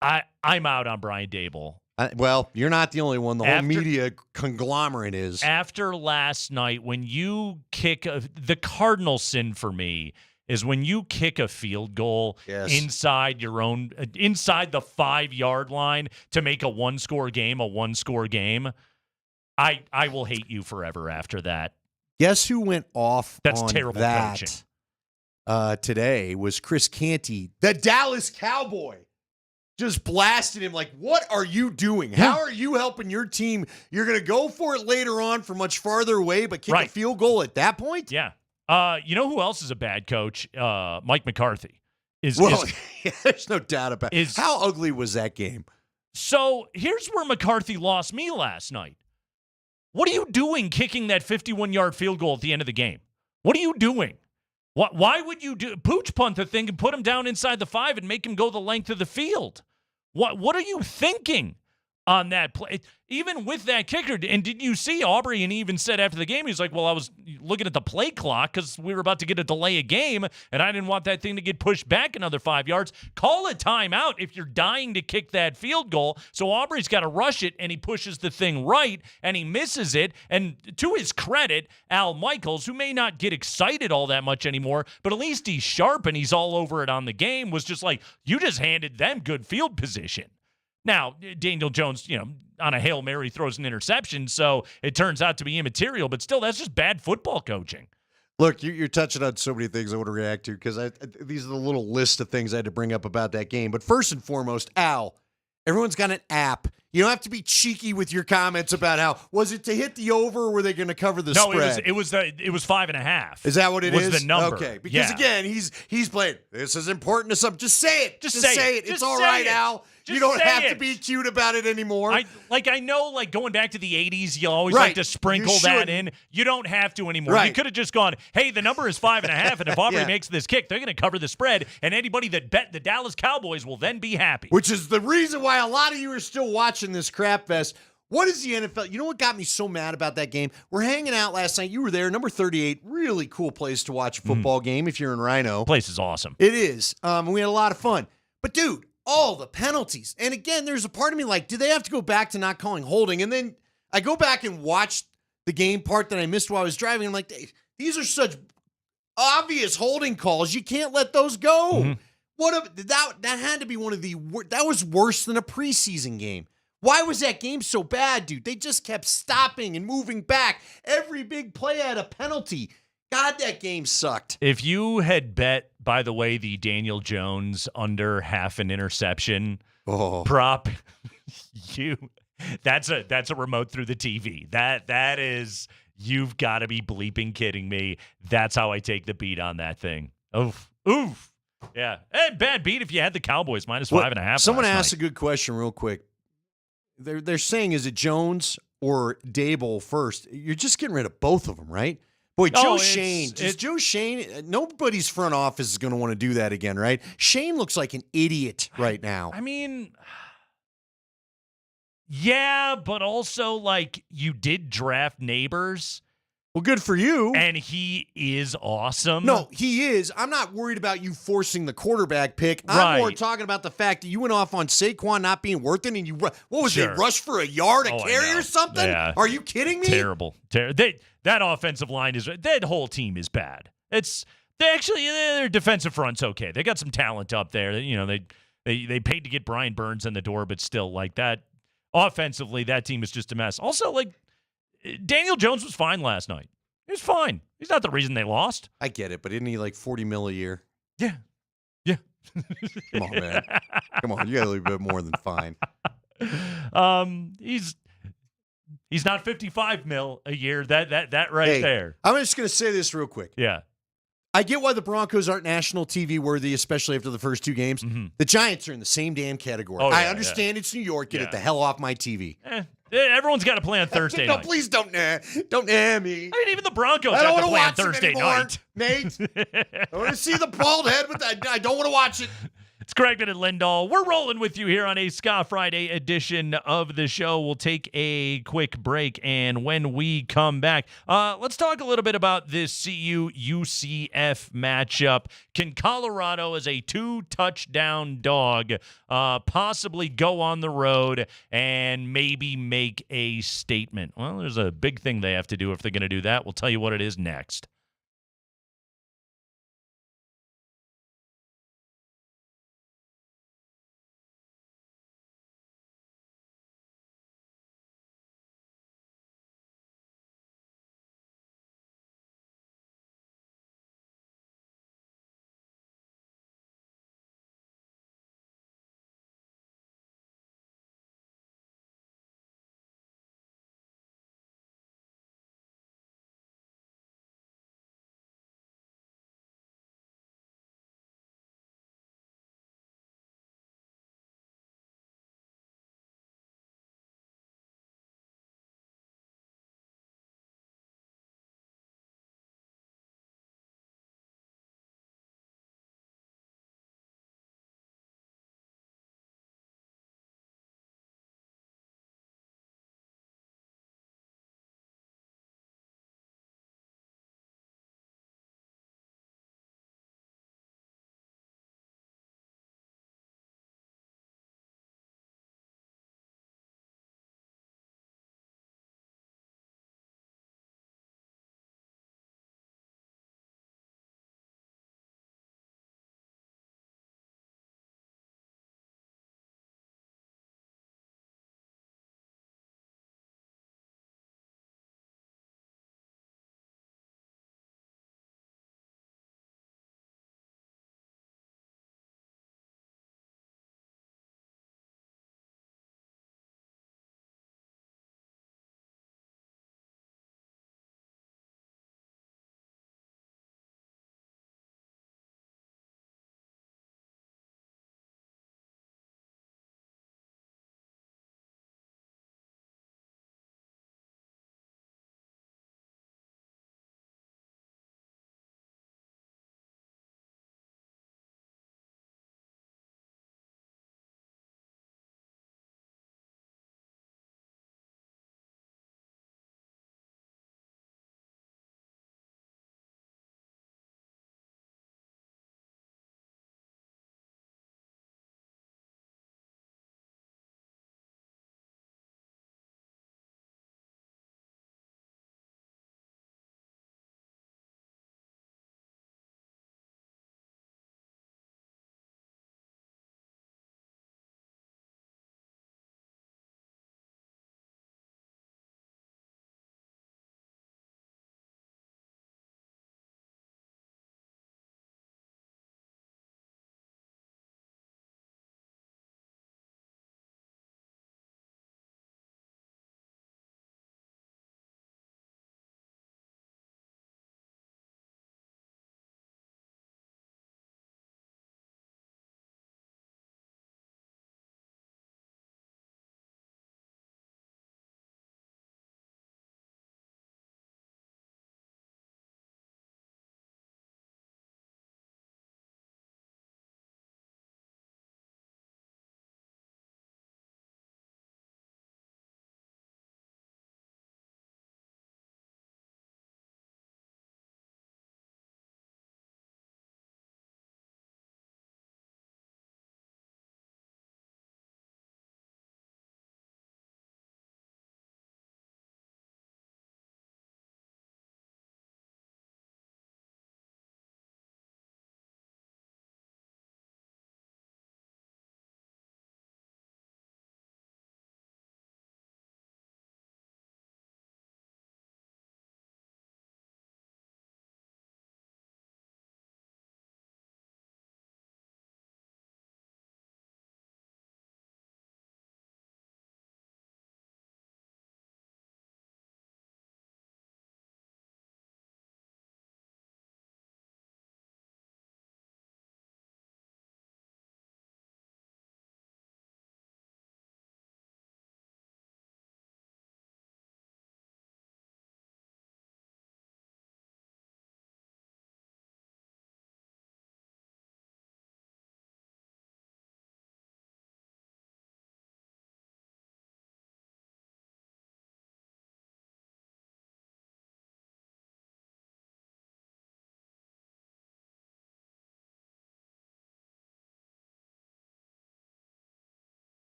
I'm out on Brian Dable. Well, you're not the only one. The whole media conglomerate is. After last night, when you kick the cardinal sin for me is when you kick a field goal inside the 5-yard line to make a one-score game a one-score game. I will hate you forever after that. Guess who went off That's on terrible that coaching. Today was Chris Canty, the Dallas Cowboy. Just blasted him like, what are you doing? How are you helping your team? You're going to go for it later on from much farther away, but kick a field goal at that point? Yeah. You know who else is a bad coach? Mike McCarthy. There's no doubt about it. How ugly was that game? So here's where McCarthy lost me last night. What are you doing kicking that 51-yard field goal at the end of the game? What are you doing? Why would you pooch punt the thing and put him down inside the 5 and make him go the length of the field? What are you thinking on that play? Even with that kicker, and did you see Aubrey? And he even said after the game, he's like, well, I was looking at the play clock because we were about to get a delay of game, and I didn't want that thing to get pushed back another 5 yards. Call a timeout if you're dying to kick that field goal. So Aubrey's got to rush it, and he pushes the thing right, and he misses it. And to his credit, Al Michaels, who may not get excited all that much anymore, but at least he's sharp and he's all over it on the game, was just like, you just handed them good field position. Now, Daniel Jones, on a Hail Mary throws an interception, so it turns out to be immaterial, but still, that's just bad football coaching. Look, you're touching on so many things I want to react to because these are the little list of things I had to bring up about that game. But first and foremost, Al, everyone's got an app. You don't have to be cheeky with your comments about how was it to hit the over or were they going to cover the spread? It was 5.5. Is that what it is? Was the number? Okay, because again, he's playing. This is important to some. Just say it. Just say it. It's all right, Al. You don't have to be cute about it anymore. I know, like going back to the 80s, you always like to sprinkle that in. You don't have to anymore. Right. You could have just gone, hey, the number is 5.5, and if Aubrey makes this kick, they're going to cover the spread, and anybody that bet the Dallas Cowboys will then be happy. Which is the reason why a lot of you are still watching this crap fest. What is the NFL? You know what got me so mad about that game? We're hanging out last night. You were there, number 38. Really cool place to watch a football game if you're in Rhino. Place is awesome. It is. We had a lot of fun. But, dude, all the penalties. And again, there's a part of me like, do they have to go back to not calling holding? And then I go back and watch the game part that I missed while I was driving. I'm like, these are such obvious holding calls. You can't let those go. That had to be one of the that was worse than a preseason game. Why was that game so bad, dude? They just kept stopping and moving back. Every big play had a penalty. God, that game sucked. If you had bet, by the way, the Daniel Jones under half an interception prop, that's a remote through the TV. That is, you've got to be bleeping kidding me. That's how I take the beat on that thing. Oof. Yeah. Bad beat if you had the Cowboys minus 5.5. Someone asked a good question real quick. They're saying, is it Jones or Dable first? You're just getting rid of both of them, right? Boy, Joe Shane, nobody's front office is going to want to do that again, right? Shane looks like an idiot right now. I mean, yeah, but also, like, you did draft Neighbors. Well, good for you. And he is awesome. No, he is. I'm not worried about you forcing the quarterback pick. I'm more talking about the fact that you went off on Saquon not being worth it, and you, what was it, rush for a yard, a carry or something? Yeah. Are you kidding me? Terrible. That offensive line that whole team is bad. Their defensive front's okay. They got some talent up there. You know, they paid to get Brian Burns in the door, but still, like that, offensively, that team is just a mess. Also, like, Daniel Jones was fine last night. He was fine. He's not the reason they lost. I get it, but isn't he like $40 million a year? Yeah. Come on, man. Come on, you got a little bit more than fine. He's not $55 million a year. That right there. I'm just gonna say this real quick. Yeah. I get why the Broncos aren't national TV worthy, especially after the first two games. The Giants are in the same damn category. I understand it's New York. Get it the hell off my TV. Everyone's got to play on Thursday night. No, please don't me. I mean, even the Broncos have to play on Thursday night. Nate, I want to see the bald head, but I don't want to watch it. It's Craigman and Lindahl. We're rolling with you here on a Ska Friday edition of the show. We'll take a quick break, and when we come back, let's talk a little bit about this CU-UCF matchup. Can Colorado, as a 2-touchdown dog, possibly go on the road and maybe make a statement? Well, there's a big thing they have to do if they're going to do that. We'll tell you what it is next.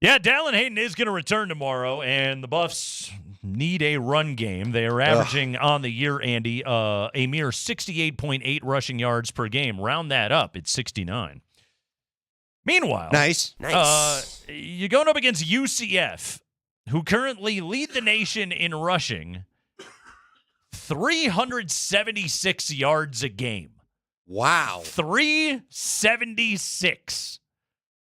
Yeah, Dallin Hayden is going to return tomorrow, and the Buffs need a run game. They are averaging on the year, Andy, a mere 68.8 rushing yards per game. Round that up, it's 69. Meanwhile, nice. You're going up against UCF, who currently lead the nation in rushing, 376 yards a game. Wow. 376.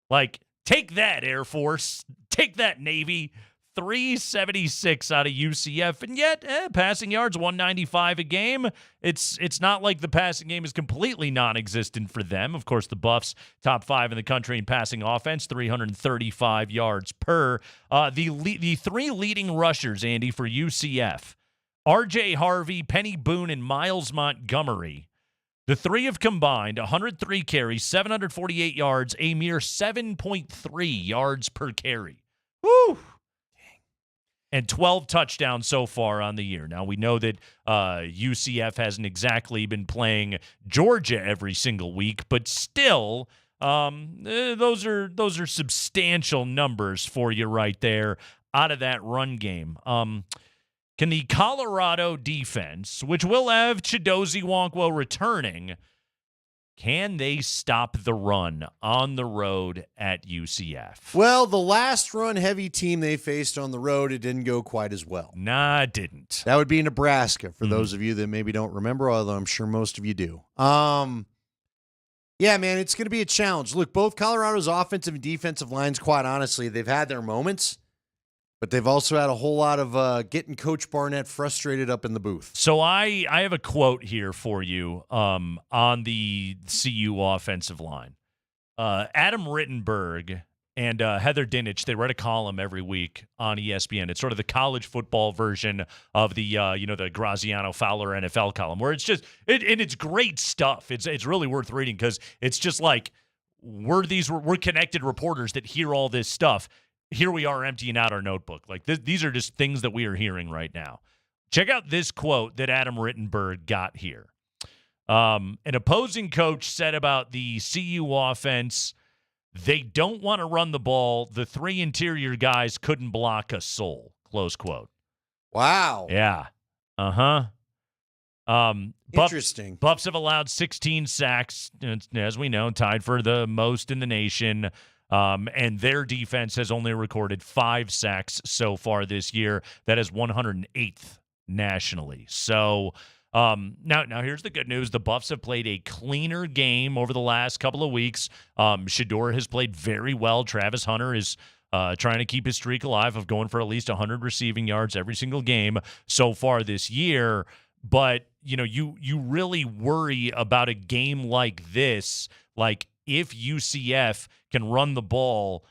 Like, take that, Air Force. Take that, Navy. 376 out of UCF. And yet, passing yards, 195 a game. It's not like the passing game is completely non-existent for them. Of course, the Buffs, top 5 in the country in passing offense, 335 yards per. The three leading rushers, Andy, for UCF, R.J. Harvey, Penny Boone, and Miles Montgomery. The three have combined 103 carries, 748 yards, a mere 7.3 yards per carry. Woo! And 12 touchdowns so far on the year. Now, we know that UCF hasn't exactly been playing Georgia every single week, but still, those are substantial numbers for you right there out of that run game. Can the Colorado defense, which will have Chidozie Nwankwo returning, can they stop the run on the road at UCF? Well, the last run-heavy team they faced on the road, it didn't go quite as well. Nah, it didn't. That would be Nebraska, for those of you that maybe don't remember, although I'm sure most of you do. Yeah, man, it's going to be a challenge. Look, both Colorado's offensive and defensive lines, quite honestly, they've had their moments, but they've also had a whole lot of getting Coach Barnett frustrated up in the booth. So I have a quote here for you on the CU offensive line. Adam Rittenberg and Heather Dinich, they write a column every week on ESPN. It's sort of the college football version of the the Graziano Fowler NFL column, where it's just and it's great stuff. It's really worth reading because it's just like we're connected reporters that hear all this stuff. Here we are emptying out our notebook. Like these are just things that we are hearing right now. Check out this quote that Adam Rittenberg got here. An opposing coach said about the CU offense, they don't want to run the ball. The three interior guys couldn't block a soul. Close quote. Wow. Yeah. Uh-huh. Interesting. Buffs have allowed 16 sacks, as we know, tied for the most in the nation. And their defense has only recorded 5 sacks so far this year. That is 108th nationally. So now here's the good news. The Buffs have played a cleaner game over the last couple of weeks. Shedeur has played very well. Travis Hunter is trying to keep his streak alive of going for at least 100 receiving yards every single game so far this year. But, you really worry about a game like this, like if UCF can run the ball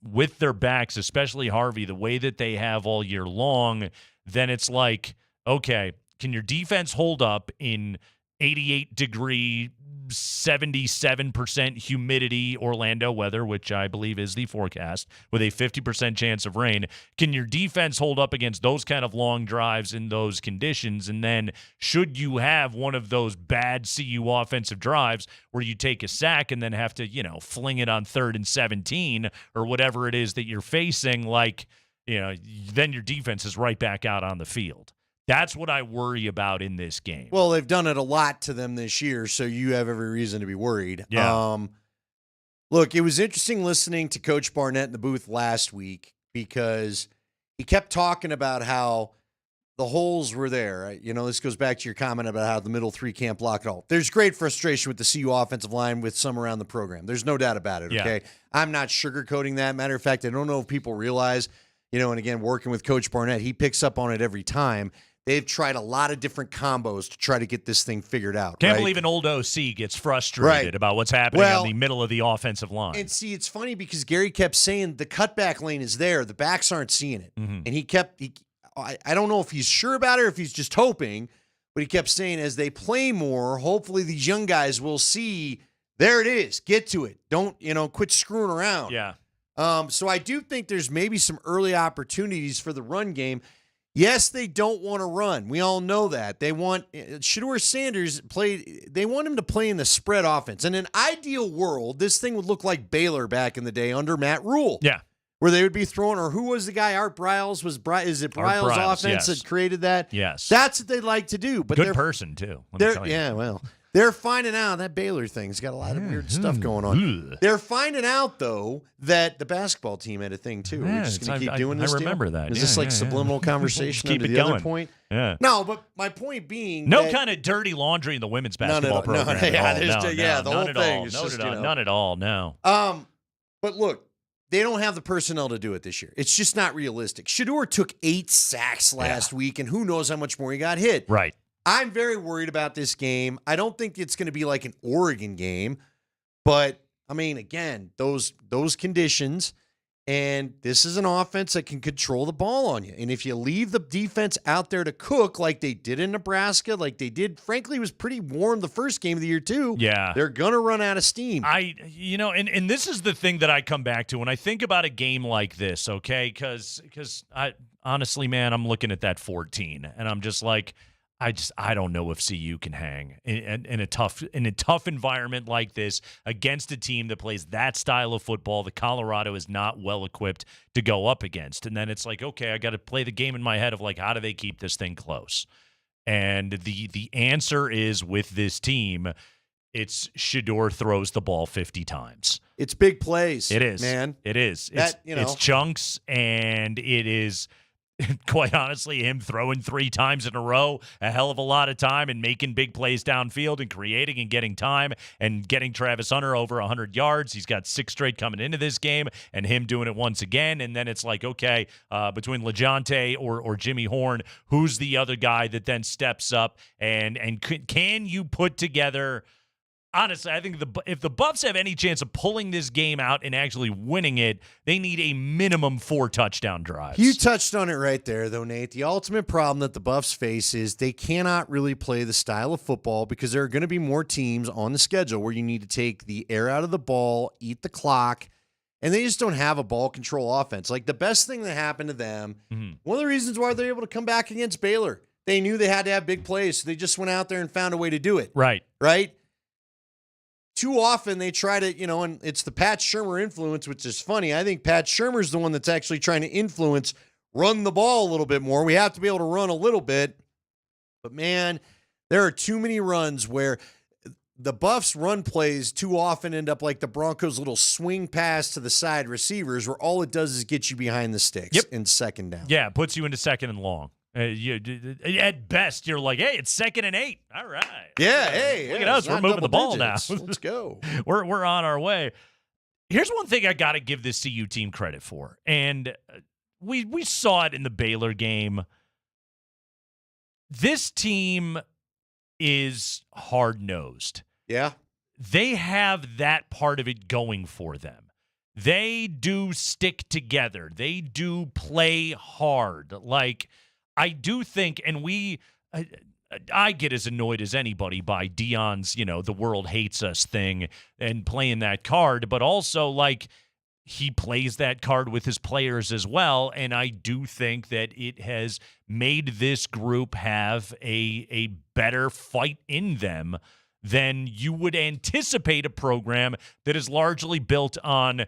with their backs, especially Harvey, the way that they have all year long, then it's like, okay, can your defense hold up in 88-degree, 77% humidity Orlando weather, which I believe is the forecast, with a 50% chance of rain? Can your defense hold up against those kind of long drives in those conditions? And then should you have one of those bad CU offensive drives where you take a sack and then have to, fling it on 3rd and 17 or whatever it is that you're facing, then your defense is right back out on the field. That's what I worry about in this game. Well, they've done it a lot to them this year, so you have every reason to be worried. Yeah. Look, it was interesting listening to Coach Barnett in the booth last week because he kept talking about how the holes were there. This goes back to your comment about how the middle three can't block at all. There's great frustration with the CU offensive line with some around the program. There's no doubt about it, okay? Yeah. I'm not sugarcoating that. Matter of fact, I don't know if people realize, and again, working with Coach Barnett, he picks up on it every time. They've tried a lot of different combos to try to get this thing figured out. Can't believe an old OC gets frustrated about what's happening on the middle of the offensive line. And see, it's funny because Gary kept saying the cutback lane is there. The backs aren't seeing it. Mm-hmm. And I don't know if he's sure about it or if he's just hoping, but he kept saying as they play more, hopefully these young guys will see, there it is, get to it. Don't, quit screwing around. Yeah. So I do think there's maybe some early opportunities for the run game. Yes, they don't want to run. We all know that. They want Shedeur Sanders they want him to play in the spread offense. In an ideal world, this thing would look like Baylor back in the day under Matt Rule. Yeah. where they would be throwing, or who was the guy? Art Briles is it Briles' offense that created that? Yes. That's what they'd like to do. But Good person, too. They're finding out that Baylor thing's got a lot of weird stuff going on. They're finding out, though, that the basketball team had a thing, too. We're just going to keep doing this. I remember that. Is this like subliminal conversation keep under it the going. other point? Yeah. No, but my point being no kind of dirty laundry in the women's basketball program. the whole thing. None at all. No. But look, they don't have the personnel to do it this year. It's just not realistic. Shedeur took 8 sacks last week, and who knows how much more he got hit. Right. I'm very worried about this game. I don't think it's going to be like an Oregon game, but I mean, again, those conditions, and this is an offense that can control the ball on you. And if you leave the defense out there to cook like they did in Nebraska, like they did, frankly, it was pretty warm the first game of the year too. Yeah. They're going to run out of steam. And this is the thing that I come back to when I think about a game like this, okay? Because honestly, man, I'm looking at that 14, and I'm just like, I don't know if CU can hang in a tough environment like this against a team that plays that style of football that Colorado is not well equipped to go up against. And then it's like, okay, I got to play the game in my head of like, how do they keep this thing close? And the answer is with this team, it's Shedeur throws the ball 50 times. It's big plays. It is, man. It is. It's chunks, and it is. Quite honestly, him throwing 3 times in a row, a hell of a lot of time, and making big plays downfield and creating and getting time and getting Travis Hunter over 100 yards. He's got 6 straight coming into this game, and him doing it once again. And then it's like, okay, between LeJohntay or Jimmy Horn, who's the other guy that then steps up and can you put together? Honestly, I think if the Buffs have any chance of pulling this game out and actually winning it, they need a minimum 4 touchdown drives. You touched on it right there, though, Nate. The ultimate problem that the Buffs face is they cannot really play the style of football because there are going to be more teams on the schedule where you need to take the air out of the ball, eat the clock, and they just don't have a ball control offense. Like the best thing that happened to them, one of the reasons why they're able to come back against Baylor, they knew they had to have big plays, so they just went out there and found a way to do it. Right. Too often they try to, and it's the Pat Shurmur influence, which is funny. I think Pat Shurmur's the one that's actually trying to influence, run the ball a little bit more. We have to be able to run a little bit. But, man, there are too many runs where the Buffs' run plays too often end up like the Broncos' little swing pass to the side receivers where all it does is get you behind the sticks in second down. Yeah, it puts you into second and long. At best, you're like, hey, it's 2nd and 8. All right. Yeah, hey. Look at us. We're moving the ball now. Let's go. We're on our way. Here's one thing I got to give this CU team credit for. And we saw it in the Baylor game. This team is hard-nosed. Yeah. They have that part of it going for them. They do stick together. They do play hard. Like, I do think, and I get as annoyed as anybody by Dion's, the world hates us thing and playing that card, but also, like, he plays that card with his players as well, and I do think that it has made this group have a better fight in them than you would anticipate a program that is largely built on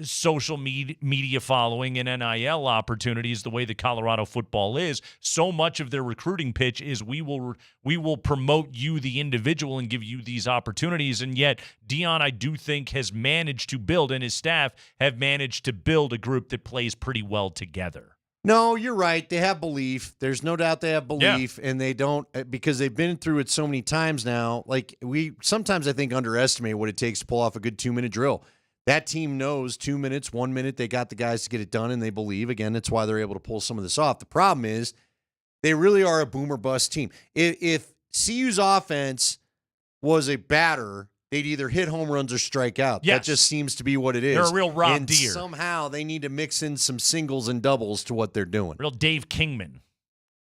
social media following and NIL opportunities the way that Colorado football is. So much of their recruiting pitch is we will promote you, the individual, and give you these opportunities. And yet Dion, I do think, has managed to build, and his staff have managed to build a group that plays pretty well together. No, you're right. They have belief. There's no doubt they have belief, and they don't, because they've been through it so many times now. Like, we sometimes, I think, underestimate what it takes to pull off a good 2-minute drill. That team knows 2 minutes, 1 minute, they got the guys to get it done, and they believe. Again, that's why they're able to pull some of this off. The problem is they really are a boom or bust team. If CU's offense was a batter, they'd either hit home runs or strike out. Yes. That just seems to be what it is. They're a real Rob and Deere. Somehow they need to mix in some singles and doubles to what they're doing. Real Dave Kingman.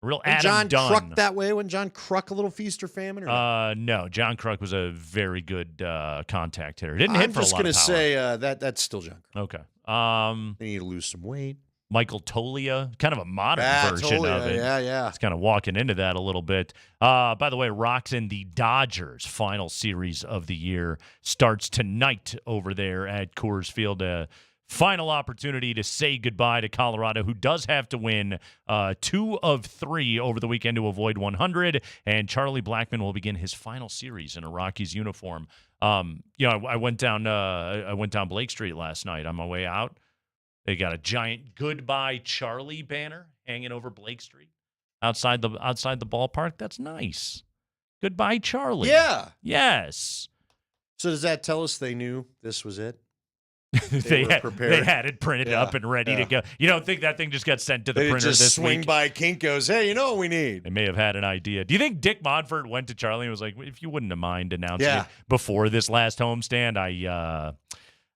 Real And Adam John Dunn. Kruk that way? When John Kruk a little feast or famine? Or No, John Kruk was a very good contact hitter. Didn't hit for a lot of power. I'm just going to say that's still John Kruk. Okay. They need to lose some weight. Michael Tolia, kind of a modern version Tolia, of it. Yeah. It's kind of walking into that a little bit. By the way, Rocks in the Dodgers' final series of the year starts tonight over there at Coors Field. final opportunity to say goodbye to Colorado, who does have to win 2 of 3 over the weekend to avoid 100. And Charlie Blackmon will begin his final series in a Rockies uniform. I went down Blake Street last night on my way out. They got a giant "Goodbye Charlie" banner hanging over Blake Street outside the ballpark. That's nice. Goodbye Charlie. Yeah. Yes. So does that tell us they knew this was it? They were prepared. They had it printed up and ready to go. You don't think that thing just got sent to the printer just this swing week? by Kinko's. Hey, you know what we need? They may have had an idea. Do you think Dick Modford went to Charlie and was like, "If you wouldn't have mind announcing it before this last homestand,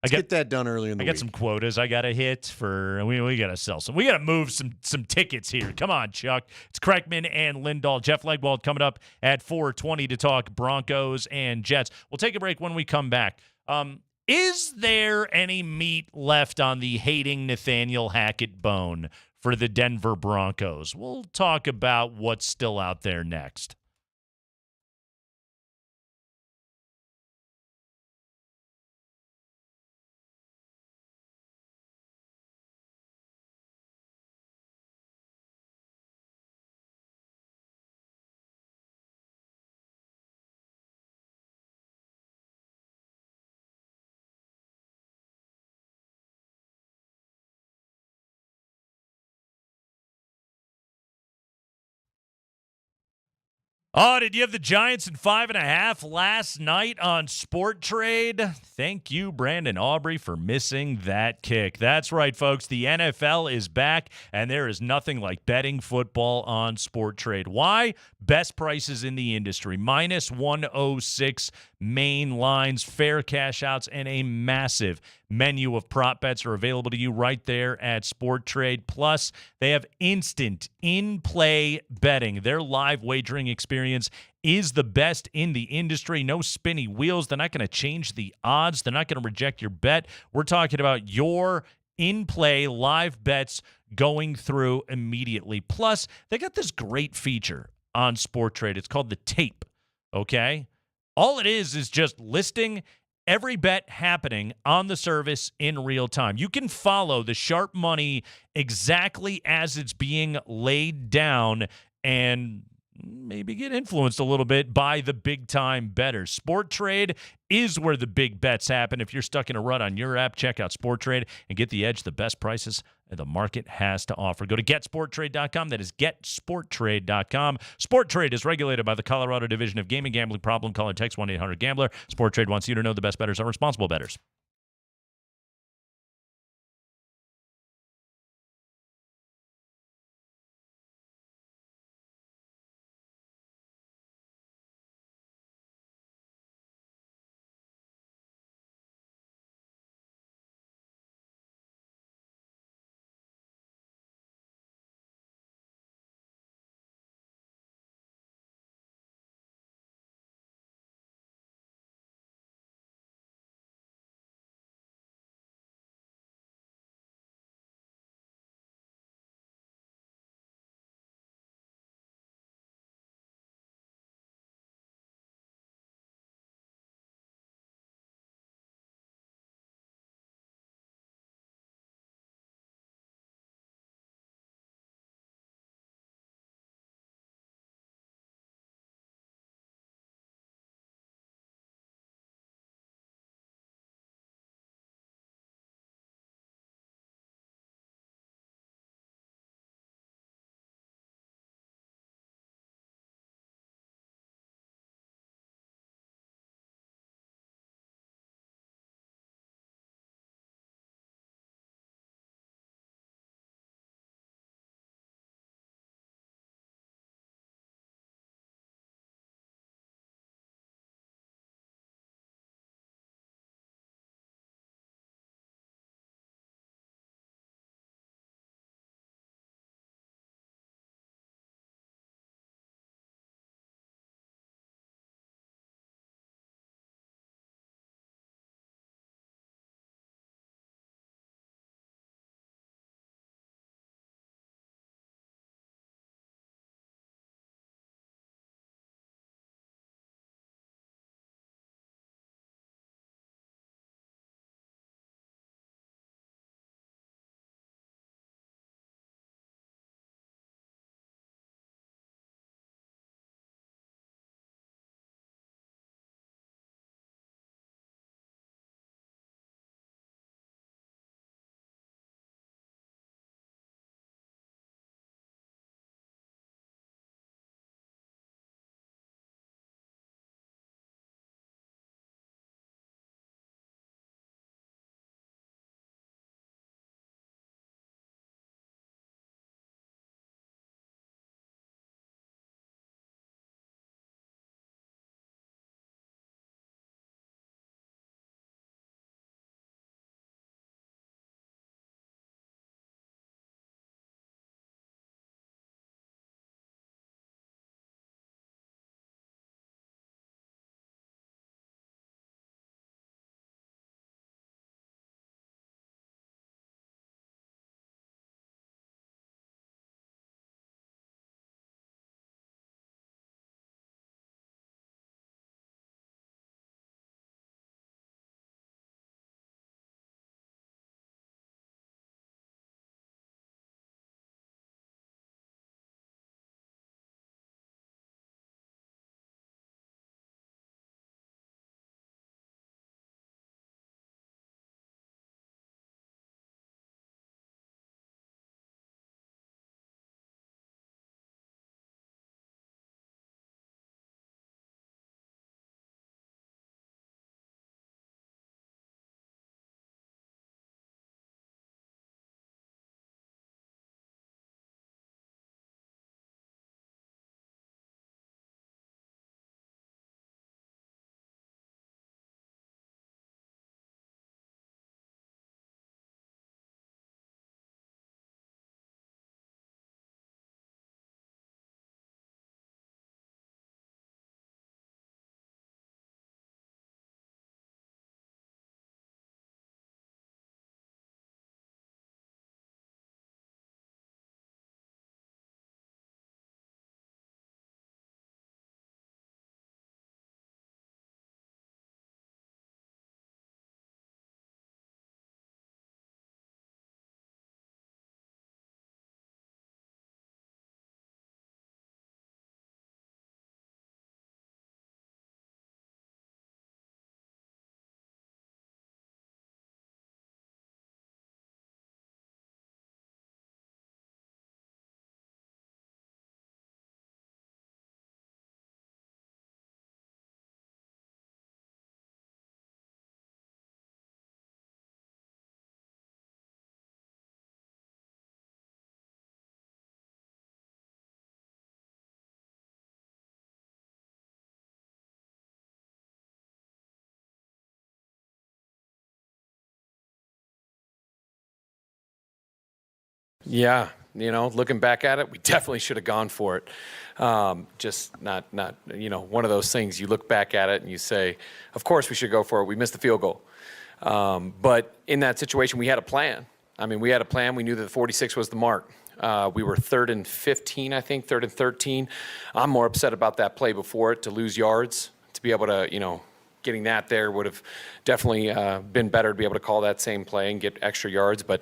Let's get that done early in the week. I got some quotas I got to hit for. We got to sell some. We got to move some tickets here. Come on, Chuck. It's Kreckman and Lindahl. Jeff Legwold coming up at 4:20 to talk Broncos and Jets. We'll take a break when we come back. Is there any meat left on the hating Nathaniel Hackett bone for the Denver Broncos? We'll talk about what's still out there next. Oh, did you have the Giants in 5.5 last night on Sport Trade? Thank you, Brandon Aubrey, for missing that kick. That's right, folks. The NFL is back, and there is nothing like betting football on Sport Trade. Why? Best prices in the industry. Minus 106 main lines, fair cash outs, and a massive menu of prop bets are available to you right there at Sport Trade. Plus, they have instant in-play betting. Their live wagering experience is the best in the industry. No spinny wheels. They're not going to change the odds. They're not going to reject your bet. We're talking about your in-play live bets going through immediately. Plus, they got this great feature on Sport Trade. It's called the tape, okay? All it is just listing every bet happening on the service in real time. You can follow the sharp money exactly as it's being laid down and maybe get influenced a little bit by the big-time bettors. Sport Trade is where the big bets happen. If you're stuck in a rut on your app, check out Sport Trade and get the edge, the best prices the market has to offer. Go to getsporttrade.com. That is getsporttrade.com. Sport Trade is regulated by the Colorado Division of Gaming. Gambling problem? Call or text 1-800-GAMBLER. Sport Trade wants you to know the best bettors are responsible bettors. Yeah, looking back at it, we definitely should have gone for it. Just not one of those things. You look back at it and you say, of course we should go for it. We missed the field goal. But in that situation, we had a plan. We had a plan. We knew that 46 was the mark. We were 3rd and 15, I think, 3rd and 13. I'm more upset about that play before it, to lose yards, to be able to, getting that there would have definitely been better to be able to call that same play and get extra yards. But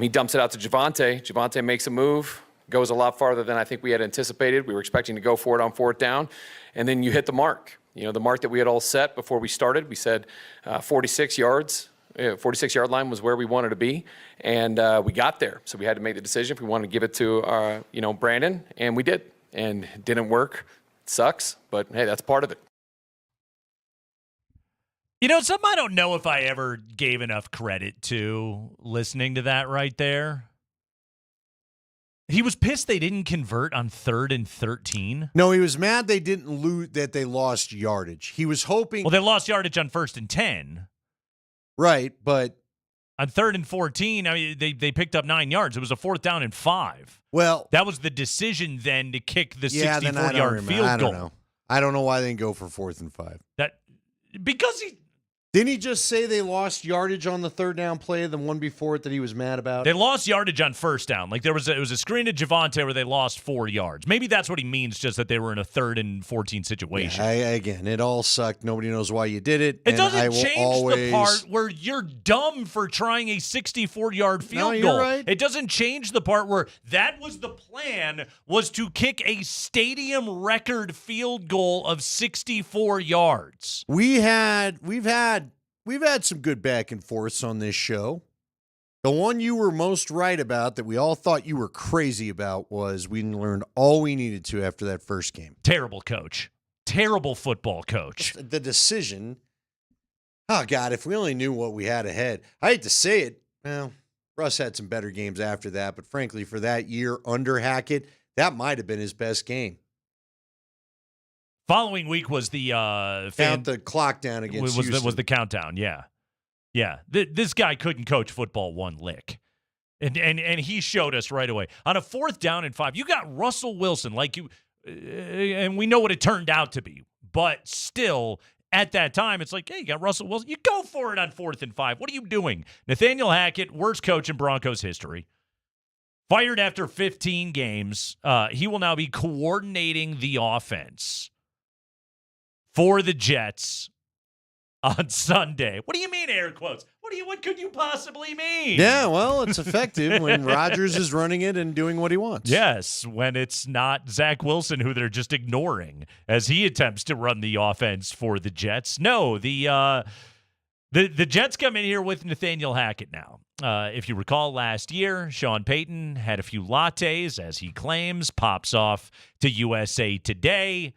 he dumps it out to Javonte. Javonte makes a move, goes a lot farther than I think we had anticipated. We were expecting to go for it on 4th down. And then you hit the mark. The mark that we had all set before we started. We said 46 yards. 46-yard line was where we wanted to be, and we got there. So we had to make the decision if we wanted to give it to, Brandon, and we did. And it didn't work. It sucks, but hey, that's part of it. Something I don't know if I ever gave enough credit to listening to that right there. He was pissed they didn't convert on 3rd and 13. No, he was mad they didn't lose, that they lost yardage. He was hoping. Well, they lost yardage on 1st and 10. Right, but on 3rd and 14, they picked up 9 yards. It was a 4th down and 5. Well, that was the decision then to kick the 64-yard field goal. I don't know. I don't know why they didn't go for 4th and 5. Because he Didn't he just say they lost yardage on the 3rd down play, the one before it that he was mad about? They lost yardage on 1st down. Like it was a screen to Javonte where they lost 4 yards. Maybe that's what he means, just that they were in a 3rd and 14 situation. Yeah, again, it all sucked. Nobody knows why you did it. It doesn't change the part where you're dumb for trying a 64-yard field you're goal. right. It doesn't change the part where that was the plan, was to kick a stadium record field goal of 64 yards. We've had some good back and forths on this show. The one you were most right about that we all thought you were crazy about was we learned all we needed to after that first game. Terrible coach. Terrible football coach. The decision, oh, God, if we only knew what we had ahead. I hate to say it. Well, Russ had some better games after that, but frankly, for that year under Hackett, that might have been his best game. Following week was the count the clock down against Houston. Was the countdown, yeah. This guy couldn't coach football one lick. And he showed us right away. On a 4th down and 5, you got Russell Wilson, and we know what it turned out to be. But still, at that time, it's like, hey, you got Russell Wilson. You go for it on 4th and 5. What are you doing? Nathaniel Hackett, worst coach in Broncos history. Fired after 15 games. He will now be coordinating the offense for the Jets on Sunday. What do you mean, air quotes? What could you possibly mean? Yeah, well, it's effective when Rodgers is running it and doing what he wants. Yes, when it's not Zach Wilson who they're just ignoring as he attempts to run the offense for the Jets. No, the Jets come in here with Nathaniel Hackett now. If you recall last year, Sean Payton had a few lattes, as he claims, pops off to USA Today.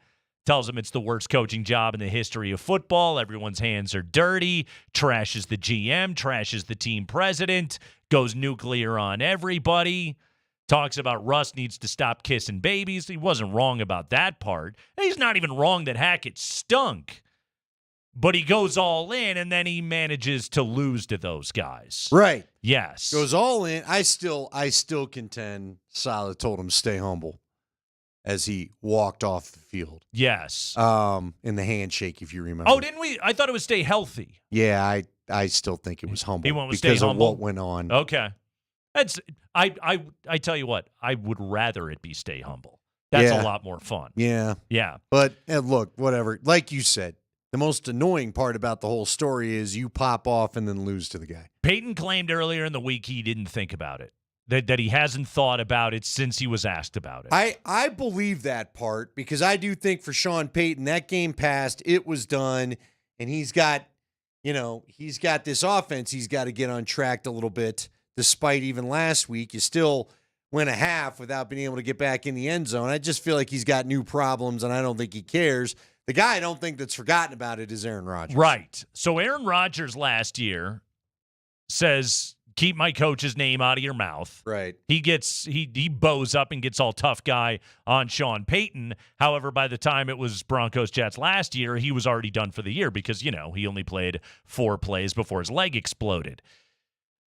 Tells him it's the worst coaching job in the history of football. Everyone's hands are dirty. Trashes the GM, trashes the team president, goes nuclear on everybody. Talks about Russ needs to stop kissing babies. He wasn't wrong about that part. He's not even wrong that Hackett stunk. But he goes all in, and then he manages to lose to those guys. Right. Yes. Goes all in. I still contend Saleh told him stay humble as he walked off the field. Yes. In the handshake, if you remember. Oh, didn't we? I thought it was stay healthy. Yeah, I still think it was humble. He went with because stay of humble? what went on. Okay. I tell you what, I would rather it be stay humble. That's a lot more fun. Yeah. Yeah. But look, whatever. Like you said, the most annoying part about the whole story is you pop off and then lose to the guy. Peyton claimed earlier in the week he didn't think about it. That he hasn't thought about it since he was asked about it. I believe that part because I do think for Sean Payton, that game passed, it was done, and he's got this offense he's got to get on track a little bit. Despite even last week, you still went a half without being able to get back in the end zone. I just feel like he's got new problems, and I don't think he cares. The guy I don't think that's forgotten about it is Aaron Rodgers. Right. So Aaron Rodgers last year says, keep my coach's name out of your mouth. Right. He bows up and gets all tough guy on Sean Payton. However, by the time it was Broncos Jets last year, he was already done for the year because, he only played 4 plays before his leg exploded.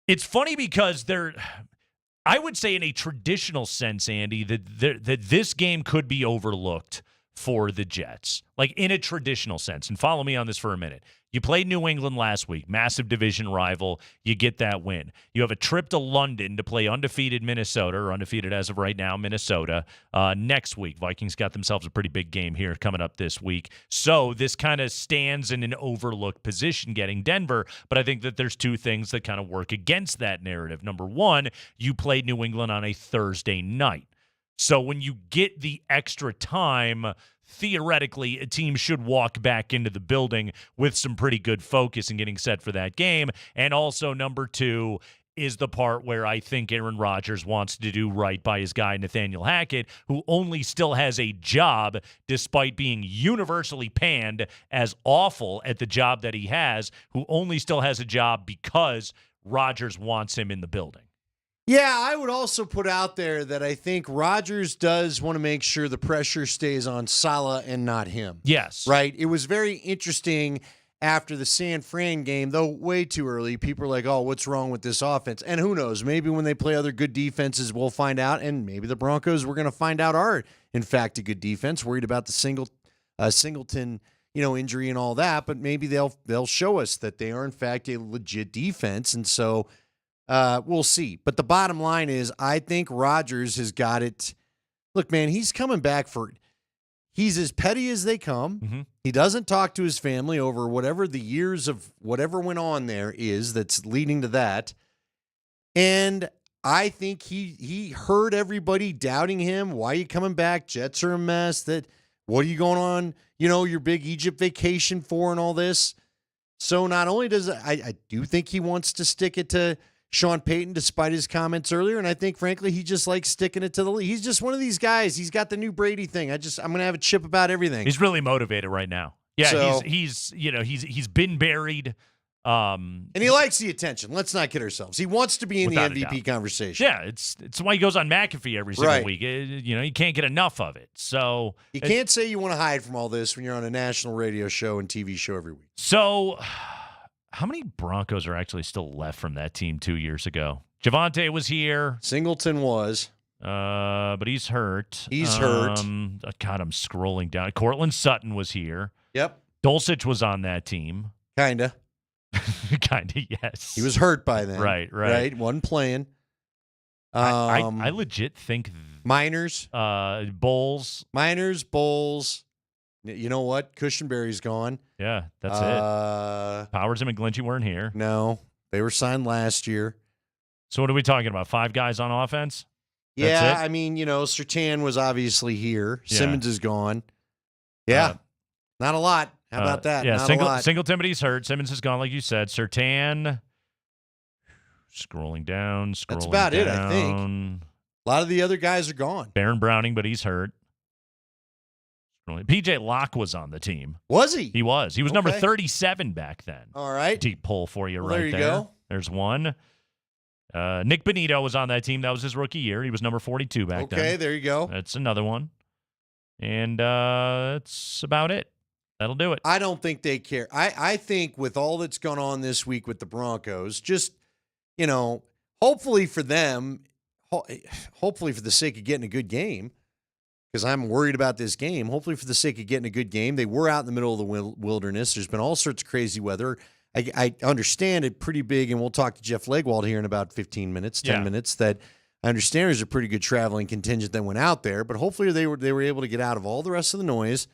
It's funny because I would say in a traditional sense, Andy, that this game could be overlooked for the Jets, like in a traditional sense. And follow me on this for a minute. You played New England last week, massive division rival. You get that win. You have a trip to London to play undefeated Minnesota, or undefeated as of right now, Minnesota, next week. Vikings got themselves a pretty big game here coming up this week. So this kind of stands in an overlooked position getting Denver, but I think that there's two things that kind of work against that narrative. Number one, you played New England on a Thursday night. So when you get the extra time, theoretically, a team should walk back into the building with some pretty good focus and getting set for that game. And also, number two is the part where I think Aaron Rodgers wants to do right by his guy, Nathaniel Hackett, who only still has a job despite being universally panned as awful at the job that he has, who only still has a job because Rodgers wants him in the building. Yeah, I would also put out there that I think Rodgers does want to make sure the pressure stays on Saleh and not him. Yes. Right? It was very interesting after the San Fran game, though way too early. People are like, oh, what's wrong with this offense? And who knows? Maybe when they play other good defenses, we'll find out. And maybe the Broncos, we're going to find out, are, in fact, a good defense. Worried about the Singleton injury and all that. But maybe they'll show us that they are, in fact, a legit defense. And so we'll see. But the bottom line is, I think Rodgers has got it. Look, man, he's coming back he's as petty as they come. Mm-hmm. He doesn't talk to his family over whatever the years of whatever went on there is that's leading to that. And I think he heard everybody doubting him. Why are you coming back? Jets are a mess. What are you going on, your big Egypt vacation for and all this? So not only does I do think he wants to stick it to Sean Payton, despite his comments earlier, and I think, frankly, he just likes sticking it to the league. He's just one of these guys. He's got the new Brady thing. I'm going to have a chip about everything. He's really motivated right now. Yeah, So- he's been buried. And he likes the attention. Let's not kid ourselves. He wants to be in the Without a MVP doubt. conversation. Yeah, it's why he goes on McAfee every single Right. week. You can't get enough of it. So You can't say you want to hide from all this when you're on a national radio show and TV show every week. So, how many Broncos are actually still left from that team 2 years ago? Javonte was here. Singleton was. But he's hurt. He's hurt. God, I'm scrolling down. Cortland Sutton was here. Yep. Dulcich was on that team. Kinda. Kinda, yes. He was hurt by then. Right. Wasn't playing. I legit think Miners. Bowles. Miners, Bowles. You know what? Cushenberry's gone. Yeah, that's it. Powers and McGlinchey weren't here. No, they were signed last year. So what are we talking about? 5 guys on offense? Yeah, That's it? I mean, Surtain was obviously here. Yeah. Simmons is gone. Yeah, not a lot. How about that? Yeah, Not a lot. Singletoni's hurt. Simmons is gone, like you said. Surtain. Scrolling down. That's about it, I think. A lot of the other guys are gone. Baron Browning, but he's hurt. PJ Locke was on the team. Was he? He was. He was number Okay. 37 back then. All right. Deep pull for you Well, right there you there. go. There's one. Nick Benito was on that team. That was his rookie year. He was number 42 back then. Okay, there you go. That's another one. And that's about it. That'll do it. I don't think they care. I think with all that's gone on this week with the Broncos, just, hopefully for them, hopefully for the sake of getting a good game, because I'm worried about this game, hopefully for the sake of getting a good game, they were out in the middle of the wilderness. There's been all sorts of crazy weather. I understand it pretty big, and we'll talk to Jeff Legwald here in about 15 minutes, 10 minutes, that I understand there's a pretty good traveling contingent that went out there, but hopefully they were able to get out of all the rest of the noise.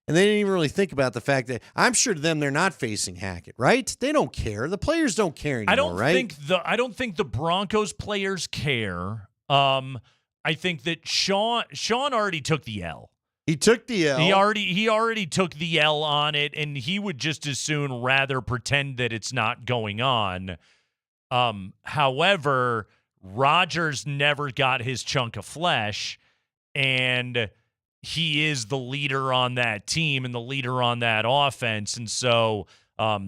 And they didn't even really think about the fact that I'm sure to them they're not facing Hackett, right? They don't care. The players don't care anymore, right? I don't think the Broncos players care. I think that Sean already took the L. He took the L. He already took the L on it, and he would just as soon rather pretend that it's not going on. However, Rodgers never got his chunk of flesh, and he is the leader on that team and the leader on that offense. And so I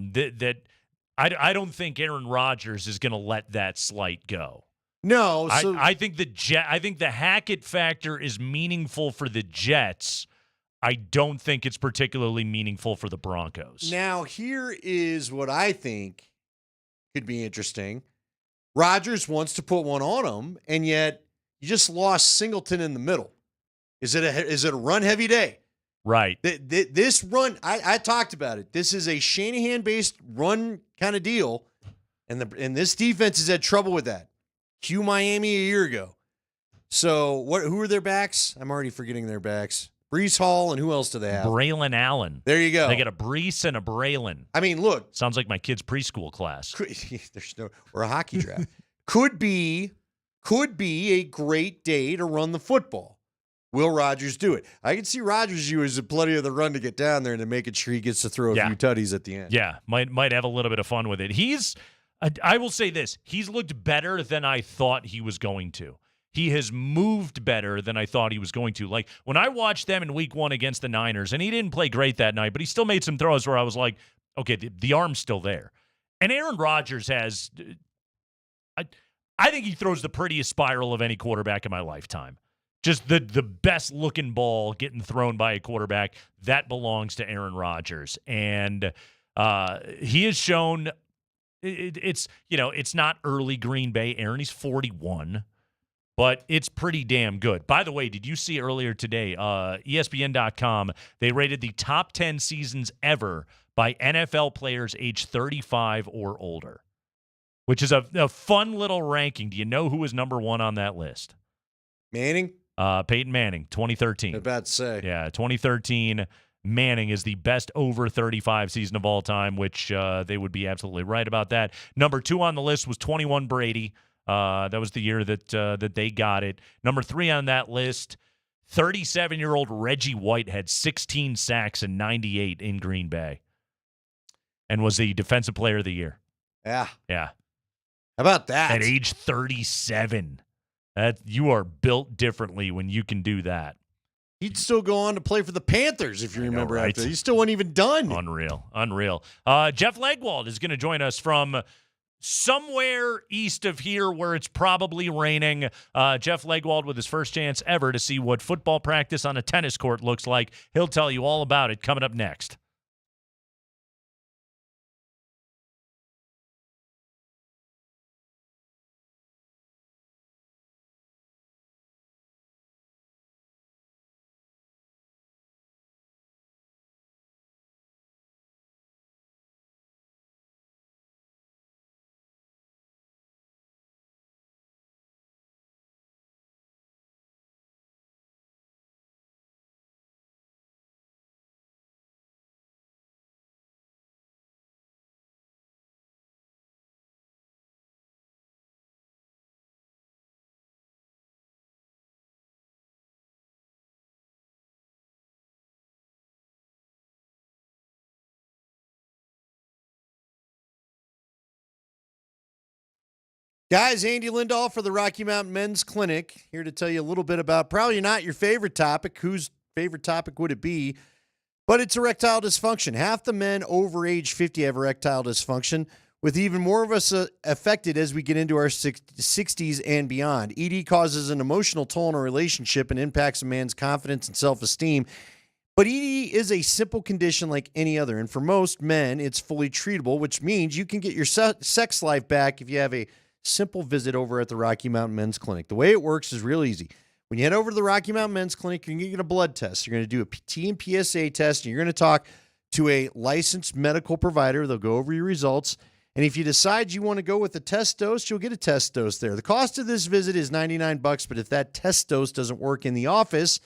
don't think Aaron Rodgers is going to let that slight go. No, I think the Hackett factor is meaningful for the Jets. I don't think it's particularly meaningful for the Broncos. Now, here is what I think could be interesting. Rodgers wants to put one on him, and yet you just lost Singleton in the middle. Is it a run-heavy day? Right. This run, I talked about it. This is a Shanahan-based run kind of deal, and this defense has had trouble with that. Cue Miami a year ago. So who are their backs? I'm already forgetting their backs. Brees Hall, and who else do they have? Braylon Allen. There you go. They got a Brees and a Braylon. I mean, look. Sounds like my kid's preschool class. Or a hockey draft. Could be a great day to run the football. Will Rodgers do it? I can see Rodgers using plenty of the run to get down there and to making sure he gets to throw a few tutties at the end. Yeah, might have a little bit of fun with it. I will say this. He's looked better than I thought he was going to. He has moved better than I thought he was going to. Like, when I watched them in week 1 against the Niners, and he didn't play great that night, but he still made some throws where I was like, okay, the arm's still there. And Aaron Rodgers has I think he throws the prettiest spiral of any quarterback in my lifetime. Just the best looking ball getting thrown by a quarterback, that belongs to Aaron Rodgers. And he has shown it's not early Green Bay Aaron. He's 41, but it's pretty damn good. By the way, did you see earlier today, ESPN.com, they rated the top 10 seasons ever by NFL players age 35 or older, which is a fun little ranking. Do you know who is number 1 on that list? Manning? Peyton Manning, 2013. I'm about to say. Yeah, 2013. Manning is the best over 35 season of all time, which they would be absolutely right about that. Number 2 on the list was 21 Brady. That was the year that they got it. Number 3 on that list, 37-year-old Reggie White had 16 sacks in 98 in Green Bay and was the Defensive Player of the Year. Yeah. Yeah. How about that? At age 37. You are built differently when you can do that. He'd still go on to play for the Panthers, if you remember. right? After. He still wasn't even done. Unreal. Jeff Legwold is going to join us from somewhere east of here where it's probably raining. Jeff Legwold with his first chance ever to see what football practice on a tennis court looks like. He'll tell you all about it coming up next. Guys, Andy Lindahl for the Rocky Mountain Men's Clinic, here to tell you a little bit about probably not your favorite topic. Whose favorite topic would it be? But it's erectile dysfunction. Half the men over age 50 have erectile dysfunction, with even more of us affected as we get into our 60s and beyond. ED causes an emotional toll in a relationship and impacts a man's confidence and self-esteem. But ED is a simple condition like any other, and for most men, it's fully treatable, which means you can get your sex life back if you have a simple visit over at the Rocky Mountain Men's Clinic. The way it works is real easy. When you head over to the Rocky Mountain Men's Clinic, you're going to get a blood test. You're going to do a T and PSA test, and you're going to talk to a licensed medical provider. They'll go over your results. And if you decide you want to go with a test dose, you'll get a test dose there. The cost of this visit is $99, but if that test dose doesn't work in the office,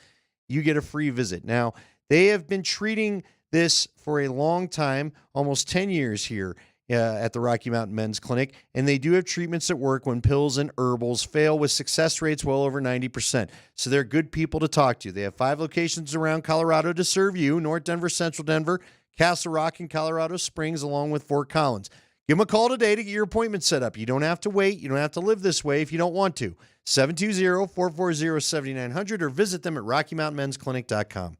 you get a free visit. Now, they have been treating this for a long time, almost 10 years here at the Rocky Mountain Men's Clinic, and they do have treatments that work when pills and herbals fail, with success rates well over 90%. So they're good people to talk to. They have 5 locations around Colorado to serve you: North Denver, Central Denver, Castle Rock, and Colorado Springs, along with Fort Collins. Give them a call today to get your appointment set up. You don't have to wait. You don't have to live this way if you don't want to. 720-440-7900 or visit them at RockyMountainMen'sClinic.com.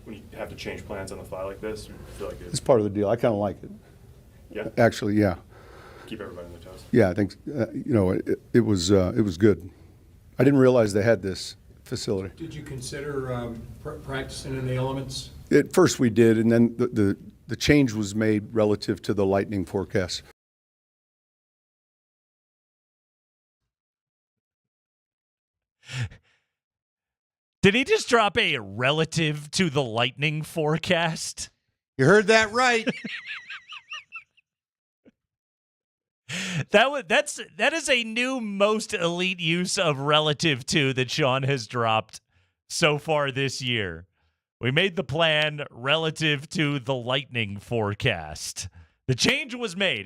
when you have to change plans on the fly like this? You feel like It's part of the deal. I kind of like it. Yeah? Actually, yeah. Keep everybody on their toes. Yeah, I think it was good. I didn't realize they had this facility. Did you consider practicing in the elements? At first we did, and then the change was made relative to the lightning forecast. Did he just drop a relative to the lightning forecast? You heard that right. That is a new most elite use of relative to that Sean has dropped so far this year. We made the plan relative to the lightning forecast. The change was made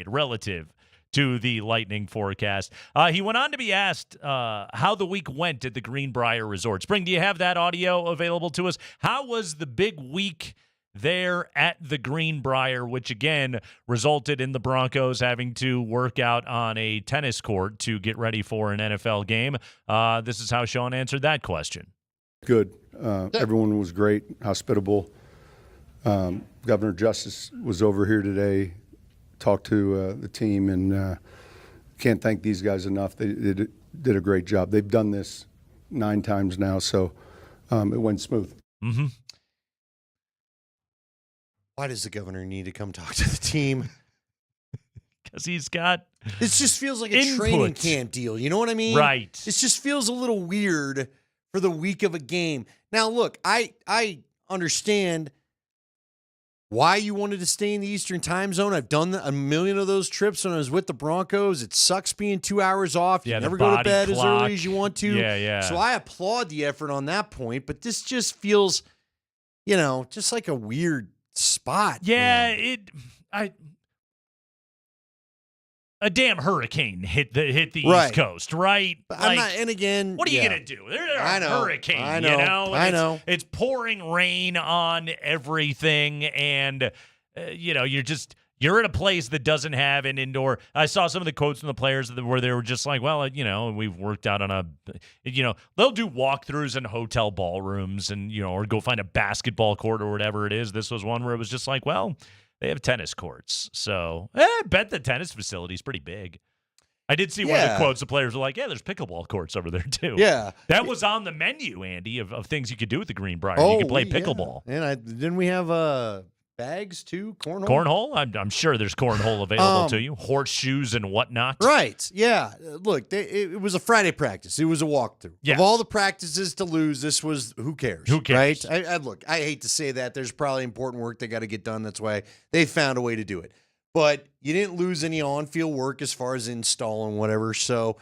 relative to the lightning forecast. He went on to be asked how the week went at the Greenbrier Resort. Spring, do you have that audio available to us? How was the big week there at the Greenbrier, which again resulted in the Broncos having to work out on a tennis court to get ready for an NFL game? This is how Sean answered that question. Good. Everyone was great, hospitable. Governor Justice was over here today, talked to the team, and can't thank these guys enough. They did a great job. They've done this 9 times now, so it went smooth. Mm-hmm. Why does the governor need to come talk to the team? Because he's got This just feels like a input. training camp deal. You know what I mean? Right. This just feels a little weird for the week of a game. Now, look, I understand why you wanted to stay in the Eastern time zone. I've done a million of those trips when I was with the Broncos. It sucks being 2 hours off. You Yeah, the never go to body bed as clock. early as you want to. Yeah. So I applaud the effort on that point, but this just feels, just like a weird spot. Yeah, a damn hurricane hit the Right. East Coast, right? But I'm not, and again, what are you yeah. gonna do? There's a I know, hurricane, I know, I know. It's pouring rain on everything, and you're at a place that doesn't have an indoor. I saw some of the quotes from the players where they were just like, well, we've worked out on they'll do walkthroughs in hotel ballrooms and, or go find a basketball court or whatever it is. This was one where it was just like, well, they have tennis courts. So I bet the tennis facility is pretty big. I did see one of the quotes. The players were like, yeah, there's pickleball courts over there too. Yeah. That was on the menu, Andy, of things you could do with the Greenbrier. Oh, you could play pickleball. Yeah. And didn't we have bags too? Cornhole? Cornhole? I'm sure there's cornhole available to you. Horseshoes and whatnot. Right. Yeah. Look, it was a Friday practice. It was a walkthrough. Yes. Of all the practices to lose, this was who cares? Who cares? Right? I hate to say that. There's probably important work they got to get done. That's why they found a way to do it. But you didn't lose any on-field work as far as installing whatever. So,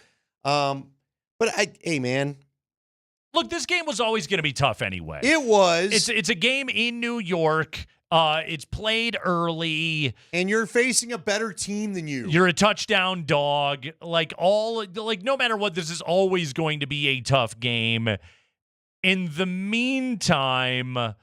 hey, man. Look, this game was always going to be tough anyway. It was. It's a game in New York. It's played early. And you're facing a better team than you. You're a touchdown dog. No matter what, this is always going to be a tough game. In the meantime,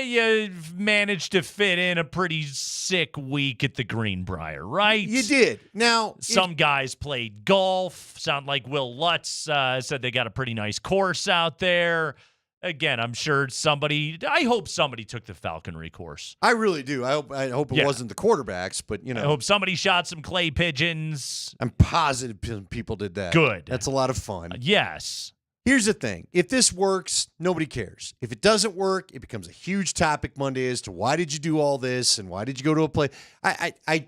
you managed to fit in a pretty sick week at the Greenbrier, right? You did. Now, some guys played golf. Sound like Will Lutz said they got a pretty nice course out there. Again, I'm sure I hope somebody took the falconry course. I really do. I hope it wasn't the quarterbacks, but I hope somebody shot some clay pigeons. I'm positive people did that. Good. That's a lot of fun. Yes. Here's the thing. If this works, nobody cares. If it doesn't work, it becomes a huge topic Monday as to why did you do all this and why did you go to a play. It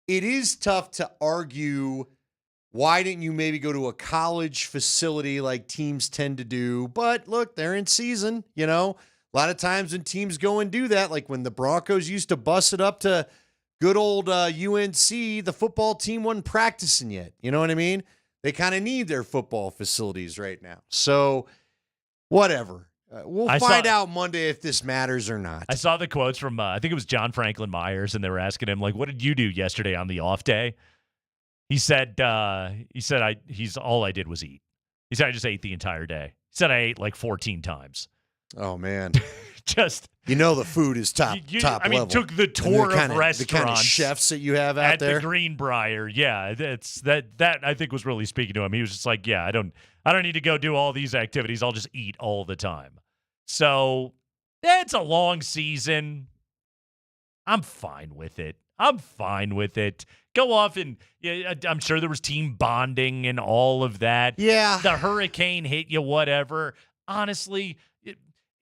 is tough to argue why didn't you maybe go to a college facility like teams tend to do? But look, they're in season, A lot of times when teams go and do that, like when the Broncos used to bust it up to good old UNC, the football team wasn't practicing yet. You know what I mean? They kind of need their football facilities right now. So, whatever. We'll find out Monday if this matters or not. I saw the quotes from, I think it was John Franklin Myers, and they were asking him, what did you do yesterday on the off day? He said, all I did was eat. He said, I just ate the entire day. He said, I ate 14 times. Oh, man. Just. the food is top level. Took the tour of restaurants. The kind of chefs that you have out there. At the Greenbrier. Yeah. That I think was really speaking to him. He was just like, yeah, I don't need to go do all these activities. I'll just eat all the time. So it's a long season. I'm fine with it. Go off and I'm sure there was team bonding and all of that. Yeah. The hurricane hit you, whatever. Honestly,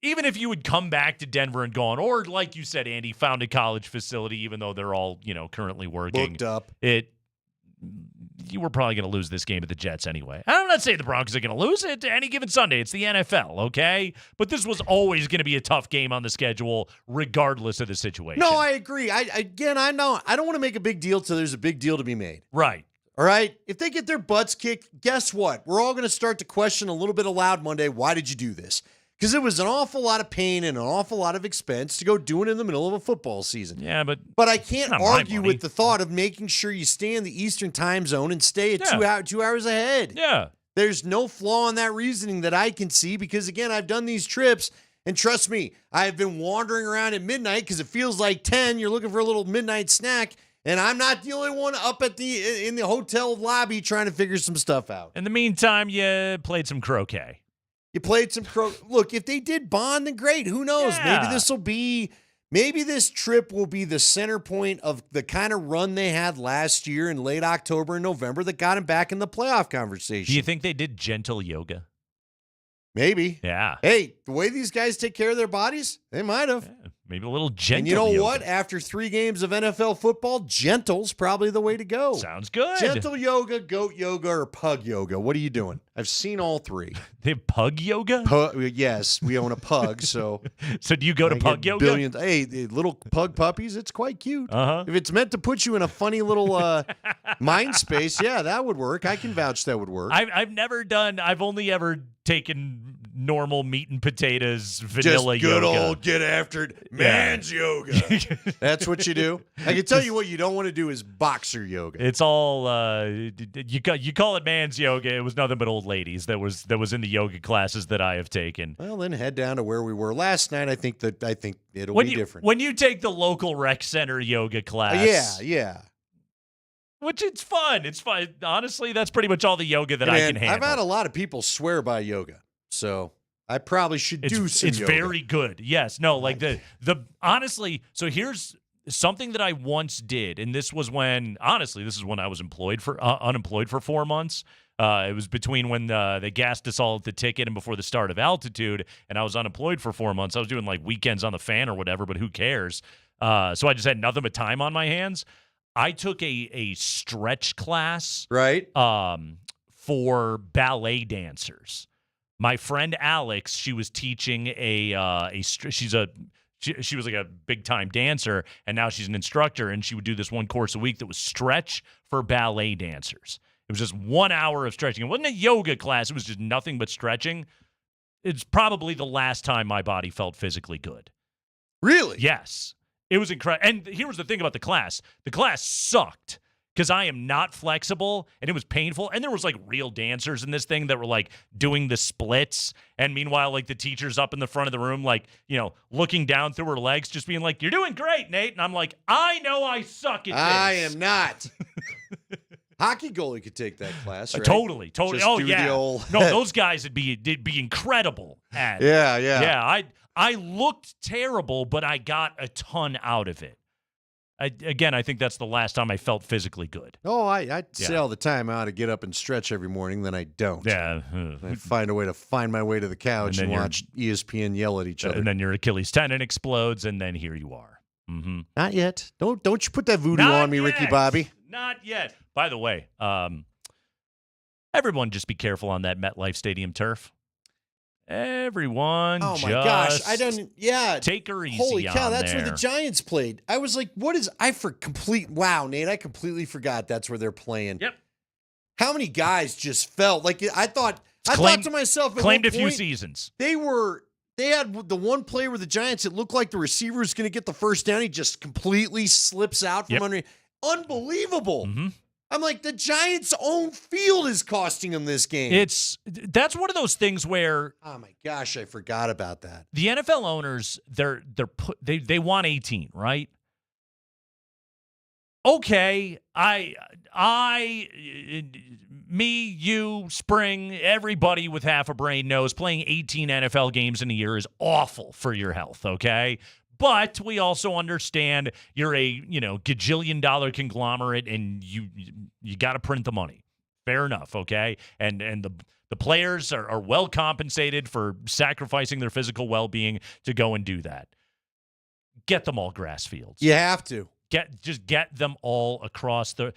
even if you would come back to Denver and gone, or like you said, Andy, found a college facility, even though they're all, currently working. Booked up. You were probably going to lose this game to the Jets anyway. I'm not saying the Broncos are going to lose it any given Sunday. It's the NFL, okay? But this was always going to be a tough game on the schedule, regardless of the situation. No, I agree. I don't want to make a big deal till there's a big deal to be made. Right. All right? If they get their butts kicked, guess what? We're all going to start to question a little bit aloud Monday, why did you do this? Because it was an awful lot of pain and an awful lot of expense to go do it in the middle of a football season. Yeah, but I can't argue with the thought of making sure you stay in the Eastern time zone and stay at 2 hours ahead. Yeah. There's no flaw in that reasoning that I can see because, again, I've done these trips, and trust me, I've been wandering around at midnight because it feels like 10. You're looking for a little midnight snack, and I'm not the only one up in the hotel lobby trying to figure some stuff out. In the meantime, you played some croquet. You played some Look, if they did bond, then great. Who knows? Yeah. Maybe this trip will be the center point of the kind of run they had last year in late October and November that got them back in the playoff conversation. Do you think they did gentle yoga? Maybe. Yeah. Hey, the way these guys take care of their bodies, they might have. Yeah, maybe a little gentle And you know yoga. what? After 3 games of NFL football, gentle's probably the way to go. Sounds good. Gentle yoga, goat yoga, or pug yoga. What are you doing? I've seen all 3. They have pug yoga? Yes, we own a pug, so. So do you go to pug yoga? Hey, the little pug puppies, it's quite cute. Uh-huh. If it's meant to put you in a funny little mind space, yeah, that would work. I can vouch that would work. I've only ever taken normal meat and potatoes, vanilla Just good yoga. old get after it, man's yoga. That's what you do. I can tell you what you don't want to do is boxer yoga. It's all you call it man's yoga. It was nothing but old ladies that was in the yoga classes that I have taken. Well, then head down to where we were last night. I think it'll be different. When you take the local rec center yoga class, yeah. Which it's fun. It's fun. Honestly, that's pretty much all the yoga that I can handle. I've had a lot of people swear by yoga, so I probably should do some It's yoga. very good. Yes. No, like the honestly, so here's something that I once did, and this is when I was unemployed for 4 months. It was between when they gassed us all at the ticket and before the start of altitude, and I was unemployed for 4 months. I was doing like weekends on the fan or whatever, but who cares? So I just had nothing but time on my hands. I took a stretch class, right? For ballet dancers. My friend Alex, she was teaching she was like a big time dancer, and now she's an instructor, and she would do this one course a week that was stretch for ballet dancers. It was just 1 hour of stretching. It wasn't a yoga class. It was just nothing but stretching. It's probably the last time my body felt physically good. Really? Yes. It was incredible. And here was the thing about the class. The class sucked because I am not flexible, and it was painful. And there was like real dancers in this thing that were like doing the splits. And meanwhile, like the teacher's up in the front of the room, like, looking down through her legs, just being like, "You're doing great, Nate." And I'm like, I know I suck at this. I am not. Hockey goalie could take that class, right? Totally. Just Oh, do yeah. the old- No, those guys would be incredible at it. Yeah. Yeah, I looked terrible, but I got a ton out of it. I think that's the last time I felt physically good. Oh, I say all the time I ought to get up and stretch every morning, then I don't. Yeah. I find a way to find my way to the couch and watch ESPN yell at each other. And then your Achilles tendon explodes, and then here you are. Mm-hmm. Not yet. Don't you put that voodoo on me, Ricky Bobby. Not yet. By the way, everyone just be careful on that MetLife Stadium turf. Everyone, oh my gosh, I don't. Yeah, take her easy. Holy cow, that's there. where the Giants played. I was like, what is? Wow, Nate, I completely forgot that's where they're playing. Yep. How many guys just felt like I thought to myself, claimed a few seasons. They had the one play where the Giants, it looked like the receiver was going to get the first down. He just completely slips out from under. Unbelievable. Mm-hmm. I'm like, the Giants' own field is costing them this game. That's one of those things where, oh my gosh, I forgot about that. The NFL owners, they want 18, right? okay, me, you, Spring, everybody with half a brain knows playing 18 NFL games in a year is awful for your health, okay? But we also understand you're a, gajillion-dollar conglomerate and you got to print the money. Fair enough, okay? And the players are well compensated for sacrificing their physical well-being to go and do that. Get them all grass fields. You have to. Just get them all across the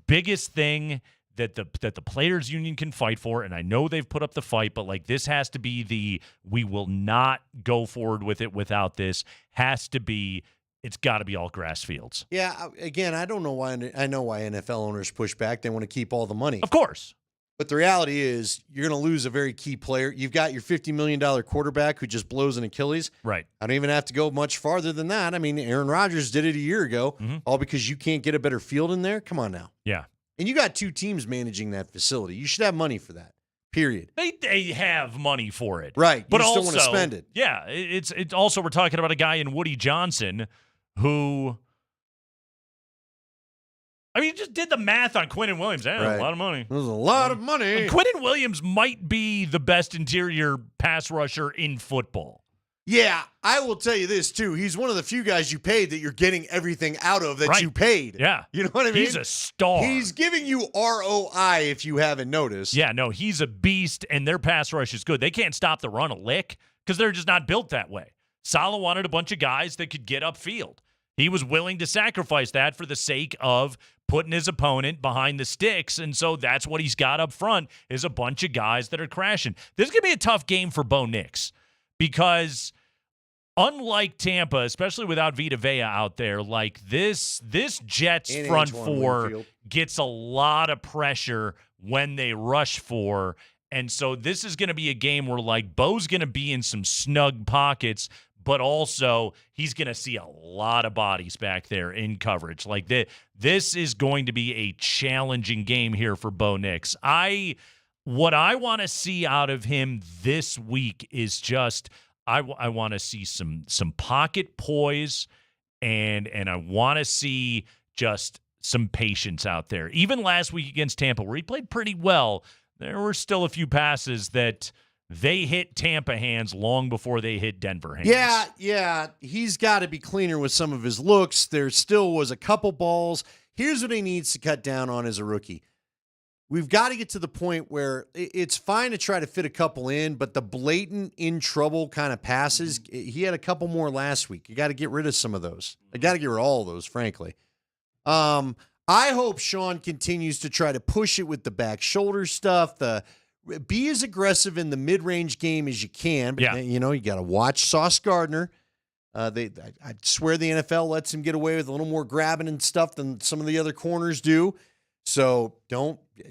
biggest thing that the players union can fight for, and I know they've put up the fight, but like this has to be we will not go forward with it without this. It's got to be all grass fields. Yeah, again, I don't know why. I know why NFL owners push back. They want to keep all the money. Of course. But the reality is you're going to lose a very key player. You've got your $50 million quarterback who just blows an Achilles. Right. I don't even have to go much farther than that. I mean, Aaron Rodgers did it a year ago, all because you can't get a better field in there. Come on now. Yeah. And you got two teams managing that facility. You should have money for that, period. They have money for it. Right. But you also, still want to spend it. Yeah. It's also, we're talking about a guy in Woody Johnson who... I mean, you just did the math on Quinnen Williams. A lot of money. There's a lot of money. And Quinnen Williams might be the best interior pass rusher in football. Yeah, I will tell you this, too. He's one of the few guys you paid that you're getting everything out of that you paid. Yeah. You know what I mean? He's a star. He's giving you ROI if you haven't noticed. Yeah, no, he's a beast, and their pass rush is good. They can't stop the run a lick because they're just not built that way. Saleh wanted a bunch of guys that could get upfield. He was willing to sacrifice that for the sake of putting his opponent behind the sticks, and so that's what he's got up front is a bunch of guys that are crashing. This is going to be a tough game for Bo Nix because unlike Tampa, especially without Vita Vea out there, like this Jets And front Antoine four Winfield gets a lot of pressure when they rush for, and so this is going to be a game where like Bo's going to be in some snug pockets, but also he's going to see a lot of bodies back there in coverage. Like this is going to be a challenging game here for Bo Nix. What I want to see out of him this week is just I want to see some pocket poise and I want to see just some patience out there. Even last week against Tampa, where he played pretty well, there were still a few passes that they hit Tampa hands long before they hit Denver hands. Yeah. He's got to be cleaner with some of his looks. There still was a couple balls. Here's what he needs to cut down on as a rookie. We've got to get to the point where it's fine to try to fit a couple in, but the blatant in trouble kind of passes, he had a couple more last week. You got to get rid of some of those. I got to get rid of all of those, frankly. I hope Sean continues to try to push it with the back shoulder stuff, be as aggressive in the mid-range game as you can. But, you got to watch Sauce Gardner. I swear the NFL lets him get away with a little more grabbing and stuff than some of the other corners do. So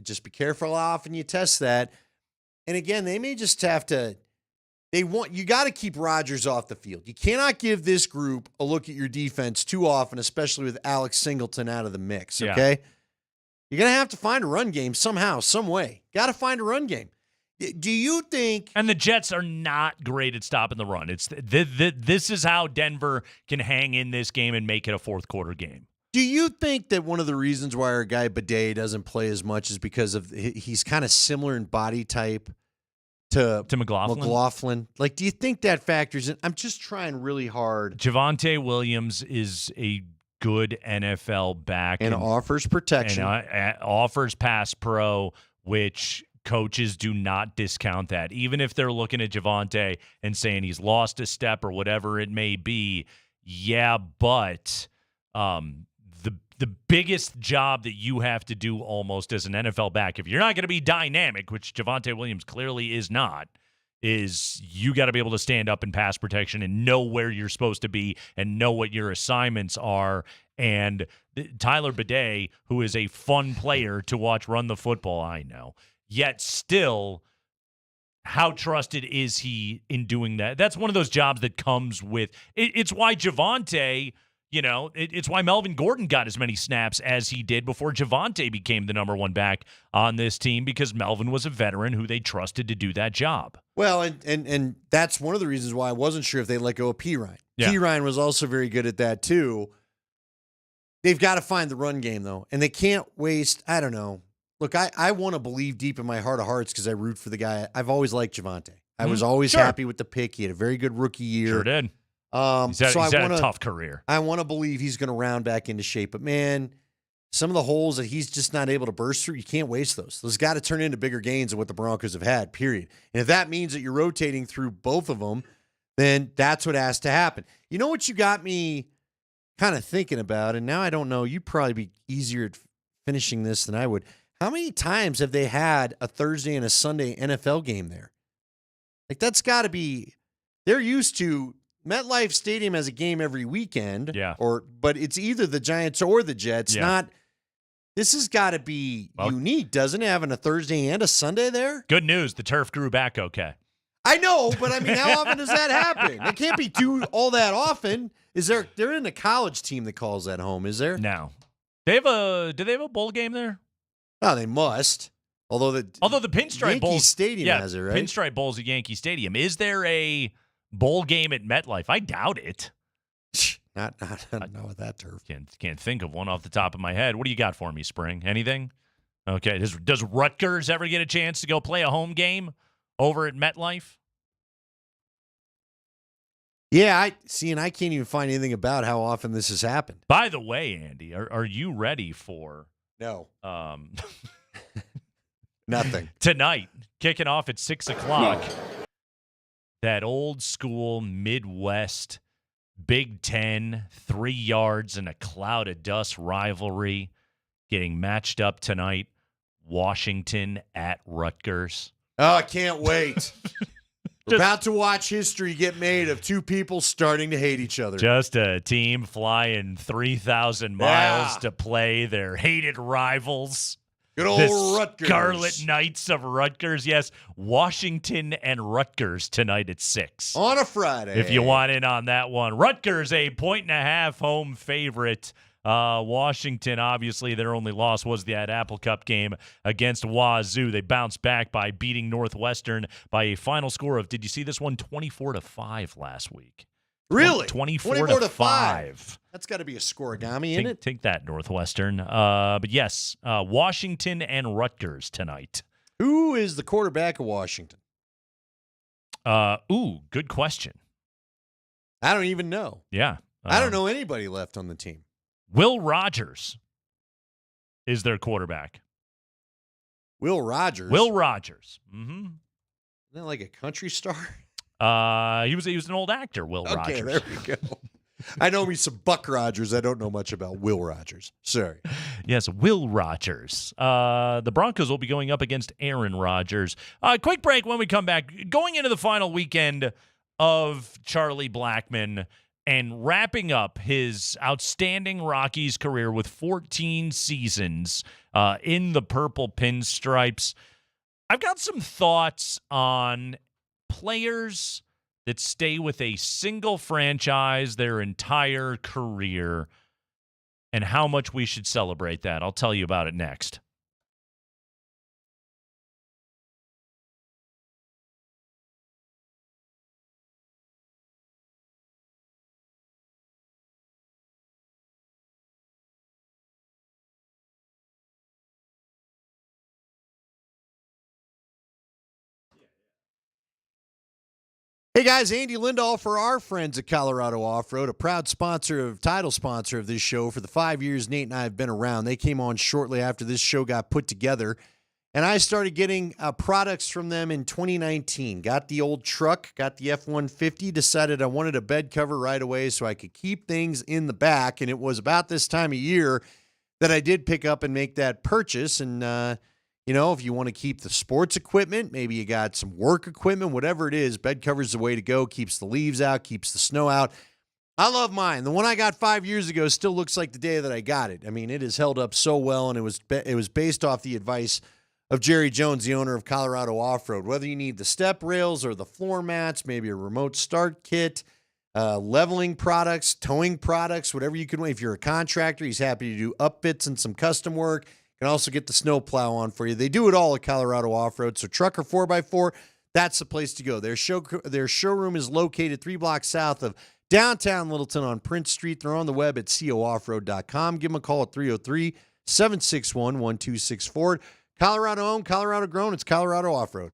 just be careful how often you test that. And again, they may just have to, you got to keep Rodgers off the field. You cannot give this group a look at your defense too often, especially with Alex Singleton out of the mix. Okay. Yeah. You're going to have to find a run game somehow, some way. Got to find a run game. Do you think? And the Jets are not great at stopping the run. It's this is how Denver can hang in this game and make it a fourth quarter game. Do you think that one of the reasons why our guy Bidet doesn't play as much is because of he's kind of similar in body type to McLaughlin? Like, do you think that factors in? I'm just trying really hard. Javonte Williams is a good NFL back and offers protection and offers pass pro, which coaches do not discount that. Even if they're looking at Javonte and saying he's lost a step or whatever it may be, but the biggest job that you have to do almost as an NFL back, if you're not going to be dynamic, which Javonte Williams clearly is not, is you got to be able to stand up in pass protection and know where you're supposed to be and know what your assignments are. And Tyler Bidet, who is a fun player to watch run the football, I know, yet still, how trusted is he in doing that? That's one of those jobs that comes with it's why Javonte, it's why Melvin Gordon got as many snaps as he did before Javonte became the number one back on this team, because Melvin was a veteran who they trusted to do that job. Well, and that's one of the reasons why I wasn't sure if they let go of P. Ryan. Yeah. P. Ryan was also very good at that too. They've got to find the run game, though, and they can't waste, I don't know. Look, I want to believe deep in my heart of hearts because I root for the guy. I've always liked Javonte. I was always happy with the pick. He had a very good rookie year. Sure did. He's had a tough career. I want to believe he's going to round back into shape. But, man, some of the holes that he's just not able to burst through, you can't waste those. Those got to turn into bigger gains than what the Broncos have had, period. And if that means that you're rotating through both of them, then that's what has to happen. You know what you got me kind of thinking about, and now I don't know, you'd probably be easier at finishing this than I would. How many times have they had a Thursday and a Sunday NFL game there? Like, that's got to be, they're used to, MetLife Stadium has a game every weekend. Yeah. But it's either the Giants or the Jets, not, this has got to be unique, doesn't it, having a Thursday and a Sunday there? Good news, the turf grew back okay. I know, but I mean, how often does that happen? It can't be all that often. They're in a college team that calls that home, is there? No. Do they have a bowl game there? No, they must. Although the Pinstripe Bowl Stadium has it, right? Pinstripe Bowl's at Yankee Stadium. Is there a bowl game at MetLife? I doubt it. Not with that turf. Can't think of one off the top of my head. What do you got for me, Spring? Anything? Okay. Does Rutgers ever get a chance to go play a home game over at MetLife? Yeah, I can't even find anything about how often this has happened. By the way, Andy, are you ready for No. Nothing. Tonight, kicking off at 6:00. That old school Midwest Big Ten 3 yards and a cloud of dust rivalry getting matched up tonight. Washington at Rutgers. Oh, I can't wait. We're about to watch history get made of two people starting to hate each other. Just a team flying 3,000 miles to play their hated rivals. Good old Rutgers. Scarlet Knights of Rutgers. Yes, Washington and Rutgers tonight at 6. On a Friday. If you want in on that one. Rutgers, a 1.5 home favorite. Washington, obviously, their only loss was that Apple Cup game against Wazoo. They bounced back by beating Northwestern by a final score of, did you see this one? 24-5 last week. Really? 24-5. That's got to be a scoregami, isn't it? Take that, Northwestern. But yes, Washington and Rutgers tonight. Who is the quarterback of Washington? Good question. I don't even know. Yeah. I don't know anybody left on the team. Will Rogers is their quarterback. Will Rogers? Mm-hmm. Isn't that like a country star? He was an old actor, Will Rogers. Okay, there we go. I know me some Buck Rogers. I don't know much about Will Rogers. Sorry. Yes, Will Rogers. The Broncos will be going up against Aaron Rodgers. Quick break when we come back. Going into the final weekend of Charlie Blackmon and wrapping up his outstanding Rockies career with 14 seasons in the purple pinstripes. I've got some thoughts on players that stay with a single franchise their entire career and how much we should celebrate that. I'll tell you about it next. Hey guys, Andy Lindahl for our friends at Colorado Off-Road, a proud title sponsor of this show for the 5 years Nate and I have been around. They came on shortly after this show got put together, and I started getting products from them in 2019. Got the old truck, got the F-150, decided I wanted a bed cover right away so I could keep things in the back, and it was about this time of year that I did pick up and make that purchase, and if you want to keep the sports equipment, maybe you got some work equipment, whatever it is, bed cover's the way to go. Keeps the leaves out, keeps the snow out. I love mine. The one I got 5 years ago still looks like the day that I got it. I mean, it has held up so well, and it was based off the advice of Jerry Jones, the owner of Colorado Off-Road. Whether you need the step rails or the floor mats, maybe a remote start kit, leveling products, towing products, whatever you can. If you're a contractor, he's happy to do upfits and some custom work. Can also get the snow plow on for you. They do it all at Colorado Off-Road. So truck or 4x4, that's the place to go. Their showroom is located 3 blocks south of downtown Littleton on Prince Street. They're on the web at cooffroad.com. Give them a call at 303-761-1264. Colorado owned, Colorado grown. It's Colorado Off-Road.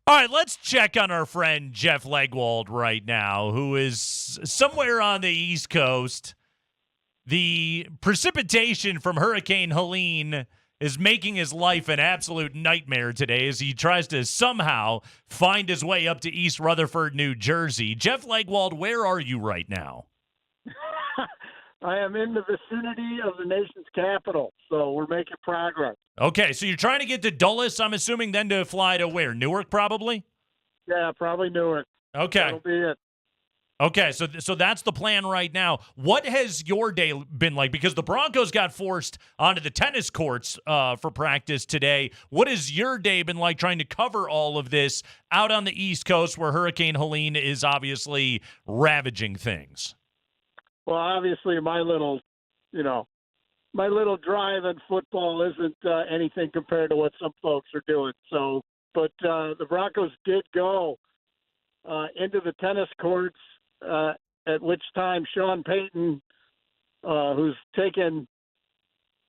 All right, let's check on our friend Jeff Legwold right now, who is somewhere on the East Coast. The precipitation from Hurricane Helene is making his life an absolute nightmare today as he tries to somehow find his way up to East Rutherford, New Jersey. Jeff Legwold, where are you right now? I am in the vicinity of the nation's capital, so we're making progress. Okay, so you're trying to get to Dulles, I'm assuming, then to fly to where? Newark, probably? Yeah, probably Newark. Okay. That'll be it. Okay, so that's the plan right now. What has your day been like? Because the Broncos got forced onto the tennis courts for practice today. What has your day been like trying to cover all of this out on the East Coast where Hurricane Helene is obviously ravaging things? Well, obviously, my little drive in football isn't anything compared to what some folks are doing. So, but the Broncos did go into the tennis courts, at which time Sean Payton, who's taken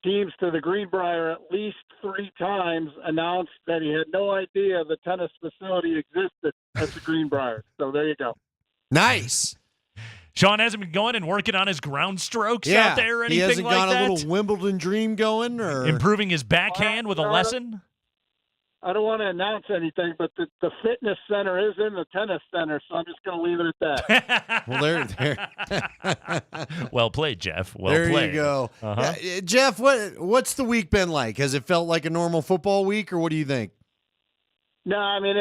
teams to the Greenbrier at least 3 times, announced that he had no idea the tennis facility existed at the Greenbrier. So there you go. Nice. Sean hasn't been going and working on his ground strokes out there or anything he hasn't like got that? a little Wimbledon dream going, or improving his backhand with a lesson? I don't want to announce anything, but the fitness center is in the tennis center, so I'm just going to leave it at that. Well, there. Well played, Jeff. Well there played. you go. Uh-huh. Jeff, what's the week been like? Has it felt like a normal football week, or what do you think? No, I mean,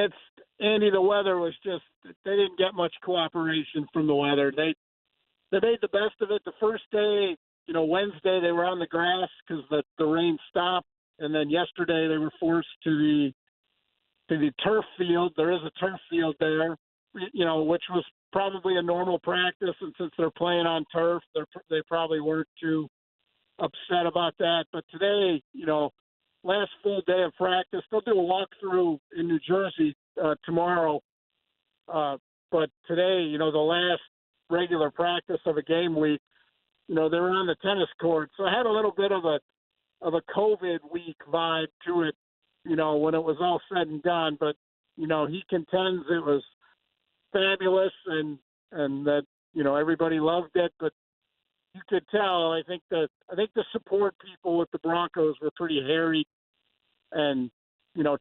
Andy, the weather was just, they didn't get much cooperation from the weather. They made the best of it. The first day, Wednesday, they were on the grass because the rain stopped. And then yesterday they were forced to the turf field. There is a turf field there, which was probably a normal practice. And since they're playing on turf, they probably weren't too upset about that. But today, last full day of practice, they'll do a walkthrough in New Jersey tomorrow. But today, the last regular practice of a game week, they were on the tennis court. So I had a little bit of a COVID week vibe to it, when it was all said and done. But, he contends it was fabulous and that, everybody loved it. But you could tell, I think the support people with the Broncos were pretty harried and,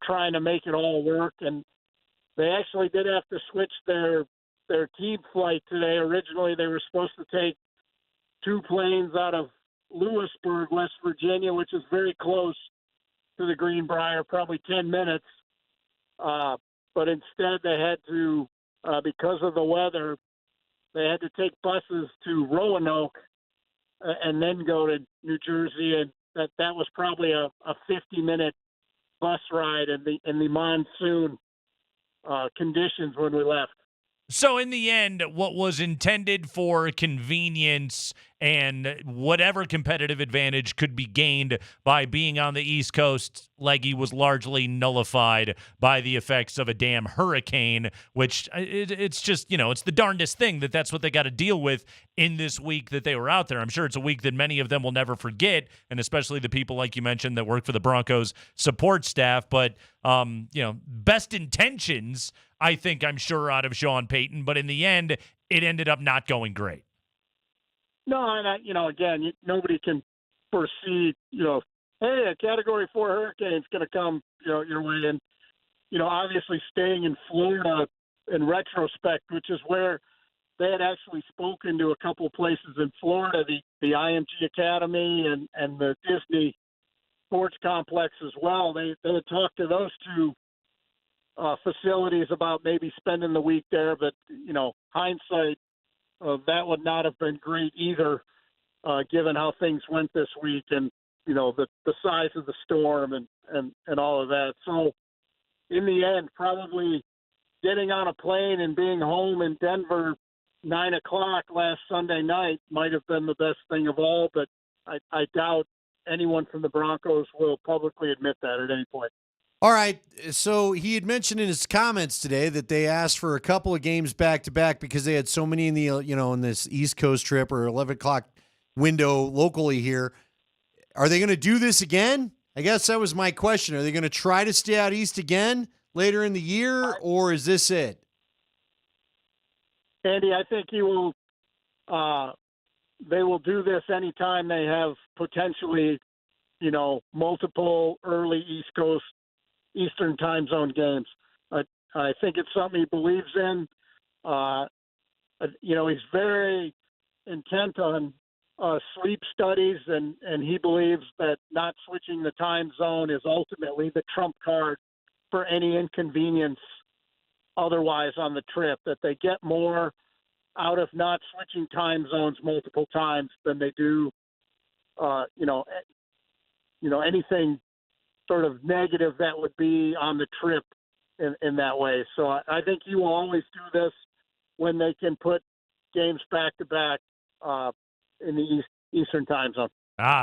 trying to make it all work. And they actually did have to switch their team flight today. Originally, they were supposed to take 2 planes out of Lewisburg, West Virginia, which is very close to the Greenbrier, probably 10 minutes. But instead they had to, because of the weather, they had to take buses to Roanoke and then go to New Jersey. And that was probably a 50-minute bus ride in the monsoon conditions when we left. So in the end, what was intended for convenience and whatever competitive advantage could be gained by being on the East Coast, Leggy, was largely nullified by the effects of a damn hurricane, which it's just, it's the darndest thing that's what they got to deal with in this week that they were out there. I'm sure it's a week that many of them will never forget, and especially the people, like you mentioned, that work for the Broncos support staff. But, best intentions, I'm sure, out of Sean Payton, but in the end, it ended up not going great. No, and again, nobody can foresee, hey, a Category 4 hurricane's going to come, your way. And, obviously staying in Florida in retrospect, which is where they had actually spoken to a couple places in Florida, the IMG Academy and the Disney Sports Complex as well. They had talked to those 2 facilities about maybe spending the week there, but hindsight, that would not have been great either, given how things went this week and the size of the storm and all of that. So in the end, probably getting on a plane and being home in Denver 9:00 last Sunday night might have been the best thing of all, but I doubt anyone from the Broncos will publicly admit that at any point. All right, so he had mentioned in his comments today that they asked for a couple of games back-to-back because they had so many in the in this East Coast trip or 11 o'clock window locally here. Are they going to do this again? I guess that was my question. Are they going to try to stay out east again? later in the year, or is this it? Andy, I think he will. They will do this anytime they have potentially, multiple early East Coast, Eastern time zone games. I think it's something he believes in. He's very intent on sleep studies, and he believes that not switching the time zone is ultimately the trump card for any inconvenience otherwise on the trip, that they get more out of not switching time zones multiple times than they do, anything sort of negative that would be on the trip in that way. So I think you will always do this when they can put games back to back in the Eastern time zone.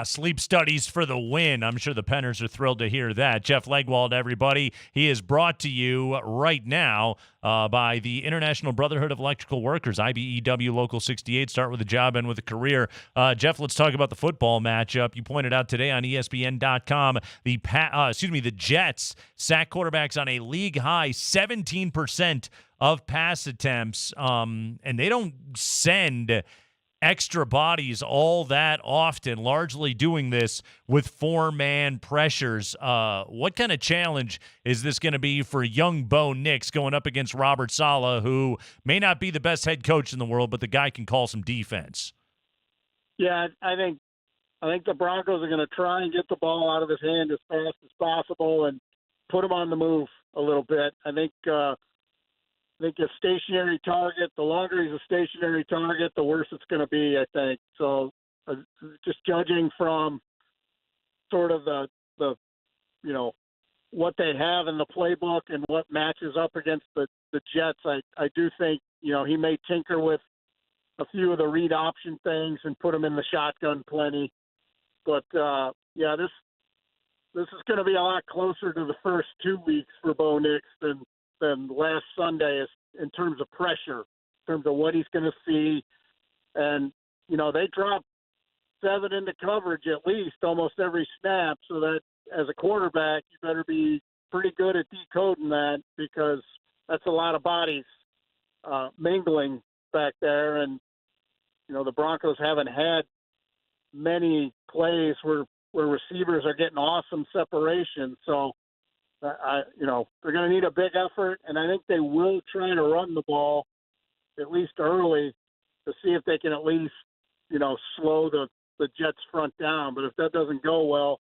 Sleep studies for the win. I'm sure the Penners are thrilled to hear that. Jeff Legwold, everybody. He is brought to you right now by the International Brotherhood of Electrical Workers, IBEW Local 68. Start with a job, end with a career. Jeff, let's talk about the football matchup. You pointed out today on ESPN.com the Jets sack quarterbacks on a league-high 17% of pass attempts, and they don't send extra bodies all that often, largely doing this with four-man pressures. What kind of challenge is this going to be for young Bo Nix going up against Robert Saleh, who may not be the best head coach in the world, but the guy can call some defense? Yeah, I think the Broncos are going to try and get the ball out of his hand as fast as possible and put him on the move a little bit. I think a stationary target, the longer he's a stationary target, the worse it's going to be, I think. So just judging from sort of the what they have in the playbook and what matches up against the Jets, I do think, he may tinker with a few of the read option things and put him in the shotgun plenty. But, this is going to be a lot closer to the first 2 weeks for Bo Nix than last Sunday is in terms of pressure, in terms of what he's going to see. And, they drop 7 into coverage at least almost every snap, so that as a quarterback, you better be pretty good at decoding that, because that's a lot of bodies mingling back there. And, the Broncos haven't had many plays where receivers are getting awesome separation. So, they're going to need a big effort, and I think they will try to run the ball at least early to see if they can at least, slow the Jets front down. But if that doesn't go well,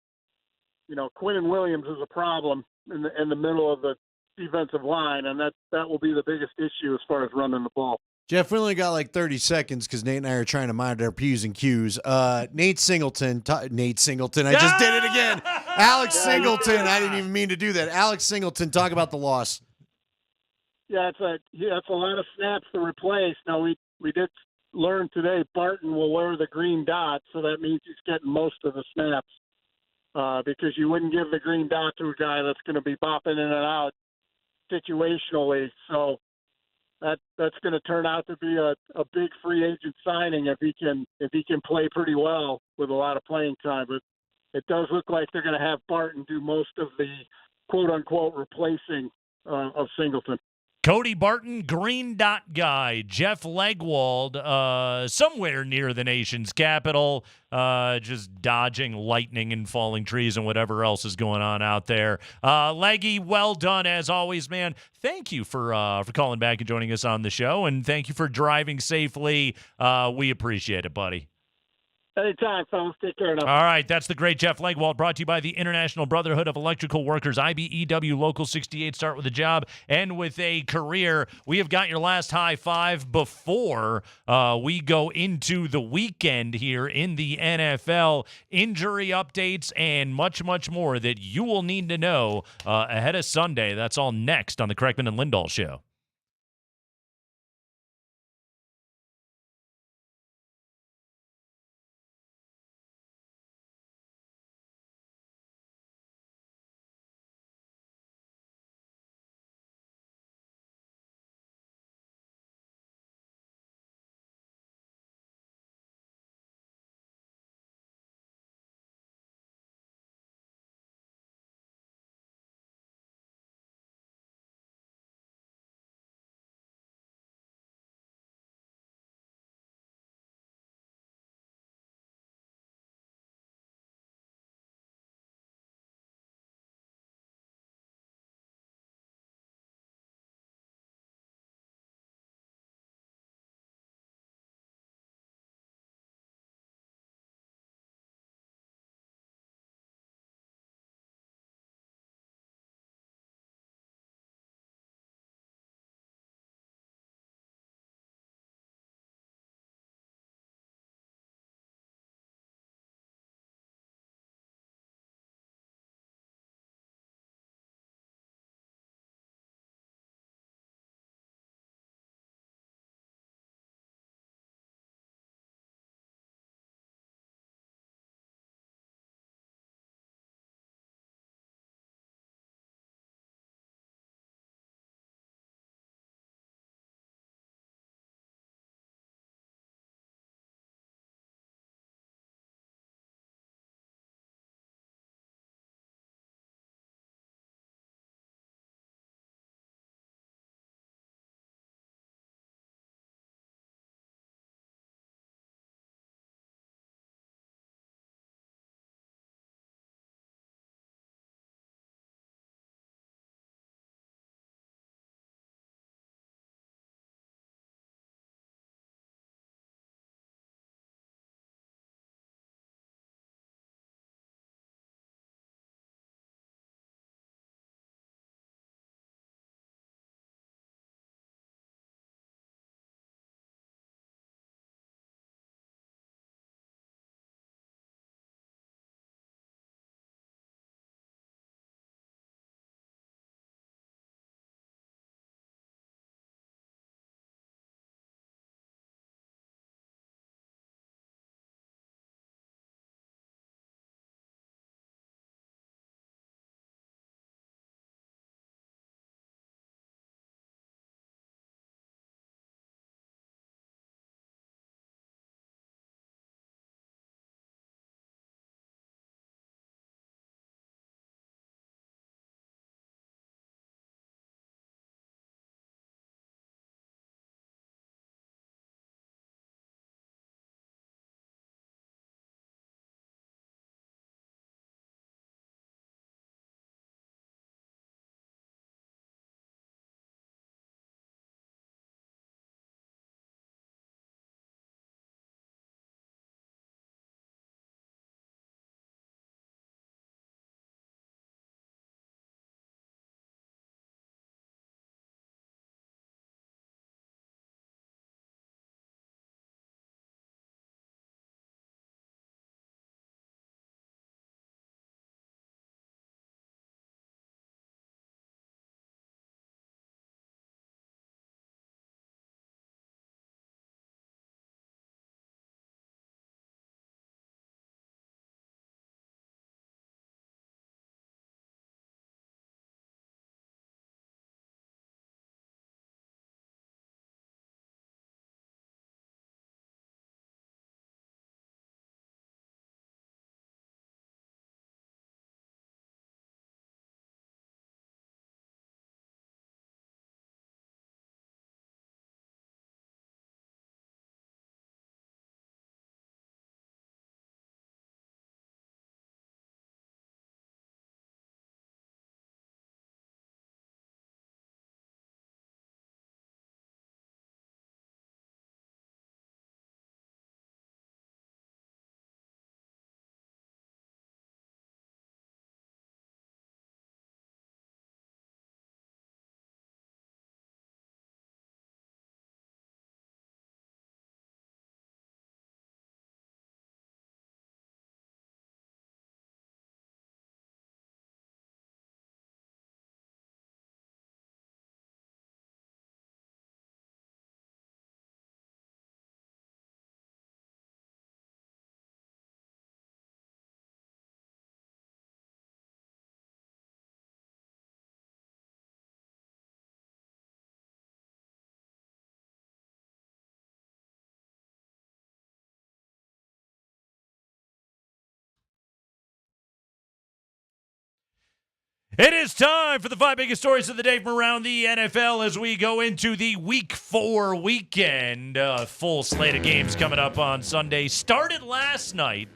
Quinnen Williams is a problem in the middle of the defensive line, and that will be the biggest issue as far as running the ball. Jeff, we only got like 30 seconds because Nate and I are trying to mind our P's and Q's. Nate Singleton, I just did it again. Alex Singleton, I didn't even mean to do that. Alex Singleton, talk about the loss. Yeah, it's a lot of snaps to replace. Now, we did learn today Barton will wear the green dot, so that means he's getting most of the snaps because you wouldn't give the green dot to a guy that's going to be bopping in and out situationally. So that's going to turn out to be a big free agent signing if he can play pretty well with a lot of playing time. But it does look like they're going to have Barton do most of the quote unquote replacing of Singleton. Cody Barton, green dot guy. Jeff Legwold, somewhere near the nation's capital, just dodging lightning and falling trees and whatever else is going on out there. Leggy, well done as always, man. Thank you for calling back and joining us on the show, and thank you for driving safely. We appreciate it, buddy. Anytime, fellas. Take care now. All right, that's the great Jeff Legwold, brought to you by the International Brotherhood of Electrical Workers, IBEW Local 68. Start with a job, end with a career. We have got your last high five before we go into the weekend here in the NFL. Injury updates and much, much more that you will need to know ahead of Sunday. That's all next on the Kreckman and Lindahl Show. It is time for the 5 biggest stories of the day from around the NFL as we go into the Week 4 weekend. Full slate of games coming up on Sunday. Started last night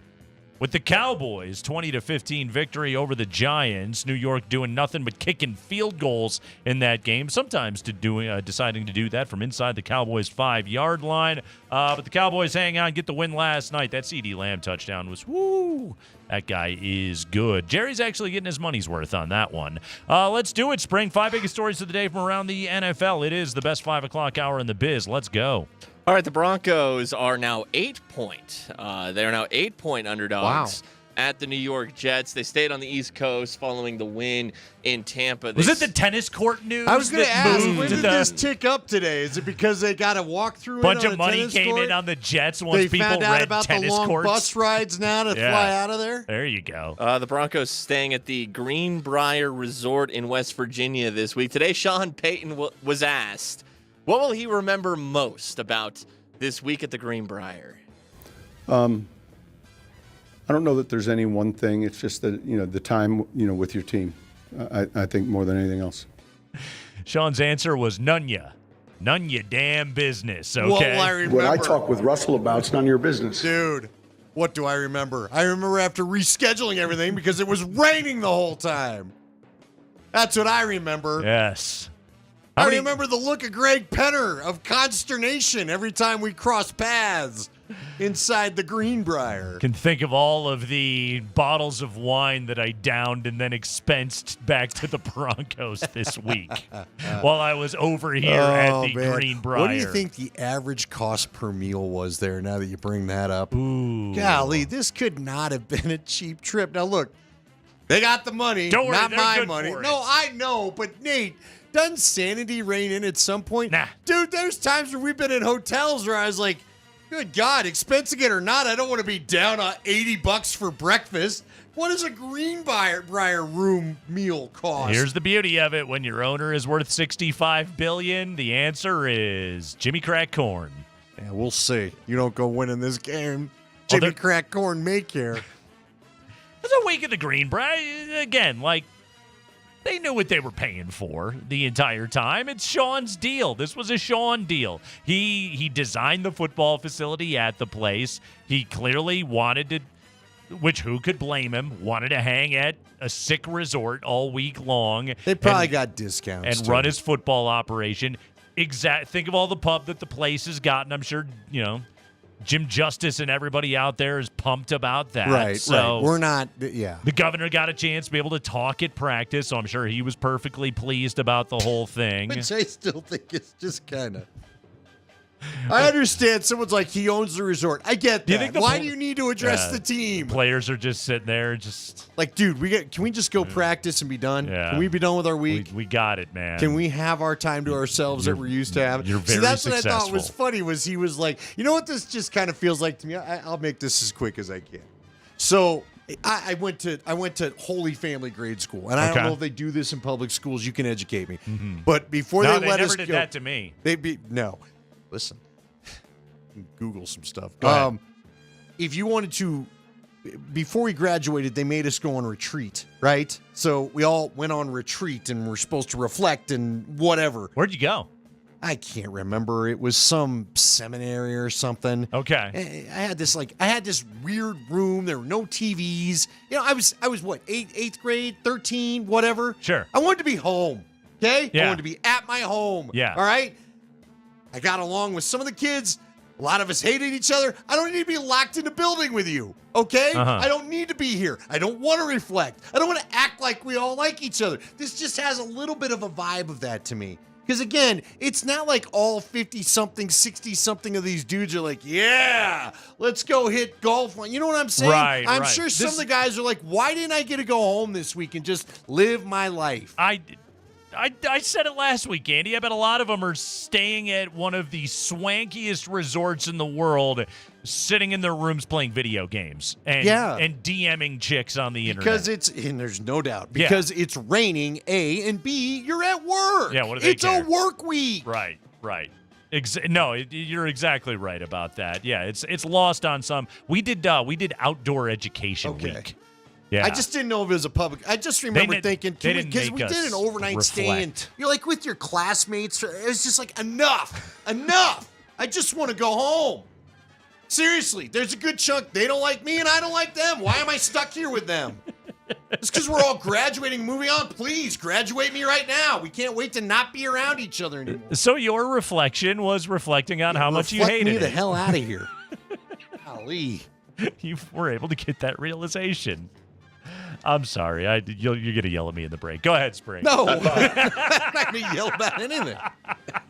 with the Cowboys' 20-15 victory over the Giants. New York doing nothing but kicking field goals in that game, sometimes deciding to do that from inside the Cowboys' 5-yard line. But the Cowboys hang on, get the win last night. That CeeDee Lamb touchdown was, woo, that guy is good. Jerry's actually getting his money's worth on that one. Let's do it, Spring. 5 biggest stories of the day from around the NFL. It is the best 5 o'clock hour in the biz. Let's go. All right, the Broncos are now 8-point. They're now 8-point underdogs at the New York Jets. They stayed on the East Coast following the win in Tampa. Was it the tennis court news? I was going to ask, when did the this tick up today? Is it because they got a walkthrough? Bunch of money came in on the Jets once they people found out read about tennis the long courts. bus rides now to fly out of there? There you go. The Broncos staying at the Greenbrier Resort in West Virginia this week. Today, Sean Payton was asked, what will he remember most about this week at the Greenbrier? I don't know that there's any one thing. It's just that, the time, with your team. I think more than anything else. Sean's answer was none ya. None ya damn business, okay? What will I remember? What I talk with Russell about's none of your business. Dude, what do I remember? I remember after rescheduling everything because it was raining the whole time. That's what I remember. Yes. I remember the look of Greg Penner of consternation every time we crossed paths inside the Greenbrier. Can think of all of the bottles of wine that I downed and then expensed back to the Broncos this week while I was over here at the Greenbrier. What do you think the average cost per meal was there now that you bring that up? Ooh. Golly, this could not have been a cheap trip. Now, look, they got the money, Don't worry, not they're my good money. for No, it. I know, but Nate, doesn't sanity reign in at some point? Nah. Dude, there's times where we've been in hotels where I was like, good God, expensing it or not, I don't want to be down on $80 for breakfast. What does a Greenbrier room meal cost? Here's the beauty of it. When your owner is worth $65 billion, the answer is Jimmy Crack Corn. Yeah, we'll see. You don't go winning this game. Jimmy Crack Corn may care. It's a week at the Greenbrier. Again, they knew what they were paying for the entire time. It's Sean's deal. This was a Sean deal. He designed the football facility at the place. He clearly wanted to, which who could blame him, wanted to hang at a sick resort all week long. They probably got discounts. And run his football operation. Think of all the pub that the place has gotten. I'm sure, Jim Justice and everybody out there is pumped about that. Right. We're not, yeah. The governor got a chance to be able to talk at practice, so I'm sure he was perfectly pleased about the whole thing. Which I still think it's just kind of. I understand someone's like, he owns the resort. I get that. Why do you need to address the team? Players are just sitting there, just like, dude, can we just go practice and be done? Yeah. Can we be done with our week? We got it, man. Can we have our time to ourselves that we're used to having? You're very See, that's successful. what I thought was funny was he was like, you know what this just kind of feels like to me? I'll make this as quick as I can. So I went to Holy Family grade school, and I don't know if they do this in public schools. You can educate me. Mm-hmm. But before they let us never did go, that to me. No. Listen. Google some stuff. Go ahead. If you wanted to, before we graduated, they made us go on retreat, right? So we all went on retreat and we're supposed to reflect and whatever. Where'd you go? I can't remember. It was some seminary or something. Okay. I had this weird room. There were no TVs. I was what, eighth grade, 13, whatever. Sure. I wanted to be home. Okay? Yeah. I wanted to be at my home. Yeah. All right? I got along with some of the kids. A lot of us hated each other. I don't need to be locked in a building with you, okay? I don't need to be here. I don't want to reflect. I don't want to act like we all like each other. This just has a little bit of a vibe of that to me. Because, again, it's not like all 50-something, 60-something of these dudes are like, yeah, let's go hit golf. You know what I'm saying? Right, I'm right. sure some of the guys are like, why didn't I get to go home this week and just live my life? I said it last week, Andy. I bet a lot of them are staying at one of the swankiest resorts in the world, sitting in their rooms playing video games and DMing chicks on the internet. And there's no doubt, because it's raining, A, and B, you're at work. Yeah, what do they care? It's a work week. Right. You're exactly right about that. Yeah, it's lost on some. We did outdoor education week. Yeah. I just didn't know if it was a public. I just remember thinking, because we did an overnight stay, and you're like with your classmates. It was just like, enough. I just want to go home. Seriously, there's a good chunk. They don't like me, and I don't like them. Why am I stuck here with them? It's because we're all graduating, moving on. Please, graduate me right now. We can't wait to not be around each other anymore. So your reflection was reflecting on how much you hated me the it. hell out of here. Golly. You were able to get that realization. I'm sorry. You're going to yell at me in the break. Go ahead, Spring. No. I'm not going to yell about anything.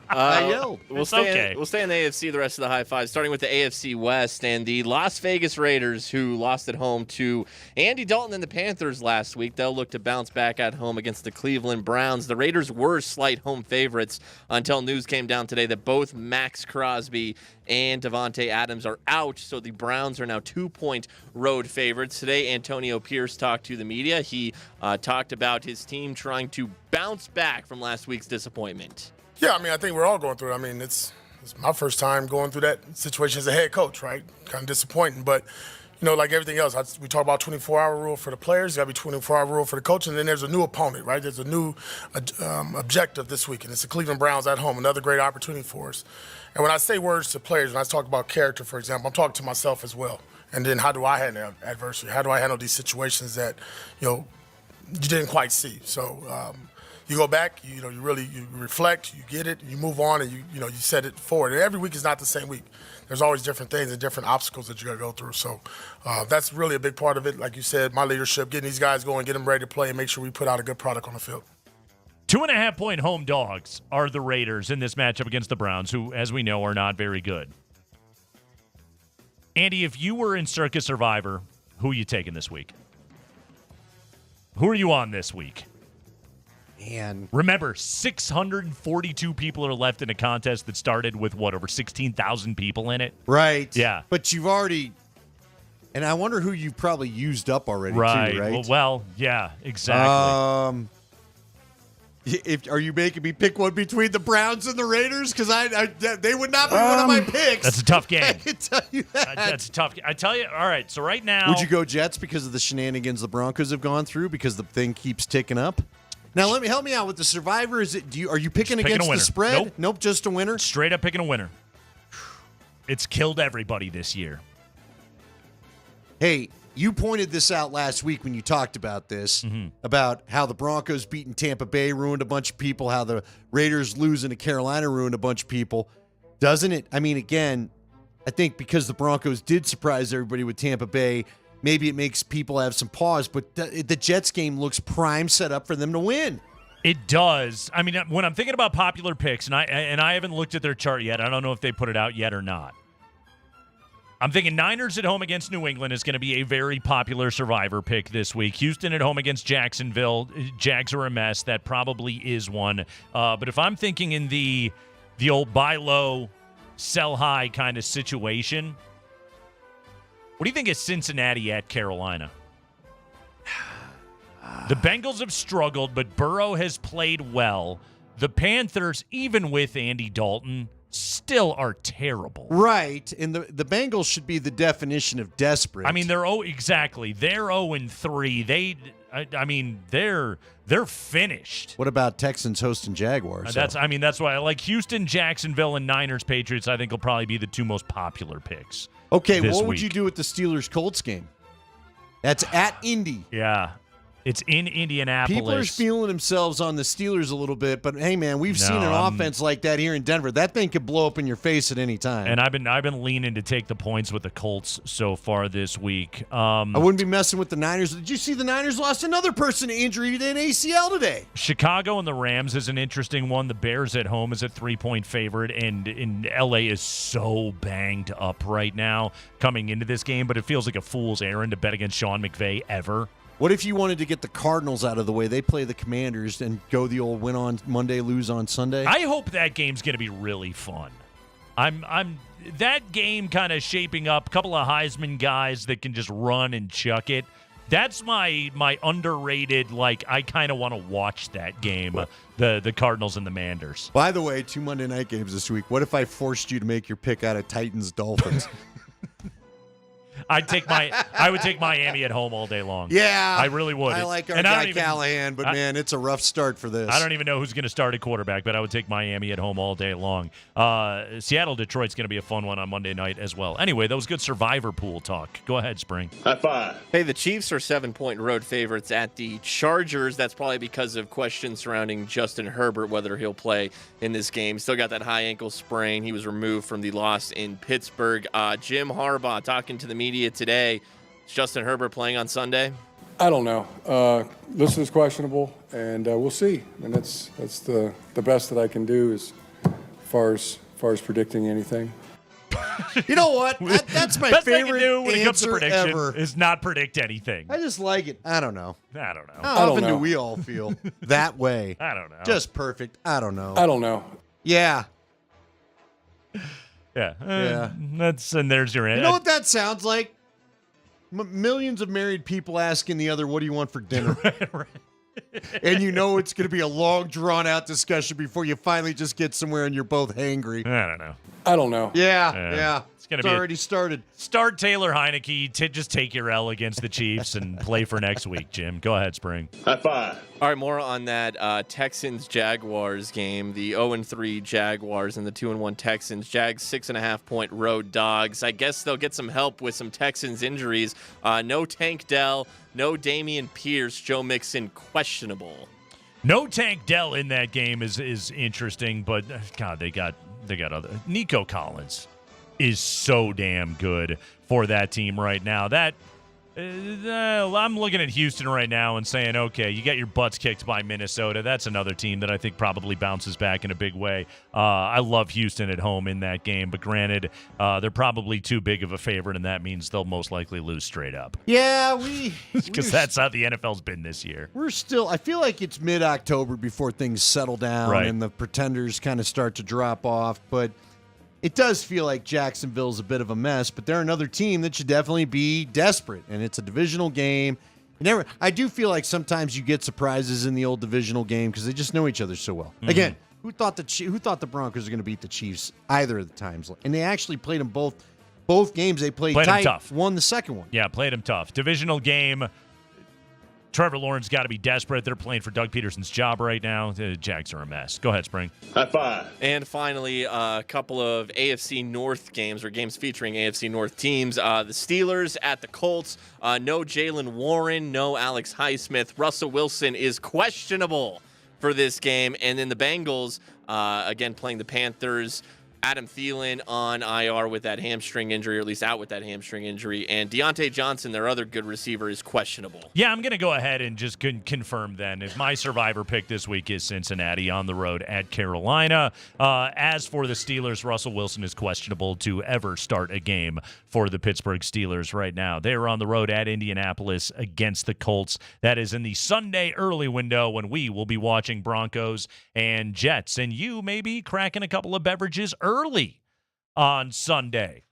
I yelled. We'll stay in the AFC the rest of the high five, starting with the AFC West and the Las Vegas Raiders, who lost at home to Andy Dalton and the Panthers last week. They'll look to bounce back at home against the Cleveland Browns. The Raiders were slight home favorites until news came down today that both Max Crosby and Devontae Adams are out, so the Browns are now 2-point road favorites. Today, Antonio Pierce talked to the media. He talked about his team trying to bounce back from last week's disappointment. Yeah, I mean, I think we're all going through it. I mean, it's my first time going through that situation as a head coach, right? Kind of disappointing, but, like everything else, we talk about 24-hour rule for the players. Got to be 24-hour rule for the coach, and then there's a new opponent, right? There's a new objective this week, and it's the Cleveland Browns at home, another great opportunity for us. And when I say words to players, when I talk about character, for example, I'm talking to myself as well. And then how do I handle adversity? How do I handle these situations that, you didn't quite see? So you go back, you reflect, you get it, you move on, and you set it forward. And every week is not the same week. There's always different things and different obstacles that you got to go through. So that's really a big part of it. Like you said, my leadership, getting these guys going, get them ready to play, and make sure we put out a good product on the field. 2.5-point home dogs are the Raiders in this matchup against the Browns, who, as we know, are not very good. Andy, if you were in Circus Survivor, who are you taking this week? Who are you on this week? Man. Remember, 642 people are left in a contest that started with, over 16,000 people in it? Right. Yeah. But you've already... And I wonder who you've probably used up already, too, right? Well, yeah, exactly. Are you making me pick one between the Browns and the Raiders? Because they would not be one of my picks. That's a tough game. I can tell you that. That's a tough game. I tell you, all right, so right now... Would you go Jets because of the shenanigans the Broncos have gone through, because the thing keeps ticking up? Now, help me out with the Survivor. Are you picking against the spread? Nope, just a winner? Straight up picking a winner. It's killed everybody this year. Hey, you pointed this out last week when you talked about this, about how the Broncos beating Tampa Bay ruined a bunch of people, how the Raiders losing to Carolina ruined a bunch of people. Doesn't it? I mean, again, I think because the Broncos did surprise everybody with Tampa Bay, maybe it makes people have some pause, but the Jets game looks prime set up for them to win. It does. I mean, when I'm thinking about popular picks, and I haven't looked at their chart yet, I don't know if they put it out yet or not. I'm thinking Niners at home against New England is going to be a very popular Survivor pick this week. Houston at home against Jacksonville. Jags are a mess. That probably is one. But if I'm thinking in the old buy low, sell high kind of situation, what do you think of Cincinnati at Carolina? The Bengals have struggled, but Burrow has played well. The Panthers, even with Andy Dalton, still are terrible. Right, and the Bengals should be the definition of desperate. I mean, they're 0-3. They're finished. What about Texans hosting Jaguars? That's why I like Houston, Jacksonville, and Niners, Patriots. I think will probably be the two most popular picks. Okay, what would you do with the Steelers-Colts game? That's at Indy. Yeah. It's in Indianapolis. People are feeling themselves on the Steelers a little bit, but hey, man, we've seen an offense like that here in Denver. That thing could blow up in your face at any time. And I've been leaning to take the points with the Colts so far this week. I wouldn't be messing with the Niners. Did you see the Niners lost another person to injury to an ACL today? Chicago and the Rams is an interesting one. The Bears at home is a 3-point favorite, and LA is so banged up right now coming into this game, but it feels like a fool's errand to bet against Sean McVay ever. What if you wanted to get the Cardinals out of the way? They play the Commanders and go the old win on Monday, lose on Sunday. I hope that game's going to be really fun. I'm that game kind of shaping up. A couple of Heisman guys that can just run and chuck it. That's my underrated, I kind of want to watch that game, the Cardinals and the Manders. By the way, 2 Monday night games this week. What if I forced you to make your pick out of Titans-Dolphins? I would take Miami at home all day long. Yeah, I really would. I like our And guy Callahan, but man, it's a rough start for this. I don't even know who's going to start at quarterback, but I would take Miami at home all day long. Seattle-Detroit's going to be a fun one on Monday night as well. Anyway, that was good survivor pool talk. Go ahead, Spring. High five. Hey, the Chiefs are 7-point road favorites at the Chargers. That's probably because of questions surrounding Justin Herbert, whether he'll play in this game. Still got that high ankle sprain. He was removed from the loss in Pittsburgh. Jim Harbaugh talking to the media today. Is Justin Herbert playing on Sunday? I don't know. Listen is questionable, and we'll see. And that's the best that I can do as far as predicting anything. You know what? That's my Best thing favorite to do when it comes to answer prediction ever. is not predict anything. I just like it. I don't know. I don't know. How often do we all feel that way? I don't know. Just perfect. I don't know. I don't know. Yeah. Yeah. Yeah. And there's your You know what that sounds like? Millions of married people asking the other, what do you want for dinner? And you know it's going to be a long, drawn-out discussion before you finally just get somewhere and you're both hangry. I don't know. I don't know. Yeah. It's already started. Start Taylor Heineke. Just take your L against the Chiefs and play for next week, Jim. Go ahead, Spring. High five. All right, more on that Texans-Jaguars game. The 0-3 Jaguars and the 2-1 Texans. Jags 6.5-point road dogs. I guess they'll get some help with some Texans injuries. No Tank Dell, no Damian Pierce, Joe Mixon questionable. No Tank Dell in that game is interesting, but God, they got other. Nico Collins is so damn good for that team right now. I'm looking at Houston right now and saying, okay, you got your butts kicked by Minnesota. That's another team that I think probably bounces back in a big way. I love Houston at home in that game, but granted, they're probably too big of a favorite, and that means they'll most likely lose straight up. Yeah, because that's how the NFL's been this year. I feel like it's mid-October before things settle down and the pretenders kind of start to drop off, but it does feel like Jacksonville's a bit of a mess, but they're another team that should definitely be desperate, and it's a divisional game. I do feel like sometimes you get surprises in the old divisional game because they just know each other so well. Mm-hmm. Again, who thought the Broncos were going to beat the Chiefs either of the times? And they actually played them both games. They played tight, them tough. Won the second one. Yeah, played them tough. Divisional game. Trevor Lawrence got to be desperate. They're playing for Doug Peterson's job right now. The Jags are a mess. Go ahead, Spring. High five. And finally, a couple of AFC North games or games featuring AFC North teams. The Steelers at the Colts. No Jalen Warren, no Alex Highsmith. Russell Wilson is questionable for this game. And then the Bengals, again, playing the Panthers. Adam Thielen on IR with that hamstring injury, or at least out with that hamstring injury. And Deontay Johnson, their other good receiver, is questionable. Yeah, I'm going to go ahead and just confirm then. If my survivor pick this week is Cincinnati on the road at Carolina. As for the Steelers, Russell Wilson is questionable to ever start a game for the Pittsburgh Steelers right now. They are on the road at Indianapolis against the Colts. That is in the Sunday early window when we will be watching Broncos and Jets. And you may be cracking a couple of beverages early on Sunday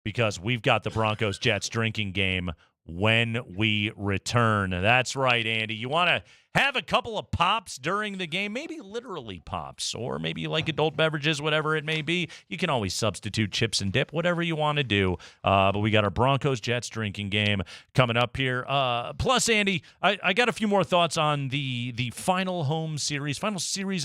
because we've got the Broncos-Jets drinking game when we return. That's right, Andy. You want to have a couple of pops during the game, maybe literally pops, or maybe you like adult beverages, whatever it may be. You can always substitute chips and dip, whatever you want to do. But we got our Broncos-Jets drinking game coming up here. Plus, Andy, I got a few more thoughts on the final series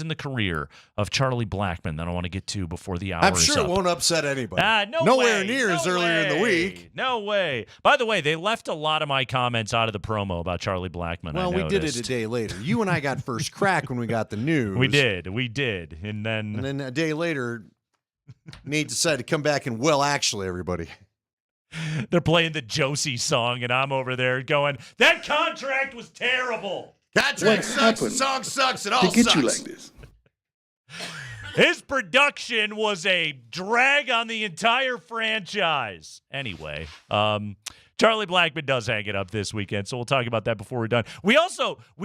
in the career of Charlie Blackmon that I want to get to before the hour I'm is sure up. it won't upset anybody. Nowhere near as earlier in the week. No way. By the way, they left a lot of my comments out of the promo about Charlie Blackmon. Well, we did it a day later. You and I got first crack when we got the news. We did. And then a day later, Nate decided to come back and, well, actually, everybody. They're playing the Josie song, and I'm over there going, that contract was terrible. Contract sucks, the song sucks, it all sucks. To get you like this. His production was a drag on the entire franchise. Anyway, Charlie Blackmon does hang it up this weekend, so we'll talk about that before we're done. We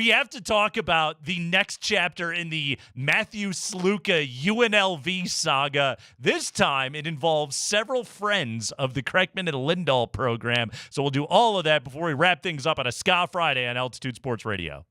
have to talk about the next chapter in the Matthew Sluka UNLV saga. This time, it involves several friends of the Kreckman and Lindahl program, so we'll do all of that before we wrap things up on a Ska Friday on Altitude Sports Radio.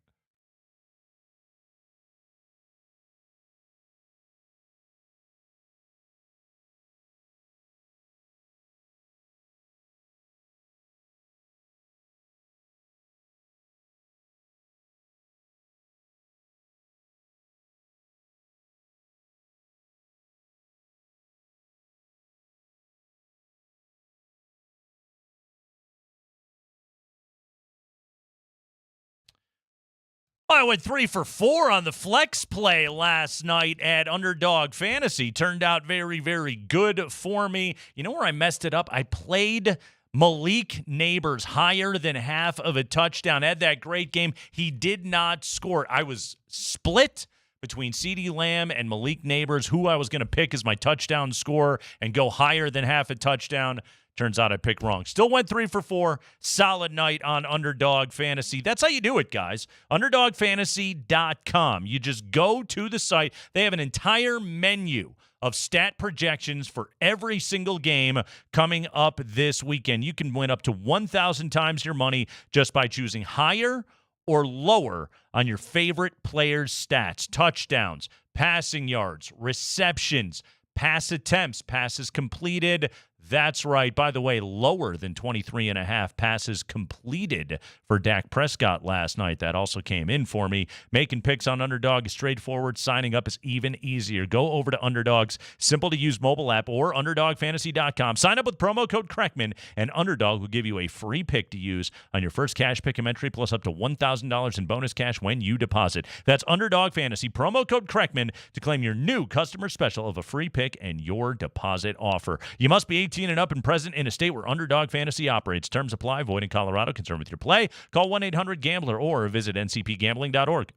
I went 3 for 4 on the flex play last night at Underdog Fantasy. Turned out very, very good for me. You know where I messed it up? I played Malik Neighbors higher than half of a touchdown. Had that great game. He did not score. I was split between CeeDee Lamb and Malik Neighbors, who I was going to pick as my touchdown scorer and go higher than half a touchdown. Turns out I picked wrong. Still went 3 for 4. Solid night on Underdog Fantasy. That's how you do it, guys. UnderdogFantasy.com. You just go to the site. They have an entire menu of stat projections for every single game coming up this weekend. You can win up to 1,000 times your money just by choosing higher or lower on your favorite players' stats, touchdowns, passing yards, receptions, pass attempts, passes completed. That's right. By the way, lower than 23.5 passes completed for Dak Prescott last night. That also came in for me. Making picks on Underdog is straightforward. Signing up is even easier. Go over to Underdog's simple-to-use mobile app or UnderdogFantasy.com. Sign up with promo code Kreckman, and Underdog will give you a free pick to use on your first cash pick entry, plus up to $1,000 in bonus cash when you deposit. That's Underdog Fantasy. Promo code Kreckman to claim your new customer special of a free pick and your deposit offer. You must be 18 and up and present in a state where Underdog Fantasy operates. Terms apply. Void in Colorado. Concerned with your play? Call 1-800-GAMBLER or visit ncpgambling.org.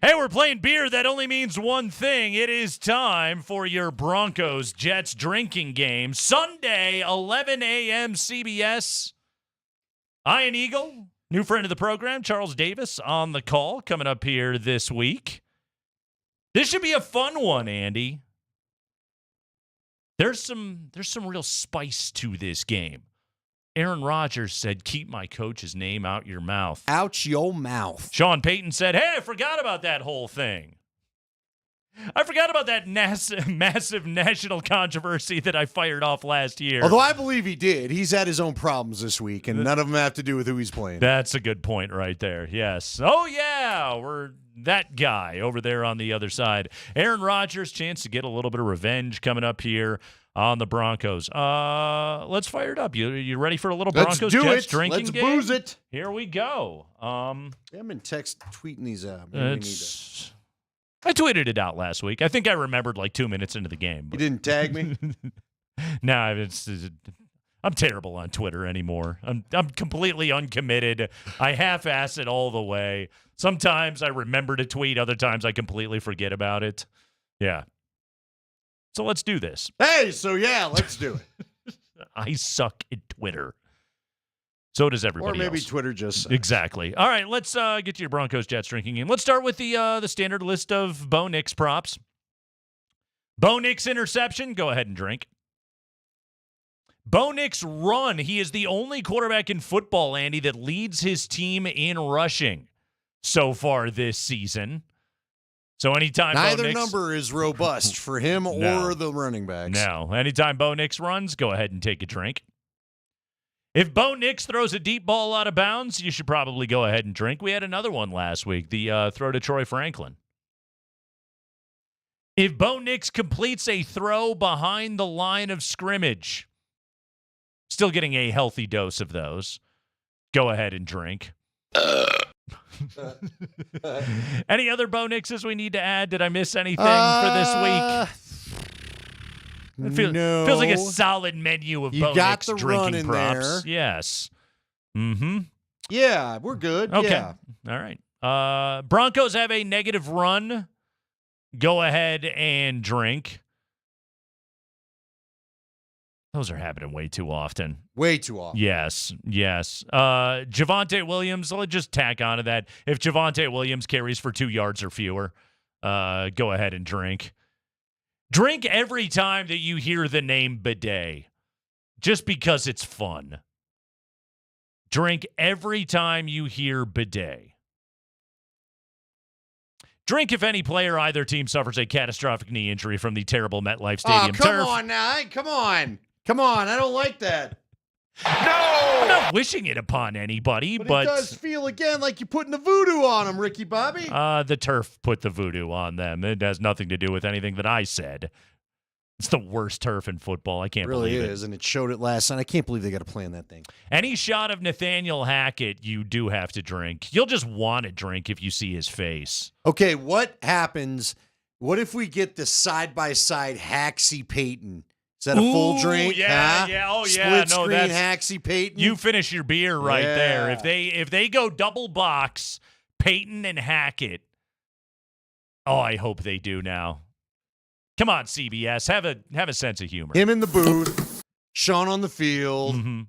Hey, we're playing beer. That only means one thing. It is time for your Broncos Jets drinking game. Sunday, 11 a.m. CBS. Ian Eagle, new friend of the program, Charles Davis on the call coming up here this week. This should be a fun one, Andy. There's some real spice to this game. Aaron Rodgers said, keep my coach's name out your mouth. Out your mouth. Sean Payton said, hey, I forgot about that whole thing. I forgot about that massive national controversy that I fired off last year. Although I believe he did. He's had his own problems this week, and none of them have to do with who he's playing. That's a good point right there. Yes. Oh, yeah. We're that guy over there on the other side. Aaron Rodgers, chance to get a little bit of revenge coming up here on the Broncos. Let's fire it up. You ready for a little Broncos Jets drinking game? Let's booze it. Here we go. I'm in text tweeting these out. I tweeted it out last week. I think I remembered like 2 minutes into the game. You didn't tag me? No, I'm terrible on Twitter anymore. I'm completely uncommitted. I half-ass it all the way. Sometimes I remember to tweet. Other times I completely forget about it. Yeah. So let's do this. Hey, let's do it. I suck at Twitter. So does everybody else. Or maybe else. Twitter just sucks. Exactly. All right, let's get to your Broncos Jets drinking game. Let's start with the standard list of Bo Nix props. Bo Nix interception, go ahead and drink. Bo Nix run. He is the only quarterback in football, Andy, that leads his team in rushing so far this season. So anytime neither Bo Nix, number is robust for him or the running backs. No. Anytime Bo Nix runs, go ahead and take a drink. If Bo Nix throws a deep ball out of bounds, you should probably go ahead and drink. We had another one last week, the throw to Troy Franklin. If Bo Nix completes a throw behind the line of scrimmage, still getting a healthy dose of those, go ahead and drink. Any other Bo Nixes we need to add? Did I miss anything for this week? It feels like a solid menu of Bo Nix the drinking run in props. there. Yes. Mm-hmm. Yeah, we're good. Okay. Yeah. All right. Broncos have a negative run. Go ahead and drink. Those are happening way too often. Way too often. Yes. Javonte Williams, let's just tack onto that. If Javonte Williams carries for 2 yards or fewer, go ahead and drink. Drink every time that you hear the name bidet, just because it's fun. Drink every time you hear bidet. Drink if any player either team suffers a catastrophic knee injury from the terrible MetLife Stadium turf. Come on now. Hey, come on. I don't like that. No! I'm not wishing it upon anybody, but it does feel, again, like you're putting the voodoo on them, Ricky Bobby. The turf put the voodoo on them. It has nothing to do with anything that I said. It's the worst turf in football. I can't believe it. It really is, and it showed it last night. I can't believe they got to play in that thing. Any shot of Nathaniel Hackett, you do have to drink. You'll just want to drink if you see his face. Okay, what happens? What if we get the side-by-side Haxie Payton? Is that a full drink? Yeah, huh? yeah. Oh, Split yeah. screen Haxie Payton. You finish your beer right there. Yeah. If they go double box, Payton and Hackett. Oh, I hope they do now. Come on, CBS. Have a sense of humor. Him in the booth, Sean on the field. Mm-hmm.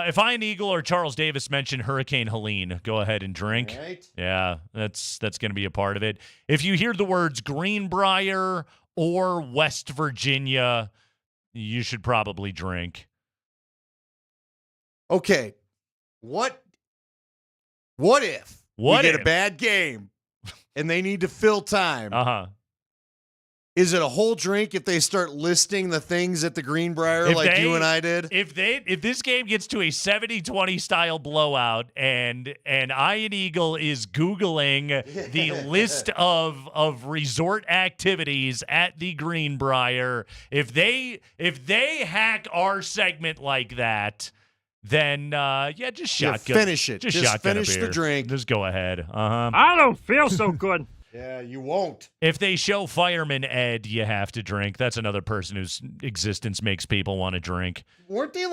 If Ian Eagle or Charles Davis mention Hurricane Helene, go ahead and drink. Right. Yeah, that's going to be a part of it. If you hear the words Greenbrier or West Virginia, you should probably drink. Okay. What if we get a bad game and they need to fill time? Uh-huh. Is it a whole drink if they start listing the things at the Greenbrier you and I did? If this game gets to a 70-20 style blowout and Ian Eagle is Googling the list of resort activities at the Greenbrier, if they hack our segment like that, then just shotgun. Finish it. Just finish the drink. Just go ahead. Uh-huh. I don't feel so good. Yeah, you won't. If they show Fireman Ed, you have to drink. That's another person whose existence makes people want to drink. Weren't they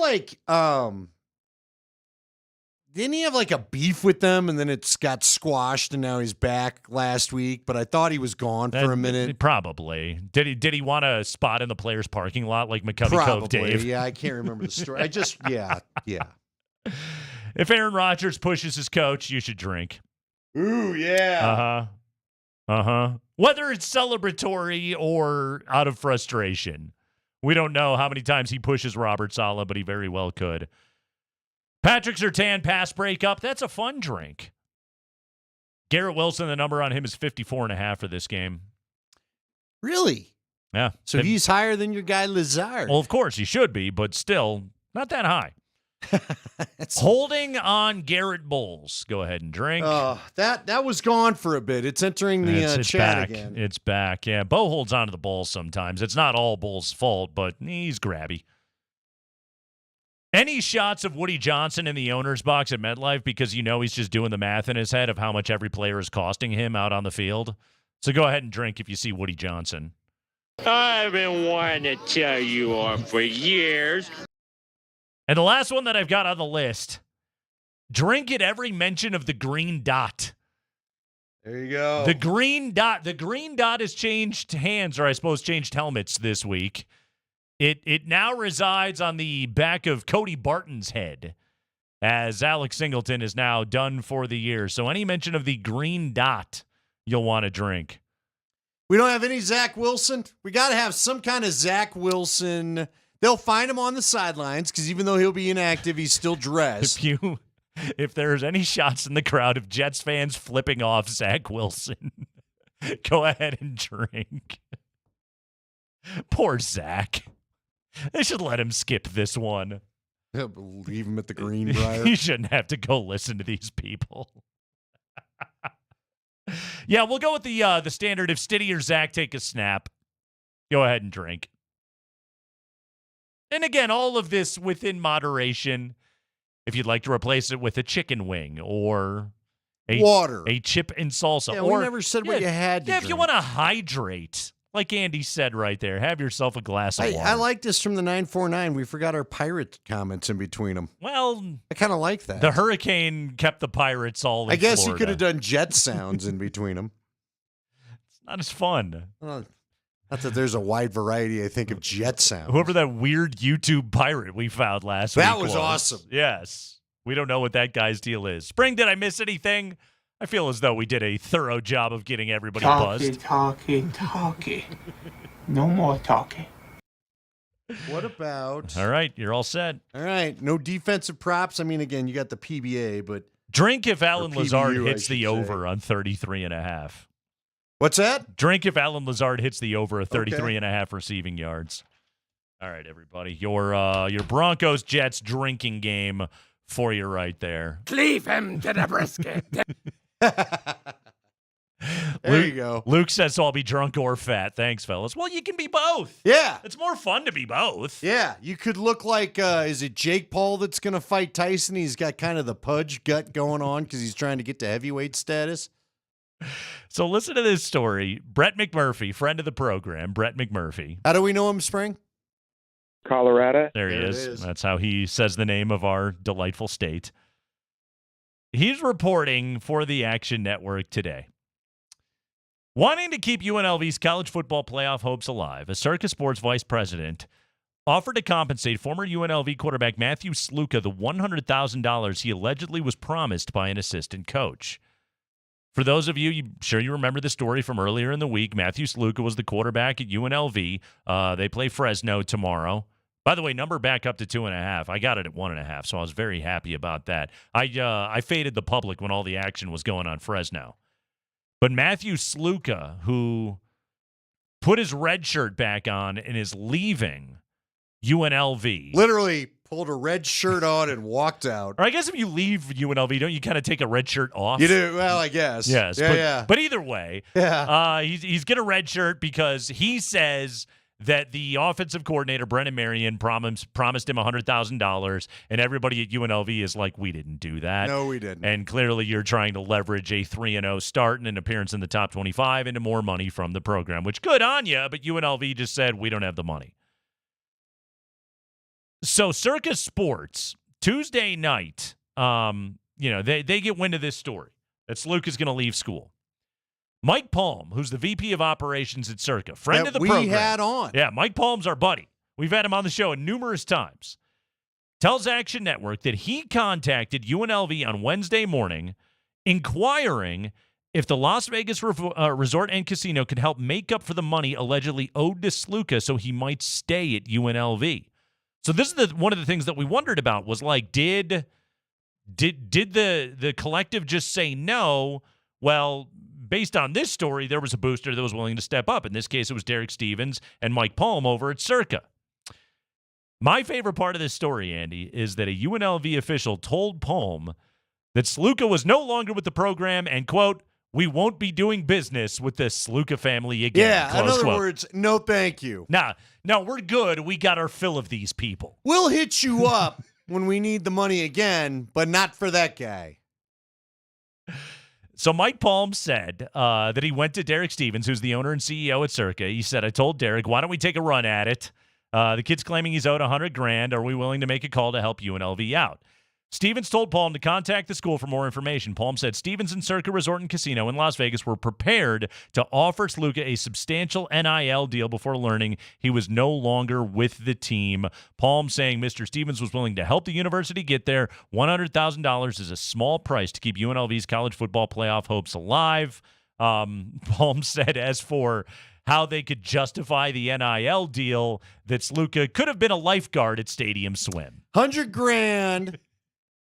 didn't he have like a beef with them and then it's got squashed and now he's back last week? But I thought he was gone for a minute. Probably. Did he want a spot in the players' parking lot like McCovey Cove Dave? Yeah, I can't remember the story. Yeah. If Aaron Rodgers pushes his coach, you should drink. Ooh, yeah. Whether it's celebratory or out of frustration. We don't know how many times he pushes Robert Saleh, but he very well could. Patrick Surtain pass breakup. That's a fun drink. Garrett Wilson, the number on him is 54.5 for this game. Really? Yeah. So he's higher than your guy Lazard. Well, of course he should be, but still not that high. Holding on Garrett Bowles. Go ahead and drink. That was gone for a bit. It's entering the it's chat back. again. It's back. Yeah, Bo holds onto the ball sometimes. It's not all Bowles' fault, but he's grabby. Any shots of Woody Johnson in the owner's box at MetLife because he's just doing the math in his head of how much every player is costing him out on the field? So go ahead and drink if you see Woody Johnson. I've been wanting to tell you all for years. And the last one that I've got on the list, drink at every mention of the green dot. There you go. The green dot. The green dot has changed hands, or I suppose changed helmets this week. It now resides on the back of Cody Barton's head, as Alex Singleton is now done for the year. So any mention of the green dot, you'll want to drink. We don't have any Zach Wilson. We got to have some kind of Zach Wilson. They'll find him on the sidelines because even though he'll be inactive, he's still dressed. If there's any shots in the crowd of Jets fans flipping off Zach Wilson, go ahead and drink. Poor Zach. They should let him skip this one. Leave him at the Greenbrier. He shouldn't have to go listen to these people. Yeah, we'll go with the standard. If Stiddy or Zach take a snap, go ahead and drink. And again, all of this within moderation. If you'd like to replace it with a chicken wing or water, a chip and salsa. Yeah, or, we never said what you had to if drink. you want to hydrate, like Andy said right there, have yourself a glass of water. I like this from the 949. We forgot our pirate comments in between them. Well, I kind of like that. The hurricane kept the Pirates all in I guess Florida. you could have done jet sounds in between them. It's not as fun. Not that there's a wide variety, I think, of jet sounds. Whoever that weird YouTube pirate we found last week That was awesome. Yes. We don't know what that guy's deal is. Spring, did I miss anything? I feel as though we did a thorough job of getting everybody buzzed. Talkie. No more talking. What about... All right, you're all set. All right, no defensive props. I mean, again, you got the PBA, but... Drink if Alan PBU, Lazard I hits the should over on 33.5. What's that? Drink if Alan Lazard hits the over at 33.5 receiving yards. All right, everybody. Your Broncos Jets drinking game for you right there. Cleave him to the brisket. There you go. Luke says, so I'll be drunk or fat. Thanks, fellas. Well, you can be both. Yeah. It's more fun to be both. Yeah, you could look like, is it Jake Paul that's going to fight Tyson? He's got kind of the pudge gut going on because he's trying to get to heavyweight status. So listen to this story. Brett McMurphy, friend of the program, Brett McMurphy. How do we know him, Spring? Colorado. There he is. That's how he says the name of our delightful state. He's reporting for the Action Network today. Wanting to keep UNLV's college football playoff hopes alive, a Circus Sports vice president offered to compensate former UNLV quarterback Matthew Sluka the $100,000 he allegedly was promised by an assistant coach. For those of you, sure you remember the story from earlier in the week. Matthew Sluka was the quarterback at UNLV. They play Fresno tomorrow. By the way, number back up to 2.5. I got it at 1.5, so I was very happy about that. I faded the public when all the action was going on Fresno. But Matthew Sluka, who put his red shirt back on and is leaving UNLV. Literally pulled a red shirt on and walked out. Or I guess if you leave UNLV, don't you kind of take a red shirt off? You do? Well, I guess. Yes. Yeah, but either way, he's get a red shirt because he says that the offensive coordinator, Brennan Marion, promised him $100,000, and everybody at UNLV is like, we didn't do that. No, we didn't. And clearly you're trying to leverage a 3-0 start and an appearance in the top 25 into more money from the program, which good on you, but UNLV just said, we don't have the money. So Circus Sports, Tuesday night, they get wind of this story that Sluka's going to leave school. Mike Palm, who's the VP of operations at Circa, friend of the program. we had on. Yeah, Mike Palm's our buddy. We've had him on the show numerous times. Tells Action Network that he contacted UNLV on Wednesday morning inquiring if the Las Vegas Resort and Casino could help make up for the money allegedly owed to Sluka so he might stay at UNLV. So this is one of the things that we wondered about was like, did the collective just say no? Well, based on this story, there was a booster that was willing to step up. In this case, it was Derek Stevens and Mike Palm over at Circa. My favorite part of this story, Andy, is that a UNLV official told Palm that Sluka was no longer with the program and, quote, we won't be doing business with the Sluka family again. Yeah, in other quote. words, no thank you. No, we're good. We got our fill of these people. We'll hit you up when we need the money again, but not for that guy. So Mike Palm said that he went to Derek Stevens, who's the owner and CEO at Circa. He said, I told Derek, why don't we take a run at it? The kid's claiming he's owed $100,000. Are we willing to make a call to help UNLV out? Stevens told Palm to contact the school for more information. Palm said Stevens and Circa Resort and Casino in Las Vegas were prepared to offer Sluka a substantial NIL deal before learning he was no longer with the team. Palm saying Mr. Stevens was willing to help the university get there. $100,000 is a small price to keep UNLV's college football playoff hopes alive. Palm said as for how they could justify the NIL deal, that Sluka could have been a lifeguard at Stadium Swim. $100,000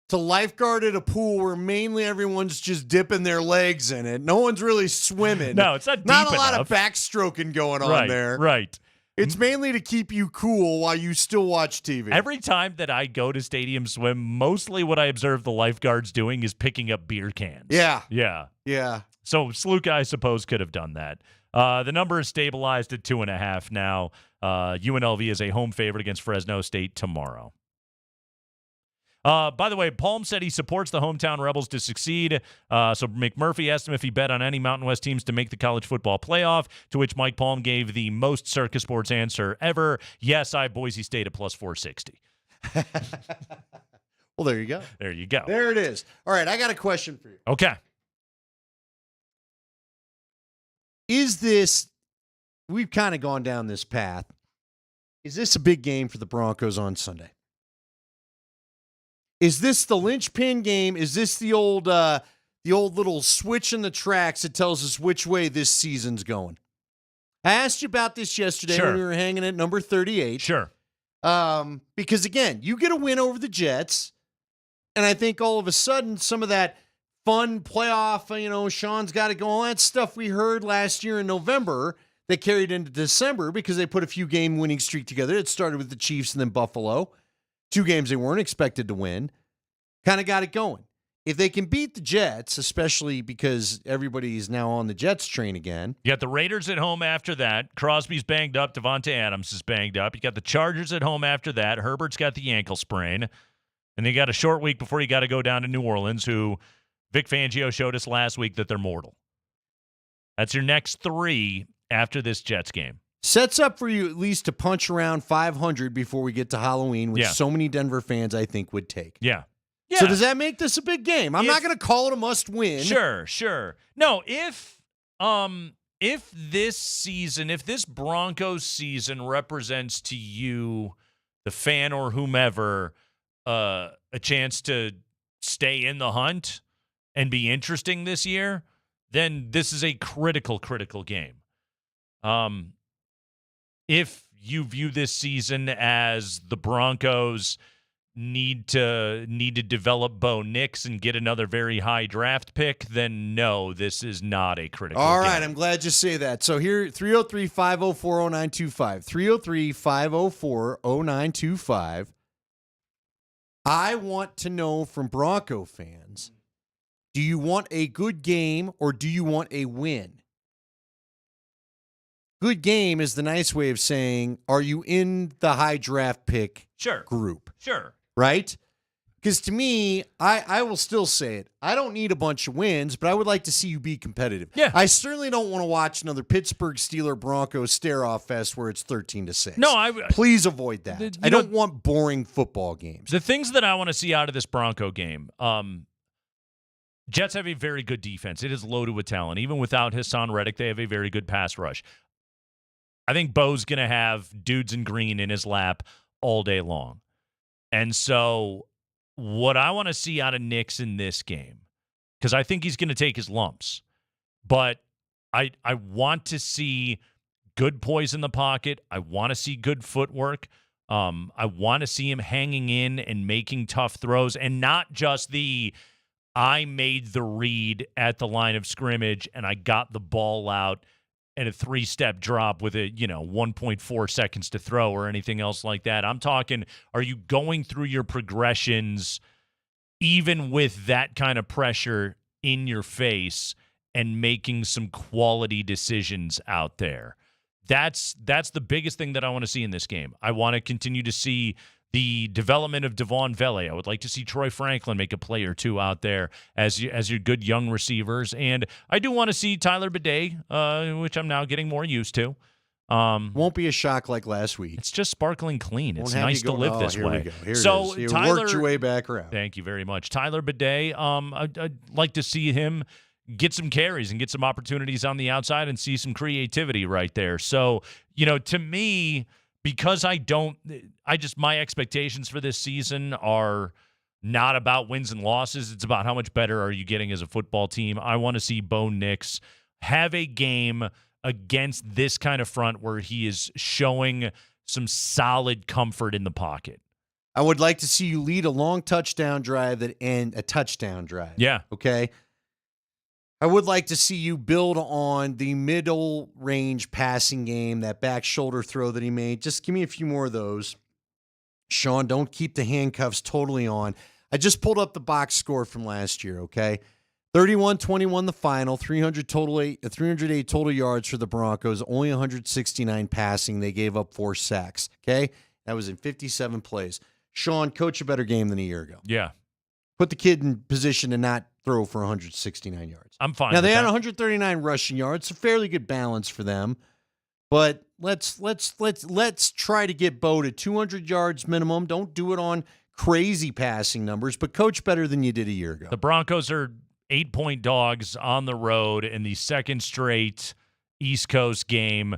to lifeguard at a pool where mainly everyone's just dipping their legs in it. No one's really swimming. No, it's not deep Not a lot enough. of backstroking going on there. Right. It's mainly to keep you cool while you still watch TV. Every time that I go to Stadium Swim, mostly what I observe the lifeguards doing is picking up beer cans. Yeah. Yeah. So Sluka, I suppose, could have done that. The number is stabilized at 2.5 now. UNLV is a home favorite against Fresno State tomorrow. By the way, Palm said he supports the hometown Rebels to succeed. So McMurphy asked him if he bet on any Mountain West teams to make the college football playoff, to which Mike Palm gave the most Circa Sports answer ever. Yes, I have Boise State at plus 460. Well, there you go. There you go. There it is. All right, I got a question for you. Okay. Is this, we've kind of gone down this path, is this a big game for the Broncos on Sunday? Is this the linchpin game? Is this the old little switch in the tracks that tells us which way this season's going? I asked you about this yesterday when we were hanging at number 38. Sure. Because, again, you get a win over the Jets, and I think all of a sudden some of that fun playoff, Sean's got to go, all that stuff we heard last year in November that carried into December because they put a few game winning streak together. It started with the Chiefs and then Buffalo. 2 games they weren't expected to win. Kind of got it going. If they can beat the Jets, especially because everybody's now on the Jets train again. You got the Raiders at home after that. Crosby's banged up. Devontae Adams is banged up. You got the Chargers at home after that. Herbert's got the ankle sprain. And they got a short week before you got to go down to New Orleans, who Vic Fangio showed us last week that they're mortal. That's your next 3 after this Jets game. Sets up for you at least to punch around 500 before we get to Halloween, which so many Denver fans, I think, would take. Yeah. So does that make this a big game? I'm not going to call it a must-win. Sure. No, if this Broncos season represents to you, the fan or whomever, a chance to stay in the hunt and be interesting this year, then this is a critical game. If you view this season as the Broncos need to develop Bo Nix and get another very high draft pick, then no, this is not a critical All game. right, I'm glad you say that. So here, 303-504-0925. 303-504-0925. I want to know from Bronco fans, do you want a good game or do you want a win? Good game is the nice way of saying, are you in the high draft pick group? Sure. Right? Because to me, I will still say it. I don't need a bunch of wins, but I would like to see you be competitive. Yeah. I certainly don't want to watch another Pittsburgh Steelers Broncos stare-off fest where it's 13-6. No, please avoid that. I don't want boring football games. The things that I want to see out of this Bronco game, Jets have a very good defense. It is loaded with talent. Even without Hassan Reddick, they have a very good pass rush. I think Bo's going to have dudes in green in his lap all day long. And so what I want to see out of Nix in this game, because I think he's going to take his lumps, but I want to see good poise in the pocket. I want to see good footwork. I want to see him hanging in and making tough throws, and not just the I made the read at the line of scrimmage and I got the ball out and a 3-step drop with 1.4 seconds to throw or anything else like that. I'm talking, are you going through your progressions even with that kind of pressure in your face and making some quality decisions out there? That's the biggest thing that I want to see in this game. I want to continue to see the development of Devon Vele. I would like to see Troy Franklin make a play or two out there as your good young receivers. And I do want to see Tyler Bidet, which I'm now getting more used to. Won't be a shock like last week. It's just sparkling clean. It's Won't have nice you go, to live "Oh, this here way. we go. Here So it is. You Tyler, worked your way back around. Thank you very much. Tyler Bidet, I'd like to see him get some carries and get some opportunities on the outside and see some creativity right there. So, to me, because my expectations for this season are not about wins and losses. It's about how much better are you getting as a football team. I want to see Bo Nix have a game against this kind of front where he is showing some solid comfort in the pocket. I would like to see you lead a long touchdown drive and a touchdown drive. Yeah. Okay. I would like to see you build on the middle range passing game, that back shoulder throw that he made. Just give me a few more of those. Sean, don't keep the handcuffs totally on. I just pulled up the box score from last year, okay? 31-21 the final, 308 total yards for the Broncos, only 169 passing. They gave up 4 sacks, okay? That was in 57 plays. Sean, coach a better game than a year ago. Yeah. Put the kid in position to not throw for 169 yards. I'm fine. Now, with they had that. 139 rushing yards, a fairly good balance for them. But let's try to get Bo to 200 yards minimum. Don't do it on crazy passing numbers, but coach better than you did a year ago. The Broncos are 8-point dogs on the road in the second straight East Coast game.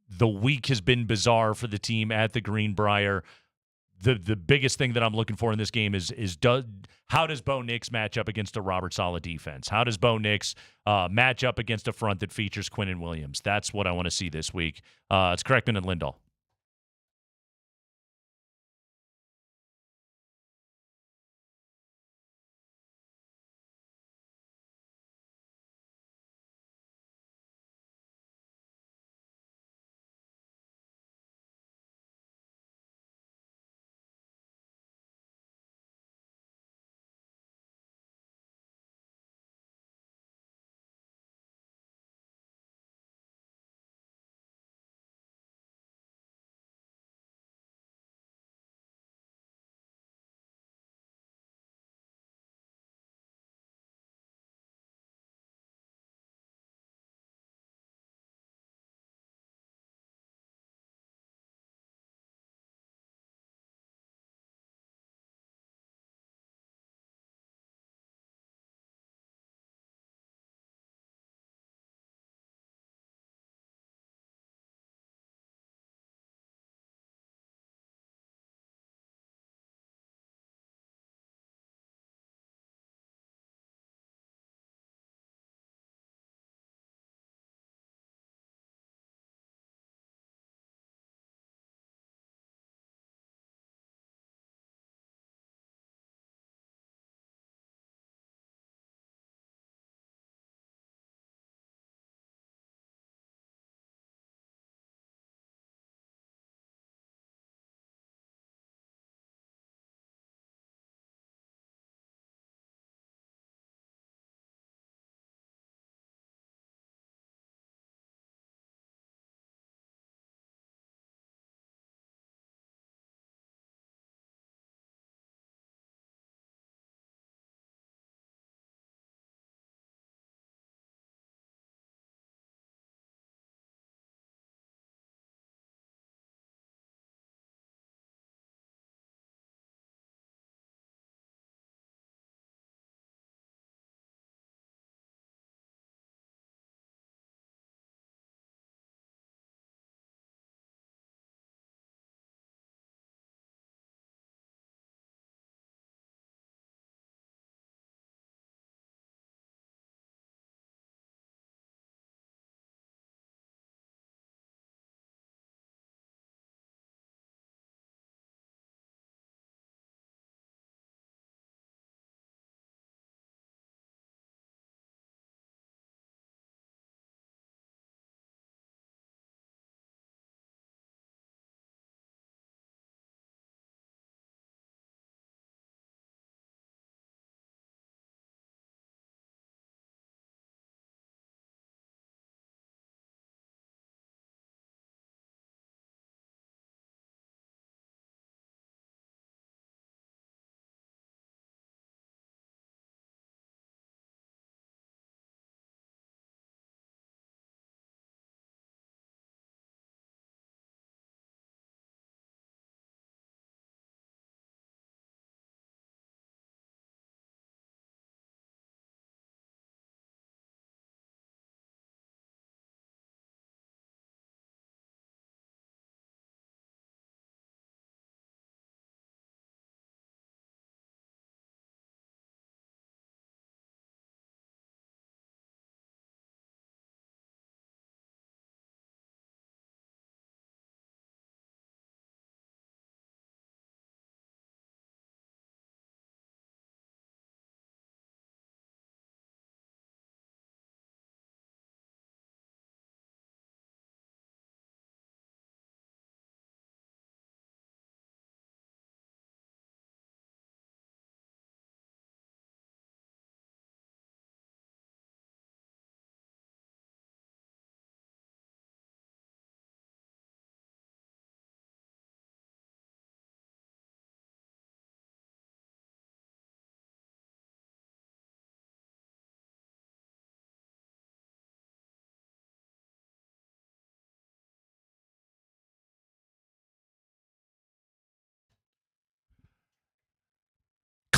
The week has been bizarre for the team at the Greenbrier. The biggest thing that I'm looking for in this game is how does Bo Nix match up against a Robert Saleh defense? How does Bo Nix match up against a front that features Quinnen Williams? That's what I want to see this week. It's Kreckman and Lindahl.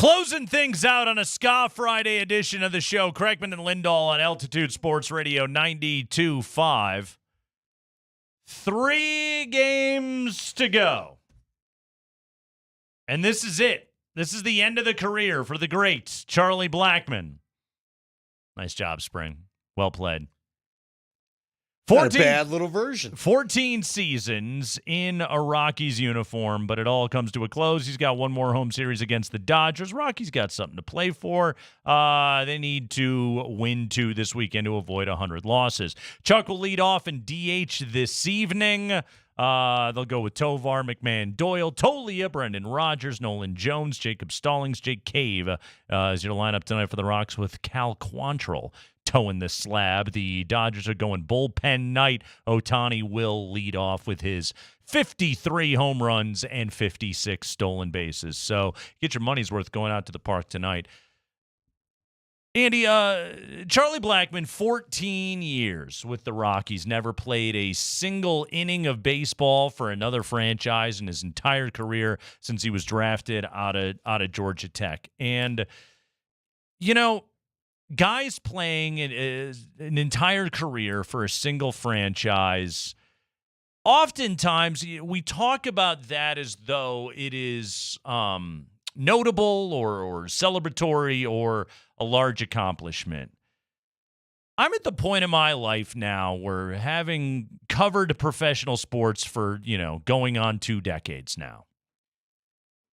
Closing things out on a Ska Friday edition of the show, Kreckman and Lindahl on Altitude Sports Radio 92.5. 3 games to go. And this is it. This is the end of the career for the great Charlie Blackmon. Nice job, Spring. Well played. Not a bad little version. 14 seasons in a Rockies uniform, but it all comes to a close. He's got one more home series against the Dodgers. Rockies got something to play for. They need to win 2 this weekend to avoid 100 losses. Chuck will lead off in DH this evening. They'll go with Tovar, McMahon, Doyle, Tolia, Brendan Rodgers, Nolan Jones, Jacob Stallings, Jake Cave is your lineup tonight for the Rocks with Cal Quantrill towing the slab. The Dodgers are going bullpen night. Ohtani will lead off with his 53 home runs and 56 stolen bases. So get your money's worth going out to the park tonight. Andy, Charlie Blackmon, 14 years with the Rockies, never played a single inning of baseball for another franchise in his entire career since he was drafted out of Georgia Tech. And, you know, guys playing an entire career for a single franchise, oftentimes we talk about that as though it is notable or celebratory or a large accomplishment. I'm at the point in my life now where, having covered professional sports for, going on 2 decades now,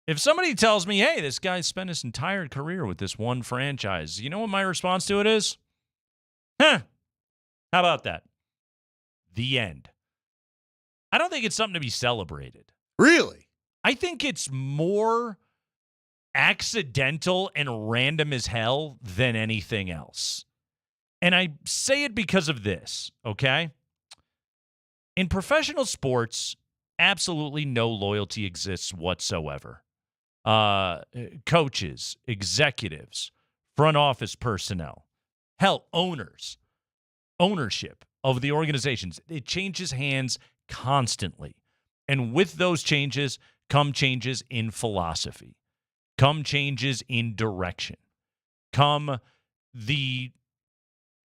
if somebody tells me, hey, this guy spent his entire career with this one franchise, you know what my response to it is? How about that? The end. I don't think it's something to be celebrated. Really? I think it's more accidental and random as hell than anything else. And I say it because of this, okay? In professional sports, absolutely no loyalty exists whatsoever. Coaches, executives, front office personnel, hell, ownership of the organizations, it changes hands constantly. And with those changes come changes in philosophy, come changes in direction, come the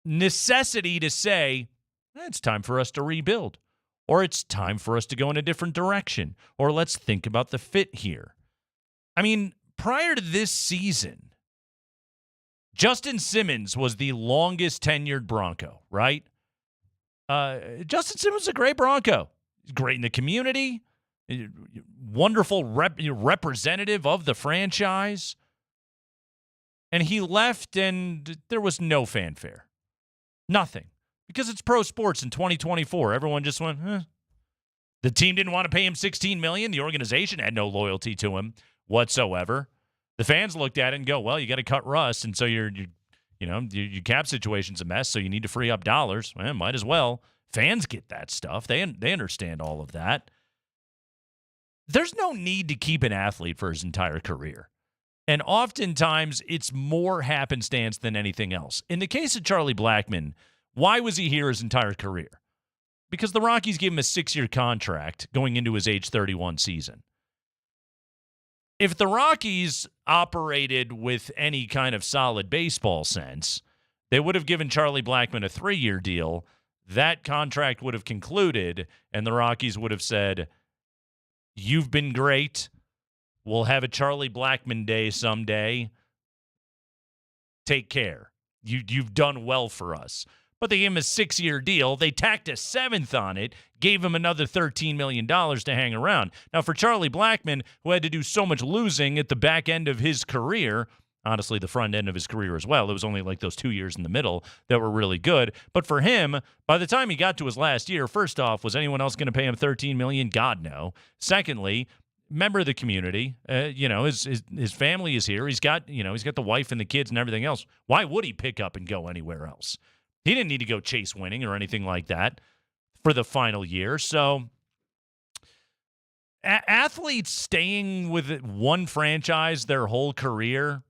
necessity to say, it's time for us to rebuild, or it's time for us to go in a different direction, or let's think about the fit here. I mean, prior to this season, Justin Simmons was the longest tenured Bronco, right? Justin Simmons is a great Bronco. He's great in the community, wonderful representative of the franchise. And he left, and there was no fanfare. Nothing. Because it's pro sports in 2024. Everyone just went, The team didn't want to pay him $16 million. The organization had no loyalty to him whatsoever. The fans looked at it and go, well, you got to cut Russ, and so your cap situation's a mess, so you need to free up dollars. Well, might as well. Fans get that stuff. They understand all of that. There's no need to keep an athlete for his entire career. And oftentimes, it's more happenstance than anything else. In the case of Charlie Blackmon, why was he here his entire career? Because the Rockies gave him a 6-year contract going into his age 31 season. If the Rockies operated with any kind of solid baseball sense, they would have given Charlie Blackmon a 3-year deal. That contract would have concluded, and the Rockies would have said, you've been great. We'll have a Charlie Blackmon day someday. Take care. You've done well for us. But they gave him a 6-year deal. They tacked a 7th on it, gave him another $13 million to hang around. Now, for Charlie Blackmon, who had to do so much losing at the back end of his career, honestly, the front end of his career as well, it was only like those 2 years in the middle that were really good. But for him, by the time he got to his last year, first off, was anyone else going to pay him $13 million? God, no. Secondly, member of the community, his family is here. He's got the wife and the kids and everything else. Why would he pick up and go anywhere else? He didn't need to go chase winning or anything like that for the final year. So athletes staying with one franchise their whole career,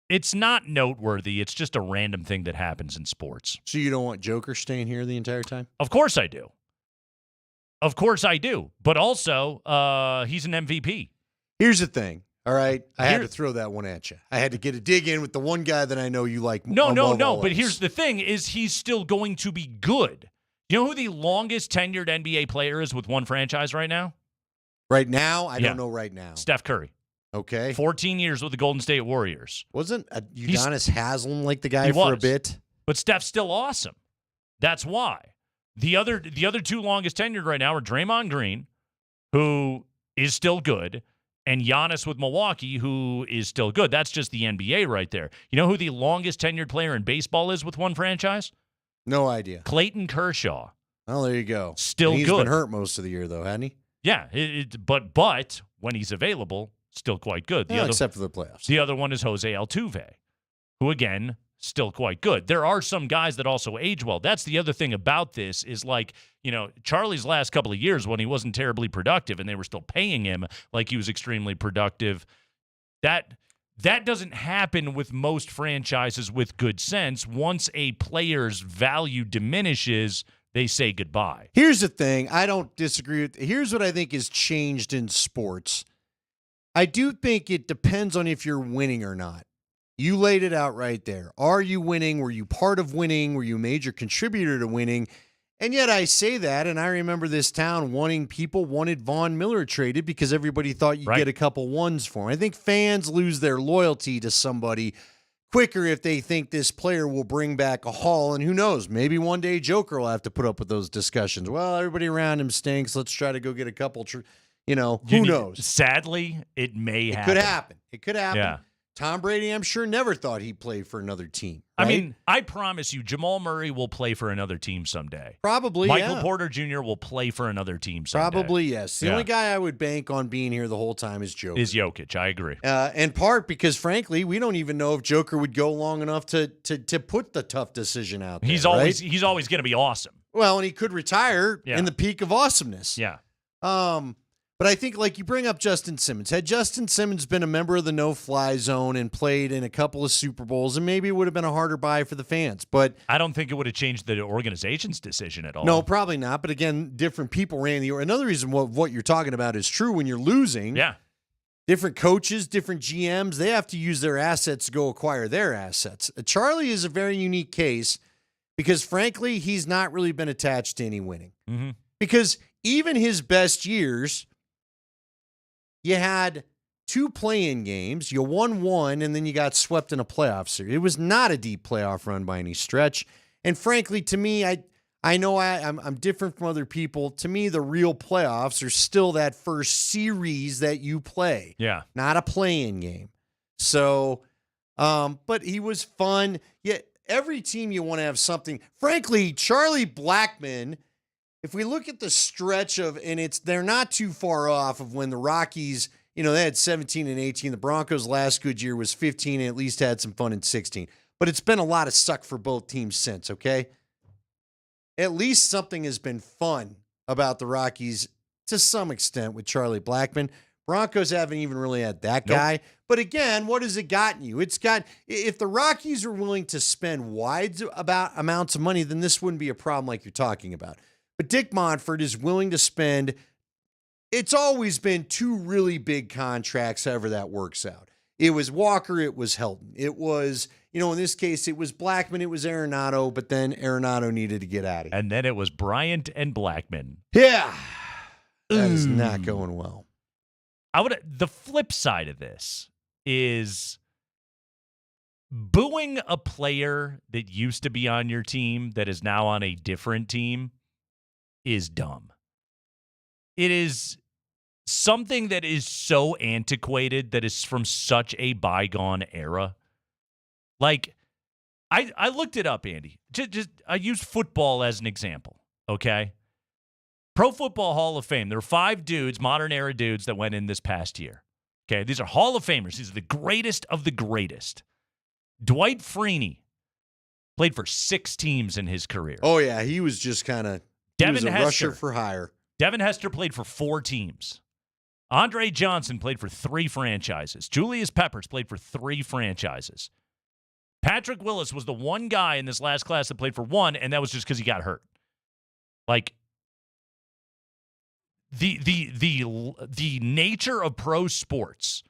it's not noteworthy. It's just a random thing that happens in sports. So you don't want Joker staying here the entire time? Of course I do. Of course I do. But also, he's an MVP. Here's the thing. All right, I had to throw that one at you. I had to get a dig in with the one guy that I know you like. No. But Here's the thing: is he's still going to be good. You know who the longest tenured NBA player is with one franchise right now? Right now, I don't know. Right now, Steph Curry. Okay, 14 years with the Golden State Warriors. Wasn't Udonis Haslem like the guy for a bit? But Steph's still awesome. That's why. The other two longest tenured right now are Draymond Green, who is still good, and Giannis with Milwaukee, who is still good. That's just the NBA right there. You know who the longest tenured player in baseball is with one franchise? No idea. Clayton Kershaw. Oh, there you go. Still he's good. He's been hurt most of the year, though, hasn't he? Yeah, but when he's available, still quite good. Except for the playoffs. The other one is Jose Altuve, who, again, still quite good. There are some guys that also age well. That's the other thing about this is like, Charlie's last couple of years when he wasn't terribly productive and they were still paying him like he was extremely productive. That doesn't happen with most franchises with good sense. Once a player's value diminishes, they say goodbye. Here's the thing. I don't disagree with. Here's what I think has changed in sports. I do think it depends on if you're winning or not. You laid it out right there. Are you winning? Were you part of winning? Were you a major contributor to winning? And yet I say that, and I remember this town people wanted Von Miller traded because everybody thought you'd get a couple ones for him. I think fans lose their loyalty to somebody quicker if they think this player will bring back a haul. And who knows? Maybe one day Joker will have to put up with those discussions. Well, everybody around him stinks. Let's try to go get a couple. Who knows? Sadly, it may happen. It could happen. Yeah. Tom Brady, I'm sure, never thought he'd play for another team. Right? I mean, I promise you, Jamal Murray will play for another team someday. Probably, Michael Porter Jr. will play for another team someday. Probably, yes. The only guy I would bank on being here the whole time is Joker. Jokic, I agree. In part because, frankly, we don't even know if Joker would go long enough to put the tough decision out there. He's always going to be awesome. Well, and he could retire in the peak of awesomeness. Yeah. But I think, like you bring up Justin Simmons. Had Justin Simmons been a member of the no-fly zone and played in a couple of Super Bowls, and maybe it would have been a harder buy for the fans. But I don't think it would have changed the organization's decision at all. No, probably not. But again, different people ran the. Another reason what you're talking about is true when you're losing. Yeah. Different coaches, different GMs, they have to use their assets to go acquire their assets. Charlie is a very unique case because, frankly, he's not really been attached to any winning. Mm-hmm. Because even his best years, you had 2 play-in games, you won 1, and then you got swept in a playoff series. It was not a deep playoff run by any stretch. And frankly, to me, I know I'm different from other people. To me, the real playoffs are still that first series that you play. Yeah. Not a play-in game. So, but he was fun. Yet every team you want to have something. Frankly, Charlie Blackmon, if we look at the stretch of, and they're not too far off of when the Rockies, they had 17 and 18. The Broncos' last good year was 15 and at least had some fun in 16. But it's been a lot of suck for both teams since, okay? At least something has been fun about the Rockies to some extent with Charlie Blackmon. Broncos haven't even really had that guy. Nope. But again, what has it gotten you? If the Rockies are willing to spend wide amounts of money, then this wouldn't be a problem like you're talking about. But Dick Monfort is willing to spend, it's always been 2 really big contracts, however that works out. It was Walker, it was Helton. It was, in this case, it was Blackmon, it was Arenado, but then Arenado needed to get out of here. And then it was Bryant and Blackmon. Yeah. That is not going well. The flip side of this is booing a player that used to be on your team that is now on a different team is dumb. It is something that is so antiquated, that is from such a bygone era. Like, I looked it up, Andy. I use football as an example, okay? Pro Football Hall of Fame. There are 5 dudes, modern era dudes, that went in this past year. Okay, these are Hall of Famers. These are the greatest of the greatest. Dwight Freeney played for 6 teams in his career. Oh, yeah, he was just kind of rusher for hire. Devin Hester played for 4 teams. Andre Johnson played for 3 franchises. Julius Peppers played for 3 franchises. Patrick Willis was the one guy in this last class that played for 1, and that was just because he got hurt. Like, the nature of pro sports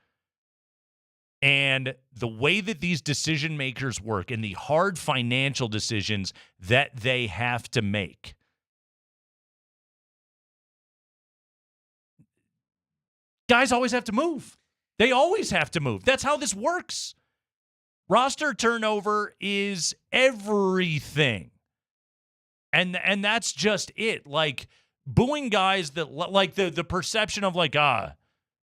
and the way that these decision makers work and the hard financial decisions that they have to make. Guys always have to move. They always have to move. That's how this works. Roster turnover is everything. And that's just it. Like, booing guys that, like, the perception of, like,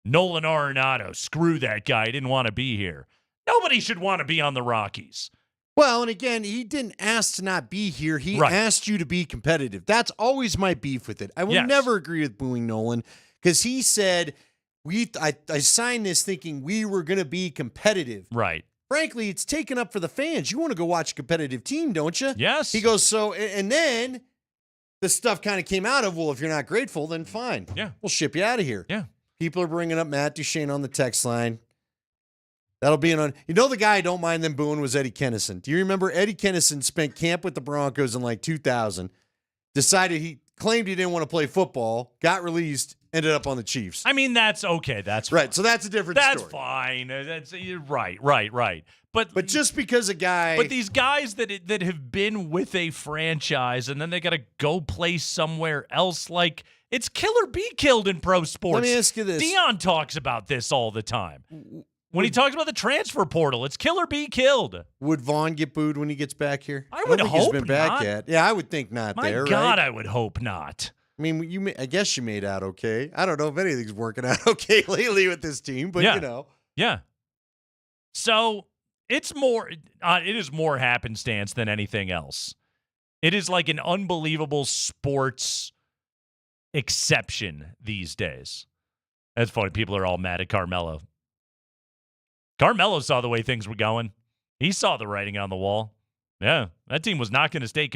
Nolan Arenado, screw that guy, he didn't want to be here. Nobody should want to be on the Rockies. Well, and again, he didn't ask to not be here. He asked you to be competitive. That's always my beef with it. I will never agree with booing Nolan because he said, I signed this thinking we were going to be competitive. Right. Frankly, it's taken up for the fans. You want to go watch a competitive team, don't you? Yes. He goes, and then the stuff kind of came out of, well, if you're not grateful, then fine. Yeah. We'll ship you out of here. Yeah. People are bringing up Matt Duchene on the text line. That'll be the guy I don't mind them booing was Eddie Kennison. Do you remember Eddie Kennison spent camp with the Broncos in like 2000, he claimed he didn't want to play football, got released, ended up on the Chiefs. I mean, that's okay. That's right. Fine. So that's a different story. That's fine. That's right. But just because a guy, but these guys that have been with a franchise and then they got to go play somewhere else, like, it's kill or be killed in pro sports. Let me ask you this. Dion talks about this all the time. When he talks about the transfer portal, it's kill or be killed. Would Vaughn get booed when he gets back here? I would don't think hope he's been back not. yet. Yeah, I would think not. My there, God, right? I would hope not. I mean, I guess you made out okay. I don't know if anything's working out okay lately with this team, but you know. Yeah. So it is more happenstance than anything else. It is like an unbelievable sports exception these days. That's funny. People are all mad at Carmelo. Carmelo saw the way things were going. He saw the writing on the wall. Yeah, that team was not going to stay competitive.